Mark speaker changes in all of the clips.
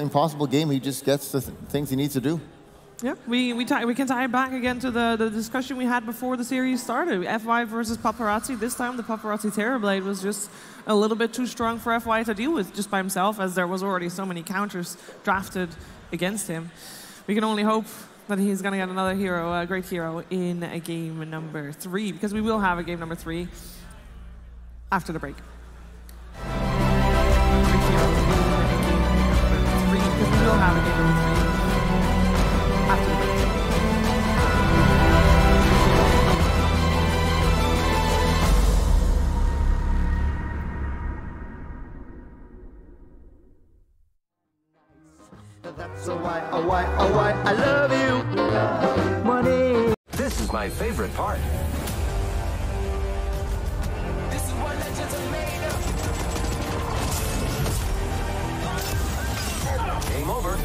Speaker 1: impossible game. He just gets the things he needs to do.
Speaker 2: Yeah, we can tie it back again to the discussion we had before the series started. FY versus Paparazzi. This time the Paparazzi Terrorblade was just a little bit too strong for FY to deal with just by himself, as there was already so many counters drafted against him. We can only hope that he's going to get another hero, a great hero, in a game number 3, because we will have a game number 3 after the break. Great hero in a game number 3, because we will have a game number 3 after the break.
Speaker 3: That's why I love you. Money.
Speaker 4: This is my favorite part. This is what legends are made of. Game over.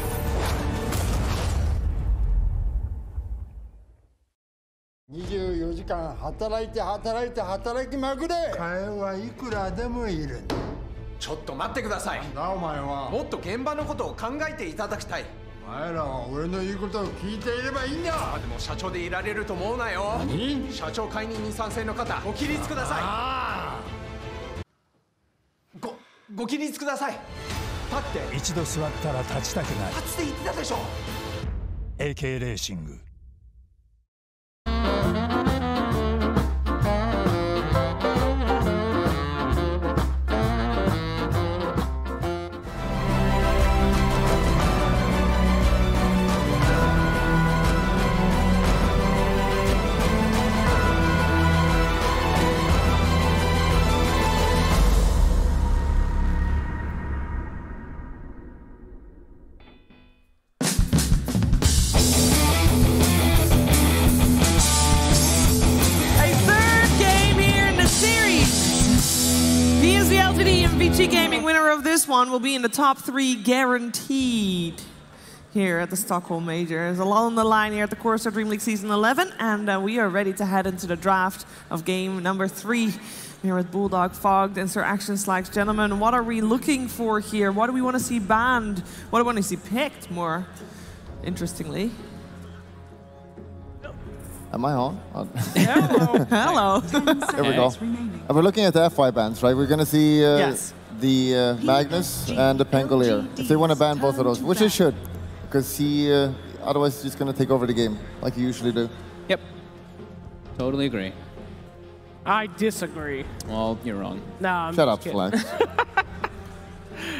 Speaker 5: ちょっと待ってください。なんだお前は。もっと現場のことを考えていただきたい。お前らは俺の言うことを聞いていればいいんだ。でも社長でいられると思うなよ。何？社長解任に賛成の方、ご起立ください。ご起立ください。立って。
Speaker 6: 一度座ったら立ちたくない。
Speaker 5: 立つって言ってたでしょ。
Speaker 6: AK レーシング。
Speaker 2: One will be in the top 3 guaranteed here at the Stockholm Major. There's a lot on the line here at the Corsair DreamLeague Season 11, and we are ready to head into the draft of game number 3 here with Bulldog, Fogged, and Sir Action Slacks. Gentlemen, what are we looking for here? What do we want to see banned? What do we want to see picked, more interestingly?
Speaker 1: Am I on?
Speaker 2: Hello. Hello.
Speaker 1: There we go. And we're looking at the FY bans, right? We're going to see
Speaker 2: yes.
Speaker 1: The Magnus and the Pangolier. If they want to ban both of those, which they should, because he otherwise he's just going to take over the game like he usually do.
Speaker 7: Yep. Totally agree.
Speaker 8: I disagree.
Speaker 7: Well, you're wrong.
Speaker 8: No, I'm
Speaker 1: Shut up, Flax.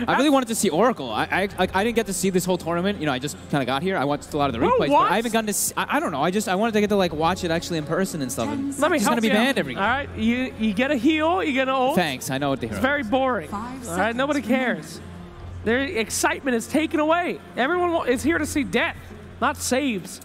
Speaker 7: I really wanted to see Oracle. I didn't get to see this whole tournament. You know, I just kind of got here. I watched a lot of the replays, but I haven't gotten to see, I don't know. I wanted to get to like watch it actually in person and stuff. And
Speaker 8: let me help
Speaker 7: going to be
Speaker 8: you
Speaker 7: banned every game.
Speaker 8: All right, you get a heal, you get an ult.
Speaker 7: Thanks, I know what the hero
Speaker 8: It's very boring. All right, nobody cares. Their excitement is taken away. Everyone is here to see death, not saves.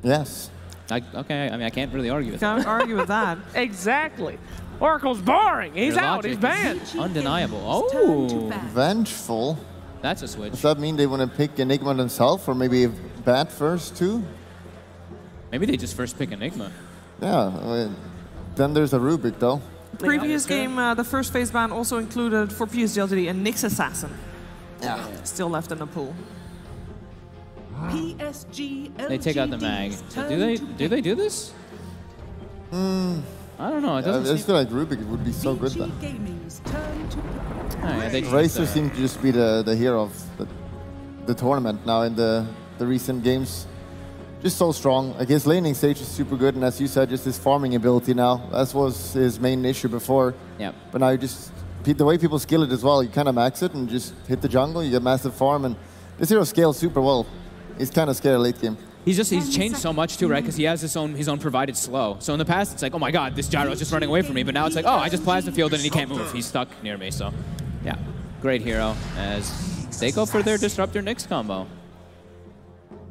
Speaker 1: Yes.
Speaker 7: Okay, I mean, I can't really argue with that.
Speaker 2: Can't argue with that.
Speaker 8: Exactly. Oracle's boring. He's out. He's banned.
Speaker 7: Undeniable. Oh.
Speaker 1: Vengeful.
Speaker 7: That's a switch.
Speaker 1: Does that mean they want to pick Enigma themselves, or maybe Bat first too?
Speaker 7: Maybe they just first pick Enigma.
Speaker 1: Yeah. Then there's a Rubik though.
Speaker 2: Previous game, the first phase ban also included for PSG LTD a Nyx Assassin.
Speaker 1: Yeah.
Speaker 2: Still left in the pool.
Speaker 9: PSG
Speaker 7: they take out the mag. Do they do this? I don't know. It doesn't
Speaker 1: I just feel like Rubik would be so good then.
Speaker 7: Racer
Speaker 1: seems to just be the hero of the tournament now in the recent games. Just so strong. Like his laning stage is super good, and as you said, just his farming ability now. That was his main issue before.
Speaker 7: Yeah.
Speaker 1: But now you just the way people skill it as well. You kind of max it and just hit the jungle. You get massive farm, and this hero scales super well. He's kind of scared late game.
Speaker 7: He's changed so much too, right? Because he has his own provided slow. So in the past, it's like, oh my god, this gyro is just running away from me. But now it's like, oh, I just plasma fielded and he can't move. He's stuck near me. So yeah, great hero as they go for their Disruptor Nyx combo.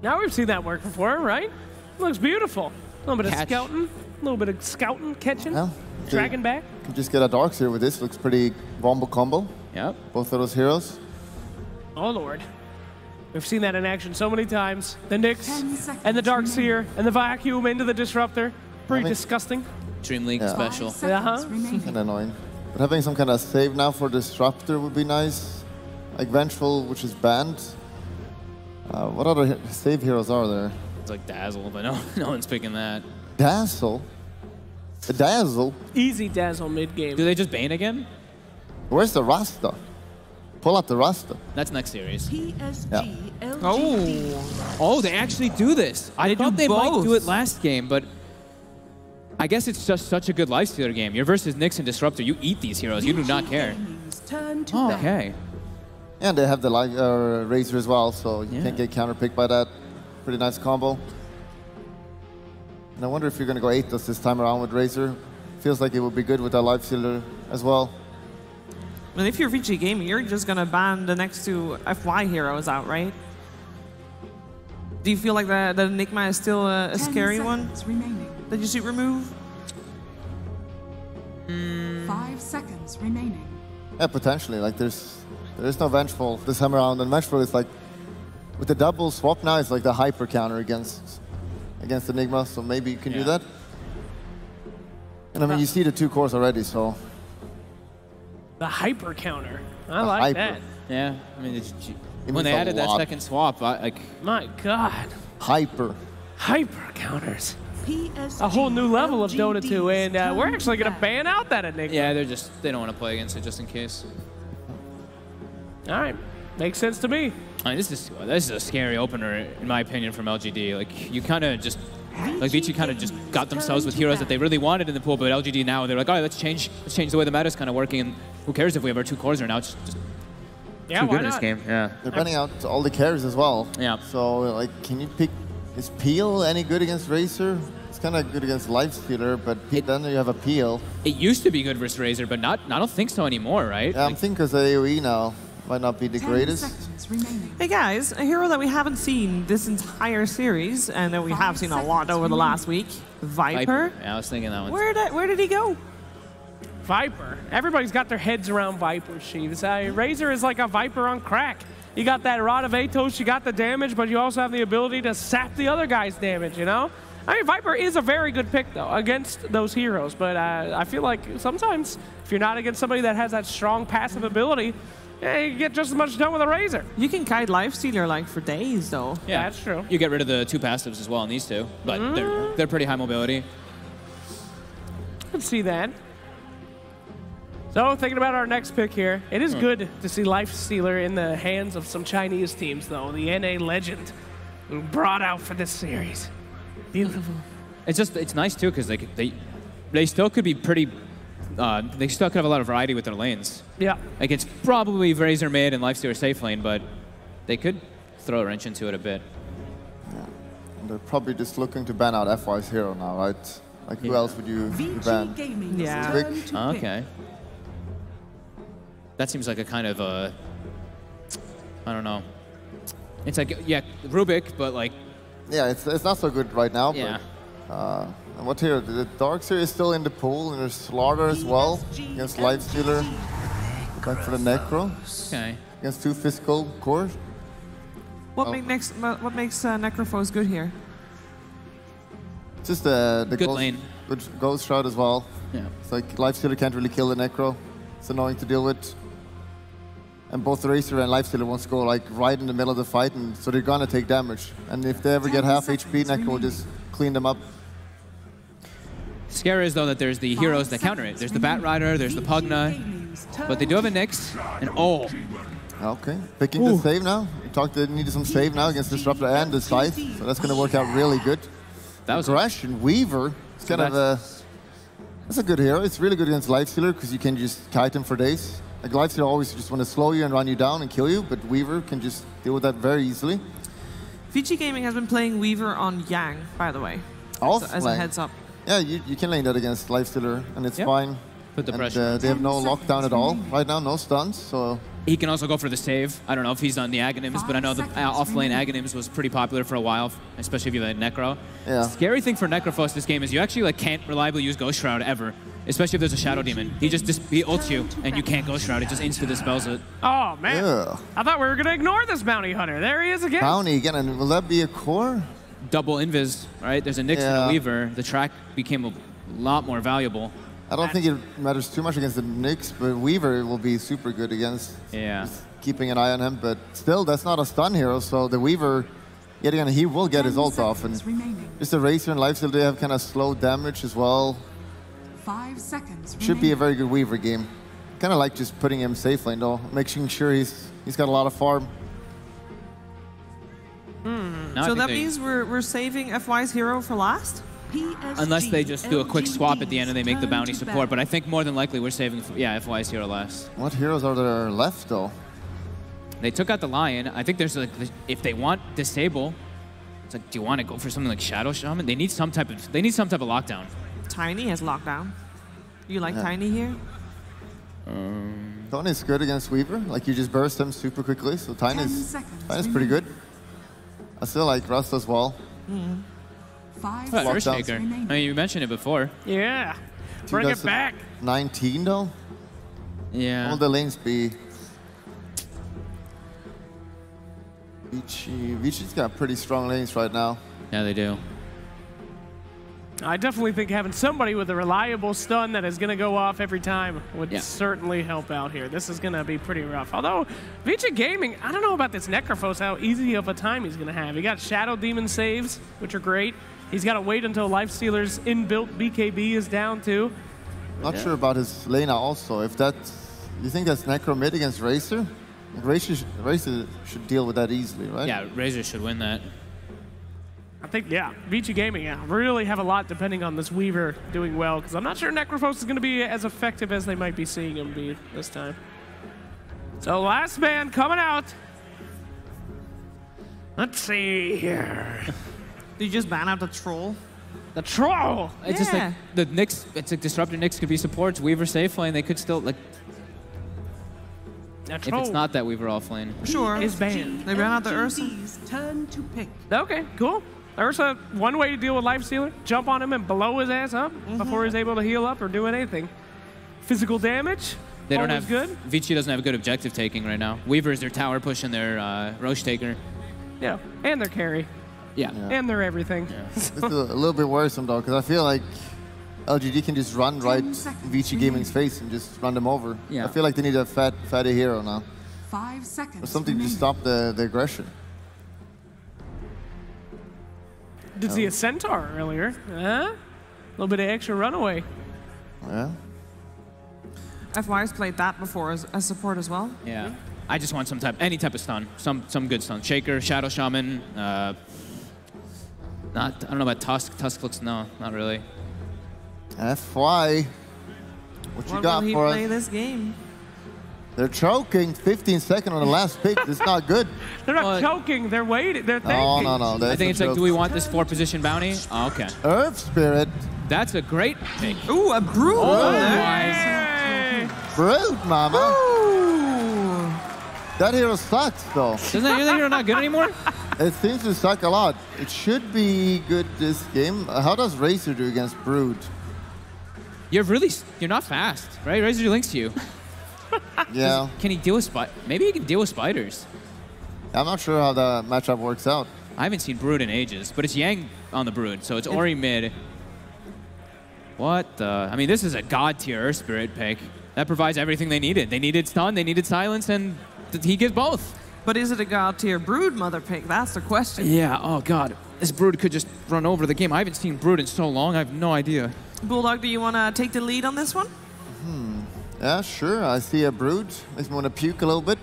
Speaker 8: Now we've seen that work before, right? Looks beautiful. A little bit of scouting, a little bit of scouting, catching, dragging back.
Speaker 1: Can just get a Darks here with this. Looks pretty wombo combo.
Speaker 7: Yep.
Speaker 1: Both of those heroes.
Speaker 8: Oh lord. We've seen that in action so many times. The Nyx and the Darkseer and the vacuum into the Disruptor. Pretty disgusting.
Speaker 7: DreamLeague special.
Speaker 1: Kind of annoying. But having some kind of save now for Disruptor would be nice. like Vengeful, which is banned. What other save heroes are there?
Speaker 7: It's like Dazzle, but no one's picking that.
Speaker 1: Dazzle? A Dazzle?
Speaker 8: Easy Dazzle mid-game.
Speaker 7: Do they just Bane again?
Speaker 1: Where's the Rasta? Pull out the Rasta.
Speaker 7: That's next series.
Speaker 2: PSG,
Speaker 7: Oh, they actually do this. I thought they might do it last game, but I guess it's just such a good lifestealer game. You're versus Nyx and Disruptor. You eat these heroes. You do not care. Oh, okay.
Speaker 1: And they have the Razor as well, so you can't get counterpicked by that. Pretty nice combo. And I wonder if you're going to go Aethos this time around with Razor. Feels like it would be good with that lifestealer as well.
Speaker 2: And if you're VG Gaming, you're just going to ban the next two FY heroes out, right? Do you feel like the Enigma is still a scary one that you should remove?
Speaker 9: 5 seconds remaining.
Speaker 1: Yeah, potentially. Like there is no Vengeful this time around, and Vengeful is like with the double swap now. It's like the hyper counter against Enigma, so maybe you can do that. And I mean, you see the 2 cores already, so.
Speaker 8: The hyper counter. I like that.
Speaker 7: Yeah, I mean, when they added that second swap, like.
Speaker 8: My God.
Speaker 1: Hyper
Speaker 8: counters. A whole new level of Dota 2, and we're actually going to ban out that Enigma.
Speaker 7: Yeah, they don't want to play against it just in case.
Speaker 8: All right, makes sense to me.
Speaker 7: I mean, this is a scary opener in my opinion from LGD. Like you kind of just, like Vici kind of just got themselves with heroes that they really wanted in the pool, but LGD now they're like, all right, let's change the way the meta's kind of working, and who cares if we have our 2 cores or now? It's just too good in this game. Yeah.
Speaker 1: They're banning out all the carries as well.
Speaker 7: Yeah.
Speaker 1: So like, can you pick? Is Peel any good against Razor? It's kind of good against Lifestealer, but then you have a Peel.
Speaker 7: It used to be good versus Razor, but I don't think so anymore, right?
Speaker 1: Yeah, I'm thinking because AoE now might not be the greatest.
Speaker 2: Hey guys, a hero that we haven't seen this entire series, and that we have seen a lot over the last week, Viper.
Speaker 7: Yeah, I was thinking that one.
Speaker 2: Where did he go?
Speaker 8: Viper. Everybody's got their heads around Viper, Sheaves. Razor is like a Viper on crack. You got that Rod of Aethos, you got the damage, but you also have the ability to sap the other guy's damage, you know? I mean, Viper is a very good pick, though, against those heroes, but I feel like sometimes if you're not against somebody that has that strong passive ability, you get just as much done with a Razor.
Speaker 2: You can kite Lifestealer like for days, though.
Speaker 8: Yeah, that's true.
Speaker 7: You get rid of the 2 passives as well on these 2, but they're pretty high mobility.
Speaker 8: I can see that. So, thinking about our next pick here, it is good to see Lifestealer in the hands of some Chinese teams, though. The NA legend brought out for this series. Beautiful.
Speaker 7: It's nice too because they still could be pretty. They still could have a lot of variety with their lanes.
Speaker 8: Yeah.
Speaker 7: Like it's probably Razor mid and Lifestealer safe lane, but they could throw a wrench into it a bit.
Speaker 1: Yeah. And they're probably just looking to ban out FY's hero now, right? Like who else would you ban?
Speaker 2: Yeah.
Speaker 7: Okay. That seems like a kind of a, I don't know. It's like, yeah, Rubik, but like...
Speaker 1: Yeah, it's not so good right now,
Speaker 7: yeah.
Speaker 1: But... what here? The Darkseer is still in the pool, and there's Slaughter as well, against Lifestealer. Back for the Necro.
Speaker 7: Okay.
Speaker 1: Against 2 physical cores.
Speaker 2: What makes Necrophos good here?
Speaker 1: Just the
Speaker 7: good lane.
Speaker 1: Good Ghost Shroud as well.
Speaker 7: Yeah.
Speaker 1: It's like Lifestealer can't really kill the Necro. It's annoying to deal with. And both the Razor and Lifestealer wants to go like right in the middle of the fight, and so they're gonna take damage. And if they ever get half HP, Necro will just clean them up.
Speaker 7: Scary is though that there's the heroes that counter it. There's the Bat Rider, there's the Pugna, but they do have a Nyx, and oh.
Speaker 1: Okay, picking the save now. We talked they needed some save now against Disruptor and the Scythe, so that's gonna work out really good.
Speaker 7: That was
Speaker 1: Thresh and Weaver. It's kind of a... That's a good hero. It's really good against Lifestealer because you can just kite him for days. Like Lifestealer always just want to slow you and run you down and kill you, but Weaver can just deal with that very easily.
Speaker 2: VG Gaming has been playing Weaver on Yang, by the way. As a heads up.
Speaker 1: Yeah, you can lane that against Lifestealer, and it's fine.
Speaker 7: Put the pressure.
Speaker 1: They have no lockdown at all right now, no stuns, so...
Speaker 7: He can also go for the save. I don't know if he's on the Aghanims, but I know the off-lane Aghanims was pretty popular for a while, especially if you had Necro.
Speaker 1: Yeah.
Speaker 7: Scary thing for Necrophos this game is you actually like can't reliably use Ghost Shroud ever, especially if there's a Shadow Demon. He ults you, and you can't Ghost Shroud. It just insta-dispels it.
Speaker 8: Oh, man.
Speaker 1: Yeah.
Speaker 8: I thought we were going to ignore this Bounty Hunter. There he is again.
Speaker 1: Bounty again, and will that be a core?
Speaker 7: Double invis, right? There's a Nyx and a Weaver. The track became a lot more valuable.
Speaker 1: I don't think it matters too much against the Nyx, but Weaver will be super good against.
Speaker 7: Yeah.
Speaker 1: Just keeping an eye on him, but still, that's not a stun hero, so the Weaver, yet again, he will get his ult off. And just the Razor and Lifesteal, they have kind of slow damage as well.
Speaker 9: 5 seconds
Speaker 1: Should be a very good Weaver game. Kind of like just putting him safe lane though, making sure he's got a lot of farm.
Speaker 2: So that means we're saving FY's hero for last?
Speaker 7: Unless they just do a quick swap at the end and they make the bounty support, but I think more than likely we're saving, FY's hero last.
Speaker 1: What heroes are there left though?
Speaker 7: They took out the Lion. I think there's like, if they want Disable, it's like, do you want to go for something like Shadow Shaman? They need some type of lockdown.
Speaker 2: Tiny has lockdown. You like Tiny here?
Speaker 1: Tiny's good against Weaver. Like you just burst him super quickly, so Tiny's pretty good. I still like Rust as well.
Speaker 9: 5
Speaker 7: Earthshaker.
Speaker 9: seconds
Speaker 7: I mean, you mentioned it before.
Speaker 8: Yeah. Bring it back.
Speaker 1: 19 though?
Speaker 7: Yeah.
Speaker 1: All the lanes be... Vichi's got pretty strong lanes right now.
Speaker 7: Yeah, they do.
Speaker 8: I definitely think having somebody with a reliable stun that is going to go off every time would certainly help out here. This is going to be pretty rough. Although, Vici Gaming, I don't know about this Necrophos, how easy of a time he's going to have. He got Shadow Demon saves, which are great. He's got to wait until Lifestealer's inbuilt BKB is down, too.
Speaker 1: Not sure about his Lena also. If that's... You think that's Necro mid against Razor? Razor should deal with that easily, right?
Speaker 7: Yeah, Razor should win that.
Speaker 8: I think, Vici Gaming, really have a lot depending on this Weaver doing well, because I'm not sure Necrophos is going to be as effective as they might be seeing him be this time. So last man coming out. Let's see here.
Speaker 2: Did you just ban out the Troll?
Speaker 8: The Troll!
Speaker 7: It's just like the Nyx, it's like Disruptor Nyx could be supports, Weaver safe lane, they could still, like... If it's not that Weaver off lane.
Speaker 2: Sure.
Speaker 8: Is banned.
Speaker 2: They ran out the Ursa.
Speaker 10: Turn to pick.
Speaker 8: Okay, cool. Ursa, one way to deal with Lifestealer, jump on him and blow his ass up before he's able to heal up or do anything. Physical damage,
Speaker 7: they don't
Speaker 8: always
Speaker 7: have
Speaker 8: good.
Speaker 7: Vici doesn't have a good objective taking right now. Weaver is their tower push and their Roche taker.
Speaker 8: Yeah, and their carry.
Speaker 7: Yeah.
Speaker 8: And their everything.
Speaker 1: Yeah. It's a little bit worrisome though, because I feel like LGD can just run right Vici Gaming's face and just run them over.
Speaker 7: Yeah.
Speaker 1: I feel like they need a fatty hero now.
Speaker 9: 5 seconds.
Speaker 1: Or something to stop the aggression.
Speaker 8: Did see a Centaur earlier. A little bit of extra runaway.
Speaker 1: Yeah.
Speaker 2: FY's played that before as support as well.
Speaker 7: Yeah. I just want any type of stun. Some good stun. Shaker, Shadow Shaman, I don't know about Tusk. Tusk looks, no, not really.
Speaker 1: FY, what you got
Speaker 2: will he
Speaker 1: for
Speaker 2: play
Speaker 1: us?
Speaker 2: this game?
Speaker 1: They're choking 15 seconds on the last pick. It's not good.
Speaker 8: They're not choking. They're waiting. They're thinking.
Speaker 1: No.
Speaker 7: I think it's like, do we want this 4-position bounty? Oh, okay.
Speaker 1: Earth Spirit.
Speaker 7: That's a great pick.
Speaker 2: Ooh, a Brood.
Speaker 7: Oh,
Speaker 8: Hey.
Speaker 1: Brood, mama.
Speaker 2: Ooh.
Speaker 1: That hero sucks, though.
Speaker 7: Doesn't that hero not good anymore?
Speaker 1: It seems to suck a lot. It should be good this game. How does Razor do against Brood?
Speaker 7: You're not fast, right? Razor links you.
Speaker 1: Yeah.
Speaker 7: Can he deal with maybe he can deal with spiders.
Speaker 1: I'm not sure how the matchup works out.
Speaker 7: I haven't seen Brood in ages, but it's Yang on the Brood, so it's Ori mid. What the? I mean, this is a god tier Earth Spirit pick. That provides everything they needed. They needed stun, they needed silence, and he gives both.
Speaker 2: But is it a god tier Brood mother pick? That's the question.
Speaker 7: Yeah, oh god. This Brood could just run over the game. I haven't seen Brood in so long, I have no idea.
Speaker 2: Bulldog, do you want to take the lead on this one?
Speaker 1: Yeah, sure. I see a Brood. Makes me want to puke a little bit.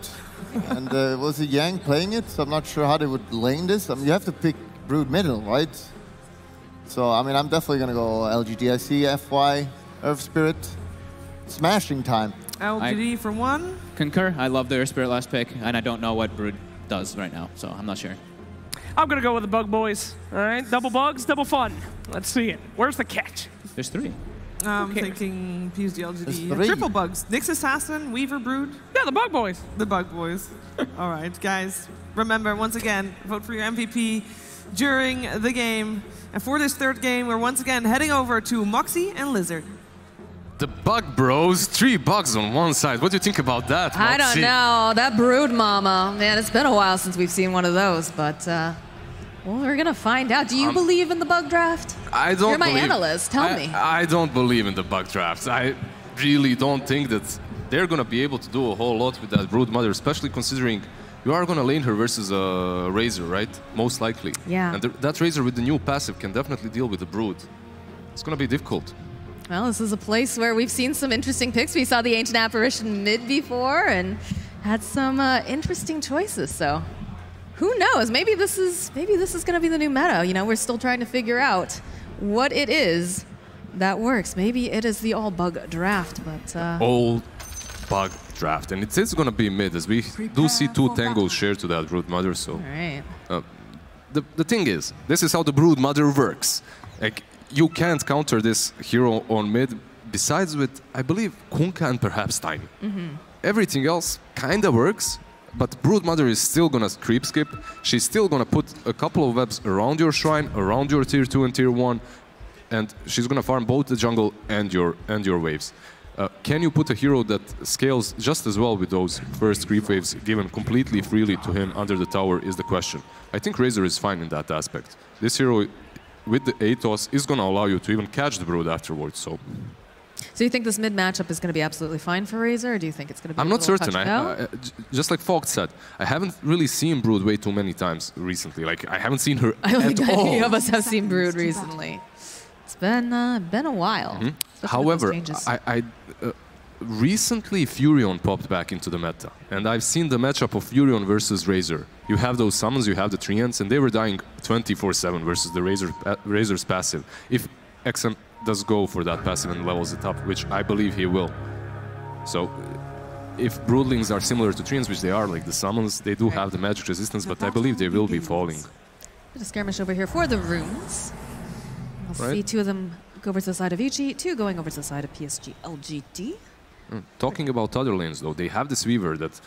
Speaker 1: And was it Yang playing it? So I'm not sure how they would lane this. I mean, you have to pick Brood middle, right? So, I mean, I'm definitely going to go LGD. I see FY, Earth Spirit. Smashing time.
Speaker 2: LGD for one.
Speaker 7: Concur. I love the Earth Spirit last pick, and I don't know what Brood does right now, so I'm not sure.
Speaker 8: I'm going to go with the Bug Boys. All right, double bugs, double fun. Let's see it. Where's the catch?
Speaker 7: There's 3.
Speaker 2: I'm thinking PSG LGD.
Speaker 1: There's 3.
Speaker 2: Triple bugs. Nyx Assassin, Weaver Brood.
Speaker 8: Yeah, the Bug Boys.
Speaker 2: The Bug Boys. All right, guys. Remember, once again, vote for your MVP during the game. And for this third game, we're once again heading over to Moxie and Lizard.
Speaker 11: The Bug Bros, 3 bugs on one side. What do you think about that, Moxie?
Speaker 12: I don't know. That Brood mama. Man, it's been a while since we've seen one of those, but
Speaker 10: Well, we're gonna find out. Do you believe in the bug draft?
Speaker 11: I don't.
Speaker 10: You're my
Speaker 11: believe,
Speaker 10: analyst. Tell me.
Speaker 11: I don't believe in the bug drafts. I really don't think that they're gonna be able to do a whole lot with that Brood Mother, especially considering you are gonna lane her versus a Razor, right? Most likely.
Speaker 10: Yeah.
Speaker 11: And that Razor with the new passive can definitely deal with the Brood. It's gonna be difficult.
Speaker 10: Well, this is a place where we've seen some interesting picks. We saw the Ancient Apparition mid before and had some interesting choices. So, who knows? Maybe this is going to be the new meta. You know, we're still trying to figure out what it is that works. Maybe it is the all bug draft, but
Speaker 11: all bug draft, and it is going to be mid, as we do see two tangos shared to that Brood Mother. So,
Speaker 10: all right.
Speaker 11: The thing is, this is how the Brood Mother works. Like, you can't counter this hero on mid, besides with, I believe, Kunkka and perhaps Time. Everything else kind of works, but Brood Mother is still gonna creep skip. She's still gonna put a couple of webs around your shrine, around your tier 2 and tier 1, and she's gonna farm both the jungle and your waves. Can you put a hero that scales just as well with those first creep waves given completely freely to him under the tower is the question. I think Razor is fine in that aspect. This hero with the Atos is gonna allow you to even catch the Brood afterwards. So
Speaker 10: you think this mid matchup is going to be absolutely fine for Razor, or do you think it's going to be?
Speaker 11: I'm not certain. Just like Fox said, I haven't really seen Brood way too many times recently. Like, I haven't seen her
Speaker 10: I don't
Speaker 11: at
Speaker 10: think
Speaker 11: all.
Speaker 10: any of us have seen Brood recently. It's been a while.
Speaker 11: However, I recently Furion popped back into the meta, and I've seen the matchup of Furion versus Razor. You have those summons, you have the treants, and they were dying 24/7 versus the Razor's passive. If XM does go for that passive and levels it up, which I believe he will. So, if Broodlings are similar to treants, which they are, like the summons, they do have the magic resistance, but I believe they will be falling.
Speaker 10: Bit of skirmish over here for the runes. We'll see two of them go over to the side of Ichi, two going over to the side of PSG LGD.
Speaker 11: Talking about other lanes, though, they have this Weaver that...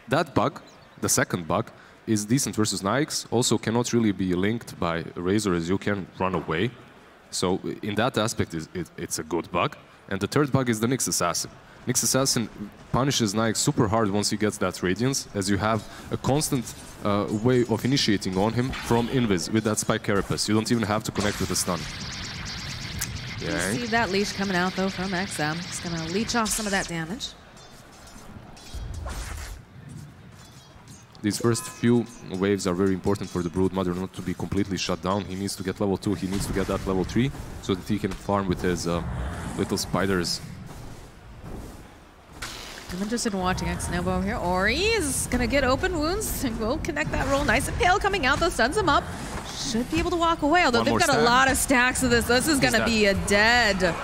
Speaker 11: that bug, the second bug, is decent versus Nyx, also cannot really be linked by Razor as you can run away. So in that aspect, it's a good bug. And the third bug is the Nyx Assassin. Nyx Assassin punishes Nyx super hard once he gets that Radiance, as you have a constant way of initiating on him from Invis with that Spike Carapace. You don't even have to connect with the stun.
Speaker 10: You see that leash coming out, though, from XM. It's going to leech off some of that damage.
Speaker 11: These first few waves are very important for the Brood Mother not to be completely shut down. He needs to get level 2, he needs to get that level 3, so that he can farm with his little spiders.
Speaker 10: I'm interested in watching Xnova over here. Ori is going to get open wounds and will connect that roll. Nice and pale coming out, though, stuns him up. Should be able to walk away, although they've got a lot of stacks of this. This is going to be a dead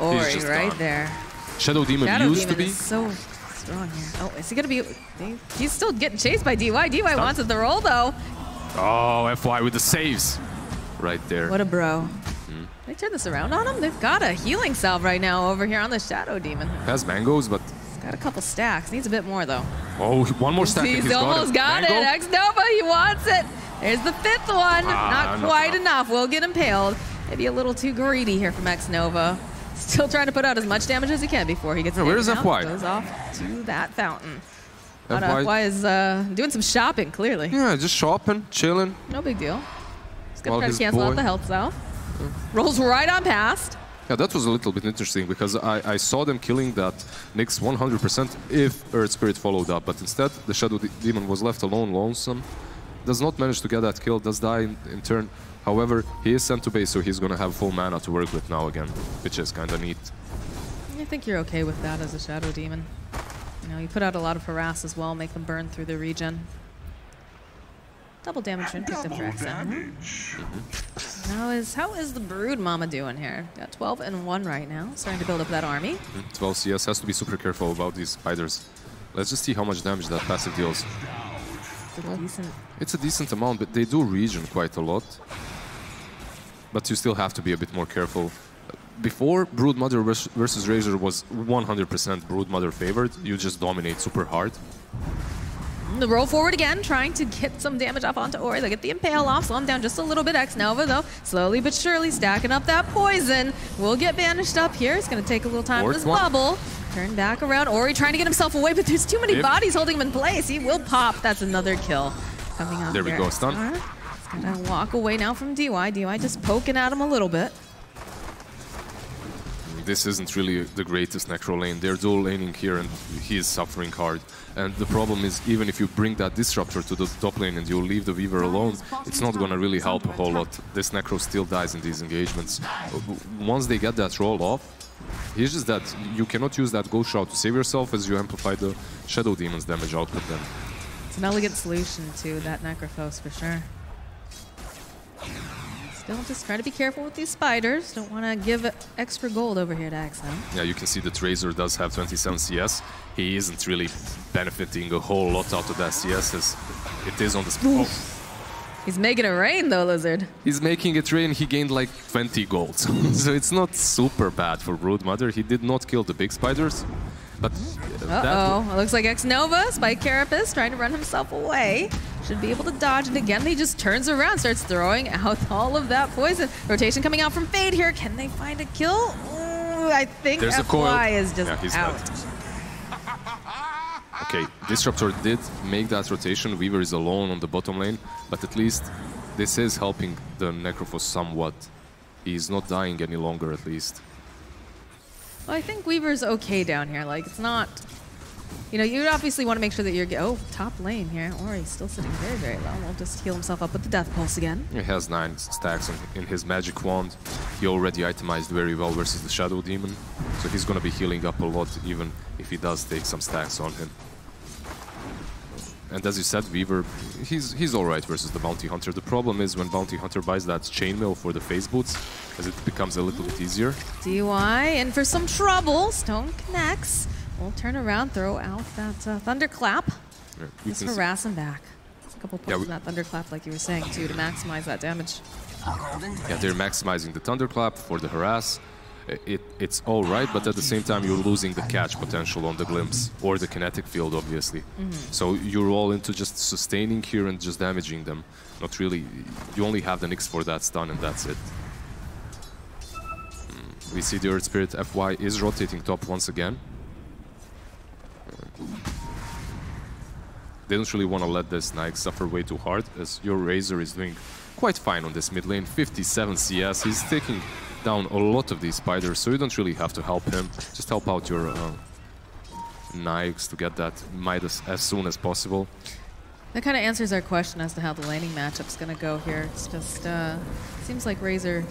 Speaker 10: Ori right there.
Speaker 11: Shadow Demon used to be.
Speaker 10: So strong here. Oh, is he going to be... He's still getting chased by DY. DY wants it the roll, though.
Speaker 11: Oh, FY with the saves. Right there.
Speaker 10: What a bro. They turn this around on him. They've got a healing salve right now over here on the Shadow Demon.
Speaker 11: Has mangoes, but...
Speaker 10: He's got a couple stacks. Needs a bit more, though.
Speaker 11: Oh, one more stack.
Speaker 10: He's almost got it. Xnova, he wants it. There's the fifth one. Not quite enough. Will get impaled. Maybe a little too greedy here from Xnova. Still trying to put out as much damage as he can before he gets
Speaker 11: where's FY?
Speaker 10: Goes off to that fountain. FY is doing some shopping, clearly.
Speaker 11: Yeah, just shopping, chilling.
Speaker 10: No big deal. He's going to try to cancel out the health cell. Rolls right on past.
Speaker 11: Yeah, that was a little bit interesting because I saw them killing that Nyx 100% if Earth Spirit followed up, but instead the Shadow Demon was left alone, lonesome. Does not manage to get that kill, does die in turn. However, he is sent to base, so he's going to have full mana to work with now again, which is kind of neat.
Speaker 10: I think you're okay with that as a Shadow Demon. You know, you put out a lot of harass as well, make them burn through the regen. Double damage rune picked up for XM. How is the Brood Mama doing here? Got 12 and 1 right now, starting to build up that army.
Speaker 11: 12 CS has to be super careful about these spiders. Let's just see how much damage that passive deals. It's a decent amount, but they do regen quite a lot. But you still have to be a bit more careful. Before, Brood Mother versus Razor was 100% Brood Mother favored. You just dominate super hard.
Speaker 10: The roll forward again, trying to get some damage off onto Ori. They'll get the Impale off, slow him down just a little bit. Xnova, though, slowly but surely stacking up that poison. Will get banished up here. It's going to take a little time for this bubble. Turn back around. Ori trying to get himself away, but there's too many bodies holding him in place. He will pop. That's another kill coming up.
Speaker 11: There we go, stun.
Speaker 10: He's gonna walk away now from DY. DY just poking at him a little bit.
Speaker 11: This isn't really the greatest Necro lane. They're dual laning here and he is suffering hard. And the problem is, even if you bring that Disruptor to the top lane and you leave the Weaver alone, it's not gonna really help a whole lot. This Necro still dies in these engagements. Once they get that roll off, it's just that you cannot use that Ghost Shroud to save yourself as you amplify the Shadow Demon's damage output then.
Speaker 10: It's an elegant solution to that Necrophos for sure. Still just try to be careful with these spiders. Don't want to give extra gold over here to XM.
Speaker 11: Yeah, you can see that Razor does have 27 CS. He isn't really benefiting a whole lot out of that CS as it is on the... Oh.
Speaker 10: He's making it rain though, Lizard.
Speaker 11: He's making it rain. He gained like 20 gold. So it's not super bad for Broodmother. He did not kill the big spiders. But
Speaker 10: it looks like X-Nova, Spike Carapace, trying to run himself away. Should be able to dodge, and again, he just turns around, starts throwing out all of that poison. Rotation coming out from Fade here. Can they find a kill? Ooh, I think
Speaker 11: there's
Speaker 10: FY is just out.
Speaker 11: Okay, Disruptor did make that rotation. Weaver is alone on the bottom lane, but at least this is helping the Necrophos somewhat. He's not dying any longer, at least.
Speaker 10: Well, I think Weaver's okay down here. Like, it's not... You know, you obviously want to make sure that you're... Oh, top lane here. Or he's still sitting very, very low. We'll just heal himself up with the Death Pulse again.
Speaker 11: He has 9 stacks in his Magic Wand. He already itemized very well versus the Shadow Demon. So he's going to be healing up a lot, even if he does take some stacks on him. And as you said, Weaver, he's alright versus the Bounty Hunter. The problem is when Bounty Hunter buys that Chainmail for the Phase Boots, as it becomes a little bit easier.
Speaker 10: DY in for some trouble. Stone connects. We'll turn around, throw out that Thunderclap.
Speaker 11: Yeah,
Speaker 10: just harass him back. A couple pulls in that Thunderclap, like you were saying, too, to maximize that damage.
Speaker 11: Yeah, they're maximizing the Thunderclap for the harass. It's all right, but at the same time you're losing the catch potential on the Glimpse or the kinetic field, obviously. So you're all into just sustaining here and just damaging them. Not really. You only have the Nyx for that stun and that's it. We see the Earth Spirit FY is rotating top once again. They don't really want to let this Nyx suffer way too hard, as your Razor is doing quite fine on this mid lane. 57 CS. He's taking down a lot of these spiders, so you don't really have to help him. Just help out your Nyx to get that Midas as soon as possible.
Speaker 10: That kind of answers our question as to how the laning matchup's going to go here. It's just, seems like Razor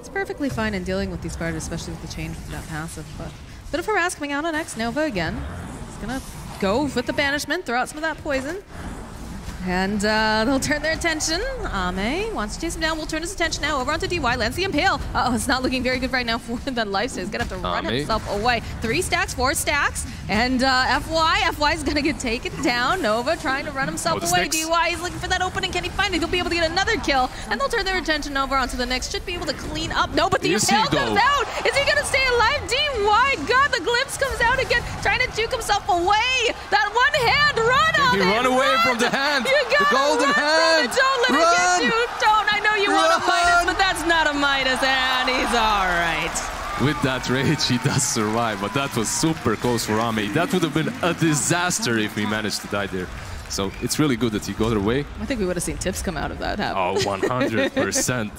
Speaker 10: is perfectly fine in dealing with these spiders, especially with the change from that passive. But bit of harass coming out on X-Nova again. He's going to go with the banishment, throw out some of that poison. And they'll turn their attention. Ame wants to chase him down. We'll turn his attention now over onto DY. Lands the Impale. Uh-oh, it's not looking very good right now for that lifesteal. He's going to have to run himself away. 3 stacks, 4 stacks. And FY is going to get taken down. Nova trying to run himself away. DY is looking for that opening. Can he find it? He'll be able to get another kill. And they'll turn their attention over onto the next. Should be able to clean up. No, but the Impale comes out. Is he going to stay alive? DY, God, the Glimpse comes out again. Trying to juke himself away. That one hand run
Speaker 11: He run away from the hand. The golden hand!
Speaker 10: Don't let it get you! Don't! I know you want a Midas, but that's not a Midas, and he's alright.
Speaker 11: With that rage, he does survive, but that was super close for Ame. That would have been a disaster if he managed to die there. So it's really good that he got away.
Speaker 10: I think we would have seen tips come out of that happen.
Speaker 11: Oh, 100%.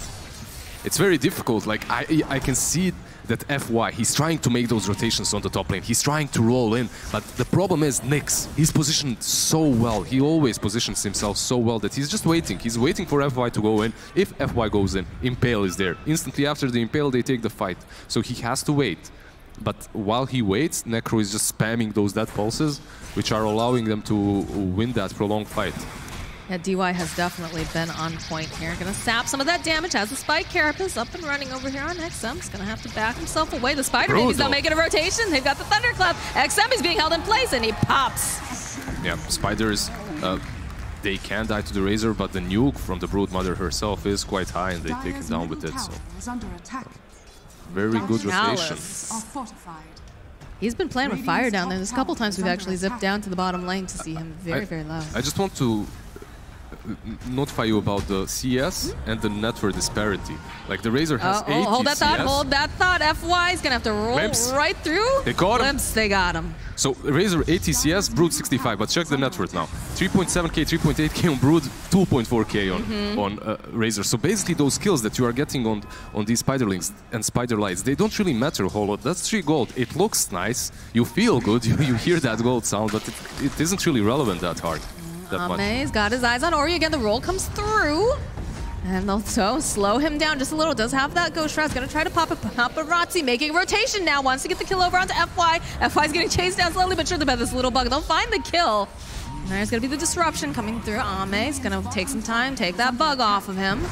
Speaker 11: It's very difficult. Like, I can see that FY, he's trying to make those rotations on the top lane. He's trying to roll in, but the problem is Nyx. He's positioned so well. He always positions himself so well that he's just waiting. He's waiting for FY to go in. If FY goes in, Impale is there. Instantly after the Impale, they take the fight. So he has to wait. But while he waits, Necro is just spamming those death pulses, which are allowing them to win that prolonged fight.
Speaker 10: Yeah, DY has definitely been on point here. Gonna sap some of that damage. Has the Spike Carapace up and running over here on XM. He's gonna have to back himself away. The Spider Baby's not making a rotation. They've got the Thunderclap. XM is being held in place and he pops.
Speaker 11: Yeah, Spiders, they can die to the Razor, but the nuke from the Broodmother herself is quite high and they take it down with it. So very good rotation.
Speaker 10: He's been playing with fire down there. There's a couple times we've actually zipped down to the bottom lane to see him very, very low.
Speaker 11: I just want to notify you about the CS and the network disparity. Like the Razor has 80
Speaker 10: hold that thought,
Speaker 11: CS.
Speaker 10: hold that thought. FY is gonna have to roll right through.
Speaker 11: They got him.
Speaker 10: Limps, they got him.
Speaker 11: So Razor 80 CS, Brood 65, but check the net worth now. 3.7k, 3.8k on Brood, 2.4k on Razor. So basically those kills that you are getting on these Spiderlings and Spiderlights, they don't really matter a whole lot. That's 3 gold. It looks nice, you feel good, you hear that gold sound, but it isn't really relevant that hard.
Speaker 10: Ame's got his eyes on Ori again. The roll comes through. And also slow him down just a little. Does have that Ghost Shroud. Gonna try to pop a paparazzi, making a rotation now. Wants to get the kill over onto FY. FY's getting chased down slowly but surely by this little bug. They'll find the kill. And there's gonna be the disruption coming through. Ame's gonna take some time, take that bug off of him.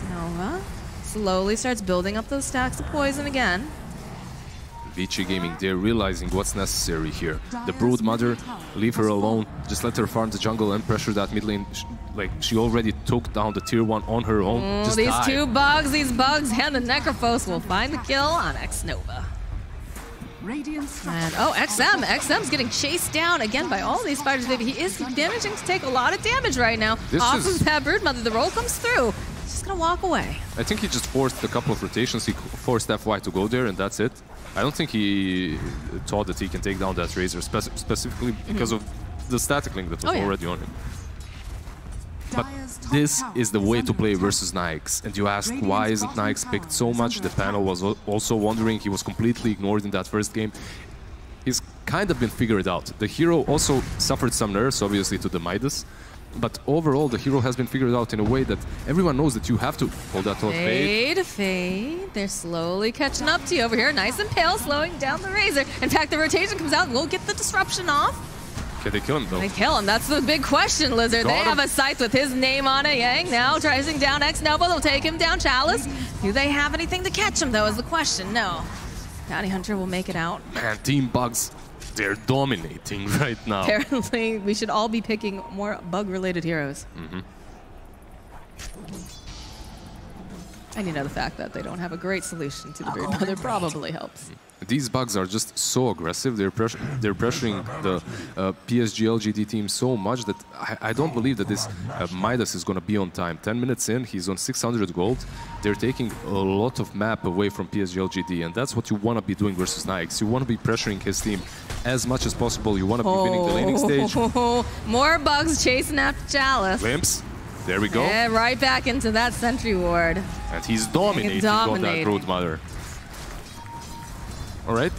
Speaker 10: Nova slowly starts building up those stacks of poison again.
Speaker 11: Vici Gaming, they're realizing what's necessary here. The Brood Mother, leave her alone. Just let her farm the jungle and pressure that mid lane. Like, she already took down the tier 1 on her own. Just
Speaker 10: these
Speaker 11: die.
Speaker 10: two bugs, and the Necrophos will find the kill on X-Nova. And XM's getting chased down again by all these spiders, baby. He is managing to take a lot of damage right now. Off of that Brood Mother, the roll comes through. He's just gonna walk away.
Speaker 11: I think he just forced a couple of rotations. He forced FY to go there and that's it. I don't think he thought that he can take down that Razor, specifically because of the static link that was already on him. But this is the way to play versus Nyx. And you ask, why isn't Nyx picked so much? The panel was also wondering. He was completely ignored in that first game. He's kind of been figured out. The hero also suffered some nerfs, obviously, to the Midas. But overall, the hero has been figured out in a way that everyone knows that you have to hold that thought.
Speaker 10: Fade. They're slowly catching up to you over here. Nice and pale, slowing down the Razor. In fact, the rotation comes out. We'll get the disruption off.
Speaker 11: Can they kill him, though?
Speaker 10: They kill him. That's the big question, Lizard. They have a scythe with his name on it. Yang now tracing down X-Nova. They'll take him down. Chalice. Do they have anything to catch him, though, is the question. No. Bounty Hunter will make it out.
Speaker 11: Man, Team Bugs, they're dominating right now.
Speaker 10: Apparently, we should all be picking more bug-related heroes. And you know, the fact that they don't have a great solution to the Brood Mother probably helps.
Speaker 11: These bugs are just so aggressive. They're pressuring the PSG LGD team so much that I don't believe that this Midas is going to be on time. 10 minutes in, he's on 600 gold. They're taking a lot of map away from PSG LGD, and that's what you want to be doing versus Nyx. You want to be pressuring his team as much as possible. You want to be winning the laning stage.
Speaker 10: More bugs chasing after Chalice.
Speaker 11: Glimpse. There we go.
Speaker 10: Yeah, right back into that sentry ward.
Speaker 11: And he's dominating on that Brood Mother. All right.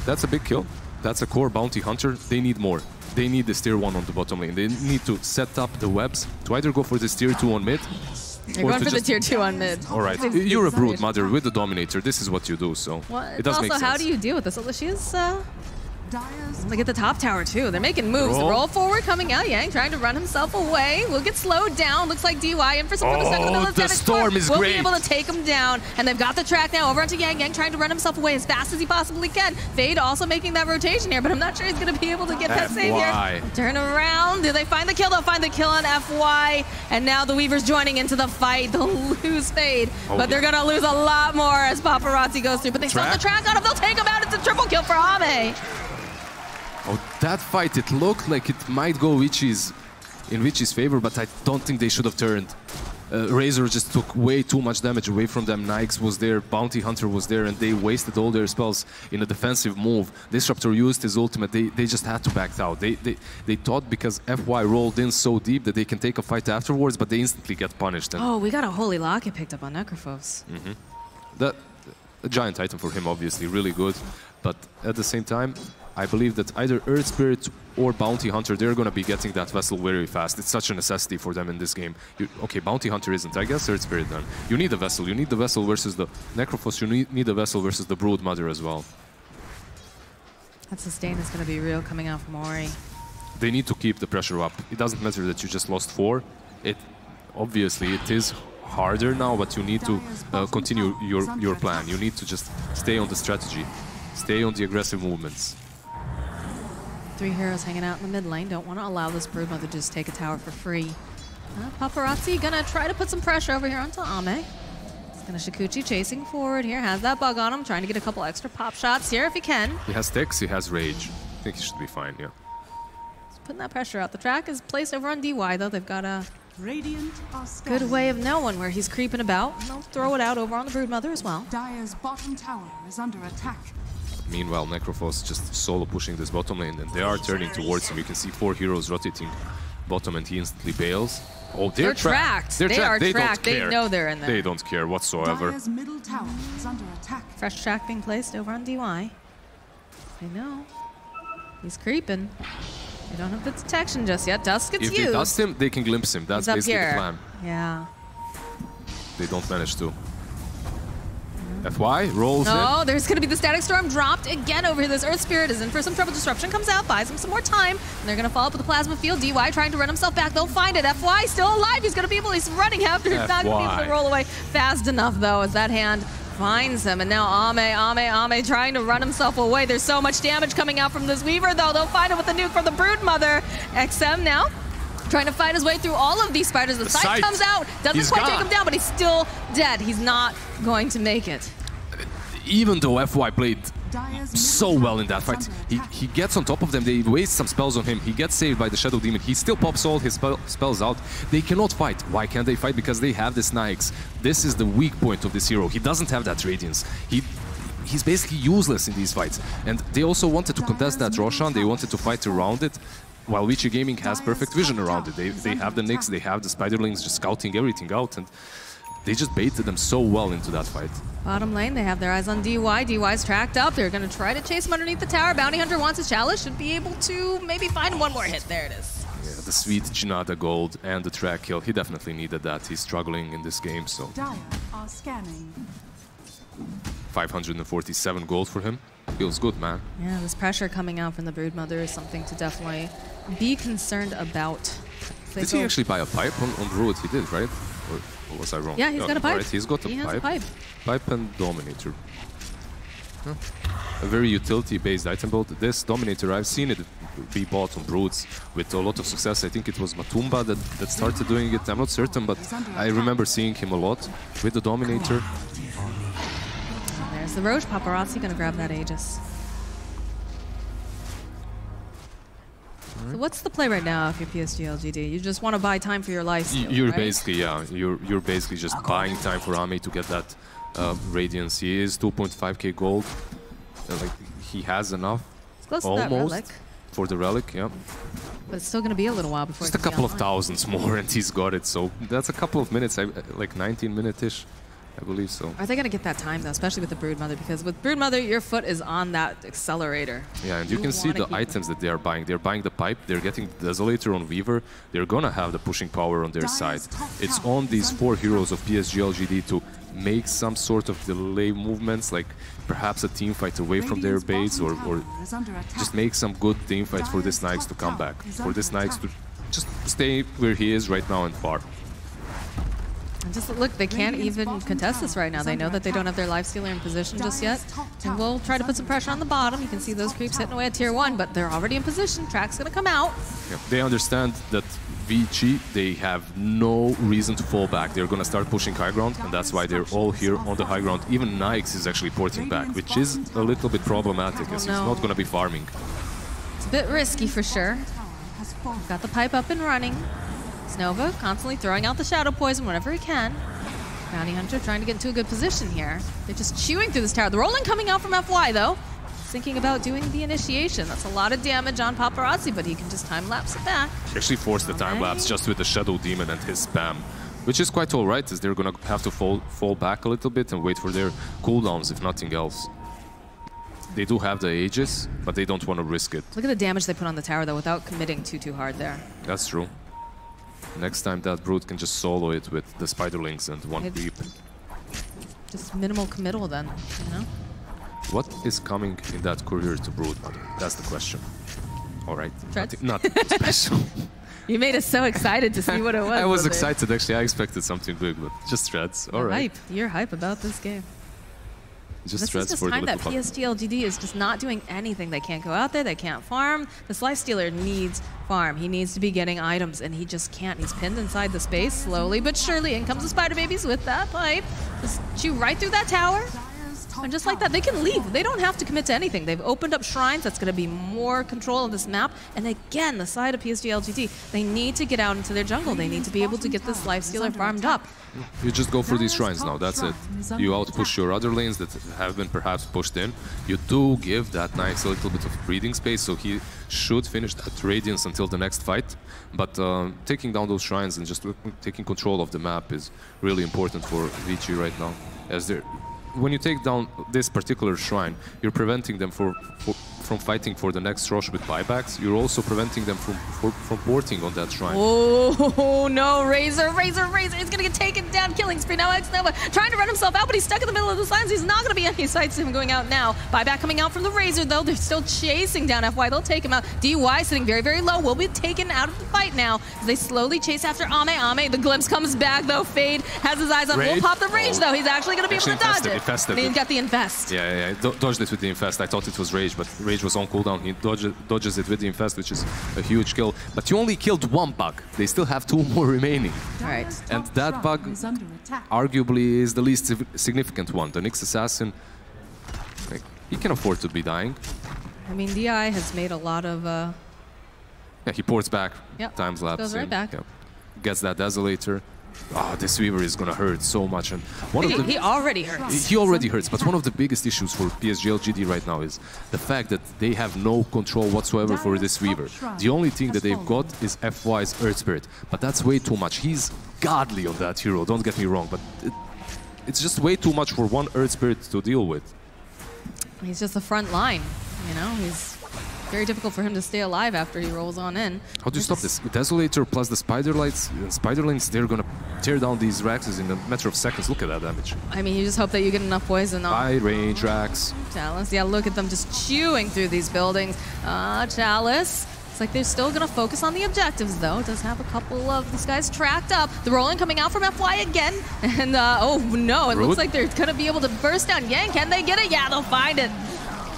Speaker 11: That's a big kill. That's a core bounty hunter. They need more. They need this tier 1 on the bottom lane. They need to set up the webs to either go for this tier 2 on mid.
Speaker 10: You're going for the tier 2 on mid.
Speaker 11: All right. You're a Brood Mother with the Dominator. This is what you do, so it does make sense.
Speaker 10: Also, how do you deal with this? She is... Look at the top tower, too. They're making moves. The roll forward coming out. Yang trying to run himself away. Will get slowed down. Looks like DY in for some for the second.
Speaker 11: The storm is
Speaker 10: great.
Speaker 11: We'll
Speaker 10: be able to take him down. And they've got the track now over onto Yang. Yang trying to run himself away as fast as he possibly can. Fade also making that rotation here, but I'm not sure he's going to be able to get that save here. Turn around. Do they find the kill? They'll find the kill on FY. And now the Weavers joining into the fight. They'll lose Fade, but they're going to lose a lot more as Paparazzi goes through. But they still have the track on him. They'll take him out. It's a triple kill for Ame.
Speaker 11: Oh, that fight, it looked like it might go in Vichi's favor, but I don't think they should have turned. Razor just took way too much damage away from them. Nyx was there, Bounty Hunter was there, and they wasted all their spells in a defensive move. Disruptor used his ultimate. They just had to back out. They thought because FY rolled in so deep that they can take a fight afterwards, but they instantly get punished. And
Speaker 10: we got a Holy Locket picked up on Necrophos.
Speaker 11: A giant item for him, obviously, really good. But at the same time, I believe that either Earth Spirit or Bounty Hunter, they're going to be getting that vessel very fast. It's such a necessity for them in this game. Okay, Bounty Hunter isn't. I guess Earth Spirit then. You need a vessel. You need the vessel versus the Necrophos. You need a vessel versus the Brood Mother as well.
Speaker 10: That sustain is going to be real coming out from Ori.
Speaker 11: They need to keep the pressure up. It doesn't matter that you just lost 4. Obviously, it is harder now, but you need to continue your plan. You need to just stay on the strategy. Stay on the aggressive movements.
Speaker 10: 3 heroes hanging out in the mid lane. Don't want to allow this Brood Mother to just take a tower for free. Paparazzi gonna try to put some pressure over here onto Ame. He's gonna Shikuchi chasing forward here. Has that bug on him. Trying to get a couple extra pop shots here if he can.
Speaker 11: He has Tex, he has Rage. I think he should be fine, yeah.
Speaker 10: putting that pressure out. The track is placed over on DY, though. They've got a
Speaker 9: Radiant are
Speaker 10: good way of knowing where he's creeping about. And they'll throw it out over on the Broodmother as well.
Speaker 9: Dire's bottom tower is under attack.
Speaker 11: Meanwhile, Necrophos just solo pushing this bottom lane, and they are turning towards him. You can see 4 heroes rotating bottom, and he instantly bails. Oh, they're
Speaker 10: tracked.
Speaker 11: They're
Speaker 10: they are
Speaker 11: They
Speaker 10: tracked.
Speaker 11: Don't
Speaker 10: They
Speaker 11: care.
Speaker 10: know they're in there.
Speaker 11: They don't care whatsoever.
Speaker 9: Dire's middle tower is under attack.
Speaker 10: Fresh track being placed over on DY. They know. He's creeping. They don't have the detection just yet. Dusk gets
Speaker 11: If
Speaker 10: used.
Speaker 11: they dust him, they can glimpse him. That's
Speaker 10: He's up
Speaker 11: basically
Speaker 10: here.
Speaker 11: the plan.
Speaker 10: Yeah.
Speaker 11: They don't manage to. FY rolls in.
Speaker 10: No, there's going to be the Static Storm dropped again over here. This Earth Spirit is in for some trouble. Disruption comes out, buys him some more time, and they're going to follow up with the Plasma Field. DY trying to run himself back. They'll find it. FY still alive. He's going to be able, he's running after. He's not going to be able to roll away fast enough, though, as that hand finds him. And now Ame trying to run himself away. There's so much damage coming out from this Weaver, though. They'll find it with the nuke from the Broodmother. XM now trying to fight his way through all of these spiders. The Scythe comes out, doesn't quite take him down, but he's still dead. He's not going to make it.
Speaker 11: Even though FY played so well in that fight, he gets on top of them, they waste some spells on him, he gets saved by the Shadow Demon, he still pops all his spells out. They cannot fight. Why can't they fight? Because they have this Nyx. This is the weak point of this hero. He doesn't have that Radiance. He's basically useless in these fights. And they also wanted to contest that Roshan, they wanted to fight around it, while Vici Gaming has perfect vision around it. They have the Nyx, they have the Spiderlings just scouting everything out, and they just baited them so well into that fight.
Speaker 10: Bottom lane, they have their eyes on DY. DY's tracked up. They're going to try to chase him underneath the tower. Bounty Hunter wants his chalice. Should be able to maybe find one more hit. There it is.
Speaker 11: Yeah, the sweet Jinada gold and the track kill. He definitely needed that. He's struggling in this game, so...
Speaker 9: Dire are scanning.
Speaker 11: 547 gold for him. Feels good, man.
Speaker 10: Yeah, this pressure coming out from the Broodmother is something to definitely be concerned about.
Speaker 11: Did he actually buy a pipe on Brood? He did, right? Or was I wrong?
Speaker 10: Yeah, he's got a pipe.
Speaker 11: Right, he's got
Speaker 10: He has
Speaker 11: a
Speaker 10: a
Speaker 11: pipe.
Speaker 10: pipe.
Speaker 11: Pipe and Dominator. Huh. A very utility-based item build. This Dominator, I've seen it be bought on Broods with a lot of success. I think it was Matumba that started doing it. I'm not certain, but I remember seeing him a lot with the Dominator.
Speaker 10: And there's the Roche. Paparazzi going to grab that Aegis. So what's the play right now if you're PSG LGD? You just want to buy time for your lifesteal,
Speaker 11: You're
Speaker 10: right?
Speaker 11: basically, yeah, you're basically just buying time for Ame to get that Radiance. He is 2.5k gold. Like, he has enough,
Speaker 10: It's close to that relic.
Speaker 11: for the relic, yeah.
Speaker 10: But it's still going to be a little while before
Speaker 11: Just a
Speaker 10: it can be
Speaker 11: couple of
Speaker 10: online.
Speaker 11: thousands more and he's got it. So that's a couple of minutes, like 19 minute-ish, I believe so.
Speaker 10: Are they going to get that time, though, especially with the Broodmother? Because with Broodmother, your foot is on that accelerator.
Speaker 11: Yeah, and you can see the items that they are buying. They're buying the pipe, they're getting the Desolator on Weaver. They're gonna have the pushing power on their side. It's on these 4 heroes of PSG LGD to make some sort of delay movements, like perhaps a team fight away from their base, or just make some good team fights for this Nyx to come back. For this Nyx to just stay where he is right now and far.
Speaker 10: And just look, they can't even contest this right now. They know that they don't have their lifestealer in position just yet. And we'll try to put some pressure on the bottom. You can see those creeps hitting away at tier 1, but they're already in position. Track's going to come out.
Speaker 11: Yeah, they understand that Vici, they have no reason to fall back. They're gonna start pushing high ground, and that's why they're all here on the high ground. Even Nyx is actually porting back, which is a little bit problematic, as he's not gonna be farming.
Speaker 10: It's a bit risky for sure. Got the pipe up and running. Snova constantly throwing out the Shadow Poison whenever he can. Bounty Hunter trying to get into a good position here. They're just chewing through this tower. The rolling coming out from FY, though. Thinking about doing the initiation. That's a lot of damage on Paparazzi, but he can just time-lapse it back.
Speaker 11: He actually forced the time-lapse just with the Shadow Demon and his spam, which is quite alright, as they're gonna have to fall back a little bit and wait for their cooldowns, if nothing else. They do have the Aegis, but they don't want to risk it.
Speaker 10: Look at the damage they put on the tower, though, without committing too hard there.
Speaker 11: That's true. Next time that Brood can just solo it with the Spiderlings and one creep.
Speaker 10: Just minimal committal then, you know?
Speaker 11: What is coming in that courier to Brood? That's the question. All right.
Speaker 10: Treads?
Speaker 11: Nothing special.
Speaker 10: You made us so excited to see what it was.
Speaker 11: I was
Speaker 10: with it.
Speaker 11: excited, actually. I expected something big, but just Treads. All right.
Speaker 10: Hype. You're hype about this game.
Speaker 11: Just
Speaker 10: this
Speaker 11: Treads
Speaker 10: is just
Speaker 11: for the
Speaker 10: time that
Speaker 11: little
Speaker 10: PSG LGD is just not doing anything. They can't go out there. They can't farm. This Lifestealer needs farm. He needs to be getting items, and he just can't. He's pinned inside the space slowly but surely. In comes the Spider Babies with that pipe. Just chew right through that tower. And just like that, they can leave. They don't have to commit to anything. They've opened up shrines. That's going to be more control of this map. And again, the side of PSG LGD, they need to get out into their jungle. They need to be able to get this lifestealer farmed up.
Speaker 11: You just go for these shrines now, that's it. You outpush your other lanes that have been perhaps pushed in. You do give that nice little bit of breathing space, so he should finish that Radiance until the next fight. But taking down those shrines and just taking control of the map is really important for Vici right now. As when you take down this particular shrine, you're preventing them from fighting for the next rush with buybacks. You're also preventing them from porting on that shrine.
Speaker 10: Oh no, Razor is gonna get taken down. Killing spree now. X-Nova trying to run himself out, but he's stuck in the middle of the lines. He's not gonna be any sights of him going out now. Buyback coming out from the Razor though. They're still chasing down FY. They'll take him out. DY sitting very, very low. Will be taken out of the fight now as they slowly chase after Ame. The glimpse comes back though. Fade has his eyes on. Will pop the Rage though. He's actually gonna be able to dodge it. And he's got the Infest.
Speaker 11: Yeah. Dodged it with the Infest. I thought it was Rage, but Rage was on cooldown. He dodges it with the Infest, which is a huge kill. But you only killed one bug. They still have 2 more remaining.
Speaker 10: Right.
Speaker 11: And that bug arguably is the least significant one. The Nyx Assassin, he can afford to be dying.
Speaker 10: I mean, DI has made a lot of...
Speaker 11: Yeah, he ports back.
Speaker 10: Yep.
Speaker 11: Time lapse.
Speaker 10: Goes right back.
Speaker 11: Yeah. Gets that Desolator. Oh, this Weaver is gonna hurt so much. And
Speaker 10: he already hurts.
Speaker 11: He already hurts, but one of the biggest issues for PSG LGD right now is the fact that they have no control whatsoever for this Weaver. The only thing that they've got is FY's Earth Spirit, but that's way too much. He's godly on that hero, don't get me wrong, but it's just way too much for one Earth Spirit to deal with.
Speaker 10: He's just the front line, you know? He's very difficult for him to stay alive after he rolls on in.
Speaker 11: How do you stop this? Desolator plus the Spider Lights and Spider Lanes, they're gonna tear down these Raxes in a matter of seconds. Look at that damage.
Speaker 10: I mean, you just hope that you get enough poison on.
Speaker 11: High range Rax.
Speaker 10: Chalice, yeah, look at them just chewing through these buildings. Chalice. It's like they're still gonna focus on the objectives though. It does have a couple of these guys tracked up. The rolling coming out from FY again. And oh no, it looks like they're gonna be able to burst down Yang. Can they get it? Yeah, they'll find it.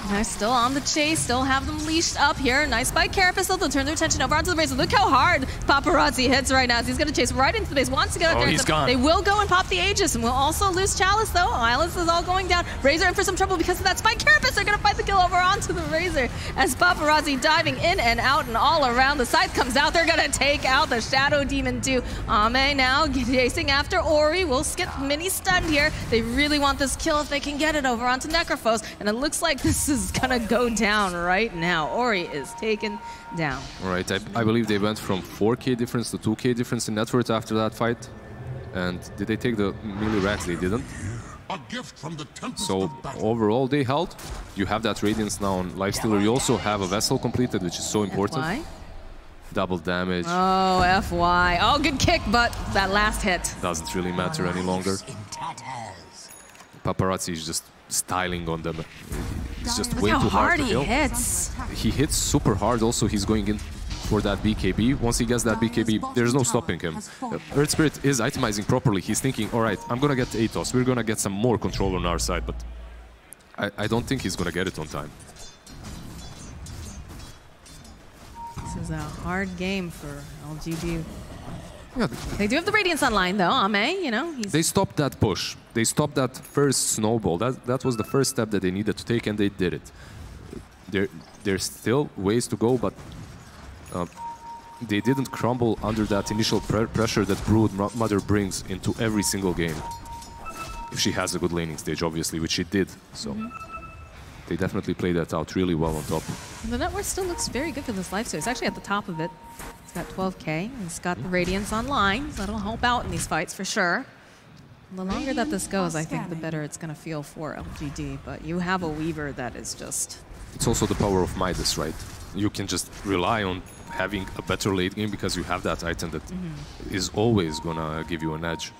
Speaker 10: They're still on the chase, still have them leashed up here. Nice by Carapace, though. They'll turn their attention over onto the base. Look how hard Paparazzi hits right now. He's going to chase right into the base. Wants to get up there.
Speaker 11: He's gone.
Speaker 10: They will go and pop the Aegis, and we'll also lose Chalice, though. Islands is all going down. Razor in for some trouble because of that spike. Carapace are going to fight the kill over onto the Razor as Paparazzi diving in and out and all around. The scythe comes out. They're going to take out the Shadow Demon, too. Ame now chasing after Ori. Will get mini stunned here. They really want this kill if they can get it over onto Necrophos, and it looks like this is going to go down right now. Ori is taken down.
Speaker 11: All right, I believe they went from 4K difference to 2K difference in net worth after that fight. And did they take the melee racks? They didn't.
Speaker 12: A gift from the
Speaker 11: so overall they held. You have that Radiance now on Lifestealer. You also have a Vessel completed, which is so important.
Speaker 10: FY?
Speaker 11: Double damage.
Speaker 10: Oh, FY. Oh, good kick, but that last hit
Speaker 11: doesn't really matter any longer. Paparazzi is just styling on them. It's just way too hard to kill. He hits super hard. Also, he's going in for that BKB. Once he gets that BKB, there's no stopping him. Earth Spirit is itemizing properly. He's thinking, all right, I'm gonna get Atos. We're gonna get some more control on our side, but I don't think he's gonna get it on time.
Speaker 10: This is a hard game for LGD. Yeah. They do have the Radiance online, though. Ame, you know,
Speaker 11: they stopped that push. They stopped that first snowball. That was the first step that they needed to take, and they did it. There's still ways to go, but they didn't crumble under that initial pressure that Brood Mother brings into every single game. If she has a good laning stage, obviously, which she did. So they definitely played that out really well on top.
Speaker 10: The network still looks very good for this lifesteal. It's actually at the top of it. It's got 12K, and it's got the Radiance online, so that'll help out in these fights for sure. The longer that this goes, I think the better it's going to feel for LGD, but you have a Weaver that is just...
Speaker 11: It's also the power of Midas, right? You can just rely on having a better late game because you have that item that is always going to give you an edge.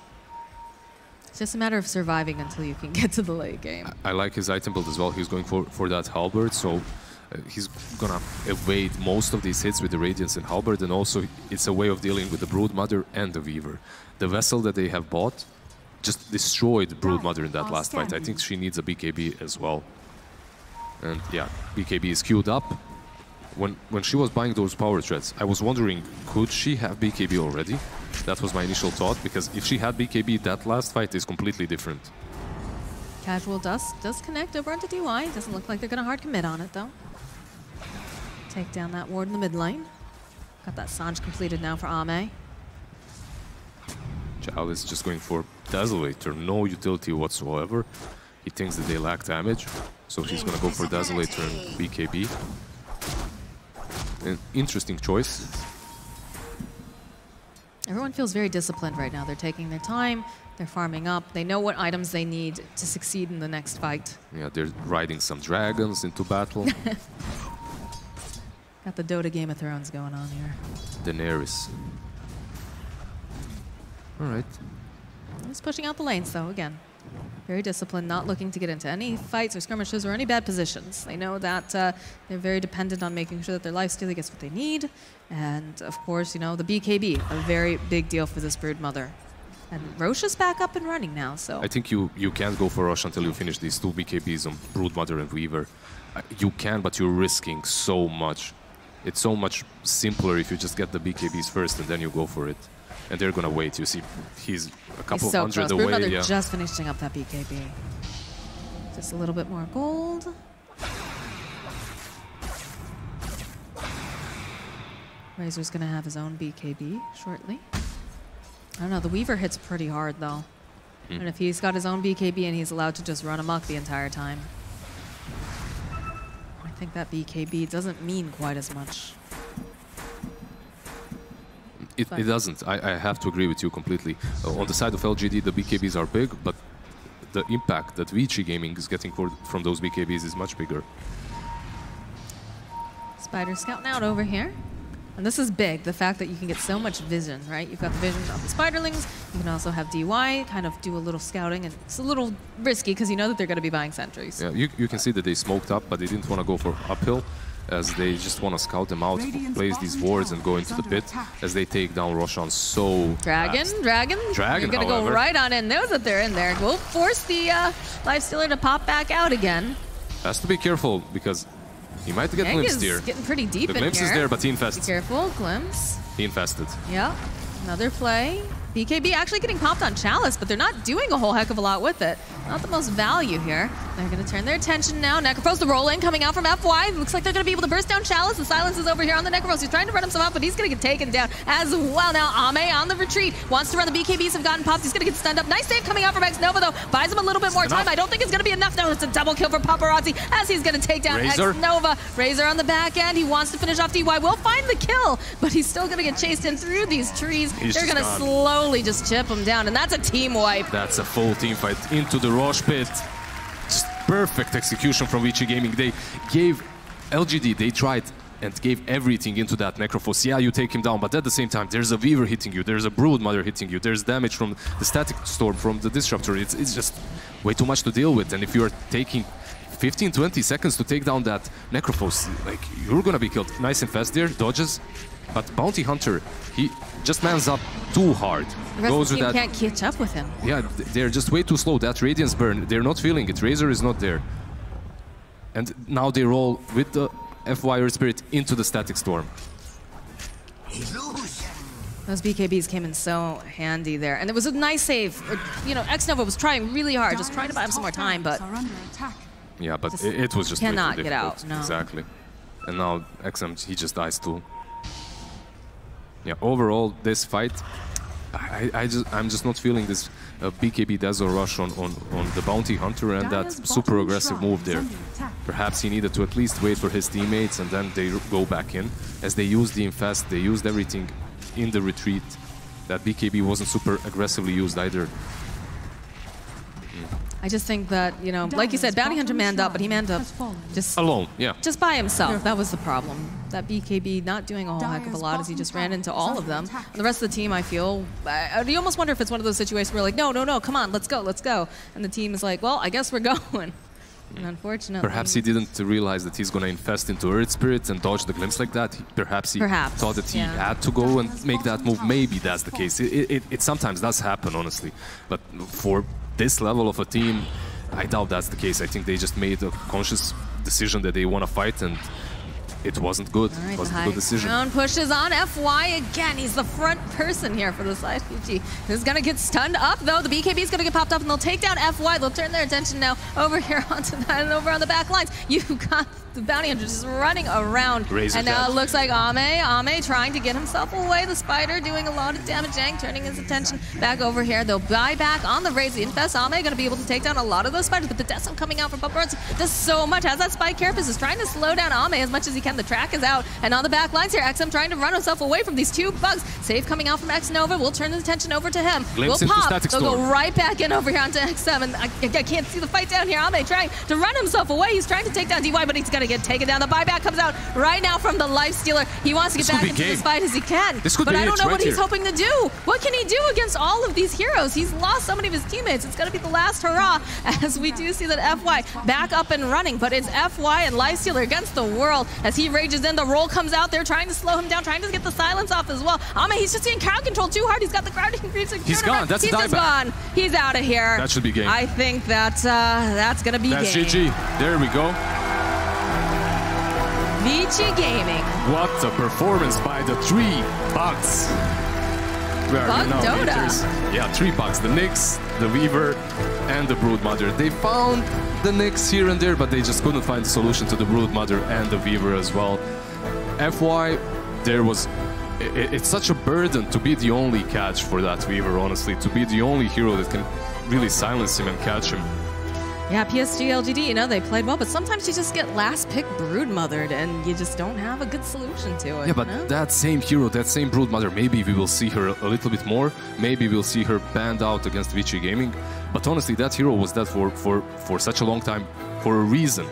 Speaker 10: It's just a matter of surviving until you can get to the late game.
Speaker 11: I like his item build as well. He's going for that Halberd, so he's gonna evade most of these hits with the Radiance and Halberd, and also it's a way of dealing with the Brood Mother and the Weaver. The Vessel that they have bought just destroyed Brood Mother in that last fight. I think she needs a BKB as well. And yeah, BKB is queued up. When she was buying those power threads, I was wondering, could she have BKB already? That was my initial thought, because if she had BKB, that last fight is completely different.
Speaker 10: Casual does connect over onto DY. Doesn't look like they're going to hard commit on it, though. Take down that ward in the mid lane. Got that Sange completed now for Ame.
Speaker 11: Chao is just going for Desolator, no utility whatsoever. He thinks that they lack damage, so he's going to go for Desolator and BKB. An interesting choice.
Speaker 10: Everyone feels very disciplined right now. They're taking their time, they're farming up, they know what items they need to succeed in the next fight.
Speaker 11: Yeah, they're riding some dragons into battle.
Speaker 10: Got the Dota Game of Thrones going on here.
Speaker 11: Daenerys. All right.
Speaker 10: He's pushing out the lanes, though, again. Very disciplined, not looking to get into any fights or skirmishes or any bad positions. They know that they're very dependent on making sure that their lifesteal gets what they need. And, of course, you know, the BKB, a very big deal for this Broodmother. And Roche is back up and running now, so...
Speaker 11: I think you can't go for Roche until you finish these 2 BKBs on Broodmother and Weaver. You can, but you're risking so much. It's so much simpler if you just get the BKBs first and then you go for it. And they're gonna wait. You see, he's a couple of hundred away.
Speaker 10: Broodmother
Speaker 11: yeah.
Speaker 10: just finishing up that BKB. Just a little bit more gold. Razor's gonna have his own BKB shortly. I don't know, the Weaver hits pretty hard though. And if he's got his own BKB and he's allowed to just run amok the entire time, I think that BKB doesn't mean quite as much.
Speaker 11: It doesn't. I have to agree with you completely. On the side of LGD, the BKBs are big, but the impact that Vici Gaming is getting from those BKBs is much bigger.
Speaker 10: Spider scouting out over here. And this is big, the fact that you can get so much vision, right? You've got the vision of the Spiderlings, you can also have DY, kind of do a little scouting, and it's a little risky because you know that they're going to be buying sentries.
Speaker 11: Yeah, you can see that they smoked up, but they didn't want to go for uphill, as they just want to scout them out, place these wards, and go into the pit, as they take down Roshan so
Speaker 10: Dragon,
Speaker 11: fast.
Speaker 10: Dragon,
Speaker 11: Dragon,
Speaker 10: you're going to go right on in. Knows that they're in there. We'll force the Lifestealer to pop back out again.
Speaker 11: Has to be careful, because he might get glimpsed here.
Speaker 10: Getting pretty deep in
Speaker 11: here. The glimpse is there, but he infests.
Speaker 10: Be careful, glimpse.
Speaker 11: He infested.
Speaker 10: Yeah, another play. BKB actually getting popped on Chalice, but they're not doing a whole heck of a lot with it. Not the most value here. They're going to turn their attention now. Necrophos, the roll-in coming out from FY. Looks like they're going to be able to burst down Chalice. The silence is over here on the Necrophos. He's trying to run himself out, but he's going to get taken down as well. Now Ame on the retreat. Wants to run. The BKBs have gotten popped. He's going to get stunned up. Nice save coming out from X-Nova, though. Buys him a little bit more time. I don't think it's going to be enough. No, it's a double kill for Paparazzi as he's going to take down X-Nova. Razor on the back end. He wants to finish off DY. Will find the kill, but he's still going to get chased in through these trees. They're going to slowly just chip him down, and that's a team wipe.
Speaker 11: That's a full team fight into the Roche pit. Just perfect execution from Vici Gaming. They gave LGD, they tried and gave everything into that Necrophos. Yeah, you take him down, but at the same time, there's a Weaver hitting you, there's a Broodmother hitting you, there's damage from the Static Storm, from the Disruptor. It's just way too much to deal with, and if you are taking 15-20 seconds to take down that Necrophos, like, you're gonna be killed. Nice infest there, dodges, but Bounty Hunter, he just mans up too hard.
Speaker 10: The rest of the team can't catch up with him.
Speaker 11: Yeah, they're just way too slow. That Radiance burn, they're not feeling it. Razor is not there. And now they roll with the FY Earth Spirit into the Static Storm.
Speaker 10: Those BKBs came in so handy there. And it was a nice save. You know, X-Nova was trying really hard, just trying to buy him some more time, but...
Speaker 11: Yeah, but it was just
Speaker 10: cannot get out, no.
Speaker 11: Exactly. And now XM, he just dies too. Yeah, overall, this fight, I'm just not feeling this BKB Dazzle rush on the Bounty Hunter and that super aggressive move there. Perhaps he needed to at least wait for his teammates and then they go back in. As they used the infest, they used everything in the retreat. That BKB wasn't super aggressively used either.
Speaker 10: I just think that, you know, like you said, Bounty Hunter manned up, but he manned up just...
Speaker 11: alone, yeah.
Speaker 10: Just by himself. That was the problem. That BKB not doing a whole heck of a lot as he just ran into all of them. And the rest of the team, I feel... you almost wonder if it's one of those situations where like, no, come on, let's go. And the team is like, well, I guess we're going. And unfortunately...
Speaker 11: Perhaps he didn't realize that he's going to infest into Earth Spirit and dodge the glimpse like that. Perhaps he thought that he had to go and make that move. Maybe that's the case. It sometimes does happen, honestly. But for this level of a team, I doubt that's the case. I think they just made a conscious decision that they want to fight, and it wasn't good. It wasn't a good decision.
Speaker 10: Ground pushes on FY again. He's the front person here for the side PG. Who's going to get stunned up, though. The BKB is going to get popped up, and they'll take down FY. They'll turn their attention now over here onto that and over on the back lines. You've got the bounty hunter just running around.
Speaker 11: Razor
Speaker 10: and now
Speaker 11: dead.
Speaker 10: it looks like Ame trying to get himself away. The spider doing a lot of damage, turning his attention back over here. They'll buy back on the Razor Infest. Ame going to be able to take down a lot of those spiders, but the death coming out from Paparazzi does so much. As that Spike Carapace is trying to slow down Ame as much as he can. The track is out, and on the back lines here, XM trying to run himself away from these two bugs. Save coming out from X Nova. We'll turn the attention over to him.
Speaker 11: Glimpse
Speaker 10: We'll
Speaker 11: into
Speaker 10: pop.
Speaker 11: Static
Speaker 10: They'll
Speaker 11: Storm.
Speaker 10: go right back in over here onto XM, and I can't see the fight down here. Ame trying to run himself away. He's trying to take down DY, but he's going to get taken down. The buyback comes out right now from the Life Stealer. He wants to get
Speaker 11: This could
Speaker 10: back
Speaker 11: be
Speaker 10: into
Speaker 11: game.
Speaker 10: this fight as he can.
Speaker 11: This could
Speaker 10: but
Speaker 11: be
Speaker 10: I don't
Speaker 11: it
Speaker 10: know
Speaker 11: right
Speaker 10: what he's
Speaker 11: here.
Speaker 10: hoping to do. What can he do against all of these heroes? He's lost so many of his teammates. It's going to be the last hurrah as we do see that FY back up and running. But it's FY and Life Stealer against the world as he rages in. The roll comes out. They're trying to slow him down, trying to get the silence off as well. Ame, he's just getting crowd control too hard. He's got the grounding creeps.
Speaker 11: He's gone. That's a
Speaker 10: He's just
Speaker 11: dieback.
Speaker 10: gone. He's out of here.
Speaker 11: That should be game.
Speaker 10: I think that's going to be
Speaker 11: That's
Speaker 10: game.
Speaker 11: GG. There we go.
Speaker 10: Vici Gaming.
Speaker 11: What a performance by the 3 bugs. Where are
Speaker 10: Bug
Speaker 11: you now,
Speaker 10: Dota.
Speaker 11: haters? Yeah, 3 bugs. The Nyx, the Weaver, and the Broodmother. They found the Nyx here and there, but they just couldn't find the solution to the Broodmother and the Weaver as well. FY, there was... It's such a burden to be the only catch for that Weaver, honestly. To be the only hero that can really silence him and catch him.
Speaker 10: Yeah, PSG, LGD, you know, they played well, but sometimes you just get last pick broodmothered and you just don't have a good solution to it.
Speaker 11: Yeah, but
Speaker 10: you know?
Speaker 11: that same hero, that same Broodmother, maybe we will see her a little bit more. Maybe we'll see her banned out against Vici Gaming. But honestly, that hero was that for such a long time for a reason.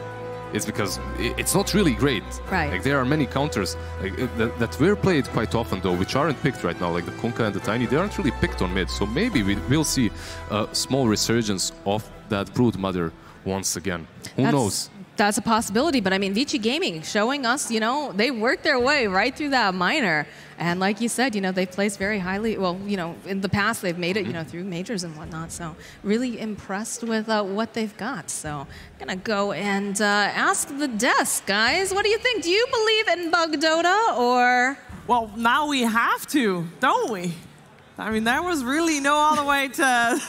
Speaker 11: It's because it's not really great.
Speaker 10: Right.
Speaker 11: Like, there are many counters that were played quite often, though, which aren't picked right now. Like the Kunkka and the Tiny, they aren't really picked on mid. So maybe we'll see a small resurgence of that Broodmother once again. Who knows?
Speaker 10: That's a possibility, but I mean, Vici Gaming showing us, you know, they worked their way right through that minor. And like you said, you know, they've placed very highly, well, you know, in the past they've made it, you know, through majors and whatnot. So really impressed with what they've got. So I'm going to go and ask the desk, guys. What do you think? Do you believe in Bug Dota or?
Speaker 2: Well, now we have to, don't we? I mean, there was really no other way to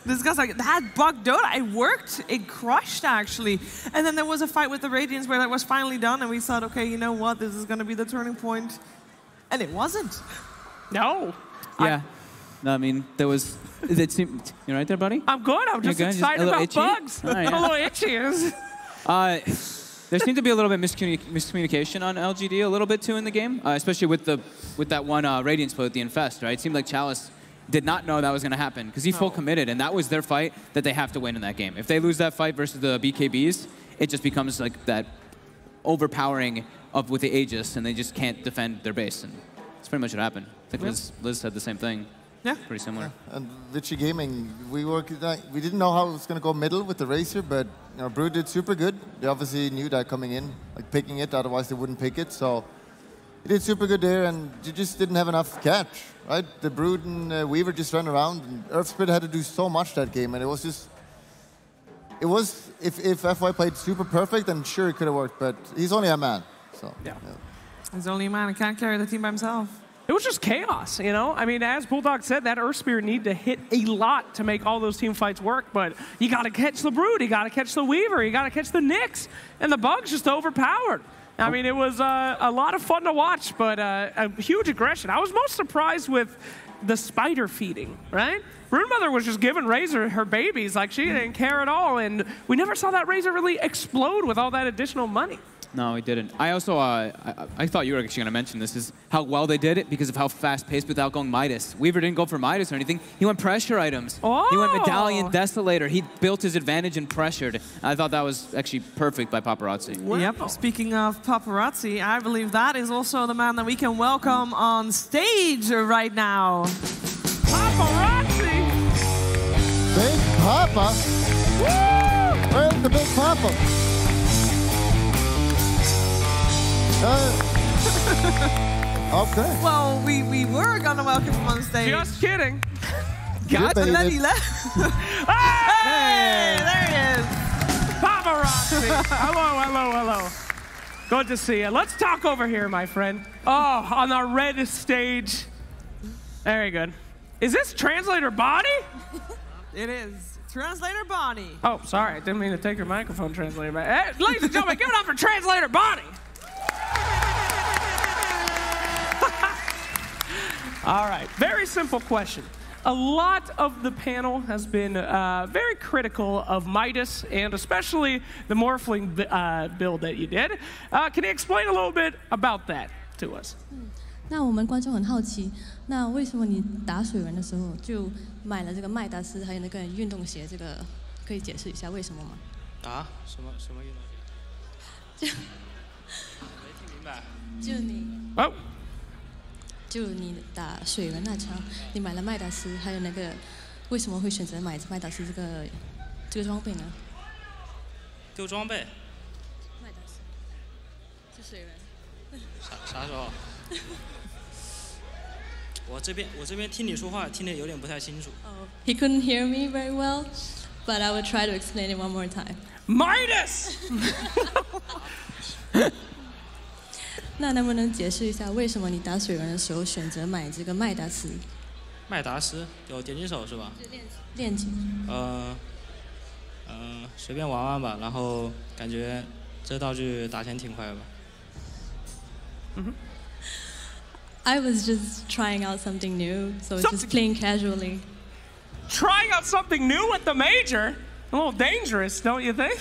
Speaker 2: discuss like that Bug Dota. It worked, it crushed actually. And then there was a fight with the Radiants where that was finally done and we thought, okay, you know what, this is gonna be the turning point. And it wasn't.
Speaker 8: No.
Speaker 7: Yeah. No, I mean, there was... It seemed, you right there, buddy?
Speaker 8: I'm good. I'm just excited about
Speaker 7: itchy?
Speaker 8: bugs.
Speaker 7: Oh, yeah.
Speaker 8: I'm a little itchy.
Speaker 7: There seemed to be a little bit miscommunication on LGD a little bit too in the game, especially with that one Radiant split with the Infest, right? It seemed like Chalice did not know that was going to happen because he full committed, and that was their fight that they have to win in that game. If they lose that fight versus the BKBs, it just becomes like that overpowering of with the Aegis, and they just can't defend their base, and that's pretty much what happened. I think Liz said the same thing.
Speaker 2: Yeah.
Speaker 7: Pretty similar.
Speaker 1: Yeah. And Vici Gaming, we didn't know how it was going to go middle with the Razor, but you know, Brood did super good. They obviously knew that coming in, like picking it, otherwise they wouldn't pick it. So he did super good there, and you just didn't have enough catch, right? The Brood and Weaver just ran around, and Earthsplit had to do so much that game, and it was just... If FY played super perfect, then sure it could have worked, but he's only a man, so...
Speaker 8: Yeah.
Speaker 2: He's only a man and can't carry the team by himself.
Speaker 8: It was just chaos, you know? I mean, as Bulldog said, that Earth Spear needed to hit a lot to make all those team fights work, but you got to catch the Brood, you got to catch the Weaver, you got to catch the Nyx, and the Bugs just overpowered. I mean, it was a lot of fun to watch, but a huge aggression. I was most surprised with the spider feeding, right? Broodmother was just giving Razor her babies like she didn't care at all, and we never saw that Razor really explode with all that additional money.
Speaker 7: No, he didn't. I also, I thought you were actually going to mention this, is how well they did it because of how fast-paced without going Midas. Weaver didn't go for Midas or anything. He went pressure items.
Speaker 8: Oh.
Speaker 7: He went Medallion, Desolator. He built his advantage and pressured. I thought that was actually perfect by Paparazzi.
Speaker 2: Wow. Yep, speaking of Paparazzi, I believe that is also the man that we can welcome on stage right now.
Speaker 8: Paparazzi!
Speaker 1: Big Papa? Woo! Where's the Big Papa? Okay.
Speaker 2: Well, we were gonna welcome him on stage.
Speaker 8: Just kidding.
Speaker 2: God, and then he left. Hey, there he is.
Speaker 8: Paparazzi! Hello, hello, hello. Good to see you. Let's talk over here, my friend. Oh, on our red stage. Very good. Is this Translator Bonnie?
Speaker 2: It is. Translator Bonnie.
Speaker 8: Oh, sorry. I didn't mean to take your microphone, Translator Bonnie. Hey, ladies and gentlemen, give it up for Translator Bonnie. All right. Very simple question. A lot of the panel has been very critical of Midas and especially the Morphling build that you did. Can you explain a little bit about that to us?
Speaker 13: 那我们观众很好奇，那为什么你打水人的时候就买了这个麦达斯还有那个运动鞋？这个可以解释一下为什么吗？
Speaker 14: 啊？什么运动鞋？没听明白。
Speaker 13: 就你。
Speaker 8: 哦。
Speaker 13: 就你打水人那场，你买了麦达斯，还有那个，为什么会选择买麦达斯这个装备呢？
Speaker 14: 丢装备。
Speaker 13: 麦达斯。是水人。
Speaker 14: 啥时候？我这边听你说话听得有点不太清楚。
Speaker 13: He couldn't hear me very well, but I will try to explain it one more time.
Speaker 8: Midas.
Speaker 13: 那能不能解释一下，为什么你打水人的时候选择买这个麦达斯？
Speaker 14: 麦达斯有点金手是吧？
Speaker 13: 炼金。
Speaker 14: 随便玩玩吧，然后感觉这道具打钱挺快吧。
Speaker 13: I was just trying out something new, so it's just playing casually.
Speaker 8: Trying out something new at the major? A little dangerous, don't you think?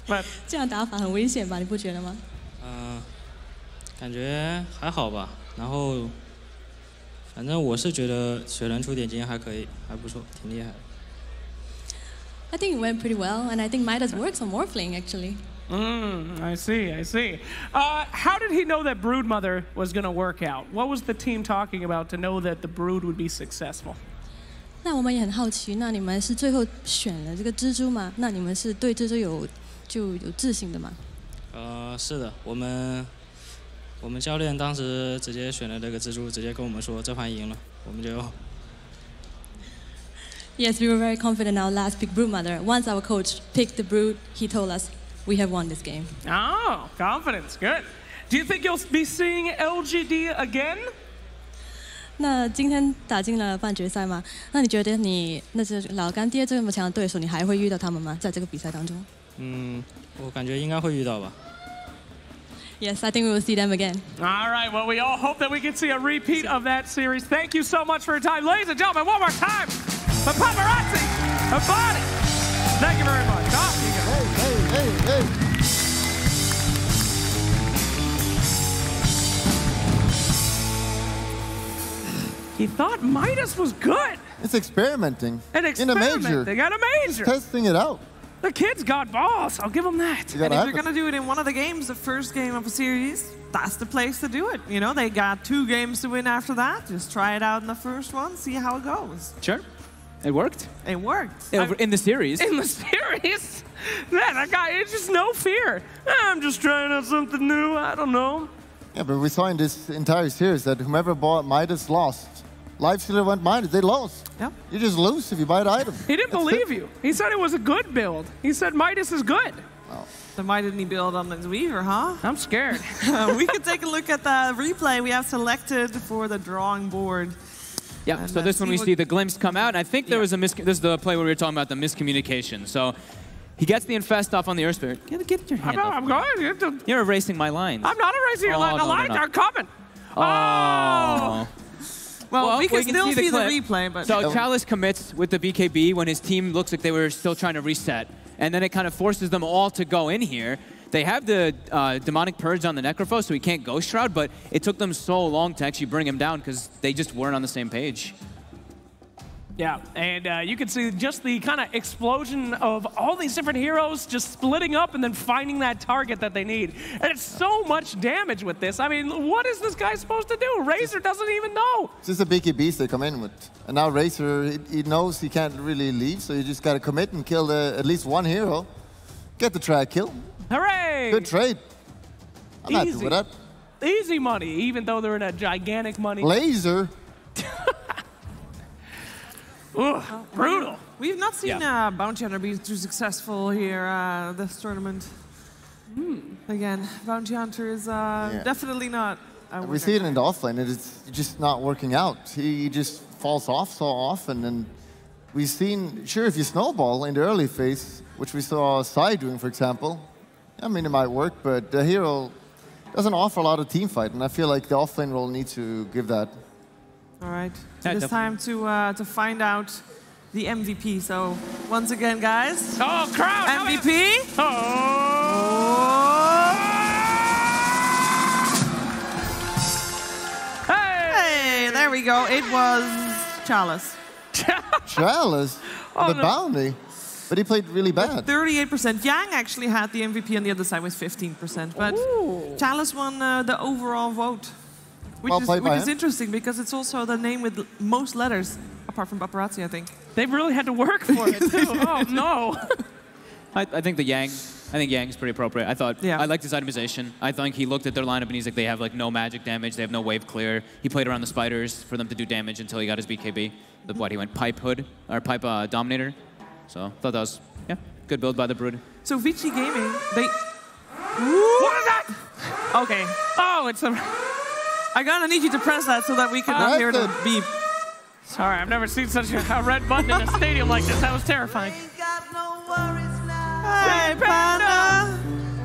Speaker 8: But
Speaker 13: 这样打法很危险吧？你不觉得吗？
Speaker 14: 感觉还好吧。然后，反正我是觉得水人出点金还可以，还不错，挺厉害的。
Speaker 13: I think it went pretty well, and I think Midas works on Morphling actually.
Speaker 8: I see. How did he know that Broodmother was going to work out? What was the team talking about to know that the Brood would be successful?
Speaker 13: 那我们也很好奇，那你们是最后选了这个蜘蛛吗？那你们是对蜘蛛有自信的吗？
Speaker 14: 是的，我们教练当时直接选了这个蜘蛛，直接跟我们说这盘赢了，我们就。
Speaker 13: Yes, we were very confident in our last pick, Broodmother. Once our coach picked the Brood, he told us we have won this game.
Speaker 8: Oh, confidence, good. Do you think you'll be seeing LGD again?
Speaker 13: 那今天打进了半决赛嘛？那你觉得你那是老干爹这么强的对手，你还会遇到他们吗？在这个比赛当中？
Speaker 14: 我感觉应该会遇到吧。
Speaker 13: Yes, I think we will see them again.
Speaker 8: All right, well, we all hope that we can see a repeat of that series. Thank you so much for your time. Ladies and gentlemen, one more time, the paparazzi, the body. Thank you very much. Off you go.
Speaker 1: Hey.
Speaker 8: He thought Midas was good.
Speaker 1: It's experimenting.
Speaker 8: In a major. They got a major.
Speaker 1: It's testing it out.
Speaker 8: The kid's got balls. I'll give him that.
Speaker 2: And if you're going to do it in one of the games, the first game of a series, that's the place to do it. You know, they got 2 games to win after that. Just try it out in the first one, see how it goes.
Speaker 7: Sure. It worked.
Speaker 2: It worked.
Speaker 7: In the series.
Speaker 8: In the series? Man, that guy, it's just no fear. I'm just trying out something new. I don't know.
Speaker 1: Yeah, but we saw in this entire series that whomever bought Midas lost. Lifestealer went Midas, they lost.
Speaker 2: Yep.
Speaker 1: You just lose if you buy the item.
Speaker 8: He didn't believe you. He said it was a good build. He said Midas is good.
Speaker 2: Oh. Then why didn't he build on his Weaver, huh?
Speaker 8: I'm scared.
Speaker 2: We can take a look at the replay we have selected for the drawing board.
Speaker 7: Yeah, so this one we see the glimpse come out. I think there was this is the play where we were talking about the miscommunication. So he gets the infest off on the Earth Spirit. Get your hand
Speaker 8: I'm going.
Speaker 7: You're erasing my lines.
Speaker 8: I'm not erasing your lines. The lines are coming.
Speaker 7: Oh.
Speaker 2: Well, we can still see the replay, but...
Speaker 7: So Chalice commits with the BKB when his team looks like they were still trying to reset. And then it kind of forces them all to go in here. They have the Demonic Purge on the Necrophos, so he can't Ghost Shroud, but it took them so long to actually bring him down because they just weren't on the same page.
Speaker 8: Yeah, and you can see just the kind of explosion of all these different heroes just splitting up and then finding that target that they need. And it's so much damage with this. I mean, what is this guy supposed to do? Razor doesn't even know.
Speaker 1: It's just a big beast they come in with. And now Razor, he knows he can't really leave, so you just got to commit and kill at least one hero. Get the try kill.
Speaker 8: Hooray!
Speaker 1: Good trade. I'm happy with that.
Speaker 8: Easy money, even though they're in a gigantic money.
Speaker 1: Laser.
Speaker 8: Ugh, brutal.
Speaker 2: We've not seen Bounty Hunter be too successful here this tournament. Again, Bounty Hunter is definitely not.
Speaker 1: We see it in the offlane. It's just not working out. He just falls off so often. And we've seen, sure, if you snowball in the early phase, which we saw Sai doing, for example, I mean, it might work, but the hero doesn't offer a lot of team fight. And I feel like the offlane will need to give that.
Speaker 2: All right. So it's time to find out the MVP. So once again, guys.
Speaker 8: Oh, crowd!
Speaker 2: MVP. Hey, there we go. It was Chalice.
Speaker 1: Chalice?
Speaker 2: Oh,
Speaker 1: the bounty? But he played really bad.
Speaker 2: 38%. Yang actually had the MVP on the other side with 15%. But Chalice won the overall vote. Which is interesting because it's also the name with most letters, apart from Paparazzi, I think.
Speaker 8: They really had to work for it, too. Oh, no.
Speaker 7: I think Yang's pretty appropriate. I liked his itemization. I think he looked at their lineup and he's like, they have like no magic damage, they have no wave clear. He played around the spiders for them to do damage until he got his BKB. He went Pipe Hood, or Pipe Dominator. So I thought that was, good build by the Brood.
Speaker 2: So Vici Gaming, they...
Speaker 8: What is that?
Speaker 2: Okay.
Speaker 8: Oh, it's a...
Speaker 2: I'm gonna need you to press that so that we can hear the beep.
Speaker 8: Sorry, I've never seen such a red button in a stadium like this. That was terrifying.
Speaker 2: Hey, Panda!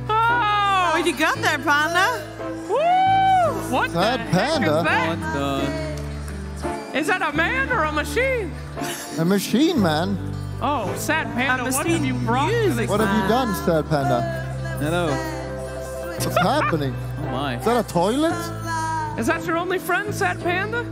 Speaker 2: Oh! What you got there, Panda?
Speaker 8: Woo! What
Speaker 1: that
Speaker 8: the
Speaker 1: Panda?
Speaker 8: Heck is that? Is that a man or a machine?
Speaker 1: A machine, man.
Speaker 8: Oh, Sad Panda, what have you brought?
Speaker 1: What have you done, Sad Panda?
Speaker 7: Hello.
Speaker 1: What's happening?
Speaker 7: Oh my.
Speaker 1: Is that a toilet?
Speaker 8: Is that your only friend, Sad Panda?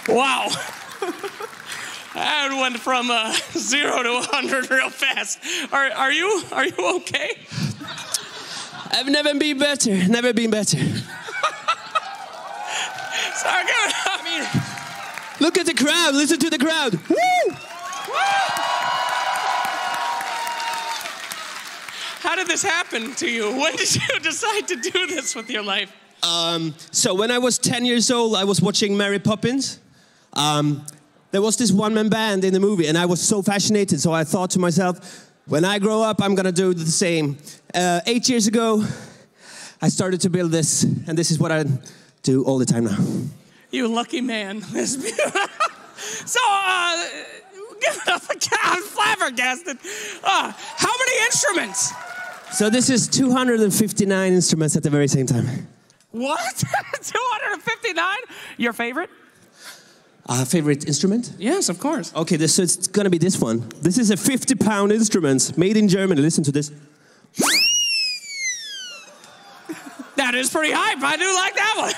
Speaker 8: Wow. That went from 0 to 100 real fast. Are you okay?
Speaker 15: I've never been better. Never been better.
Speaker 8: Sorry, I mean,
Speaker 15: look at the crowd. Listen to the crowd. Woo!
Speaker 8: How did this happen to you? When did you decide to do this with your life?
Speaker 15: So when I was 10 years old, I was watching Mary Poppins. There was this one-man band in the movie, and I was so fascinated. So I thought to myself, when I grow up, I'm gonna do the same. 8 years ago, I started to build this, and this is what I do all the time now.
Speaker 8: You lucky man. So, give it up for I'm flabbergasted. How many instruments?
Speaker 15: So this is 259 instruments at the very same time.
Speaker 8: What? 259? Your favorite?
Speaker 15: Favorite instrument?
Speaker 8: Yes, of course.
Speaker 15: Okay, so it's gonna be this one. This is a 50-pound instrument made in Germany. Listen to this.
Speaker 8: That is pretty hype. I do like that one.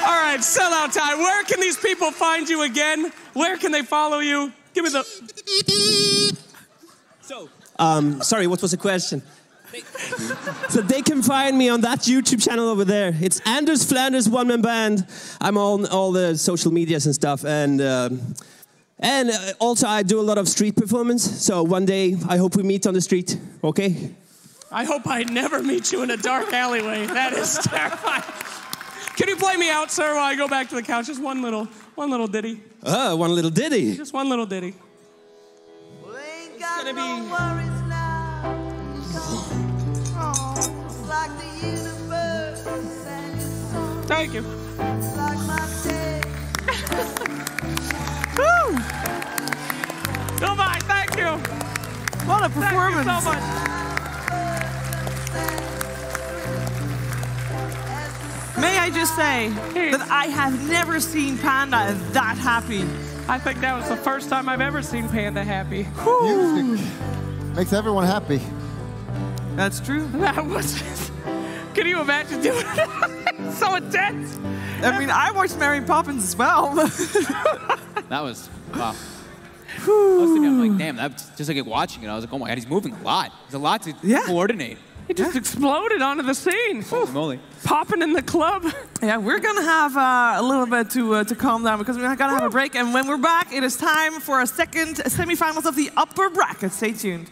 Speaker 8: All right, sellout time. Where can these people find you again? Where can they follow you? Give me the...
Speaker 15: So, sorry, what was the question? So they can find me on that YouTube channel over there. It's Anders Flanders One Man Band. I'm on all the social medias and stuff, and also I do a lot of street performance. So one day I hope we meet on the street. Okay?
Speaker 8: I hope I never meet you in a dark alleyway. That is terrifying. Can you play me out, sir, while I go back to the couch? Just one little ditty.
Speaker 15: One little ditty.
Speaker 8: Just one little ditty. It's gonna be. Thank you. Woo! Goodbye, thank you.
Speaker 2: What a performance.
Speaker 8: Thank you so much.
Speaker 2: May I just say that I have never seen Panda that happy.
Speaker 8: I think that was the first time I've ever seen Panda happy.
Speaker 1: Music makes everyone happy.
Speaker 2: That's true.
Speaker 8: That was... Can you imagine doing it? So intense.
Speaker 2: I mean, I watched Mary Poppins as well.
Speaker 7: That was, wow. I was thinking, I'm like, damn, that's just like watching it. I was like, oh my God, he's moving a lot. There's a lot to coordinate.
Speaker 8: He just exploded onto the scene.
Speaker 7: Holy moly.
Speaker 8: Popping in the club.
Speaker 2: Yeah, we're going to have a little bit to calm down because we're going to have a break. And when we're back, it is time for a second semifinals of the upper bracket. Stay tuned.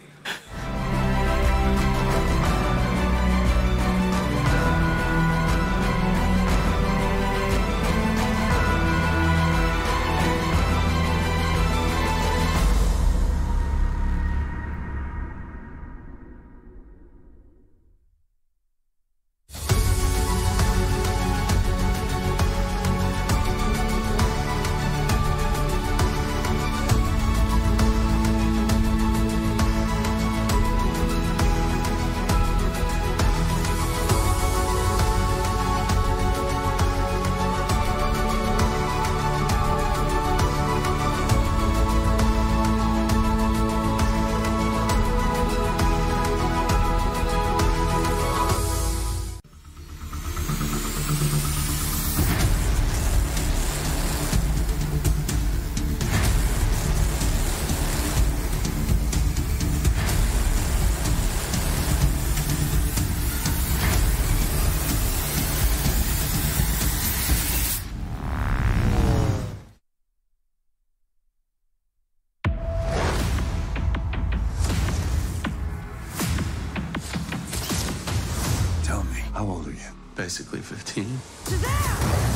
Speaker 12: How old are you? Basically 15.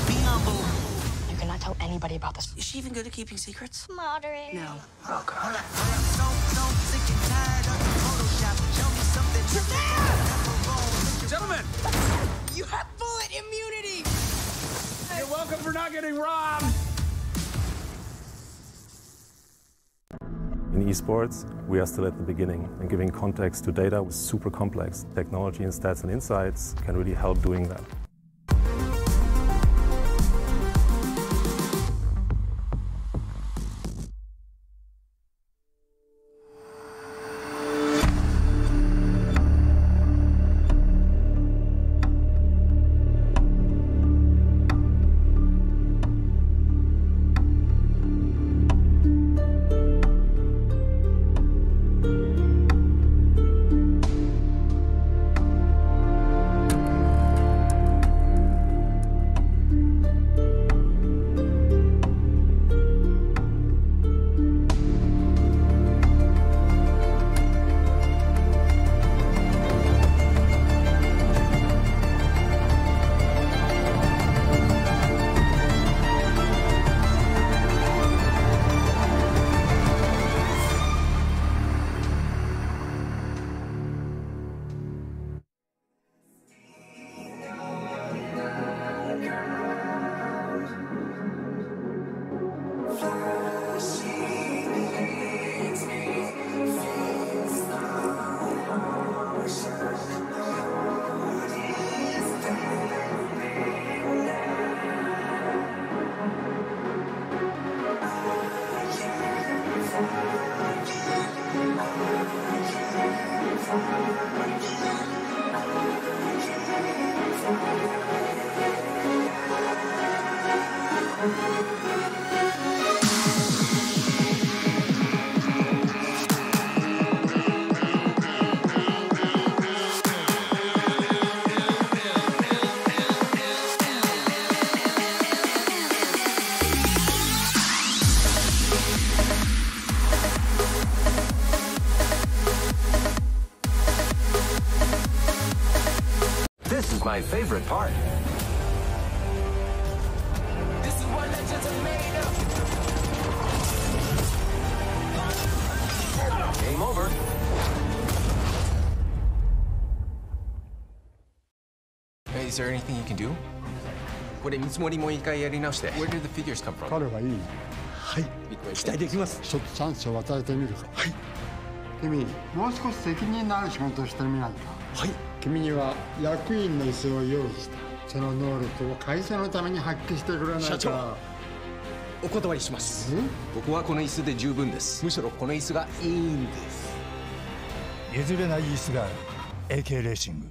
Speaker 16: Be humble.
Speaker 17: You cannot tell anybody about this.
Speaker 16: Is she even good at keeping secrets?
Speaker 17: Moderate.
Speaker 16: No.
Speaker 12: Oh, God.
Speaker 16: Gentlemen, you have bullet immunity.
Speaker 8: You're welcome for not getting robbed.
Speaker 18: In esports, we are still at the beginning, and giving context to data with super complex technology and stats and insights can really help doing that.
Speaker 4: This is my favorite part. This is what legends are made of. Game over.
Speaker 5: Hey, is there anything you can do? これ見積もりもう一回やり直して。Where did the figures come from?
Speaker 19: 彼はいい。はい。期待できます。ちょっとチャンスを与えてみるか。はい。君、もう少し責任のある仕事をしてみないか。はい。君には役員の椅子を用意した。その能力を会社のために発揮してくれないか。
Speaker 5: 社長、お断りします。僕はこの椅子で十分です。むしろこの椅子がいいんです。
Speaker 6: 譲れない椅子がある AK レーシング。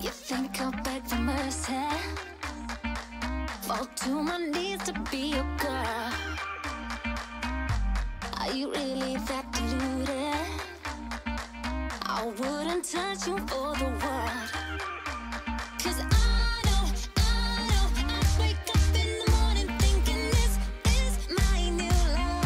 Speaker 20: You think I'll beg for mercy? Fall to my knees to be your girl. Are you really that deluded? I wouldn't touch you for the world. 'Cause I know, I wake up in the morning thinking this is my new love.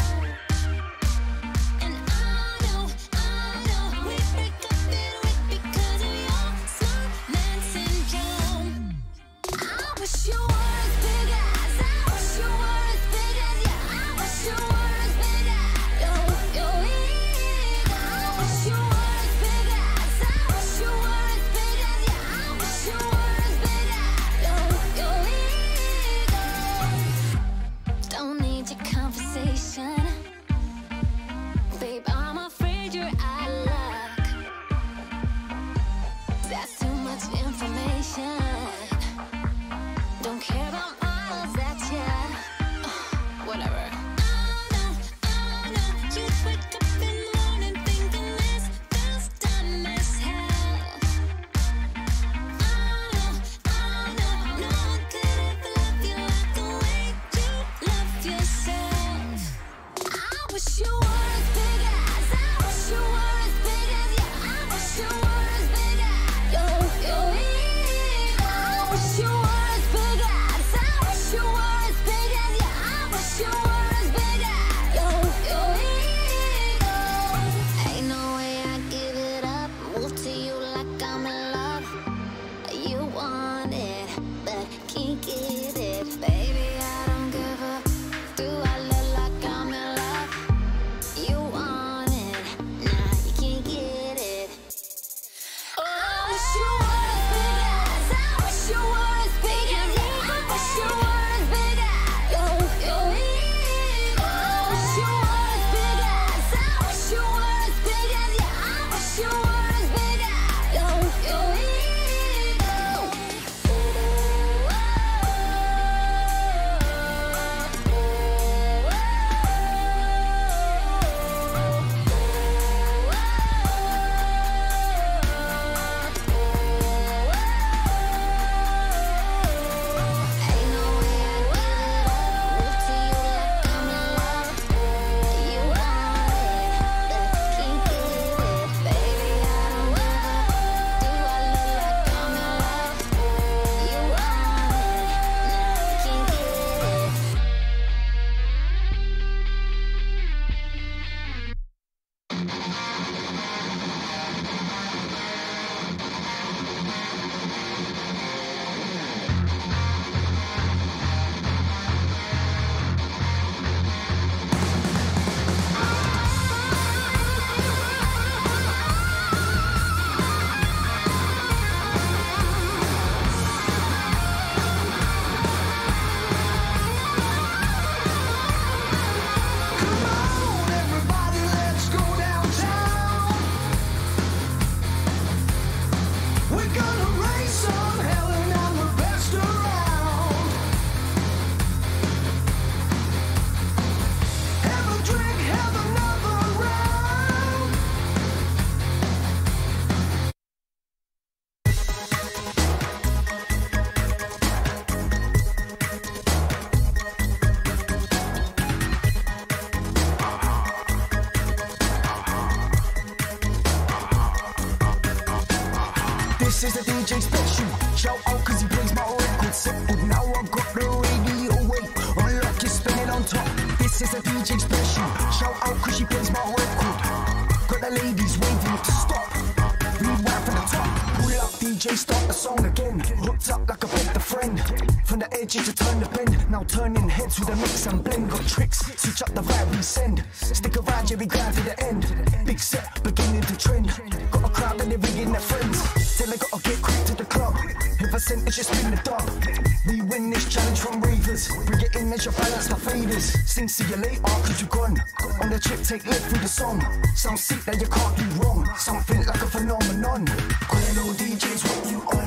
Speaker 21: is a DJ special. Shout out cause he plays my record. Simple, now I've got the radio away. Unlock is spinning on top. This is a DJ special. Shout out cause she plays my record. Got the ladies waiting to stop. Rewind from the top. Pull up DJ, start the song again. Hooked up like a better friend. From the edge to turn the bend. Now turning heads with a mix and blend. Got tricks, switch up the vibe we send. Stick around, yeah, we grind to the end. Big set, beginning to trend. Got a crowd and they're ringing their friends. Tell I gotta get quick to the club. If I sent it, just spin the dub. We win this challenge from ravers. Bring it in as you balance the faders. Sing see you later, cause you gone. On the trip, take left through the song. Sound sick that you can't do wrong. Something like a phenomenon. Hello DJs, what you on?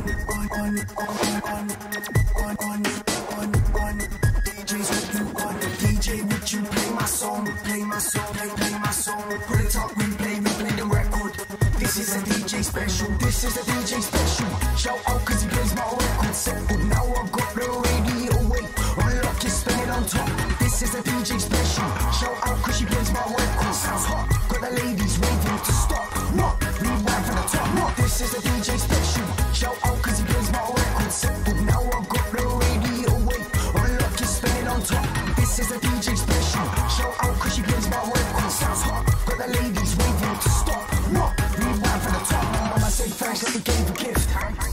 Speaker 21: DJs, what you on? DJ, would you play my song? Play my song, play my song. Put it up, replay the record. This is a DJ special. This is a DJ special. Shout out cause he plays my record. Simple, now I've got the radio away. Unlock is spinning on top. This is a DJ special. Shout out cause she plays my record. Sounds hot. Got the ladies waiting to stop. What? Rewind from the top. What? This is a DJ special. Shout out cause he plays my record. Simple, now I've got the radio away. Unlock is spinning on top. This is a DJ special. Shout out cause she plays my record. Sounds hot. Got the ladies waiting to stop. What? Rewind from the top. Mama say thanks that we gave a gift.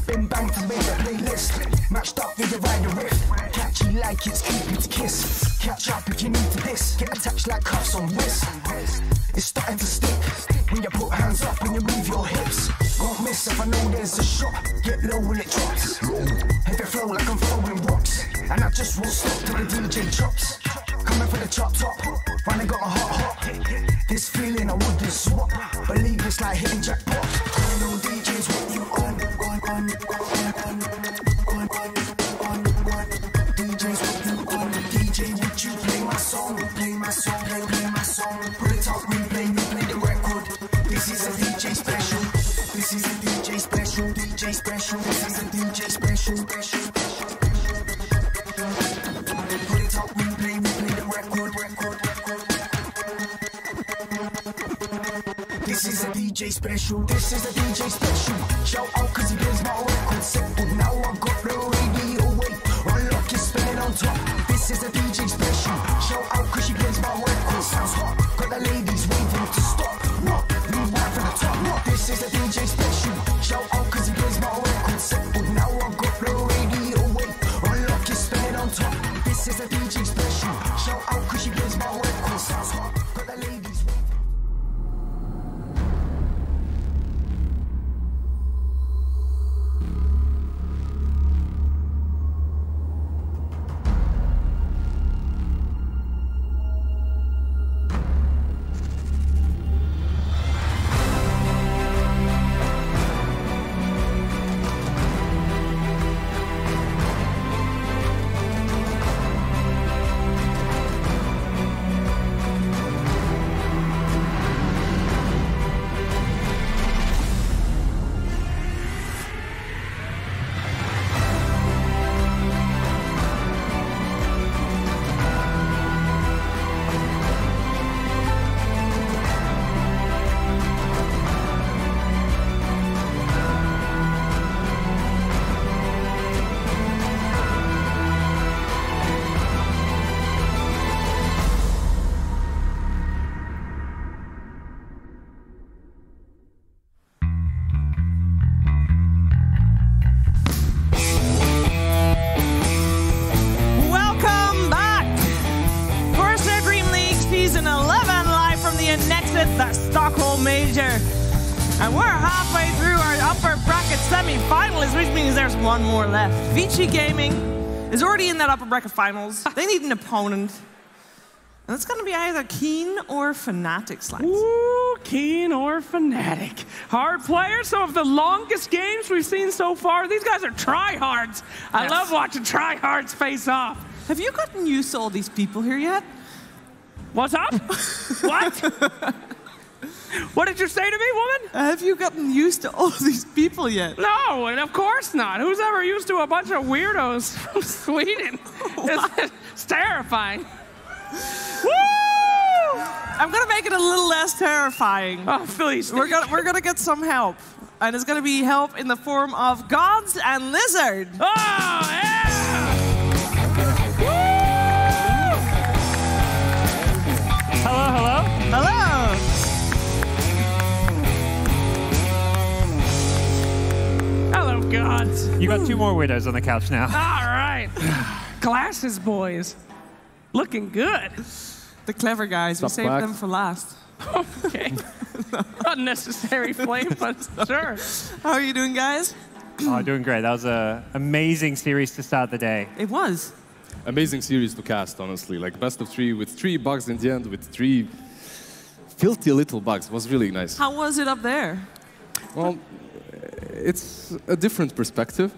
Speaker 21: Been bang to make a playlist. Matched up with the rider riff. Catchy like it's Cupid's kiss. Catch up if you need to this. Get attached like cuffs on wrist. It's starting to stick when you put hands up when you move your hips. Won't miss if I know there's a shot. Get low when it drops. Heavy flow like I'm throwing rocks. And I just won't stop till the DJ drops. Coming for the chop top. Finally got a hot. This feeling I wouldn't swap. Believe it's like hitting jackpot. Hello DJs, what you on? DJs, what you on? DJ, would you play my song? Play my song, play my song. Put it up, replay the record. This is a DJ special. This is a DJ special. DJ special. This is a DJ special. Put it up, replay the record. This is a DJ special. This is a DJ special. Shout out cause he plays my record. Simple, now I've got the radio away. Unlock is spinning on top. This is a DJ special. Shout out cause she plays my record. Sounds hot. Got the ladies waiting to stop. What? Rewind from the top. What? This is a DJ special. Shout out cause he plays my record. Simple, now I've got the radio away. Unlock is spinning on top. This is a DJ special. Shout out cause she plays my record. Sounds hot. Got the ladies waiting.
Speaker 2: The Stockholm Major. And we're halfway through our upper bracket semi-finals, which means there's one more left. Vici Gaming is already in that upper bracket finals. They need an opponent. And it's going to be either Keen or Fnatic Slice.
Speaker 8: Ooh, Keen or Fnatic. Hard players, some of the longest games we've seen so far. These guys are tryhards. I love watching tryhards face off.
Speaker 2: Have you gotten used to all these people here yet?
Speaker 8: What's up? What? What did you say to me, woman?
Speaker 2: Have you gotten used to all these people yet?
Speaker 8: No, and of course not. Who's ever used to a bunch of weirdos from Sweden? It's terrifying. Woo!
Speaker 2: I'm gonna make it a little less terrifying.
Speaker 8: Oh, please.
Speaker 2: We're gonna get some help. And it's going to be help in the form of Gods and Lizard.
Speaker 8: Oh, yeah!
Speaker 3: Hello, hello.
Speaker 2: Hello.
Speaker 8: Hello, Gods.
Speaker 3: You got 2 more widows on the couch now.
Speaker 8: All right. Glasses boys. Looking good.
Speaker 2: The clever guys. We saved them for last.
Speaker 8: Okay. Unnecessary flame, but sure.
Speaker 2: How are you doing, guys?
Speaker 3: Oh, doing great. That was an amazing series to start the day.
Speaker 2: It was.
Speaker 11: Amazing series to cast, honestly. Like best of 3 with 3 bugs in the end, with 3 filthy little bugs. It was really nice.
Speaker 2: How was it up there?
Speaker 11: Well, it's a different perspective.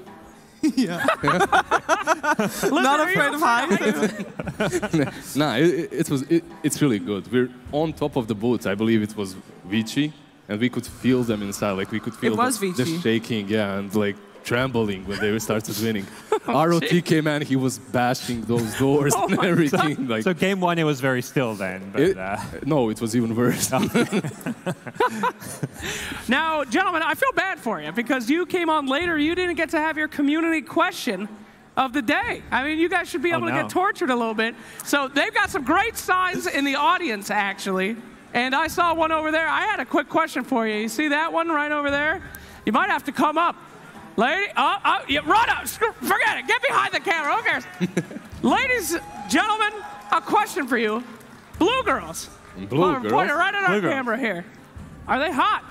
Speaker 2: Yeah. Not afraid of heights.
Speaker 11: Nah, it's really good. We're on top of the boat. I believe it was Vici, and we could feel them inside. Like we could feel the shaking, yeah, and like trembling when they started winning. ROT came in, he was bashing those doors and everything.
Speaker 3: So game 1, it was very still then. But,
Speaker 11: no, it was even worse.
Speaker 8: Now, gentlemen, I feel bad for you because you came on later. You didn't get to have your community question of the day. I mean, you guys should be able to get tortured a little bit. So they've got some great signs in the audience, actually. And I saw one over there. I had a quick question for you. You see that one right over there? You might have to come up. Lady, you run up. Forget it. Get behind the camera. Who cares? Ladies, gentlemen, a question for you. Blue girls.
Speaker 11: Blue girls?
Speaker 8: Point it right at our camera here. Are they hot?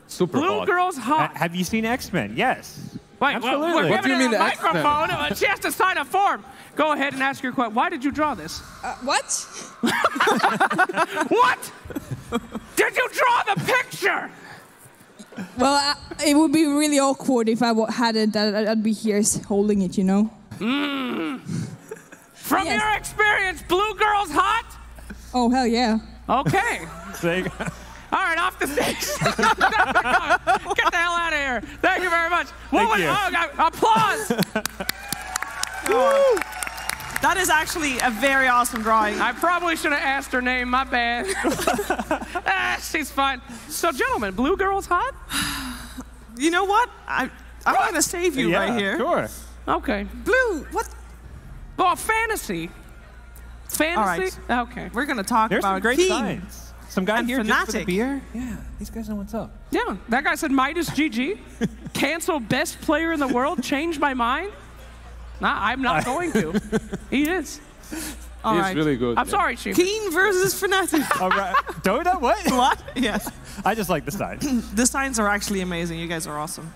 Speaker 11: Super
Speaker 8: Blue
Speaker 11: hot.
Speaker 8: girls hot.
Speaker 3: Have you seen X-Men? Yes.
Speaker 8: Wait,
Speaker 3: absolutely.
Speaker 8: we're
Speaker 11: What do you
Speaker 8: giving
Speaker 11: mean
Speaker 8: her a
Speaker 11: the X-Men?
Speaker 8: microphone. She has to sign a form. Go ahead and ask your question. Why did you draw this?
Speaker 22: What?
Speaker 8: What? Did you draw the picture?
Speaker 22: Well, it would be really awkward if I had it. I'd be here holding it, you know.
Speaker 8: From your experience, blue girls hot?
Speaker 22: Oh hell yeah.
Speaker 8: Okay. All right, off the stage. Get the hell out of here. Thank you very much.
Speaker 3: Thank you.
Speaker 8: Applause.
Speaker 2: That is actually a very awesome drawing.
Speaker 8: I probably should have asked her name. My bad. She's fine. So, gentlemen, blue girls hot?
Speaker 2: You know what? I'm going to save you right here.
Speaker 3: Sure.
Speaker 8: Okay.
Speaker 2: Blue, what?
Speaker 8: Oh, fantasy. Fantasy?
Speaker 2: All right.
Speaker 8: Okay.
Speaker 2: We're going to talk
Speaker 3: There's
Speaker 2: about
Speaker 3: some great
Speaker 2: Keen
Speaker 3: signs. Some guy
Speaker 2: and
Speaker 3: here just for the
Speaker 2: Fnatic.
Speaker 3: beer. Yeah, these guys know what's up.
Speaker 8: Yeah, that guy said Midas GG. Cancel best player in the world. Change my mind. Nah, I'm not going to. He is. All
Speaker 11: He's
Speaker 8: right.
Speaker 11: really good.
Speaker 8: I'm sorry, Chief.
Speaker 2: Keen versus Fnatic.
Speaker 3: All right. Dota? What?
Speaker 2: What? Yes.
Speaker 3: I just like the signs.
Speaker 2: The signs are actually amazing. You guys are awesome.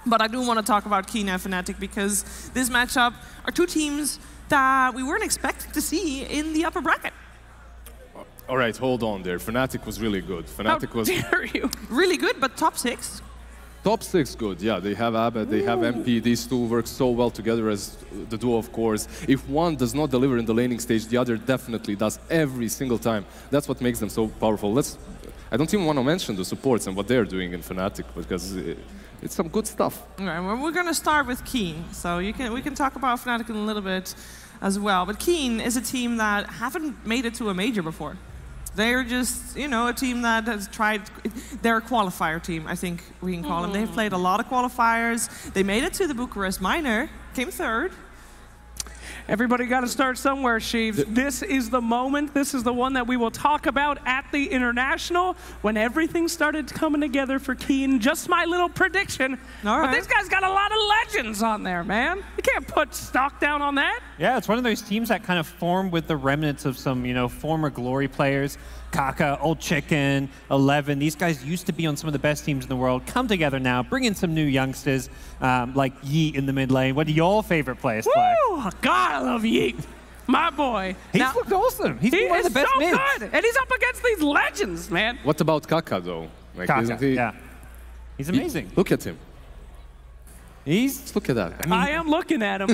Speaker 2: But I do want to talk about Keen and Fnatic because this matchup are 2 teams that we weren't expecting to see in the upper bracket.
Speaker 11: All right, hold on there. Fnatic was really good. Fnatic was
Speaker 8: dare you?
Speaker 2: Really good, but top 6.
Speaker 11: top 6 good. Yeah, they have Abed, they have MP. These 2 work so well together as the duo, of course. If one does not deliver in the laning stage, the other definitely does every single time. That's what makes them so powerful. I don't even want to mention the supports and what they're doing in Fnatic because it's some good stuff.
Speaker 2: All right, well, we're going to start with Keen. So we can talk about Fnatic in a little bit as well. But Keen is a team that haven't made it to a major before. They're just, you know, a team that has tried. They're a qualifier team, I think we can call them. They've played a lot of qualifiers. They made it to the Bucharest Minor, came 3rd.
Speaker 8: Everybody got to start somewhere, Sheaves. This is the moment. This is the one that we will talk about at the International when everything started coming together for Keen. Just my little prediction.
Speaker 2: All right.
Speaker 8: But this guy's got a lot of legends on there, man. You can't put stock down on that.
Speaker 3: Yeah, it's one of those teams that kind of formed with the remnants of some, you know, former Glory players. Kaka, Old Chicken, 11. These guys used to be on some of the best teams in the world. Come together now, bring in some new youngsters like Yeet in the mid lane. What are your favorite players play?
Speaker 8: Woo! God, I love Yeet. My boy.
Speaker 3: He's looked awesome. He's been one of the best mids.
Speaker 8: Good. And he's up against these legends, man.
Speaker 11: What about Kaka, though? Like,
Speaker 3: Kaka,
Speaker 11: isn't he,
Speaker 3: yeah. He's amazing.
Speaker 11: Look at him. Look at that.
Speaker 3: I mean,
Speaker 8: I am looking at him.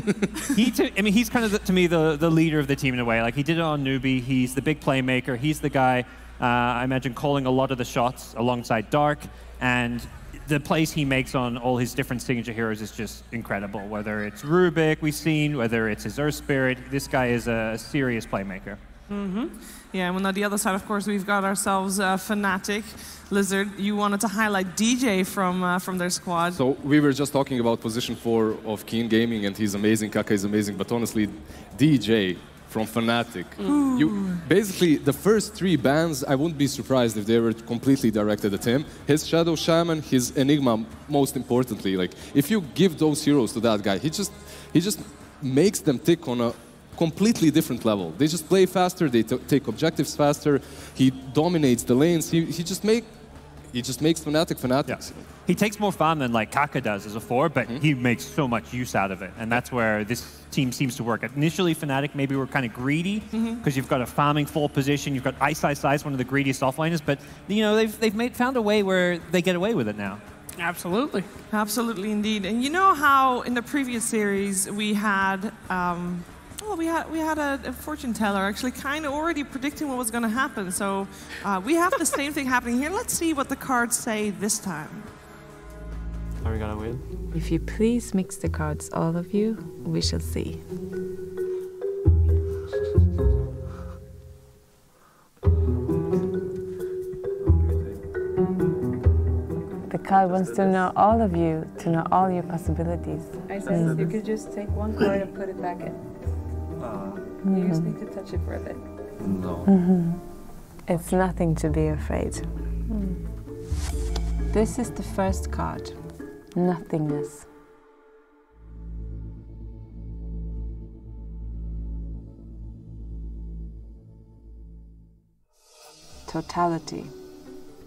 Speaker 3: He's kind of, to me, the leader of the team in a way. Like, he did it on Newbie. He's the big playmaker. He's the guy, I imagine, calling a lot of the shots alongside Dark. And the plays he makes on all his different signature heroes is just incredible. Whether it's Rubik, we've seen, whether it's his Earth Spirit, this guy is a serious playmaker.
Speaker 2: Yeah, well, on the other side, of course, we've got ourselves Fnatic. Lizard, you wanted to highlight DJ from their squad.
Speaker 11: So we were just talking about position 4 of Keen Gaming, and he's amazing, Kaka is amazing, but honestly, DJ from Fnatic. Basically, the first 3 bans, I wouldn't be surprised if they were completely directed at him. His Shadow Shaman, his Enigma, most importantly. Like, if you give those heroes to that guy, he just makes them tick on a completely different level. They just play faster, they take objectives faster, he dominates the lanes, he just makes Fnatic Fnatic.
Speaker 3: Yeah. He takes more farm than like Kaka does as a 4, but he makes so much use out of it, and that's where this team seems to work. Initially, Fnatic maybe were kind of greedy because you've got a farming full position, you've got Ice, one of the greediest offliners, but you know they've found a way where they get away with it now.
Speaker 2: Absolutely. Absolutely, indeed. And you know how in the previous series we had we had a fortune teller actually kind of already predicting what was going to happen. So we have the same thing happening here. Let's see what the cards say this time.
Speaker 9: Are we going to win?
Speaker 10: If you please mix the cards, all of you, we shall see. The card wants to know all of you, to know all your possibilities.
Speaker 23: I said you could just take one card and put it back in. You just need to touch it for a bit.
Speaker 9: No.
Speaker 10: It's nothing to be afraid. This is the first card, nothingness. Totality.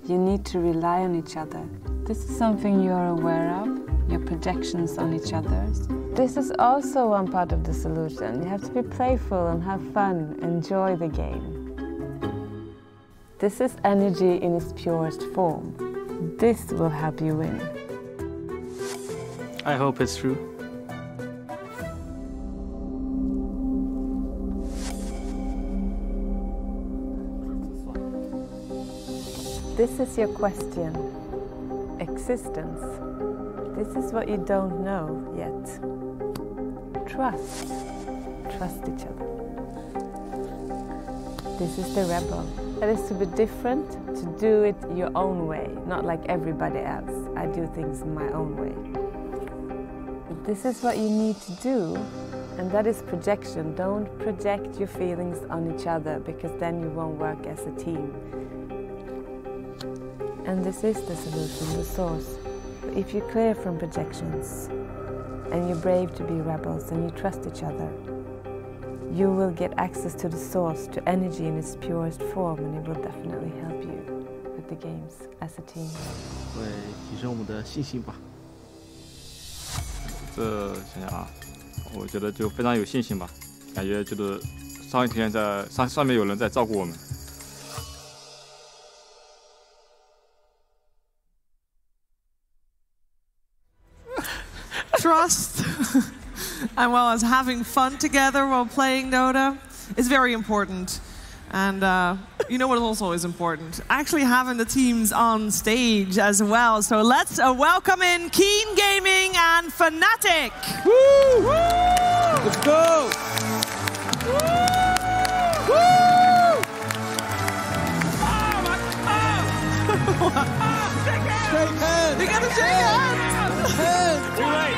Speaker 10: You need to rely on each other. This is something you are aware of, your projections on each other. This is also one part of the solution. You have to be playful and have fun, enjoy the game. This is energy in its purest form. This will help you win.
Speaker 9: I hope it's true.
Speaker 10: This is your question, existence. This is what you don't know yet. Trust. Trust each other. This is the rebel. That is to be different, to do it your own way, not like everybody else. I do things my own way. But this is what you need to do, and that is projection. Don't project your feelings on each other, because then you won't work as a team. And this is the solution, the source. But if you're clear from projections, and you're brave to be rebels, and you trust each other, you will get access to the source, to energy in its purest form, and it will definitely help you with the games as a team.
Speaker 9: 会提升我们的信心吧。这想想啊，我觉得就非常有信心吧，感觉就是上一天在上面有人在照顾我们。
Speaker 2: Trust, and well as having fun together while playing Dota is very important. And you know what also is important? Actually having the teams on stage as well. So let's welcome in Keen Gaming and Fnatic.
Speaker 4: Woo! Let's go!
Speaker 2: Woo!
Speaker 4: Shake hands!
Speaker 2: You gotta shake hands!
Speaker 4: Hands!
Speaker 2: Too late!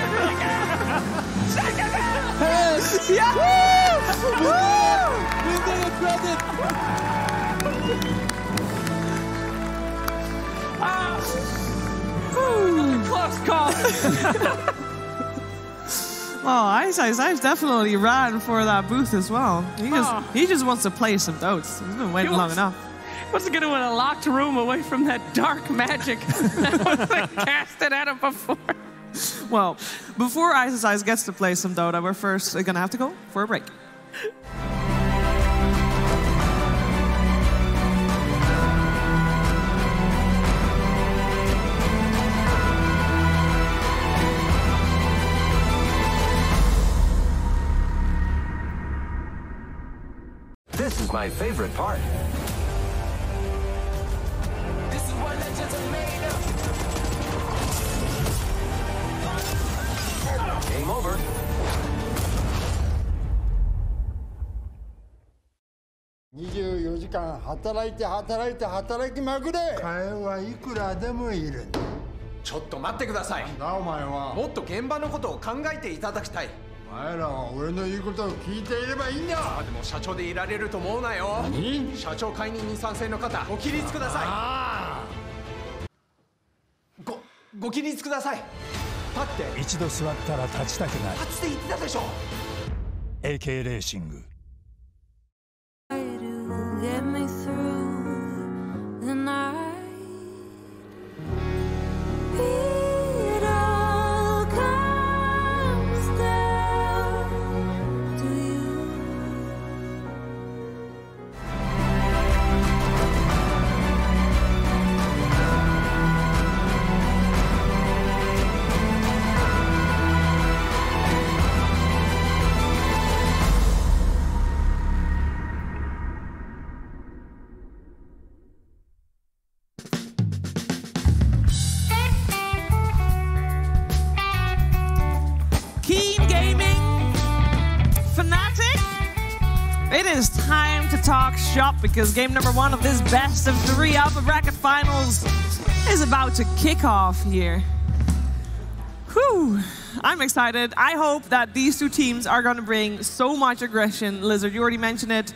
Speaker 2: Shake hands!
Speaker 4: Hands!
Speaker 2: Yeah!
Speaker 4: Woo!
Speaker 2: Woo!
Speaker 4: We did it, brother!
Speaker 2: Close call! Well, Ice definitely ran for that booth as well. He just wants to play some Dotes. He's been waiting long enough.
Speaker 8: What's going to in a locked room away from that dark magic that was casted at him before?
Speaker 2: Well, before Ice gets to play some Dota, we're first going to have to go for a break.
Speaker 4: This is my favorite part. This is what legends are made of. Game over.
Speaker 19: 24時間働いて働いて働きまくれ。替えはいくらでもいる。
Speaker 5: ちょっと待ってください。
Speaker 19: なんだお前は。
Speaker 5: もっと現場のことを考えていただきたい。
Speaker 19: お前らは俺の言うことを聞いていればいいんだ。
Speaker 5: でも社長でいられると思うなよ。
Speaker 19: 何？
Speaker 5: 社長解任に賛成の方、ご起立ください。ご起立ください。立って。
Speaker 6: 一度座ったら立ちたくない。
Speaker 5: 立つって言ってたでしょ。
Speaker 6: AK レーシング。
Speaker 20: Get me through the night. It all comes down to you.
Speaker 2: It is time to talk shop because game number 1 of this best of 3 Alpha Bracket Finals is about to kick off here. Whew. I'm excited. I hope that these two teams are going to bring so much aggression. Lizard, you already mentioned it.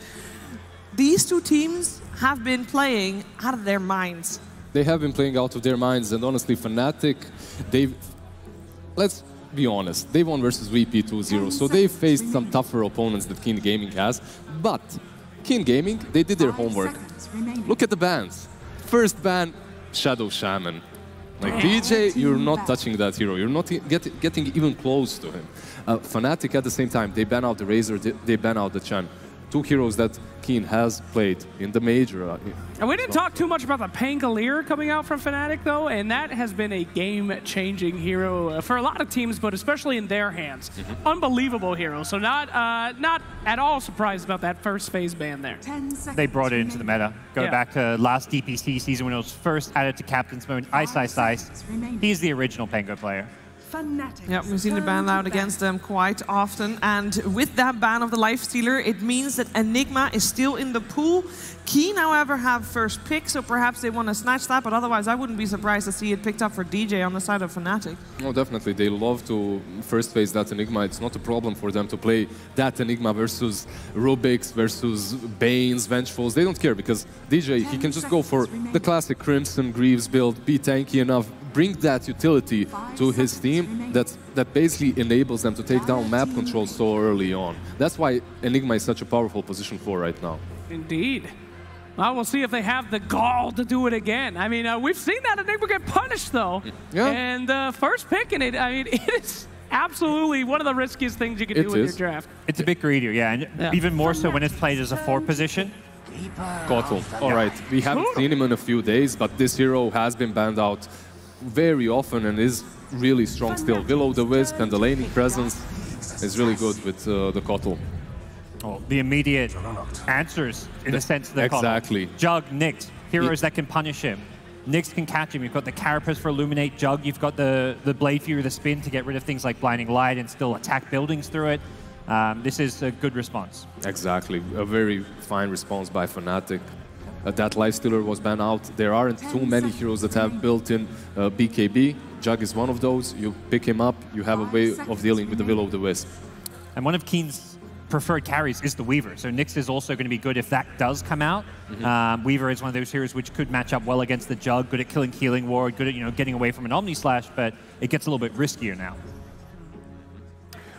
Speaker 2: These two teams have been playing out of their minds.
Speaker 11: They have been playing out of their minds, and honestly, Fnatic, let's be honest, they won versus VP 2-0, so they faced some tougher opponents that Keen Gaming has. But Keen Gaming, they did their homework. Look at the bans. First ban, Shadow Shaman. Like DJ, you're not touching that hero. You're not getting even close to him. Fnatic at the same time, they ban out the Razor, they ban out the Chen. Two heroes that Keen has played in the major.
Speaker 8: And we didn't talk too much about the Pangolier coming out from Fnatic, though, and that has been a game-changing hero for a lot of teams, but especially in their hands. Unbelievable hero, so not at all surprised about that first phase ban there.
Speaker 3: They brought it into the meta. Go back to last DPC season when it was first added to Captain's Mode. Ice. He's the original Pango player.
Speaker 2: Yeah, we've seen it banned out against them quite often. And with that ban of the Lifestealer, it means that Enigma is still in the pool. Keen, however, have first pick, so perhaps they want to snatch that, but otherwise I wouldn't be surprised to see it picked up for DJ on the side of Fnatic.
Speaker 11: Oh, definitely. They love to first phase that Enigma. It's not a problem for them to play that Enigma versus Rubik's, versus Banes, Vengefuls. They don't care because DJ, he can just go for the classic Crimson Greaves build, be tanky enough, bring that utility to his team that basically enables them to take down map control so early on. That's why Enigma is such a powerful position for right now.
Speaker 8: Indeed. Well, we'll see if they have the gall to do it again. I mean, we've seen that Enigma get punished, though.
Speaker 11: Yeah.
Speaker 8: And first pick in it, I mean, it is absolutely one of the riskiest things you can do in your draft.
Speaker 3: It's a bit greedier, yeah. And even more so when it's played as a 4 position.
Speaker 11: Kotl. All right, we haven't seen him in a few days, but this hero has been banned out very often and is really strong still. Will-O-the-Wisp and the laning presence is really good with the Kotl.
Speaker 3: Oh, the immediate answers in the sense of the
Speaker 11: Exactly.
Speaker 3: Kotl. Jug, Nyx, heroes that can punish him. Nyx can catch him. You've got the Carapace for Illuminate. Jug, you've got the Blade Fury, the Spin to get rid of things like Blinding Light and still attack buildings through it. This is a good response.
Speaker 11: Exactly, a very fine response by Fnatic. That Lifestealer was banned out. There aren't too many heroes that have built-in BKB. Jug is one of those. You pick him up, you have a way of dealing with the Will-O-the-Wisp.
Speaker 3: And one of Keen's preferred carries is the Weaver, so Nyx is also going to be good if that does come out. Weaver is one of those heroes which could match up well against the Jug, good at killing Healing Ward, good at getting away from an Omni Slash, but it gets a little bit riskier now.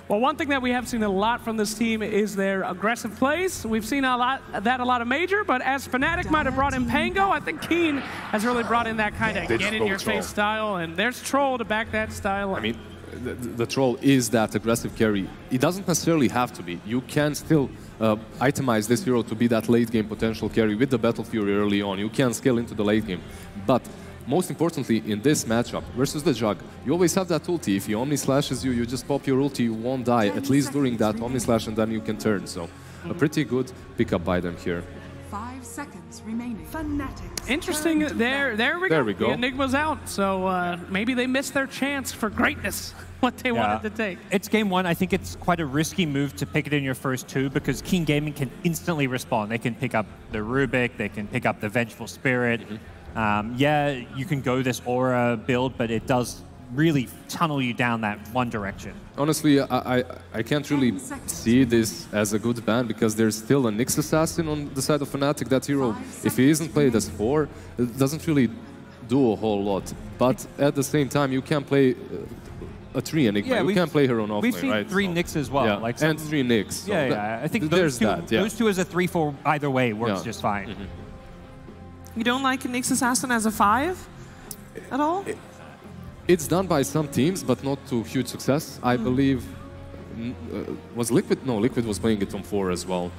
Speaker 8: Well, one thing that we have seen a lot from this team is their aggressive plays. We've seen a lot of Major, but as Fnatic might have brought in Pango, I think Keen has really brought in that kind of get-in-your-face style, and there's Troll to back that style.
Speaker 11: I mean, the Troll is that aggressive carry. It doesn't necessarily have to be. You can still itemize this hero to be that late-game potential carry with the Battle Fury early on. You can scale into the late game. But most importantly, in this matchup versus the Jug, you always have that ulti. If he Omni Slashes you, you just pop your ulti, you won't die, at least during that Omni Slash, and then you can turn. So a pretty good pickup by them here.
Speaker 13: 5 seconds remaining. Fnatic.
Speaker 8: Interesting. There we go.
Speaker 11: There we go.
Speaker 8: The Enigma's out, so maybe they missed their chance for greatness. what they wanted to take.
Speaker 3: It's game one. I think it's quite a risky move to pick it in your first two because Keen Gaming can instantly respond. They can pick up the Rubik, they can pick up the Vengeful Spirit. Yeah, you can go this Aura build, but it does really tunnel you down that one direction.
Speaker 11: Honestly, I can't really see this as a good ban because there's still a Nyx Assassin on the side of Fnatic. That hero, if he isn't played as 4, it doesn't really do a whole lot. But at the same time, you can play a 3 Enigma.
Speaker 3: Yeah,
Speaker 11: you can play her on offlane,
Speaker 3: We've seen
Speaker 11: right?
Speaker 3: 3 Nyx as well.
Speaker 11: Yeah,
Speaker 3: like
Speaker 11: and 3 Nyx. So
Speaker 3: I think
Speaker 11: there's that.
Speaker 3: Those two as a 3-4 either way works just fine.
Speaker 2: You don't like Nyx Assassin as a 5 at all?
Speaker 11: It's done by some teams, but not to huge success. I believe was Liquid? No, Liquid was playing it on 4 as well.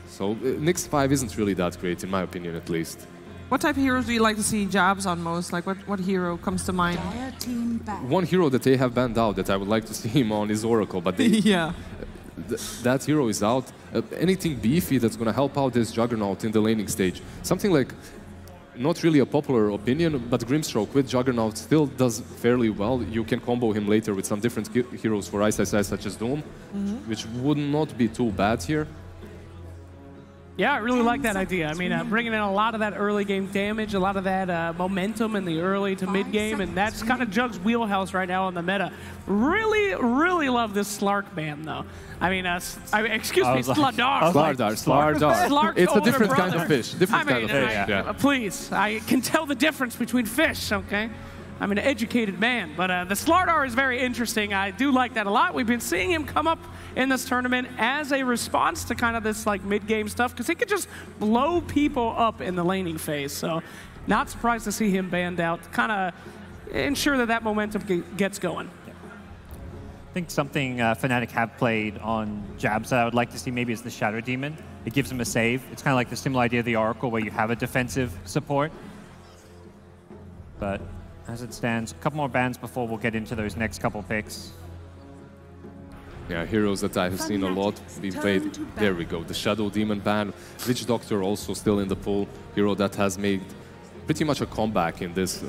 Speaker 11: So Nyx 5 isn't really that great, in my opinion, at least.
Speaker 2: What type of heroes do you like to see jabs on most? Like, what hero comes to mind?
Speaker 11: One hero that they have banned out that I would like to see him on is Oracle, but they, that hero is out. Anything beefy that's going to help out this Juggernaut in the laning stage. Something like, not really a popular opinion, but Grimstroke with Juggernaut still does fairly well. You can combo him later with some different heroes for Ice such as Doom, which would not be too bad here.
Speaker 8: Yeah, I really like that idea. I mean, bringing in a lot of that early game damage, a lot of that momentum in the early to mid game, and that's kind of Jug's wheelhouse right now on the meta. Really, really love this Slark ban, though. I mean, excuse me, Slardar.
Speaker 11: Slardar. It's a different kind of fish. Different kind of fish.
Speaker 8: Please, I can tell the difference between fish, okay? I'm an educated man, but the Slardar is very interesting. I do like that a lot. We've been seeing him come up in this tournament as a response to kind of this like mid-game stuff, because he could just blow people up in the laning phase. So not surprised to see him banned out, kind of ensure that that momentum gets going.
Speaker 3: I think something Fnatic have played on jabs that I would like to see maybe is the Shadow Demon. It gives him a save. It's kind of like the similar idea of the Oracle where you have a defensive support. But as it stands, a couple more bans before we'll get into those next couple picks.
Speaker 11: Yeah, heroes that I have seen a lot be played. There we go, the Shadow Demon ban. Witch Doctor also still in the pool. Hero that has made pretty much a comeback in this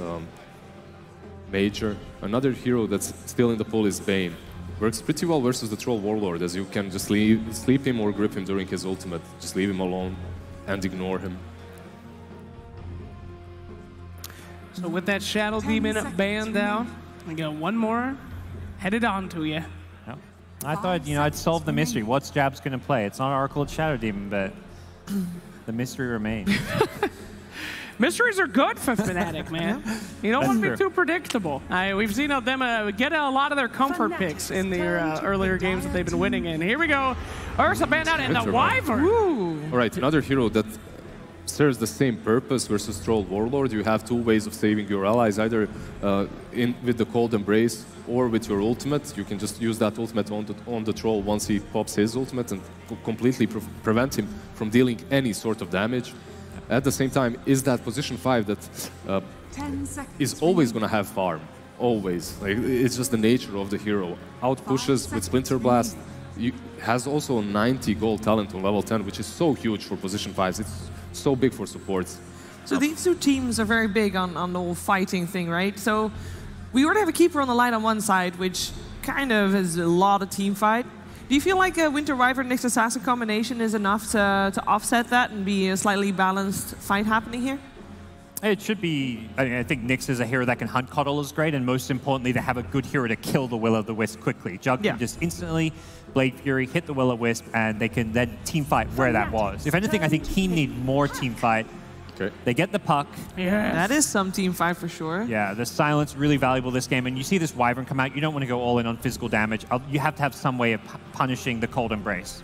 Speaker 11: major. Another hero that's still in the pool is Bane. Works pretty well versus the Troll Warlord, as you can just sleep him or grip him during his ultimate. Just leave him alone and ignore him.
Speaker 8: So with that Shadow Demon banned down, we got one more headed on to you.
Speaker 3: I thought, I'd solve the mystery. What's Jab's going to play? It's not Oracle, it's Shadow Demon, but the mystery remains.
Speaker 8: Mysteries are good for Fnatic, man. You don't want to be too predictable. We've seen them get a lot of their comfort picks in their earlier games that they've been winning in. Here we go. Ursa banned out and the Wyvern.
Speaker 11: All right, another hero that serves the same purpose versus Troll Warlord. You have 2 ways of saving your allies, either with the Cold Embrace or with your ultimate. You can just use that ultimate on the Troll once he pops his ultimate and completely prevent him from dealing any sort of damage. At the same time, is that position 5 that is always going to have farm. Always. Like, it's just the nature of the hero. Out pushes with Splinter Blast. Has also 90 gold talent on level 10, which is so huge for position 5s. It's so big for supports.
Speaker 2: So these two teams are very big on the whole fighting thing, right? So we already have a keeper on the line on one side, which kind of is a lot of team fight. Do you feel like a Winter Wyvern Nyx Assassin combination is enough to offset that and be a slightly balanced fight happening here?
Speaker 3: It should be. I think Nyx is a hero that can hunt Coddle is great, and most importantly, to have a good hero to kill the Will-O-the-Wisp quickly. Jug can just instantly Blade Fury, hit the Will-O-Wisp, and they can then team fight where that was. If anything, I think Keen need more team fight.
Speaker 11: Okay.
Speaker 3: They get the puck.
Speaker 2: Yeah, that is some team fight for sure.
Speaker 3: Yeah, the silence really valuable this game, and you see this Wyvern come out. You don't want to go all in on physical damage. You have to have some way of punishing the Cold Embrace.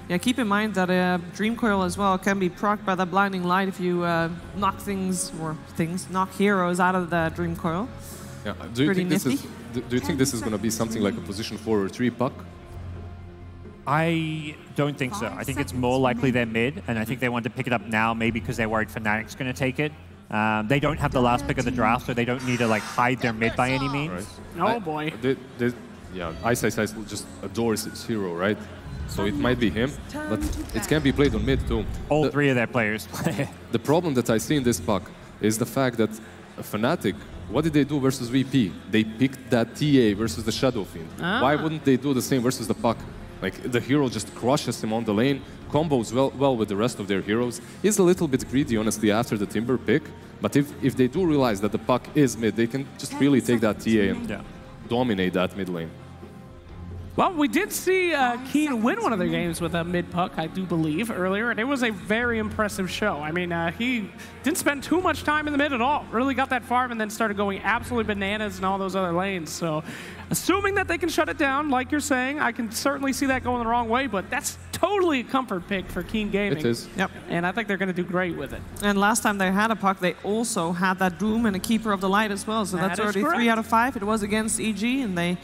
Speaker 2: Yeah, keep in mind that Dream Coil as well can be procced by that Blinding Light if you knock knock heroes out of the Dream Coil.
Speaker 11: Yeah. Do you think this is going to be something like a position 4 or 3 puck?
Speaker 3: I don't think so. I think it's more likely they're mid, and I think they want to pick it up now, maybe because they're worried Fnatic's going to take it. They don't have the last pick of the draft, so they don't need to hide their mid by any means.
Speaker 11: Right.
Speaker 8: Oh boy.
Speaker 11: Yeah, Ice just adores its hero, right? So it might be him, but it can be played on mid too.
Speaker 3: All 3 of their players play.
Speaker 11: The problem that I see in this puck is the fact that Fnatic What did they do versus VP? They picked that TA versus the Shadow Fiend. Why wouldn't they do the same versus the Puck? Like, the hero just crushes him on the lane, combos well with the rest of their heroes. He's a little bit greedy, honestly, after the Timber pick. But if they do realize that the Puck is mid, they can just really take that TA and dominate that mid lane.
Speaker 8: Well, we did see Keen win one of their games with a mid-puck, I do believe, earlier, and it was a very impressive show. I mean, he didn't spend too much time in the mid at all. Really got that farm and then started going absolutely bananas in all those other lanes. So, assuming that they can shut it down, like you're saying, I can certainly see that going the wrong way, but that's totally a comfort pick for Keen Gaming.
Speaker 11: It is.
Speaker 2: Yep.
Speaker 8: And I think they're going to do great with it.
Speaker 2: And last time they had a puck, they also had that Doom and a Keeper of the Light as well. So that's already 3 out of 5. It was against EG, and they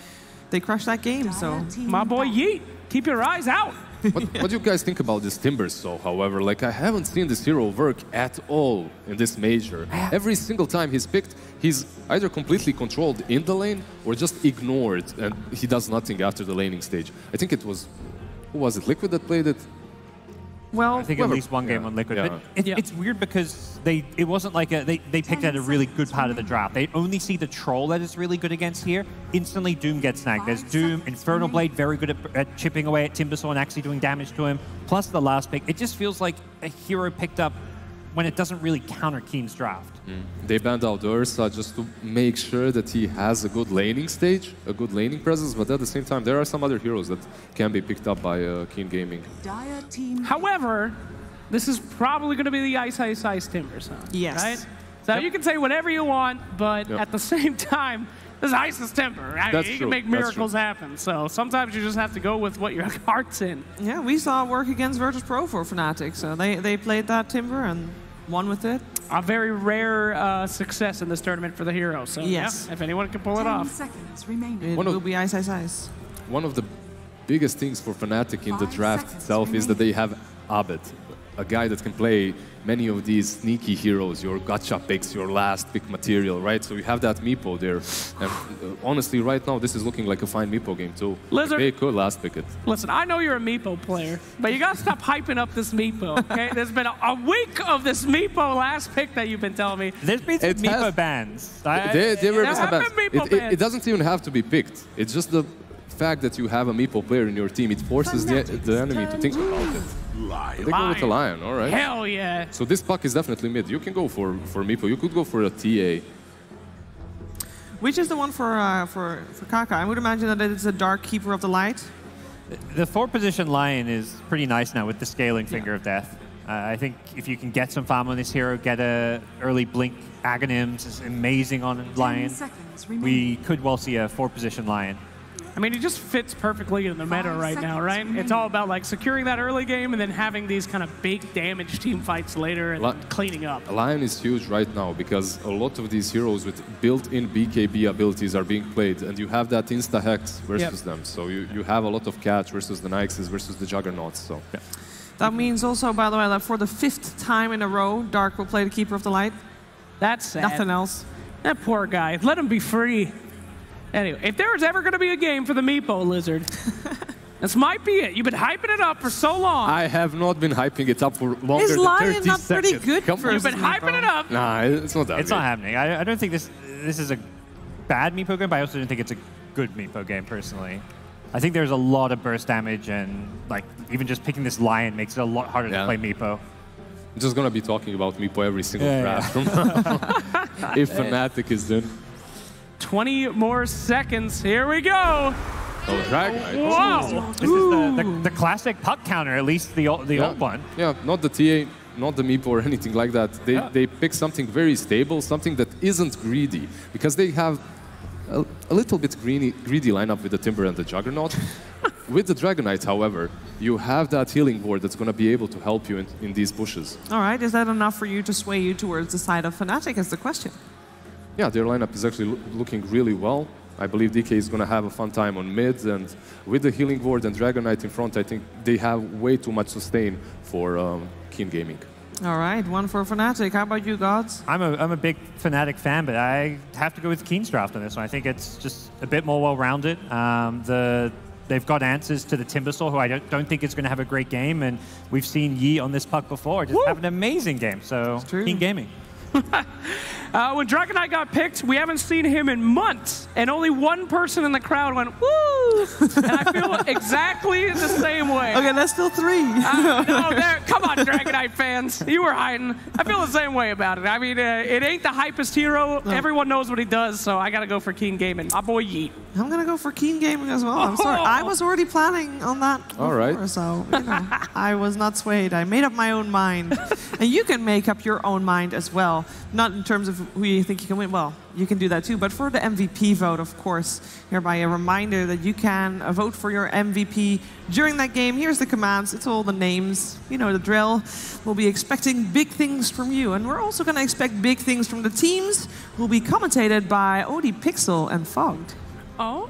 Speaker 2: crushed that game. So
Speaker 8: my boy Yeet, keep your eyes out.
Speaker 11: What do you guys think about this Timber so, however? Like, I haven't seen this hero work at all in this major. Every single time he's picked, he's either completely controlled in the lane or just ignored, and he does nothing after the laning stage. I think it was, who was it, Liquid that played it?
Speaker 2: Well,
Speaker 3: I think at least one game on Liquid.
Speaker 11: Yeah.
Speaker 3: But it's weird because it wasn't like they picked out a really good part of the draft. They only see the troll that is really good against here. Instantly, Doom gets snagged. There's Doom, Infernal Blade, very good at chipping away at Timbersaw and actually doing damage to him. Plus the last pick. It just feels like a hero picked up when it doesn't really counter Keen's draft.
Speaker 11: They banned out Ursa just to make sure that he has a good laning stage, a good laning presence, but at the same time, there are some other heroes that can be picked up by Keen Gaming.
Speaker 8: However, this is probably going to be the Ice Timbers, huh?
Speaker 2: Yes.
Speaker 8: Right? So you can say whatever you want, but at the same time, this Ice is Timber. Right? You can make miracles happen. So sometimes you just have to go with what your heart's in.
Speaker 2: Yeah, we saw it work against Virtus Pro for Fnatic. So they played that Timber and won with it.
Speaker 8: A very rare success in this tournament for the hero. So
Speaker 2: yes,
Speaker 8: if anyone can pull it off.
Speaker 13: 10 seconds remaining.
Speaker 2: It will be Ice.
Speaker 11: One of the biggest things for Fnatic in the draft itself is that they have Abed, a guy that can play many of these sneaky heroes, your gacha picks, your last pick material, right? So you have that Meepo there. And honestly, right now, this is looking like a fine Meepo game, too.
Speaker 8: Lizard.
Speaker 11: They could last pick it.
Speaker 8: Listen, I know you're a Meepo player, but you got to stop hyping up this Meepo, okay? There's been a week of this Meepo last pick that you've been telling me.
Speaker 3: There's been some Meepo bans.
Speaker 11: There were some bans.
Speaker 8: Meepo bans.
Speaker 11: It doesn't even have to be picked. It's just the fact that you have a Meepo player in your team. It forces the enemy to think about it. They go with a Lion, all right.
Speaker 8: Hell yeah.
Speaker 11: So this puck is definitely mid. You can go for Meepo. You could go for a TA.
Speaker 2: Which is the one for Kaka? I would imagine that it's a Dark Keeper of the Light.
Speaker 3: The 4-position Lion is pretty nice now with the scaling Finger of Death. I think if you can get some farm on this hero, get a early Blink Aghanims is amazing on Lion. We could well see a 4-position Lion.
Speaker 8: I mean, he just fits perfectly in the meta right now, right? It's all about like securing that early game and then having these kind of big damage team fights later and cleaning up.
Speaker 11: Lion is huge right now because a lot of these heroes with built-in BKB abilities are being played, and you have that insta-hex versus them. So you have a lot of catch versus the Nyxes versus the Juggernauts. So
Speaker 2: that means also, by the way, that for the 5th time in a row, Dark will play the Keeper of the Light.
Speaker 8: That's sad.
Speaker 2: Nothing else.
Speaker 8: That poor guy. Let him be free. Anyway, if there was ever going to be a game for the Meepo Lizard, this might be it. You've been hyping it up for so long.
Speaker 11: I have not been hyping it up for longer
Speaker 2: Is
Speaker 11: than 30
Speaker 2: Lion
Speaker 11: seconds.
Speaker 2: not pretty good for
Speaker 8: You've been hyping it up.
Speaker 11: Nah, it's not that
Speaker 3: It's
Speaker 11: good.
Speaker 3: not happening. I don't think this is a bad Meepo game, but I also don't think it's a good Meepo game, personally. I think there's a lot of burst damage, and like even just picking this Lion makes it a lot harder to play Meepo.
Speaker 11: I'm just going to be talking about Meepo every single draft from if Fnatic is done.
Speaker 8: 20 more seconds. Here we go.
Speaker 11: Oh, Dragonite.
Speaker 8: Whoa.
Speaker 3: This is the classic puck counter, at least the old one.
Speaker 11: Yeah, not the TA, not the Meepo or anything like that. They pick something very stable, something that isn't greedy, because they have a little bit greedy lineup with the Timber and the Juggernaut. With the Dragonite, however, you have that healing ward that's going to be able to help you in these pushes.
Speaker 2: All right, is that enough for you to sway you towards the side of Fnatic is the question.
Speaker 11: Yeah, their lineup is actually looking really well. I believe DK is going to have a fun time on mid, and with the healing ward and Dragonite in front, I think they have way too much sustain for Keen Gaming.
Speaker 2: All right, one for Fnatic. How about you, Gods?
Speaker 3: I'm a big Fnatic fan, but I have to go with Keen's draft on this one. I think it's just a bit more well-rounded. They've got answers to the Timbersaw, who I don't think is going to have a great game, and we've seen Yi on this puck before just have an amazing game. So Keen Gaming.
Speaker 8: When Dragon Knight got picked, we haven't seen him in months, and only one person in the crowd went, woo! And I feel exactly the same way.
Speaker 2: Okay, that's still 3.
Speaker 8: Come on, Dragon Knight fans. You were hiding. I feel the same way about it. I mean, it ain't the hypest hero. No. Everyone knows what he does, so I got to go for Keen Gaming. My boy Yeet.
Speaker 2: I'm going to go for Keen Gaming as well. I'm sorry. I was already planning on that
Speaker 11: All
Speaker 2: before,
Speaker 11: right.
Speaker 2: so you know, I was not swayed. I made up my own mind. And you can make up your own mind as well. Not in terms of who you think you can win. Well, you can do that too. But for the MVP vote, of course, hereby a reminder that you can vote for your MVP during that game. Here's the commands. It's all the names. You know the drill. We'll be expecting big things from you. And we're also going to expect big things from the teams, who will be commentated by Odie Pixel and Fogged.
Speaker 8: Oh.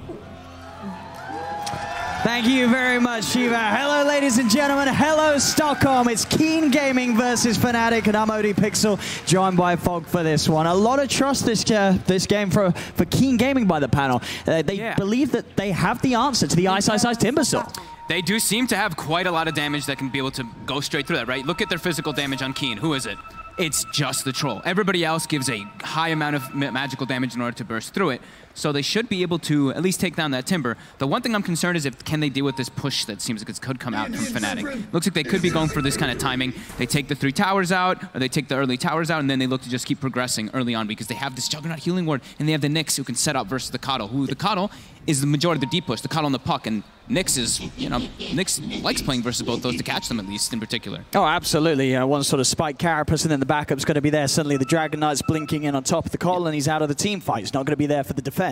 Speaker 1: Thank you very much, Shiva. Hello, ladies and gentlemen. Hello, Stockholm. It's Keen Gaming versus Fnatic, and I'm Odie Pixel, joined by Fog for this one. A lot of trust this game for Keen Gaming by the panel. They believe that they have the answer to the Ice Timbersaw.
Speaker 7: They do seem to have quite a lot of damage that can be able to go straight through that, right? Look at their physical damage on Keen. Who is it? It's just the troll. Everybody else gives a high amount of magical damage in order to burst through it. So they should be able to at least take down that Timber. The one thing I'm concerned is can they deal with this push that seems like it could come out from Fnatic. Looks like they could be going for this kind of timing. They take the 3 towers out, or they take the early towers out, and then they look to just keep progressing early on because they have this Juggernaut healing ward, and they have the Nyx who can set up versus the Coddle, who the Coddle is the majority of the deep push, the Coddle and the Puck, and Nyx is, you know, Nyx likes playing versus both those to catch them at least in particular.
Speaker 1: Oh, absolutely. One sort of spike carapace, and then the backup's going to be there. Suddenly the Dragon Knight's blinking in on top of the Coddle, and he's out of the team fight. He's not going to be there for the defense.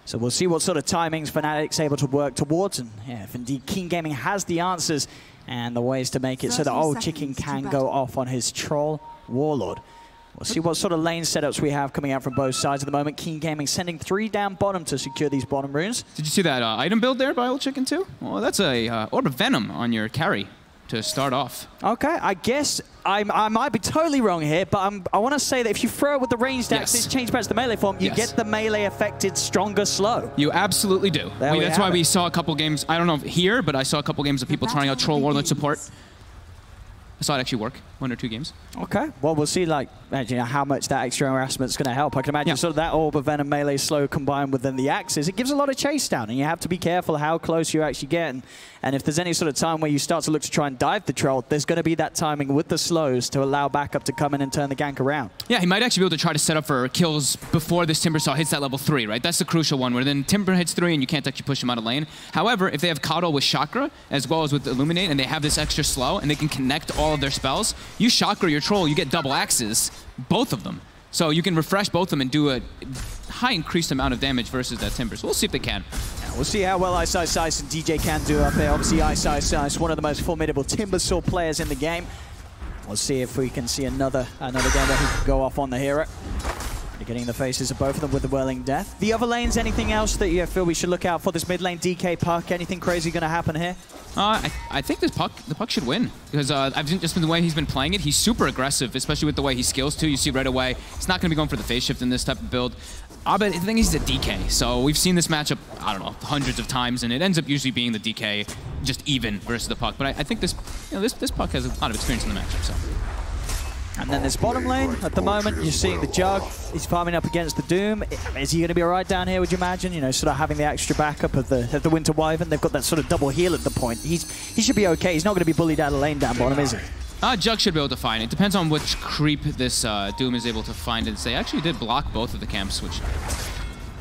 Speaker 1: So we'll see what sort of timings Fnatic's able to work towards, and if indeed Keen Gaming has the answers and the ways to make it so that Old Chicken can go off on his Troll Warlord. We'll see what sort of lane setups we have coming out from both sides at the moment. Keen Gaming sending 3 down bottom to secure these bottom runes.
Speaker 7: Did you see that item build there by Old Chicken too? Well, that's a Orb of Venom on your carry to start off.
Speaker 1: Okay, I guess I might be totally wrong here, but I want to say that if you throw it with the ranged axes, change back to the melee form, you get the melee affected stronger slow.
Speaker 7: You absolutely do. That's why we saw a couple games, I don't know here, but I saw a couple games of people trying out Troll Warlord support. I saw it actually work, 1 or 2 games.
Speaker 1: Okay, well, we'll see like you know, how much that extra harassment's going to help. I can imagine sort of that Orb of Venom melee slow combined with then the axes. It gives a lot of chase down, and you have to be careful how close you actually get. And if there's any sort of time where you start to look to try and dive the troll, there's going to be that timing with the slows to allow backup to come in and turn the gank around. Yeah,
Speaker 7: he might actually be able to try to set up for kills before this Timbersaw hits that level 3, right? That's the crucial one, where then Timber hits 3 and you can't actually push him out of lane. However, if they have Coddle with Chakra, as well as with Illuminate, and they have this extra slow, and they can connect all of their spells, you Chakra your troll, you get double axes, both of them. So you can refresh both of them and do a high increased amount of damage versus that Timber. So we'll see if they can.
Speaker 1: We'll see how well Ice and DJ can do up there. Obviously, Ice, one of the most formidable Timbersaw players in the game. We'll see if we can see another game where he can go off on the hero. Getting the faces of both of them with the Whirling Death. The other lanes, anything else that you feel we should look out for? This mid lane, DK Puck, anything crazy going to happen here?
Speaker 7: I think the Puck should win, because I've just been the way he's been playing it. He's super aggressive, especially with the way he skills too. You see right away, he's not going to be going for the phase shift in this type of build. But the thing is, he's a DK, so we've seen this matchup, I don't know, hundreds of times, and it ends up usually being the DK just even versus the Puck. But I think this Puck has a lot of experience in the matchup. So.
Speaker 1: And then this bottom lane, at the moment, you're seeing the Jug. He's farming up against the Doom. Is he going to be all right down here, would you imagine? You know, sort of having the extra backup of the Winter Wyvern. They've got that sort of double heal at the point. He should be okay. He's not going to be bullied out of lane down bottom, is he?
Speaker 7: Jug should be able to find it. Depends on which creep this Doom is able to find. And they actually did block both of the camps, which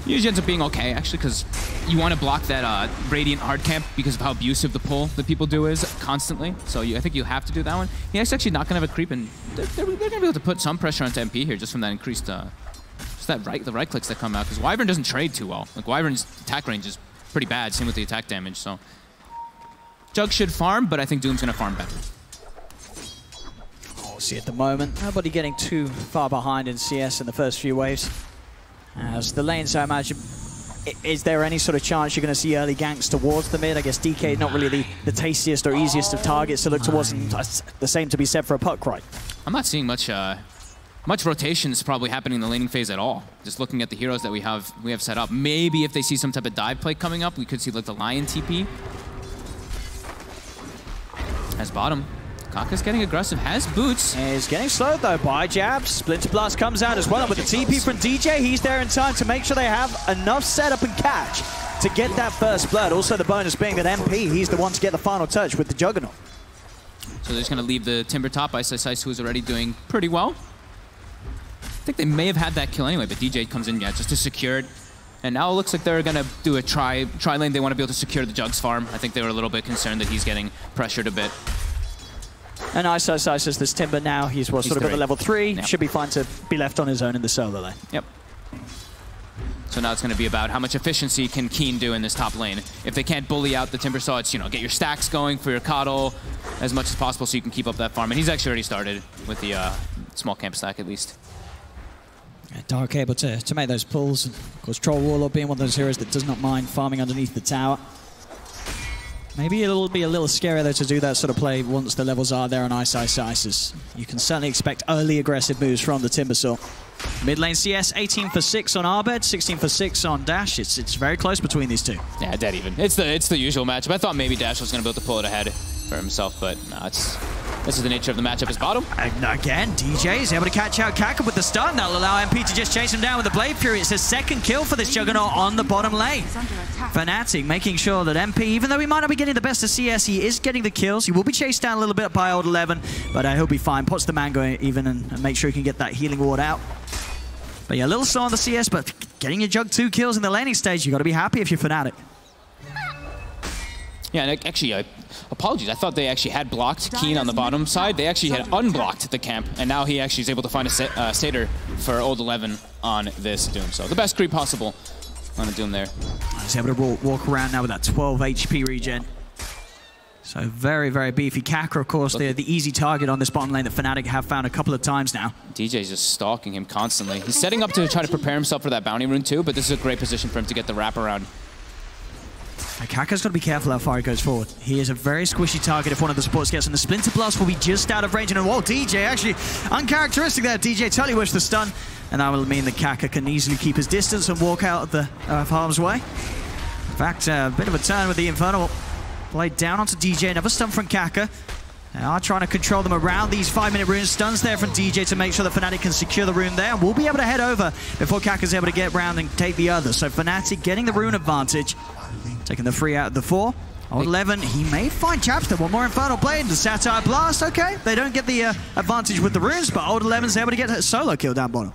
Speaker 7: usually ends up being okay, actually, because you want to block that Radiant hard camp because of how abusive the pull that people do is constantly. So I think you have to do that one. He's actually not going to have a creep, and they're going to be able to put some pressure onto MP here just from that increased, just the right clicks that come out, because Wyvern doesn't trade too well. Like, Wyvern's attack range is pretty bad, same with the attack damage, so. Jug should farm, but I think Doom's going to farm better.
Speaker 1: We'll see at the moment. Nobody getting too far behind in CS in the first few waves. As the lanes, I imagine, is there any sort of chance you're going to see early ganks towards the mid? I guess DK is not really the tastiest or easiest of targets to look towards, and the same to be said for a Puck, right?
Speaker 7: I'm not seeing much rotations probably happening in the laning phase at all. Just looking at the heroes that we have set up. Maybe if they see some type of dive play coming up, we could see like the Lion TP. As bottom. Kaka's getting aggressive, has boots.
Speaker 1: He's getting slowed though by jabs. Splinter Blast comes out as well, and with the TP from DJ, he's there in time to make sure they have enough setup and catch to get that first blood. Also the bonus being that MP, he's the one to get the final touch with the Juggernaut.
Speaker 7: So they're just going to leave the Timber top. Ice, who's already doing pretty well. I think they may have had that kill anyway, but DJ comes in, just to secure it. And now it looks like they're going to do a tri lane. They want to be able to secure the Jugs farm. I think they were a little bit concerned that he's getting pressured a bit.
Speaker 1: And Ice says this Timber now, he's sort of got the level 3.
Speaker 7: Yep.
Speaker 1: Should be fine to be left on his own in the solo lane.
Speaker 7: Yep. So now it's going to be about how much efficiency can Keen do in this top lane. If they can't bully out the Timber Saw, it's, get your stacks going for your Coddle as much as possible so you can keep up that farm. And he's actually already started with the small camp stack at least.
Speaker 1: Dark able to make those pulls. And of course, Troll Warlord being one of those heroes that does not mind farming underneath the tower. Maybe it'll be a little scary though to do that sort of play once the levels are there on Ice. You can certainly expect early aggressive moves from the Timbersaw. Mid lane CS, 18 for 6 on Arbed, 16 for 6 on Dash. It's very close between these two.
Speaker 7: Yeah, dead even. It's the usual matchup. I thought maybe Dash was going to be able to pull it ahead for himself, but no, this is the nature of the matchup. Is bottom.
Speaker 1: And again, DJ is able to catch out Kaka with the stun. That'll allow MP to just chase him down with the Blade Fury. It's his second kill for this Juggernaut on the bottom lane. Fnatic making sure that MP, even though he might not be getting the best of CS, he is getting the kills. He will be chased down a little bit by Old 11, but he'll be fine. Pots the Mango even and make sure he can get that healing ward out. But yeah, a little slow on the CS, but getting your Jug 2 kills in the laning stage, you got to be happy if you're Fnatic.
Speaker 7: Yeah, and actually, apologies. I thought they actually had blocked Keen on the bottom side. They actually had unblocked the camp, and now he actually is able to find a Satyr for Old 11 on this Doom. So the best creep possible on the Doom there.
Speaker 1: He's able to walk around now with that 12 HP regen. So very, very beefy. Kaka, of course, the easy target on this bottom lane that Fnatic have found a couple of times now.
Speaker 7: DJ's just stalking him constantly. He's setting up to try to prepare himself for that bounty rune too, but this is a great position for him to get the wraparound.
Speaker 1: Kaka's got to be careful how far he goes forward. He is a very squishy target if one of the supports gets him. The Splinter Blast will be just out of range. And whoa, DJ actually uncharacteristic there. DJ totally wished the stun. And that will mean that Kaka can easily keep his distance and walk out of the harm's way. In fact, a bit of a turn with the Infernal Blade down onto DJ. Another stun from Kaka. They are trying to control them around these 5-minute rune stuns there from DJ to make sure that Fnatic can secure the rune there. We'll be able to head over before Kaka's able to get around and take the other. So Fnatic getting the rune advantage. Taking the 3 out of the 4. Old 11, he may find Chapster. One more Infernal Blade. The Satire Blast, okay. They don't get the advantage with the runes, but Old 11's able to get a solo kill down bottom.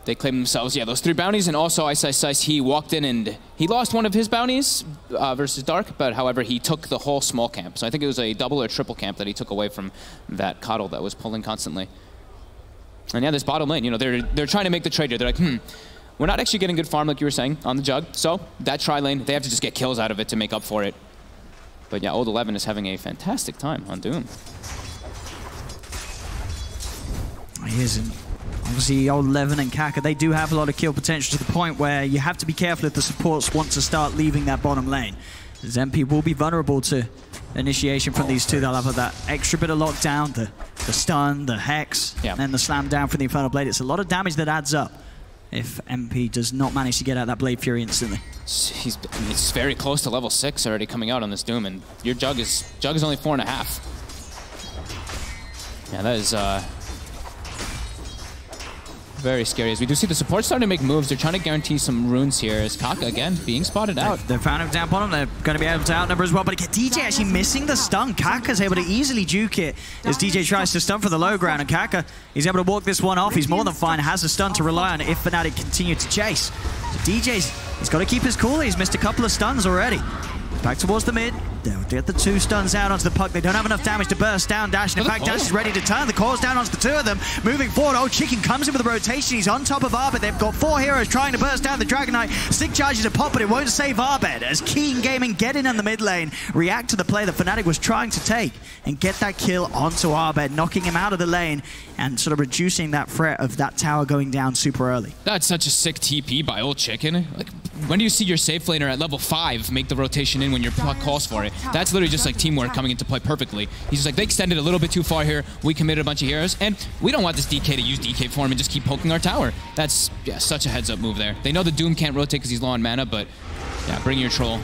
Speaker 7: They claim themselves, those 3 bounties, and also Ice, he walked in and he lost one of his bounties versus Dark, but however, he took the whole small camp. So I think it was a double or triple camp that he took away from that Coddle that was pulling constantly. And yeah, this bottom lane, they're trying to make the trade here. They're like, we're not actually getting good farm like you were saying on the Jug, so that tri-lane, they have to just get kills out of it to make up for it. But yeah, Old 11 is having a fantastic time on Doom.
Speaker 1: He isn't. Obviously, Old 11 and Kaka, they do have a lot of kill potential to the point where you have to be careful if the supports want to start leaving that bottom lane. As MP will be vulnerable to initiation from these two. They'll have that extra bit of lockdown, the stun, the hex, and then the slam down from the Infernal Blade. It's a lot of damage that adds up if MP does not manage to get out that Blade Fury instantly.
Speaker 7: It's very close to level 6 already coming out on this Doom, and your Jug is only 4.5. Yeah, that is very scary. As we do see the support starting to make moves, they're trying to guarantee some runes here. As Kaka again being spotted out.
Speaker 1: They found him down bottom. They're going to be able to outnumber as well. But DJ actually missing the stun. Kaka's able to easily juke it as DJ tries to stun for the low ground. And Kaka, he's able to walk this one off. He's more than fine. Has a stun to rely on if Fnatic continue to chase. So he's got to keep his cool. He's missed a couple of stuns already. Back towards the mid. They'll get the 2 stuns out onto the puck. They don't have enough damage to burst down Dash. And in fact, Dash is ready to turn the cores down onto the 2 of them. Moving forward, Old Chicken comes in with a rotation. He's on top of Arbed. They've got 4 heroes trying to burst down the Dragon Knight. Stick charges a pop, but it won't save Arbed. As Keen Gaming get in the mid lane, react to the play that Fnatic was trying to take, and get that kill onto Arbed, knocking him out of the lane, and sort of reducing that threat of that tower going down super early.
Speaker 7: That's such a sick TP by Old Chicken. Like, when do you see your safe laner at level 5 make the rotation in when your puck calls for it? That's literally just like teamwork coming into play perfectly. He's just like, they extended a little bit too far here. We committed a bunch of heroes, and we don't want this DK to use DK form and just keep poking our tower. That's, yeah, such a heads-up move there. They know the Doom can't rotate because he's low on mana, but yeah, bring your troll.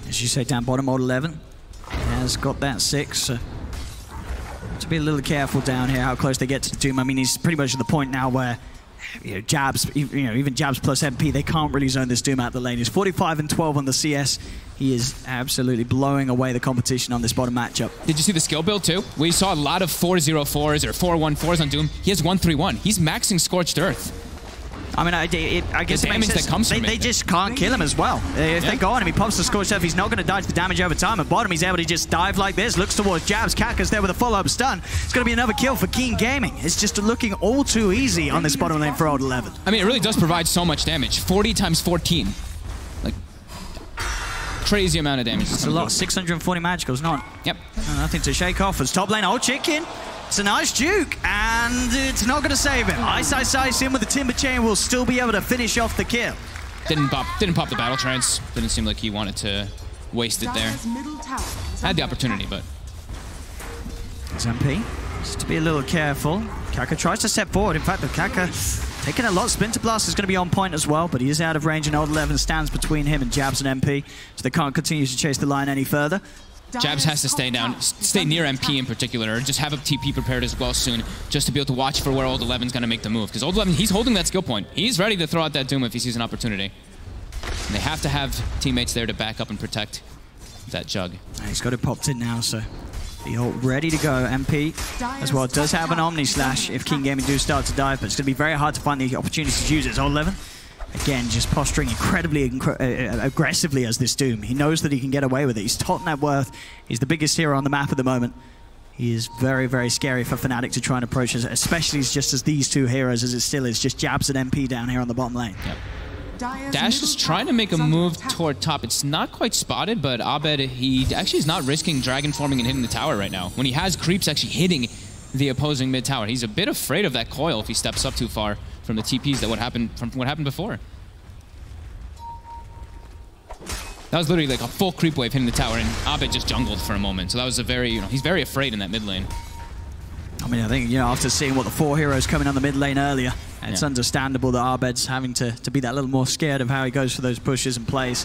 Speaker 1: As you say, down bottom, Old 11 has got that 6. to be a little careful down here how close they get to Doom. I mean, he's pretty much at the point now where Jabs, even Jabs plus MP, they can't really zone this Doom out the lane. He's 45 and 12 on the CS. He is absolutely blowing away the competition on this bottom matchup.
Speaker 7: Did you see the skill build too? We saw a lot of 404s or 414s on Doom. He has 131. He's maxing Scorched Earth.
Speaker 1: I mean, I guess
Speaker 7: the damage that comes from
Speaker 1: they just can't kill him as well. If they go on him, he pops the Scorched Earth, he's not going to dodge the damage over time. At bottom, he's able to just dive like this, looks towards Jabs. Kaka's there with a follow-up stun. It's going to be another kill for Keen Gaming. It's just looking all too easy on this bottom lane for Old 11.
Speaker 7: I mean, it really does provide so much damage. 40 times 14. Like, crazy amount of damage.
Speaker 1: That's a lot. 640 magicals, not.
Speaker 7: Yep.
Speaker 1: Nothing to shake off as top lane. Old Chicken. It's a nice juke, and it's not going to save him. Ice in with the Timber Chain will still be able to finish off the kill.
Speaker 7: Didn't pop the battle trance. Didn't seem like he wanted to waste it there. Had the opportunity, but.
Speaker 1: It's MP. Just to be a little careful. Kaka tries to step forward. In fact, the Kaka taking a lot. Splinter Blast is going to be on point as well, but he is out of range, and Old 11 stands between him and Jabs and MP, so they can't continue to chase the line any further.
Speaker 7: Jabs has to stay near MP in particular, or just have a TP prepared as well soon, just to be able to watch for where Old 11's going to make the move. Because Old 11, he's holding that skill point. He's ready to throw out that Doom if he sees an opportunity. And they have to have teammates there to back up and protect that Jug.
Speaker 1: He's got it popped in now, so the ult ready to go. MP as well does have an Omni Slash if King Gaming do start to dive, but it's going to be very hard to find the opportunity to use it. It's Old 11. Again, just posturing incredibly aggressively as this Doom. He knows that he can get away with it. He's top net worth. He's the biggest hero on the map at the moment. He is very, very scary for Fnatic to try and approach us, especially just as these two heroes, as it still is, just Jabs and MP down here on the bottom lane.
Speaker 7: Yep. Dash is trying to make a move toward top. It's not quite spotted, but Abed, he actually is not risking Dragon forming and hitting the tower right now. When he has creeps actually hitting the opposing mid tower, he's a bit afraid of that coil if he steps up too far from the TPs that what happened before. That was literally like a full creep wave hitting the tower, and Abed just jungled for a moment. So that was a very, he's very afraid in that mid lane.
Speaker 1: I mean, I think, after seeing what the four heroes coming on the mid lane earlier, it's understandable that Abed's having to be that little more scared of how he goes for those pushes and plays.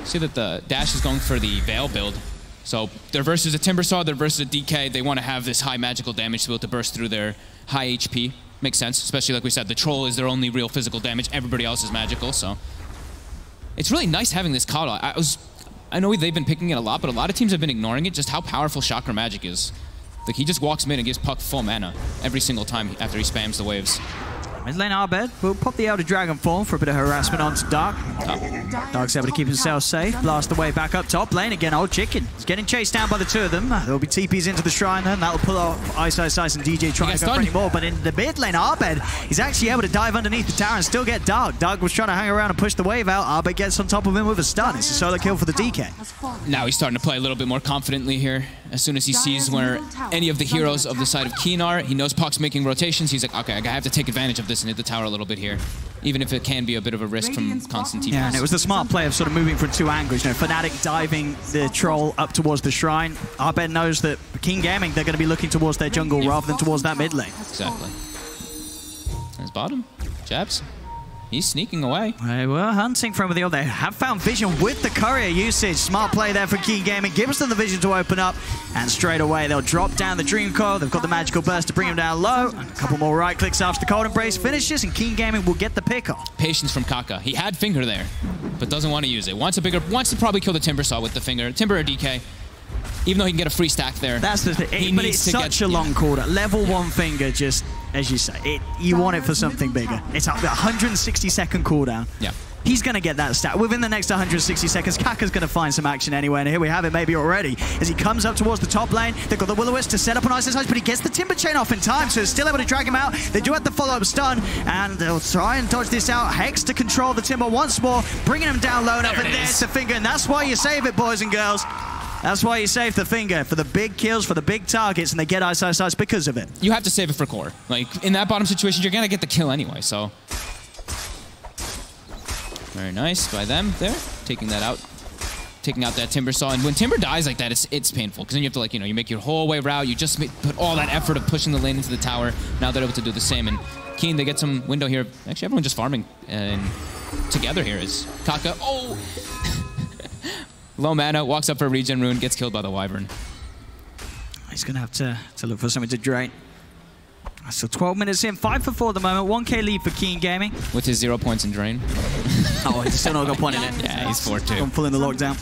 Speaker 7: See that the Dash is going for the Veil build. So they're versus a Timbersaw, they're versus a DK. They want to have this high magical damage to be able to burst through their high HP. Makes sense, especially like we said, the Troll is their only real physical damage. Everybody else is magical, so. It's really nice having this call. I know they've been picking it a lot, but a lot of teams have been ignoring it, just how powerful Chakra Magic is. Like, he just walks mid and gives Puck full mana every single time after he spams the waves.
Speaker 1: Mid lane Abed will pop the Elder Dragon Form for a bit of harassment onto Dark. Dark's able to keep himself safe, blast the way back up top lane. Again, Old Chicken is getting chased down by the two of them. There'll be TPs into the Shrine, and that'll pull off Ice and DJ trying to go for any more. But in the mid lane, Abed is actually able to dive underneath the tower and still get Dark. Dark was trying to hang around and push the wave out. Abed gets on top of him with a stun. It's a solo kill for the DK.
Speaker 7: Now he's starting to play a little bit more confidently here. As soon as he sees where any of the heroes of the side of Keen are, he knows Puck's making rotations. He's like, okay, I have to take advantage of this and hit the tower a little bit here, even if it can be a bit of a risk from constant TPs.
Speaker 1: Yeah, and it was the smart play of sort of moving from two angles. Fnatic diving the Troll up towards the Shrine. Abed knows that King Gaming, they're going to be looking towards their jungle rather than towards that mid lane.
Speaker 7: Exactly. There's bottom. Jabs. He's sneaking away.
Speaker 1: They were hunting from the old. They have found vision with the courier usage. Smart play there for Keen Gaming. Gives them the vision to open up. And straight away, they'll drop down the Dream Coil. They've got the magical burst to bring him down low. And a couple more right clicks after the Cold Embrace finishes. And Keen Gaming will get the pick off.
Speaker 7: Patience from Kaka. He had Finger there, but doesn't want to use it. Wants to probably kill the Timbersaw with the Finger. Timber or DK. Even though he can get a free stack there.
Speaker 1: That's the thing. But it's such a long cooldown. Level 1 Finger, just as you say, you want it for something bigger. It's up to 160-second cooldown.
Speaker 7: Yeah.
Speaker 1: He's going to get that stat. Within the next 160 seconds, Kaka's going to find some action anyway, and here we have it maybe already. As he comes up towards the top lane, they've got the Will-O-Wisp to set up an Ice and Ice, but he gets the Timber Chain off in time, so he's still able to drag him out. They do have the follow-up stun, and they'll try and dodge this out. Hex to control the Timber once more, bringing him down low enough, and there's the Finger, and that's why you save it, boys and girls. That's why you save the Finger, for the big kills, for the big targets, and they get Ice because of it.
Speaker 7: You have to save it for core. Like, in that bottom situation, you're going to get the kill anyway, so. Very nice by them there, taking that out. Taking out that Timbersaw, and when Timber dies like that, it's painful, because then you have to, you make your whole way route, you just put all that effort of pushing the lane into the tower. Now they're able to do the same, and Keen, they get some window here. Actually, everyone just farming and together here is Kaka. Oh! Low mana, walks up for a regen rune, gets killed by the Wyvern.
Speaker 1: He's going to have to look for something to drain. So 12 minutes in, 5 for 4 at the moment, 1K lead for Keen Gaming.
Speaker 7: With his 0 points in drain.
Speaker 1: Oh, he's still not got a point in it.
Speaker 7: Yeah, he's 4-2.
Speaker 1: I'm pulling the lockdown.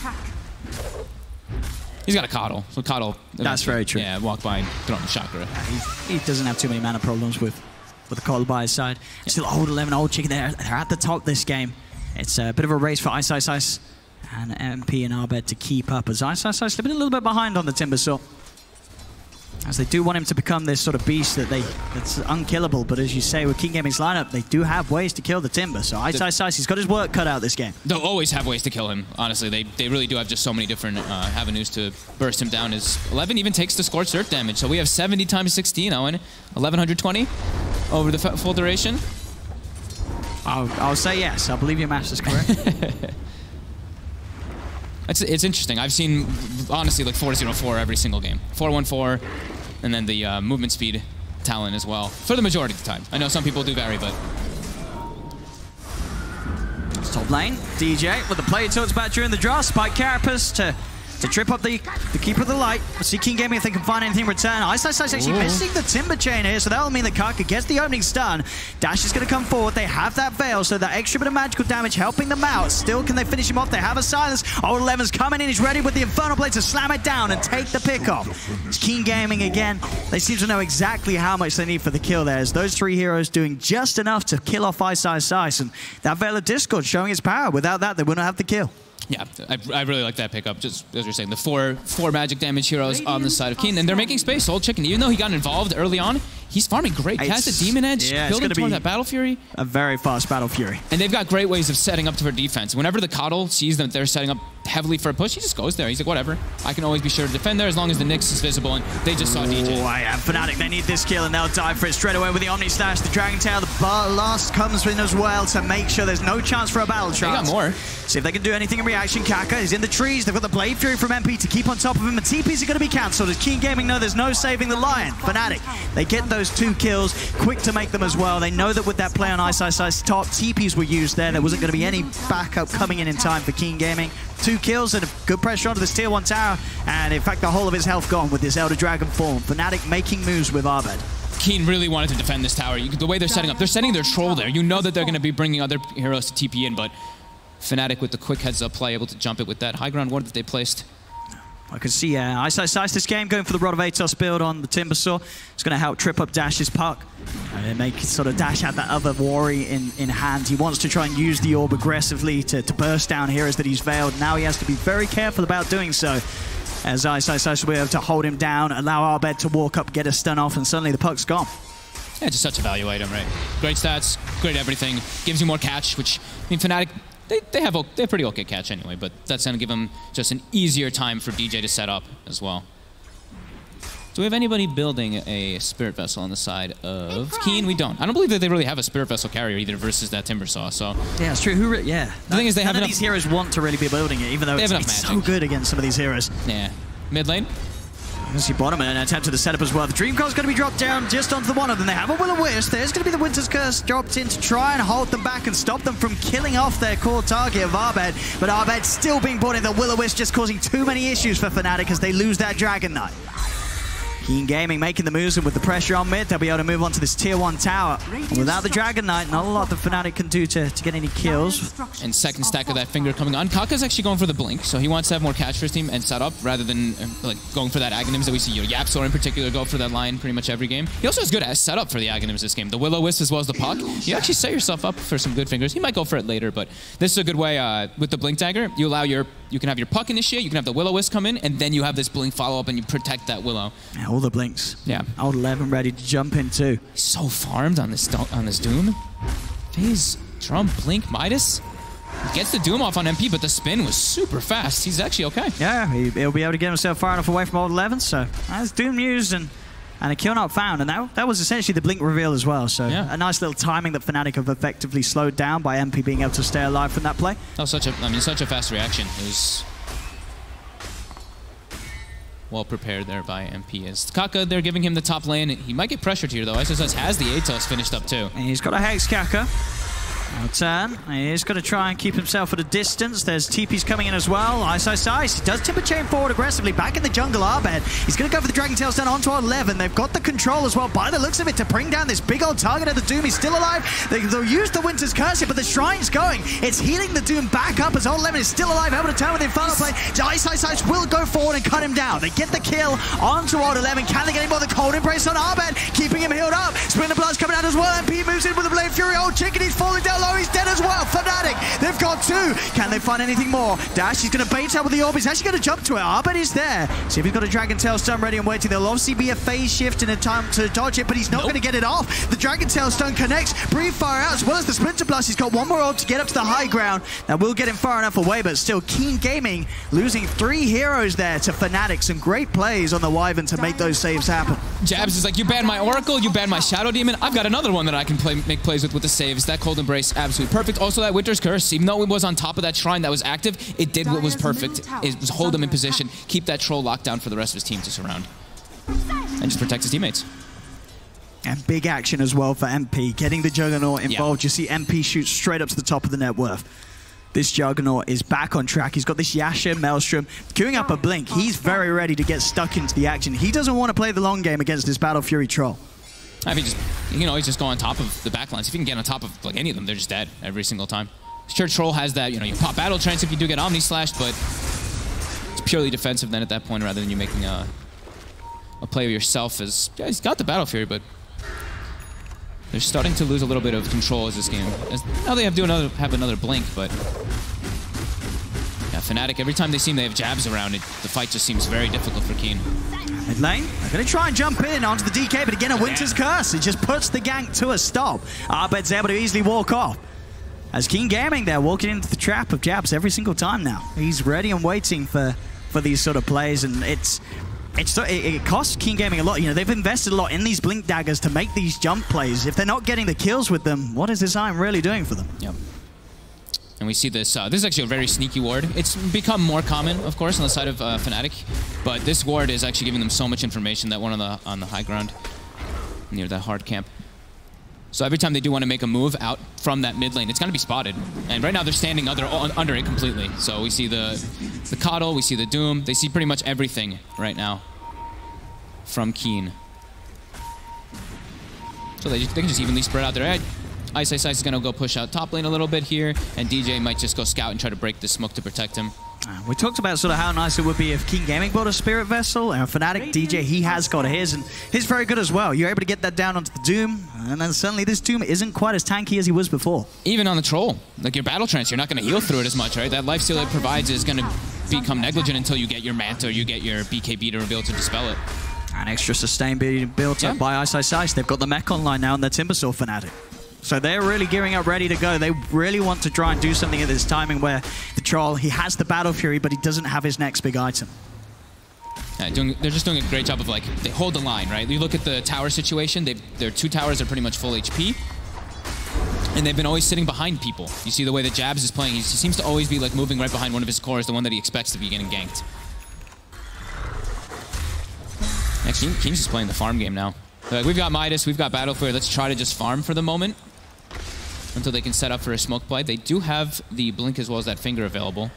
Speaker 7: He's got a coddle, so coddle.
Speaker 1: That's very true.
Speaker 7: Yeah, walk by and throw him the chakra.
Speaker 1: He doesn't have too many mana problems with the coddle by his side. Yeah. Still old 11, old chicken there. They're at the top this game. It's a bit of a race for Ice and MP and Arbed to keep up as Ice slipping a little bit behind on the Timbersaw. As they do want him to become this sort of beast that's unkillable, but as you say, with King Gaming's lineup, they do have ways to kill the Timber. So Ice, he's got his work cut out this game.
Speaker 7: They'll always have ways to kill him, honestly. They really do have just so many different avenues to burst him down. His 11 even takes the Scorched Earth damage, so we have 70 times 16, Owen. 1120 over the full duration.
Speaker 1: I'll say yes. I believe your maths is correct.
Speaker 7: It's interesting. I've seen, honestly, like 4-0-4 every single game. 4-1-4, and then the movement speed talent as well, for the majority of the time. I know some people do vary, but...
Speaker 1: Top lane, DJ with the play he talks about during the draw. Spike Carapace to trip up the Keeper of the Light. We'll see King Gaming if they can find anything in return. Ice actually missing the Timber Chain here, so that'll mean that Kaka gets the opening stun. Dash is going to come forward. They have that Veil, so that extra bit of magical damage helping them out. Still, can they finish him off? They have a silence. Old 11's coming in. He's ready with the Infernal Blade to slam it down and take the pick off. It's King Gaming again. They seem to know exactly how much they need for the kill there, as those 3 heroes doing just enough to kill off Ice. And that Veil of Discord showing its power. Without that, they wouldn't have the kill.
Speaker 7: Yeah, I really like that pickup. Just as you're saying, the four magic damage heroes on the side of Keen, and they're making space. Old Chicken, even though he got involved early on, he's farming great. Cast a Demon Edge, building toward that Battle Fury.
Speaker 1: A very fast Battle Fury.
Speaker 7: And they've got great ways of setting up to her defense. Whenever the Coddle sees that they're setting up heavily for a push, he just goes there. He's like, whatever. I can always be sure to defend there as long as the Nyx is visible, and they just saw DJ.
Speaker 1: Oh, yeah, Fnatic, they need this kill, and they'll dive for it straight away with the Omni Slash. The Dragon Tail, the last comes in as well to make sure there's no chance for a battle chance.
Speaker 7: They got more.
Speaker 1: See if they can do anything in reaction. Kaka is in the trees. They've got the Blade Fury from MP to keep on top of him, and TPs are going to be cancelled. As King Gaming know there's no saving the Lion. Fnatic, they get those 2 kills, quick to make them as well. They know that with that play on Ice top, TPs were used there. There wasn't going to be any backup coming in time for King Gaming. 2 kills and a good pressure onto this tier 1 tower, and in fact the whole of his health gone with this Elder Dragon form. Fnatic making moves with Arbed.
Speaker 7: Keen really wanted to defend this tower. The way they're setting their troll there. You know that they're going to be bringing other heroes to TP in, but Fnatic with the quick heads-up play, able to jump it with that high ground ward that they placed.
Speaker 1: I can see Ice this game going for the Rod of Atos build on the Timbersaw. It's going to help trip up Dash's puck and make sort of Dash have that other worry in hand. He wants to try and use the orb aggressively to burst down heroes that he's veiled. Now he has to be very careful about doing so, as Ice will be able to hold him down, allow Arbed to walk up, get a stun off, and suddenly the puck's gone.
Speaker 7: Yeah, just such a value item, right? Great stats, great everything. Gives you more catch, which, I mean, Fnatic, they have pretty okay catch anyway, but that's going to give them just an easier time for DJ to set up as well. Do we have anybody building a Spirit Vessel on the side of Keen? We don't. I don't believe that they really have a Spirit Vessel carrier either versus that Timbersaw, so...
Speaker 1: Yeah, it's true. The
Speaker 7: thing is, they have
Speaker 1: none of these heroes want to really be building it, even though it's so good against some of these heroes.
Speaker 7: Yeah. Mid lane?
Speaker 1: You see bottom and an attempt to the setup as well. The Dream Coil's going to be dropped down just onto the one of them. They have a Will-O-Wisp. There's going to be the Winter's Curse dropped in to try and hold them back and stop them from killing off their core target of Arbed. But Arbed still being brought in. The Will-O-Wisp just causing too many issues for Fnatic as they lose that Dragon Knight. Keen Gaming making the moves, and with the pressure on mid, they'll be able to move on to this tier 1 tower. And without the Dragon Knight, not a lot that Fnatic can do to get any kills.
Speaker 7: And second stack of that finger coming on. Kaka's actually going for the blink, so he wants to have more catch for his team and set up rather than like going for that Aghanims that we see. Yapzor in particular go for that line pretty much every game. He also has good setup for the Aghanims this game. The Will-O-Wisp as well as the puck. You actually set yourself up for some good fingers. He might go for it later, but this is a good way with the blink dagger. You can have your puck initiate, you can have the Will-O-Wisp come in, and then you have this blink follow up and you protect that Willow.
Speaker 1: Yeah, all the blinks.
Speaker 7: Yeah.
Speaker 1: Old 11 ready to jump in too.
Speaker 7: He's so farmed on this Doom. Phase, Drum, Blink, Midas. He gets the Doom off on MP, but the spin was super fast. He's actually okay.
Speaker 1: Yeah, he'll be able to get himself far enough away from Old 11, so that's Doom used and a kill not found. And that was essentially the Blink reveal as well, so yeah. A nice little timing that Fnatic have effectively slowed down by MP being able to stay alive from that play.
Speaker 7: That was such a fast reaction. It was well prepared there by MP. As Kaka, they're giving him the top lane. He might get pressured here, though. SSS has the Atos finished up, too.
Speaker 1: And he's got a Hex Kaka. Now turn. He's got to try and keep himself at a distance. There's TP's coming in as well. Ice. He does timber chain forward aggressively. Back in the jungle, Abed. He's going to go for the Dragon Tail stun onto 11. They've got the control as well, by the looks of it, to bring down this big old target of the Doom. He's still alive. They'll use the Winter's Curse here, but the Shrine's going. It's healing the Doom back up as Old Lemon is still alive, able to turn with the Infernal Blade. Ice will go forward and cut him down. They get the kill onto Old 11. Can they get him more? The Cold Embrace on Abed, keeping him healed up. Splinter Blood's coming out as well. MP moves in with the Blade Fury. Old Chicken, he's falling down low. He's dead as well. Fnatic, they've got 2. Can they find anything more? Dash, he's going to bait out with the orb. He's actually going to jump to it. Abed is there. See if he's got a Dragon Tail stun ready and waiting. There'll obviously be a phase shift in a time to dodge it, but he's not going to get it off. The Dragon Tail stun connects. Breathe fire out as well as the Splinter Blast. He's got one more orb to get up to the high ground. That will get him far enough away, but still Keen Gaming losing 3 heroes there to Fnatic. Some great plays on the Wyvern to make those saves happen.
Speaker 7: Jabs is like, you banned my Oracle, you banned my Shadow Demon. I've got another one that I can make plays with the saves. That Cold Embrace, absolutely perfect. Also that Winter's Curse, even though it was on top of that Shrine that was active, it did what was perfect. It was hold him in position, keep that Troll locked down for the rest of his team to surround. And just protect his teammates.
Speaker 1: And big action as well for MP. Getting the Juggernaut involved. You see MP shoot straight up to the top of the net worth. This Juggernaut is back on track. He's got this Yasha, Maelstrom, queuing up a Blink. He's very ready to get stuck into the action. He doesn't want to play the long game against this Battle Fury Troll.
Speaker 7: I mean, he's just go on top of the backlines. If you can get on top of like any of them, they're just dead every single time. Sure, Troll has that, you pop Battle Trance if you do get Omni Slashed, but it's purely defensive then at that point rather than you making a play of yourself. As he's got the Battle Fury, but they're starting to lose a little bit of control as this game. Now they have another Blink, but yeah, Fnatic, every time they seem they have jabs around it, the fight just seems very difficult for Keen.
Speaker 1: Mid lane, they're going to try and jump in onto the DK, but again, a Winter's Curse. It just puts the gank to a stop. Abed's able to easily walk off. As Keen Gaming, they're walking into the trap of jabs every single time now. He's ready and waiting for these sort of plays, and it costs Keen Gaming a lot. They've invested a lot in these Blink Daggers to make these jump plays. If they're not getting the kills with them, what is this item really doing for them?
Speaker 7: Yep. And we see this. This is actually a very sneaky ward. It's become more common, of course, on the side of Fnatic, but this ward is actually giving them so much information. That one on the high ground near that hard camp. So every time they do want to make a move out from that mid lane, it's going to be spotted. And right now they're standing under it completely. So we see the Coddle, we see the Doom. They see pretty much everything right now from Keen. So they can just evenly spread out their edge. Ice is going to go push out top lane a little bit here, and DJ might just go scout and try to break the smoke to protect him.
Speaker 1: We talked about sort of how nice it would be if Keen Gaming bought a Spirit Vessel, and Fnatic DJ, he has got his, and he's very good as well. You're able to get that down onto the Doom, and then suddenly this Doom isn't quite as tanky as he was before.
Speaker 7: Even on the Troll, like your Battle Trance, you're not going to heal through it as much, right? That lifesteal it provides is going to become negligent until you get your Manta or you get your BKB to be able to dispel it.
Speaker 1: An extra sustain being built up by Ice. They've got the mech online now on their Timbersaw Fnatic. So they're really gearing up, ready to go. They really want to try and do something at this timing where the Troll, he has the Battle Fury, but he doesn't have his next big item.
Speaker 7: Yeah, they're just doing a great job of, like, they hold the line, right? You look at the tower situation, their 2 towers are pretty much full HP, and they've been always sitting behind people. You see the way that Jabs is playing, he seems to always be, like, moving right behind one of his cores, the one that he expects to be getting ganked. Yeah, King's just playing the farm game now. They're like, we've got Midas, we've got Battle Fury, let's try to just farm for the moment until they can set up for a smoke play. They do have the Blink as well as that Finger available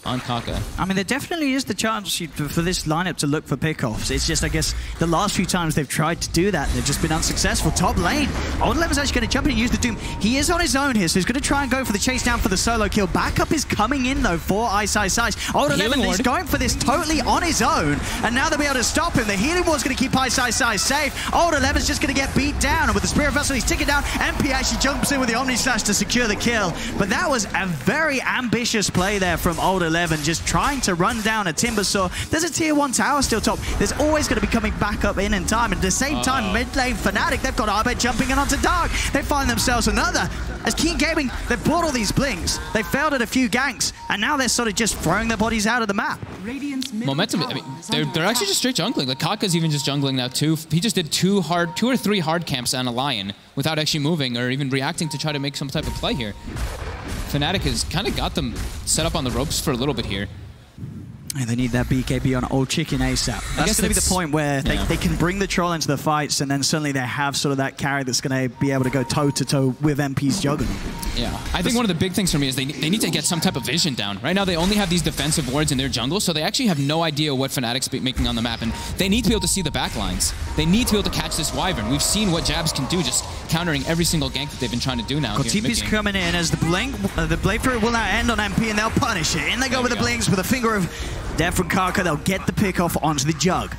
Speaker 7: on Kaka.
Speaker 1: I mean, there definitely is the chance for this lineup to look for pickoffs. It's just, I guess, the last few times they've tried to do that, they've just been unsuccessful. Top lane, Old Lemon's actually going to jump in and use the Doom. He is on his own here, so he's going to try and go for the chase down for the solo kill. Backup is coming in, though, for Ice. Old Lemon is going for this totally on his own, and now they'll be able to stop him. The healing ward's going to keep Ice safe. Old Lemon's just going to get beat down, and with the Spirit Vessel, he's ticking down. MP actually jumps in with the Omni Slash to secure the kill, but that was a very ambitious play there from Old 11, just trying to run down a Timbersaw. There's a tier 1 tower still top. There's always going to be coming back up in time. And at the same time, mid lane Fnatic, they've got Abed jumping in onto Dark. They find themselves another. As Keen Gaming, they've bought all these blinks. They failed at a few ganks, and now they're sort of just throwing their bodies out of the map.
Speaker 7: Momentum, I mean, they're actually just straight jungling. Like, Kaka's even just jungling now too. He just did 2 or 3 hard camps on a Lion without actually moving or even reacting to try to make some type of play here. Fnatic has kind of got them set up on the ropes for a little bit here.
Speaker 1: And they need that BKB on Old Chicken ASAP. That's going to be the point where they can bring the troll into the fights, and then suddenly they have sort of that carry that's going to be able to go toe-to-toe with MP's Juggernaut.
Speaker 7: Yeah, I think one of the big things for me is they need to get some type of vision down. Right now, they only have these defensive wards in their jungle, so they actually have no idea what Fnatic's making on the map, and they need to be able to see the back lines. They need to be able to catch this Wyvern. We've seen what Jabs can do, just countering every single gank that they've been trying to do now.
Speaker 1: TP's coming in as the blink, the blade through will now end on MP, and they'll punish it. In they go with the blinks with a finger of death from Kaka. They'll get the pick off onto the Jug.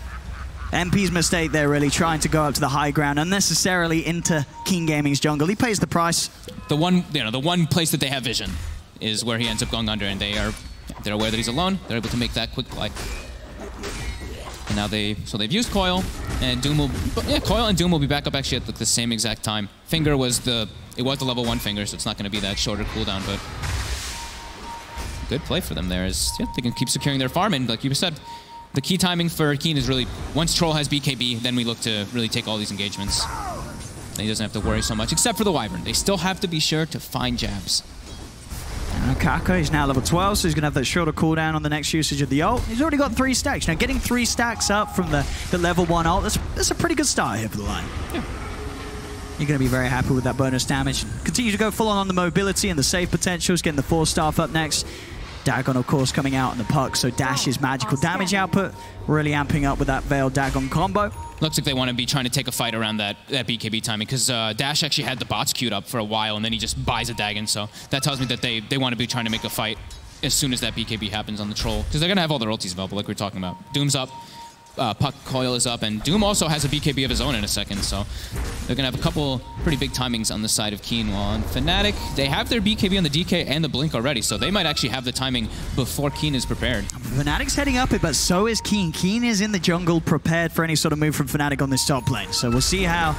Speaker 1: MP's mistake there, really trying to go up to the high ground unnecessarily into King Gaming's jungle. He pays the price.
Speaker 7: The one place that they have vision is where he ends up going under, and they're aware that he's alone. They're able to make that quick play. And now they've used Coil, and Doom will Coil and Doom will be back up actually at the same exact time. Finger was the level 1 finger, so it's not going to be that shorter cooldown, but good play for them there. They can keep securing their farm, and like you said, the key timing for Keen is really once Troll has BKB, then we look to really take all these engagements. And he doesn't have to worry so much, except for the Wyvern. They still have to be sure to find Jabs.
Speaker 1: Kaka is now level 12, so he's going to have that shorter cooldown on the next usage of the ult. He's already got 3 stacks. Now, getting 3 stacks up from the level 1 ult, that's a pretty good start here for the line.
Speaker 7: Yeah.
Speaker 1: You're going to be very happy with that bonus damage. Continue to go full on the mobility and the save potentials, getting the 4 staff up next. Dagon, of course, coming out in the puck, so Dash's magical damage output really amping up with that Veil Dagon combo.
Speaker 7: Looks like they want to be trying to take a fight around that BKB timing, because Dash actually had the bots queued up for a while, and then he just buys a Dagon, so that tells me that they want to be trying to make a fight as soon as that BKB happens on the Troll, because they're going to have all their ultis available, like we were talking about. Doom's up, Puck Coil is up, and Doom also has a BKB of his own in a second, so they're going to have a couple pretty big timings on the side of Keen. While on Fnatic, they have their BKB on the DK and the Blink already, so they might actually have the timing before Keen is prepared.
Speaker 1: Fnatic's heading up it, but so is Keen. Keen is in the jungle, prepared for any sort of move from Fnatic on this top lane, so we'll see how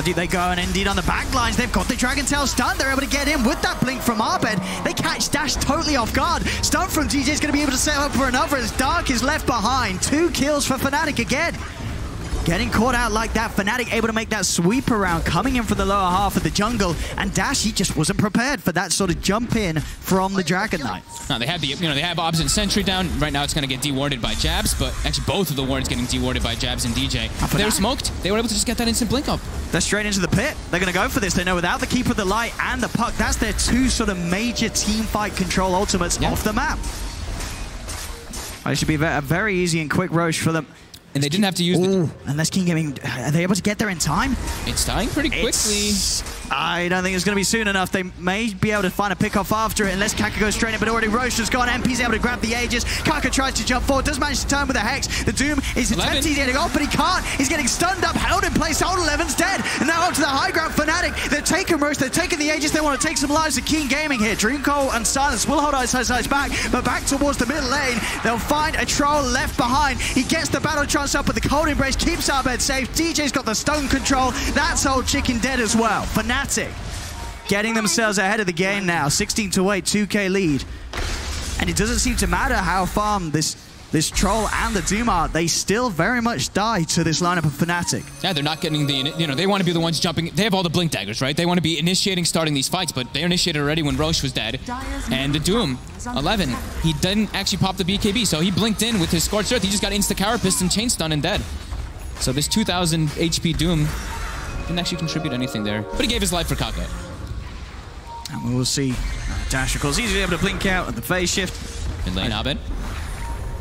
Speaker 1: deep they go, and indeed on the back lines, they've got the Dragon Tail stun. They're able to get in with that Blink from Arbed. They catch Dash totally off guard. Stun from DJ is going to be able to set up for another as Dark is left behind. 2 kills for Fnatic again. Getting caught out like that, Fnatic able to make that sweep around, coming in from the lower half of the jungle, and Dash, he just wasn't prepared for that sort of jump in from the Dragon Knight.
Speaker 7: Now they have they have Obs and Sentry down. Right now it's going to get dewarded by Jabs, but actually both of the wards getting dewarded by Jabs and DJ. If they were smoked, they were able to just get that instant blink up.
Speaker 1: They're straight into the pit. They're going to go for this. They know without the Keeper of the Light and the Puck, that's their 2 sort of major team fight control ultimates off the map. It should be a very easy and quick Roche for them.
Speaker 7: And they didn't have to use
Speaker 1: unless King Gaming, are they able to get there in time?
Speaker 7: It's dying pretty quickly.
Speaker 1: I don't think it's going to be soon enough. They may be able to find a pick off after it unless Kaka goes straight in, but already Roche has gone. MP's able to grab the Aegis. Kaka tries to jump forward, does manage to turn with a Hex. The Doom is attempting to get off, but he can't. He's getting stunned up, held in place. Old 11's dead. And now onto the high ground, Fnatic. They're taking Roche, they're taking the Aegis. They want to take some lives of King Gaming here. Dreamcoil and Silence will hold Ice back, but back towards the middle lane. They'll find a Troll left behind. He gets the battle chance up with the Cold Embrace, keeps Arbed safe. DJ's got the stone control. That's Old Chicken dead as well. Fnatic getting themselves ahead of the game now. 16-8, 2K lead. And it doesn't seem to matter how farm this Troll and the Doom are. They still very much die to this lineup of Fnatic.
Speaker 7: Yeah, they're not getting the, they want to be the ones jumping. They have all the Blink daggers, right? They want to be initiating, starting these fights, but they initiated already when Roche was dead. And the Doom, 11, he didn't actually pop the BKB, so he blinked in with his Scorched Earth. He just got insta-Carapace and chain stun and dead. So this 2,000 HP Doom didn't actually contribute anything there, but he gave his life for Kaka.
Speaker 1: And we will see Dash, of course, he's able to blink out at the phase shift.
Speaker 7: In lane, Abed.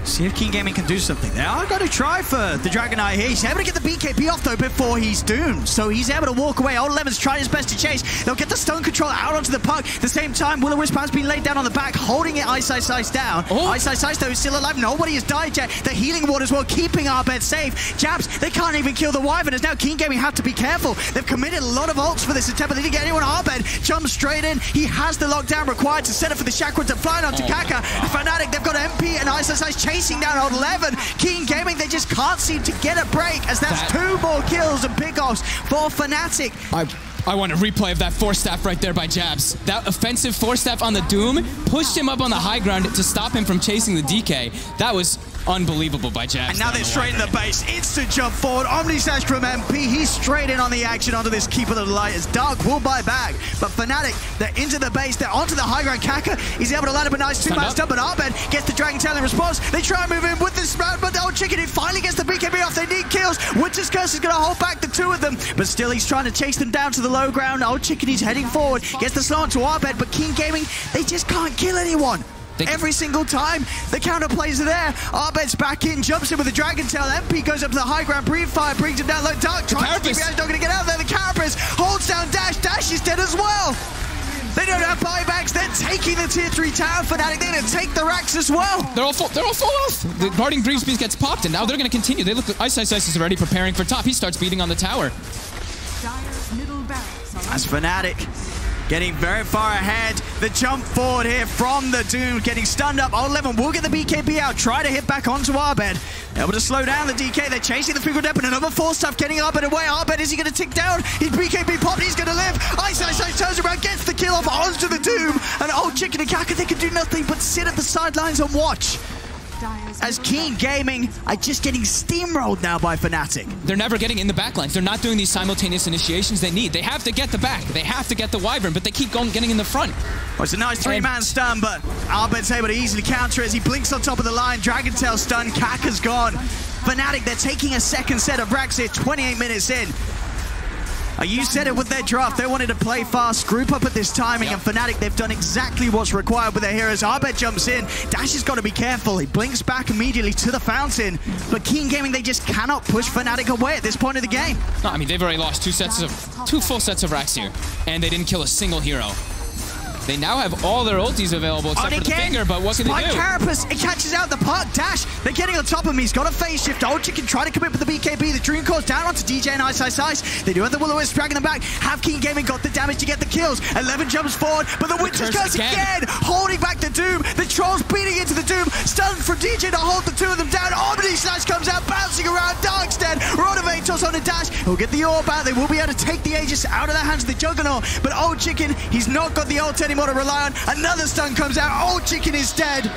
Speaker 1: See if King Gaming can do something. They are going to try for the Dragon Knight here. He's able to get the BKB off, though, before he's doomed. So he's able to walk away. Old Lemon's trying his best to chase. They'll get the stone control out onto the puck. At the same time, Will-O-Wisp has been laid down on the back, holding it Ice down. Ice, though, is still alive. Nobody has died yet. The healing ward as well, keeping Arbed safe. Jabs, they can't even kill the Wyvern, as now King Gaming have to be careful. They've committed a lot of ults for this attempt, but they didn't get anyone. Arbed jumps straight in. He has the lockdown required to set up for the chakra to fly onto Kaka. Fnatic, they've got MP and Ice chasing down Old 11. King Gaming, they just can't seem to get a break, as that's 2 more kills and pickoffs for Fnatic.
Speaker 7: I want a replay of that 4-staff right there by Jabs. That offensive 4-staff on the Doom pushed him up on the high ground to stop him from chasing the DK. That was unbelievable by Jabs.
Speaker 1: And now they're straight in the base. Instant jump forward. Omni-Slash from MP. He's straight in on the action onto this Keeper of the Light as Dark will buy back. But Fnatic, they're into the base. They're onto the high ground. Kaka, he's able to line up a nice two-man stun, but Arbed gets the Dragon Tail in response. They try and move in with this round, but Old Chicken, he finally gets the BKB off. They need kills. Winter's Curse is going to hold back the two of them, but still he's trying to chase them down to the low ground. Old Chicken, he's heading forward. Gets the slow onto Arbed, but King Gaming, they just can't kill anyone. Every single time, the counter plays are there. Arbed's back in, jumps in with the Dragon Tail. MP goes up to the high ground, breathe fire, brings him down low. Dark tries to keep it out, not going to get out there. The Carapace holds down Dash. Dash is dead as well. They don't have buybacks. They're taking the tier 3 tower. Fnatic, they're going to take the racks as well.
Speaker 7: They're all full off. The guarding Greaves Beast gets popped, and now they're going to continue. They look. Ice is already preparing for top. He starts beating on the tower.
Speaker 1: As Fnatic getting very far ahead. The jump forward here from the Doom, getting stunned up. Old Levin will get the BKB out, try to hit back onto Arbed. Able to slow down the DK. They're chasing the Fickle Dep, and another 4-stuff getting Arbed away. Arbed, is he going to tick down? His BKB popped, he's going to live. Ice turns around, gets the kill off onto the Doom. And Old Chicken and Kaka, they can do nothing but sit at the sidelines and watch. As King Gaming are just getting steamrolled now by Fnatic.
Speaker 7: They're never getting in the backlines. They're not doing these simultaneous initiations they need. They have to get the back. They have to get the Wyvern, but they keep getting in the front.
Speaker 1: Well, it's a nice 3-man stun, but Arbed's able to easily counter as he blinks on top of the line. Dragon Tail stun, Kaka's gone. Fnatic, they're taking a second set of racks here, 28 minutes in. You said it with their draft. They wanted to play fast, group up at this timing, and Fnatic, they've done exactly what's required with their heroes. Arbed jumps in. Dash has got to be careful. He blinks back immediately to the fountain. But King Gaming, they just cannot push Fnatic away at this point of the game.
Speaker 7: No, I mean, they've already lost two full sets of racks here, and they didn't kill a single hero. They now have all their ultis available except for the finger, but what can they do?
Speaker 1: Carapace, it catches out the park. Dash, they're getting on top of him. He's got a phase shift. Old Chicken trying to commit with the BKB. The Dream Core's down onto DJ and Ice. They do have the Will-O-Wisp dragging them back. Have King Gaming got the damage to get the kills? 11 jumps forward, but the Winter's Curse again, holding back the Doom. The Trolls beating into the Doom. Stunned from DJ to hold the two of them down. Omni-Slash comes out, bouncing around. Dark's dead. Ronovatos on the Dash. He'll get the orb out. They will be able to take the Aegis out of the hands of the Juggernaut, but Old Chicken, he's not got the ult anymore to rely on. Another stun comes out. Old Chicken is dead.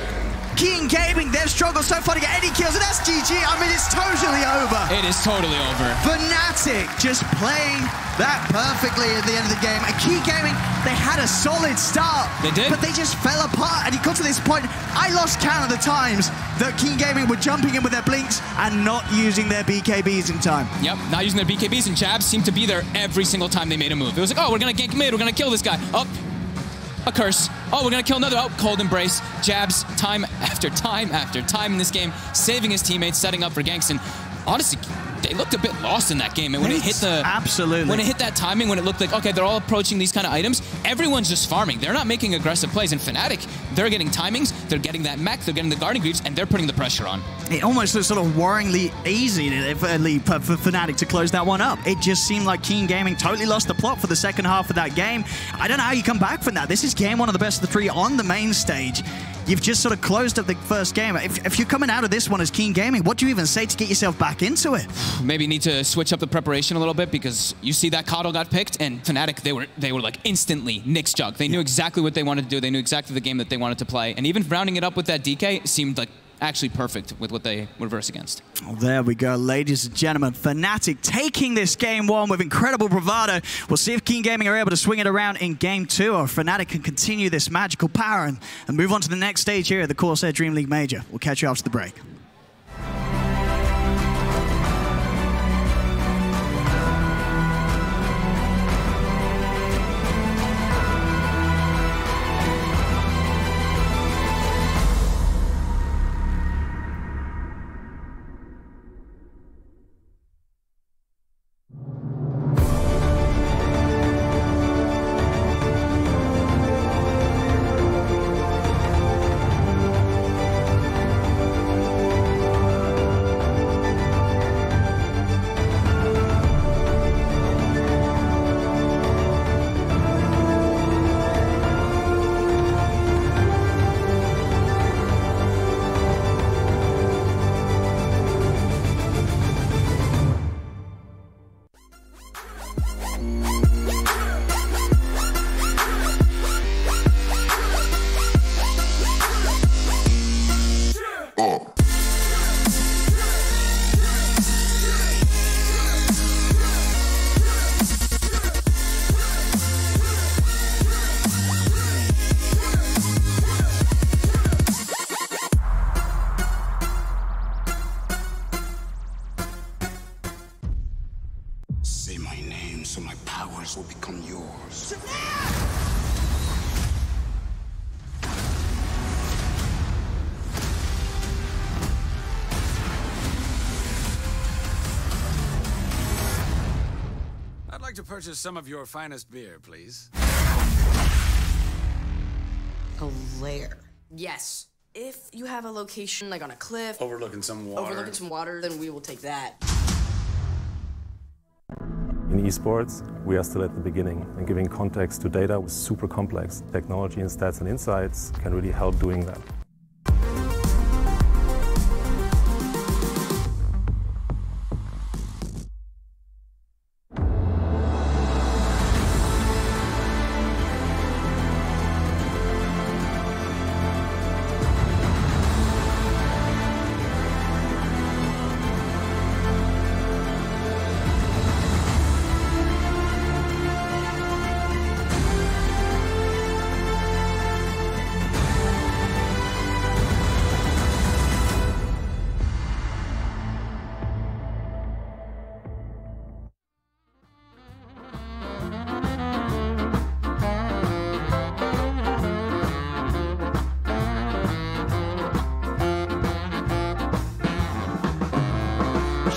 Speaker 1: King Gaming, they've struggled so far to get any kills, and that's GG. I mean, it's totally over.
Speaker 7: It is totally over.
Speaker 1: Fnatic just playing that perfectly at the end of the game. And King Gaming, they had a solid start.
Speaker 7: They did.
Speaker 1: But they just fell apart, and it got to this point. I lost count of the times that King Gaming were jumping in with their blinks and not using their BKBs in time.
Speaker 7: Yep, not using their BKBs, and Jabs seemed to be there every single time they made a move. It was like, oh, we're going to gank mid, we're going to kill this guy. Oh, a curse. Oh, we're going to kill another. Oh, cold embrace. Jabs time after time after time in this game, saving his teammates, setting up for ganks. And honestly, they looked a bit lost in that game. And when it hit when it hit that timing, when it looked like, okay, they're all approaching these kind of items, everyone's just farming. They're not making aggressive plays. And Fnatic, they're getting timings, they're getting that mech, they're getting the guarding greaves, and they're putting the pressure on.
Speaker 1: It almost looks sort of worryingly easy for Fnatic to close that one up. It just seemed like King Gaming totally lost the plot for the second half of that game. I don't know how you come back from that. This is game one of the best of the three on the main stage. You've just sort of closed up the first game. If you're coming out of this one as King Gaming, what do you even say to get yourself back into it?
Speaker 7: Maybe need to switch up the preparation a little bit, because you see that Coddle got picked, and Fnatic, they were like instantly Nick's jug. They knew exactly what they wanted to do. They knew exactly the game that they wanted to play. And even rounding it up with that DK seemed like actually perfect with what they were versed against.
Speaker 1: Well, there we go, ladies and gentlemen. Fnatic taking this game one with incredible bravado. We'll see if King Gaming are able to swing it around in game two, or Fnatic can continue this magical power and move on to the next stage here at the Corsair DreamLeague Major. We'll catch you after the break.
Speaker 21: Say my name so my powers will become yours.
Speaker 14: I'd like to purchase some of your finest beer, please.
Speaker 15: A lair. Yes. If you have a location like on a cliff,
Speaker 14: Overlooking some water,
Speaker 15: then we will take that.
Speaker 18: In esports, we are still at the beginning, and giving context to data is super complex. Technology and stats and insights can really help doing that.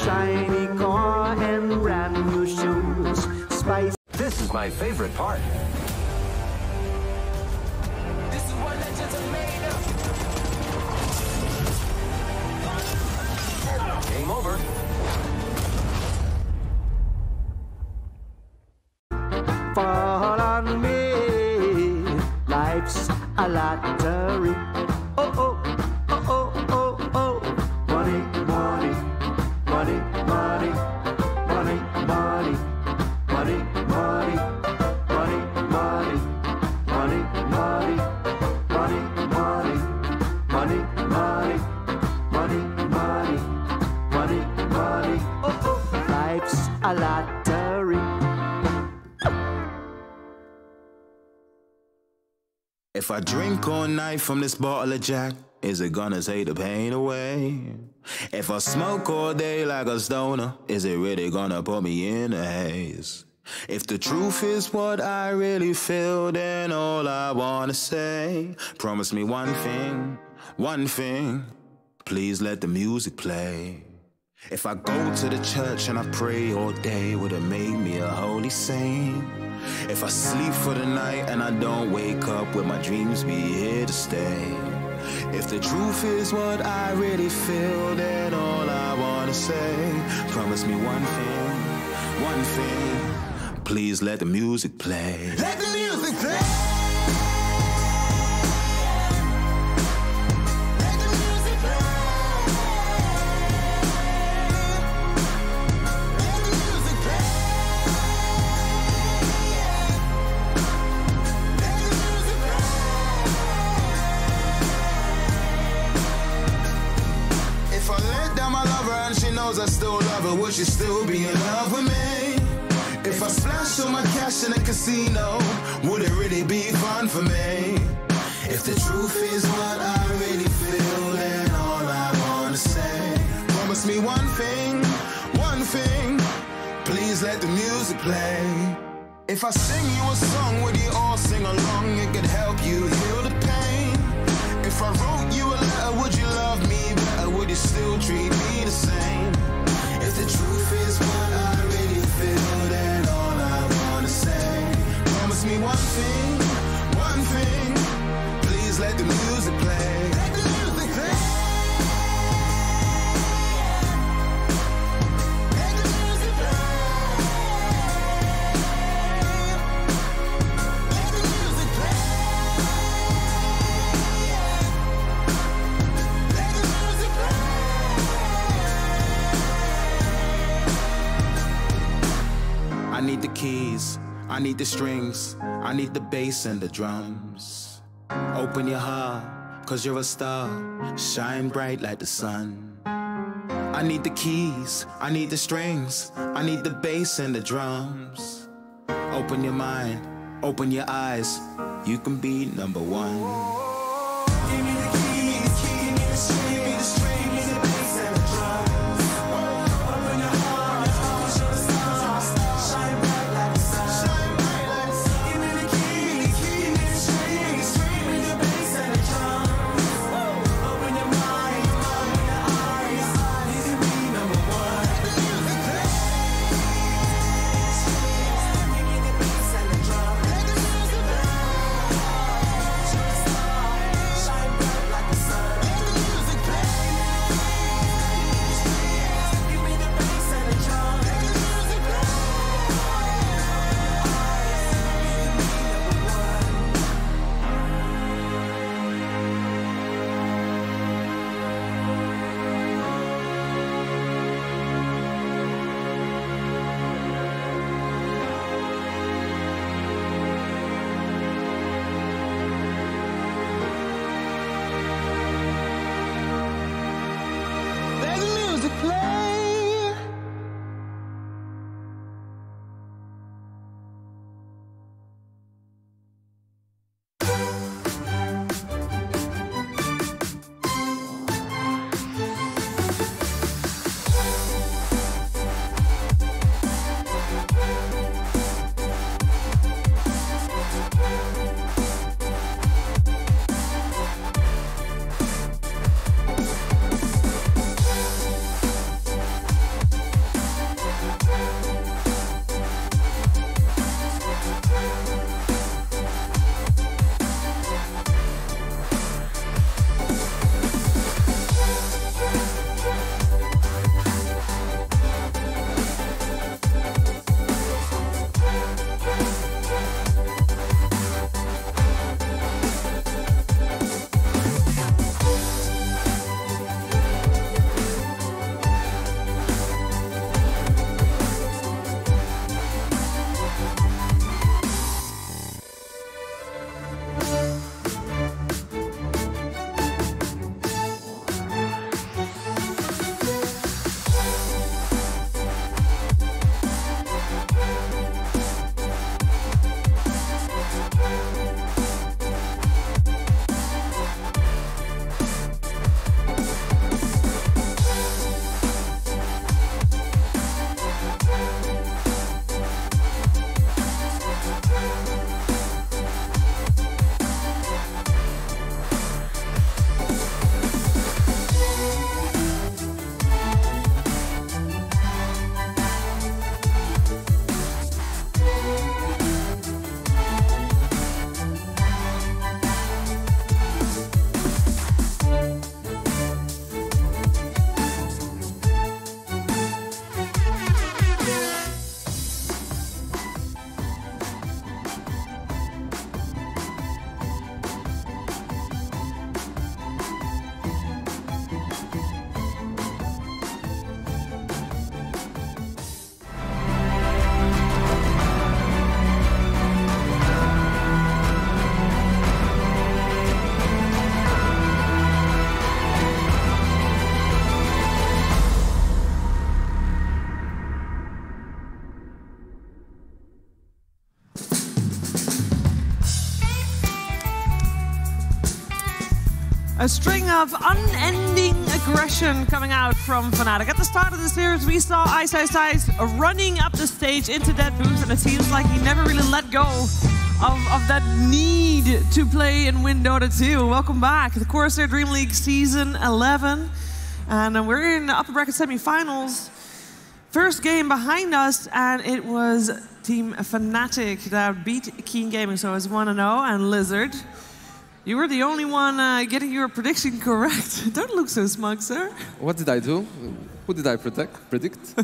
Speaker 21: Shiny car and brand new shoes. Spice.
Speaker 4: This is my favorite part.
Speaker 16: This is what legends are made of.
Speaker 4: Game over.
Speaker 21: Fall on me. Life's a lottery. Oh, oh, oh, oh, oh, oh. Money, money. Money, money, money, money, money, money, money, money, money, money, money, money, money, money, money, money, money, money. Oh, oh. Life's a lottery.
Speaker 17: If I drink all night from this bottle of Jack, is it gonna take the pain away? If I smoke all day like a stoner, is it really gonna put me in a haze? If the truth is what I really feel, then all I wanna say, promise me one thing, please let the music play. If I go to the church and I pray all day, would it make me a holy saint? If I sleep for the night and I don't wake up, will my dreams be here to stay? If the truth is what I really feel, then all I wanna say, promise me one thing, please let the music play. Let the music play! I still love her, would she still be in love with me? If I splash all my cash in a casino, would it really be fun for me? If the truth is what I really feel, then all I wanna say, promise me one thing, please let the music play. If I sing you a song, would you all sing along? It could help you heal the pain. If I wrote you a letter, would you love me better? Would you still treat me the same? If the truth is what I really feel, then all I wanna say, promise me one thing, please let the music play. Let the music play. Let the music play. Let the music play. Let the music play. I need the keys, I need the strings, I need the bass and the drums. Open your heart, cause you're a star, shine bright like the sun. I need the keys, I need the strings, I need the bass and the drums. Open your mind, open your eyes, you can be number one. Give me the keys, give me the strings, the bass and the drums. Open your heart, cause you're a star.
Speaker 2: A string of unending aggression coming out from Fnatic. At the start of the series, we saw Ice running up the stage into that booth, and it seems like he never really let go of that need to play and win Dota 2. Welcome back to the Corsair DreamLeague Season 11. And we're in the upper bracket semifinals. First game behind us, and it was Team Fnatic that beat Keen Gaming, so it's 1-0, and Lizard. You were the only one getting your prediction correct. Don't look so smug, sir.
Speaker 11: What did I do? Who did I predict?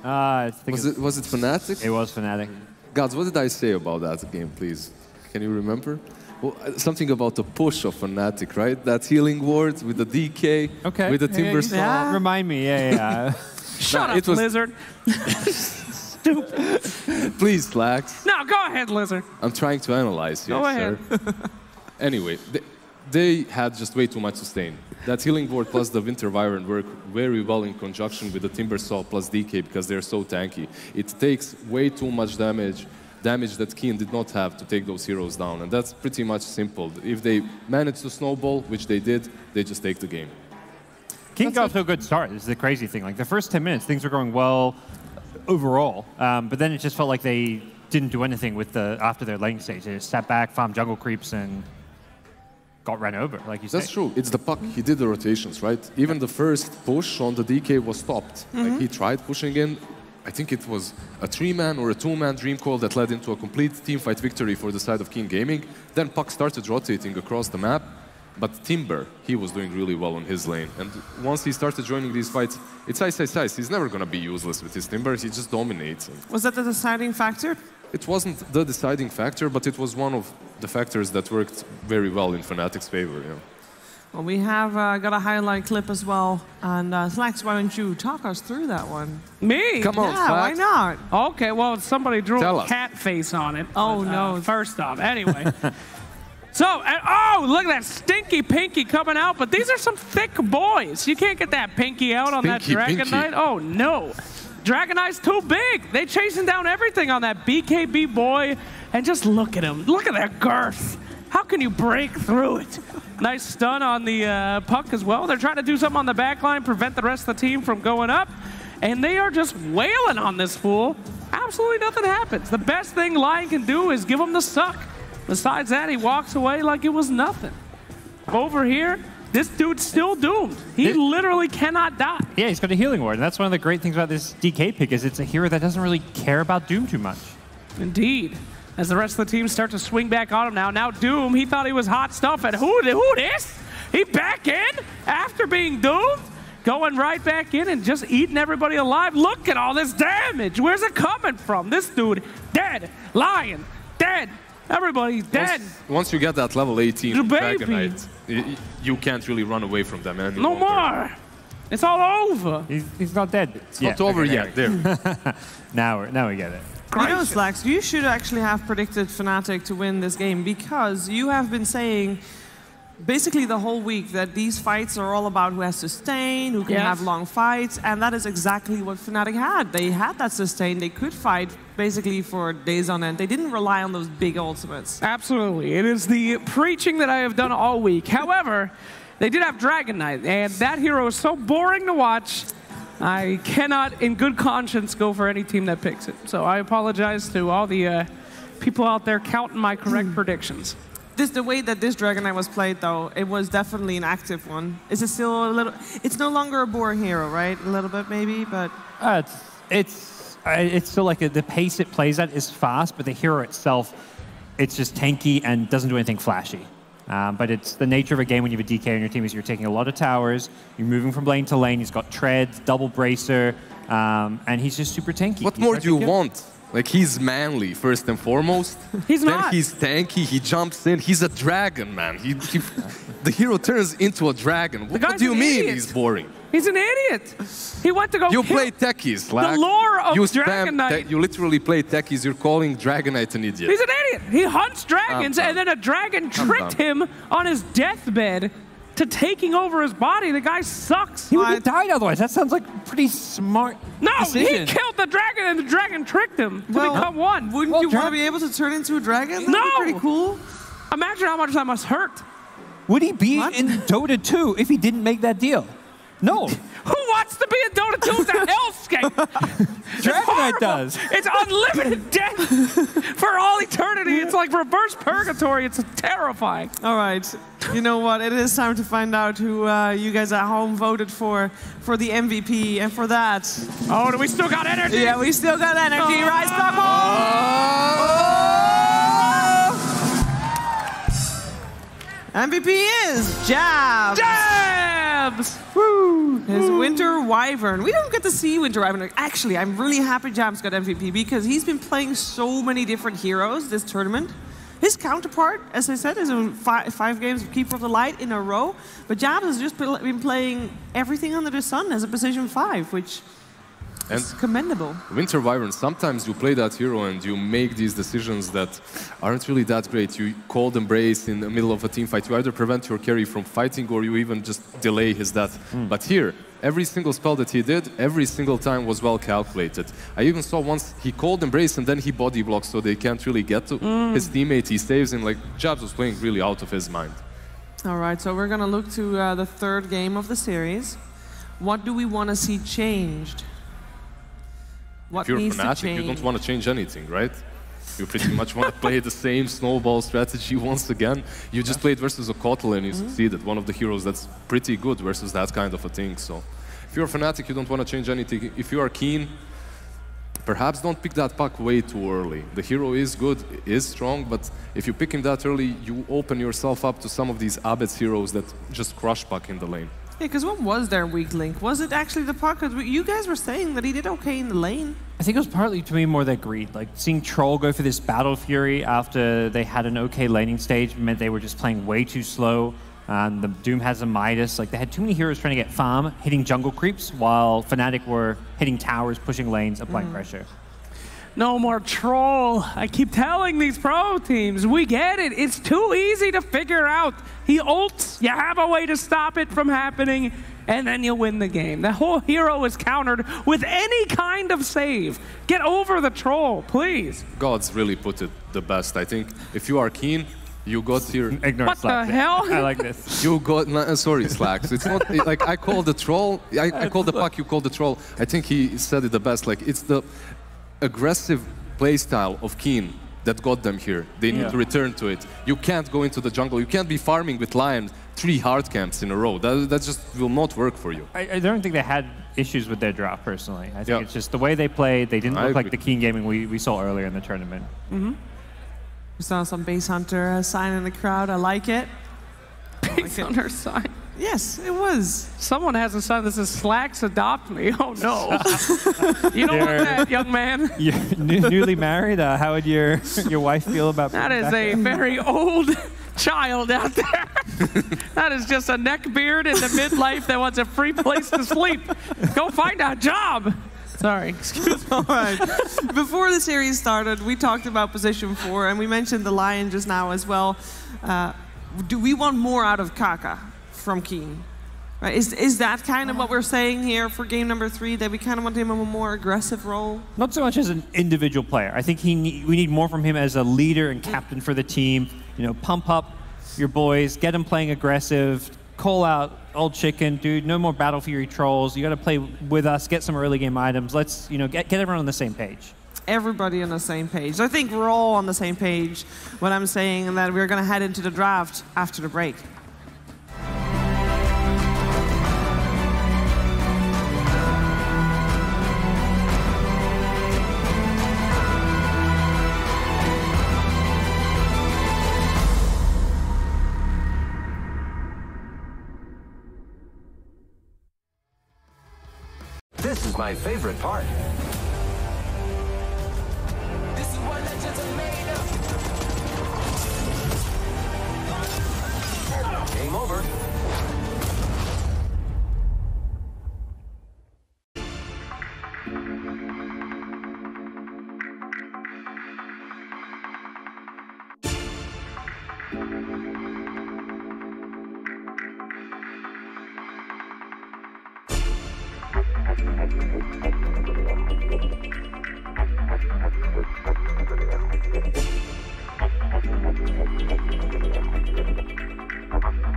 Speaker 3: I think
Speaker 11: was it Fnatic?
Speaker 3: It was Fnatic.
Speaker 11: Gods, what did I say about that game, please? Can you remember? Well, something about the push of Fnatic, right? That healing ward with the DK, with the Timber Saw.
Speaker 3: Yeah. Remind me, yeah.
Speaker 2: Shut up, Lizard.
Speaker 3: Stupid.
Speaker 11: Please, Slacks.
Speaker 2: No, go ahead, Lizard.
Speaker 11: I'm trying to analyze here,
Speaker 2: go ahead.
Speaker 11: sir. Anyway, they had just way too much sustain. That healing ward plus the Winter Wyvern work very well in conjunction with the Timber Saw plus DK because they're so tanky. It takes way too much damage that Keen did not have to take those heroes down, and that's pretty much simple. If they manage to snowball, which they did, they just take the game.
Speaker 3: Keen got to a good start. This is the crazy thing. Like the first 10 minutes, things were going well overall, but then it just felt like they didn't do anything with after their lane stage. They just stepped back, farmed jungle creeps, and got ran over, like you said.
Speaker 11: That's true. It's the puck. He did the rotations, right? Even the first push on the DK was stopped. Like he tried pushing in. I think it was a 3-man or a 2-man dream call that led into a complete teamfight victory for the side of Keen Gaming. Then puck started rotating across the map. But Timber, he was doing really well on his lane. And once he started joining these fights, it's Ice. He's never going to be useless with his Timber. He just dominates.
Speaker 2: Was that the deciding factor?
Speaker 11: It wasn't the deciding factor, but it was one of the factors that worked very well in Fnatic's favor. Yeah.
Speaker 2: Well, we have got a highlight clip as well. And Slacks, why don't you talk us through that one?
Speaker 8: Me?
Speaker 11: Come on,
Speaker 2: yeah,
Speaker 11: Slacks.
Speaker 2: why not?
Speaker 8: Okay, well, somebody drew a cat face on it.
Speaker 2: Oh, no.
Speaker 8: First off, anyway. So, oh, look at that stinky pinky coming out. But these are some thick boys. You can't get that pinky out on that Dragon Knight. Oh, no. Dragon Knight's too big. They chasing down everything on that BKB boy. And just look at him. Look at that girth. How can you break through it? Nice stun on the puck as well. They're trying to do something on the back line, prevent the rest of the team from going up. And they are just wailing on this fool. Absolutely nothing happens. The best thing Lion can do is give him the suck. Besides that, he walks away like it was nothing. Over here, this dude's still doomed. He literally cannot die.
Speaker 3: Yeah, he's got a healing ward, and that's one of the great things about this DK pick is it's a hero that doesn't really care about Doom too much.
Speaker 8: Indeed. As the rest of the team start to swing back on him now. Now Doom, he thought he was hot stuff, and who this? He back in after being doomed? Going right back in and just eating everybody alive. Look at all this damage. Where's it coming from? This dude, dead. Lion, dead. Everybody's dead.
Speaker 11: Once you get that level 18 Dragon Knight, you can't really run away from them anymore.
Speaker 8: No more. It's all over.
Speaker 3: He's not dead.
Speaker 11: It's not over yet. There.
Speaker 3: now we get it.
Speaker 2: You know, Slacks, you should actually have predicted Fnatic to win this game because you have been saying basically the whole week that these fights are all about who has sustain, who can have long fights, and that is exactly what Fnatic had. They had that sustain. They could fight basically for days on end. They didn't rely on those big ultimates.
Speaker 8: Absolutely. It is the preaching that I have done all week. However, they did have Dragon Knight, and that hero is so boring to watch. I cannot, in good conscience, go for any team that picks it. So I apologize to all the people out there counting my correct predictions.
Speaker 2: The way that this Dragon Knight was played, though, it was definitely an active one. Is it still a little... It's no longer a boring hero, right? A little bit, maybe, but...
Speaker 3: It's still like the pace it plays at is fast, but the hero itself, it's just tanky and doesn't do anything flashy. But it's the nature of a game when you have a DK on your team is you're taking a lot of towers, you're moving from lane to lane, he's got treads, double bracer, and he's just super tanky.
Speaker 11: What more do you want? Like, he's manly, first and foremost.
Speaker 8: He's not.
Speaker 11: Then he's tanky, he jumps in, he's a dragon, man. The hero turns into a dragon. What do you mean he's boring?
Speaker 8: He's an idiot. He went to go
Speaker 11: You play techies,
Speaker 8: the lore of
Speaker 11: Dragon Knight. You literally play techies, you're calling Dragon Knight an idiot.
Speaker 8: He's an idiot. He hunts dragons, and then a dragon tricked him on his deathbed to taking over his body. The guy sucks.
Speaker 3: He would have died otherwise. That sounds like a pretty smart decision.
Speaker 8: He killed the dragon, and the dragon tricked him to become one.
Speaker 2: Wouldn't you want to be able to turn into a dragon? That'd be pretty cool.
Speaker 8: Imagine how much that must hurt.
Speaker 3: Would he be in Dota 2 if he didn't make that deal? No.
Speaker 8: Who wants to be in Dota 2? It's a hellscape.
Speaker 3: Dragonite does.
Speaker 8: It's unlimited death for all eternity. It's like reverse purgatory. It's terrifying.
Speaker 2: All right. You know what? It is time to find out who you guys at home voted for the MVP. And for that...
Speaker 8: Oh, do we still got energy?
Speaker 2: Yeah, we still got energy. Right, Stockholm? MVP is Jabs.
Speaker 8: Jabs!
Speaker 2: Woo! His Winter Wyvern. We don't get to see Winter Wyvern. Actually, I'm really happy Jabs got MVP because he's been playing so many different heroes this tournament. His counterpart, as I said, is in five games of Keeper of the Light in a row. But Jabs has just been playing everything under the sun as a position 5, which is commendable.
Speaker 11: Winter Wyvern, sometimes you play that hero and you make these decisions that aren't really that great. You cold embrace in the middle of a team fight. You either prevent your carry from fighting or you even just delay his death. But here, every single spell that he did, every single time was well calculated. I even saw once he cold embrace and then he body blocks so they can't really get to his teammate. He saves him. Like, Jabs was playing really out of his mind.
Speaker 2: All right, so we're going to look to the third game of the series. What do we want to see changed? What
Speaker 11: if you're
Speaker 2: needs
Speaker 11: Fnatic,
Speaker 2: to change?
Speaker 11: you don't want to change anything, right? You pretty much want to play the same snowball strategy once again. You just played versus a Kotal and you succeeded. One of the heroes that's pretty good versus that kind of a thing. So if you're a Fnatic, you don't want to change anything. If you are keen, perhaps don't pick that puck way too early. The hero is good, is strong, but if you pick him that early, you open yourself up to some of these Abed's heroes that just crush puck in the lane.
Speaker 2: Yeah, because what was their weak link? Was it actually the puck? Because you guys were saying that he did okay in the lane.
Speaker 3: I think it was partly to me more their greed. Like seeing Troll go for this Battle Fury after they had an okay laning stage meant they were just playing way too slow. The Doom has a Midas. Like they had too many heroes trying to get farm, hitting jungle creeps, while Fnatic were hitting towers, pushing lanes, applying pressure.
Speaker 8: No more Troll. I keep telling these pro teams, we get it. It's too easy to figure out. He ults, you have a way to stop it from happening, and then you'll win the game. The whole hero is countered with any kind of save. Get over the Troll, please.
Speaker 11: Gods really put it the best. I think if you are keen, you got here.
Speaker 3: Ignore
Speaker 8: what
Speaker 3: Slacks.
Speaker 8: the hell?
Speaker 3: I like this.
Speaker 11: You got, sorry, Slacks. It's not like I call the Troll, I call the puck, you call the Troll. I think he said it the best. Like it's the aggressive playstyle of Keen that got them here. They need to return to it. You can't go into the jungle. You can't be farming with Lion 3 hard camps in a row. That just will not work for you.
Speaker 3: I don't think they had issues with their draft, personally. I think it's just the way they played. They didn't look like the Keen gaming we saw earlier in the tournament.
Speaker 2: We saw some Base Hunter sign in the crowd. I like it.
Speaker 8: Base Hunter sign?
Speaker 2: Yes, it was.
Speaker 8: Someone has a sign that says Slacks adopt me. Oh no. You don't want that, young man.
Speaker 3: You're newly married. How would your wife feel about
Speaker 8: that? Is a very old child out there. That is just a neck beard in the midlife that wants a free place to sleep. Go find a job. Sorry, excuse me.
Speaker 2: All right. Before the series started, we talked about position 4, and we mentioned the Lion just now as well. Do we want more out of Kaka from Keen? Right? Is that kind of what we're saying here for game number 3, that we kind of want him in a more aggressive role?
Speaker 3: Not so much as an individual player. I think we need more from him as a leader and captain for the team. You know, pump up your boys, get them playing aggressive, call out old chicken, dude, no more Battle Fury trolls. You got to play with us, get some early game items. Let's, get everyone on the same page.
Speaker 2: Everybody on the same page. I think we're all on the same page when I'm saying that we're going to head into the draft after the break.
Speaker 4: This is my favorite part.
Speaker 16: This is what legends are made of.
Speaker 4: Game over.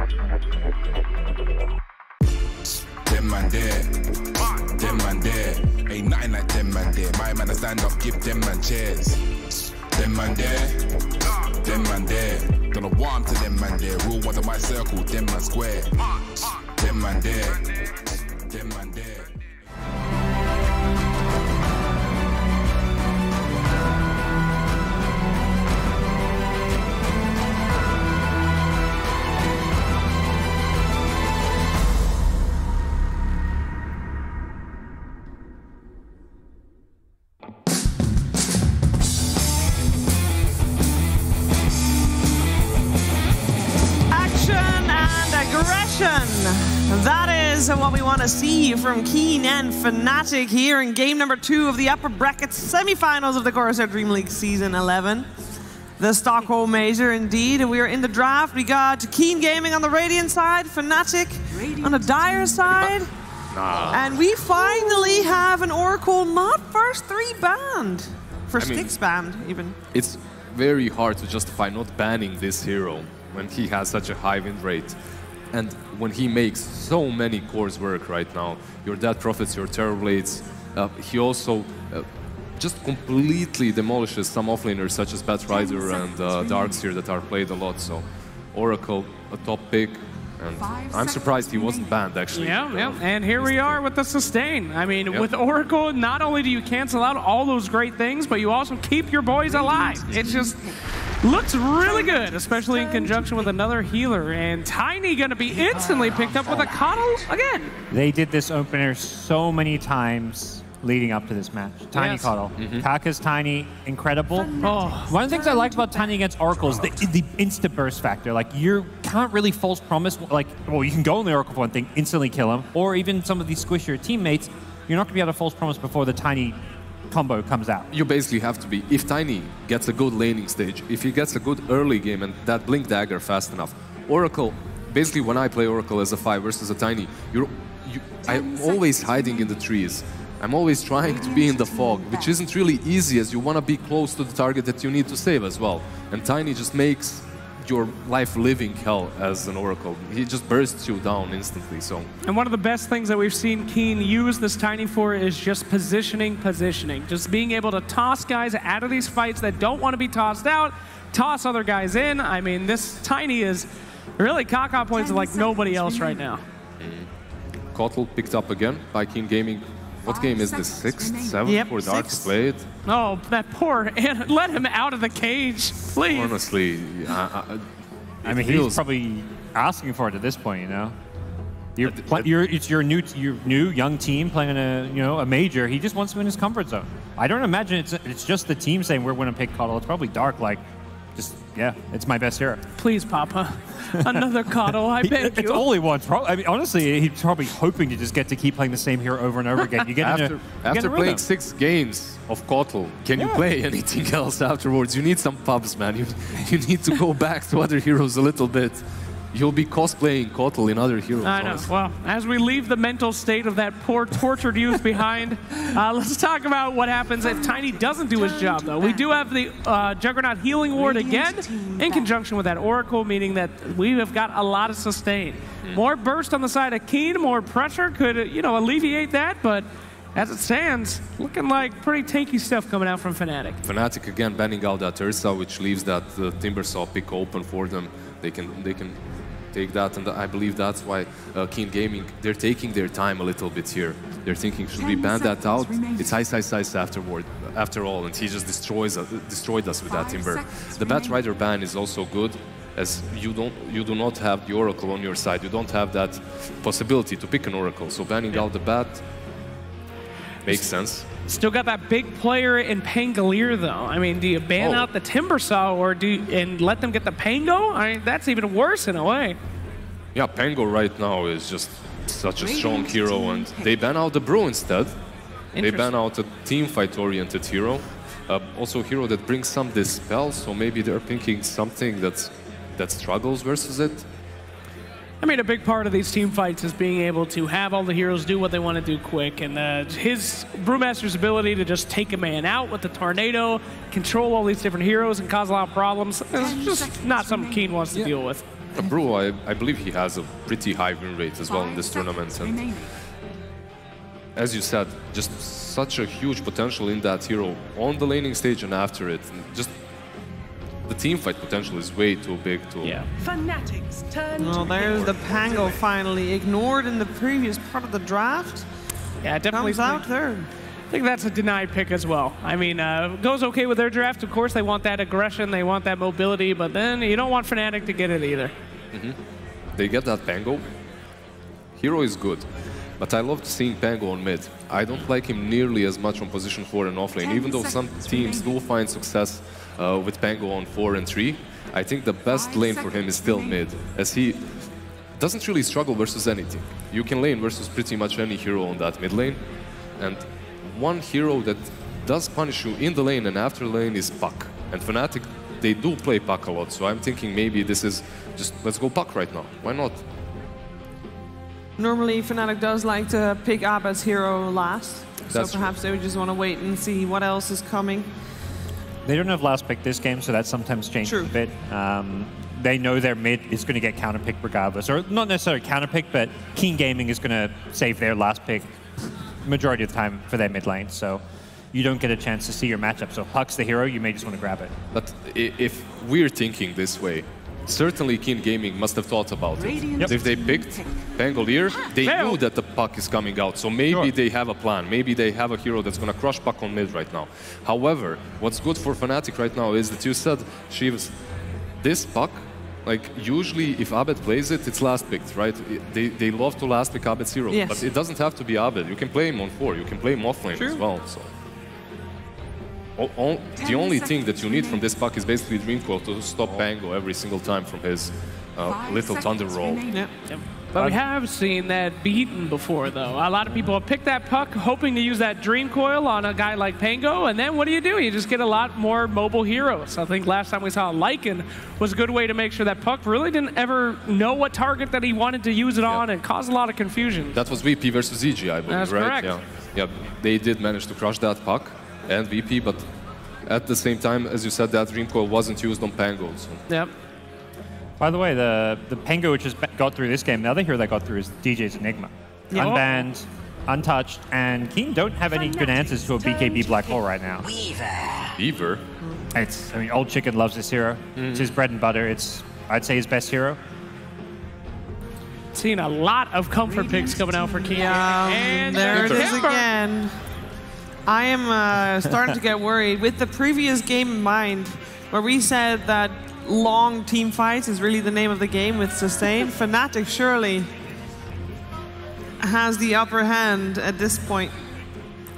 Speaker 12: Them man there, them man there. Ain't nothing like them man there. My man, I stand up, give them man chairs. Them man there, them man there. Gonna warm to them man there. Rule one of my circle, them man square. Them man there, them man there.
Speaker 2: That is what we want to see from Keen and Fnatic here in game number 2 of the upper bracket semifinals of the Corsair DreamLeague Season 11. The Stockholm Major, indeed. And we are in the draft. We got Keen Gaming on the Radiant side, Fnatic on the Dire side. And we finally have an Oracle not first 3 banned. First 6 banned, even.
Speaker 11: It's very hard to justify not banning this hero when he has such a high win rate. And when he makes so many cores work right now, your Dead Prophets, your Terrorblades, he also just completely demolishes some offlaners such as Batrider and Darkseer that are played a lot. So Oracle, a top pick. And I'm surprised he wasn't banned, actually.
Speaker 8: Yeah. And here we are with the sustain. I mean, with Oracle, not only do you cancel out all those great things, but you also keep your boys alive. It just looks really good, especially in conjunction with another healer. And Tiny going to be instantly picked up with a Coddle again.
Speaker 3: They did this opener so many times leading up to this match. Tiny Coddle. Kaka's Tiny, incredible. One of the things I liked about Tiny against Oracle is the instant burst factor. Like, you can't really false promise, like, well, you can go on the Oracle for one thing, instantly kill him, or even some of these squishier teammates, you're not going to be able to false promise before the Tiny combo comes out.
Speaker 11: You basically have to be, if Tiny gets a good laning stage, if he gets a good early game and that Blink Dagger fast enough, Oracle, basically when I play Oracle as a 5 versus a Tiny, I'm always hiding in the trees. I'm always trying to be in the fog, which isn't really easy as you want to be close to the target that you need to save as well. And Tiny just makes your life living hell as an Oracle. He just bursts you down instantly. So.
Speaker 8: And one of the best things that we've seen Keen use this Tiny for is just positioning. Just being able to toss guys out of these fights that don't want to be tossed out, toss other guys in. I mean, this Tiny is really caca points like nobody else right now.
Speaker 11: Kotl picked up again by Keen Gaming. What game is this? 6th, 7th for Dark to play it?
Speaker 8: Oh, that poor Anna. Let him out of the cage, please.
Speaker 11: Honestly,
Speaker 3: I mean, he's probably asking for it at this point, you know? It's your new young team playing in a major. He just wants to win his comfort zone. I don't imagine it's just the team saying we're going to pick Coddle. It's probably Dark, like, just, yeah, it's my best hero.
Speaker 8: Please, Papa. Another Coddle, I beg you.
Speaker 3: It's only one. I mean, honestly, he's probably hoping to just get to keep playing the same hero over and over again. You get
Speaker 11: after playing 6 games of Kotl, can you play anything else afterwards? You need some pubs, man. You need to go back to other heroes a little bit. You'll be cosplaying Kotl in other heroes.
Speaker 8: I know. Well, as we leave the mental state of that poor tortured youth behind, let's talk about what happens if Tiny doesn't do his job, though. We do have the Juggernaut Healing Ward again in conjunction with that Oracle, meaning that we have got a lot of sustain. More burst on the side of Keen, more pressure could, alleviate that, but as it stands, looking like pretty tanky stuff coming out from Fnatic.
Speaker 11: Fnatic again banning out that Ursa, which leaves that Timbersaw pick open for them. They can take that, and I believe that's why Keen Gaming, they're taking their time a little bit here. They're thinking, should we ban that out? It's ice after all, and he just destroyed us with that Timber. The Batrider ban is also good, as you do not have the Oracle on your side. You don't have that possibility to pick an Oracle, so banning out the Bat makes sense.
Speaker 8: Still got that big player in Pangolier, though. I mean, do you ban out the Timbersaw or and let them get the Pango? I mean, that's even worse in a way.
Speaker 11: Yeah, Pango right now is just such a strong hero, and they ban out the Brew instead. They ban out a teamfight-oriented hero. Also a hero that brings some dispel, so maybe they're thinking something that struggles versus it.
Speaker 8: I mean, a big part of these team fights is being able to have all the heroes do what they want to do quick, and his Brewmaster's ability to just take a man out with the Tornado, control all these different heroes, and cause a lot of problems, is just not something Keen wants to deal with.
Speaker 11: Brew, I believe he has a pretty high win rate as well in this tournament. And as you said, just such a huge potential in that hero on the laning stage and after it. And just the team fight potential is way too big to...
Speaker 2: Yeah.
Speaker 13: Fanatics turn
Speaker 2: well, there's the Pango finally ignored in the previous part of the draft.
Speaker 8: Yeah, definitely.
Speaker 2: Comes out third.
Speaker 8: I think that's a denied pick as well. I mean, goes okay with their draft. Of course, they want that aggression, they want that mobility, but then you don't want Fnatic to get it either.
Speaker 11: They get that Pango. Hero is good, but I loved seeing Pango on mid. I don't like him nearly as much on position 4 and offlane, even though some teams do find success with Pango on 4 and 3. I think the best lane for him is still mid, as he doesn't really struggle versus anything. You can lane versus pretty much any hero on that mid lane, and one hero that does punish you in the lane and after lane is Puck. And Fnatic, they do play Puck a lot, so I'm thinking maybe this is just, let's go Puck right now. Why not?
Speaker 2: Normally, Fnatic does like to pick Abba's hero last, so perhaps they would just want to wait and see what else is coming.
Speaker 3: They don't have last pick this game, so that sometimes changes a bit. They know their mid is going to get counterpicked regardless, or not necessarily counterpicked, but Keen Gaming is going to save their last pick majority of the time for their mid lane, so you don't get a chance to see your matchup. So if Puck's the hero, you may just want to grab it.
Speaker 11: But if we're thinking this way, certainly Keen Gaming must have thought about it. If they picked Pangolier, they knew that the Puck is coming out, so maybe they have a plan. Maybe they have a hero that's going to crush Puck on mid right now. However, what's good for Fnatic right now is that you said, Shivs, this Puck, like usually if Abed plays it, it's last picked, right? They love to last pick Abed's hero, but it doesn't have to be Abed. You can play him on 4, you can play him offlane as well. So. The only thing that you need from this Puck is basically Dreamcoil to stop Pango every single time from his little thunder roll.
Speaker 8: But we have seen that beaten before, though. A lot of people have picked that Puck hoping to use that Dreamcoil on a guy like Pango, and then what do? You just get a lot more mobile heroes. I think last time we saw Lycan was a good way to make sure that Puck really didn't ever know what target that he wanted to use it on and caused a lot of confusion.
Speaker 11: That was VP versus EG, I believe,
Speaker 8: That's
Speaker 11: right?
Speaker 8: Correct.
Speaker 11: Yeah, they did manage to crush that Puck and VP, but at the same time, as you said, that Dreamcoil wasn't used on Pango. So.
Speaker 8: Yep.
Speaker 3: By the way, the Pango which has got through this game, the other hero that got through is DJ's Enigma. Unbanned, untouched, and Keen don't have any good answers to a BKB Black Hole right now.
Speaker 11: Beaver?
Speaker 3: I mean, Old Chicken loves this hero. It's his bread and butter. It's, I'd say, his best hero.
Speaker 8: Seen a lot of comfort picks coming out for Keen.
Speaker 2: And there it is again. I am starting to get worried. With the previous game in mind, where we said that long team fights is really the name of the game with sustain, Fnatic surely has the upper hand at this point.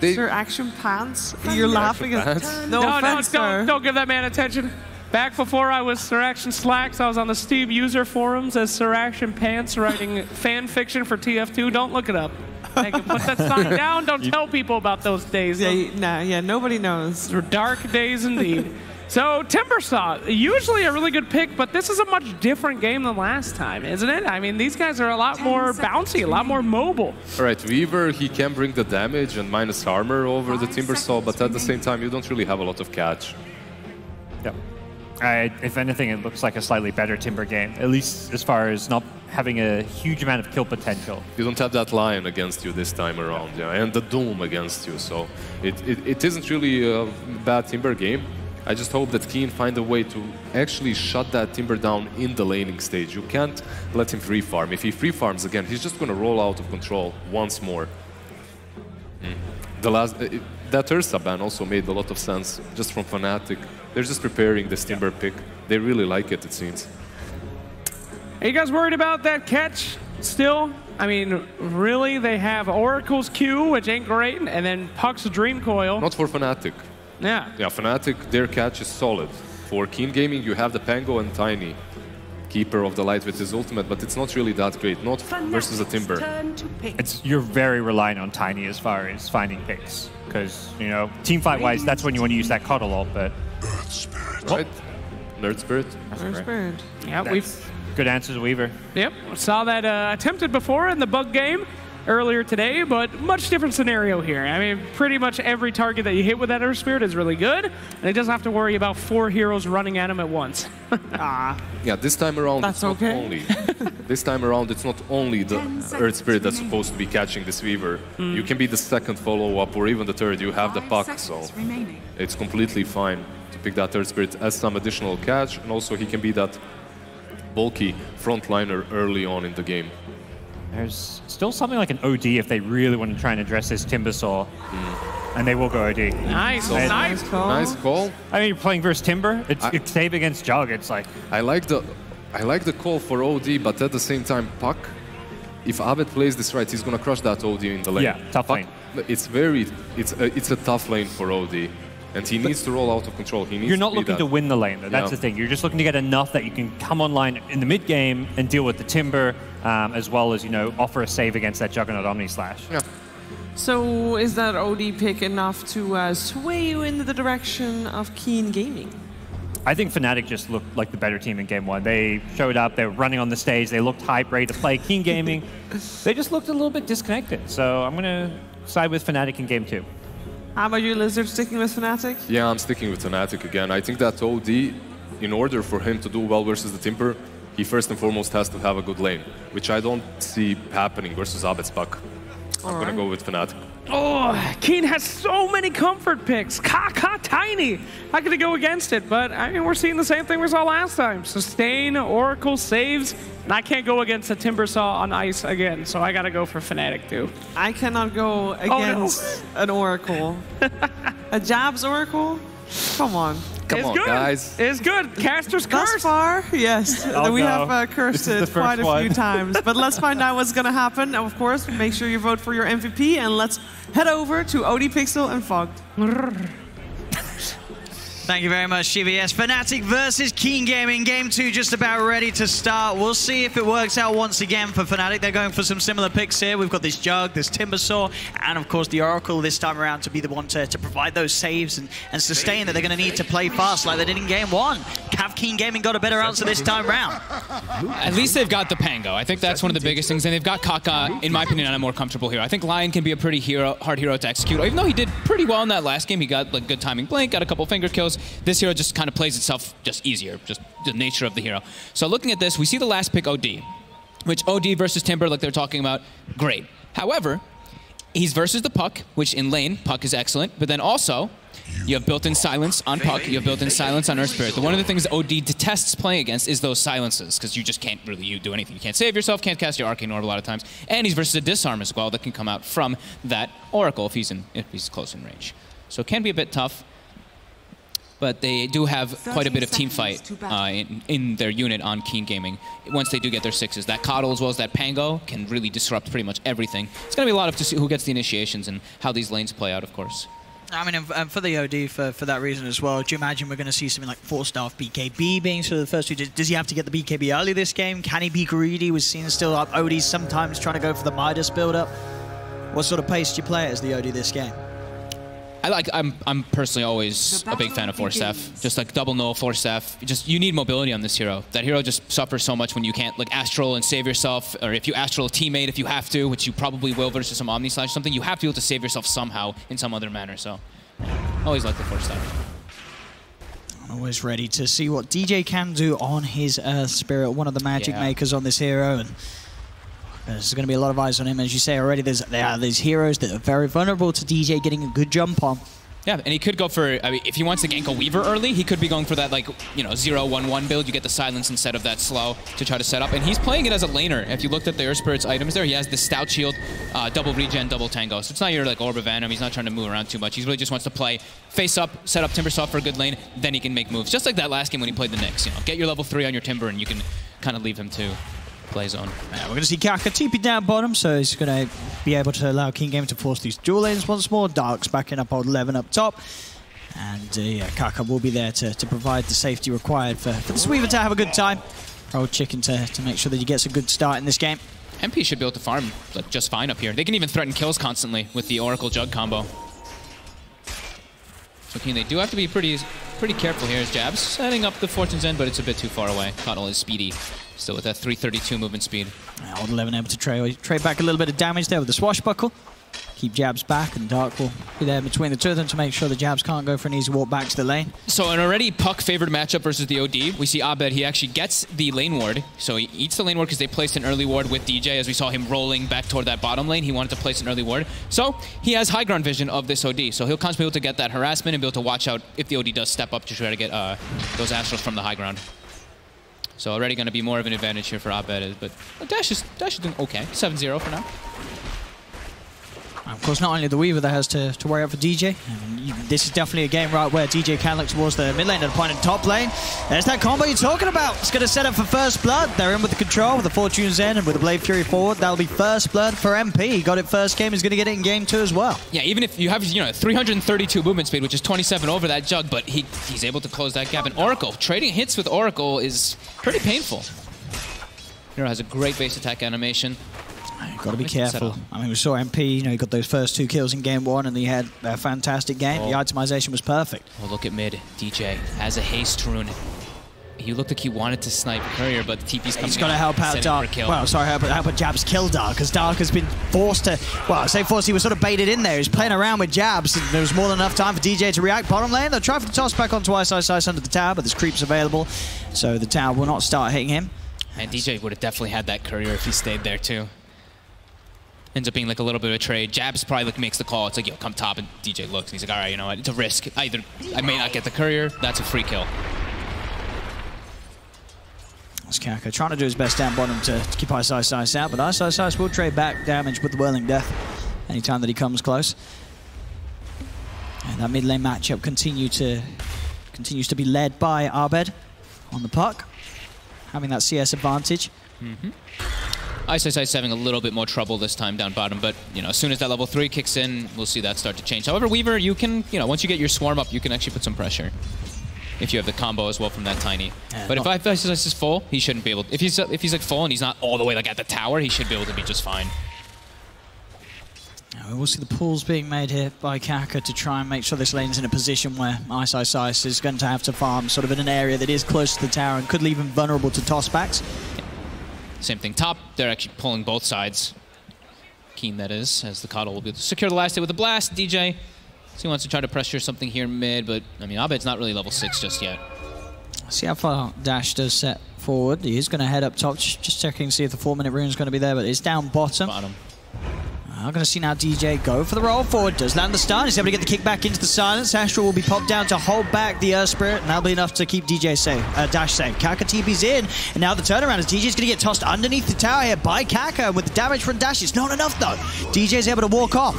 Speaker 2: Sir, action pants? You're laughing at no offense,
Speaker 8: don't give that man attention. Back before I was Sir Action Slacks, I was on the Steam user forums as Sir Action Pants writing fan fiction for TF2. Don't look it up. Hey, put that sign down. Don't tell people about those days.
Speaker 2: Yeah, nobody knows.
Speaker 8: They're dark days indeed. So, Timbersaw, usually a really good pick, but this is a much different game than last time, isn't it? I mean, these guys are a lot more bouncy, a lot more mobile.
Speaker 11: All right, Weaver, he can bring the damage and minus armor over the Timbersaw, but at the same time, you don't really have a lot of catch.
Speaker 3: Yep. If anything, it looks like a slightly better Timber game, at least as far as not having a huge amount of kill potential.
Speaker 11: You don't have that Lion against you this time around, and the Doom against you, so it isn't really a bad Timber game. I just hope that Keen find a way to actually shut that Timber down in the laning stage. You can't let him free farm. If he free farms again, he's just going to roll out of control once more. That Ursa ban also made a lot of sense, just from Fnatic. They're just preparing this Timber pick. They really like it, it seems.
Speaker 8: Are you guys worried about that catch still? I mean, really, they have Oracle's Q, which ain't great, and then Puck's Dreamcoil.
Speaker 11: Not for Fnatic.
Speaker 8: Yeah.
Speaker 11: Yeah, Fnatic, their catch is solid. For Keen Gaming, you have the Pango and Tiny, Keeper of the Light with his ultimate, but it's not really that great, not versus a Timber.
Speaker 3: You're very reliant on Tiny as far as finding picks, because, you know, team fight-wise, that's when you want to use that Cuddle ult, but...
Speaker 11: Right. Nerd Spirit.
Speaker 2: Nerd Spirit.
Speaker 8: Yeah,
Speaker 3: good answers, Weaver.
Speaker 8: Yep, saw that attempted before in the bug game. earlier today, but much different scenario here. I mean, pretty much every target that you hit with that Earth Spirit is really good, and it doesn't have to worry about 4 heroes running at him at once.
Speaker 11: Yeah, this time around,
Speaker 2: That's okay.
Speaker 11: This time around, it's not only the Earth Spirit that's supposed to be catching this Weaver. You can be the second follow-up or even the third. You have the puck, so it's completely fine to pick that Earth Spirit as some additional catch, and also he can be that bulky frontliner early on in the game.
Speaker 3: There's still something like an OD if they really want to try and address this Timbersaw. And they will go OD.
Speaker 8: Nice,
Speaker 3: So,
Speaker 8: nice call.
Speaker 11: Nice call.
Speaker 3: I mean, you're playing versus Timber. It's save against Jug. It's like...
Speaker 11: I like the call for OD, but at the same time, Puck, if Abed plays this right, he's going to crush that OD in the lane.
Speaker 3: Yeah, tough lane.
Speaker 11: It's a tough lane for OD. And he needs to roll out of control. He needs
Speaker 3: You're not
Speaker 11: to be
Speaker 3: looking
Speaker 11: that.
Speaker 3: to win the lane, though. That's the thing. You're just looking to get enough that you can come online in the mid game and deal with the Timber, as well as, you know, offer a save against that Juggernaut Omni Slash.
Speaker 11: Yeah.
Speaker 2: So is that OD pick enough to sway you into the direction of Keen Gaming?
Speaker 3: I think Fnatic just looked like the better team in Game 1. They showed up, they were running on the stage, they looked hype, ready to play. Keen Gaming, they just looked a little bit disconnected. So I'm going to side with Fnatic in Game 2.
Speaker 2: How about you, Lizard, sticking with Fnatic?
Speaker 11: Yeah, I'm sticking with Fnatic again. I think that OD, in order for him to do well versus the Timber, he first and foremost has to have a good lane, which I don't see happening versus Abed's Puck. I'm going to go with Fnatic.
Speaker 8: Oh, Keen has so many comfort picks. Tiny. Not going to go against it, but I mean, we're seeing the same thing we saw last time. Sustain, Oracle, saves, and I can't go against a Timbersaw on ice again, so I got to go for Fnatic too.
Speaker 2: I cannot go against an Oracle. A Jabs Oracle? Come on.
Speaker 11: Come on,
Speaker 8: good.
Speaker 11: guys.
Speaker 8: It's good. Caster's curse.
Speaker 2: Thus far, yes.
Speaker 8: Oh,
Speaker 2: we
Speaker 8: no.
Speaker 2: have cursed it quite a few times. But let's find out what's going to happen. Now, of course, make sure you vote for your MVP. And let's head over to OD Pixel and Fogged.
Speaker 1: Thank you very much, GBS. Fnatic versus Keen Gaming. Game 2 just about ready to start. We'll see if it works out once again for Fnatic. They're going for some similar picks here. We've got this Jug, this Timbersaw, and of course the Oracle this time around to be the one to provide those saves and sustain that they're going to need to play fast like they did in Game 1. Have Keen Gaming got a better answer this time round?
Speaker 7: At least they've got the Pango. I think that's one of the biggest things. And they've got Kaka, in my opinion, on a more comfortable hero. I think Lion can be a pretty hard hero to execute. Even though he did pretty well in that last game, he got like good timing blink, got a couple finger kills. This hero just kind of plays itself just easier, just the nature of the hero. So looking at this, we see the last pick OD, which OD versus Timber, like they're talking about, great. However, he's versus the Puck, which in lane, Puck is excellent, but then also, you have built-in silence on Puck, you have built-in silence on Earth Spirit. One of the things OD detests playing against is those silences, because you just can't really do anything. You can't save yourself, can't cast your Arcane Orb a lot of times, and he's versus a Disarm as well that can come out from that Oracle if he's close in range. So it can be a bit tough, but they do have quite a bit of team fight in their unit on Keen Gaming. Once they do get their 6s, that Coddle as well as that Pango can really disrupt pretty much everything. It's going to be a lot of to see who gets the initiations and how these lanes play out, of course.
Speaker 1: I mean, and for the OD, for that reason as well, do you imagine we're going to see something like 4-star BKB being sort of the first two? Does he have to get the BKB early this game? Can he be greedy? We've seen still up OD sometimes trying to go for the Midas build-up. What sort of pace do you play as the OD this game?
Speaker 7: I'm personally always a big fan of Force F. Just like double null, Force F. You need mobility on this hero. That hero just suffers so much when you can't like Astral and save yourself, or if you Astral a teammate if you have to, which you probably will versus some Omni Slash something, you have to be able to save yourself somehow in some other manner. So, always like the Force F.
Speaker 1: Always ready to see what DJ can do on his Earth Spirit, one of the magic makers on this hero. And there's going to be a lot of eyes on him, as you say already. There are these heroes that are very vulnerable to DJ getting a good jump on.
Speaker 7: Yeah, and he could go for, I mean, if he wants to gank a Weaver early, he could be going for that, like, 0-1-1 build. You get the silence instead of that slow to try to set up. And he's playing it as a laner. If you looked at the Earth Spirit's items there, he has the Stout Shield, double regen, double Tango. So it's not your, like, Orb of Venom. He's not trying to move around too much. He really just wants to play face up, set up Timbersaw for a good lane, then he can make moves. Just like that last game when he played the Nyx. Get your level 3 on your Timber, and you can kind of leave him to play zone.
Speaker 1: Yeah, we're going to see Kaka TP down bottom, so he's going to be able to allow Keen Gaming to force these dual lanes once more. Dark's backing up old 11 up top. And yeah, Kaka will be there to provide the safety required for the Weaver to have a good time. Old Chicken to make sure that he gets a good start in this game.
Speaker 7: MP should be able to farm just fine up here. They can even threaten kills constantly with the Oracle Jug combo. So Keen, they do have to be pretty pretty careful here as Jabs setting up the Fortune's End, but it's a bit too far away. Cottle is speedy, still with that 332 movement speed.
Speaker 1: Old 11 able to trade back a little bit of damage there with the Swashbuckle. Keep Jabs back, and Dark will be there between the two of them to make sure the Jabs can't go for an easy walk back to the lane.
Speaker 7: So an already puck-favored matchup versus the OD. We see Abed, he actually gets the lane ward. So he eats the lane ward because they placed an early ward with DJ. As we saw him rolling back toward that bottom lane, he wanted to place an early ward. So he has high ground vision of this OD. So he'll constantly be able to get that harassment and be able to watch out if the OD does step up to try to get those Astrals from the high ground. So already going to be more of an advantage here for Abed, but Dash is doing okay. 7-0 for now.
Speaker 1: Of course, not only the Weaver that has to worry out for DJ. This is definitely a game, right, where DJ can look towards the mid lane and opponent top lane. There's that combo you're talking about. It's going to set up for first blood. They're in with the control, with the Fortune's End, and with the Blade Fury forward. That'll be first blood for MP. He got it first game. He's going to get it in game 2 as well.
Speaker 7: Yeah, even if you have 332 movement speed, which is 27 over that Jug, but he's able to close that gap. And Oracle, trading hits with Oracle is pretty painful. Hero has a great base attack animation.
Speaker 1: Got to be careful. I mean, we saw MP, he got those first 2 kills in game 1 and he had a fantastic game. The itemization was perfect.
Speaker 7: Oh, look at mid. DJ has a haste rune. He looked like he wanted to snipe Courier, but the TP's coming.
Speaker 1: He's got to help out Dark. Well, sorry, help out Jabs kill Dark, because Dark has been forced to, well, I say forced, he was sort of baited in there. He's playing around with Jabs. There was more than enough time for DJ to react. Bottom lane, they'll try for the toss back onto Ice under the tower, but there's creeps available, so the tower will not start hitting him.
Speaker 7: And DJ would have definitely had that Courier if he stayed there too. Ends up being like a little bit of a trade. Jabs probably makes the call. It's like, yo, come top, and DJ looks, and he's like, all right, you know what, it's a risk. Either I may not get the Courier, that's a free kill.
Speaker 1: That's Kaka trying to do his best down bottom to keep Ice out, but Ice will trade back damage with the Whirling Death anytime that he comes close. And that mid lane matchup continues to be led by Abed on the puck, having that CS advantage.
Speaker 7: Ice having a little bit more trouble this time down bottom, but as soon as that level 3 kicks in, we'll see that start to change. However, Weaver, you can, once you get your swarm up, you can actually put some pressure. If you have the combo as well from that Tiny. Yeah, but if Ice is full, he shouldn't be able to. If he's like full and he's not all the way like at the tower, he should be able to be just fine.
Speaker 1: We'll see the pulls being made here by Kaka to try and make sure this lane's in a position where Ice is going to have to farm sort of in an area that is close to the tower and could leave him vulnerable to tossbacks.
Speaker 7: Same thing top, they're actually pulling both sides. Keen, that is, as the Coddle will be able to secure the last hit with a blast. DJ, so he wants to try to pressure something here mid, but I mean, Abed's not really level 6 just yet.
Speaker 1: See how far Dash does set forward. He is going to head up top, just checking to see if the 4-minute rune is going to be there, but it's down bottom. I'm going to see now DJ go for the roll forward. Does land the stun. He's able to get the kick back into the silence. Astral will be popped down to hold back the Earth Spirit, and that'll be enough to keep DJ safe. Dash safe. Kaka TP's in, and now the turnaround is DJ's going to get tossed underneath the tower here by Kaka. With the damage from Dash, it's not enough though. DJ's able to walk off.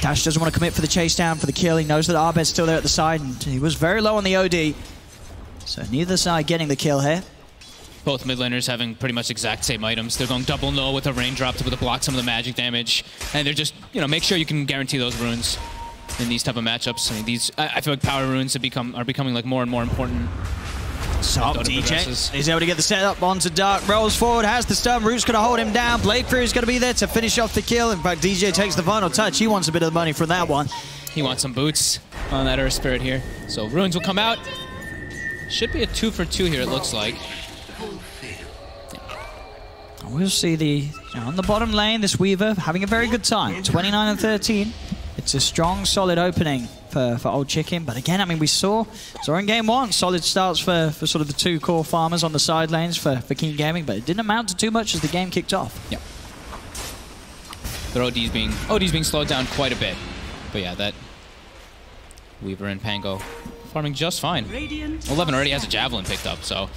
Speaker 1: Dash doesn't want to commit for the chase down, for the kill. He knows that Abed's still there at the side, and he was very low on the OD. So neither side getting the kill here.
Speaker 7: Both mid laners having pretty much exact same items. They're going double null with a raindrop to block some of the magic damage. And they're just, make sure you can guarantee those runes in these type of matchups. I mean, I feel like power runes are becoming like more and more important.
Speaker 1: So DJ, he's able to get the setup onto Dark, rolls forward, has the stun, Root's going to hold him down, Blade Fury's going to be there to finish off the kill. In fact, DJ takes the final touch. He wants a bit of the money from that one.
Speaker 7: He wants some boots on that Earth Spirit here. So runes will come out. Should be a 2-for-2 here, it looks like.
Speaker 1: We'll see on the bottom lane, this Weaver having a very good time. 29 and 13. It's a strong, solid opening for Old Chicken. But again, I mean, we saw in game 1, solid starts for sort of the 2 core farmers on the side lanes for King Gaming, but it didn't amount to too much as the game kicked off.
Speaker 7: Yeah. Their OD's being slowed down quite a bit. But yeah, that Weaver and Pango farming just fine. 11 already has a Javelin picked up, so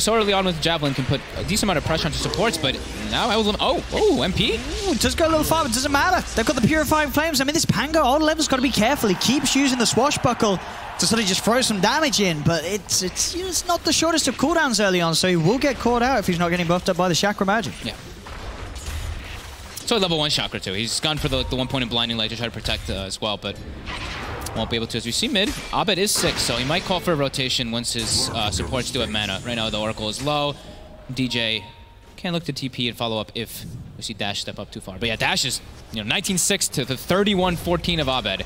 Speaker 7: early on with the Javelin can put a decent amount of pressure onto supports, but now MP?
Speaker 1: Ooh, just go a little far, but it doesn't matter. They've got the Purifying Flames. I mean, this Pango, Old 11's got to be careful. He keeps using the Swashbuckle to sort of just throw some damage in, but it's not the shortest of cooldowns early on, so he will get caught out if he's not getting buffed up by the Chakra Magic.
Speaker 7: Yeah. So level 1 Chakra too. He's gone for the 1 point in Blinding Light to try to protect as well, but won't be able to. As we see mid, Abed is 6, so he might call for a rotation once his supports do have mana. Right now the Oracle is low. DJ can look to TP and follow up if we see Dash step up too far. But yeah, Dash is 19-6 to the 31-14 of Abed.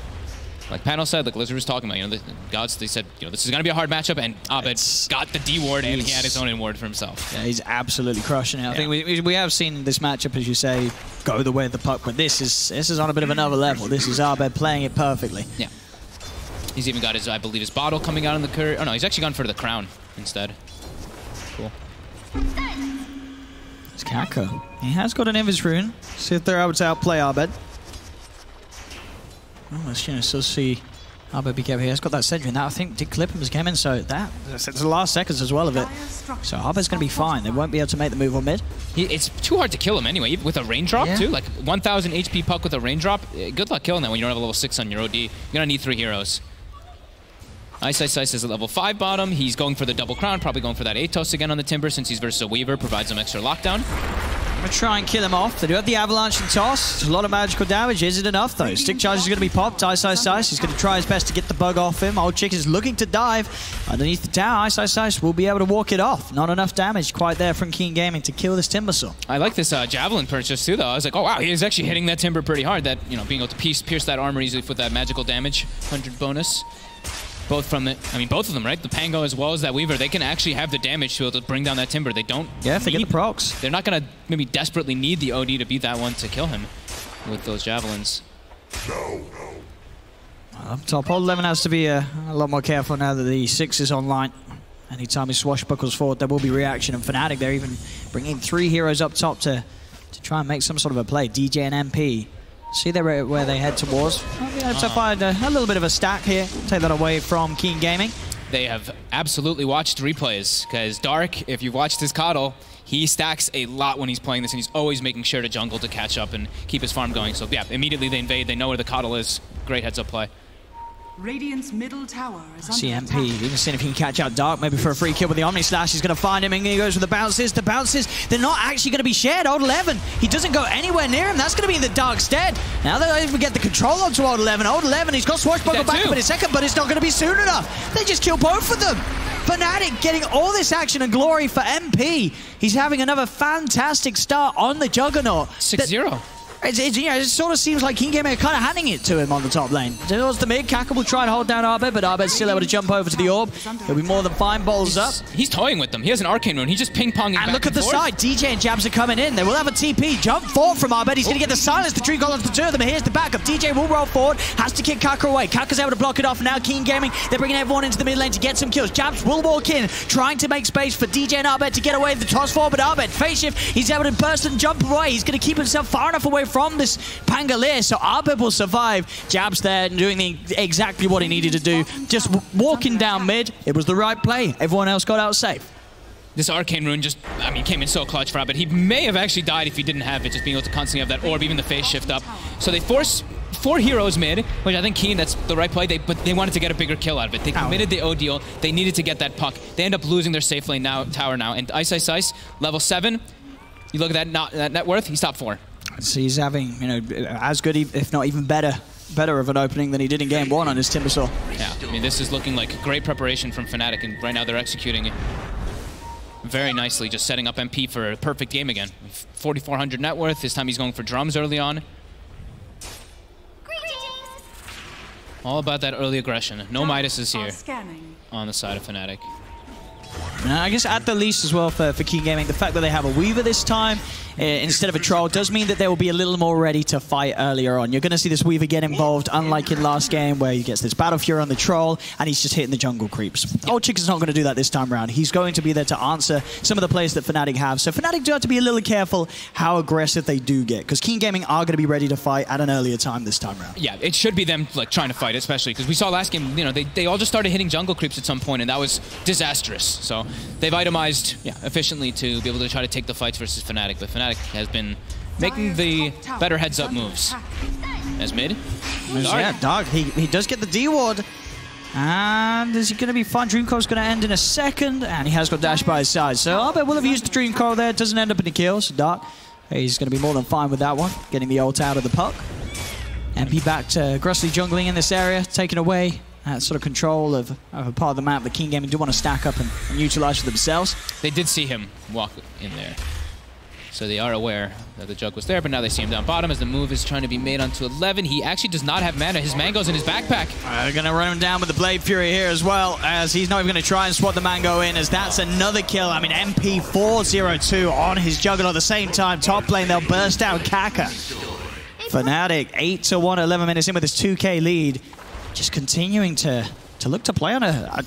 Speaker 7: like Panel said, like Lizard was talking about, the gods, they said, this is going to be a hard matchup, and Abed got the D ward, and he had his own in ward for himself.
Speaker 1: Yeah, he's absolutely crushing it. I think we have seen this matchup, as you say, go the way of the puck, but this is on a bit of another level. This is Abed playing it perfectly.
Speaker 7: Yeah. He's even got his, I believe, his bottle coming out on the curve. Oh no, he's actually gone for the crown instead. Cool.
Speaker 1: It's Kaka. He has got an Invis rune. See if they're able to outplay Abed. Oh, let's still see Abed be careful. He has got that sentry, and that I think did clip him as he came in, so it's the last seconds as well of it. So Abed's going to be fine. They won't be able to make the move on mid.
Speaker 7: It's too hard to kill him anyway, with a raindrop too. Like 1,000 HP puck with a raindrop. Good luck killing that when you don't have a level 6 on your OD. You're going to need 3 heroes. Ice is a level 5 bottom. He's going for the double crown, probably going for that Atos again on the Timber since he's versus a Weaver, provides some extra lockdown.
Speaker 1: I'm going to try and kill him off. They do have the Avalanche and Toss. There's a lot of magical damage. Is it enough, though? Stick charge is going to be popped. Ice. He's going to try his best to get the bug off him. Old Chick is looking to dive underneath the tower. Ice will be able to walk it off. Not enough damage quite there from Keen Gaming to kill this Timbersaw.
Speaker 7: I like this Javelin purchase, too, though. I was like, oh, wow, he is actually hitting that Timber pretty hard. That, being able to pierce that armor easily with that magical damage, 100 bonus. Both of them, right? The Pango as well as that Weaver, they can actually have the damage to be able to bring down that Timber. They don't
Speaker 1: if they get the procs.
Speaker 7: They're not going to maybe desperately need the OD to beat that one to kill him with those Javelins.
Speaker 1: Up top, Old 11 has to be a lot more careful now that the 6 is online. Anytime he swashbuckles forward, there will be reaction. And Fnatic, they're even bringing 3 heroes up top to try and make some sort of a play. DJ and MP. See where they head towards. So find a little bit of a stack here. Take that away from Keen Gaming.
Speaker 7: They have absolutely watched replays, because Dark, if you've watched his Coddle, he stacks a lot when he's playing this, and he's always making sure to jungle to catch up and keep his farm going. So yeah, immediately they invade. They know where the Coddle is. Great heads-up play.
Speaker 13: Radiant's middle tower is
Speaker 1: under attack. Even seeing if he can catch out Dark, maybe for a free kill with the Omni Slash. He's going to find him, and he goes with the bounces. The bounces, they're not actually going to be shared. Old 11, he doesn't go anywhere near him. That's going to be in the Dark's stead. Now they don't even get the control onto Old 11. Old 11, he's got Swashbuckle back up in a second, but it's not going to be soon enough. They just kill both of them. Fnatic getting all this action and glory for MP. He's having another fantastic start on the Juggernaut.
Speaker 7: 6-0.
Speaker 1: It sort of seems like King Gaming are kind of handing it to him on the top lane. Towards the mid, Kaka will try and hold down Abed, but Abed's still able to jump over to the orb. He'll be more than fine, balls up.
Speaker 7: He's toying with them. He has an arcane rune. He's just ping-ponging
Speaker 1: and look at the side. DJ and Jabs are coming in. They will have a TP. Jump forward from Abed. He's going to get the silence. The tree columns, the 2 of them. Here's the backup. DJ will roll forward. Has to kick Kaka away. Kaka's able to block it off. Now King Gaming, they're bringing everyone into the mid lane to get some kills. Jabs will walk in, trying to make space for DJ and Abed to get away with the toss forward. But Abed, phase shift, he's able to burst and jump away. He's going to keep himself far enough away from this Pangolier, so Abed will survive. Jabs there doing exactly what he needed to do. Just walking down mid. It was the right play. Everyone else got out safe.
Speaker 7: This arcane rune just, came in so clutch for Abed. He may have actually died if he didn't have it, just being able to constantly have that orb, even the phase shift up. So they force 4 heroes mid, which I think Keen, that's the right play, but they wanted to get a bigger kill out of it. They committed the OD, they needed to get that puck. They end up losing their safe lane tower now, and Ice, level 7, you look at that net worth, he's top 4.
Speaker 1: So he's having, as good, if not even better of an opening than he did in game 1 on his Timbersaw.
Speaker 7: Yeah, this is looking like great preparation from Fnatic, and right now they're executing it very nicely, just setting up MP for a perfect game again. 4,400 net worth. This time he's going for drums early on. All about that early aggression. No Midas is here on the side of Fnatic.
Speaker 1: Now, I guess at the least as well for Keen Gaming, the fact that they have a Weaver this time instead of a Troll does mean that they will be a little more ready to fight earlier on. You're going to see this Weaver get involved, unlike in last game where he gets this Battle Fury on the Troll and he's just hitting the jungle creeps. Old Chick is not going to do that this time around. He's going to be there to answer some of the plays that Fnatic have. So Fnatic do have to be a little careful how aggressive they do get, because Keen Gaming are going to be ready to fight at an earlier time this time around.
Speaker 7: Yeah, it should be them trying to fight, especially because we saw last game, they all just started hitting jungle creeps at some point, and that was disastrous. So they've itemized efficiently to be able to try to take the fights versus Fnatic, but Fnatic has been making the better heads-up moves. As mid.
Speaker 1: Yeah, Dark, he does get the D-Ward. And is he going to be fine? Dreamcore's going to end in a second, and he has got Dash by his side. So Abed will have used the Dreamcore there. Doesn't end up in the kill, so Dark, he's going to be more than fine with that one. Getting the ult out of the puck. MP back to aggressively jungling in this area, taking away that sort of control of a part of the map that Keen Gaming do want to stack up and utilize for themselves.
Speaker 7: They did see him walk in there. So they are aware that the Jug was there, but now they see him down bottom as the move is trying to be made onto 11. He actually does not have mana. His Mango's in his backpack.
Speaker 1: They're going to run him down with the Blade Fury here as well, as he's not even going to try and swat the Mango in, as that's another kill. I mean, MP 402 on his Juggernaut at the same time. Top lane, they'll burst out Kaka. Fnatic, 8-1, 11 minutes in with his 2K lead. Just continuing to look to play on a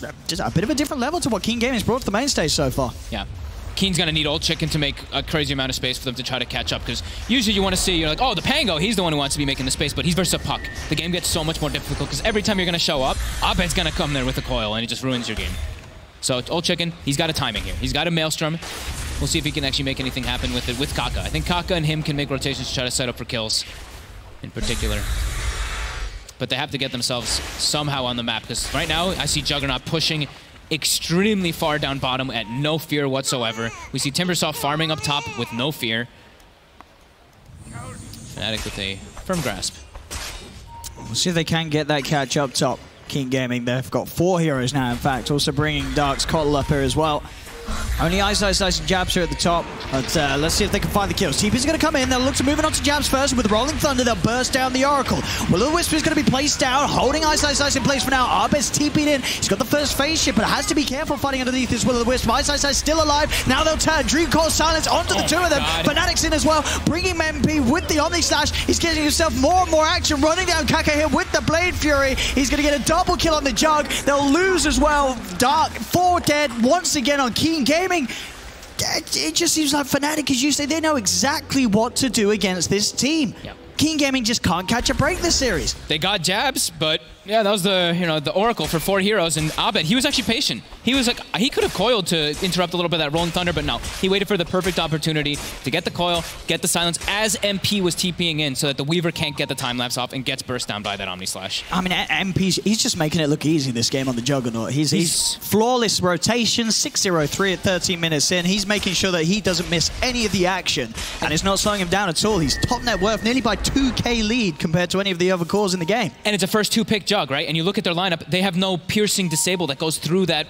Speaker 1: bit of a different level to what King Gaming's brought to the main stage so far.
Speaker 7: Yeah. Keen's going to need Old Chicken to make a crazy amount of space for them to try to catch up, because usually you want to see, you're like, oh, the Pango, he's the one who wants to be making the space, but he's versus a Puck. The game gets so much more difficult, because every time you're going to show up, Abed's going to come there with a coil, and it just ruins your game. So Old Chicken, he's got a timing here. He's got a Maelstrom. We'll see if he can actually make anything happen with it with Kaka. I think Kaka and him can make rotations to try to set up for kills in particular. But they have to get themselves somehow on the map, because right now I see Juggernaut pushing extremely far down bottom at no fear whatsoever. We see Timbersaw farming up top with no fear. Fnatic with a firm grasp.
Speaker 1: We'll see if they can get that catch up top. King Gaming, they've got 4 heroes now, in fact, also bringing Dark's Coddle up here as well. Only Ice and Jabs here at the top, but let's see if they can find the kills. TP's going to come in, they'll look to move it on to Jabs first. With Rolling Thunder, they'll burst down the Oracle. Will-O-Wisp is going to be placed down, holding Ice in place for now. Arbet's TP'd in, he's got the first phase shift, but has to be careful fighting underneath this Will-O-Wisp. Ice still alive, now they'll turn Dream Core Silence onto the two of them. Fnatic's in as well, bringing MP with the Omni Slash. He's getting himself more and more action, running down Kaka here with the Blade Fury. He's going to get a double kill on the Jug. They'll lose as well. Dark, 4 dead once again on King Gaming. It just seems like Fnatic, as you say, they know exactly what to do against this team.
Speaker 7: Yep.
Speaker 1: King Gaming just can't catch a break this series.
Speaker 7: They got Jabs, but yeah, that was the Oracle for 4 heroes, and Abed, he was actually patient. He was like, he could have coiled to interrupt a little bit of that Rolling Thunder, but no. He waited for the perfect opportunity to get the coil, get the silence as MP was TPing in so that the Weaver can't get the time-lapse off and gets burst down by that Omni Slash.
Speaker 1: I mean, he's just making it look easy this game on the Juggernaut. He's flawless rotation, 6-0-3 at 13 minutes in. He's making sure that he doesn't miss any of the action, and it's not slowing him down at all. He's top net worth, nearly by 2K lead compared to any of the other cores in the game.
Speaker 7: And it's a first 2-pick Jug, right? And you look at their lineup, they have no piercing disable that goes through that,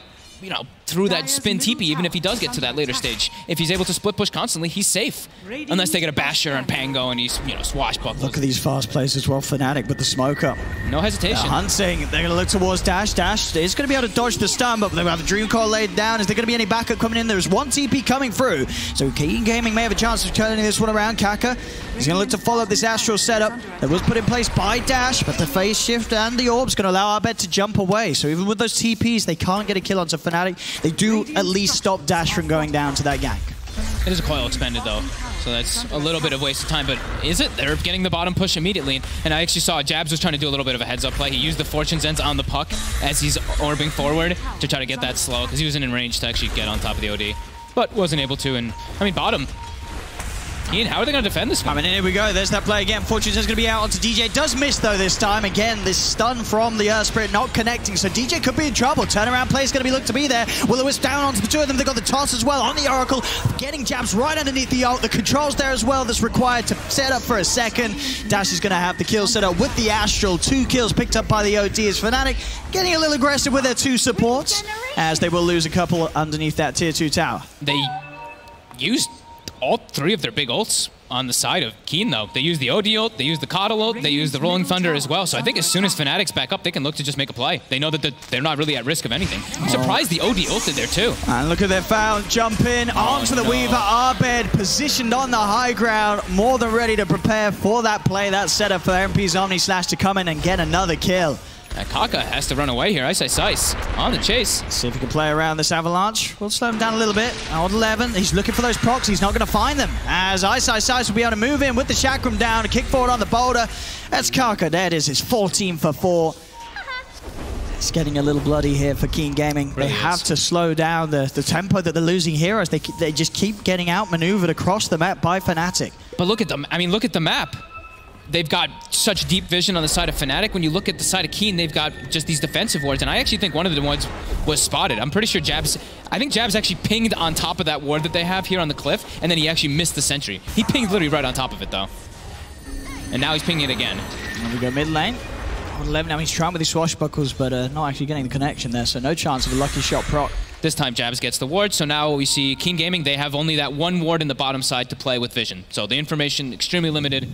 Speaker 7: through that spin TP, even if he does get to that later stage. If he's able to split push constantly, he's safe. Unless they get a Basher on Pango and he's, swashbuckles.
Speaker 1: Look at these fast plays as well, Fnatic with the smoke up.
Speaker 7: No hesitation.
Speaker 1: They're hunting. They're going to look towards Dash. Dash is going to be able to dodge the stun, but they have a Dream Core laid down. Is there going to be any backup coming in? There's 1 TP coming through. So King Gaming may have a chance of turning this one around. Kaka, he's going to look to follow up this Astral setup that was put in place by Dash, but the phase shift and the Orb's going to allow Abed to jump away. So even with those TPs, they can't get a kill onto Fnatic. They do at least stop Dash from going down to that gank.
Speaker 7: It is a coil expended though, so that's a little bit of waste of time, but is it? They're getting the bottom push immediately, and I actually saw Jabs was trying to do a little bit of a heads-up play. He used the Fortune's Ends on the Puck as he's orbing forward to try to get that slow, because he wasn't in range to actually get on top of the OD, but wasn't able to, and I mean, bottom. Ian, how are they going to defend this one?
Speaker 1: I mean, here we go. There's that play again. Fortune's going to be out onto DJ. Does miss, though, this time. Again, this stun from the Earth Spirit not connecting, so DJ could be in trouble. Turnaround play is going to be looked to be there. Will-O-Wisp down onto the two of them. They've got the toss as well on the Oracle. Getting Jabs right underneath the ult. The controls there as well that's required to set up for a second. Dash is going to have the kill set up with the Astral. 2 kills picked up by the OD as Fnatic getting a little aggressive with their 2 supports, as they will lose a couple underneath that tier 2 tower.
Speaker 7: They used all 3 of their big ults on the side of Keen, though. They use the OD ult, they use the Coddle ult, they use the Rolling Thunder as well. So I think as soon as Fnatic's back up, they can look to just make a play. They know that they're not really at risk of anything. I'm surprised the OD ulted there, too.
Speaker 1: And look at their foul. Jump in onto the Weaver. Abed positioned on the high ground, more than ready to prepare for that play. That setup for MP's Omni Slash to come in and get another kill.
Speaker 7: Kaka has to run away here. Ice on the chase.
Speaker 1: Let's see if he can play around this Avalanche. We'll slow him down a little bit. On 11, he's looking for those procs. He's not going to find them, as Ice will be able to move in with the Chakram down, kick forward on the boulder. That's Kaka. That is his 14 for 4. It's getting a little bloody here for King Gaming. They have to slow down the tempo that they're losing heroes. They just keep getting outmaneuvered across the map by Fnatic.
Speaker 7: But look at them. I mean, look at the map. They've got such deep vision on the side of Fnatic. When you look at the side of Keen, they've got just these defensive wards, and I actually think one of the ones was spotted. I'm pretty sure I think Jabs actually pinged on top of that ward that they have here on the cliff, and then he actually missed the sentry. He pinged literally right on top of it, though. And now he's pinging it again.
Speaker 1: And we go mid lane. On 11 now, he's trying with his swashbuckles, but not actually getting the connection there, so no chance of a lucky shot proc.
Speaker 7: This time Jabs gets the ward, so now we see Keen Gaming, they have only that one ward in the bottom side to play with vision. So the information extremely limited.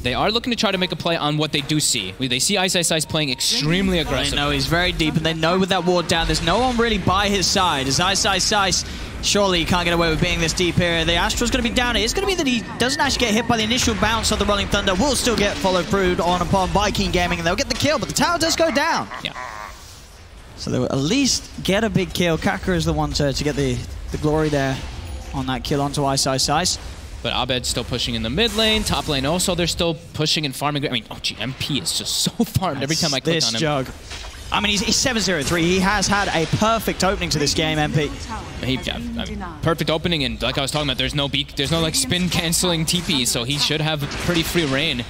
Speaker 7: They are looking to try to make a play on what they do see. They see Ice Ice Ice playing extremely aggressive.
Speaker 1: They know he's very deep, and they know with that ward down, there's no one really by his side. As Ice Ice Ice, surely he can't get away with being this deep here. The Astral's going to be down. It's going to be that he doesn't actually get hit by the initial bounce of the Rolling Thunder. Will still get followed through on upon by Keen Gaming, and they'll get the kill, but the tower does go down.
Speaker 7: Yeah.
Speaker 1: So they will at least get a big kill. Kaka is the one to get the glory there on that kill onto Ice Ice Ice.
Speaker 7: But Abed's still pushing in the mid lane, top lane also, they're still pushing and farming. I mean, oh gee, MP is just so farmed every time I click on him.
Speaker 1: Jug. I mean, he's 7-0-3. He has had a perfect opening to this game, MP.
Speaker 7: I mean, perfect opening, and like I was talking about, there's no like spin canceling TP, so he should have pretty free reign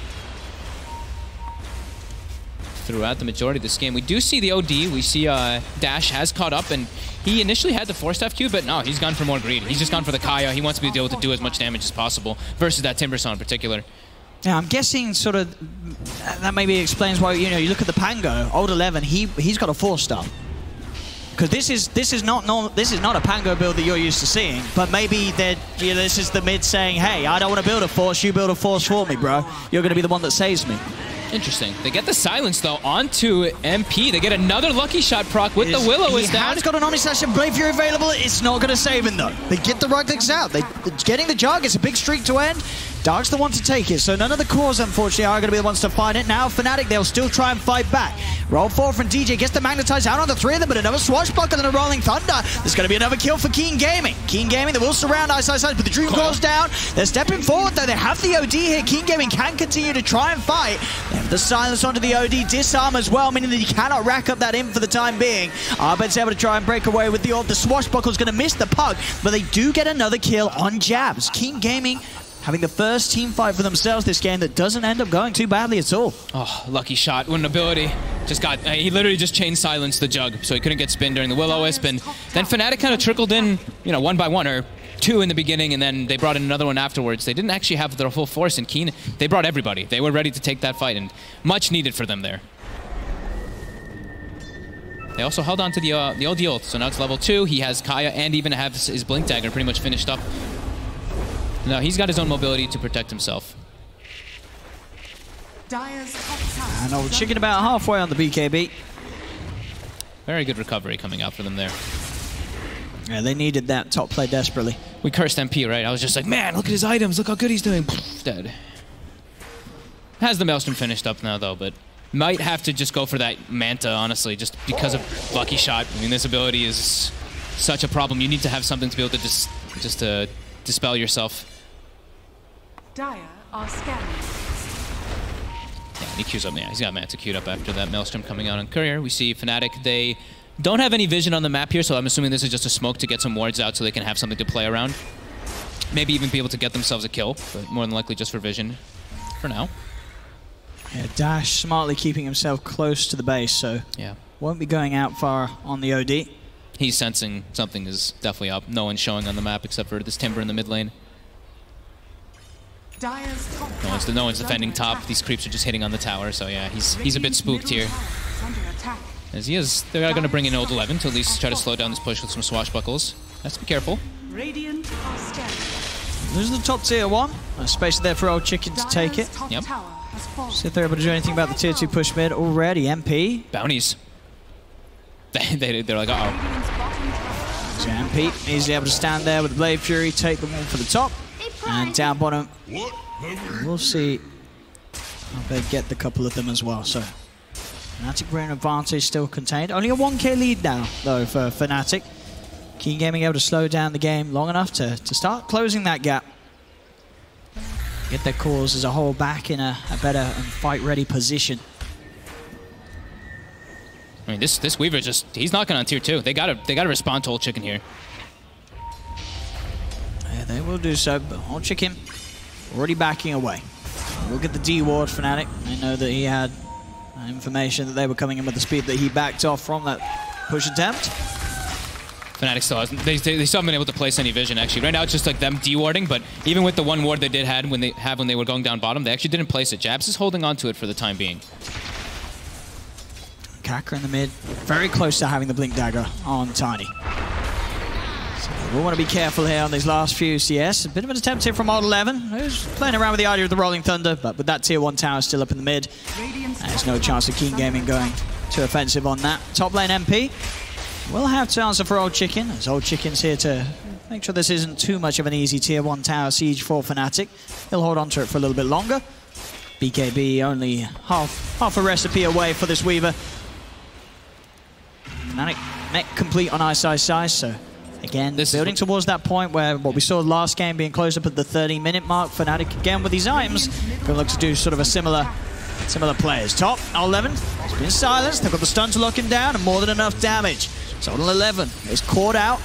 Speaker 7: throughout the majority of this game. We do see the OD. We see Dash has caught up, and he initially had the 4-staff Q, but no, he's gone for more greed. He's just gone for the Kaya. He wants to be able to do as much damage as possible versus that Timbersaw in particular.
Speaker 1: Yeah, I'm guessing sort of that maybe explains why, you know, you look at the Pango, old 11, he's got a 4-star. Because this is not a Pango build that you're used to seeing, but maybe this is the mid saying, hey, I don't want to build a force, you build a force for me, bro. You're going to be the one that saves me.
Speaker 7: Interesting. They get the silence, though, onto MP. They get another lucky shot proc with the Willow is down.
Speaker 1: He has got an Omnislash and Blade Fury available. It's not going to save him, though. They get the right clicks out. They're getting the Jug. It's a big streak to end. Dark's the one to take it, so none of the cores, unfortunately, are going to be the ones to find it. Now, Fnatic, they'll still try and fight back. Roll 4 from DJ, gets the Magnetize out on the 3 of them, but another Swashbuckler and a Rolling Thunder. There's going to be another kill for Keen Gaming. Keen Gaming, they will surround Ice Ice Ice, but the Dream Core's down. They're stepping forward, though. They have the OD here. Keen Gaming can continue to try and fight. They have the silence onto the OD, disarm as well, meaning that he cannot rack up that in for the time being. Abed's able to try and break away with the ult. The Swashbuckler's going to miss the pug, but they do get another kill on Jabs. Keen Gaming having the first team fight for themselves this game that doesn't end up going too badly at all.
Speaker 7: Oh, lucky shot. What an ability. Just got, he literally just chain silenced the Jug, so he couldn't get spin during the Will-O-Wisp, and then Fnatic kind of trickled in, you know, 1 by 1, or 2 in the beginning, and then they brought in another one afterwards. They didn't actually have their full force in Keen. They brought everybody. They were ready to take that fight, and much needed for them there. They also held on to the OD ult, so now it's level 2. He has Kaya and even has his Blink Dagger pretty much finished up. No, he's got his own mobility to protect himself.
Speaker 1: And old Chicken about halfway on the BKB.
Speaker 7: Very good recovery coming out for them there.
Speaker 1: Yeah, they needed that top play desperately.
Speaker 7: We cursed MP, right? I was just like, man, look at his items. Look how good he's doing. Dead. Has the Maelstrom finished up now, though, but might have to just go for that Manta, honestly, just because of lucky shot. I mean, this ability is such a problem. You need to have something to be able to just to dispel yourself.
Speaker 13: Dire are scanning.
Speaker 7: Yeah, and he queues up. Yeah, he's got Manta queued up after that Maelstrom coming out on Courier. We see Fnatic. They don't have any vision on the map here, so I'm assuming this is just a smoke to get some wards out so they can have something to play around. Maybe even be able to get themselves a kill, but more than likely just for vision for now.
Speaker 1: Yeah, Dash smartly keeping himself close to the base, so
Speaker 7: yeah,
Speaker 1: won't be going out far on the OD.
Speaker 7: He's sensing something is definitely up. No one's showing on the map except for this Timber in the mid lane. No one's defending top. These creeps are just hitting on the tower, so yeah, he's a bit spooked here. As he is, they're going to bring in old 11 to at least try to slow down this push with some swashbuckles. Has to be careful.
Speaker 13: Radiant are scanning.
Speaker 1: Losing the top tier 1. A space there for old Chicken to take it.
Speaker 7: Yep.
Speaker 1: See if they're able to do anything about the tier 2 push mid already. MP.
Speaker 7: Bounties. They're like, uh-oh.
Speaker 1: So MP easily able to stand there with the Blade Fury, take them all for the top. And down bottom, we'll see if they get the couple of them as well. So Fnatic brain advantage still contained. Only a 1k lead now, though, for Fnatic. Keen Gaming able to slow down the game long enough to start closing that gap. Get their cores as a whole back in a better and fight-ready position.
Speaker 7: I mean, this Weaver he's knocking on tier 2. They gotta respond to Old Chicken here.
Speaker 1: Yeah, they will do so, but Old Chicken already backing away. We'll get the D ward Fnatic. They know that he had information that they were coming in with the speed that he backed off from that push attempt.
Speaker 7: Fnatic still hasn't. They still haven't been able to place any vision, actually. Right now, it's just like them de-warding, but even with the one ward they did have when they were going down bottom, they actually didn't place it. Jabs is holding on to it for the time being.
Speaker 1: Kaka in the mid, very close to having the Blink Dagger on Tiny. So we'll want to be careful here on these last few CS. A bit of an attempt here from Old 11, who's playing around with the idea of the Rolling Thunder, but with that tier 1 tower still up in the mid, there's no chance of Keen Gaming going too offensive on that. Top lane MP will have to answer for Old Chicken, as Old Chicken's here to make sure this isn't too much of an easy tier 1 tower siege for Fnatic. He'll hold on to it for a little bit longer. BKB only half a recipe away for this Weaver. Fnatic mech complete on Ice, so again, building towards that point where what we saw last game being closed up at the 30-minute mark. Fnatic again with these items going to look to do sort of a similar plays. Top, 11 has been silenced. They've got the stun to lock him down and more than enough damage. So 11 is caught out.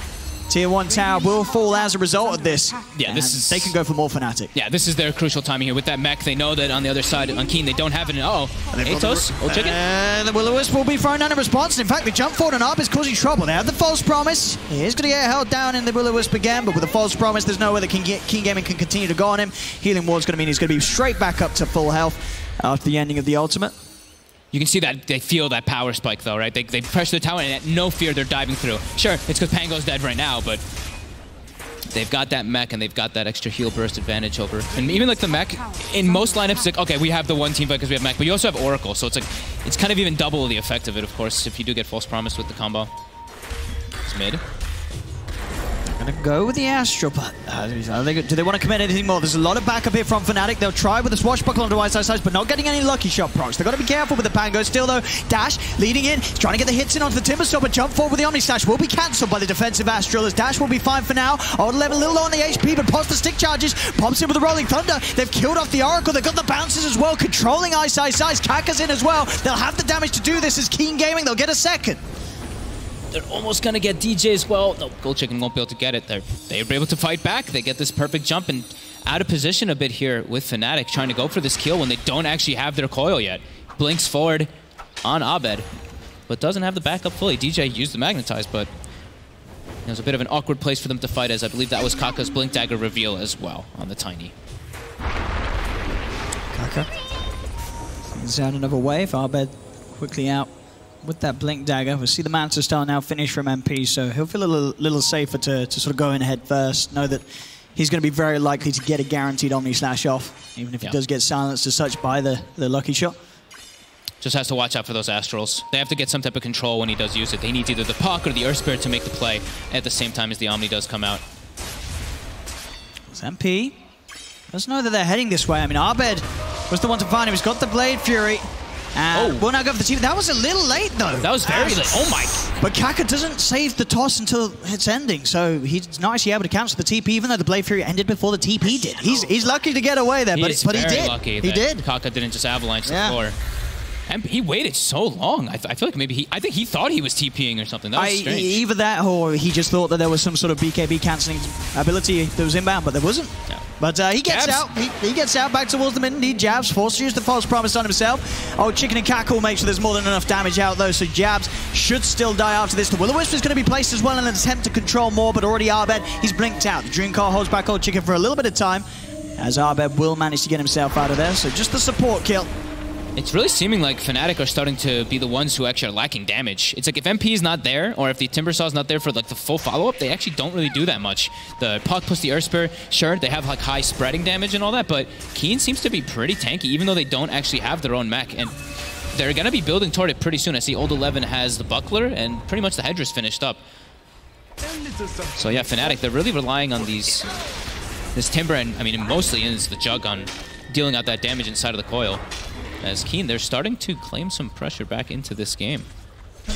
Speaker 1: Tier 1 tower will fall as a result of this.
Speaker 7: Yeah,
Speaker 1: they can go for more Fnatic.
Speaker 7: Yeah, this is their crucial timing here with that mech. They know that on the other side, on Keen, they don't have it. Atos, Old Chicken.
Speaker 1: The Will-O-Wisp will be thrown down in response. In fact, they jump forward and up is causing trouble. They have the false promise. He is going to get held down in the Will-O-Wisp again, but with the false promise, there's no way that Keen Gaming can continue to go on him. Healing Ward's going to mean he's going to be straight back up to full health after the ending of the ultimate.
Speaker 7: You can see that they feel that power spike, though, right? They pressure the tower, and at no fear they're diving through. Sure, it's because Pango's dead right now, but they've got that mech, and they've got that extra heal burst advantage over. And even like the mech, in most lineups, it's like, okay, we have the one team fight because we have mech, but you also have Oracle, so it's like, it's kind of even double the effect of it, of course, if you do get false promise with the combo. It's mid.
Speaker 1: Gonna go with the Astral, but do they want to commit anything more? There's a lot of backup here from Fnatic. They'll try with the swashbuckle onto Ice, but not getting any lucky shot procs. They've got to be careful with the Pango. Still though, Dash leading in. He's trying to get the hits in onto the Timbersaw, but jump forward with the Omni Slash will be cancelled by the defensive Astral, as Dash will be fine for now. Old 11 a little low on the HP, but pops the stick charges, pops in with the Rolling Thunder. They've killed off the Oracle. They've got the bounces as well, controlling Ice. Kaka's in as well. They'll have the damage to do this as Keen Gaming. They'll get a second.
Speaker 7: They're almost going to get DJ as well. No, Gold Chicken won't be able to get it. They were able to fight back. They get this perfect jump and out of position a bit here with Fnatic, trying to go for this kill when they don't actually have their coil yet. Blinks forward on Abed, but doesn't have the backup fully. DJ used the Magnetize, but it was a bit of an awkward place for them to fight, as I believe that was Kaka's Blink Dagger reveal as well on the Tiny.
Speaker 1: Kaka sends out another wave. Abed quickly out with that Blink Dagger. We'll see the Manta Star now finish from MP, so he'll feel a little safer to sort of go in head first, know that he's going to be very likely to get a guaranteed Omni Slash off, even if he does get silenced as such by the lucky shot.
Speaker 7: Just has to watch out for those Astrals. They have to get some type of control when he does use it. They need either the Puck or the Earth Spirit to make the play at the same time as the Omni does come out.
Speaker 1: It's MP. Let's know that they're heading this way. I mean, Abed was the one to find him. He's got the Blade Fury. Will now go for the TP. That was a little late, though.
Speaker 7: That was very late. Oh, my.
Speaker 1: But Kaka doesn't save the toss until it's ending, so he's not actually able to cancel the TP, even though the Blade Fury ended before the TP did. He's lucky to get away there, but he did.
Speaker 7: Lucky
Speaker 1: he did.
Speaker 7: Kaka didn't just avalanche the floor. And he waited so long. I feel like maybe I think he thought he was TPing or something. That was strange.
Speaker 1: Either that, or he just thought that there was some sort of BKB cancelling ability that was inbound, but there wasn't.
Speaker 7: Yeah.
Speaker 1: But he gets out. He gets out back towards the mid. Indeed, jabs. Forced to use the false promise on himself. Old Chicken and Kaka will make sure there's more than enough damage out, though, so jabs should still die after this. The Will-O-Wisp is going to be placed as well in an attempt to control more, but already Abed, he's blinked out. The Dream Car holds back Old Chicken for a little bit of time, as Abed will manage to get himself out of there, so just the support kill.
Speaker 7: It's really seeming like Fnatic are starting to be the ones who actually are lacking damage. It's like if MP is not there, or if the Timbersaw is not there for like the full follow-up, they actually don't really do that much. The Puck plus the Earth Spear, sure, they have like high spreading damage and all that, but Keen seems to be pretty tanky, even though they don't actually have their own mech. And they're going to be building toward it pretty soon. I see Old 11 has the Buckler, and pretty much the Hedra's finished up. So yeah, Fnatic, they're really relying on this Timber, and I mean, mostly is the Jug on dealing out that damage inside of the coil. As Keen, they're starting to claim some pressure back into this game.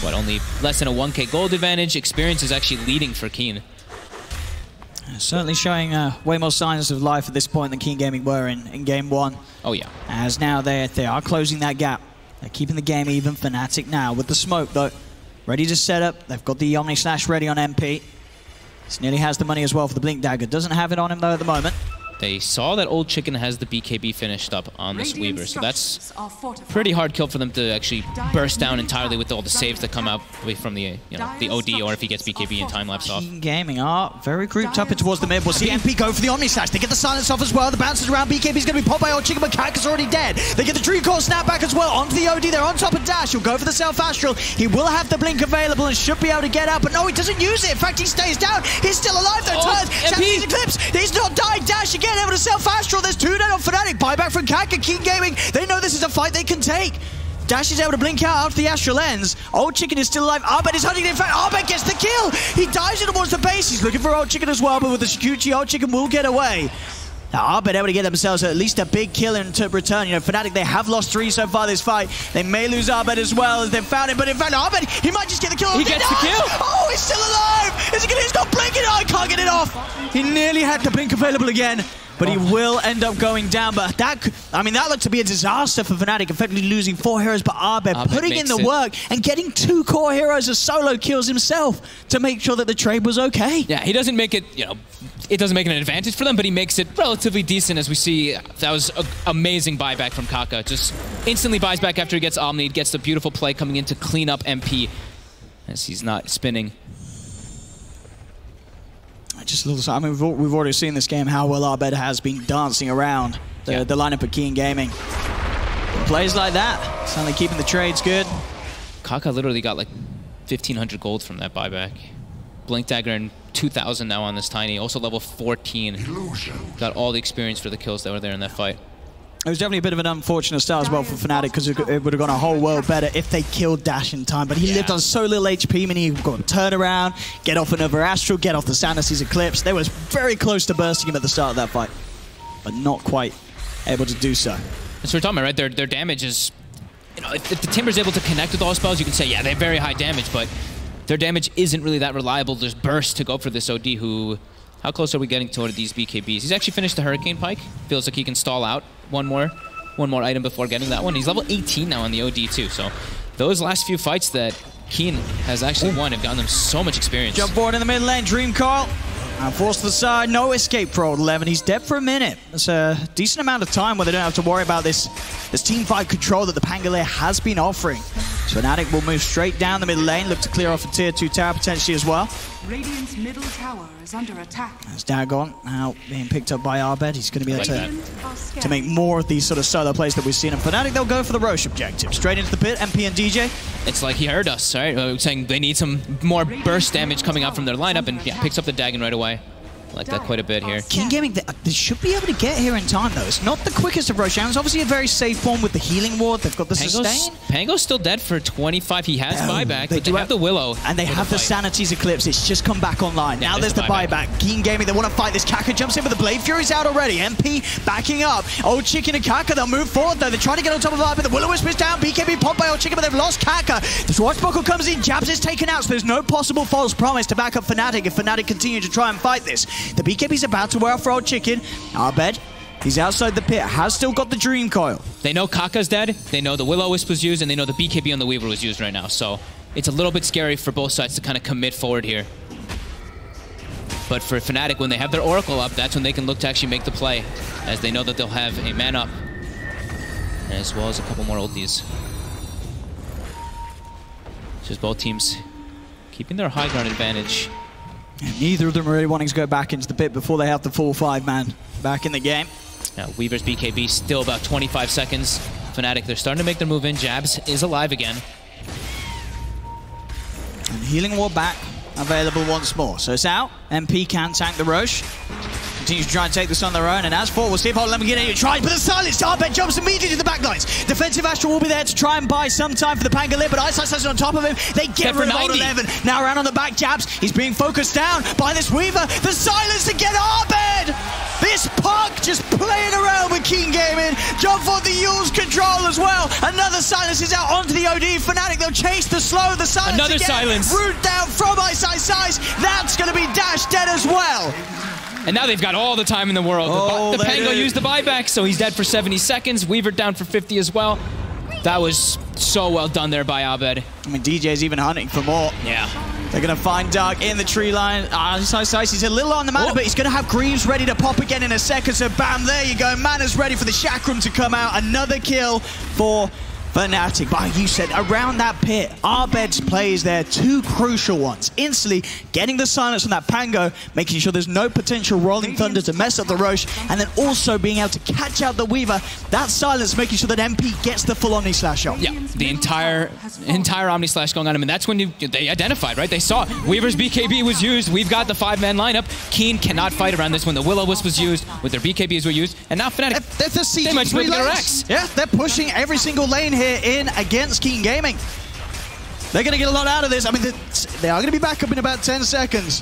Speaker 7: What, only less than a 1k gold advantage? Experience is actually leading for Keen.
Speaker 1: Certainly showing way more signs of life at this point than Keen Gaming were in game one.
Speaker 7: Oh yeah.
Speaker 1: As now they are closing that gap. They're keeping the game even. Fnatic now with the smoke though. Ready to set up. They've got the Omni Slash ready on MP. This nearly has the money as well for the Blink Dagger. Doesn't have it on him though at the moment.
Speaker 7: They saw that Old Chicken has the BKB finished up on this Weaver, so that's pretty hard kill for them to actually burst down entirely with all the saves that come out from the the OD, or if he gets BKB in time lapse off.
Speaker 1: Gaming are very grouped up in towards the mid. We'll see MP go for the Omni Slash. They get the silence off as well. The bounces around. BKB's going to be popped by Old Chicken, but Kaka's already dead. They get the Dream Core snapback as well onto the OD. They're on top of Dash. He'll go for the Self Astral. He will have the blink available and should be able to get out, but no, he doesn't use it. In fact, he stays down. He's still alive though. Turns. Eclipse. He's not died. Dash again, able to Self Astral. There's 2 dead on Fnatic. Buyback from Kaka. Keen Gaming. They know this is a fight they can take. Dash is able to blink out after the Astral ends. Old Chicken is still alive. Arbed is hunting. In fact, Arbed gets the kill. He dives in towards the base. He's looking for Old Chicken as well, but with the Shikuchi, Old Chicken will get away. Now, Arbed able to get themselves at least a big kill in return. Fnatic, they have lost 3 so far this fight. They may lose Arbed as well as they've found him, but in fact, Arbed, he might just get the kill.
Speaker 7: He gets the kill.
Speaker 1: Oh, he's still alive. Is he gonna? He's not blinking. Oh, he can't get it off. He nearly had the blink available again. But he will end up going down. But that looked to be a disaster for Fnatic, effectively losing 4 heroes. But Arbed putting in the work and getting 2 core heroes as solo kills himself to make sure that the trade was okay.
Speaker 7: Yeah, he doesn't make it, it doesn't make it an advantage for them, but he makes it relatively decent, as we see. That was an amazing buyback from Kaka. Just instantly buys back after he gets Omni, gets the beautiful play coming in to clean up MP as he's not spinning.
Speaker 1: We've already seen this game how well Arbed has been dancing around the lineup of Keen Gaming. Plays like that, suddenly keeping the trades good.
Speaker 7: Kaka literally got like 1,500 gold from that buyback. Blink Dagger and 2,000 now on this Tiny. Also level 14. Got all the experience for the kills that were there in that fight.
Speaker 1: It was definitely a bit of an unfortunate start as well for Fnatic, because it would have gone a whole world better if they killed Dash in time. But he lived on so little HP, meaning he got a turnaround, get off another Astral, get off the Sanacy's Eclipse. They was very close to bursting him at the start of that fight, but not quite able to do so.
Speaker 7: That's what we're talking about, right? Their damage is, if the Timber's able to connect with all spells, you can say, yeah, they have very high damage, but their damage isn't really that reliable. There's burst to go for this OD who... How close are we getting toward these BKBs? He's actually finished the Hurricane Pike. Feels like he can stall out one more item before getting that one. He's level 18 now on the OD too, so those last few fights that Keen has actually won have gotten them so much experience.
Speaker 1: Jump forward in the mid lane, Dream Coil. And forced to the side, no escape for Old 11. He's dead for a minute. That's a decent amount of time where they don't have to worry about this team fight control that the Pangolier has been offering. So Fnatic will move straight down the mid lane, look to clear off a tier 2 tower potentially as well.
Speaker 13: Radiant's middle tower is under attack.
Speaker 1: That's Dagon now being picked up by Arbed. He's going to be able to make more of these sort of solo plays that we've seen. And Fnatic, they'll go for the Roche objective. Straight into the pit, MP and DJ.
Speaker 7: It's like he heard us, right? Saying they need some more burst damage coming out from their lineup, and yeah, picks up the Dagon right away. I like that quite a bit here.
Speaker 1: King Gaming, they should be able to get here in time, though. It's not the quickest of Roshan. It's obviously a very safe form with the healing ward. They've got the sustain.
Speaker 7: Pango's still dead for 25. He has buyback, but they have the Willow.
Speaker 1: And they have the Sanity's Eclipse. It's just come back online. Yeah, now there's the buyback. King Gaming, they want to fight this. Kaka jumps in, but the Blade Fury's out already. MP backing up. Old Chicken and Kaka, they'll move forward, though. They're trying to get on top of Arbed. The Will-O-Wisp is down. BKB popped by Old Chicken, but they've lost Kaka. The Swashbuckle comes in. Jabs is taken out, so there's no possible false promise to back up Fnatic if Fnatic continue to try and fight this. The BKB's about to wear off for Old Chicken. Arbed, he's outside the pit, has still got the Dream Coil.
Speaker 7: They know Kaka's dead, they know the Will-O-Wisp was used, and they know the BKB on the Weaver was used right now, so it's a little bit scary for both sides to kind of commit forward here. But for Fnatic, when they have their Oracle up, that's when they can look to actually make the play, as they know that they'll have a man up, as well as a couple more ultis. Just both teams keeping their high ground advantage.
Speaker 1: And neither of them really wanting to go back into the pit before they have the full 5-man back in the game.
Speaker 7: Now, Weaver's BKB still about 25 seconds. Fnatic, they're starting to make their move in. Jabs is alive again.
Speaker 1: And Healing Ward back, available once more. So it's out. MP can tank the Roche. Continues to try and take this on their own, and as for, we'll see if Old 11 can get it. Tries, but the silence. Arbed jumps immediately to the backlines. Defensive Astral will be there to try and buy some time for the Pangolier, but Ice Ice is on top of him. They get rid of Old 11. Now around on the back, Jabs. He's being focused down by this Weaver. The silence to get Arbed. This puck just playing around with King Gaming. Jump for the Yule's control as well. Another silence is out onto the OD. Fnatic, they'll chase the slow. The silence
Speaker 7: Another
Speaker 1: again.
Speaker 7: silence.
Speaker 1: Root down from Ice Ice Ice. That's going to be Dash dead as well.
Speaker 7: And now they've got all the time in the world. The Pango used the buyback, so he's dead for 70 seconds. Weaver down for 50 as well. That was so well done there by Abed.
Speaker 1: I mean, DJ's even hunting for more.
Speaker 7: Yeah.
Speaker 1: They're going to find Dark in the tree line. He's a little on the mana, but he's going to have Greaves ready to pop again in a second. So bam, there you go. Mana's ready for the Chakram to come out. Another kill for Fnatic. But you said around that pit, Abed's plays there, 2 crucial ones. Instantly getting the silence from that Pango, making sure there's no potential Rolling Thunder to mess up the Roche, and then also being able to catch out the Weaver. That silence making sure that MP gets the full Omni Slash off.
Speaker 7: Yeah, the entire Omni Slash going on him, and that's when they identified, right? They saw Weaver's BKB was used. We've got the 5-man lineup. Keen cannot fight around this when the Will-O-Wisp was used, with their BKBs were used, and now Fnatic, they might be able to get a Rex.
Speaker 1: Yeah, they're pushing every single lane here in against Keen Gaming. They're going to get a lot out of this. I mean, they are going to be back up in about 10 seconds.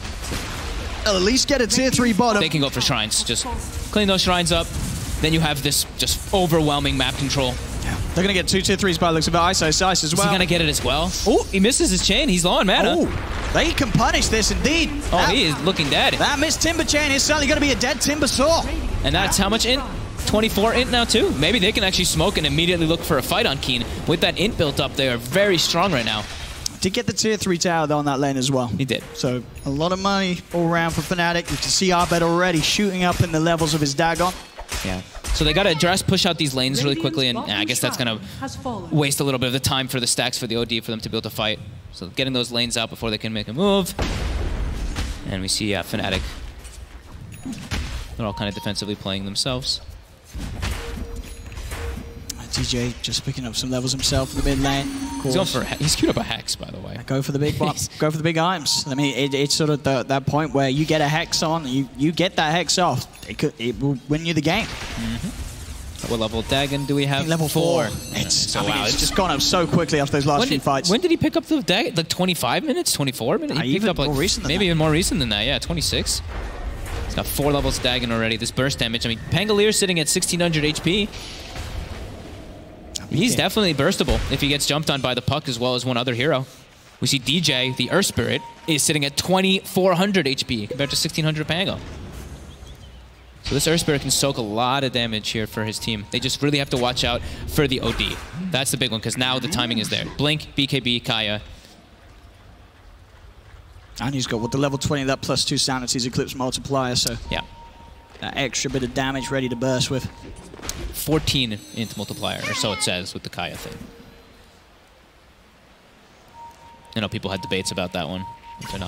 Speaker 1: They'll at least get a tier 3 bottom.
Speaker 7: They can go for shrines. Just clean those shrines up. Then you have this just overwhelming map control.
Speaker 1: Yeah. They're going to get 2 tier 3s by the looks of it. Ice as well.
Speaker 7: Is he going to get it as well? Oh, he misses his chain. He's low on mana.
Speaker 1: Oh, they can punish this indeed.
Speaker 7: Oh, he is looking dead.
Speaker 1: That missed Timber chain is certainly going to be a dead Timber Saw.
Speaker 7: And that's how much int? 24 int now too. Maybe they can actually smoke and immediately look for a fight on Keen. With that int built up, they are very strong right now.
Speaker 1: Did get the tier 3 tower though on that lane as well.
Speaker 7: He did.
Speaker 1: So a lot of money all around for Fnatic. You can see Abed already shooting up in the levels of his Dagon.
Speaker 7: Yeah. So they got to address, push out these lanes really quickly, and I guess that's going to waste a little bit of the time for the stacks for the OD for them to be able to fight. So getting those lanes out before they can make a move. And we see Fnatic. They're all kind of defensively playing themselves.
Speaker 1: DJ just picking up some levels himself in the mid lane.
Speaker 7: He's going for he's queued up a Hex, by the way.
Speaker 1: Go for the big one. Go for the big Imes. I mean, it's sort of that point where you get a Hex on, you get that Hex off. It will win you the game.
Speaker 7: What level of Dagon do we have?
Speaker 1: Level 4. It's just gone up so quickly after those last few fights.
Speaker 7: When did he pick up the Dagon? Like 25 minutes, 24 minutes? He picked up like
Speaker 1: more recent than
Speaker 7: maybe
Speaker 1: that.
Speaker 7: even more recent than that. Yeah, 26. He's got 4 levels of Dagon already. This burst damage. I mean, Pangolier sitting at 1600 HP. He's definitely burstable if he gets jumped on by the puck as well as one other hero. We see DJ, the Earth Spirit, is sitting at 2400 HP compared to 1600 Pango. So this Earth Spirit can soak a lot of damage here for his team. They just really have to watch out for the OD. That's the big one because now the timing is there. Blink, BKB, Kaya.
Speaker 1: And he's got with the level 20, that plus 2 Sanity's Eclipse multiplier, so
Speaker 7: yeah,
Speaker 1: that extra bit of damage ready to burst with.
Speaker 7: 14 int multiplier, or so it says with the Kaya thing. I know people had debates about that one, if it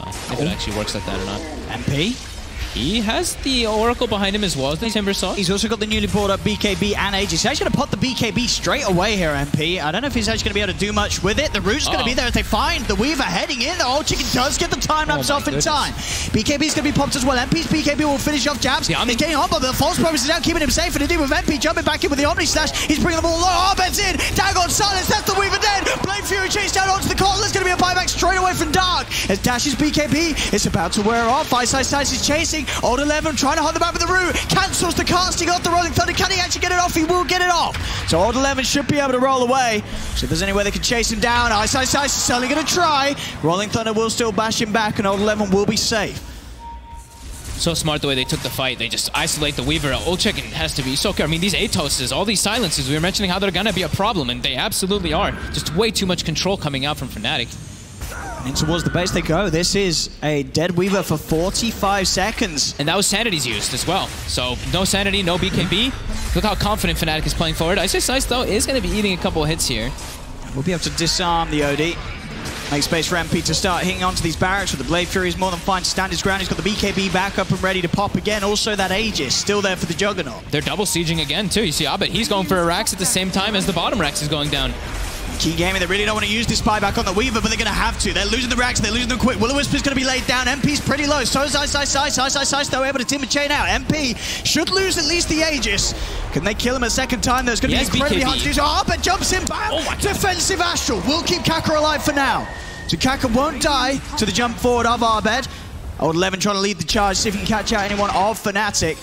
Speaker 7: actually works like that or not.
Speaker 1: MP?
Speaker 7: He has the Oracle behind him as well as the Timber Saw.
Speaker 1: He's also got the newly brought up BKB and Aegis. He's actually going to pop the BKB straight away here, MP. I don't know if he's actually going to be able to do much with it. The root's going to be there as they find the Weaver heading in. The old chicken does get the time lapse off in time. BKB's going to be popped as well. MP's BKB will finish off jabs. He's getting on, but the false promise is out, keeping him safe. And indeed with MP jumping back in with the Omni Slash. He's bringing the ball low. Abed's in. Dagon silence. That's the Weaver dead. Blade Fury chased down onto the call. There's going to be a buyback straight away from Dark. As Dash's BKB is about to wear off. Eyesight is chasing. Old 11 trying to hold the back with the root. Cancels the casting off the Rolling Thunder. Can he actually get it off? He will get it off. So Old 11 should be able to roll away. So if there's any way they can chase him down, Ice is certainly going to try. Rolling Thunder will still bash him back, and Old 11 will be safe.
Speaker 7: So smart the way they took the fight. They just isolate the Weaver. Old Chicken has to be so careful. I mean, these Atoses, all these silences, we were mentioning how they're going to be a problem, and they absolutely are. Just way too much control coming out from Fnatic.
Speaker 1: And towards the base they go. This is a dead Weaver for 45 seconds.
Speaker 7: And that was Sanity's used as well. So no Sanity, no BKB. Look how confident Fnatic is playing forward. Ice, though, is going to be eating a couple of hits here.
Speaker 1: We'll be able to disarm the OD. Make space for MP to start hitting onto these barracks with the Blade Fury is more than fine to stand his ground. He's got the BKB back up and ready to pop again. Also that Aegis still there for the Juggernaut.
Speaker 7: They're double sieging again too. You see Abed, he's going for a Rax at the same time as the bottom Rax is going down.
Speaker 1: Keen Gaming, they really don't want to use this spy back on the Weaver, but they're going to have to. They're losing the Rax, they're losing them quick. Will-O-Wisp is going to be laid down. MP's pretty low. So is Ice, though, able to Timber chain out. MP should lose at least the Aegis. Can they kill him a second time? There's going to be incredibly hard to do. So Abed jumps in, bam! Defensive Astral will keep Kaka alive for now. So Kaka won't die to the jump forward of Abed. Old 11 trying to lead the charge, see if he can catch out anyone of Fnatic.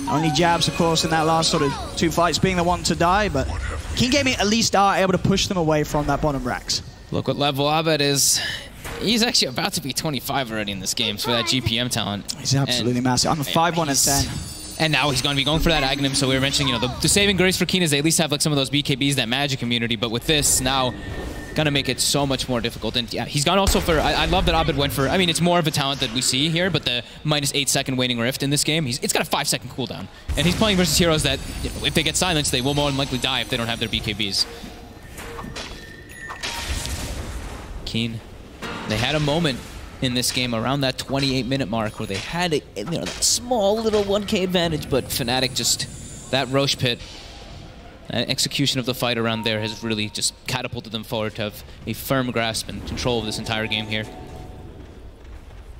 Speaker 1: Only jabs, of course, in that last sort of 2 fights being the one to die, but Keen Gaming at least are able to push them away from that bottom Rax.
Speaker 7: Look what level Abed is. He's actually about to be 25 already in this game, so that GPM talent.
Speaker 1: He's absolutely massive. I'm a 5-1 and 10.
Speaker 7: And now he's going to be going for that Aghanim. So we were mentioning, you know, the saving grace for Keen is they at least have like some of those BKBs, that magic immunity. But with this now, gonna make it so much more difficult. And yeah, he's gone also for, I love that Abed went for, I mean, it's more of a talent that we see here, but the -8 second waning rift in this game, it's got a 5 second cooldown. And he's playing versus heroes that, you know, if they get silenced, they will more than likely die if they don't have their BKBs. Keen, they had a moment in this game around that 28-minute mark where they had a, you know, that small little 1K advantage, but Fnatic just, that Roche pit, that execution of the fight around there has really just catapulted them forward to have a firm grasp and control of this entire game here.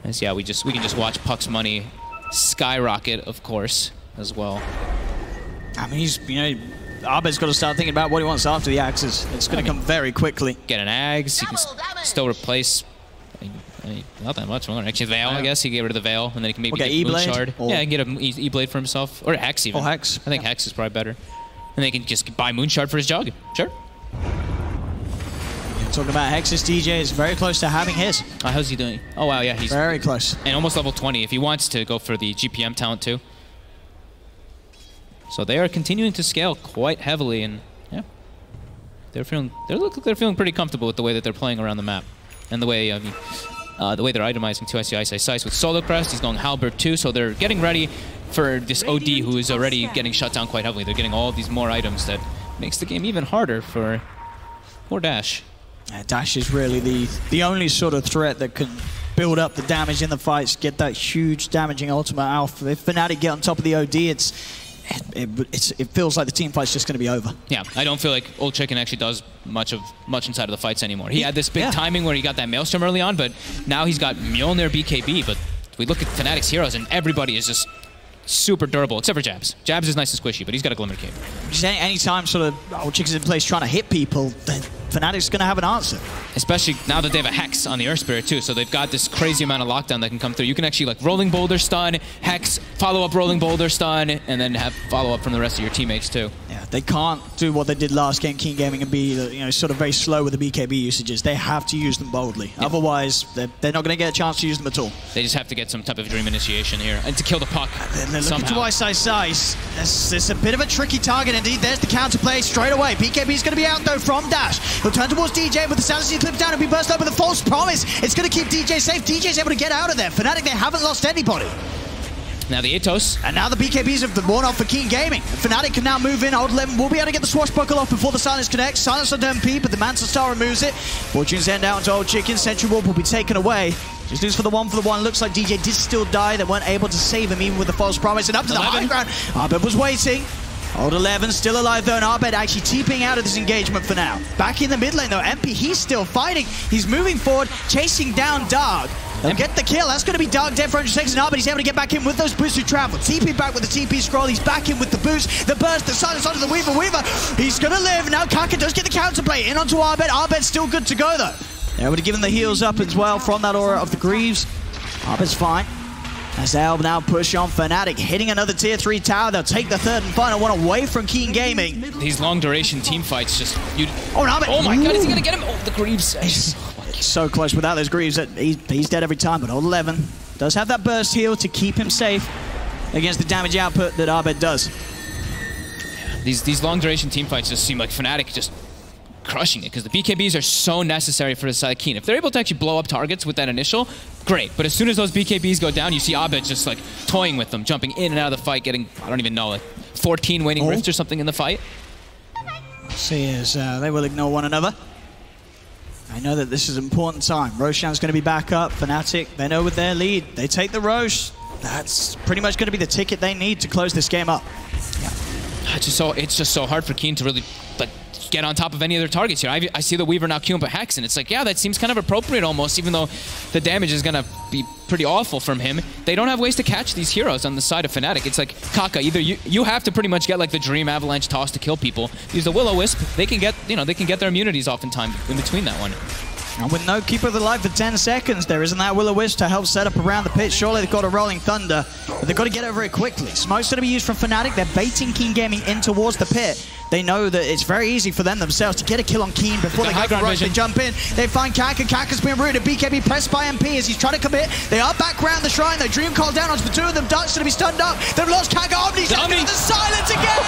Speaker 7: As yeah, we can just watch Puck's money skyrocket, of course, as well.
Speaker 1: I mean, he's, you know, Abed's got to start thinking about what he wants after the axes. It's going to come very quickly.
Speaker 7: Get an Ags, he can still replace. Not that much more. Actually, Veil, I guess. He can get rid of the Veil, and then he can maybe get Moonshard. Yeah, he can get an E-Blade for himself. Or Hex, even.
Speaker 1: Oh, Hex.
Speaker 7: I think Hex is probably better. And they can just buy Moonshard for his jug. Sure.
Speaker 1: Talking about Hex's, DJ is very close to having his.
Speaker 7: How's he doing? Oh, wow, yeah. He's
Speaker 1: very close.
Speaker 7: And almost level 20 if he wants to go for the GPM talent, too. So they are continuing to scale quite heavily, and yeah. They're feeling pretty comfortable with the way that they're playing around the map. And the way, I mean, the way they're itemizing too. I see Ice with Solo Crest. He's going Halberd too, so they're getting ready for this OD who is already getting shut down quite heavily. They're getting all these more items that makes the game even harder for poor Dash.
Speaker 1: Yeah, Dash is really the only sort of threat that can build up the damage in the fights, get that huge damaging ultimate alpha. If Fnatic get on top of the OD, it feels like the team fight's just going to be over.
Speaker 7: Yeah, I don't feel like Old Chicken actually does much inside of the fights anymore. He had this big timing where he got that Maelstrom early on, but now he's got Mjolnir BKB. But we look at Fnatic's heroes, and everybody is just super durable, except for Jabs. Jabs is nice and squishy, but he's got a Glimmer Cape.
Speaker 1: Anytime sort of Old Chicken's in place trying to hit people, then Fnatic's going to have an answer.
Speaker 7: Especially now that they have a Hex on the Earth Spirit too, so they've got this crazy amount of lockdown that can come through. You can actually like Rolling Boulder stun, Hex, follow up Rolling Boulder stun, and then have follow up from the rest of your teammates too.
Speaker 1: Yeah, they can't do what they did last game, Keen Gaming, and be, you know, sort of very slow with the BKB usages. They have to use them boldly. Yeah. Otherwise, they're not going to get a chance to use them at all.
Speaker 7: They just have to get some type of Dream Initiation here and to kill the Puck
Speaker 1: somehow. Look at Ice. It's a bit of a tricky target indeed. There's the counterplay straight away. BKB is going to be out though from Dash. He'll turn towards DJ, but the Sanity clips down and be burst up with a false promise. It's going to keep DJ safe. DJ's able to get out of there. Fnatic, they haven't lost anybody.
Speaker 7: Now the Atos.
Speaker 1: And now the BKBs have worn off for Keen Gaming. Fnatic can now move in. Old 11 will be able to get the swashbuckle off before the silence connects. Silence on MP, but the Mantle Star removes it. Fortune's end out to Old Chicken. Sentry Warp will be taken away. Just lose for the one. Looks like DJ did still die. They weren't able to save him even with the false promise. And up to the high ground. Abed was waiting. Old 11 still alive though, and Abed actually TPing out of this engagement for now. Back in the mid lane though, MP, he's still fighting. He's moving forward, chasing down Dark. They'll get the kill. That's going to be Dark dead for 100 seconds, and Abed he's able to get back in with those boosted travel. TP back with the TP scroll. He's back in with the boost, the burst, the silence onto the Weaver. He's going to live. Now Kaka does get the counterplay in onto Abed. Abed's still good to go though. They're able to give him the heals up as well from that aura of the Greaves. Abed's fine. As they'll now push on Fnatic, hitting another tier 3 tower. They'll take the third and final one away from Keen Gaming.
Speaker 7: These long duration team fights just...
Speaker 1: Oh, no,
Speaker 7: oh my god, is he going to get him? Oh, the Greaves.
Speaker 1: He's so close without those Greaves that he's dead every time. But Old 11 does have that burst heal to keep him safe against the damage output that Abed does.
Speaker 7: These long duration team fights just seem like Fnatic just crushing it, because the BKBs are so necessary for the side of Keen. If they're able to actually blow up targets with that initial, great. But as soon as those BKBs go down, you see Abed just like toying with them, jumping in and out of the fight, getting, I don't even know, like 14 waning rifts or something in the fight.
Speaker 1: See as they will ignore one another. I know that this is an important time. Roshan's going to be back up. Fnatic, they know with their lead. They take the Rosh. That's pretty much going to be the ticket they need to close this game up.
Speaker 7: Yeah. It's just so hard for Keen to really like get on top of any of their targets here. I see the Weaver now queuing up Hex, and it's like, yeah, that seems kind of appropriate almost, even though the damage is going to be pretty awful from him. They don't have ways to catch these heroes on the side of Fnatic. It's like, Kaka, either you have to pretty much get like the Dream Avalanche toss to kill people. Use the Will-O-Wisp, they can get, you know, they can get their immunities off in time in between that one.
Speaker 1: And with no Keeper of the Light for 10 seconds, there isn't that Will-O-Wisp to help set up around the pit. Surely they've got a Rolling Thunder, but they've got to get over it quickly. Smoke's going to be used from Fnatic. They're baiting Keen Gaming in towards the pit. They know that it's very easy for them themselves to get a kill on Keen before they go for rush. They jump in. They find Kaka. Kaka's being rooted. BKB pressed by MP as he's trying to commit. They are back around the shrine. They Dream call down onto the two of them. Duck's going to be stunned up. They've lost Kaka. Omni's going to the silence again.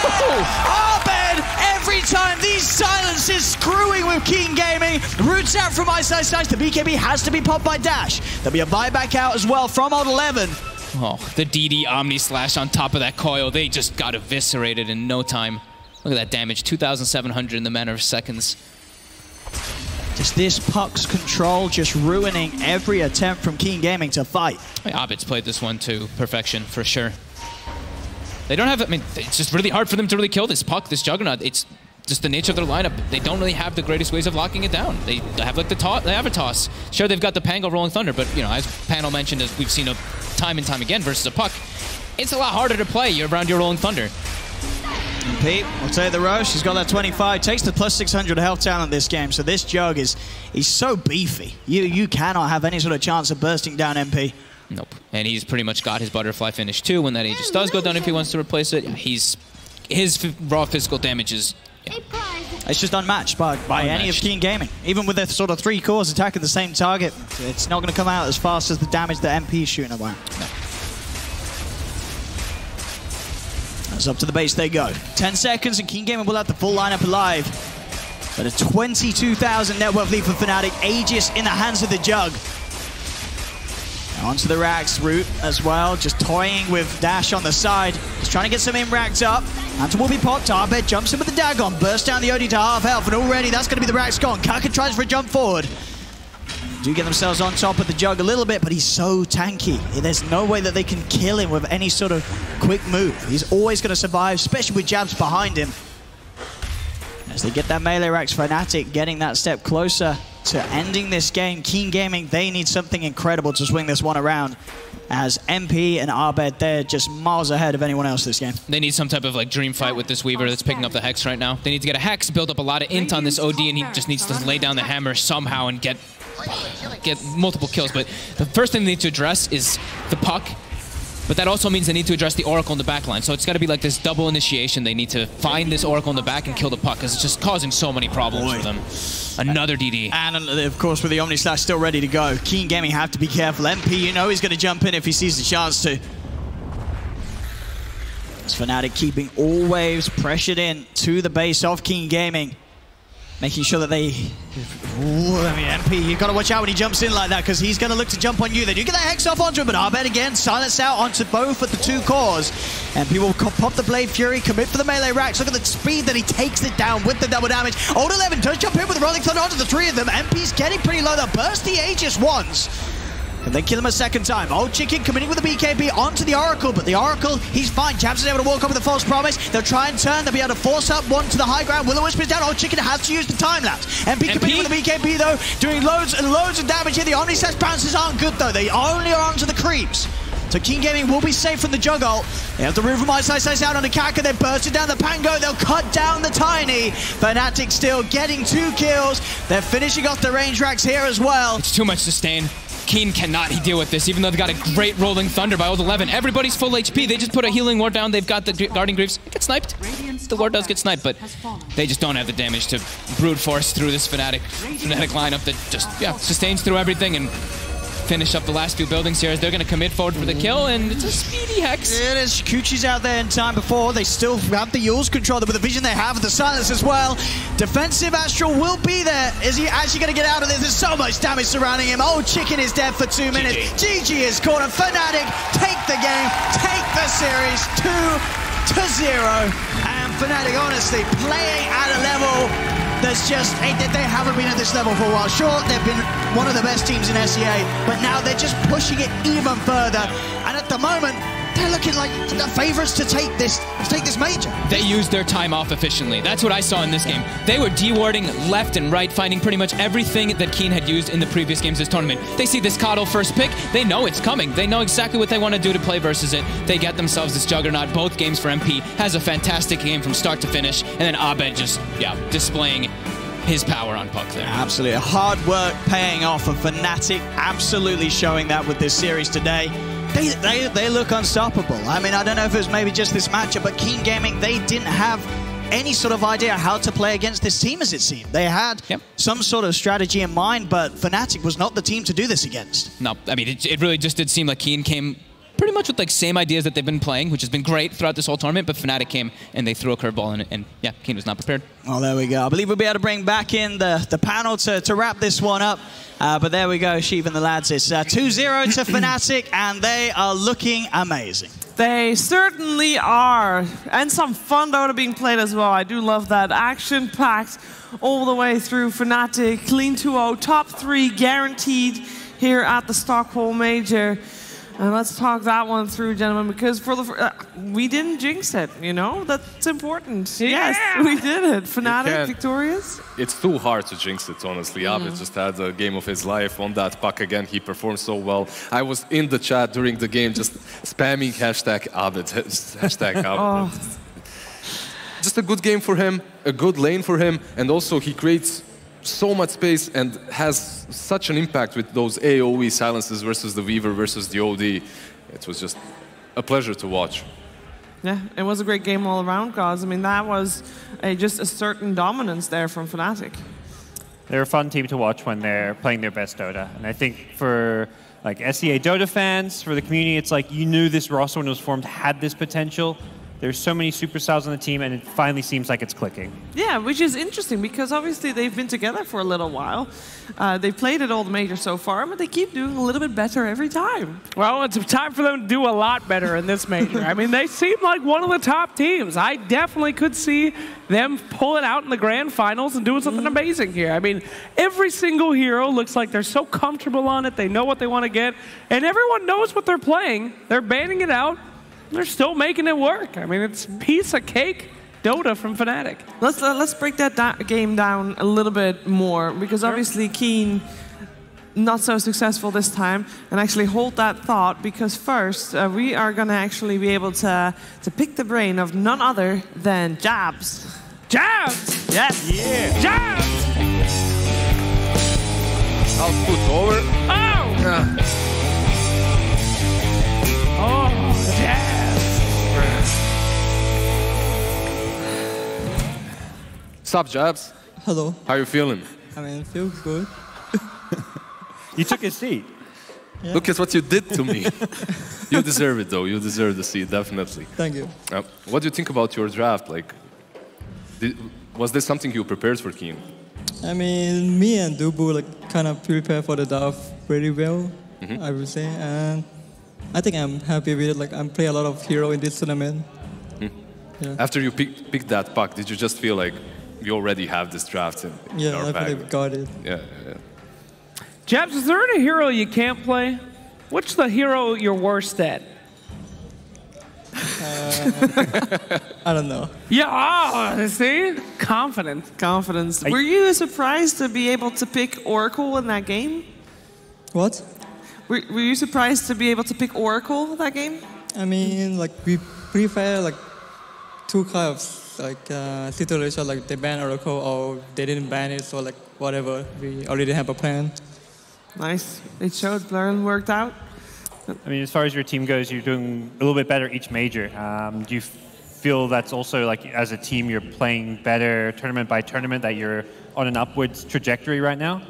Speaker 1: Abed, every time these silences screwing with Keen Gaming. Roots out from Ice. The BKB has to be popped by Dash. There'll be a buyback out as well from Old 11.
Speaker 7: Oh, the DD Omni Slash on top of that coil. They just got eviscerated in no time. Look at that damage, 2,700 in the matter of seconds.
Speaker 1: Just this Puck's control just ruining every attempt from Keen Gaming to fight.
Speaker 7: Abed's played this one to perfection, for sure. They don't have, I mean, it's just really hard for them to really kill this Puck, this Juggernaut. It's just the nature of their lineup. They don't really have the greatest ways of locking it down. They have like the toss, they have a toss. Sure, they've got the Pango Rolling Thunder, but you know, as Panel mentioned, as we've seen time and time again versus a Puck, it's a lot harder to play around your Rolling Thunder.
Speaker 1: Pete will take the rush. He's got that 25. Takes the plus 600 health talent this game. So this Jug he's so beefy. You cannot have any sort of chance of bursting down MP.
Speaker 7: Nope. And he's pretty much got his butterfly finish too. When that Aegis does go down, if he wants to replace it, his raw physical damage is... Yeah.
Speaker 1: It's just unmatched by any of Keen Gaming. Even with their sort of 3 cores attacking the same target, it's not going to come out as fast as the damage that MP is shooting away.
Speaker 7: No.
Speaker 1: As up to the base they go. 10 seconds and Keen Gaming will have the full lineup alive. But a 22,000 net worth lead for Fnatic. Aegis in the hands of the Jug. Now onto the racks route as well. Just toying with Dash on the side. Just trying to get some racked up. Hunter will be popped. Arbed jumps in with the Dagon. Bursts down the OD to half health. And already that's going to be the racks gone. Kaka tries for a jump forward. Do get themselves on top of the Jug a little bit, but he's so tanky. There's no way that they can kill him with any sort of quick move. He's always going to survive, especially with jabs behind him. As they get that melee racks, Fnatic getting that step closer to ending this game. Keen Gaming, they need something incredible to swing this one around. As MP and Arbed, they're just miles ahead of anyone else this game.
Speaker 7: They need some type of like dream fight with this Weaver that's picking up the Hex right now. They need to get a Hex, build up a lot of int on this OD, and he just needs to lay down the hammer somehow and get multiple kills. But the first thing they need to address is the Puck. But that also means they need to address the Oracle in the back line. So it's got to be like this double initiation. They need to find this Oracle in the back and kill the Puck, because it's just causing so many problems for them. Another DD.
Speaker 1: And of course, with the Omni Slash still ready to go, Keen Gaming have to be careful. MP, you know he's going to jump in if he sees the chance to. As Fnatic keeping all waves pressured in to the base of Keen Gaming. Making sure that they... Ooh, I mean, MP, you've got to watch out when he jumps in like that, because he's going to look to jump on you. They do get that Hex off onto him, but Arbed again, silence out onto both of the 2 cores. MP will pop the Blade Fury, commit for the melee racks. Look at the speed that he takes it down with the double damage. Old 11 does jump in with the Rolling Thunder onto the 3 of them. MP's getting pretty low. They'll burst the Aegis once. And then kill him a second time. Old Chicken committing with the BKB onto the Oracle, but the Oracle, he's fine. Jabs is able to walk up with a false promise. They'll try and turn. They'll be able to force up one to the high ground. Will-O-Wisp is down. Old Chicken has to use the time lapse. MP committing with the BKB though, doing loads and loads of damage here. The Omni Slash bounces aren't good though. They only are onto the creeps. So Keen Gaming will be safe from the Jug ult. They have the Room from Ice out on the Kaka. They're bursting down the Pango. They'll cut down the Tiny. Fnatic still getting 2 kills. They're finishing off the range racks here as well.
Speaker 7: It's too much sustain. Keen cannot deal with this, even though they've got a great Rolling Thunder by Old 11. Everybody's full HP. They just put a healing ward down. They've got the Guardian Greaves. It gets sniped. The ward does get sniped, but they just don't have the damage to brute force through this Fnatic lineup that just sustains through everything and finish up the last few buildings here as they're going to commit forward for the kill, and it's a speedy Hex.
Speaker 1: It is. Kuchi's out there in time before. They still have the Yules control with the vision they have, the silence as well. Defensive Astral will be there. Is he actually going to get out of this? There's so much damage surrounding him. Old Chicken is dead for 2 minutes. GG is caught, and Fnatic take the game, take the series 2-0. And Fnatic honestly playing at a level that's just, they haven't been at this level for a while. Sure, they've been one of the best teams in SEA, but now they're just pushing it even further. And at the moment, they're looking like the favourites to take this major.
Speaker 7: They used their time off efficiently. That's what I saw in this game. They were dewarding left and right, finding pretty much everything that Keen had used in the previous games this tournament. They see this Coddle first pick. They know it's coming. They know exactly what they want to do to play versus it. They get themselves this Juggernaut. Both games for MP. Has a fantastic game from start to finish. And then Abed just, displaying his power on Puck there.
Speaker 1: Absolutely. Hard work paying off, and Fnatic absolutely showing that with this series today. They look unstoppable. I mean, I don't know if it was maybe just this matchup, but Keen Gaming, they didn't have any sort of idea how to play against this team, as it seemed. They had some sort of strategy in mind, but Fnatic was not the team to do this against.
Speaker 7: No, I mean, it really just did seem like Keen came pretty much with like same ideas that they've been playing, which has been great throughout this whole tournament, but Fnatic came and they threw a curveball and yeah, Keen was not prepared.
Speaker 1: Oh, there we go. I believe we'll be able to bring back in the panel to wrap this one up. But there we go, Sheev and the lads. It's 2-0 to Fnatic, and they are looking amazing.
Speaker 2: They certainly are. And some fun Dota being played as well. I do love that. Action-packed all the way through. Fnatic, clean 2-0, top 3 guaranteed here at the Stockholm Major. And let's talk that one through, gentlemen, because for the we didn't jinx it, you know? That's important. Yeah. Yes, we did it. Fnatic victorious.
Speaker 11: It's too hard to jinx it, honestly. Abed just had a game of his life on that puck again. He performed so well. I was in the chat during the game just spamming hashtag Abed, hashtag Abed. Just a good game for him, a good lane for him, and also he creates so much space and has such an impact with those AoE silences versus the Weaver versus the OD. It was just a pleasure to watch.
Speaker 2: Yeah, it was a great game all around, guys. I mean, that was just a certain dominance there from Fnatic.
Speaker 3: They're a fun team to watch when they're playing their best Dota. And I think for like SEA Dota fans, for the community, it's like you knew this roster when it was formed had this potential. There's so many superstars on the team, and it finally seems like it's clicking.
Speaker 2: Yeah, which is interesting, because obviously they've been together for a little while. They've played at all the majors so far, but they keep doing a little bit better every time.
Speaker 8: Well, it's time for them to do a lot better in this major. I mean, they seem like one of the top teams. I definitely could see them pull it out in the grand finals and doing something amazing here. I mean, every single hero looks like they're so comfortable on it. They know what they want to get, and everyone knows what they're playing. They're banning it out. They're still making it work. I mean, it's piece of cake Dota from Fnatic.
Speaker 2: Let's break that game down a little bit more, because obviously Keen not so successful this time. And actually hold that thought, because first we are going to actually be able to pick the brain of none other than Jabs.
Speaker 8: Jabs!
Speaker 2: Yes!
Speaker 8: Yeah! Jabs!
Speaker 11: I'll put over.
Speaker 8: Oh! Oh, Jabs!
Speaker 11: Sup, Jabs?
Speaker 10: Hello.
Speaker 11: How you feeling?
Speaker 10: I mean, feel good.
Speaker 3: You took his seat.
Speaker 10: Yeah.
Speaker 11: Look at what you did to me. You deserve it, though. You deserve the seat, definitely.
Speaker 10: Thank you.
Speaker 11: What do you think about your draft? Like, was this something you prepared for Keen?
Speaker 10: I mean, me and Dubu like kind of prepare for the draft very well, I would say, and I think I'm happy with it. Like, I'm playing a lot of hero in this tournament. Yeah.
Speaker 11: After you picked that puck, did you just feel like you already have this draft in
Speaker 10: yeah,
Speaker 11: our
Speaker 10: I
Speaker 11: bag?
Speaker 10: think got it.
Speaker 11: Yeah.
Speaker 8: Jabs, is there any hero you can't play? What's the hero you're worst at?
Speaker 10: I don't know.
Speaker 8: Yeah, see? Confidence.
Speaker 2: Confidence. Were you surprised to be able to pick Oracle in that game?
Speaker 10: What?
Speaker 2: Were you surprised to be able to pick Oracle that game?
Speaker 10: I mean, like, we prepare like two kinds of like situation, like they ban Oracle or they didn't ban it, so like whatever. We already have a plan.
Speaker 2: Nice. It showed. Blurren worked out.
Speaker 3: I mean, as far as your team goes, you're doing a little bit better each major. Do you feel that's also like as a team you're playing better tournament by tournament, that you're on an upwards trajectory right now?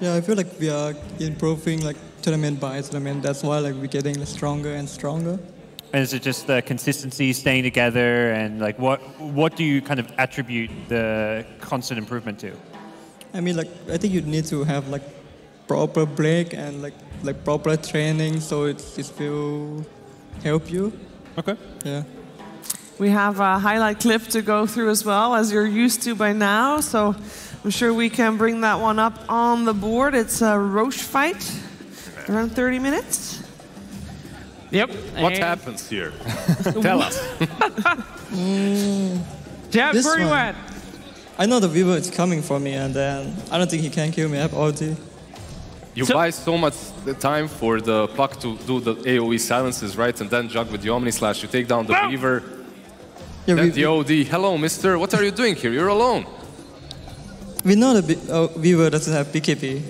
Speaker 10: Yeah, I feel like we are improving like tournament by tournament. That's why like we're getting stronger and stronger.
Speaker 3: And is it just the consistency, staying together, and like what do you kind of attribute the constant improvement to?
Speaker 10: I mean, like, I think you need to have like proper break and like proper training, so it will help you.
Speaker 3: Okay.
Speaker 10: Yeah.
Speaker 2: We have a highlight clip to go through as well, as you're used to by now. So I'm sure we can bring that one up on the board. It's a Roche fight, around 30 minutes.
Speaker 8: Yep.
Speaker 11: What happens here? Tell us.
Speaker 8: Jabs, where you at?
Speaker 10: I know the Weaver is coming for me, and then I don't think he can kill me. I have ulti.
Speaker 11: You buy so much time for the puck to do the AoE silences, right? And then jug with the Omni Slash. You take down the Weaver.
Speaker 10: Yeah,
Speaker 11: then the OD. Hello, mister. What are you doing here? You're alone.
Speaker 10: We know the Weaver doesn't have BKB.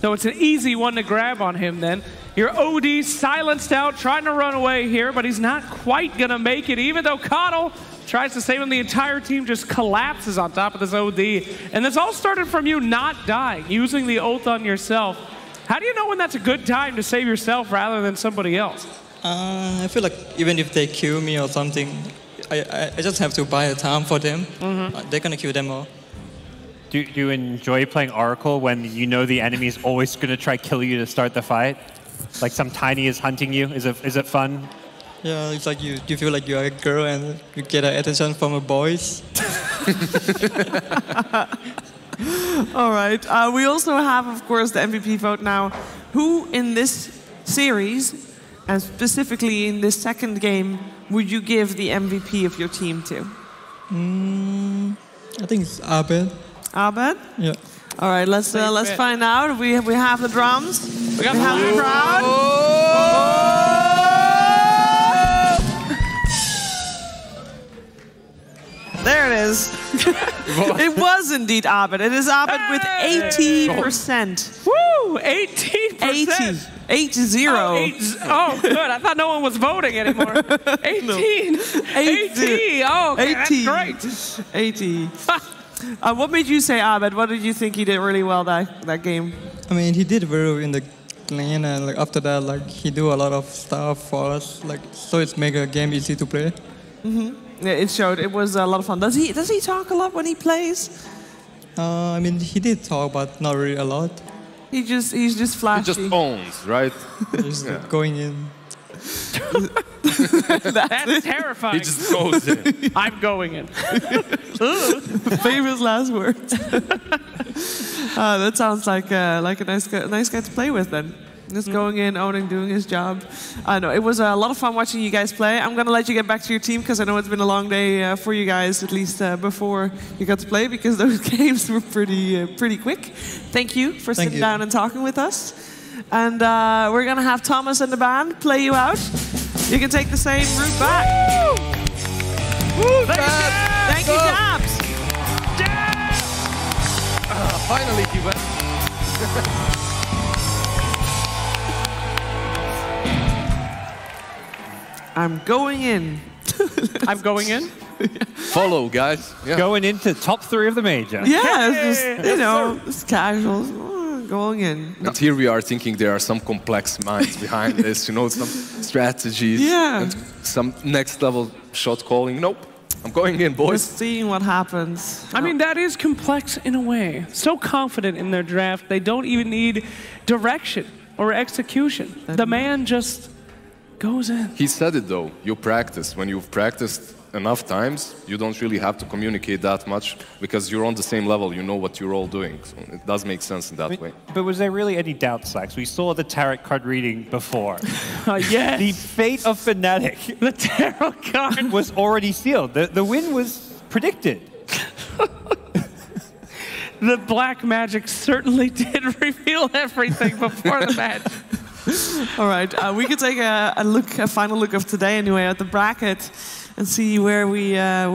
Speaker 8: So it's an easy one to grab on him then. Your OD silenced out, trying to run away here, but he's not quite going to make it, even though Coddle tries to save him. The entire team just collapses on top of this OD. And this all started from you not dying, using the ult on yourself. How do you know when that's a good time to save yourself rather than somebody else?
Speaker 10: I feel like even if they kill me or something, I just have to buy a time for them. They're gonna kill them all.
Speaker 3: Do you enjoy playing Oracle when you know the enemy is always going to try kill you to start the fight? Like some tiny is hunting you? Is it fun?
Speaker 10: Yeah, it's like you feel like you're a girl and you get attention from a boys.
Speaker 2: All right. We also have, of course, the MVP vote now. Who in this series, and specifically in this second game, would you give the MVP of your team to?
Speaker 10: I think it's Abed.
Speaker 2: Abed?
Speaker 10: Yeah.
Speaker 2: All right, let's find out. We have the drums. We have the crowd. There it is. It was indeed Abed. It is Abed with 80%.
Speaker 8: Woo! 18%.
Speaker 2: 80.
Speaker 8: Oh, good. I thought no one was voting anymore. 18. 80. Oh, okay, 80. That's great.
Speaker 2: 80. What made you say Abed? What did you think he did really well that game?
Speaker 10: I mean, he did very well in the lane, and like after that, like he do a lot of stuff for us, like so it's make a game easy to play.
Speaker 2: Yeah, it showed. It was a lot of fun. Does he talk a lot when he plays?
Speaker 10: I mean, he did talk, but not really a lot.
Speaker 2: He's just flashy.
Speaker 11: He just owns, right?
Speaker 10: He's going in.
Speaker 8: That's terrifying.
Speaker 11: He just goes in.
Speaker 8: I'm going in.
Speaker 2: Famous last words. That sounds like a nice guy to play with then. Just going in, owning, doing his job. I know it was a lot of fun watching you guys play. I'm gonna let you get back to your team because I know it's been a long day for you guys, at least before you got to play, because those games were pretty quick. Thank you for sitting down and talking with us. And we're gonna have Thomas and the band play you out. You can take the same route back.
Speaker 11: Woo,
Speaker 2: Thank you, Jabs.
Speaker 11: Finally, he went.
Speaker 2: I'm going in.
Speaker 8: I'm going in?
Speaker 11: Follow, guys. Yeah.
Speaker 3: Going into top 3 of the major.
Speaker 2: Yeah, it's just, it's casual. Going in.
Speaker 11: And here we are thinking there are some complex minds behind this, some strategies.
Speaker 2: Yeah.
Speaker 11: And some next level shot calling. Nope. I'm going in, boys.
Speaker 2: Just seeing what happens.
Speaker 8: I mean, that is complex in a way. So confident in their draft, they don't even need direction or execution. The man just goes in.
Speaker 11: He said it though, you practice. When you've practiced enough times, you don't really have to communicate that much because you're on the same level, you know what you're all doing. So it does make sense in that way.
Speaker 3: But was there really any doubt, Slacks? We saw the tarot card reading before.
Speaker 8: Yes.
Speaker 3: The fate of Fnatic,
Speaker 8: the tarot card
Speaker 3: was already sealed. The win was predicted.
Speaker 8: The black magic certainly did reveal everything before the match.
Speaker 2: All right, we could take a final look of today anyway at the bracket and see where we at.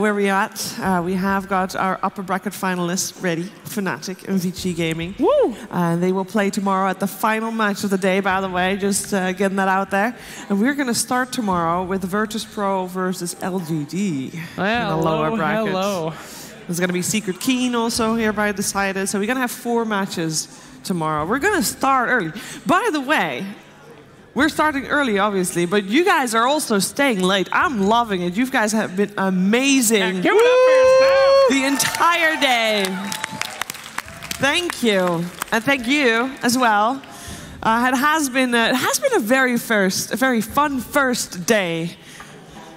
Speaker 2: We have got our upper bracket finalists ready: Fnatic and VG Gaming.
Speaker 8: Woo!
Speaker 2: And they will play tomorrow at the final match of the day. By the way, just getting that out there. And we're going to start tomorrow with Virtus Pro versus LGD in the lower bracket.
Speaker 8: Hello.
Speaker 2: There's going to be Secret Keen also hereby decided. So we're going to have 4 matches tomorrow. We're going to start early. By the way, we're starting early, obviously, but you guys are also staying late. I'm loving it. You guys have been amazing.
Speaker 8: Give it up for yourself.
Speaker 2: The entire day. Thank you. And thank you as well. It has been a very fun first day.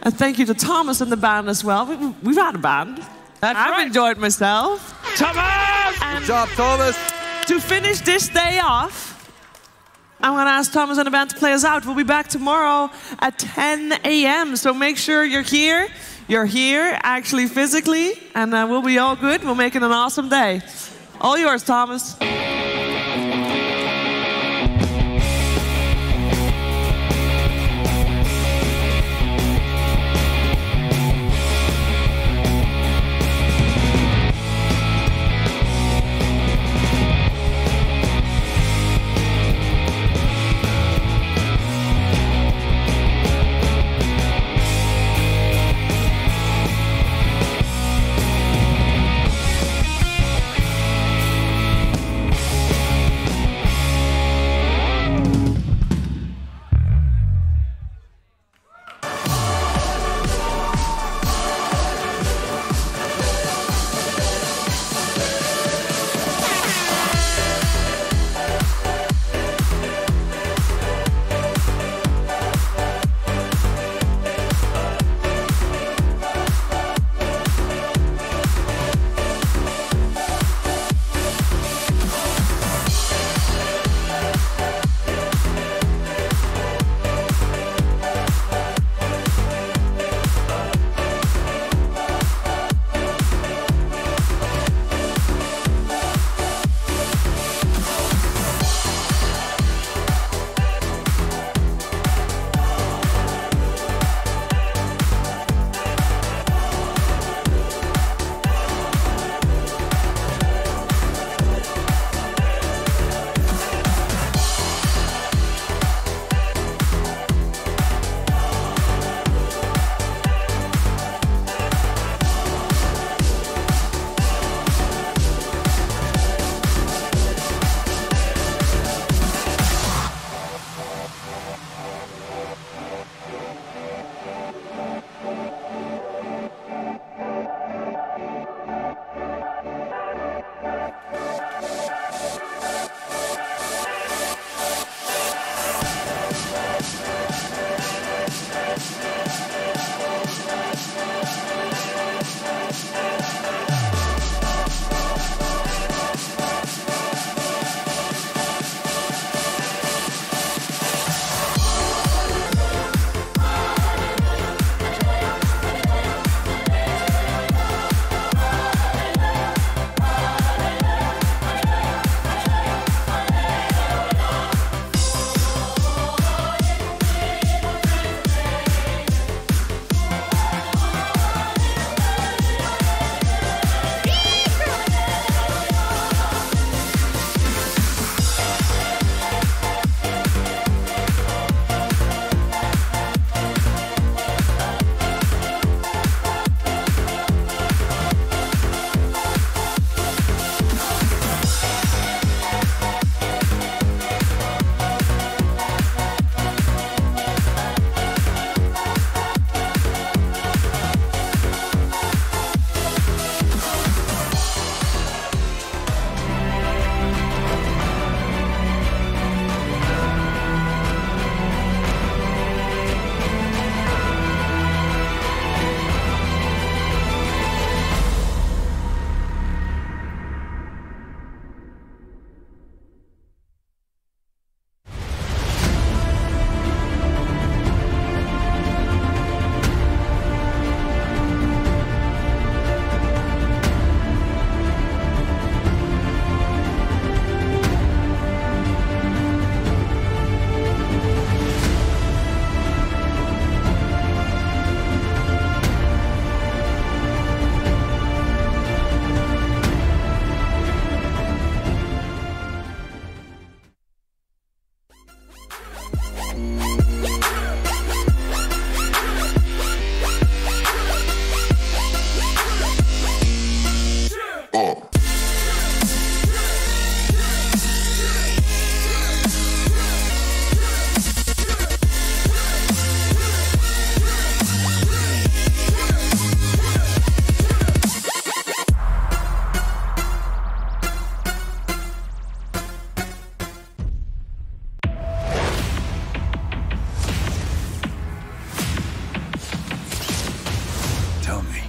Speaker 2: And thank you to Thomas and the band as well. We've had a band. I've enjoyed myself.
Speaker 8: Thomas!
Speaker 11: Good job, Thomas.
Speaker 2: To finish this day off, I'm going to ask Thomas and the band to play us out. We'll be back tomorrow at 10 a.m. So make sure you're here. You're here, actually, physically. And we'll be all good. We'll make it an awesome day. All yours, Thomas.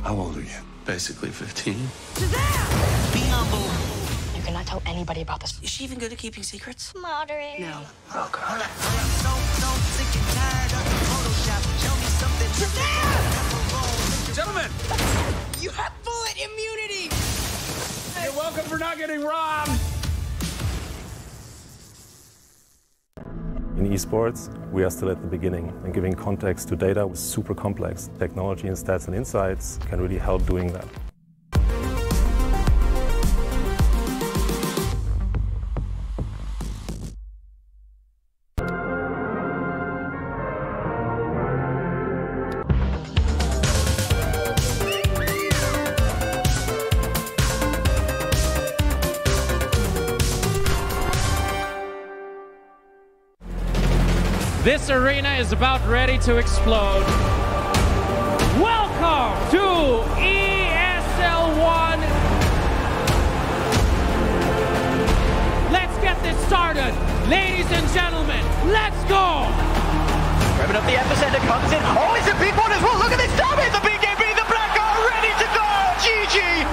Speaker 9: How old are you?
Speaker 22: Basically 15.
Speaker 21: Be humble.
Speaker 15: You cannot tell anybody about this. Is she even good at keeping secrets?
Speaker 21: Moderate.
Speaker 15: No.
Speaker 21: Oh, God.
Speaker 14: Gentlemen!
Speaker 21: You have bullet immunity!
Speaker 14: You're welcome for not getting robbed!
Speaker 18: In esports, we are still at the beginning, and giving context to data is super complex. Technology and stats and insights can really help doing that.
Speaker 8: This arena is about ready to explode. Welcome to ESL1. Let's get this started. Ladies and gentlemen, let's go.
Speaker 21: Revving up the epicenter comes in. Oh, it's a big one as well. Look at this damage. The BKB, the Black are ready to go. GG.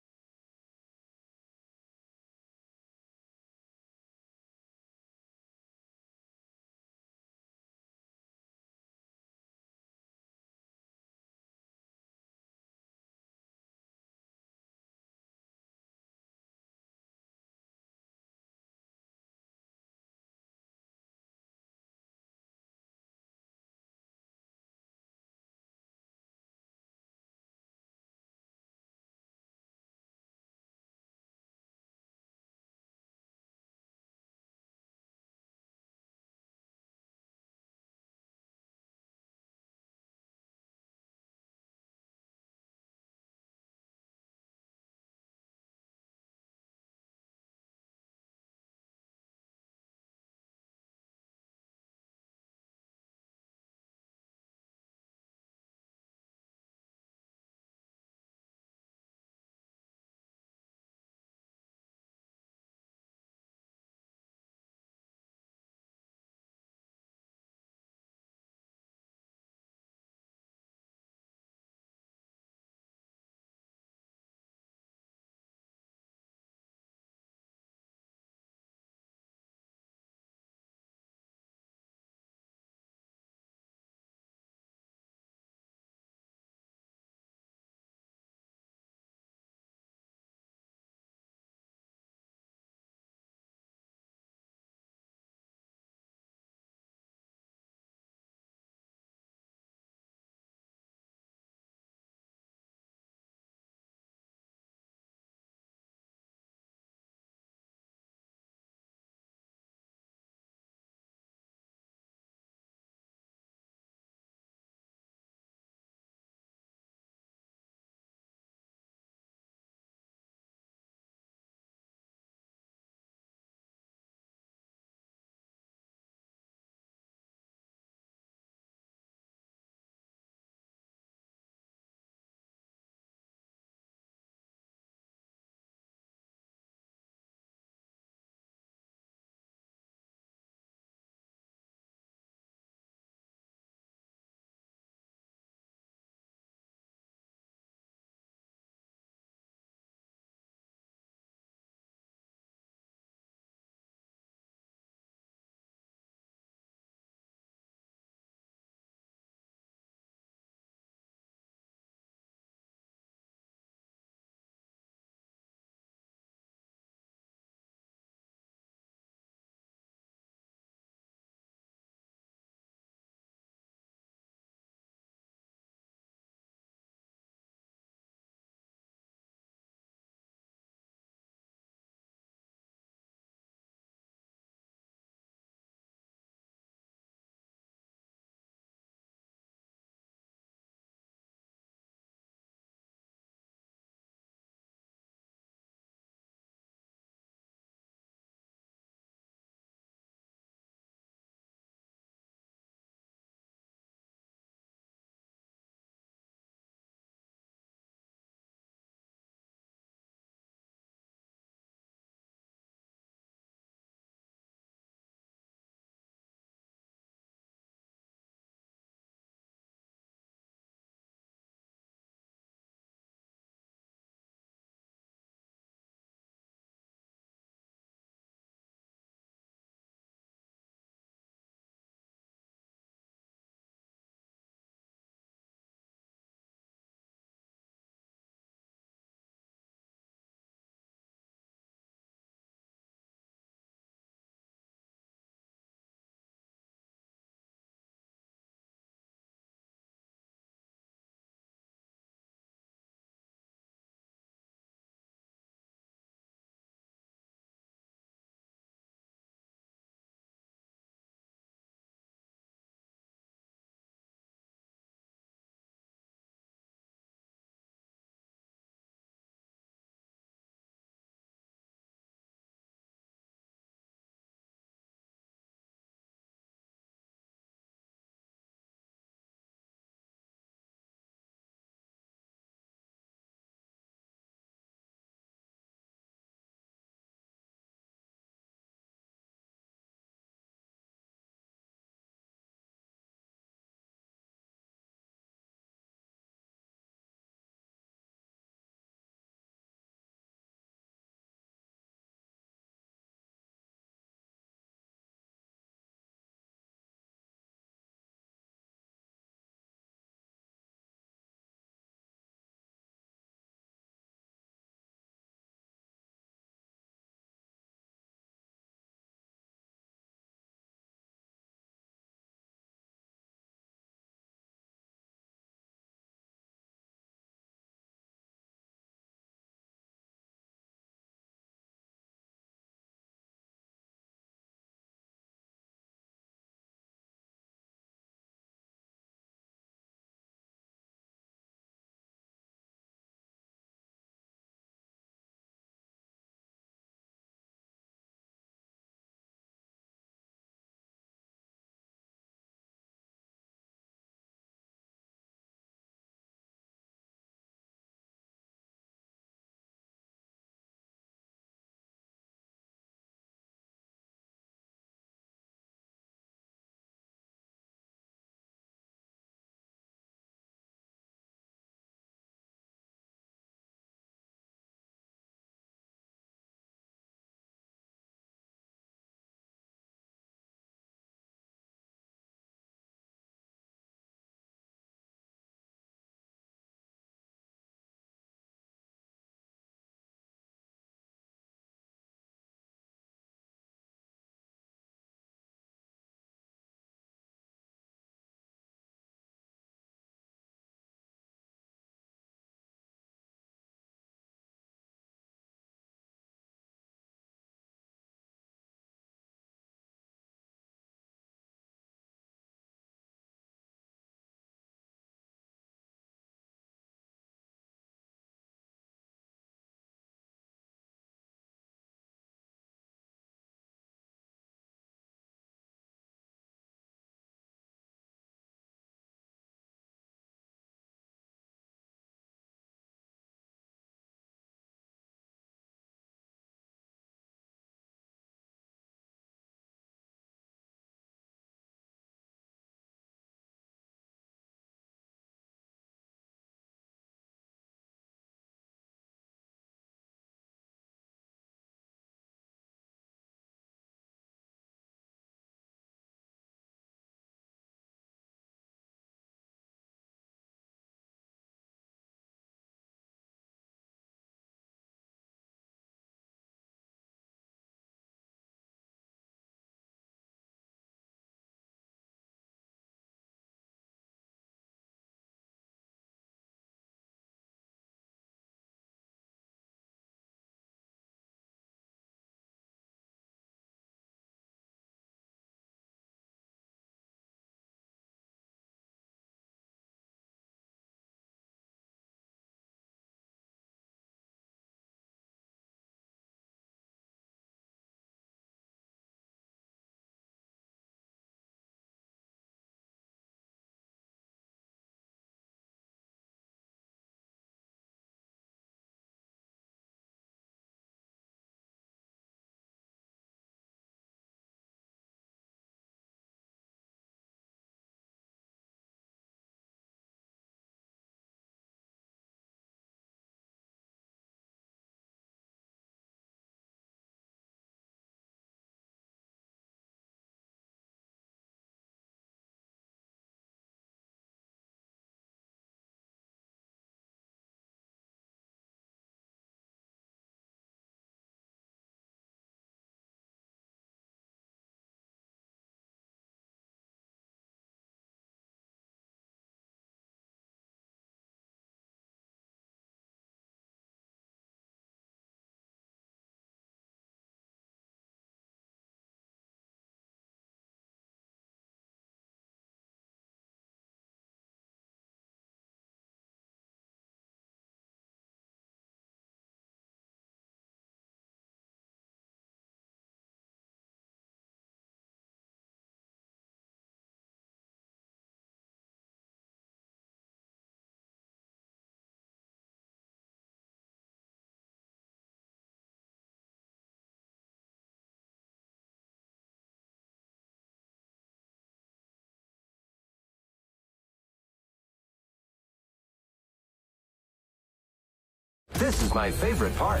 Speaker 4: This is my favorite part.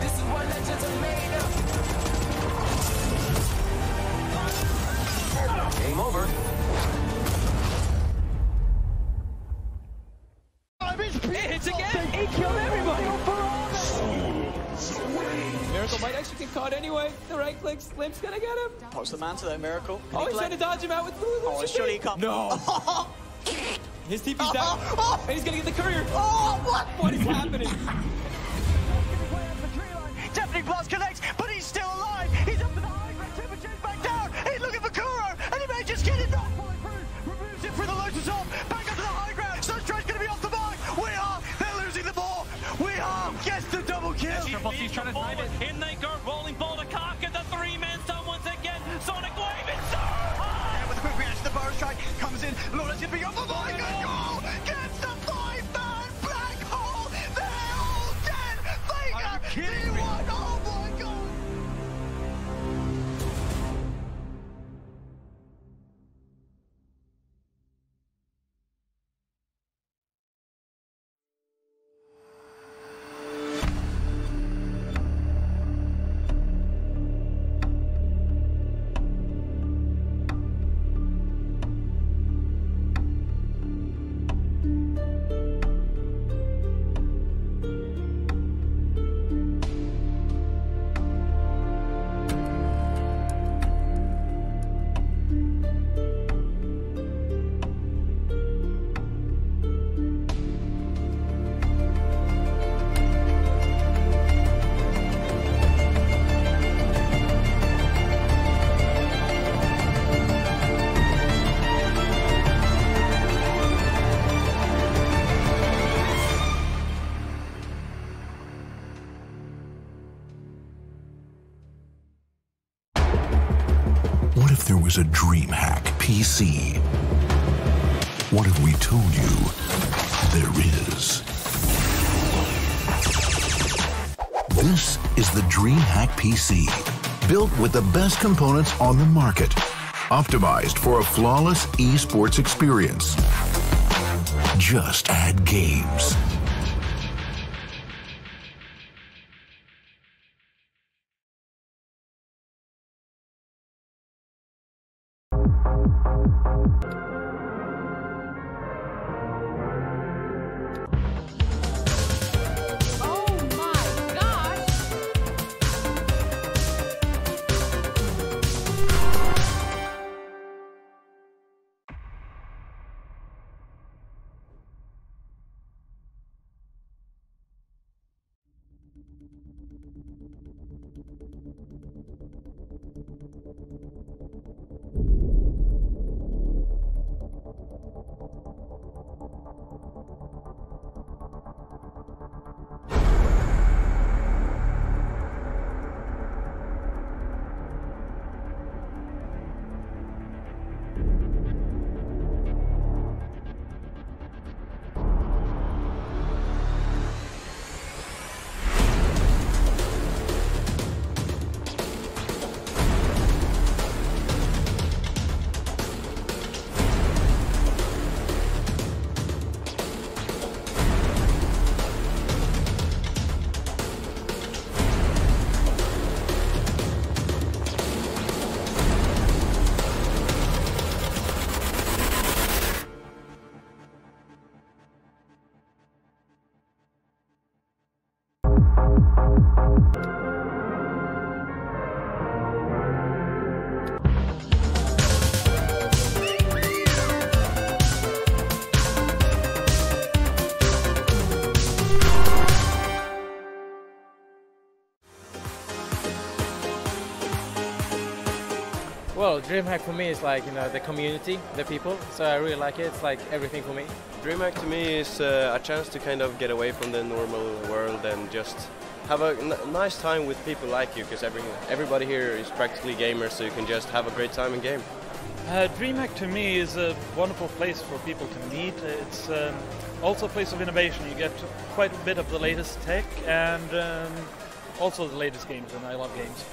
Speaker 16: This is what legends are made of.
Speaker 4: Game over.
Speaker 9: It hits again. He killed everybody. Miracle might actually get caught anyway. The right click, Limp's gonna get him.
Speaker 1: What's the man to that Miracle?
Speaker 9: Oh, he's trying to dodge him out with Blue.
Speaker 1: Oh, surely he can't.
Speaker 9: No. His TP's down. And he's gonna get the courier.
Speaker 1: Oh, what?
Speaker 9: What is happening?
Speaker 21: Deafening blast connects, but he's still alive. He's up to the high ground. Temperature's back down. He's looking for Kuro, and he may just get it back. Removes it through the Lotus off. Back up to the high ground. Sunstride's going to be off the mark. We are. They're losing the ball. We are. Gets the double kill.
Speaker 9: He's trying to find it.
Speaker 22: In they go. Rolling ball to Kaka. The three-man stun once again. Sonic Wave. It's so high.
Speaker 21: And with a quick reaction, the Burrow strike comes in. Lawler's going to be off the mark. Good goal. Gets the five-man black hole. They're all dead. Vega. He won. Oh my God.
Speaker 23: What if there was a DreamHack PC? What if we told you there is? This is the DreamHack PC, built with the best components on the market, optimized for a flawless esports experience. Just add games.
Speaker 24: Well, DreamHack for me is like, the community, the people, so I really like it. It's like everything for me.
Speaker 25: DreamHack to me is a chance to kind of get away from the normal world and just have a nice time with people like you, because everybody here is practically gamers, so you can just have a great time in game.
Speaker 26: DreamHack to me is a wonderful place for people to meet. It's also a place of innovation. You get quite a bit of the latest tech and
Speaker 24: also the latest games, and I love games.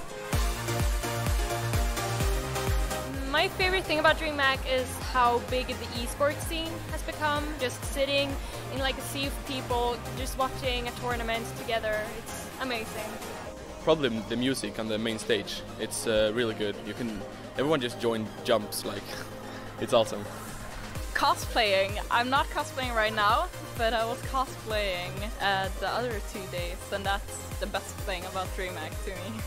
Speaker 27: My
Speaker 5: My favorite thing about DreamHack is how big the esports scene has become. Just sitting in like a sea of people, just watching a tournament together. It's amazing.
Speaker 6: Probably the music on the main stage. It's really good. Everyone just join jumps, like it's awesome.
Speaker 12: Cosplaying. I'm not cosplaying right now, but I was cosplaying the other 2 days, and that's the best thing about DreamHack to me.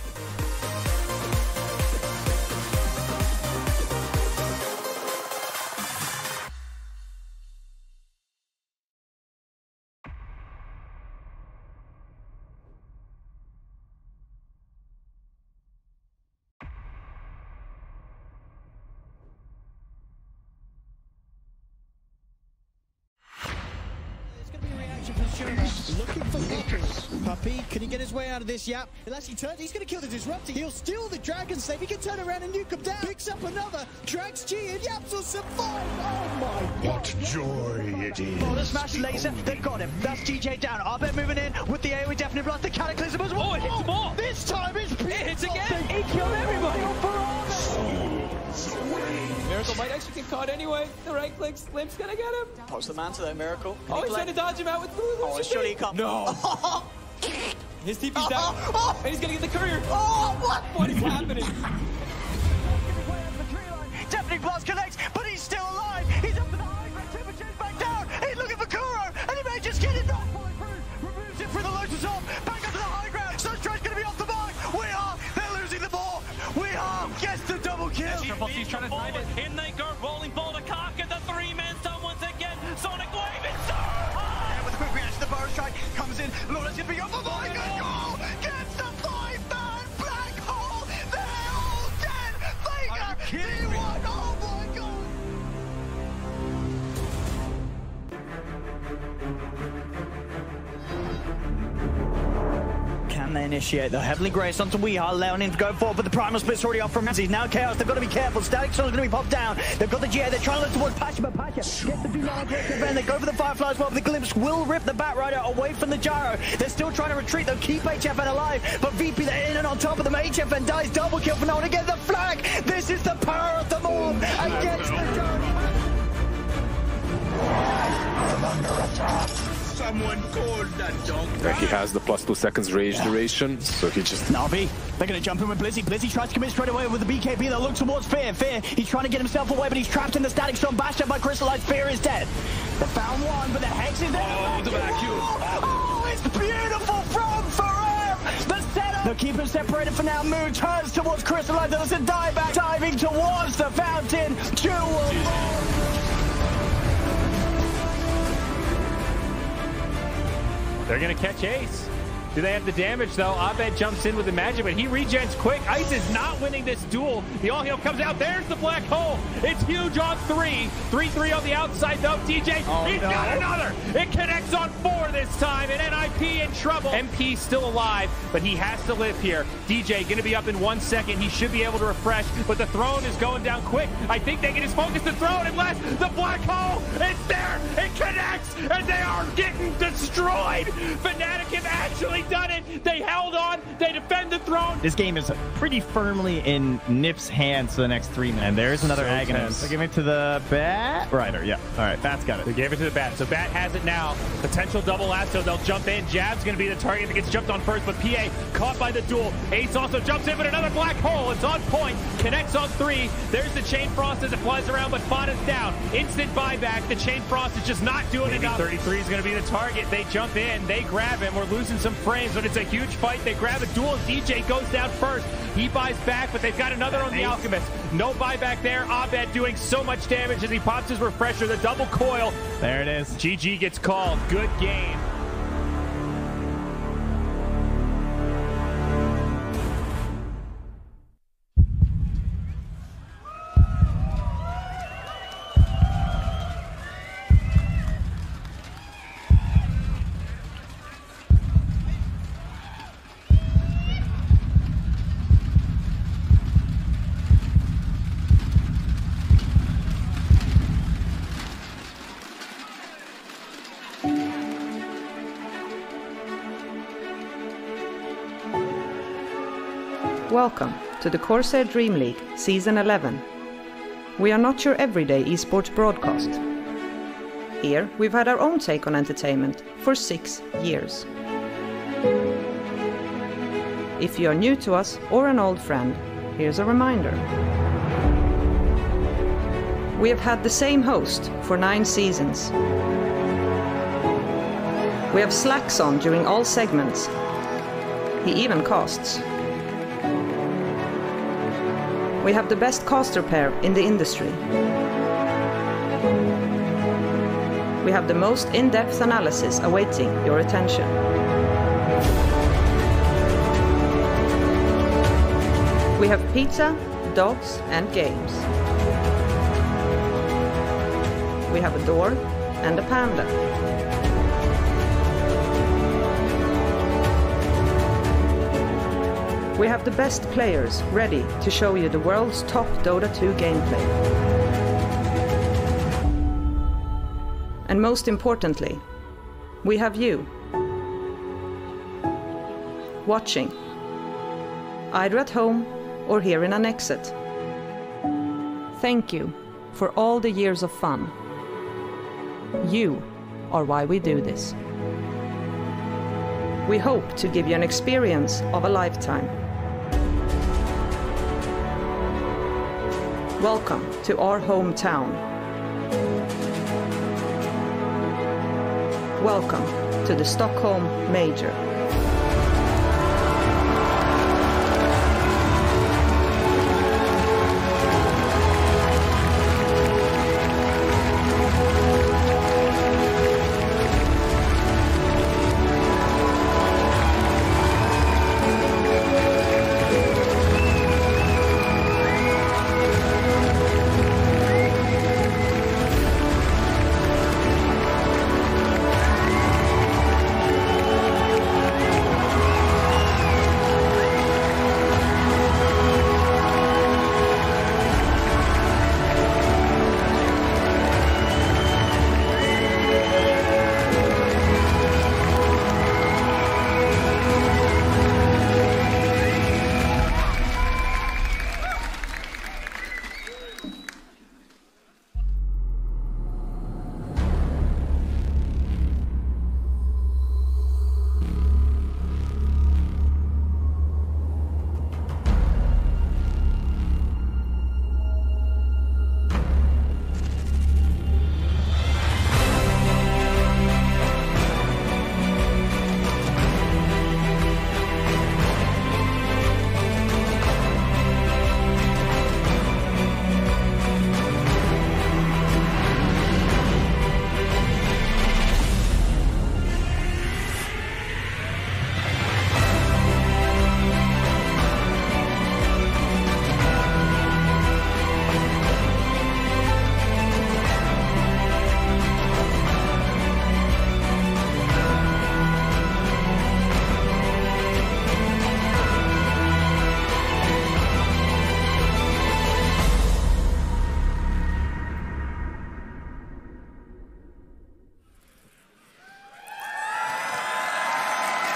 Speaker 17: Looking for Puppy. Puppy, can he get his way out of this? Yep. He'll actually turn. He's going to kill the Disruptor. He'll steal the Dragon Slave. He can turn around and nuke him down. Picks up another. Drags G and Yaps will survive. Oh my God.
Speaker 21: What joy it is.
Speaker 17: Oh, the smash laser. They've got him. That's DJ down. Arbet moving in with the AoE Deafening Blast. The Cataclysm as well.
Speaker 22: Oh, it hits more.
Speaker 17: This time it's beautiful.
Speaker 22: It hits again.
Speaker 17: He killed everybody.
Speaker 9: Miracle might actually get caught anyway. The right click, Limp's gonna get him.
Speaker 1: Pops the man to that Miracle.
Speaker 9: Oh, he's trying to dodge him out with Blue.
Speaker 1: Oh, surely he can't.
Speaker 9: No. His TP's down. And he's gonna get the courier.
Speaker 17: Oh, what?
Speaker 9: What is happening?
Speaker 17: Deafening Blast connects, but he's still alive. He's up to the high ground. Temperature's back down. He's looking for Kuro, and he may just get it back. Removes it for the Lotus off. Back up to the high ground. Sunstride's gonna be off the mark. We are. They're losing the ball. We are. Gets the double kill.
Speaker 22: He's trying to find it. In they go, rolling ball to Kaka. The 3-man stun once again. Sonic Wave is so high.
Speaker 17: With a quick reaction, the Burrow Strike comes in. Lawless gonna be off. Oh my God! Goal! Gets the 5-man black hole. They're all dead. Faker, D1. Oh my God! Can they initiate the Heavenly Grace onto Weehaw? Leonin to go forward, but the Primal Split's already off from Ramsey. Now Chaos, they've got to be careful. Static Sun's going to be popped down. They've got the GA, they're trying to look towards Pasha, but Pasha gets the Dulan event. They go for the Firefly as well, but the Glimpse will rip the Batrider away from the Gyro. They're still trying to retreat, they'll keep HFN alive, but VP, they're in and on top of them. HFN dies, double kill for no one to get the flag. This is the power of the Morb against the Gyro.
Speaker 21: I'm under attack. Someone called that dog.
Speaker 11: He has the +2 seconds rage duration, so he just...
Speaker 17: Na'Vi, they're going to jump in with Blizzy. Blizzy tries to commit straight away with the BKB. They'll look towards Fear. Fear, he's trying to get himself away, but he's trapped in the Static Storm. Bashed up by Crystallized. Fear is dead. They found one, but the Hex is there.
Speaker 21: Oh, the vacuum.
Speaker 17: Oh, it's beautiful from Faram. The setup. They'll keep him separated for now. Moon turns towards Crystallized. There's a dive back, diving towards the fountain. Jewel.
Speaker 19: They're going to catch Ace. Do they have the damage, though? Abed jumps in with the magic, but he regens quick. Ice is not winning this duel. The all-heal comes out. There's the black hole. It's huge on 3. 3-3 on the outside, though. TJ, he's got another. It connects on 4 this time, and NIP in trouble. MP still alive, but he has to live here. DJ going to be up in 1 second. He should be able to refresh, but the throne is going down quick. I think they can just focus the throne unless the black hole is there. It connects, and they are getting destroyed. Fnatic have actually done it. They held on. They defend the throne.
Speaker 20: This game is pretty firmly in Nip's hands for the next 3 minutes. And there's another Agonist. They give it to the Bat Rider. Yeah. All right. Bat's got it.
Speaker 19: They gave it to the Bat. So Bat has it now. Potential double lasso. They'll jump in. Jab's going to be the target that gets jumped on first, but PA caught by the duel. Ace also jumps in, but another black hole. It's on point. Connects on 3. There's the Chain Frost as it flies around, but Fada's down. Instant buyback. The Chain Frost is just not doing enough. 33 is going to be the target. They jump in. They grab him. We're losing some frames, but it's a huge fight. They grab a duel. DJ goes down first. He buys back, but they've got another on the Alchemist. No buyback there. Abed doing so much damage as he pops his refresher. The double coil.
Speaker 20: There it is.
Speaker 19: GG gets called. Good game.
Speaker 27: Welcome to the Corsair DreamLeague Season 11.
Speaker 2: we are not your everyday esports broadcast. Here, we've had our own take on entertainment for 6 years. If you are new to us or an old friend, here's a reminder. We have had the same host for 9 seasons. We have slacks on during all segments. He even casts. We have the best caster pair in the industry. We have the most in-depth analysis awaiting your attention. We have pizza, dogs, and games. We have a door and a panda. We have the best players ready to show you the world's top Dota 2 gameplay. And most importantly, we have you watching, either at home or here in an exit. Thank you for all the years of fun. You are why we do this. We hope to give you an experience of a lifetime. Welcome to our hometown. Welcome to the Stockholm Major.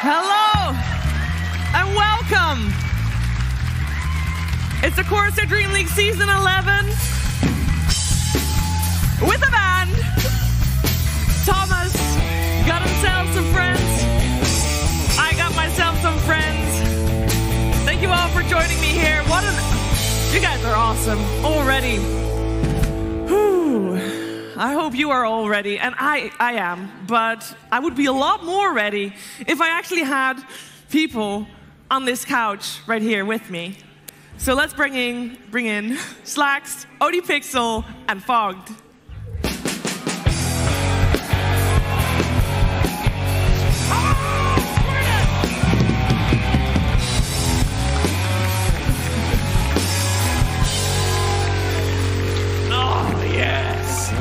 Speaker 3: Hello and welcome. It's the Corsair DreamLeague Season 11 with a band. Thomas got himself some friends. I got myself some friends. Thank you all for joining me here. You guys are awesome already. Whew. I hope you are all ready, and I am, but I would be a lot more ready if I actually had people on this couch right here with me. So let's bring in Slacks, ODPixel, and Fogged.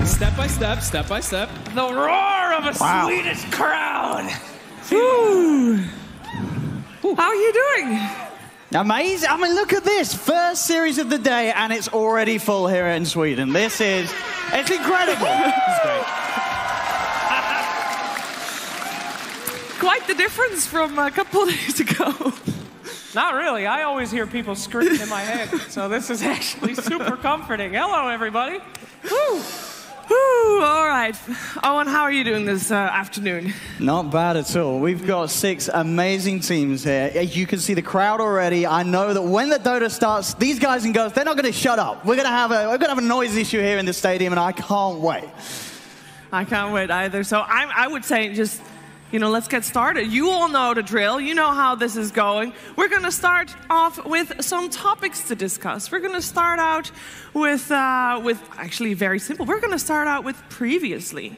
Speaker 9: Step by step, step by step.
Speaker 3: The roar of a Swedish crowd.
Speaker 1: Ooh.
Speaker 3: How are you doing?
Speaker 1: Amazing. I mean, look at this. First series of the day, and it's already full here in Sweden. It's incredible. It's great.
Speaker 3: Quite the difference from a couple of days ago.
Speaker 8: Not really. I always hear people screaming in my head, so this is actually super comforting. Hello, everybody.
Speaker 3: Woo! Woo! All right. Owen, how are you doing this afternoon?
Speaker 17: Not bad at all. We've got 6 amazing teams here. As you can see the crowd already. I know that when the Dota starts, these guys and girls, they're not going to shut up. We're going to have a noise issue here in the stadium, and I can't wait.
Speaker 3: I can't wait either. So I would say just, let's get started. You all know the drill. You know how this is going. We're going to start off with some topics to discuss. We're going to start out with actually very simple. We're going to start out with previously.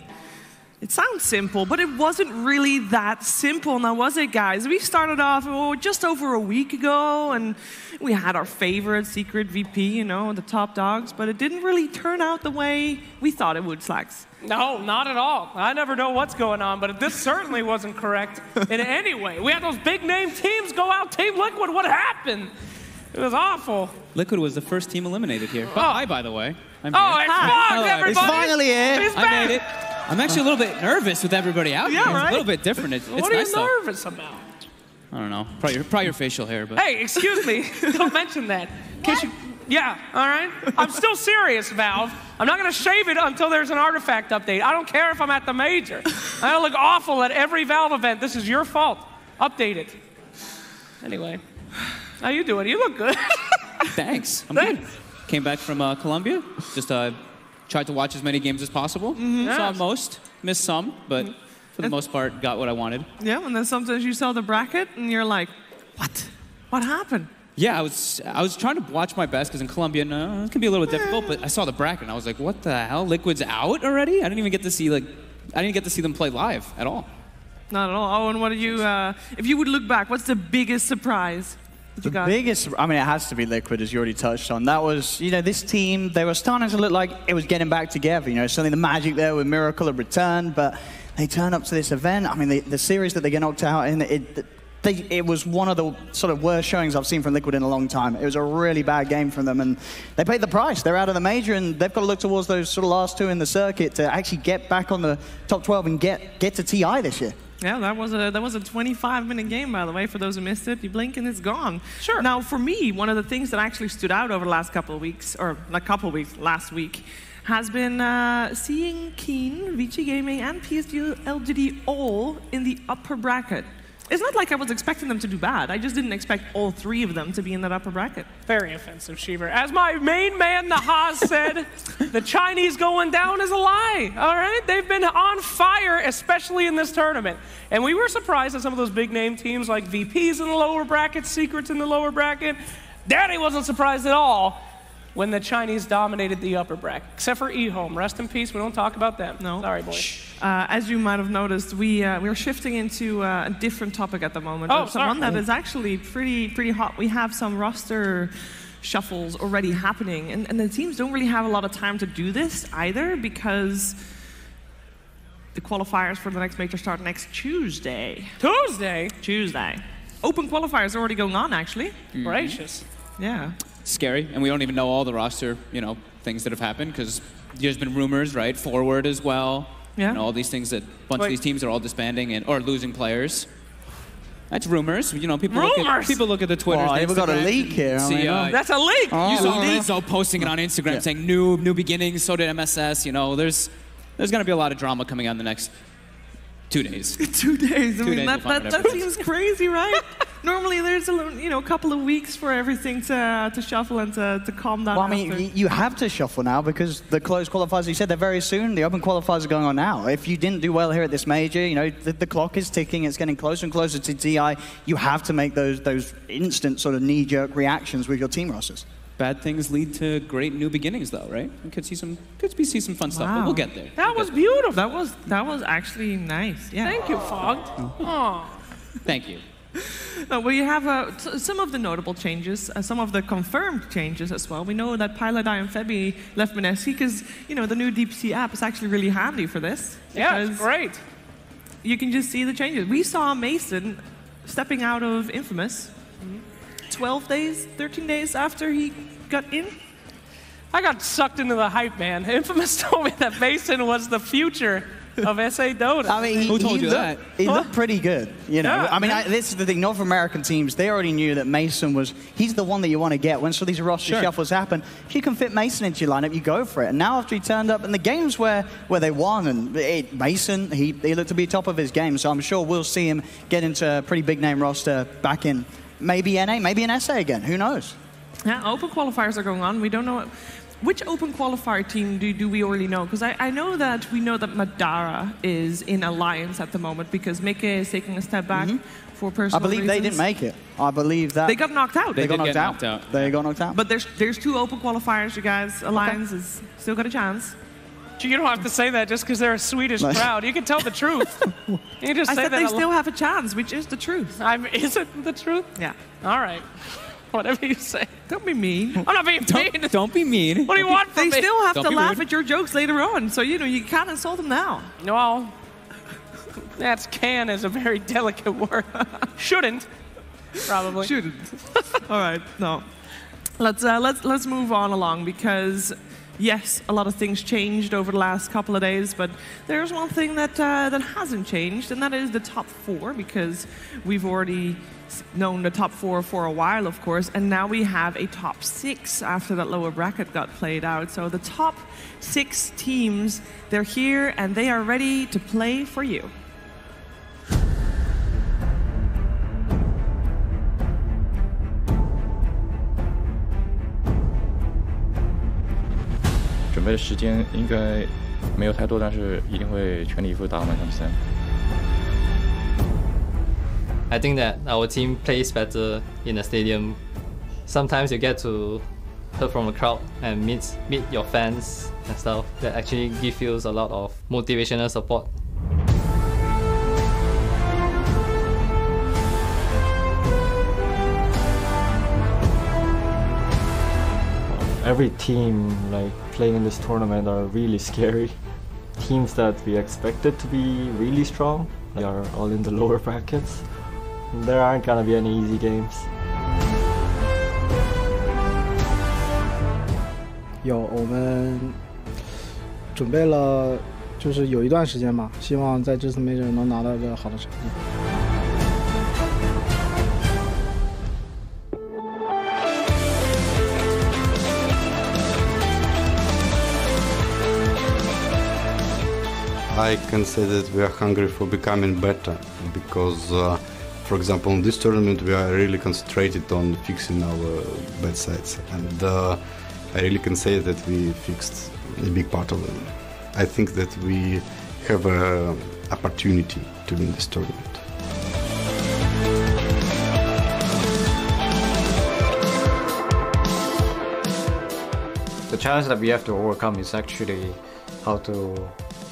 Speaker 3: It sounds simple, but it wasn't really that simple, now was it, guys? We started off just over a week ago, and we had our favorite secret VP, the top dogs, but it didn't really turn out the way we thought it would, Slacks.
Speaker 8: No, not at all. I never know what's going on, but this certainly wasn't correct in any way. We had those big-name teams go out, Team Liquid. What happened? It was awful.
Speaker 7: Liquid was the first team eliminated here. Oh, hi, by the way. I'm
Speaker 3: here.
Speaker 8: It's Fog, everybody.
Speaker 17: It's finally here.
Speaker 8: He's
Speaker 7: I made it. I'm actually a little bit nervous with everybody out here.
Speaker 8: Right?
Speaker 7: It's a little bit different. It's
Speaker 8: what
Speaker 7: nice,
Speaker 8: are you nervous about?
Speaker 7: I don't know. Probably your facial hair, but.
Speaker 8: Hey, excuse me. Don't mention that. Yeah, all right? I'm still serious, Valve. I'm not going to shave it until there's an artifact update. I don't care if I'm at the major. I look awful at every Valve event. This is your fault. Update it. Anyway, how you doing? You look good.
Speaker 7: Thanks. I'm good. Came back from Colombia. Just tried to watch as many games as possible. Saw most, missed some, but for the most part, got what I wanted.
Speaker 3: Yeah, and then sometimes you saw the bracket, and you're like, what? What happened?
Speaker 7: Yeah, I was trying to watch my best, because in Colombia, it can be a little difficult, but I saw the bracket, and I was like, what the hell? Liquid's out already? I didn't even get to see, them play live at all.
Speaker 3: Not at all. Owen, what are you, if you would look back, what's the biggest surprise?
Speaker 17: The biggest, it has to be Liquid, as you already touched on. That was, this team, they were starting to look like it was getting back together. Suddenly the magic there with Miracle had returned, but they turn up to this event. The series that they get knocked out in, it was one of the sort of worst showings I've seen from Liquid in a long time. It was a really bad game from them, and they paid the price. They're out of the major, and they've got to look towards those sort of last 2 in the circuit to actually get back on the top 12 and get to TI this year.
Speaker 3: Yeah, that was a 25-minute game, by the way. For those who missed it, you blink and it's gone.
Speaker 8: Sure.
Speaker 3: Now, for me, one of the things that actually stood out over the last couple of weeks, last week, has been seeing Keen, VG Gaming, and PSG LGD all in the upper bracket. It's not like I was expecting them to do bad. I just didn't expect all 3 of them to be in that upper bracket.
Speaker 8: Very offensive, Shiver. As my main man, Nahaz, said, the Chinese going down is a lie, all right? They've been on fire, especially in this tournament. And we were surprised at some of those big-name teams like VPs in the lower bracket, Secrets in the lower bracket. Daddy wasn't surprised at all when the Chinese dominated the upper bracket, except for eHome. Rest in peace, we don't talk about them.
Speaker 3: No.
Speaker 8: Sorry, boys.
Speaker 3: As you might have noticed, we're shifting into a different topic at the moment. One that is actually pretty hot. We have some roster shuffles already happening, and the teams don't really have a lot of time to do this either, because the qualifiers for the next major start next Tuesday. Tuesday. Open qualifiers are already going on, actually.
Speaker 8: Gracious.
Speaker 3: Yeah.
Speaker 7: Scary, and we don't even know all the roster, things that have happened, because there's been rumors, right? Forward as well.
Speaker 3: Yeah.
Speaker 7: All these things that a bunch of these teams are all disbanding or losing players. That's rumors. People look at the Twitter.
Speaker 17: Oh, we've got a leak here.
Speaker 3: That's a leak.
Speaker 7: You saw Lizzo posting it on Instagram saying new beginnings. So did MSS. There's going to be a lot of drama coming on the next 2 days.
Speaker 3: 2 days. That seems crazy, right? Normally, there's a couple of weeks for everything to shuffle and to calm down.
Speaker 17: Well, you have to shuffle now because the closed qualifiers, you said, they're very soon. The open qualifiers are going on now. If you didn't do well here at this major, the clock is ticking. It's getting closer and closer to TI. You have to make those instant sort of knee-jerk reactions with your team rosters.
Speaker 7: Bad things lead to great new beginnings, though, right? We could see some fun stuff, but we'll get there.
Speaker 3: That was beautiful. That was actually nice. Yeah.
Speaker 8: Thank you, Fog.
Speaker 7: Thank you.
Speaker 3: Well, you have some of the notable changes, some of the confirmed changes as well. We know that Piladai and Febi left Mineski because, the new Deep Sea app is actually really handy for this.
Speaker 8: Yeah, it's great.
Speaker 3: You can just see the changes. We saw Mason stepping out of Infamous 12 days, 13 days after he got in.
Speaker 8: I got sucked into the hype, man. Infamous told me that Mason was the future of SA Dota.
Speaker 1: I mean, he looked pretty good. You know,
Speaker 8: Yeah,
Speaker 1: I mean, this is the thing. North American teams, they already knew that Mason he's the one that you want to get. When some of these roster shuffles happen, if you can fit Mason into your lineup, you go for it. And now after he turned up in the games where they won, and Mason, he looked to be top of his game. So I'm sure we'll see him get into a pretty big name roster back in maybe NA, maybe in SA again. Who knows?
Speaker 3: Yeah, open qualifiers are going on. We don't know which open qualifier team do we already know? Because I know that we know that Madara is in Alliance at the moment because Mikke is taking a step back for personal
Speaker 1: I believe
Speaker 3: reasons.
Speaker 1: they didn't make it. I believe that
Speaker 3: They got knocked out.
Speaker 1: They got knocked out. They got knocked out.
Speaker 3: But there's 2 open qualifiers, you guys. Alliance is still got a chance.
Speaker 8: You don't have to say that just because they're a Swedish crowd. You can tell the truth. You just
Speaker 3: I
Speaker 8: say
Speaker 3: said
Speaker 8: that
Speaker 3: they still have a chance, which is the truth.
Speaker 8: Is it the truth?
Speaker 3: Yeah.
Speaker 8: All right. Whatever you say.
Speaker 3: Don't be mean.
Speaker 8: I'm not being mean.
Speaker 7: Don't be mean.
Speaker 8: What do you want from
Speaker 3: They
Speaker 8: me?
Speaker 3: still have
Speaker 7: Don't
Speaker 3: to
Speaker 7: be
Speaker 3: laugh
Speaker 7: rude.
Speaker 3: at your jokes later on, so you can't insult them now.
Speaker 8: Well, can is a very delicate word. Shouldn't. Probably.
Speaker 3: Shouldn't. All right. No. Let's move on along because yes, a lot of things changed over the last couple of days, but there's one thing that hasn't changed, and that is the top 4 because we've already known the top 4 for a while, of course, and now we have a top 6 after that lower bracket got played out. So the top 6 teams, they're here and they are ready to play for you.
Speaker 10: 准备的时间应该没有太多，但是一定会全力以赴打完每场比赛。
Speaker 13: I think that our team plays better in a stadium. Sometimes you get to hear from the crowd and meet your fans and stuff. That actually gives you a lot of motivational support.
Speaker 10: Every team like playing in this tournament are really scary. Teams that we expected to be really strong, they are all in the lower brackets. There aren't gonna be any easy games.
Speaker 14: 我们准备了，就是有一段时间吧，希望在这次 Major 能拿到一个好的成绩。
Speaker 15: I can say that we are hungry for becoming better because, for example, in this tournament we are really concentrated on fixing our bad sides, and I really can say that we fixed a big part of them. I think that we have an opportunity to win this tournament.
Speaker 16: The challenge that we have to overcome is actually how to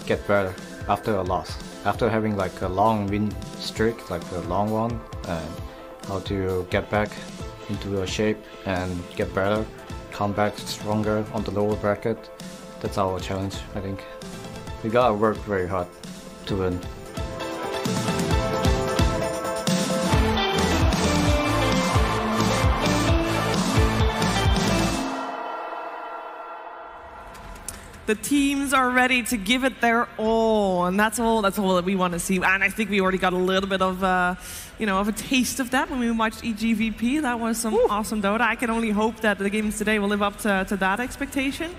Speaker 16: get better after a loss. After having like a long win streak, like a long one, and how to get back into a shape and get better, come back stronger on the lower bracket. That's our challenge, I think. We gotta work very hard to win.
Speaker 3: The teams are ready to give it their all, and that's all that we want to see. And I think we already got a little bit of, of a taste of that when we watched EGVP. That was some awesome Dota. I can only hope that the games today will live up to that expectation.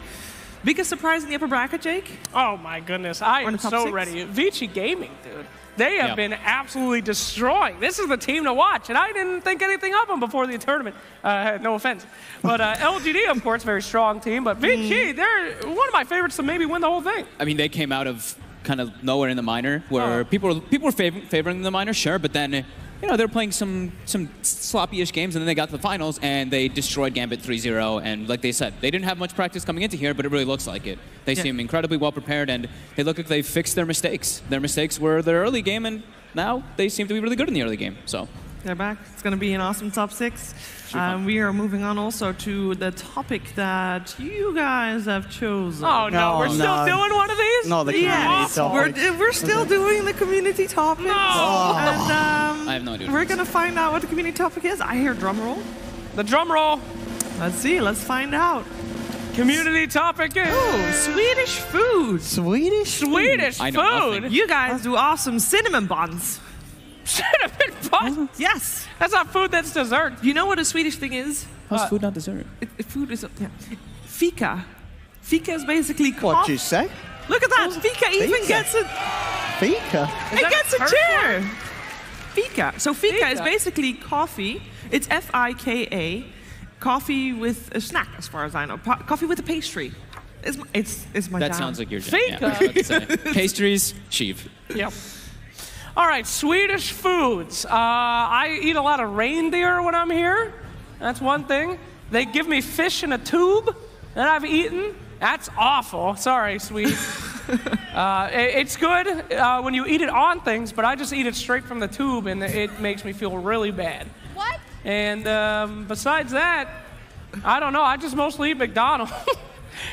Speaker 3: Biggest surprise in the upper bracket, Jake?
Speaker 8: Oh my goodness, I am so ready. Vici Gaming, dude. They have been absolutely destroying. This is the team to watch, and I didn't think anything of them before the tournament. No offense. But LGD, of course, very strong team, but Vici, they're one of my favorites to maybe win the whole thing.
Speaker 7: I mean, they came out of kind of nowhere in the minor, where people were favoring the minor, sure, but then they're playing some sloppy-ish games, and then they got to the finals, and they destroyed Gambit 3-0, and like they said, they didn't have much practice coming into here, but it really looks like it. They seem incredibly well-prepared, and they look like they've fixed their mistakes. Their mistakes were their early game, and now they seem to be really good in the early game, so.
Speaker 3: They're back. It's going to be an awesome top 6. We are moving on also to the topic that you guys have chosen.
Speaker 8: Oh, no, we're still doing one of these?
Speaker 1: No, the community topic.
Speaker 3: We're still doing the community topic.
Speaker 8: No!
Speaker 3: And,
Speaker 7: I have no idea.
Speaker 3: We're going to find out what the community topic is. I hear drum roll.
Speaker 8: The drum roll.
Speaker 3: Let's see. Let's find out.
Speaker 8: Community topic is
Speaker 3: Swedish food.
Speaker 1: Swedish
Speaker 3: food.
Speaker 8: food.
Speaker 3: You guys do awesome cinnamon buns.
Speaker 8: Cinnamon buns?
Speaker 3: Yes.
Speaker 8: That's not food, that's dessert.
Speaker 3: You know what a Swedish thing is?
Speaker 7: How's food not dessert?
Speaker 3: Food is, fika. Fika is basically coffee.
Speaker 1: What'd you say?
Speaker 3: Look at that. Fika even gets a...
Speaker 1: Fika?
Speaker 3: It gets a chair. Fika. So fika is basically coffee. It's F-I-K-A. Coffee with a snack, as far as I know. Coffee with a pastry. It's my
Speaker 7: That
Speaker 3: jam.
Speaker 7: sounds like your jam.
Speaker 8: Fika.
Speaker 7: Yeah, I was about to say. Pastries, Sheev.
Speaker 8: Yep. All right, Swedish foods. I eat a lot of reindeer when I'm here. That's one thing. They give me fish in a tube that I've eaten. That's awful. Sorry, Swede. It's good when you eat it on things, but I just eat it straight from the tube, and it makes me feel really bad.
Speaker 5: What?
Speaker 8: And besides that, I don't know. I just mostly eat McDonald's.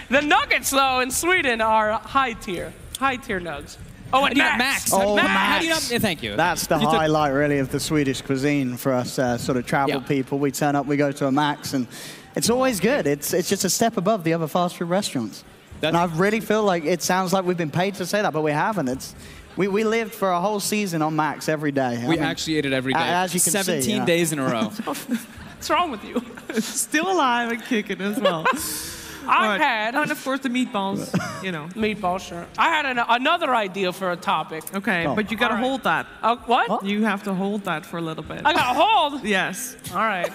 Speaker 8: The nuggets, though, in Sweden are high tier nugs. Oh, and Max.
Speaker 1: Oh,
Speaker 8: Max.
Speaker 1: Max.
Speaker 7: How do you not? Thank you.
Speaker 1: That's the highlight, really, of the Swedish cuisine for us sort of travel people. We turn up, we go to a Max, and it's always good. It's just a step above the other fast food restaurants. And I really feel like it sounds like we've been paid to say that, but we haven't. We lived for a whole season on Max every day.
Speaker 7: We actually ate it every day.
Speaker 1: As you can
Speaker 7: 17
Speaker 1: see,
Speaker 7: days in a row.
Speaker 8: What's wrong with you?
Speaker 3: Still alive and kicking as well.
Speaker 8: I had...
Speaker 3: And of course the meatballs, you know.
Speaker 8: Meatballs, sure. I had another idea for a topic.
Speaker 3: Okay, but you gotta hold that.
Speaker 8: What?
Speaker 3: You have to hold that for a little bit.
Speaker 8: I gotta hold?
Speaker 3: Yes.
Speaker 8: All right.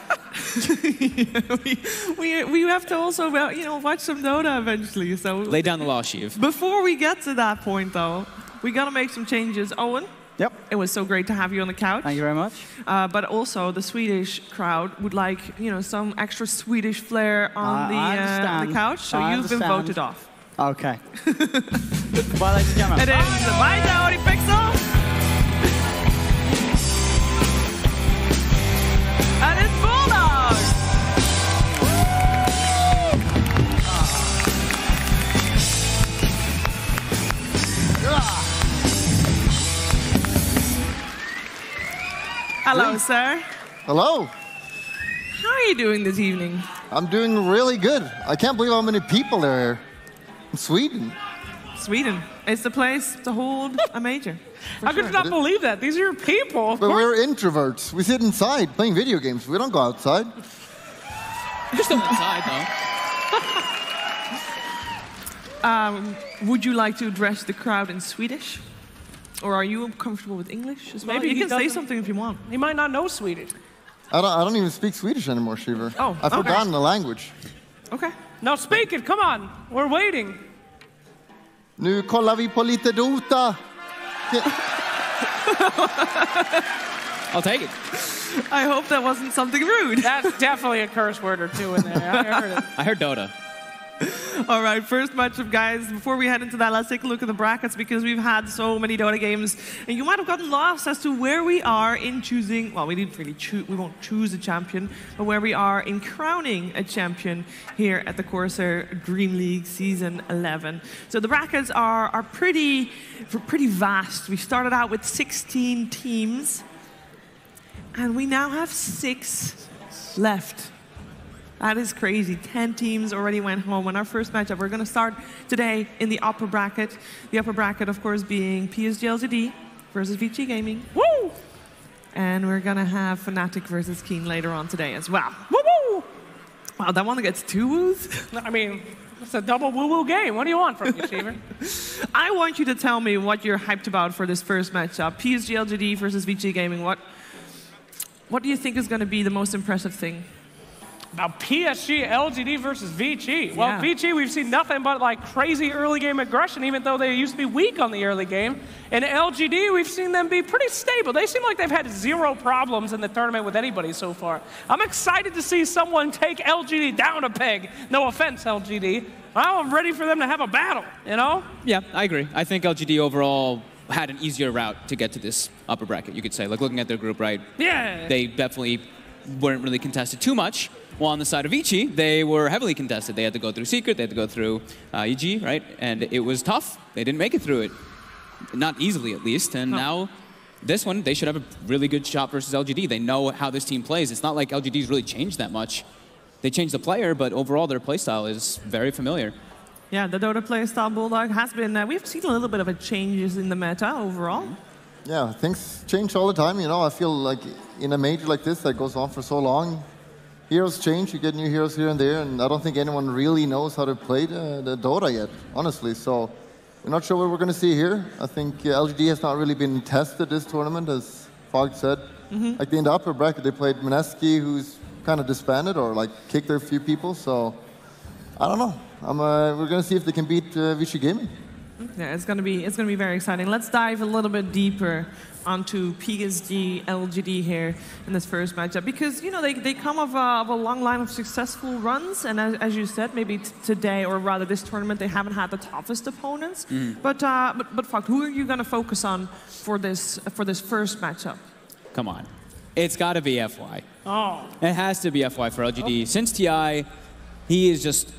Speaker 3: we have to also, watch some Dota eventually. So
Speaker 7: Lay down the law, Sheev.
Speaker 3: Before we get to that point, though, we gotta make some changes. Owen?
Speaker 1: Yep.
Speaker 3: It was so great to have you on the couch.
Speaker 1: Thank you very much.
Speaker 3: But also, the Swedish crowd would like, some extra Swedish flair on the couch. So you've been voted off.
Speaker 1: Okay. Bye, ladies and gentlemen.
Speaker 3: It is my Dowdy Pixel. And it's Bulldog. Hello, sir.
Speaker 4: Hello.
Speaker 3: How are you doing this evening?
Speaker 4: I'm doing really good. I can't believe how many people there are here. In Sweden.
Speaker 3: Sweden. It's the place to hold a major.
Speaker 8: How could you not believe that? These are your people.
Speaker 4: But we're introverts. We sit inside playing video games. We don't go outside.
Speaker 7: You're still inside, though.
Speaker 3: Would you like to address the crowd in Swedish? Or are you comfortable with English as well?
Speaker 8: Maybe
Speaker 3: you can say something if you want.
Speaker 8: He might not know Swedish.
Speaker 4: I don't even speak Swedish anymore, Shiver.
Speaker 3: Oh,
Speaker 4: I've forgotten the language.
Speaker 3: Okay.
Speaker 8: Now speak it. Come on. We're waiting.
Speaker 4: Nu kollar vi på lite Dota.
Speaker 7: I'll take it.
Speaker 3: I hope that wasn't something rude.
Speaker 8: That's definitely a curse word or two in there. I heard it.
Speaker 7: I heard Dota.
Speaker 3: All right, first matchup, guys. Before we head into that, let's take a look at the brackets because we've had so many Dota games, and you might have gotten lost as to where we are in choosing. Well, we didn't really choose. We won't choose a champion, but where we are in crowning a champion here at the Corsair DreamLeague Season 11. So the brackets are pretty vast. We started out with 16 teams, and we now have 6 left. That is crazy. 10 teams already went home. In our first matchup, we're going to start today in the upper bracket. The upper bracket, of course, being PSG LGD versus VG Gaming.
Speaker 8: Woo!
Speaker 3: And we're going to have Fnatic versus Keen later on today as well.
Speaker 8: Woo-woo!
Speaker 3: Wow, that one gets 2 woos?
Speaker 8: I mean, it's a double woo-woo game. What do you want from me, Sheever?
Speaker 3: I want you to tell me what you're hyped about for this first matchup. PSG LGD versus VG Gaming. What do you think is going to be the most impressive thing?
Speaker 8: About PSG, LGD versus VG. Well, VG, we've seen nothing but like crazy early game aggression, even though they used to be weak on the early game. And LGD, we've seen them be pretty stable. They seem like they've had 0 problems in the tournament with anybody so far. I'm excited to see someone take LGD down a peg. No offense, LGD. I'm ready for them to have a battle, you know?
Speaker 7: Yeah, I agree. I think LGD overall had an easier route to get to this upper bracket, you could say. Like looking at their group, right?
Speaker 8: Yeah.
Speaker 7: They definitely weren't really contested too much. While on the side of Vici, they were heavily contested. They had to go through Secret, they had to go through EG, right? And it was tough. They didn't make it through it. Not easily, at least. And now, this one, they should have a really good shot versus LGD. They know how this team plays. It's not like LGD's really changed that much they changed the player, but overall their playstyle is very familiar.
Speaker 3: Yeah, the Dota playstyle, Bulldog, has been, we've seen a little bit of a changes in the meta overall.
Speaker 4: Yeah, things change all the time. You know, I feel like in a major like this that goes on for so long, heroes change, you get new heroes here and there, and I don't think anyone really knows how to play the Dota yet, honestly. So we're not sure what we're going to see here. I think LGD has not really been tested this tournament, as Fog said. Like in the upper bracket, they played Mineski, who's kind of disbanded or like kicked a few people. So I don't know. We're going to see if they can beat Vichy Gaming.
Speaker 3: Yeah, it's gonna be very exciting. Let's dive a little bit deeper onto PSG LGD here in this first matchup, because you know they come of a long line of successful runs, and as you said, maybe today, or rather this tournament, they haven't had the toughest opponents. But Fog, who are you gonna focus on for this first matchup?
Speaker 7: Come on, it's got to be FY.
Speaker 3: Oh,
Speaker 7: it has to be FY for LGD. Since TI, he is just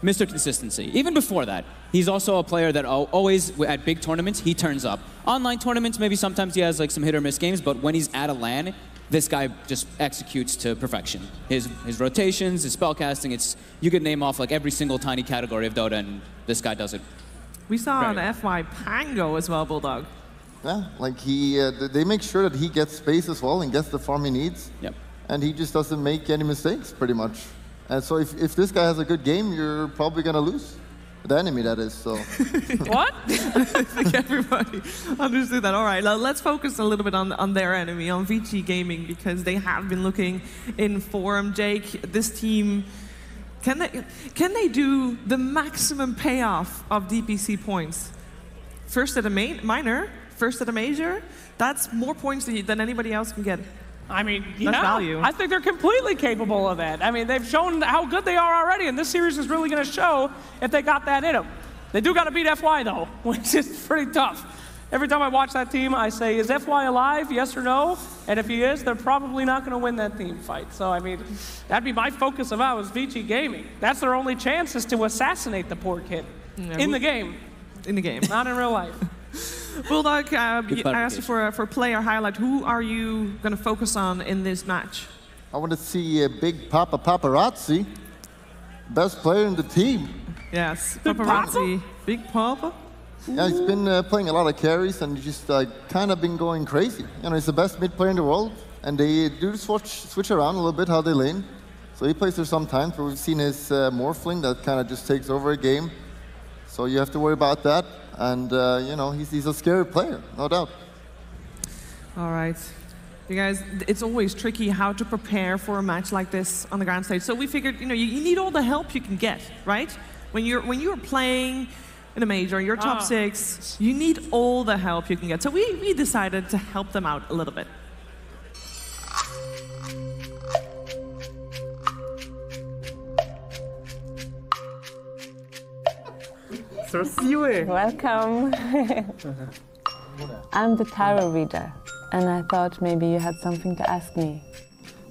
Speaker 7: Mr. Consistency. Even before that, he's also a player that always, at big tournaments, he turns up. Online tournaments, maybe sometimes he has like some hit or miss games, but when he's at a LAN, this guy just executes to perfection. His rotations, his spellcasting, you could name off like every single tiny category of Dota, and this guy does it.
Speaker 3: We saw an FY Pango as well, Bulldog.
Speaker 4: Yeah, like they make sure that he gets space as well and gets the farm he needs.
Speaker 7: Yep.
Speaker 4: And he just doesn't make any mistakes, pretty much. And so if this guy has a good game, you're probably going to lose. The enemy, that is. So.
Speaker 3: What? I think everybody understood that. All right, now let's focus a little bit on their enemy, on Vichy Gaming, because they have been looking in form. Jake, this team, can they do the maximum payoff of DPC points? First at a minor, first at a major, that's more points than anybody else can get.
Speaker 8: I mean,
Speaker 3: That's value.
Speaker 8: I think they're completely capable of that. I mean, they've shown how good they are already, and this series is really going to show if they got that in them. They do got to beat FY, though, which is pretty tough. Every time I watch that team, I say, is FY alive, yes or no? And if he is, they're probably not going to win that team fight. So, I mean, that'd be my focus if I was Vichy Gaming. That's their only chance, is to assassinate the poor kid in the game.
Speaker 3: In the game.
Speaker 8: Not in real life.
Speaker 3: Bulldog, I asked you for player highlight. Who are you going to focus on in this match?
Speaker 4: I want to see Big Papa Paparazzi, best player in the team.
Speaker 3: Yes, Paparazzi, Big Papa.
Speaker 4: Yeah, he's been playing a lot of carries and just kind of been going crazy. You know, he's the best mid player in the world, and they do switch around a little bit how they lane. So he plays there sometimes, but we've seen his Morphling that kind of just takes over a game. So you have to worry about that. And, you know, he's a scary player, no doubt.
Speaker 3: All right. You guys, it's always tricky how to prepare for a match like this on the grand stage. So we figured, you know, you need all the help you can get, right? When you're playing in a major, you're top 6, you need all the help you can get. So we decided to help them out a little bit.
Speaker 6: Welcome. I'm the tarot reader, and I thought maybe you had something to ask me.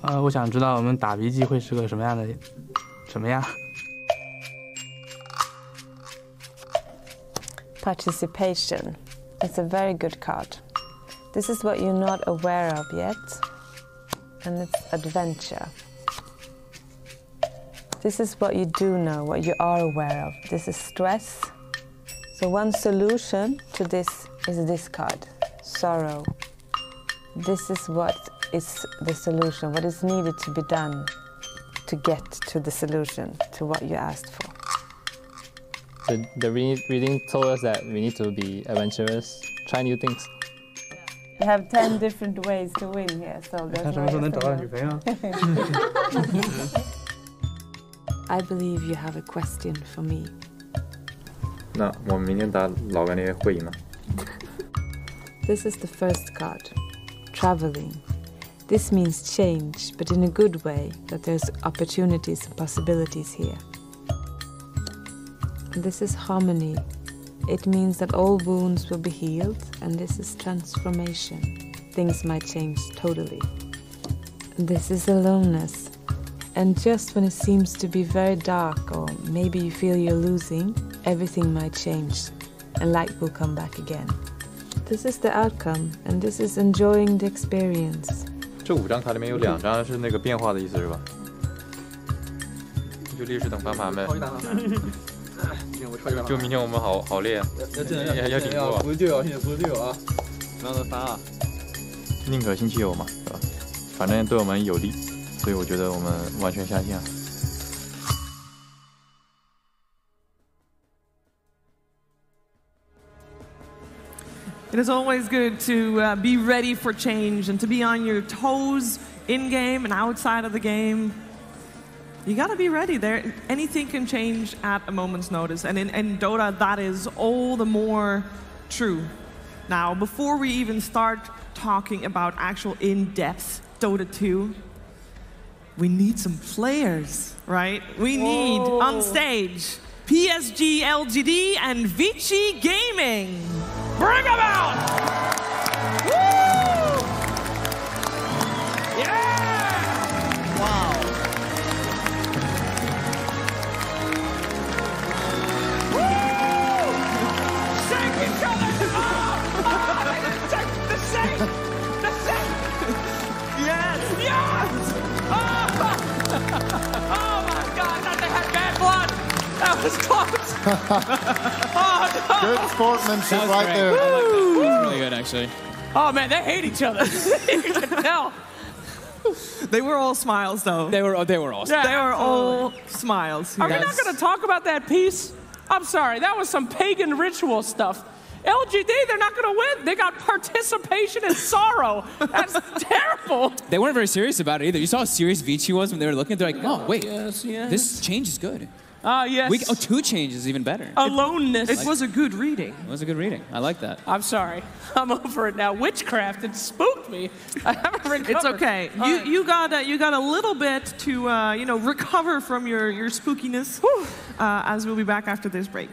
Speaker 18: 我想知道我们打 BG 会是个什么样的什么样
Speaker 6: Participation. It's a very good card. This is what you're not aware of yet, and it's adventure. This is what you do know, what you are aware of. This is stress. So one solution to this is this card, sorrow. This is what is the solution, what is needed to be done to get to the solution, to what you asked for.
Speaker 13: The reading told us that we need to be adventurous, try new things.
Speaker 6: You have 10 different ways to win here, so there's I believe you have a question for me.
Speaker 10: 那我们明天打老干爹会赢吗？
Speaker 6: This is the first card, traveling. This means change, but in a good way, that there's opportunities and possibilities here. This is harmony. It means that all wounds will be healed, and this is transformation. Things might change totally. This is aloneness. And just when it seems to be very dark, or maybe you feel you're losing, everything might change, and light will come back again. This is the outcome, and this is enjoying the experience.
Speaker 10: 这5张卡里面有2张是那个变化的意思是吧？
Speaker 12: 就历史等翻盘呗。就明天我们好累啊，要顶住啊！
Speaker 22: 不是队友，不是队友啊！不要翻啊！
Speaker 12: 宁可信其有嘛，对吧？反正对我们有利，所以我觉得我们完全相信啊。
Speaker 3: It is always good to be ready for change and to be on your toes in-game and outside of the game. You gotta be ready there. Anything can change at a moment's notice. And in Dota, that is all the more true. Now, before we even start talking about actual in-depth Dota 2, we need some players, right? We need, on stage, PSG LGD and Vici Gaming. Bring them out! Woo! Yeah! Wow. Woo! Shake each other! The same! The same! Yes! Yes! Oh my God! I thought they had bad blood! That was close! Oh no!
Speaker 4: Good sportsmanship right
Speaker 7: great.
Speaker 4: there.
Speaker 7: That was really good, actually.
Speaker 3: Oh man, they hate each other. You can tell. They were all smiles, though.
Speaker 7: They were awesome.
Speaker 3: Yeah, they were all smiles.
Speaker 8: Are we not going to talk about that piece? I'm sorry, that was some pagan ritual stuff. LGD, they're not going to win. They got participation in sorrow. That's terrible.
Speaker 7: They weren't very serious about it either. You saw how serious Vici was when they were looking. They're like, oh wait,
Speaker 8: yes.
Speaker 7: this change is good.
Speaker 8: Yes.
Speaker 7: 2 changes is even better.
Speaker 8: Aloneness.
Speaker 3: It was a good reading.
Speaker 7: It was a good reading. I like that.
Speaker 8: I'm sorry. I'm over it now. Witchcraft, it spooked me. I haven't recovered.
Speaker 3: It's okay. You got a little bit to recover from your spookiness. As we'll be back after this break.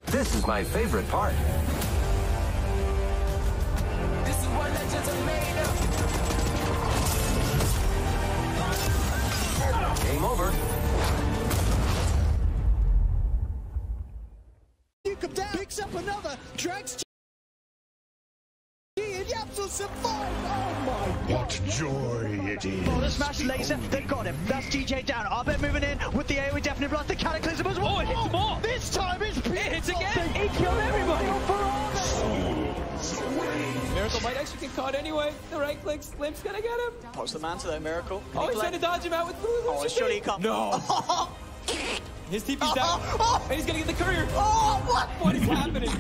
Speaker 21: This is my favorite part. This is what legends are made of. Game over.
Speaker 23: You come down, picks up another, drags and Yapsel survive. Oh my!
Speaker 21: What joy it is.
Speaker 17: Oh, the smash laser, they've got him. That's GJ down. Arbet moving in with the AoE definitely blast. The Cataclysm as well.
Speaker 21: Oh, it hits more.
Speaker 17: This time it's
Speaker 21: It hits again.
Speaker 17: He killed everybody.
Speaker 9: Miracle might actually get caught anyway. The right click, Limp's gonna get him.
Speaker 1: Pops the man to that Miracle.
Speaker 9: Oh, he's trying to dodge him out with blue.
Speaker 1: Oh, surely he can't.
Speaker 9: No. His TP's down. And he's gonna get the courier.
Speaker 17: Oh, what?
Speaker 9: What is happening?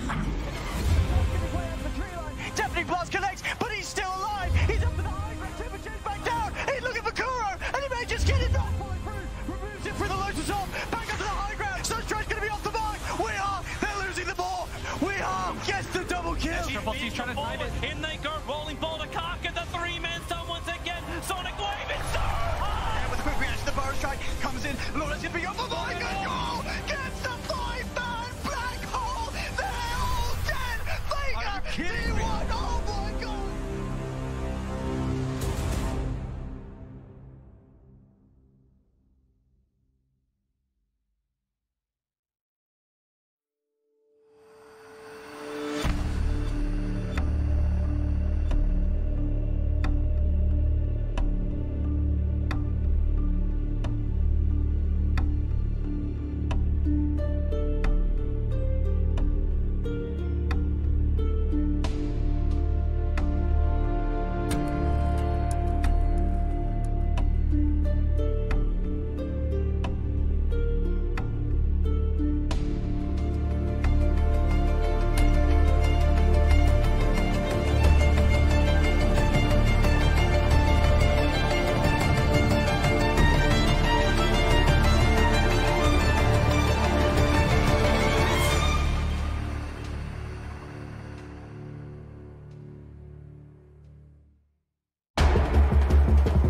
Speaker 17: Definitely blast connects, but he's still alive. He's up to the high ground. Temperature's back down. He's looking for Kuro, and he may just get it. Removes it for the Lotus off. Back up to the high ground. Sunstride's going to be off the mark. We are. They're losing the ball. We are. Gets the double kill.
Speaker 19: He's trying to time it. In they go. Rolling ball to Cock and the 3-man stun once again. Sonic Wave. It's so high.
Speaker 17: With a quick reaction, the Burrow strike comes in. Lawrence going to be off the mark. Good goal. Gets the 5-man black hole. They're all dead. Faker. D1. Oh my God.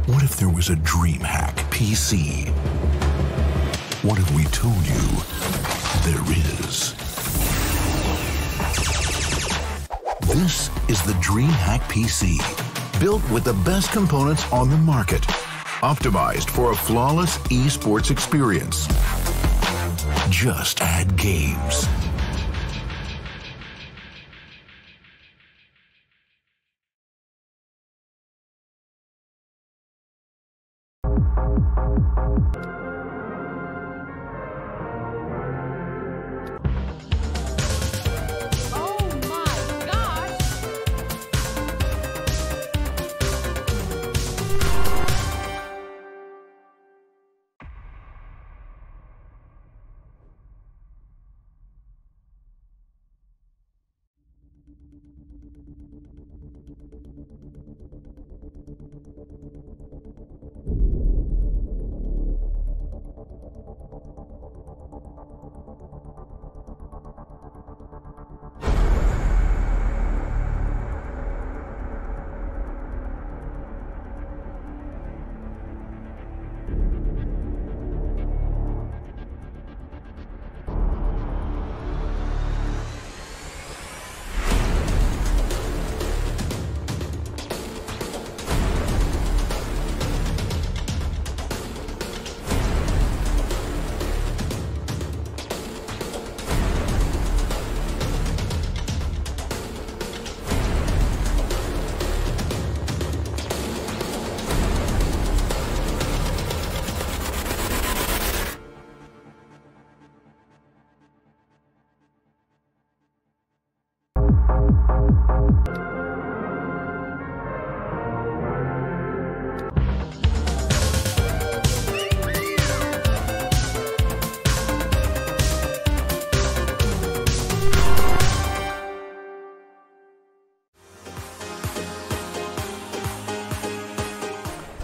Speaker 24: What if there was a DreamHack PC? What if we told you there is? This is the DreamHack PC, built with the best components on the market optimized for a flawless esports experience. Just add games.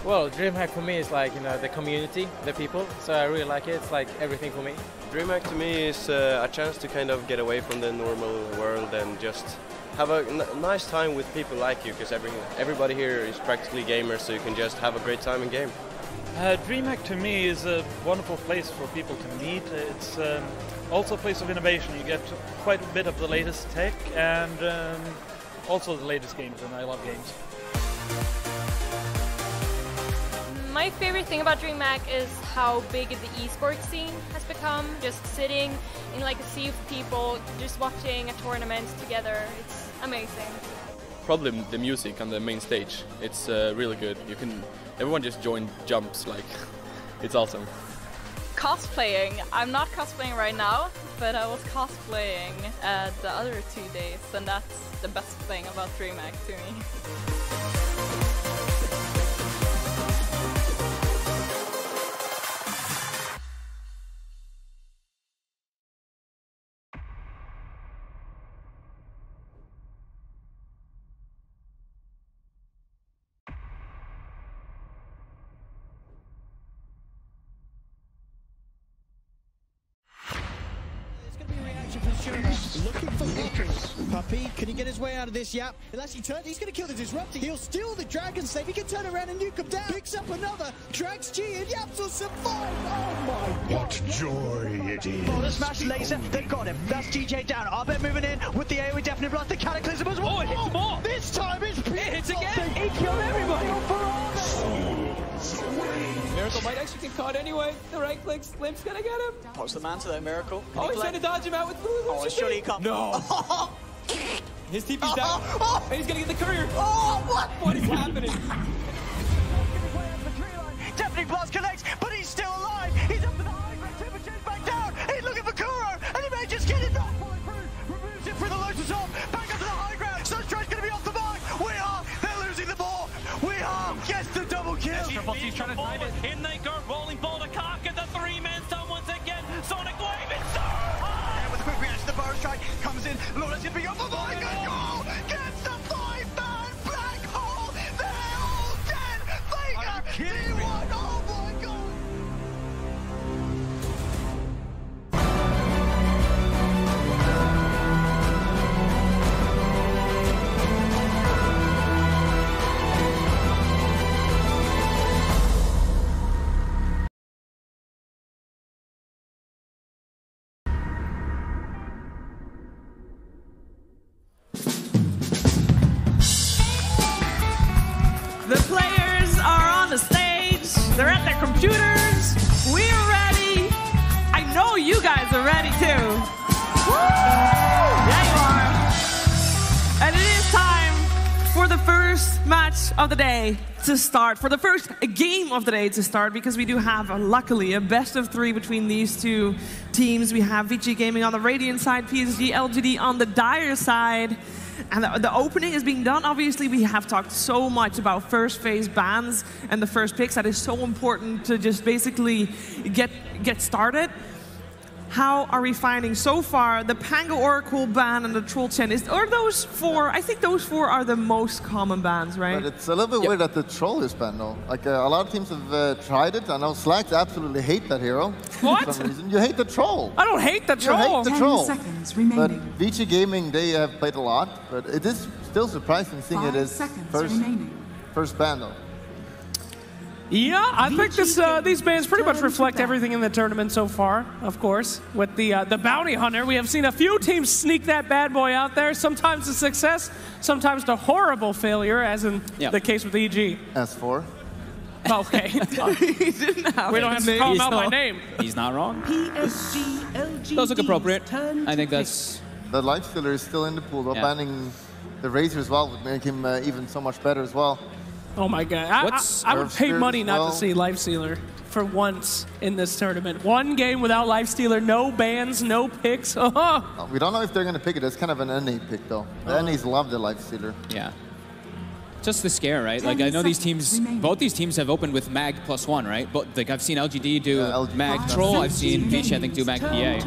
Speaker 2: Well, DreamHack for me is like, the community, the people, so I really like it. It's like everything for me.
Speaker 11: DreamHack to me is a chance to kind of get away from the normal world and just have a nice time with people like you, because everybody here is practically gamers, so you can just have a great time in game.
Speaker 14: DreamHack to me is a wonderful place for people to meet. It's also a place of innovation. You get quite a bit of the latest tech and also the latest games, and I love games.
Speaker 5: My favorite thing about DreamHack is how big the esports scene has become. Just sitting in like a sea of people, just watching a tournament together. It's amazing.
Speaker 20: Probably the music on the main stage. It's really good. Everyone just jumps like, it's awesome.
Speaker 25: Cosplaying. I'm not cosplaying right now, but I was cosplaying the other 2 days, and that's the best thing about DreamHack to me.
Speaker 23: Looking for Puppy. Puppy, can he get his way out of this? Yep. Unless he turns, he's going to kill the Disruptor. He'll steal the Dragon Slave. He can turn around and nuke him down. Picks up another. Drags G and Yaps will survive. Oh my God.
Speaker 24: What joy it is.
Speaker 17: Oh, the smash laser. They've got him. That's GJ down. Arbet moving in with the AoE Definite Blast. The Cataclysm as well.
Speaker 14: Oh, it hits more.
Speaker 17: This time it's
Speaker 14: it hits again.
Speaker 17: He killed everybody.
Speaker 9: Miracle might actually get caught anyway. The right click, Limp's gonna get him.
Speaker 1: What's the man to that Miracle?
Speaker 9: Oh, he's trying to dodge him out with Lulu.
Speaker 1: Oh, surely he can't.
Speaker 9: No. His TP's down. And he's gonna get the courier.
Speaker 17: Oh, what?
Speaker 9: What is happening?
Speaker 17: Definite Blast connects, but he's still alive. He's up to the high ground. Temperature's back down. He's looking for Kuro, and he may just get it back. Removes it through the Lotus off. Back up to the high ground. Sunstride's gonna be off the mark. They're losing the ball. Gets the double kill.
Speaker 14: He's trying to time it. In they go, rolling ball to Cock, and the three-man stun once again. Sonic Wave, it's so high!
Speaker 17: And with a quick reaction, the Burrow Strike comes in. Lawrence gonna be up for my good goal. Gets the 5-man black hole. They're all dead. Vega, D1. Oh my God.
Speaker 3: computers. We're ready. I know you guys are ready too. Woo! Yeah, you are. And it is time for the first match of the day to start, for the first game of the day to start, because we do have, luckily, a best of 3 between these two teams. We have Vici Gaming on the Radiant side, PSG LGD on the Dire side. And the opening is being done. Obviously, we have talked so much about first phase bans and the first picks. That is so important to just basically get started. How are we finding so far the Pango Oracle ban and the Troll Chen? Are those 4? I think those 4 are the most common bans, right?
Speaker 4: But it's a little bit weird that the Troll is banned, though. Like a lot of teams have tried it. I know Slacks absolutely hate that hero.
Speaker 3: What?
Speaker 4: For some reason. You hate the Troll.
Speaker 3: I don't hate the Troll.
Speaker 4: You hate the Troll.
Speaker 6: 10 seconds remaining.
Speaker 4: But Vici Gaming, they have played a lot, but it is still surprising seeing it as first ban, though.
Speaker 8: Yeah, I think these bans pretty much reflect everything in the tournament so far, of course. With the Bounty Hunter, we have seen a few teams sneak that bad boy out there, sometimes a success, sometimes a horrible failure, as in the case with EG.
Speaker 4: S4.
Speaker 8: Okay.
Speaker 3: He didn't have
Speaker 8: we don't have to call him out by name.
Speaker 7: He's not wrong.
Speaker 6: PSG LGD.
Speaker 7: Those look appropriate. I think that's...
Speaker 4: The Lifestealer is still in the pool, though. Banning the Razor as well would make him even so much better as well.
Speaker 8: Oh my god. I would pay money not to see Lifestealer for once in this tournament. One game without Lifestealer, no bans, no picks. Oh.
Speaker 4: We don't know if they're going to pick it. It's kind of an NA pick, though. The NAs love the Lifestealer.
Speaker 7: Yeah. Just the scare, right? Like, I know these teams, both these teams have opened with Mag +1, right? But like, I've seen LGD do Mag Troll. I've seen Vici, I think, do Mag PA.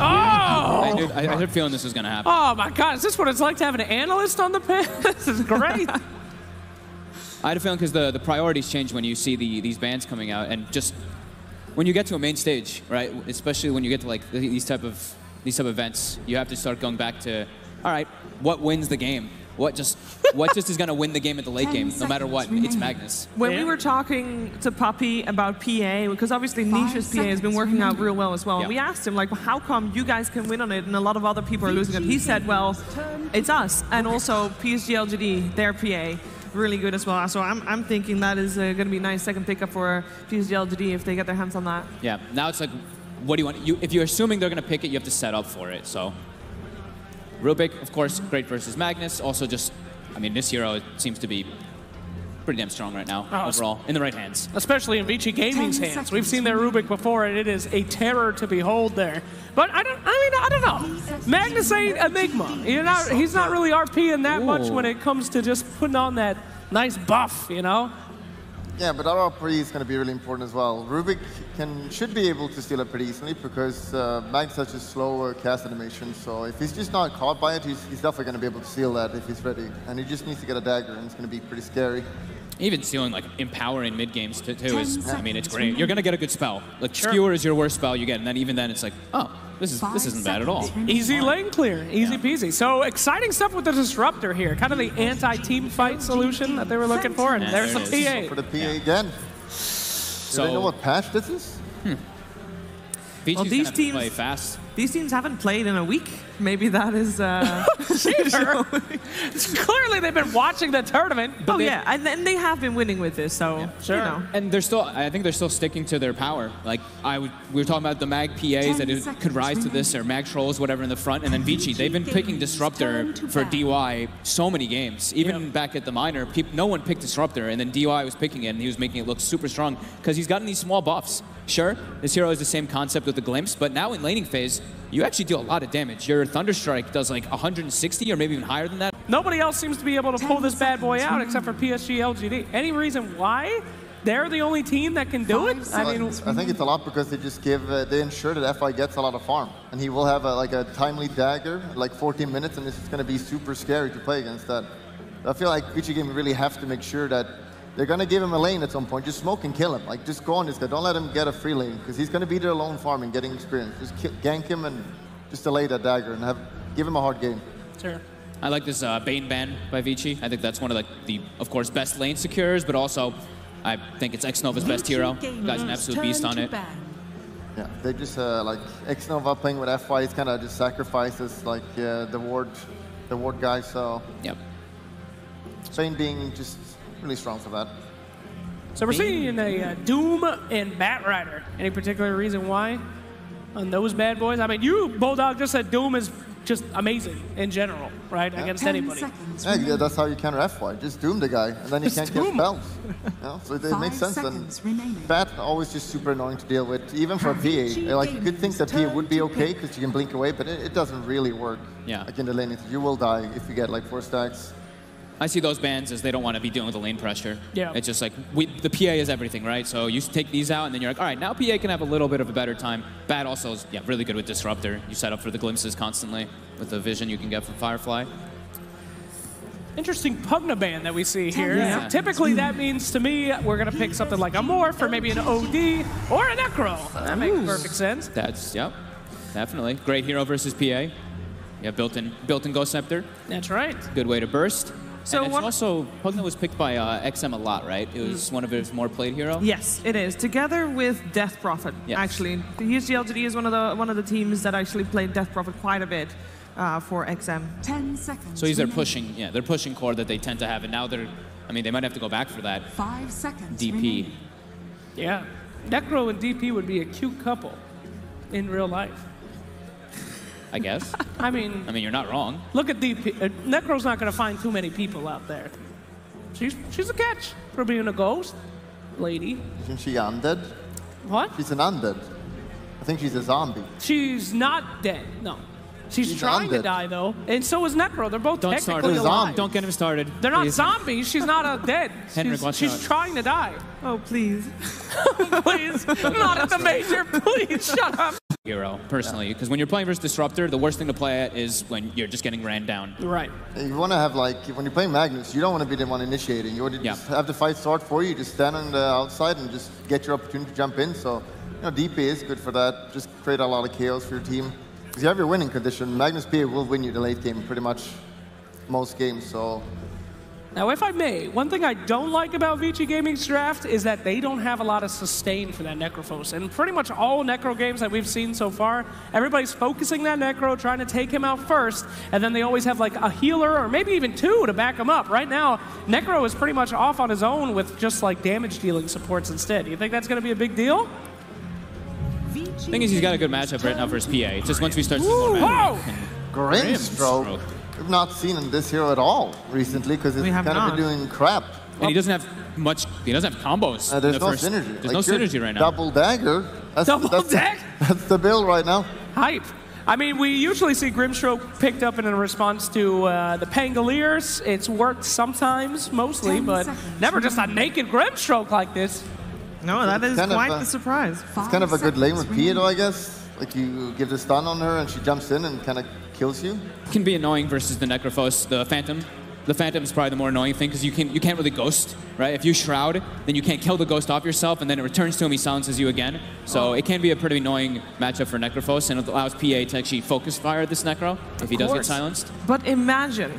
Speaker 8: Oh!
Speaker 7: I had a feeling this was going to happen.
Speaker 8: Oh my god, is this what it's like to have an analyst on the pit? This is great.
Speaker 7: I had a feeling because the priorities change when you see these bands coming out, and just when you get to a main stage, right? Especially when you get to like these type of events, you have to start going back to, all right, what wins the game? What just is going to win the game at the late game, no matter what? It's Magnus.
Speaker 3: When we were talking to Puppy about PA, because obviously Nisha's PA has been working out real well as well, and we asked him, like, well, how come you guys can win on it and a lot of other people are losing it? He said, well, it's us, and also PSG LGD, their PA. Really good as well. So I'm thinking that is going to be a nice second pickup for PSG LGD if they get their hands on that.
Speaker 7: Yeah. Now it's like, what do you want? If you're assuming they're going to pick it, you have to set up for it. So Rubik, of course, great versus Magnus. Also, just I mean, this hero seems to be pretty damn strong right now overall in the right hands.
Speaker 8: Especially in Vici Gaming's hands. We've seen their Rubik before, and it is a terror to behold there. But I don't know. Magnus ain't Enigma. He's not really RPing that much when it comes to just putting on that nice buff, you know?
Speaker 4: Yeah, but our RP is going to be really important as well. Rubik should be able to steal it pretty easily because Magnus has such a slow cast animation. So if he's just not caught by it, he's definitely going to be able to steal that if he's ready. And he just needs to get a dagger, and it's going to be pretty scary.
Speaker 7: Even stealing like empowering mid games too is, I mean, it's great. You're gonna get a good spell. Like Skewer is your worst spell you get, and then even then it's like, oh, this isn't bad at all.
Speaker 8: Easy lane clear, easy peasy. So exciting stuff with the Disruptor here, kind of the anti-team fight solution that they were looking for, and there's some PA.
Speaker 4: For the PA again. Do they know what patch this is?
Speaker 7: Well, these teams play fast.
Speaker 3: These teams haven't played in a week. Maybe that is.
Speaker 8: Clearly, they've been watching the tournament.
Speaker 3: But and they have been winning with this. So
Speaker 8: sure.
Speaker 3: You know.
Speaker 7: And they're still. I think they're still sticking to their power. Like we were talking about the Mag PAs that it could rise to this, or Mag Trolls, whatever in the front, and then Vici. They've been picking Disruptor for DY so many games. Even back at the minor, no one picked Disruptor, and then DY was picking it, and he was making it look super strong because he's gotten these small buffs. Sure, this hero is the same concept with the Glimpse, but now in laning phase, you actually do a lot of damage. Your Thunderstrike does like 160 or maybe even higher than that.
Speaker 8: Nobody else seems to be able to pull this bad boy out except for PSG LGD. Any reason why they're the only team that can do it? I mean,
Speaker 4: I think it's a lot because they just they ensure that FI gets a lot of farm. And he will have like a timely dagger, like 14 minutes, and this is going to be super scary to play against that. I feel like Vici Gaming really have to make sure that they're going to give him a lane at some point. Just smoke and kill him. Like, just go on this guy. Don't let him get a free lane, because he's going to be there alone farming, getting experience. Just gank him and just delay that dagger and give him a hard game.
Speaker 8: Sure.
Speaker 7: I like this Bane ban by Vici. I think that's one of the of course, best lane secures, but also I think it's Xnova's best hero. Guy's an absolute beast on it.
Speaker 4: Yeah, they just, like, Xnova playing with FY is kind of just sacrifices, like, the ward guy, so...
Speaker 7: Yep.
Speaker 4: Bane being just really strong for that.
Speaker 8: So we're seeing a Doom and Batrider. Any particular reason why on those bad boys? I mean, you, Bulldog, just said Doom is just amazing in general, right? Against anybody.
Speaker 4: Yeah, that's how you counter FY. Just Doom the guy, and then you can't get spells. So it makes sense. And Bat always just super annoying to deal with, even for PA. Like, you could think that PA would be okay because you can blink away, but it doesn't really work.
Speaker 7: Yeah.
Speaker 4: Like in the lane, you will die if you get like 4 stacks.
Speaker 7: I see those bans as they don't want to be dealing with the lane pressure.
Speaker 8: Yeah.
Speaker 7: It's just like, the PA is everything, right? So you take these out, and then you're like, all right, now PA can have a little bit of a better time. Bat also is really good with Disruptor. You set up for the glimpses constantly with the vision you can get from Firefly.
Speaker 8: Interesting Pugna ban that we see here.
Speaker 7: Yeah.
Speaker 8: Typically, that means to me, we're going to pick something like a Morph or maybe an OD or a Necro. That makes perfect sense.
Speaker 7: That's, definitely. Great hero versus PA. Yeah, built-in Ghost Scepter.
Speaker 8: That's right.
Speaker 7: Good way to burst.
Speaker 3: So
Speaker 7: and it's also, Pugna was picked by XM a lot, right? It was one of his more played heroes.
Speaker 3: Yes, it is. Together with Death Prophet, actually. The USGLGD is one of the teams that actually played Death Prophet quite a bit for XM.
Speaker 10: 10 seconds.
Speaker 7: So they're pushing, they're pushing core that they tend to have, and now they might have to go back for that.
Speaker 10: 5 seconds.
Speaker 7: DP.
Speaker 10: Remaining.
Speaker 8: Yeah, Necro and DP would be a cute couple in real life.
Speaker 7: I guess.
Speaker 8: I mean,
Speaker 7: you're not wrong.
Speaker 8: Look at DP. Necro's not going to find too many people out there. She's a catch for being a ghost lady.
Speaker 4: Isn't she undead?
Speaker 8: What?
Speaker 4: She's an undead. I think she's a zombie.
Speaker 8: She's not dead, no. She's trying to die, though. And so is Necro. They're both technically alive.
Speaker 7: Don't get him started.
Speaker 8: They're not zombies. She's not dead. She's trying to die.
Speaker 3: Oh, please.
Speaker 8: Please. Not at the major. Please, shut up.
Speaker 7: Hero, personally, because when you're playing versus Disruptor, the worst thing to play at is when you're just getting ran down.
Speaker 8: Right.
Speaker 4: You want to have, like, when you're playing Magnus, you don't want to be the one initiating. You want to just have the fight start for you. Just stand on the outside and just get your opportunity to jump in. So, DP is good for that. Just create a lot of chaos for your team. Because you have your winning condition. Magnus PA will win you the late game pretty much most games, so...
Speaker 8: Now, if I may, one thing I don't like about Vici Gaming's draft is that they don't have a lot of sustain for that Necrophos. And pretty much all Necro games that we've seen so far, everybody's focusing that Necro, trying to take him out first, and then they always have like a healer or maybe even 2 to back him up. Right now, Necro is pretty much off on his own with just like damage dealing supports instead. You think that's going to be a big deal?
Speaker 7: The thing is, he's got a good matchup right now versus PA. It's just once we start seeing more
Speaker 4: Grimstroke. We've not seen this hero at all recently because it's kind of been doing crap.
Speaker 7: And he doesn't have much. He doesn't have combos.
Speaker 4: There's no synergy.
Speaker 7: There's no synergy right now.
Speaker 4: Double dagger. That's the build right now.
Speaker 8: Hype. I mean, we usually see Grimstroke picked up in a response to the Pangoliers. It's worked sometimes, mostly, but never just a naked Grimstroke like this.
Speaker 3: No, that is quite the surprise.
Speaker 4: It's kind of a good lane with Pia, though, I guess. Like, you give the stun on her, and she jumps in and kind of kills you.
Speaker 7: It can be annoying versus the Necrophos, the Phantom. The Phantom is probably the more annoying thing, because you can't really ghost, right? If you Shroud, then you can't kill the ghost off yourself, and then it returns to him, he silences you again. So it can be a pretty annoying matchup for Necrophos, and it allows PA to actually focus fire this Necro, if he does get silenced.
Speaker 3: But imagine,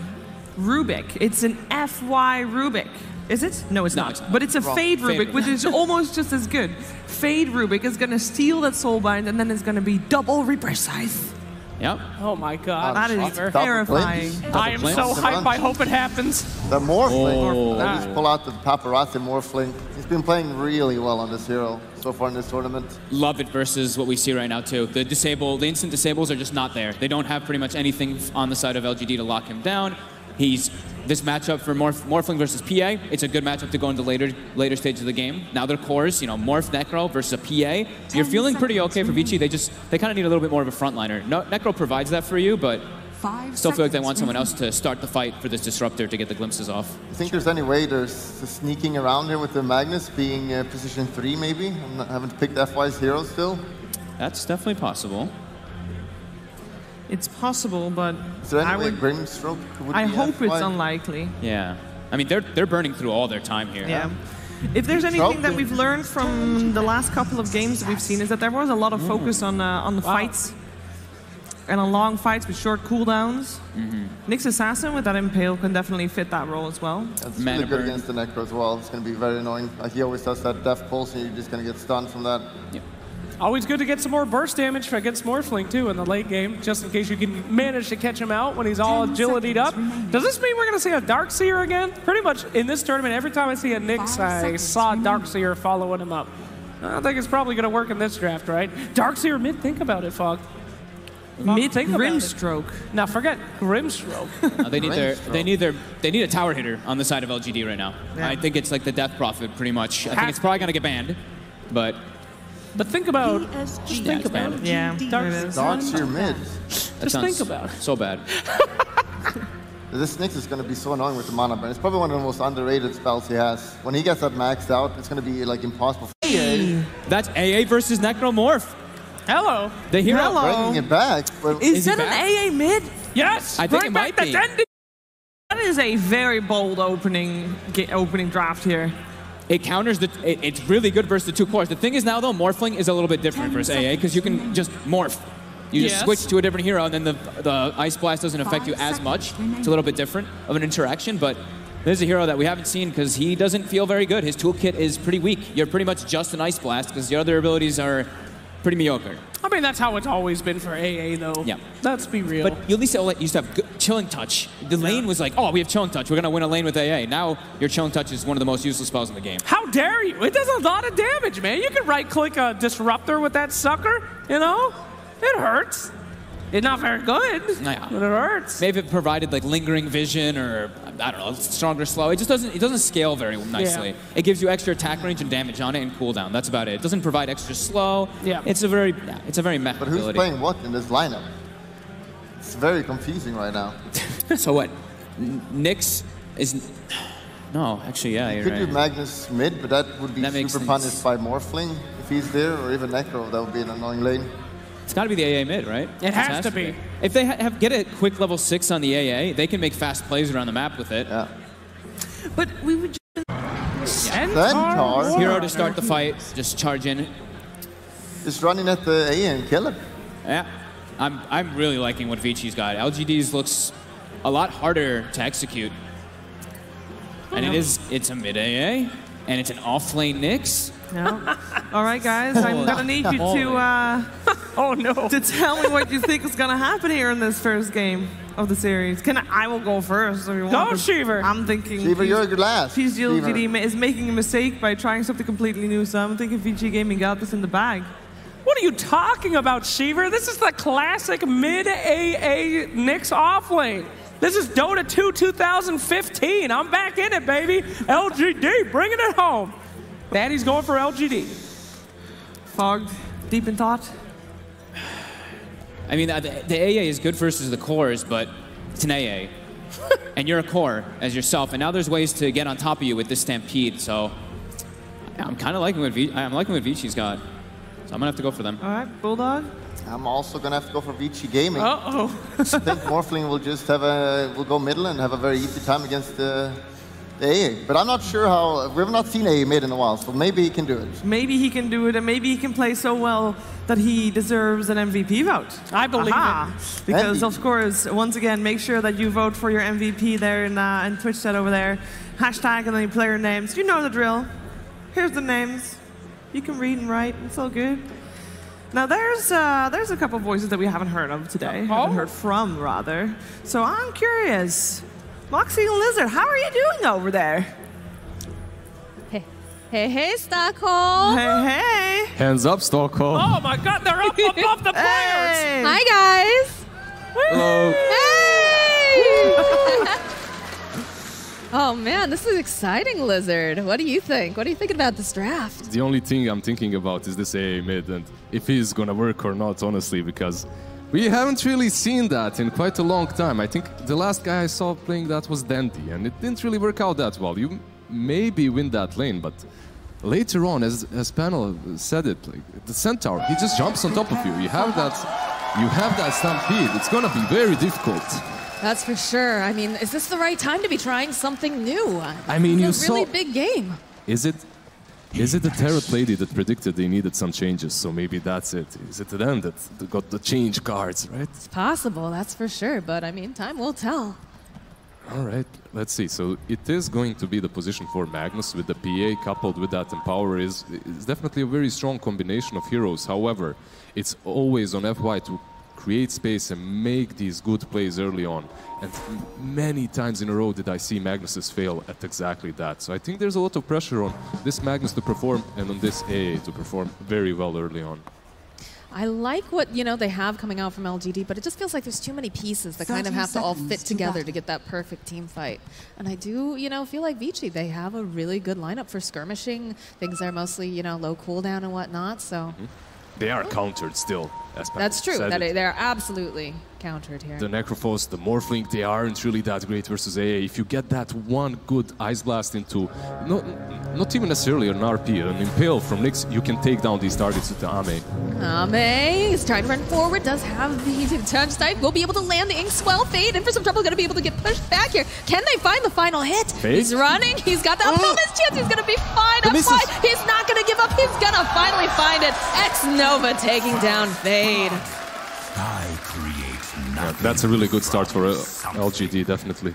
Speaker 3: Rubik. It's an FY Rubik. Is it? No, it's not. But it's a Fade Rubik, which is almost just as good. Fade Rubik is going to steal that Soulbind, and then it's going to be double Reaper Scythe.
Speaker 7: Yep.
Speaker 8: Oh my God.
Speaker 3: That is terrifying.
Speaker 8: I am so hyped. I hope it happens.
Speaker 4: The Morphling. Let's pull out the Paparazzi Morphling. He's been playing really well on this hero so far in this tournament.
Speaker 7: Love it versus what we see right now, too. The instant disables are just not there. They don't have pretty much anything on the side of LGD to lock him down. This matchup for Morphling versus PA, it's a good matchup to go into later stages of the game. Now their cores, Morph Necro versus a PA. You're feeling pretty okay for Vici. They kind of need a little bit more of a frontliner. Necro provides that for you, but still feel like they want someone else to start the fight for this Disruptor to get the glimpses off.
Speaker 4: You think there's any way there's sneaking around here with the Magnus being position 3 maybe? I haven't picked FY's hero still.
Speaker 7: That's definitely possible.
Speaker 3: It's possible, but
Speaker 4: is there any way Grimstroke would
Speaker 3: I
Speaker 4: be
Speaker 3: hope
Speaker 4: FY?
Speaker 3: it's unlikely.
Speaker 7: Yeah. I mean, they're burning through all their time here.
Speaker 3: Yeah. If there's anything that we've learned from the last couple of games that we've seen is that there was a lot of focus on the fights and on long fights with short cooldowns. Nyx Assassin with that Impale can definitely fit that role as well.
Speaker 4: That's really good against the Necro as well. It's going to be very annoying. Like he always does that Death Pulse and you're just going to get stunned from that.
Speaker 7: Yep.
Speaker 8: Always good to get some more burst damage against Morphling, too, in the late game, just in case you can manage to catch him out when he's all agility'd up. Does this mean we're going to see a Darkseer again? Pretty much in this tournament, every time I see a Nyx, I saw Darkseer following him up. I think it's probably going to work in this draft, right? Darkseer mid, think about it, Fog.
Speaker 3: Mid Grimstroke.
Speaker 8: Now forget Grimstroke.
Speaker 7: They need a tower hitter on the side of LGD right now.
Speaker 3: Yeah.
Speaker 7: I think it's like the Death Prophet pretty much. I think it's probably gonna get banned, but
Speaker 8: think about think about it.
Speaker 3: Yeah,
Speaker 4: Darkseer mid.
Speaker 8: Just think about it.
Speaker 7: So bad.
Speaker 4: This Nyx is going to be so annoying with the mana burn. It's probably one of the most underrated spells he has. When he gets that maxed out, it's going to be like impossible.
Speaker 7: That's AA versus Necromorph.
Speaker 8: Hello.
Speaker 7: The hero.
Speaker 3: Hello.
Speaker 4: Bringing it back.
Speaker 3: Is that an AA mid?
Speaker 8: Yes.
Speaker 7: I think it might be.
Speaker 3: That is a very bold opening draft here.
Speaker 7: It counters it's really good versus the two cores. The thing is now though, Morphling is a little bit different versus AA because you can just morph. You just switch to a different hero and then the Ice Blast doesn't affect you as much. It's a little bit different of an interaction, but there's a hero that we haven't seen because he doesn't feel very good. His toolkit is pretty weak. You're pretty much just an Ice Blast because your other abilities are pretty mediocre.
Speaker 8: I mean, that's how it's always been for AA, though.
Speaker 7: Yeah.
Speaker 8: Let's be real.
Speaker 7: But at least it used to have good Chilling Touch. The lane was like, oh, we have Chilling Touch. We're going to win a lane with AA. Now your Chilling Touch is one of the most useless spells in the game.
Speaker 8: How dare you? It does a lot of damage, man. You can right-click a Disruptor with that sucker, you know? It hurts. It's not very good, but it hurts.
Speaker 7: Maybe it provided like lingering vision or, I don't know, stronger slow. It just doesn't scale very nicely. Yeah. It gives you extra attack range and damage on it and cooldown. That's about it. It doesn't provide extra slow.
Speaker 8: Yeah.
Speaker 7: It's a very meh
Speaker 4: But who's
Speaker 7: ability.
Speaker 4: playing what in this lineup? It's very confusing right now.
Speaker 7: So what? Nyx is... No, actually, yeah, you're
Speaker 4: could
Speaker 7: right.
Speaker 4: do Magnus mid, but that would be super punished by Morphling if he's there, or even Necro. That would be an annoying lane.
Speaker 7: It's got to be the AA mid, right?
Speaker 8: It has to be.
Speaker 7: If they get a quick level 6 on the AA, they can make fast plays around the map with it.
Speaker 4: Yeah.
Speaker 3: But we would
Speaker 8: just...
Speaker 4: Centaur.
Speaker 7: Hero to start the fight, just charge in.
Speaker 4: Just running at the AA and kill it.
Speaker 7: Yeah. I'm really liking what Vici's got. LGD's looks a lot harder to execute. And it's a mid AA, and it's an off-lane Nyx.
Speaker 3: Yeah. All right, guys, I'm gonna need you to
Speaker 8: oh no,
Speaker 3: to tell me what you think is gonna happen here in this first game of the series. I will go first if you want.
Speaker 8: Go, Shiver.
Speaker 3: I'm thinking
Speaker 4: Shiver, you're good last.
Speaker 3: PGLGD is making a mistake by trying something completely new, so I'm thinking VG Gaming got this in the bag.
Speaker 8: What are you talking about, Shiver? This is the classic mid-AA Nyx offlane. This is Dota 2 2015. I'm back in it, baby. LGD, bringing it home. Daddy's going for LGD.
Speaker 3: Fogged, deep in thought.
Speaker 7: I mean, the AA is good versus the cores, but it's an AA. And you're a core as yourself, and now there's ways to get on top of you with this Stampede, so I'm kind of liking what Vici's got. So I'm gonna have to go for them.
Speaker 3: All right, Bulldog.
Speaker 4: I'm also gonna have to go for Vici Gaming.
Speaker 8: Uh-oh.
Speaker 4: I think Morphling will just will go middle and have a very easy time against the AA. But I'm not sure how, we've not seen AA mid in a while, so maybe he can do it.
Speaker 3: Maybe he can do it, and maybe he can play so well that he deserves an MVP vote.
Speaker 8: I believe it.
Speaker 3: Because
Speaker 4: MVP.
Speaker 3: of course, once again, make sure that you vote for your MVP there in Twitch chat over there. Hashtag and then player names. You know the drill. Here's the names. You can read and write. It's all good. Now there's a couple voices that we haven't heard of today. Haven't heard from, rather. So I'm curious. Moxie and Lizard, how are you doing over there?
Speaker 10: Hey, Stockholm.
Speaker 3: Hey.
Speaker 19: Hands up, Stockholm.
Speaker 8: Oh my God, they're up above the players.
Speaker 3: Hey.
Speaker 10: Hi, guys.
Speaker 19: Hello.
Speaker 10: Hey. Oh man, this is exciting, Lizard. What do you think? What are you thinking about this draft?
Speaker 19: The only thing I'm thinking about is this AA mid and if he's gonna work or not, honestly, because we haven't really seen that in quite a long time. I think the last guy I saw playing that was Dandy, and it didn't really work out that well. You maybe win that lane, but later on, as Panel said it, like the Centaur, he just jumps on top of you. You have that stampede. It's gonna be very difficult.
Speaker 10: That's for sure. I mean, is this the right time to be trying something new?
Speaker 19: I mean, you
Speaker 10: it's a really big game.
Speaker 19: Is it the Tarot lady that predicted they needed some changes? So maybe that's it. Is it them that got the change cards, right?
Speaker 10: It's possible, that's for sure. But I mean, time will tell.
Speaker 13: All right, let's see. So it is going to be the position for Magnus with the PA coupled with that Empower is definitely a very strong combination of heroes. However, it's always on FY to create space and make these good plays early on. And many times in a row did I see Magnus's fail at exactly that. So I think there's a lot of pressure on this Magnus to perform and on this AA to perform very well early on.
Speaker 10: I like what, you know, they have coming out from LGD, but it just feels like there's too many pieces that kind of have to all fit together to get that perfect team fight. And I do, you know, feel like Vici, they have a really good lineup for skirmishing. Things are mostly, you know, low cooldown and whatnot, so.
Speaker 13: They are countered still.
Speaker 10: That's true. They're absolutely countered here.
Speaker 13: The Necrophos, the Morphling, they aren't really that great versus AA. If you get that one good Ice Blast into, not even necessarily an RP, an Impale from Nyx, you can take down these targets with the Ame.
Speaker 10: Ame is trying to run forward, does have the touch type, will be able to land the Inkswell. Fade in for some trouble, going to be able to get pushed back here. Can they find the final hit?
Speaker 13: Fade?
Speaker 10: He's running, he's got that bonus chance, he's going to be fine. He's not going to give up, he's going to finally find it. X-Nova taking down Fade.
Speaker 13: Yeah, that's a really good start for LGD, definitely.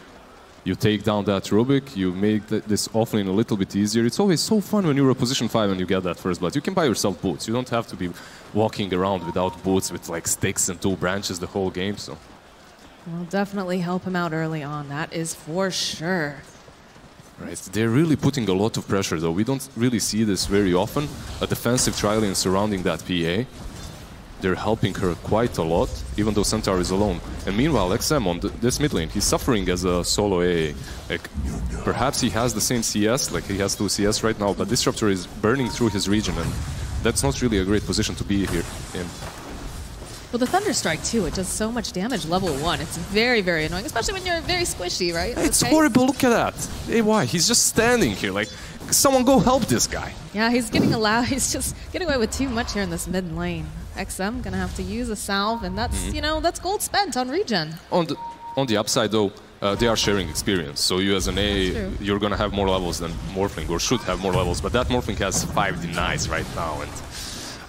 Speaker 13: You take down that Rubik, you make this offlane a little bit easier. It's always so fun when you're a position 5 and you get that first blood. You can buy yourself boots. You don't have to be walking around without boots with like sticks and 2 branches the whole game. So
Speaker 10: We'll definitely help him out early on, that is for sure.
Speaker 13: Right, they're really putting a lot of pressure though. We don't really see this very often. A defensive Trillian surrounding that PA. They're helping her quite a lot, even though Centaur is alone. And meanwhile, XM on this mid lane, he's suffering as a solo AA. Like, perhaps he has the same CS, like he has 2 CS right now, but Disruptor is burning through his region, and that's not really a great position to be here in.
Speaker 10: Well, the Thunderstrike too, it does so much damage level 1. It's very, very annoying, especially when you're very squishy, right?
Speaker 13: It's horrible, look at that. Hey, why? He's just standing here, like, someone go help this guy.
Speaker 10: Yeah, he's just getting away with too much here in this mid lane. XM gonna have to use a salve, and that's, you know, that's gold spent on regen.
Speaker 13: On the upside though, they are sharing experience. So you as an A, you're gonna have more levels than Morphling, or should have more levels, but that Morphling has 5 denies right now, and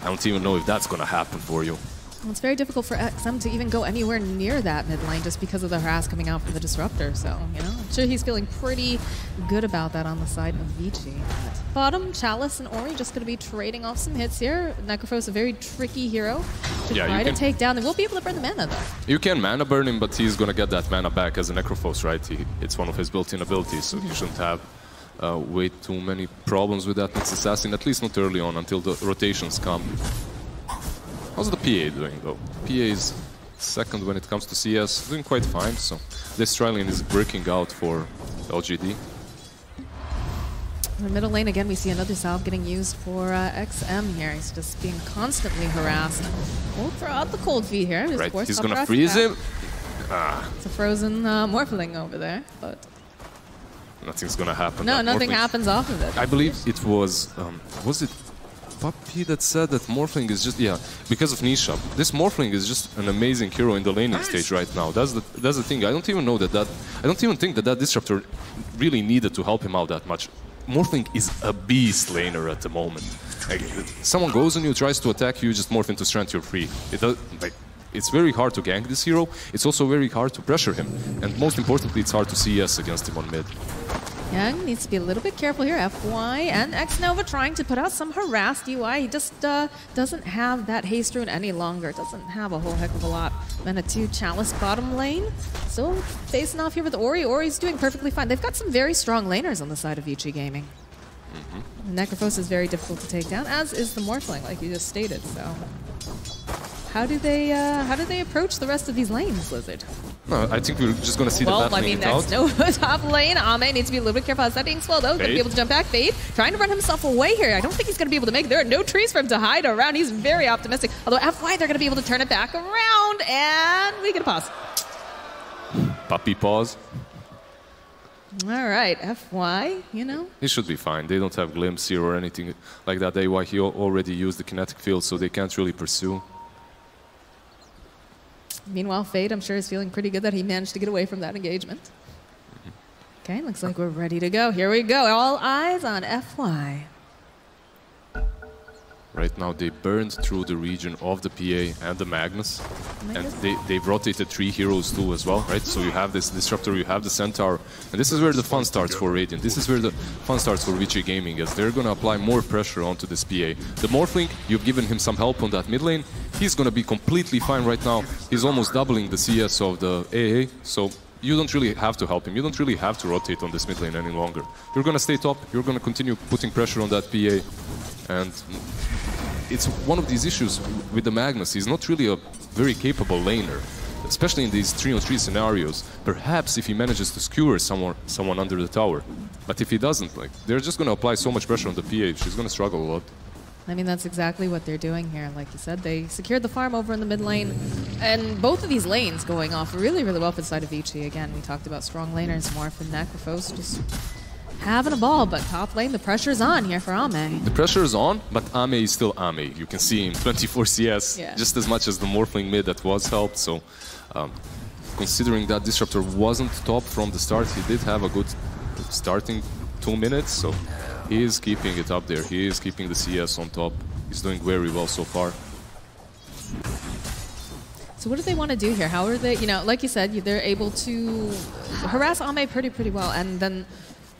Speaker 13: I don't even know if that's gonna happen for you.
Speaker 10: Well, it's very difficult for XM to even go anywhere near that mid lane just because of the harass coming out from the Disruptor. So, you know, I'm sure he's feeling pretty good about that on the side of Vici. Bottom, Chalice and Ori just going to be trading off some hits here. Necrophos, a very tricky hero to try to take down. They won't be able to burn the mana, though.
Speaker 13: You can mana burn him, but he's going to get that mana back as a Necrophos, right? It's one of his built-in abilities, so he shouldn't have way too many problems with that Nyx Assassin, at least not early on, until the rotations come. How's the PA doing, though? PA is second when it comes to CS, doing quite fine, so this Trillian is breaking out for LGD.
Speaker 10: In the middle lane, again, we see another salve getting used for XM here. He's just being constantly harassed. We'll throw out the cold feet here.
Speaker 13: Right, he's gonna freeze him.
Speaker 10: It's a frozen Morphling over there, but...
Speaker 13: Nothing's gonna happen.
Speaker 10: No, nothing happens off of it.
Speaker 13: I believe it was it Puppy that said that Morphling is just, because of Nisha. This Morphling is just an amazing hero in the laning stage right now. That's the thing. I don't even know I don't even think that Disruptor really needed to help him out that much. Morphling is a beast laner at the moment. Like, someone goes on you, tries to attack you, just morph into strength, you're free. It's very hard to gank this hero. It's also very hard to pressure him. And most importantly, it's hard to CS against him on mid.
Speaker 10: Young needs to be a little bit careful here. FY and X-Nova trying to put out some harassed UI. He just doesn't have that haste rune any longer. Doesn't have a whole heck of a lot. Mana 2 Chalice bottom lane. Still facing off here with Ori. Ori's doing perfectly fine. They've got some very strong laners on the side of Vici Gaming. Necrophos is very difficult to take down, as is the Morphling, like you just stated. So, how do they approach the rest of these lanes, Lizard?
Speaker 13: No, I think we're just going to see the battling it out.
Speaker 10: X-Nova top lane. Ame needs to be a little bit careful. That being slow, though. Going to be able to jump back. Fade trying to run himself away here. I don't think he's going to be able to make it. There are no trees for him to hide around. He's very optimistic. Although FY, they're going to be able to turn it back around. And we get a pause.
Speaker 13: Puppy pause.
Speaker 10: All right, FY, you know.
Speaker 13: He should be fine. They don't have glimpse here or anything like that. AY, he already used the kinetic field, so they can't really pursue.
Speaker 10: Meanwhile, Fade, I'm sure, is feeling pretty good that he managed to get away from that engagement. Okay, looks like we're ready to go. Here we go. All eyes on FY.
Speaker 13: Right now, they burned through the region of the PA and the Magnus. And they've rotated 3 heroes too as well, right? So you have this Disruptor, you have the Centaur. And this is where the fun starts for Radiant. This is where the fun starts for VG Gaming, as they're going to apply more pressure onto this PA. The Morphling, you've given him some help on that mid lane. He's going to be completely fine right now. He's almost doubling the CS of the AA. So you don't really have to help him. You don't really have to rotate on this mid lane any longer. You're going to stay top. You're going to continue putting pressure on that PA. And it's one of these issues with the Magnus. He's not really a very capable laner, especially in these 3-on-3 scenarios. Perhaps if he manages to skewer someone under the tower. But if he doesn't, like, they're just going to apply so much pressure on the PA. She's going to struggle a lot.
Speaker 10: I mean, that's exactly what they're doing here. Like you said, they secured the farm over in the mid lane. And both of these lanes going off really, really well for the side of Vici. Again, we talked about strong laners, Morph and Necrophos just having a ball. But top lane, the pressure's on here for Ame.
Speaker 13: The pressure is on, but Ame is still Ame. You can see him 24 CS, just as much as the Morphling mid that was helped. So, considering that Disruptor wasn't top from the start, he did have a good starting 2 minutes. So he is keeping it up there. He is keeping the CS on top. He's doing very well so far.
Speaker 10: So what do they want to do here? How are they, you know, like you said, they're able to harass Ame pretty well, and then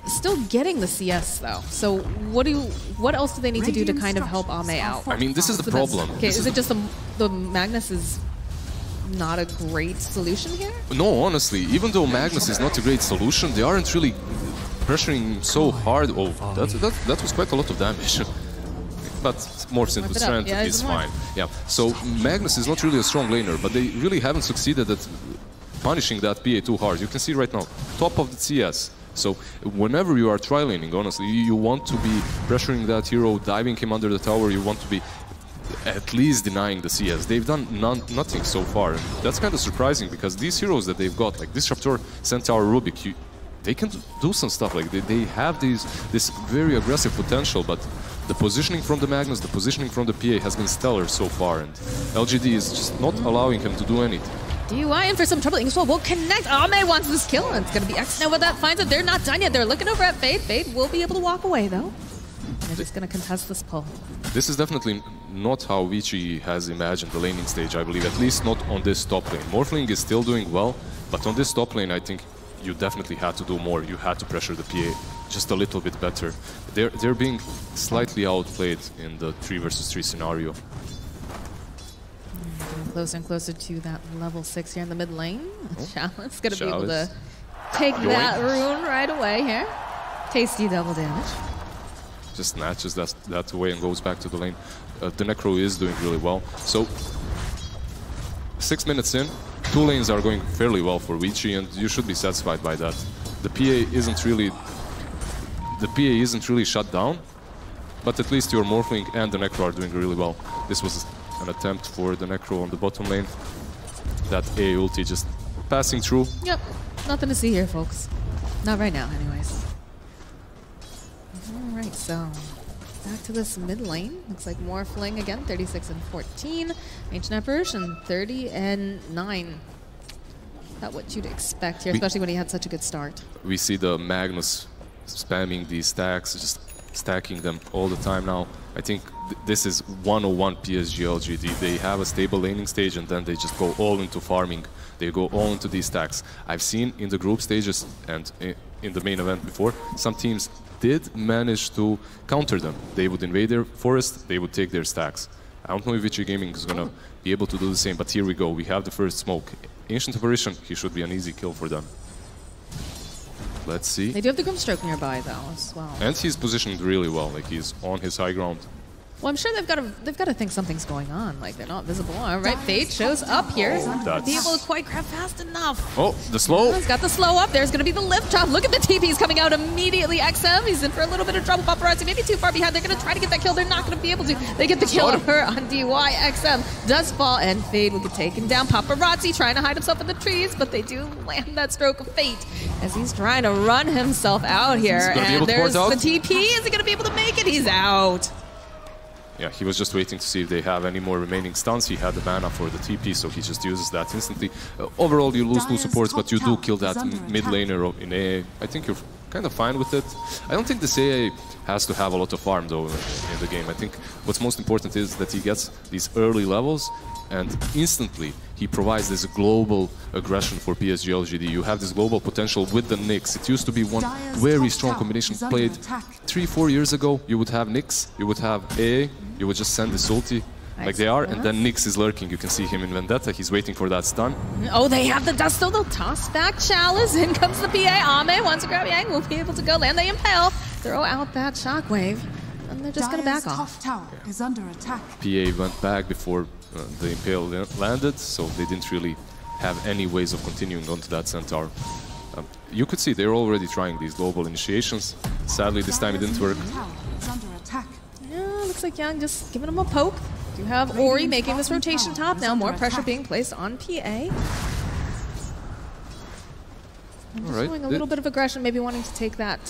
Speaker 10: still getting the CS though. So what else do they need to do to kind of help Ame out?
Speaker 13: I mean, this is the problem.
Speaker 10: Okay, is it just the Magnus is not a great solution here?
Speaker 13: No, honestly, even though Magnus is not a great solution, they aren't really pressuring him so hard. Oh, that was quite a lot of damage. But Morphs into strength is fine. Yeah, so Magnus is not really a strong laner, but they really haven't succeeded at punishing that PA too hard. You can see right now, top of the CS. So whenever you are tri-laning, honestly, you want to be pressuring that hero, diving him under the tower. You want to be at least denying the CS. They've done nothing so far. And that's kind of surprising, because these heroes that they've got, like Disruptor, Centaur, Rubik, they can do some stuff. Like they have this very aggressive potential, but the positioning from the Magnus, the positioning from the PA has been stellar so far, and LGD is just not allowing him to do anything.
Speaker 10: DUI in for some trouble. Ingstwell will connect. Ame wants this kill, and it's going to be X now with that. Finds it. They're not done yet. They're looking over at Fade. Fade will be able to walk away, though. They're just going to contest this pull.
Speaker 13: This is definitely not how Vici has imagined the laning stage, I believe. At least not on this top lane. Morphling is still doing well, but on this top lane, I think you definitely had to do more. You had to pressure the PA just a little bit better. They're being slightly outplayed in the 3 versus 3 scenario.
Speaker 10: Getting closer and closer to that level 6 here in the mid lane. Chalice going to be able to take that rune right away here. Tasty double damage.
Speaker 13: Just snatches that away and goes back to the lane. The Necro is doing really well. So 6 minutes in, 2 lanes are going fairly well for Vici, and you should be satisfied by that. The PA isn't really shut down, but at least your Morphling and the Necro are doing really well. This was an attempt for the Necro on the bottom lane. That A ulti just passing through.
Speaker 10: Yep, nothing to see here, folks. Not right now, anyways. All right, so back to this mid lane. Looks like Morphling again, 36 and 14. Ancient Apparition, 30 and 9. Not what you'd expect here, especially when he had such a good start.
Speaker 13: We see the Magnus spamming these stacks, just stacking them all the time now. I think this is 101 PSG LGD. They have a stable laning stage, and then they just go all into farming. They go all into these stacks. I've seen in the group stages and in the main event before, some teams did manage to counter them. They would invade their forest, they would take their stacks. I don't know if Vici Gaming is going to be able to do the same, but here we go. We have the first smoke. Ancient Apparition, he should be an easy kill for them. Let's see.
Speaker 10: They do have the Grimstroke nearby, though, as well.
Speaker 13: And he's positioned really well, like he's on his high ground.
Speaker 10: Well, I'm sure they've got to think something's going on. Like, they're not visible. All right, Fade shows up here. He's not going to be able to quite grab fast enough.
Speaker 13: Oh, the slow.
Speaker 10: He's got the slow up. There's going to be the lift drop. Look at the TPs coming out immediately. XM, he's in for a little bit of trouble. Paparazzi maybe too far behind. They're going to try to get that kill. They're not going to be able to. They get the kill over on DY. XM does fall, and Fade will get taken down. Paparazzi trying to hide himself in the trees, but they do land that stroke of fate as he's trying to run himself out here. And there's the TP. Is he going to be able to make it? He's out.
Speaker 13: Yeah, he was just waiting to see if they have any more remaining stuns. He had the mana for the TP, so he just uses that instantly. Overall, you lose 2 supports, but you do kill that mid laner in AA. I think you're kind of fine with it. I don't think this AA has to have a lot of farm though in the game. I think what's most important is that he gets these early levels and instantly he provides this global aggression for PSG LGD. You have this global potential with the Nyx. It used to be one very strong combination played 3-4 years ago. You would have Nyx, you would have AA, you would just send this ulti like they are, and then Nyx is lurking. You can see him in Vendetta. He's waiting for that stun.
Speaker 10: Oh, they have the dust, though. They'll toss back Chalice. In comes the PA. Ame wants to grab Yang. Will be able to go land the Impale. Throw out that Shockwave. And they're just going to back off.
Speaker 6: Tower is under attack.
Speaker 13: PA went back before the Impale landed, so they didn't really have any ways of continuing onto that Centaur. You could see they're already trying these global initiations. Sadly, this time it didn't work.
Speaker 10: Yeah, looks like Yang just giving him a poke. You have Ori making this rotation top now. More pressure being placed on PA. Showing a little bit of aggression, maybe wanting to take that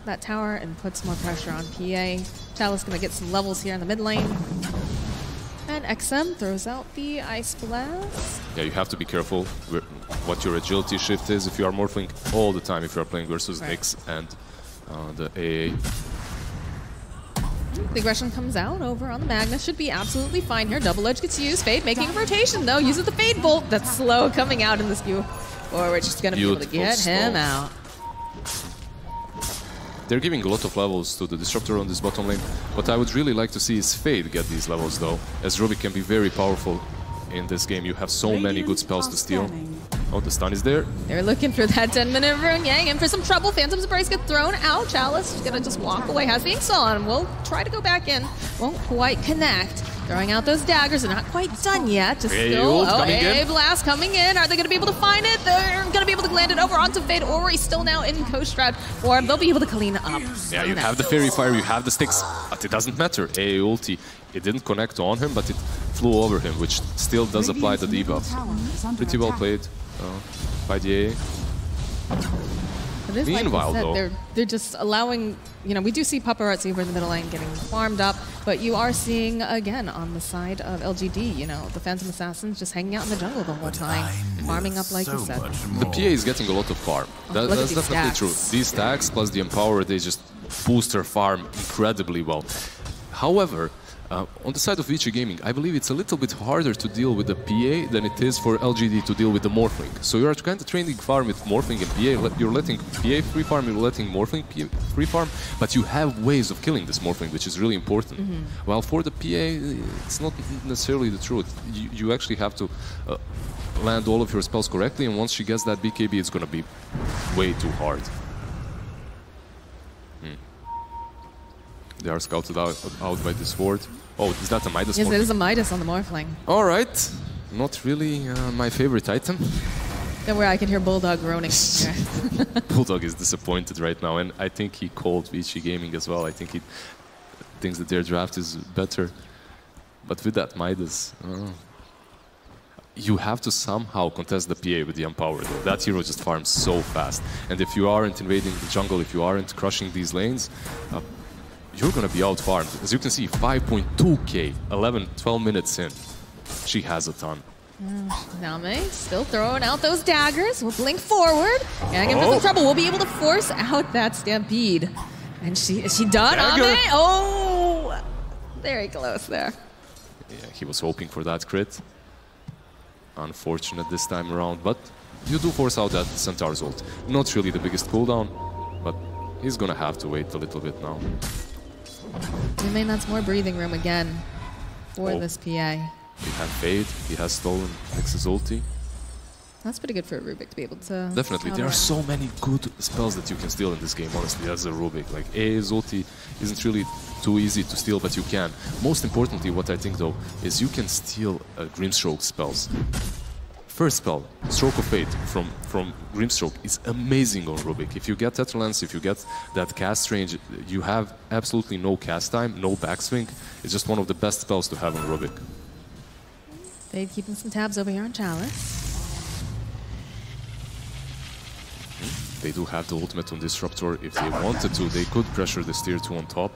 Speaker 10: that tower and put some more pressure on PA. Chalice going to get some levels here in the mid lane. And XM throws out the Ice Blast.
Speaker 13: Yeah, you have to be careful what your agility shift is if you are morphing all the time if you are playing versus Nyx and the AA.
Speaker 10: The aggression comes out over on the Magnus. Should be absolutely fine here. Double Edge gets used. Fade making a rotation though. Uses the Fade Bolt. That's slow coming out in the skew. Or we're just going to be able to get him out.
Speaker 13: They're giving a lot of levels to the Disruptor on this bottom lane. What I would really like to see is Fade get these levels though, as Rubik can be very powerful in this game. You have so many good spells to steal. Oh, the stun is there.
Speaker 10: They're looking for that 10-minute rune. Yang in for some trouble. Phantom's Embrace gets thrown out. Chalice is going to just walk away. Has the install on him. Will try to go back in. Won't quite connect. Throwing out those daggers. They're not quite done yet. Just still, AA Blast coming in. Are they going to be able to find it? They're going to be able to land it over onto Fade. Ori still now in Coast-Strat form. They'll be able to clean up.
Speaker 13: Yeah, you have the Fairy Fire, you have the sticks, but it doesn't matter. AA ulti, it didn't connect on him, but it flew over him, which still does apply the debuff. Pretty well played by the AA. Meanwhile,
Speaker 10: like
Speaker 13: though,
Speaker 10: they're just allowing, you know, we do see Paparazzi over in the middle lane getting farmed up, but you are seeing, again, on the side of LGD, you know, the Phantom Assassins just hanging out in the jungle the whole time, farming up like you said.
Speaker 13: The PA is getting a lot of farm. That's definitely true. These stacks plus the Empower, they just boost her farm incredibly well. However, on the side of Vici Gaming, I believe it's a little bit harder to deal with the PA than it is for LGD to deal with the Morphling. So you're kind of training farm with Morphling and PA. You're letting PA free farm, you're letting Morphling free farm, but you have ways of killing this Morphling, which is really important. While for the PA, it's not necessarily the truth. You actually have to land all of your spells correctly, and once she gets that BKB, it's going to be way too hard. They are scouted out by the sword. Oh, is that a Midas?
Speaker 10: Yes, it is a Midas on the Morphling.
Speaker 13: All right. Not really my favorite item.
Speaker 10: Don't worry, I can hear Bulldog groaning.
Speaker 13: Bulldog is disappointed right now, and I think he called Vici Gaming as well. I think he thinks that their draft is better. But with that Midas, you have to somehow contest the PA with the Empower. That hero just farms so fast. And if you aren't invading the jungle, if you aren't crushing these lanes, you're going to be out-farmed. As you can see, 5.2k, 12 minutes in. She has a ton.
Speaker 10: Name still throwing out those daggers. We'll blink forward. And in for some trouble. We'll be able to force out that Stampede. And is she done? Ame? Oh! Very close there.
Speaker 13: Yeah, he was hoping for that crit. Unfortunate this time around, but you do force out that Centaur's ult. Not really the biggest cooldown, but he's going to have to wait a little bit now.
Speaker 10: May that's more breathing room again for this PA.
Speaker 13: He had Fade, he has stolen Nyx's ulti.
Speaker 10: That's pretty good for a Rubik to be able to...
Speaker 13: Definitely, there are so many good spells that you can steal in this game, honestly, as a Rubik. Like, AA's ulti isn't really too easy to steal, but you can. Most importantly, what I think, though, is you can steal Grimstroke spells. First spell, Stroke of Fate from Grimstroke is amazing on Rubik. If you get Tetralance, if you get that cast range, you have absolutely no cast time, no backswing. It's just one of the best spells to have on Rubik.
Speaker 10: They're keeping some tabs over here on Chalice.
Speaker 13: They do have the ultimate on Disruptor. If they wanted to, they could pressure this tier 2 on top.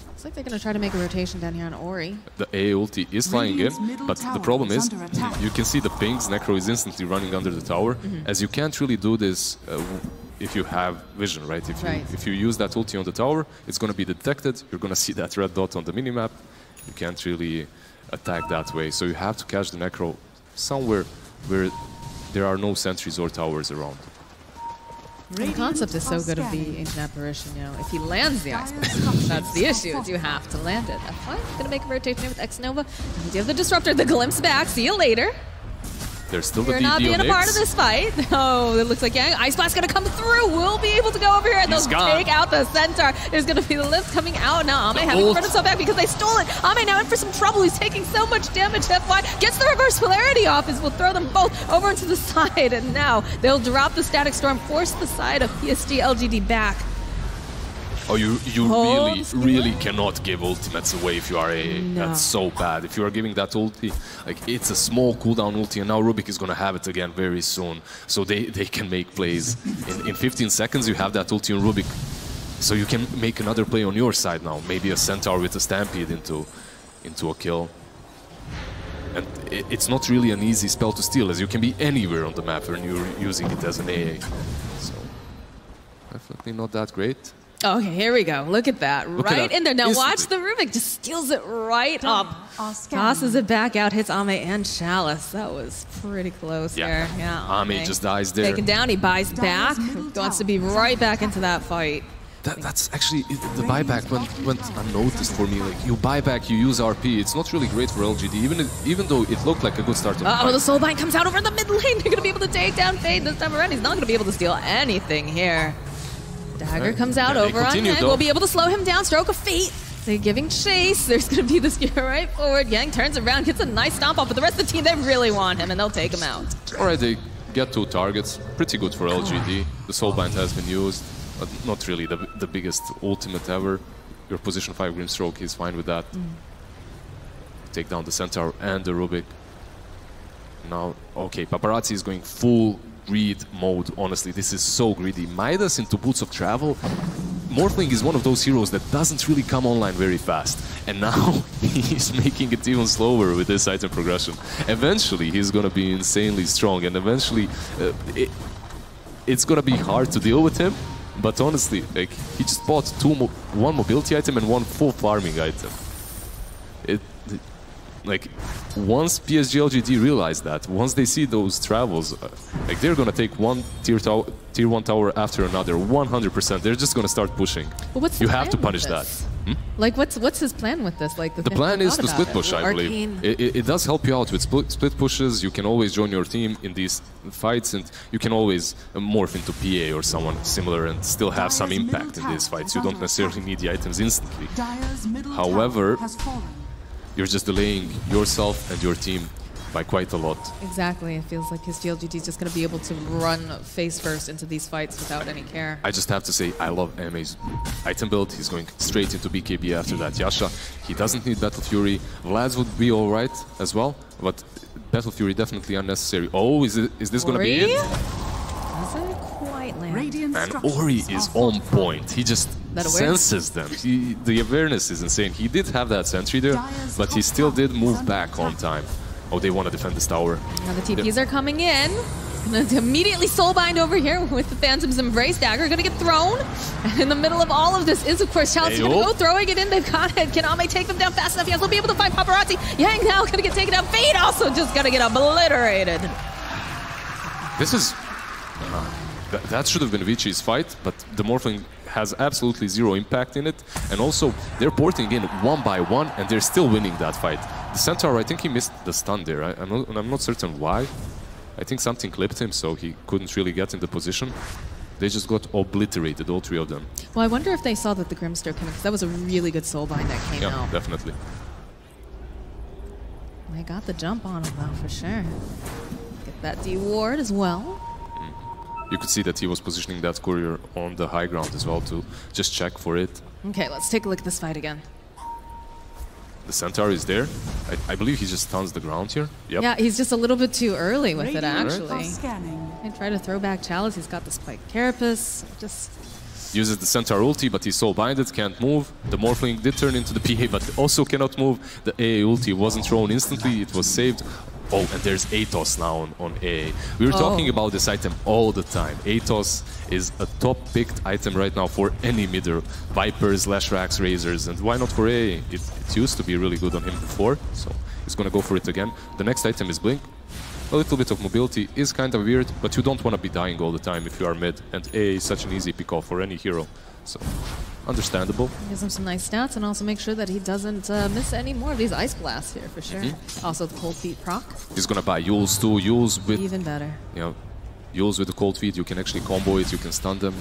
Speaker 10: Looks like they're going to try to make a rotation down here on Ori.
Speaker 13: The AA ulti is flying in, but the problem is, you can see the pings. Necro is instantly running under the tower. As you can't really do this if you have vision, right? If you use that ulti on the tower, it's going to be detected. You're going to see that red dot on the minimap. You can't really attack that way. So you have to catch the Necro somewhere where there are no sentries or towers around.
Speaker 10: The concept is so good of the Ancient Apparition, you know. If he lands the Ice Blast, that's the issue, is you have to land it. F1 going to make a rotation here with X-Nova. And you have the Disruptor, the Glimpse back. See you later.
Speaker 13: There's still the
Speaker 10: You're not being a part of this fight. Oh, it looks like Yang. Ice Blast going to come through. We'll be able to go over here and they'll take out the Centaur. There's going to be the lift coming out now. Ame having to run himself back because they stole it. Ame now in for some trouble. He's taking so much damage. FY gets the reverse polarity off as we'll throw them both over into the side. And now they'll drop the Static Storm, force the side of PSG LGD back.
Speaker 13: Oh, you really cannot give ultimates away if you are AA. No. That's so bad. If you are giving that ulti, like it's a small cooldown ulti, and now Rubik is gonna have it again very soon. So they can make plays. In 15 seconds you have that ulti on Rubik. So you can make another play on your side now. Maybe a Centaur with a Stampede into a kill. And it's not really an easy spell to steal, as you can be anywhere on the map when you're using it as an AA. So definitely not that great.
Speaker 10: Okay, here we go. Look at that. Right in there. Now watch the Rubik. Just steals it right up. Tosses it back out. Hits Ame and Chalice. That was pretty close there. Yeah,
Speaker 13: Ame just dies there.
Speaker 10: Taken down. He buys back. Wants to be right back into that fight.
Speaker 13: That's actually, the buyback went unnoticed for me. Like, you buy back, you use RP. It's not really great for LGD, even though it looked like a good start.
Speaker 10: The Soulbind comes out over the mid lane. They're going to be able to take down Fade this time around. He's not going to be able to steal anything here. Dagger comes out over on Yang. We'll be able to slow him down. Stroke of Fate. They're giving chase. There's going to be this gear right forward. Yang turns around, gets a nice stomp off, but the rest of the team, they really want him, and they'll take him out.
Speaker 13: All right, they get 2 targets. Pretty good for LGD. The Soulbind has been used, but not really the biggest ultimate ever. Your position 5 Grimstroke, he's fine with that. Take down the Centaur and the Rubik. Now, okay, Paparazzi is going full greed mode. Honestly, this is so greedy. Midas into Boots of Travel. Morphling is one of those heroes that doesn't really come online very fast, and now he's making it even slower with this item progression. Eventually he's gonna be insanely strong, and eventually it's gonna be hard to deal with him, but honestly, like, he just bought 1 mobility item and 1 full farming item. Like, once PSG LGD realize that, once they see those travels, like, they're gonna take one tier 1 tower after another, 100%. They're just gonna start pushing.
Speaker 10: But what's
Speaker 13: you have to punish that.
Speaker 10: Like, what's his plan with this? Like,
Speaker 13: the plan is to split push, I believe. It does help you out with split pushes. You can always join your team in these fights, and you can always morph into PA or someone similar and still have some impact in these fights. You don't necessarily need the items instantly. However, you're just delaying yourself and your team by quite a lot.
Speaker 10: Exactly. It feels like his GLGT is just going to be able to run face first into these fights without any care.
Speaker 13: I just have to say, I love Ame's item build. He's going straight into BKB after that. Yasha, he doesn't need Battle Fury. Vlad's would be alright as well, but Battle Fury definitely unnecessary. Oh, is this going to be it?
Speaker 10: Doesn't quite land.
Speaker 13: And Ori is on point. He just senses them. The awareness is insane. He did have that sentry there, but he still did move back on time. Oh, they want to defend this tower.
Speaker 10: Now the TPs are coming in. Gonna immediately soulbind over here with the Phantom's Embrace. Dagger gonna get thrown. And in the middle of all of this is, of course, Chalice gonna go throwing it in. They've got it. Can Ame take them down fast enough? Yes, they'll be able to find Paparazzi. Yang now gonna get taken down. Fade also just gonna get obliterated.
Speaker 13: This is... that should have been Vici's fight, but the Morphling has absolutely zero impact in it. And also, they're porting in 1 by 1, and they're still winning that fight. The Centaur, I think he missed the stun there. I'm not certain why. I think something clipped him, so he couldn't really get in the position. They just got obliterated, all 3 of them.
Speaker 10: Well, I wonder if they saw that the Grimstar came in, because that was a really good soulbind that came out.
Speaker 13: Yeah, definitely.
Speaker 10: They got the jump on him, though, for sure. Get that D-ward as well.
Speaker 13: You could see that he was positioning that courier on the high ground as well to just check for it.
Speaker 10: Okay, let's take a look at this fight again.
Speaker 13: The Centaur is there. I believe he just stuns the ground here. Yep.
Speaker 10: Yeah, he's just a little bit too early with it, actually. I try to throw back Chalice. He's got the Spike Carapace. Just
Speaker 13: uses the Centaur ulti, but he's soul binded, can't move. The Morphling did turn into the PA, but also cannot move. The AA ulti wasn't thrown instantly. It was saved Oh, and there's Atos now on AA. We were talking about this item all the time. Atos is a top-picked item right now for any midder. Vipers, Lashracks, Razors, and why not for AA? It used to be really good on him before, so he's gonna go for it again. The next item is Blink. A little bit of mobility is kind of weird, but you don't want to be dying all the time if you are mid, and AA is such an easy pick-off for any hero, so understandable.
Speaker 10: Gives him some nice stats, and also make sure that he doesn't miss any more of these Ice Blasts here, for sure. Also the Cold Feet proc.
Speaker 13: He's gonna buy Yules too. Yules with...
Speaker 10: Even better.
Speaker 13: You know, Yules with the Cold Feet, you can actually combo it, you can stun them.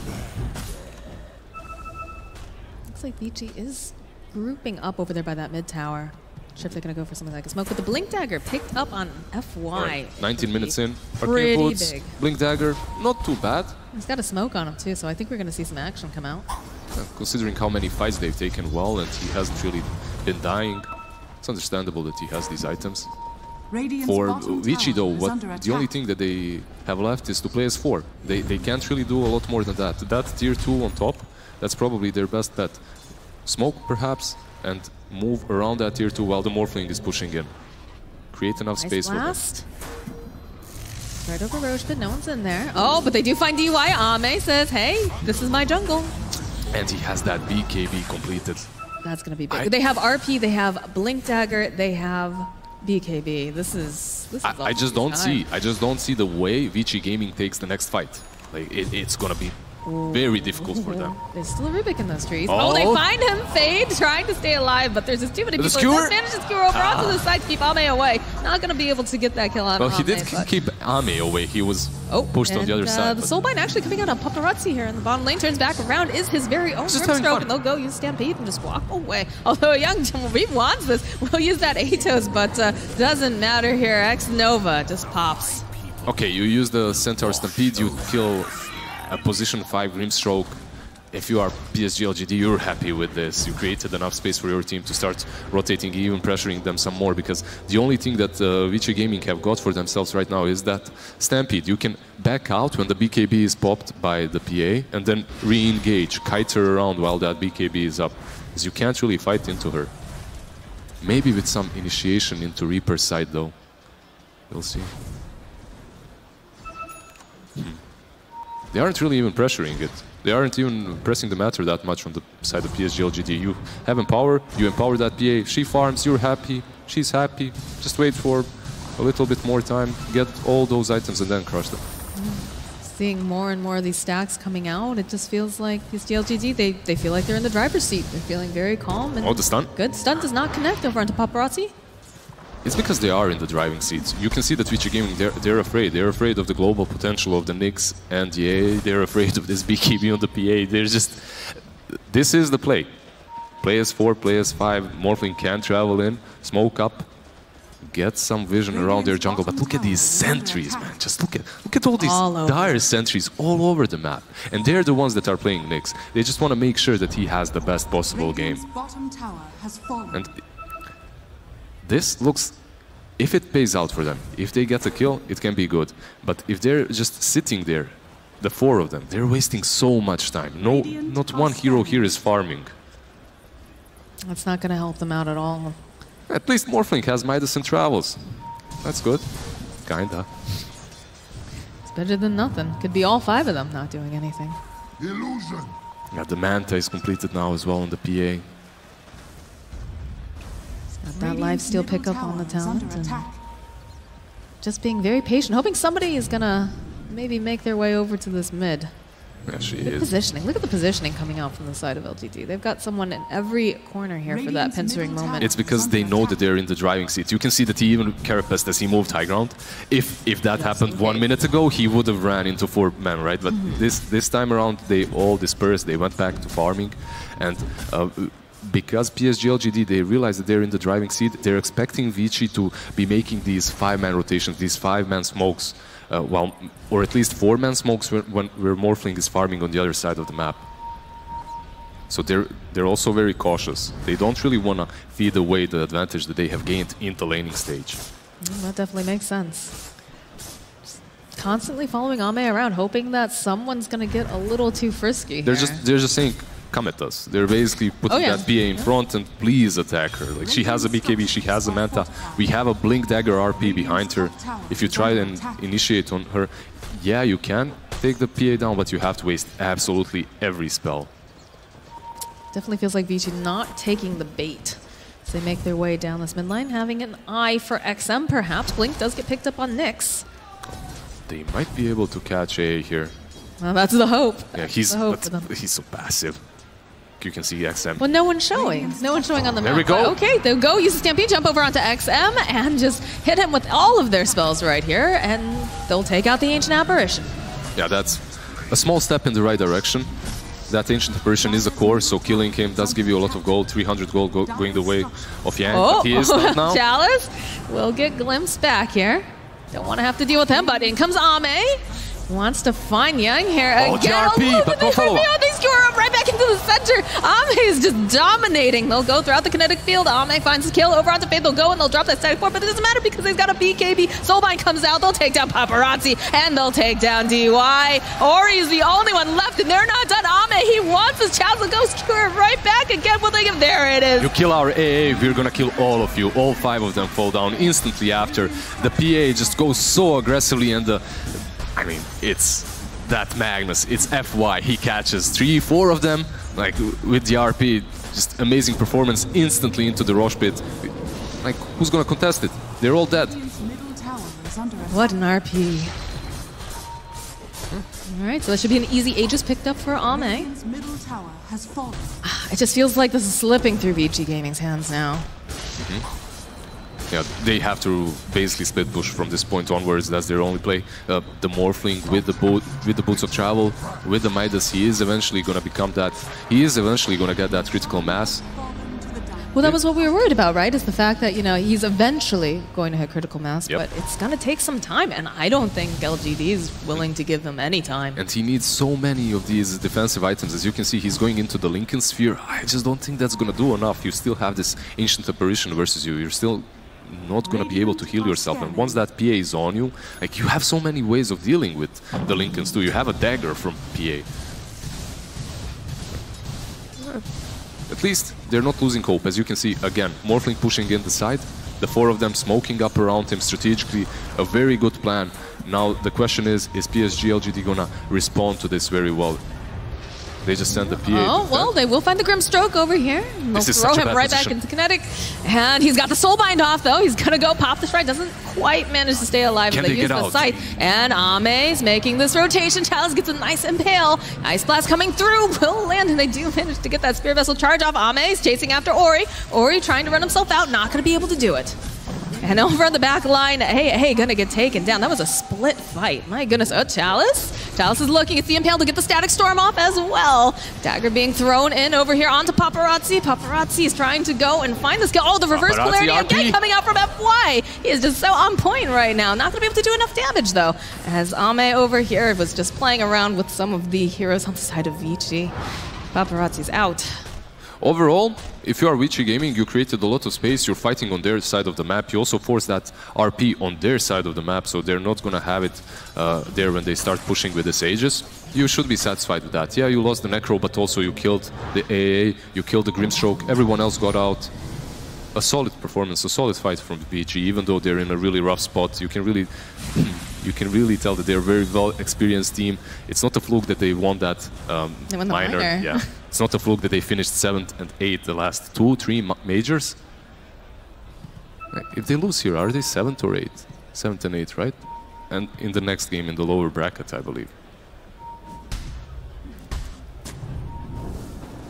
Speaker 10: Looks like Vici is grouping up over there by that mid tower. Sure if they're gonna go for something like a smoke, but the Blink Dagger picked up on FY.
Speaker 13: Right. 19 minutes in.
Speaker 10: Pretty
Speaker 13: Boots,
Speaker 10: big.
Speaker 13: Blink Dagger, not too bad.
Speaker 10: He's got a smoke on him too, so I think we're gonna see some action come out.
Speaker 13: Considering how many fights they've taken well, and he hasn't really been dying, it's understandable that he has these items. For Vici though, the only thing that they have left is to play as 4. They can't really do a lot more than that. That tier 2 on top, that's probably their best bet. Smoke perhaps, and move around that tier 2 while the Morphling is pushing in. Create enough space for them.
Speaker 10: Right over Roche, but no one's in there. Oh, but they do find DY. Ame says, hey, this is my jungle.
Speaker 13: And he has that BKB completed.
Speaker 10: That's going to be big. They have RP, they have Blink Dagger, they have BKB. This is
Speaker 13: I just don't see the way Vici Gaming takes the next fight. Like it's going to be very difficult for them.
Speaker 10: There's still a Rubik in those trees. Oh, they find him. Fade trying to stay alive, but there's just too many people. He just managed to skewer over onto the side to keep Ame away. Not going to be able to get that kill on
Speaker 13: Well, he
Speaker 10: Ame,
Speaker 13: did keep Ame away. He was pushed on the other side.
Speaker 10: The Soulbind actually coming out on Paparazzi here in the bottom lane. Turns back around, is his very own Grimstroke, and they'll go use Stampede and just walk away. Although Young Reeve wants this, will use that Atos, but doesn't matter here. X-Nova just pops.
Speaker 13: Okay, you use the Centaur Stampede, you kill a position 5 Grimstroke. If you are PSG LGD, you're happy with this. You created enough space for your team to start rotating, even pressuring them some more, because the only thing that Vici Gaming have got for themselves right now is that Stampede. You can back out when the BKB is popped by the PA and then re-engage, kite her around while that BKB is up, because you can't really fight into her. Maybe with some initiation into Reaper's side though. We'll see. They aren't really even pressuring it. They aren't even pressing the matter that much on the side of PSG LGD. You have empower, you empower that PA, she farms, you're happy, she's happy. Just wait for a little bit more time, get all those items and then crush them.
Speaker 10: Seeing more and more of these stacks coming out, it just feels like PSG LGD, they feel like they're in the driver's seat. They're feeling very calm. And
Speaker 13: the stun?
Speaker 10: Good. Stun does not connect over onto Paparazzi.
Speaker 13: It's because they are in the driving seats. You can see that Vici Gaming, they're afraid. They're afraid of the global potential of the Nyx and the A. They're afraid of this BKB on the PA. They're just... This is the play. Play as 4, play as 5. Morphling can travel in, smoke up, get some vision around their jungle. But look at these sentries, man. Just look at all these dire sentries all over the map. And they're the ones that are playing Nyx. They just want to make sure that he has the best possible game. And this looks, if it pays out for them, if they get a kill, it can be good. But if they're just sitting there, the 4 of them, they're wasting so much time. No, not one hero here is farming.
Speaker 10: That's not going to help them out at all.
Speaker 13: At least Morphling has Midas and Travels. That's good. Kinda.
Speaker 10: It's better than nothing. Could be all 5 of them not doing anything.
Speaker 24: Illusion.
Speaker 13: Yeah, the Manta is completed now as well on the PA.
Speaker 10: Got that lifesteal pickup on the talent. And just being very patient, hoping somebody is going to maybe make their way over to this mid.
Speaker 13: Yeah, she
Speaker 10: Good
Speaker 13: is.
Speaker 10: positioning. Look at the positioning coming out from the side of LGD. They've got someone in every corner here for that pincering moment.
Speaker 13: It's because they know that they're in the driving seat. You can see that he even carapaced as he moved high ground. If that happened 1 minute ago, he would have ran into 4 men, right? But this time around, they all dispersed. They went back to farming. And because PSG LGD, they realize that they're in the driving seat, they're expecting Vici to be making these 5-man rotations, these 5-man smokes, or at least 4-man smokes where Morphling is farming on the other side of the map. So they're also very cautious. They don't really want to feed away the advantage that they have gained in the laning stage.
Speaker 10: That definitely makes sense. Just constantly following Ame around, hoping that someone's going to get a little too frisky
Speaker 13: They're
Speaker 10: here.
Speaker 13: just saying, come at us. They're basically putting that PA in front and please attack her. Like, she has a BKB, she has a Manta. We have a Blink Dagger RP behind her. If you try and initiate on her, yeah, you can take the PA down, but you have to waste absolutely every spell.
Speaker 10: Definitely feels like Vici not taking the bait. So they make their way down this mid lane, having an eye for XM perhaps. Blink does get picked up on Nyx.
Speaker 13: They might be able to catch AA here.
Speaker 10: Well, that's the hope.
Speaker 13: Yeah, he's so passive. You can see XM.
Speaker 10: Well, no one's showing. No one's showing on the map.
Speaker 13: There we go.
Speaker 10: Okay, they'll go use a Stampede Jump over onto XM and just hit him with all of their spells right here, and they'll take out the Ancient Apparition.
Speaker 13: Yeah, that's a small step in the right direction. That Ancient Apparition is a core, so killing him does give you a lot of gold. 300 gold going the way of Yang.
Speaker 10: Oh,
Speaker 13: He is not now.
Speaker 10: Chalice will get glimpsed back here. Don't want to have to deal with him, but in comes Ame. Wants to find Yang here again.
Speaker 13: GRP, but no follow-up.
Speaker 10: They skewer him right back into the center. Ame is just dominating. They'll go throughout the kinetic field. Ame finds his kill over onto Faith. They'll go and they'll drop that static form, but it doesn't matter because they've got a BKB. Soulbind comes out. They'll take down Paparazzi and they'll take down DY. Ori's the only one left, and they're not done. Ame, he wants his chance to go skewer it right back again. Will they give? There it is.
Speaker 13: You kill our AA, we're gonna kill all of you. All 5 of them fall down instantly after. The PA just goes so aggressively, and I mean, it's that Magnus, it's FY, he catches 3, 4 of them, like with the RP, just amazing performance instantly into the Rosh pit. Like, who's gonna contest it? They're all dead.
Speaker 10: What an RP. Alright, so that should be an easy Aegis picked up for Ame. It just feels like this is slipping through VG Gaming's hands now.
Speaker 13: Yeah, they have to basically split push from this point onwards. That's their only play. The Morphling with the Boots of Travel, with the Midas, he is eventually going to become that. He is eventually going to get that critical mass.
Speaker 10: Well, that was what we were worried about, right? Is the fact that, you know, he's eventually going to hit critical mass, but it's going to take some time, and I don't think LGD is willing to give him any time.
Speaker 13: And he needs so many of these defensive items. As you can see, he's going into the Lincoln Sphere. I just don't think that's going to do enough. You still have this Ancient Apparition versus you. You're still not going to be able to heal yourself, and once that PA is on you, like, you have so many ways of dealing with the Lincolns too. You have a dagger from PA. At least they're not losing hope. As you can see, again, Morphling pushing in the side, the 4 of them smoking up around him strategically, a very good plan. Now the question is PSG LGD gonna respond to this very well? They just send the PA.
Speaker 10: Oh, well, they will find the Grim Stroke over here. They'll throw him right back into Kinetic. And he's got the Soulbind off, though. He's going to go pop the Strike. Doesn't quite manage to stay alive, but they use the Sight. And Ame's making this rotation. Chalice gets a nice Impale. Ice Blast coming through. Will land, and they do manage to get that Spear Vessel charge off. Ame's chasing after Ori. Ori trying to run himself out. Not going to be able to do it. And over on the back line, hey, gonna get taken down. That was a split fight. My goodness. Oh, Chalice. Chalice is looking at the Impale to get the Static Storm off as well. Dagger being thrown in over here onto Paparazzi. Paparazzi is trying to go and find this guy. Oh, the reverse polarity again coming out from FY. He is just so on point right now. Not gonna be able to do enough damage though. As Ame over here was just playing around with some of the heroes on the side of Vici. Paparazzi's out.
Speaker 13: Overall, if you are Vici Gaming, you created a lot of space, you're fighting on their side of the map, you also force that RP on their side of the map, so they're not gonna have it there when they start pushing with the Sages. You should be satisfied with that. Yeah, you lost the Necro, but also you killed the AA, you killed the Grimstroke, everyone else got out. A solid performance, a solid fight from Vici, even though they're in a really rough spot. You can really tell that they're a very well-experienced team. It's not a fluke that they won that minor. Yeah. It's not a fluke that they finished 7th and 8th the last 2-3 majors. If they lose here, are they 7th or 8th? 7th and 8th, right? And in the next game in the lower bracket, I believe.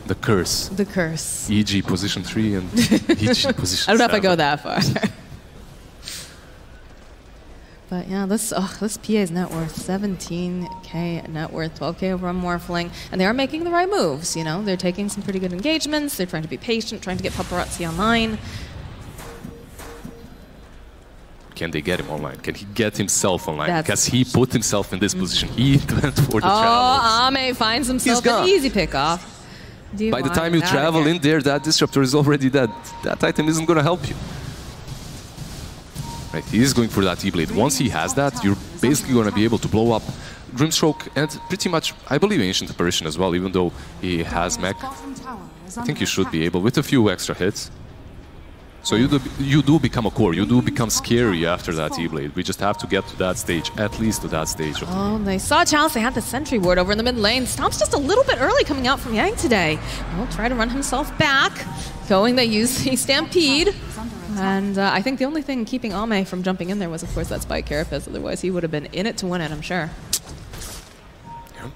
Speaker 13: The curse.
Speaker 10: The curse.
Speaker 13: EG position 3 and EG position 7.
Speaker 10: I don't know if I go that far. But yeah, this PA's net worth, 17k net worth, 12k over on Morphling, and they are making the right moves, you know? They're taking some pretty good engagements, they're trying to be patient, trying to get Paparazzi online.
Speaker 13: Can they get him online? Can he get himself online? Because he put himself in this position. He went for the travels.
Speaker 10: Oh, Ame finds himself an easy pick-off.
Speaker 13: By the time you travel in there, that Disruptor is already dead. That item isn't going to help you. Right, he is going for that E-Blade. Once he has that, you're basically going to be able to blow up Grimstroke and pretty much, I believe, Ancient Apparition as well, even though he has mech. I think you should be able, with a few extra hits. So you do become a core, you do become scary after that E-Blade. We just have to get to that stage, at least to that stage.
Speaker 10: Oh, they saw Chalice, they had the Sentry Ward over in the mid lane. Stomp's just a little bit early coming out from Yang today. He'll try to run himself back. Going, they use the Stampede. And I think the only thing keeping Ame from jumping in there was, of course, that Spike Carapace. Otherwise, he would have been in it to win it, I'm sure.
Speaker 13: Yeah.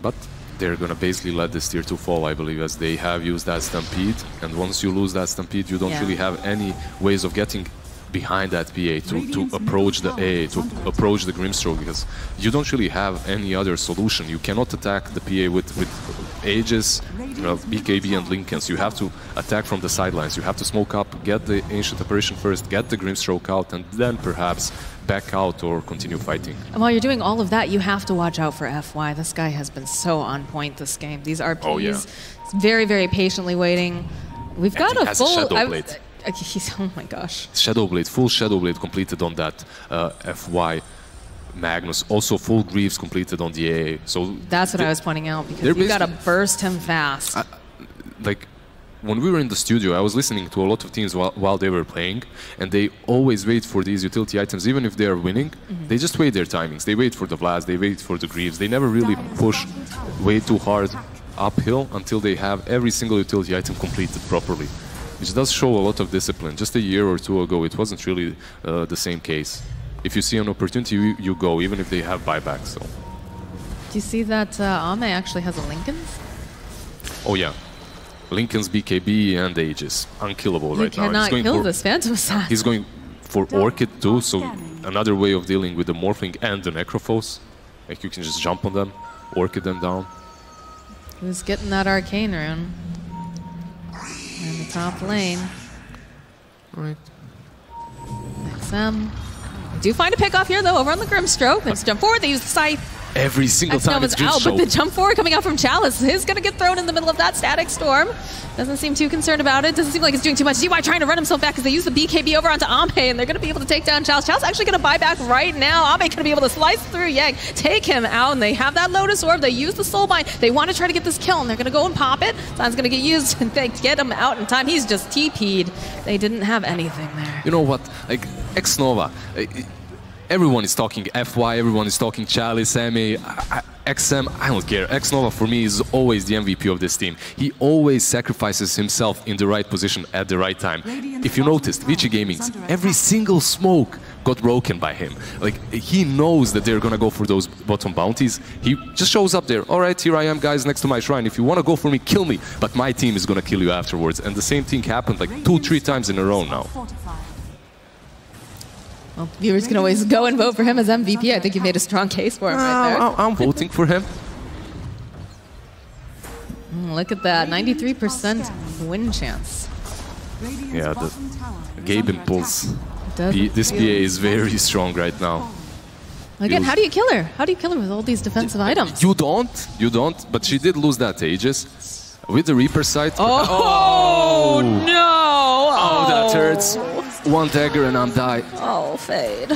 Speaker 13: But they're going to basically let this tier 2 fall, I believe, as they have used that Stampede. And once you lose that Stampede, you don't really have any ways of getting behind that PA to approach the A, to approach the Grimstroke, because you don't really have any other solution. You cannot attack the PA with Aegis, BKB and Lincolns. You have to attack from the sidelines. You have to smoke up, get the Ancient Apparition first, get the Grimstroke out, and then perhaps back out or continue fighting.
Speaker 10: And while you're doing all of that, you have to watch out for FY. This guy has been so on point this game. These RPs, very, very patiently waiting. We've got a full... oh my gosh.
Speaker 13: Shadowblade, full Shadowblade completed on that FY. Magnus, also full Greaves completed on the AA. So
Speaker 10: that's what I was pointing out, because you got to burst him fast.
Speaker 13: Like, when we were in the studio, I was listening to a lot of teams while they were playing, and they always wait for these utility items, even if they are winning. They just wait their timings. They wait for the Blast, they wait for the Greaves. They never really push way too hard uphill until they have every single utility item completed properly, which does show a lot of discipline. Just a year or two ago, it wasn't really the same case. If you see an opportunity, you go, even if they have buybacks. So.
Speaker 10: Do you see that Ame actually has a Lincoln's?
Speaker 13: Oh yeah. Lincoln's, BKB, and Aegis. Unkillable right now.
Speaker 10: You cannot kill this Phantom Assassin.
Speaker 13: He's going for Orchid too, so another way of dealing with the Morphling and the Necrophos. Like, you can just jump on them, Orchid them down.
Speaker 10: Who's getting that Arcane Rune? In the top lane.
Speaker 13: Right.
Speaker 10: XM. Do find a pick off here, though, over on the Grimstroke. Let's jump forward. They use the Scythe.
Speaker 13: Every single time it's
Speaker 10: out, but the jump forward coming out from Chalice is going to get thrown in the middle of that Static Storm. Doesn't seem too concerned about it. Doesn't seem like it's doing too much. DY trying to run himself back because they use the BKB over onto Ame, and they're going to be able to take down Chalice. Chalice actually going to buy back right now. Ame going to be able to slice through Yang, take him out, and they have that Lotus Orb. They use the Soulbind. They want to try to get this kill, and they're going to go and pop it. Sign's going to get used, and they get him out in time. He's just TP'd. They didn't have anything there.
Speaker 13: You know what? Like, X-Nova, everyone is talking FY, everyone is talking Chalice, MA, XM, I don't care. X-Nova for me is always the MVP of this team. He always sacrifices himself in the right position at the right time. If you noticed, Vici Gaming's, every single smoke got broken by him. Like, he knows that they're gonna go for those bottom bounties. He just shows up there. All right, here I am, guys, next to my shrine. If you want to go for me, kill me. But my team is gonna kill you afterwards. And the same thing happened like 2-3 times in a row now.
Speaker 10: Well, viewers can always go and vote for him as MVP. I think you made a strong case for him right there.
Speaker 13: I'm voting for him.
Speaker 10: Look at that, 93% win chance.
Speaker 13: Yeah, the Gabe Impulse. This PA is very strong right now.
Speaker 10: Again, how do you kill her? How do you kill her with all these defensive items?
Speaker 13: You don't, but she did lose that Aegis. With the Reaper sight.
Speaker 10: Oh, no!
Speaker 13: Oh, that hurts. One dagger and I'm died.
Speaker 10: Oh, Fade.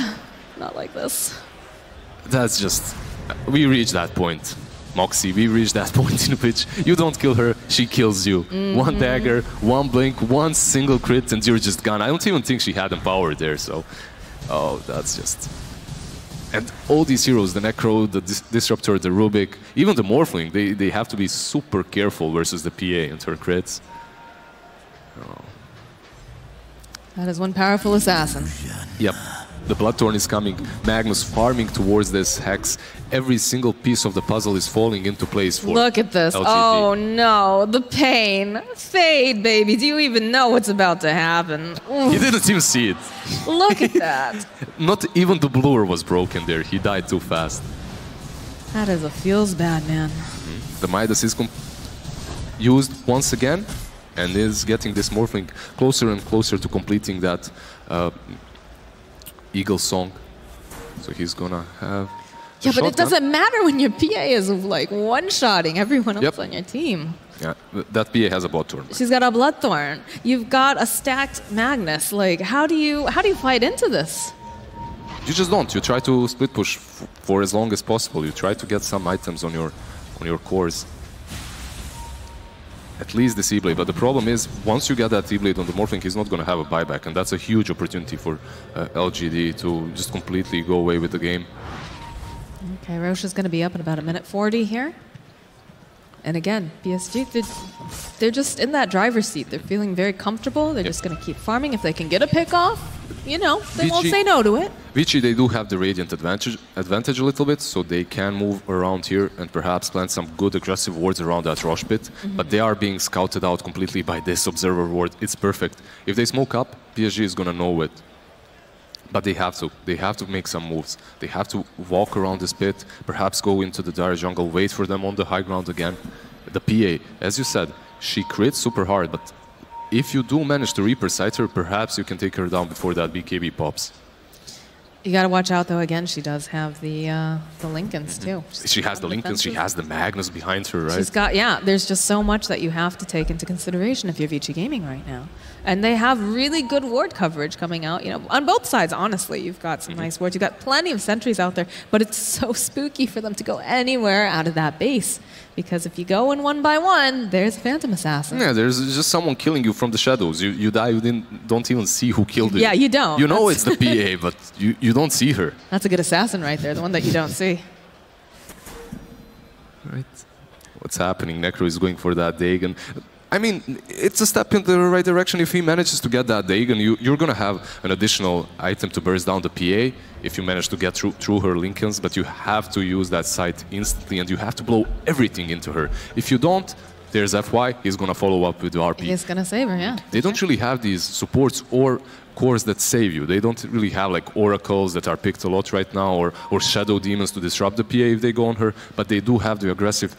Speaker 10: Not like this.
Speaker 13: That's just... We reached that point. Moxie, we reached that point in which you don't kill her, she kills you. One dagger, one blink, one single crit, and you're just gone. I don't even think she had Empower there, so... Oh, that's just... And all these heroes, the Necro, the Disruptor, the Rubik, even the Morphling, they have to be super careful versus the PA and her crits. Oh.
Speaker 10: That is one powerful assassin.
Speaker 13: Yep. The Bloodthorn is coming. Magnus farming towards this Hex. Every single piece of the puzzle is falling into place for
Speaker 10: Look at this.
Speaker 13: LGD.
Speaker 10: Oh no, the pain. Fade, baby. Do you even know what's about to happen?
Speaker 13: He didn't even see it.
Speaker 10: Look at that.
Speaker 13: Not even the Bluer was broken there. He died too fast.
Speaker 10: That is a feels bad, man.
Speaker 13: The Midas is used once again and is getting this Morphling closer and closer to completing that Eagle Song. So he's gonna have
Speaker 10: Yeah, but it doesn't matter when your PA is like one-shotting everyone else
Speaker 13: Yep.
Speaker 10: on your team.
Speaker 13: Yeah, that PA has a Bloodthorn.
Speaker 10: She's got a Bloodthorn. You've got a stacked Magnus. Like, how do you fight into this?
Speaker 13: You just don't. You try to split push for as long as possible. You try to get some items on your cores. At least the C-Blade. But the problem is, once you get that T-Blade on the Morphling, he's not going to have a buyback. And that's a huge opportunity for LGD to just completely go away with the game.
Speaker 10: Okay, Roche is going to be up in about 1:40 here. And again, PSG, they're just in that driver's seat. They're feeling very comfortable. They're just going to keep farming. If they can get a pick off, you know, they won't say no to it.
Speaker 13: Vici, they do have the Radiant advantage a little bit, so they can move around here and perhaps plant some good aggressive wards around that Roche pit. But they are being scouted out completely by this Observer ward. It's perfect. If they smoke up, PSG is going to know it. But they have to. They have to make some moves. They have to walk around this pit, perhaps go into the dire jungle, wait for them on the high ground again. The PA, as you said, she crits super hard, but if you do manage to Reaper sight her, perhaps you can take her down before that BKB pops.
Speaker 10: You got to watch out, though. Again, she does have the Lincolns, too.
Speaker 13: She has the Lincolns, she has the Magnus behind her, right?
Speaker 10: She's got, yeah, there's just so much that you have to take into consideration if you're Vici Gaming right now. And they have really good ward coverage coming out, you know, on both sides, honestly. You've got some nice wards. You've got plenty of sentries out there, but it's so spooky for them to go anywhere out of that base. Because if you go in one by one, there's a Phantom Assassin.
Speaker 13: Yeah, there's just someone killing you from the shadows. You die, you don't even see who killed you.
Speaker 10: Yeah, you don't.
Speaker 13: You know it's the PA, but you don't see her.
Speaker 10: That's a good assassin right there, the one that you don't see.
Speaker 13: Right. What's happening? Necro is going for that Dagon. I mean, it's a step in the right direction. If he manages to get that Dagon, you're going to have an additional item to burst down the PA if you manage to get through her Lincolns, but you have to use that sight instantly and you have to blow everything into her. If you don't, there's FY, he's going to follow up with the RP.
Speaker 10: He's going to save her, yeah.
Speaker 13: They don't really have these supports or cores that save you. They don't really have like oracles that are picked a lot right now or shadow demons to disrupt the PA if they go on her, but they do have the aggressive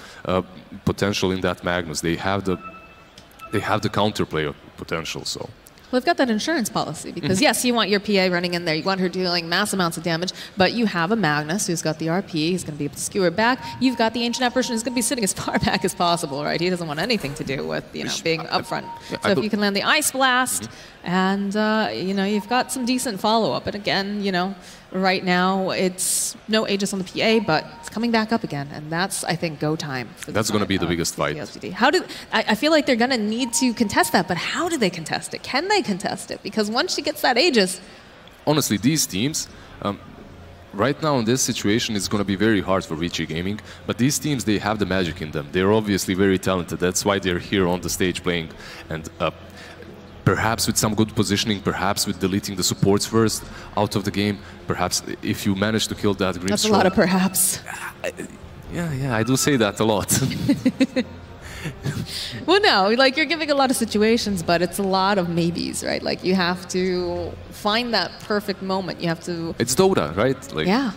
Speaker 13: potential in that Magnus. They have the counterplay potential, so.
Speaker 10: Well, they've got that insurance policy because, yes, you want your PA running in there. You want her dealing mass amounts of damage, but you have a Magnus who's got the RP. He's going to be able to skewer back. You've got the Ancient Apparition who's going to be sitting as far back as possible, right? He doesn't want anything to do with, you know, being up front. So if you can land the Ice Blast and, you know, you've got some decent follow-up. And again, you know, right now it's no Aegis on the PA, but it's coming back up again. And that's, I think, go time.
Speaker 13: That's going to be the biggest fight.
Speaker 10: I feel like they're going to need to contest that, but how do they contest it? Can they contest it? Because once she gets that Aegis...
Speaker 13: Honestly, these teams, right now in this situation, it's going to be very hard for Vici Gaming, but these teams, they have the magic in them. They're obviously very talented. That's why they're here on the stage playing. And perhaps with some good positioning, perhaps with deleting the supports first out of the game, perhaps if you manage to kill that green
Speaker 10: That's
Speaker 13: stroke.
Speaker 10: a lot of perhaps.
Speaker 13: Yeah, I do say that a lot.
Speaker 10: Well, no, like you're giving a lot of situations, but it's a lot of maybes, right? Like you have to find that perfect moment. You have to...
Speaker 13: It's Dota, right? Like,
Speaker 10: yeah.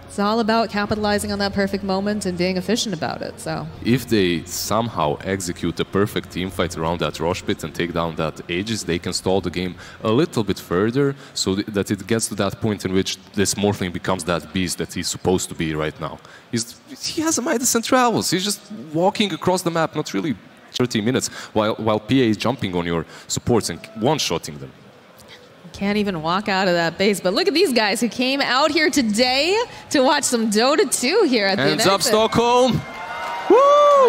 Speaker 10: It's all about capitalizing on that perfect moment and being efficient about it, so...
Speaker 13: If they somehow execute a perfect team fight around that Roche pit and take down that Aegis, they can stall the game a little bit further so that it gets to that point in which this Morphling becomes that beast that he's supposed to be right now. He has a Midas and travels. He's just walking across the map, not really 30 minutes, while PA is jumping on your supports and one-shotting them.
Speaker 10: Can't even walk out of that base. But look at these guys who came out here today to watch some Dota 2 here at the event.
Speaker 13: Hands up, Stockholm!
Speaker 10: Woo!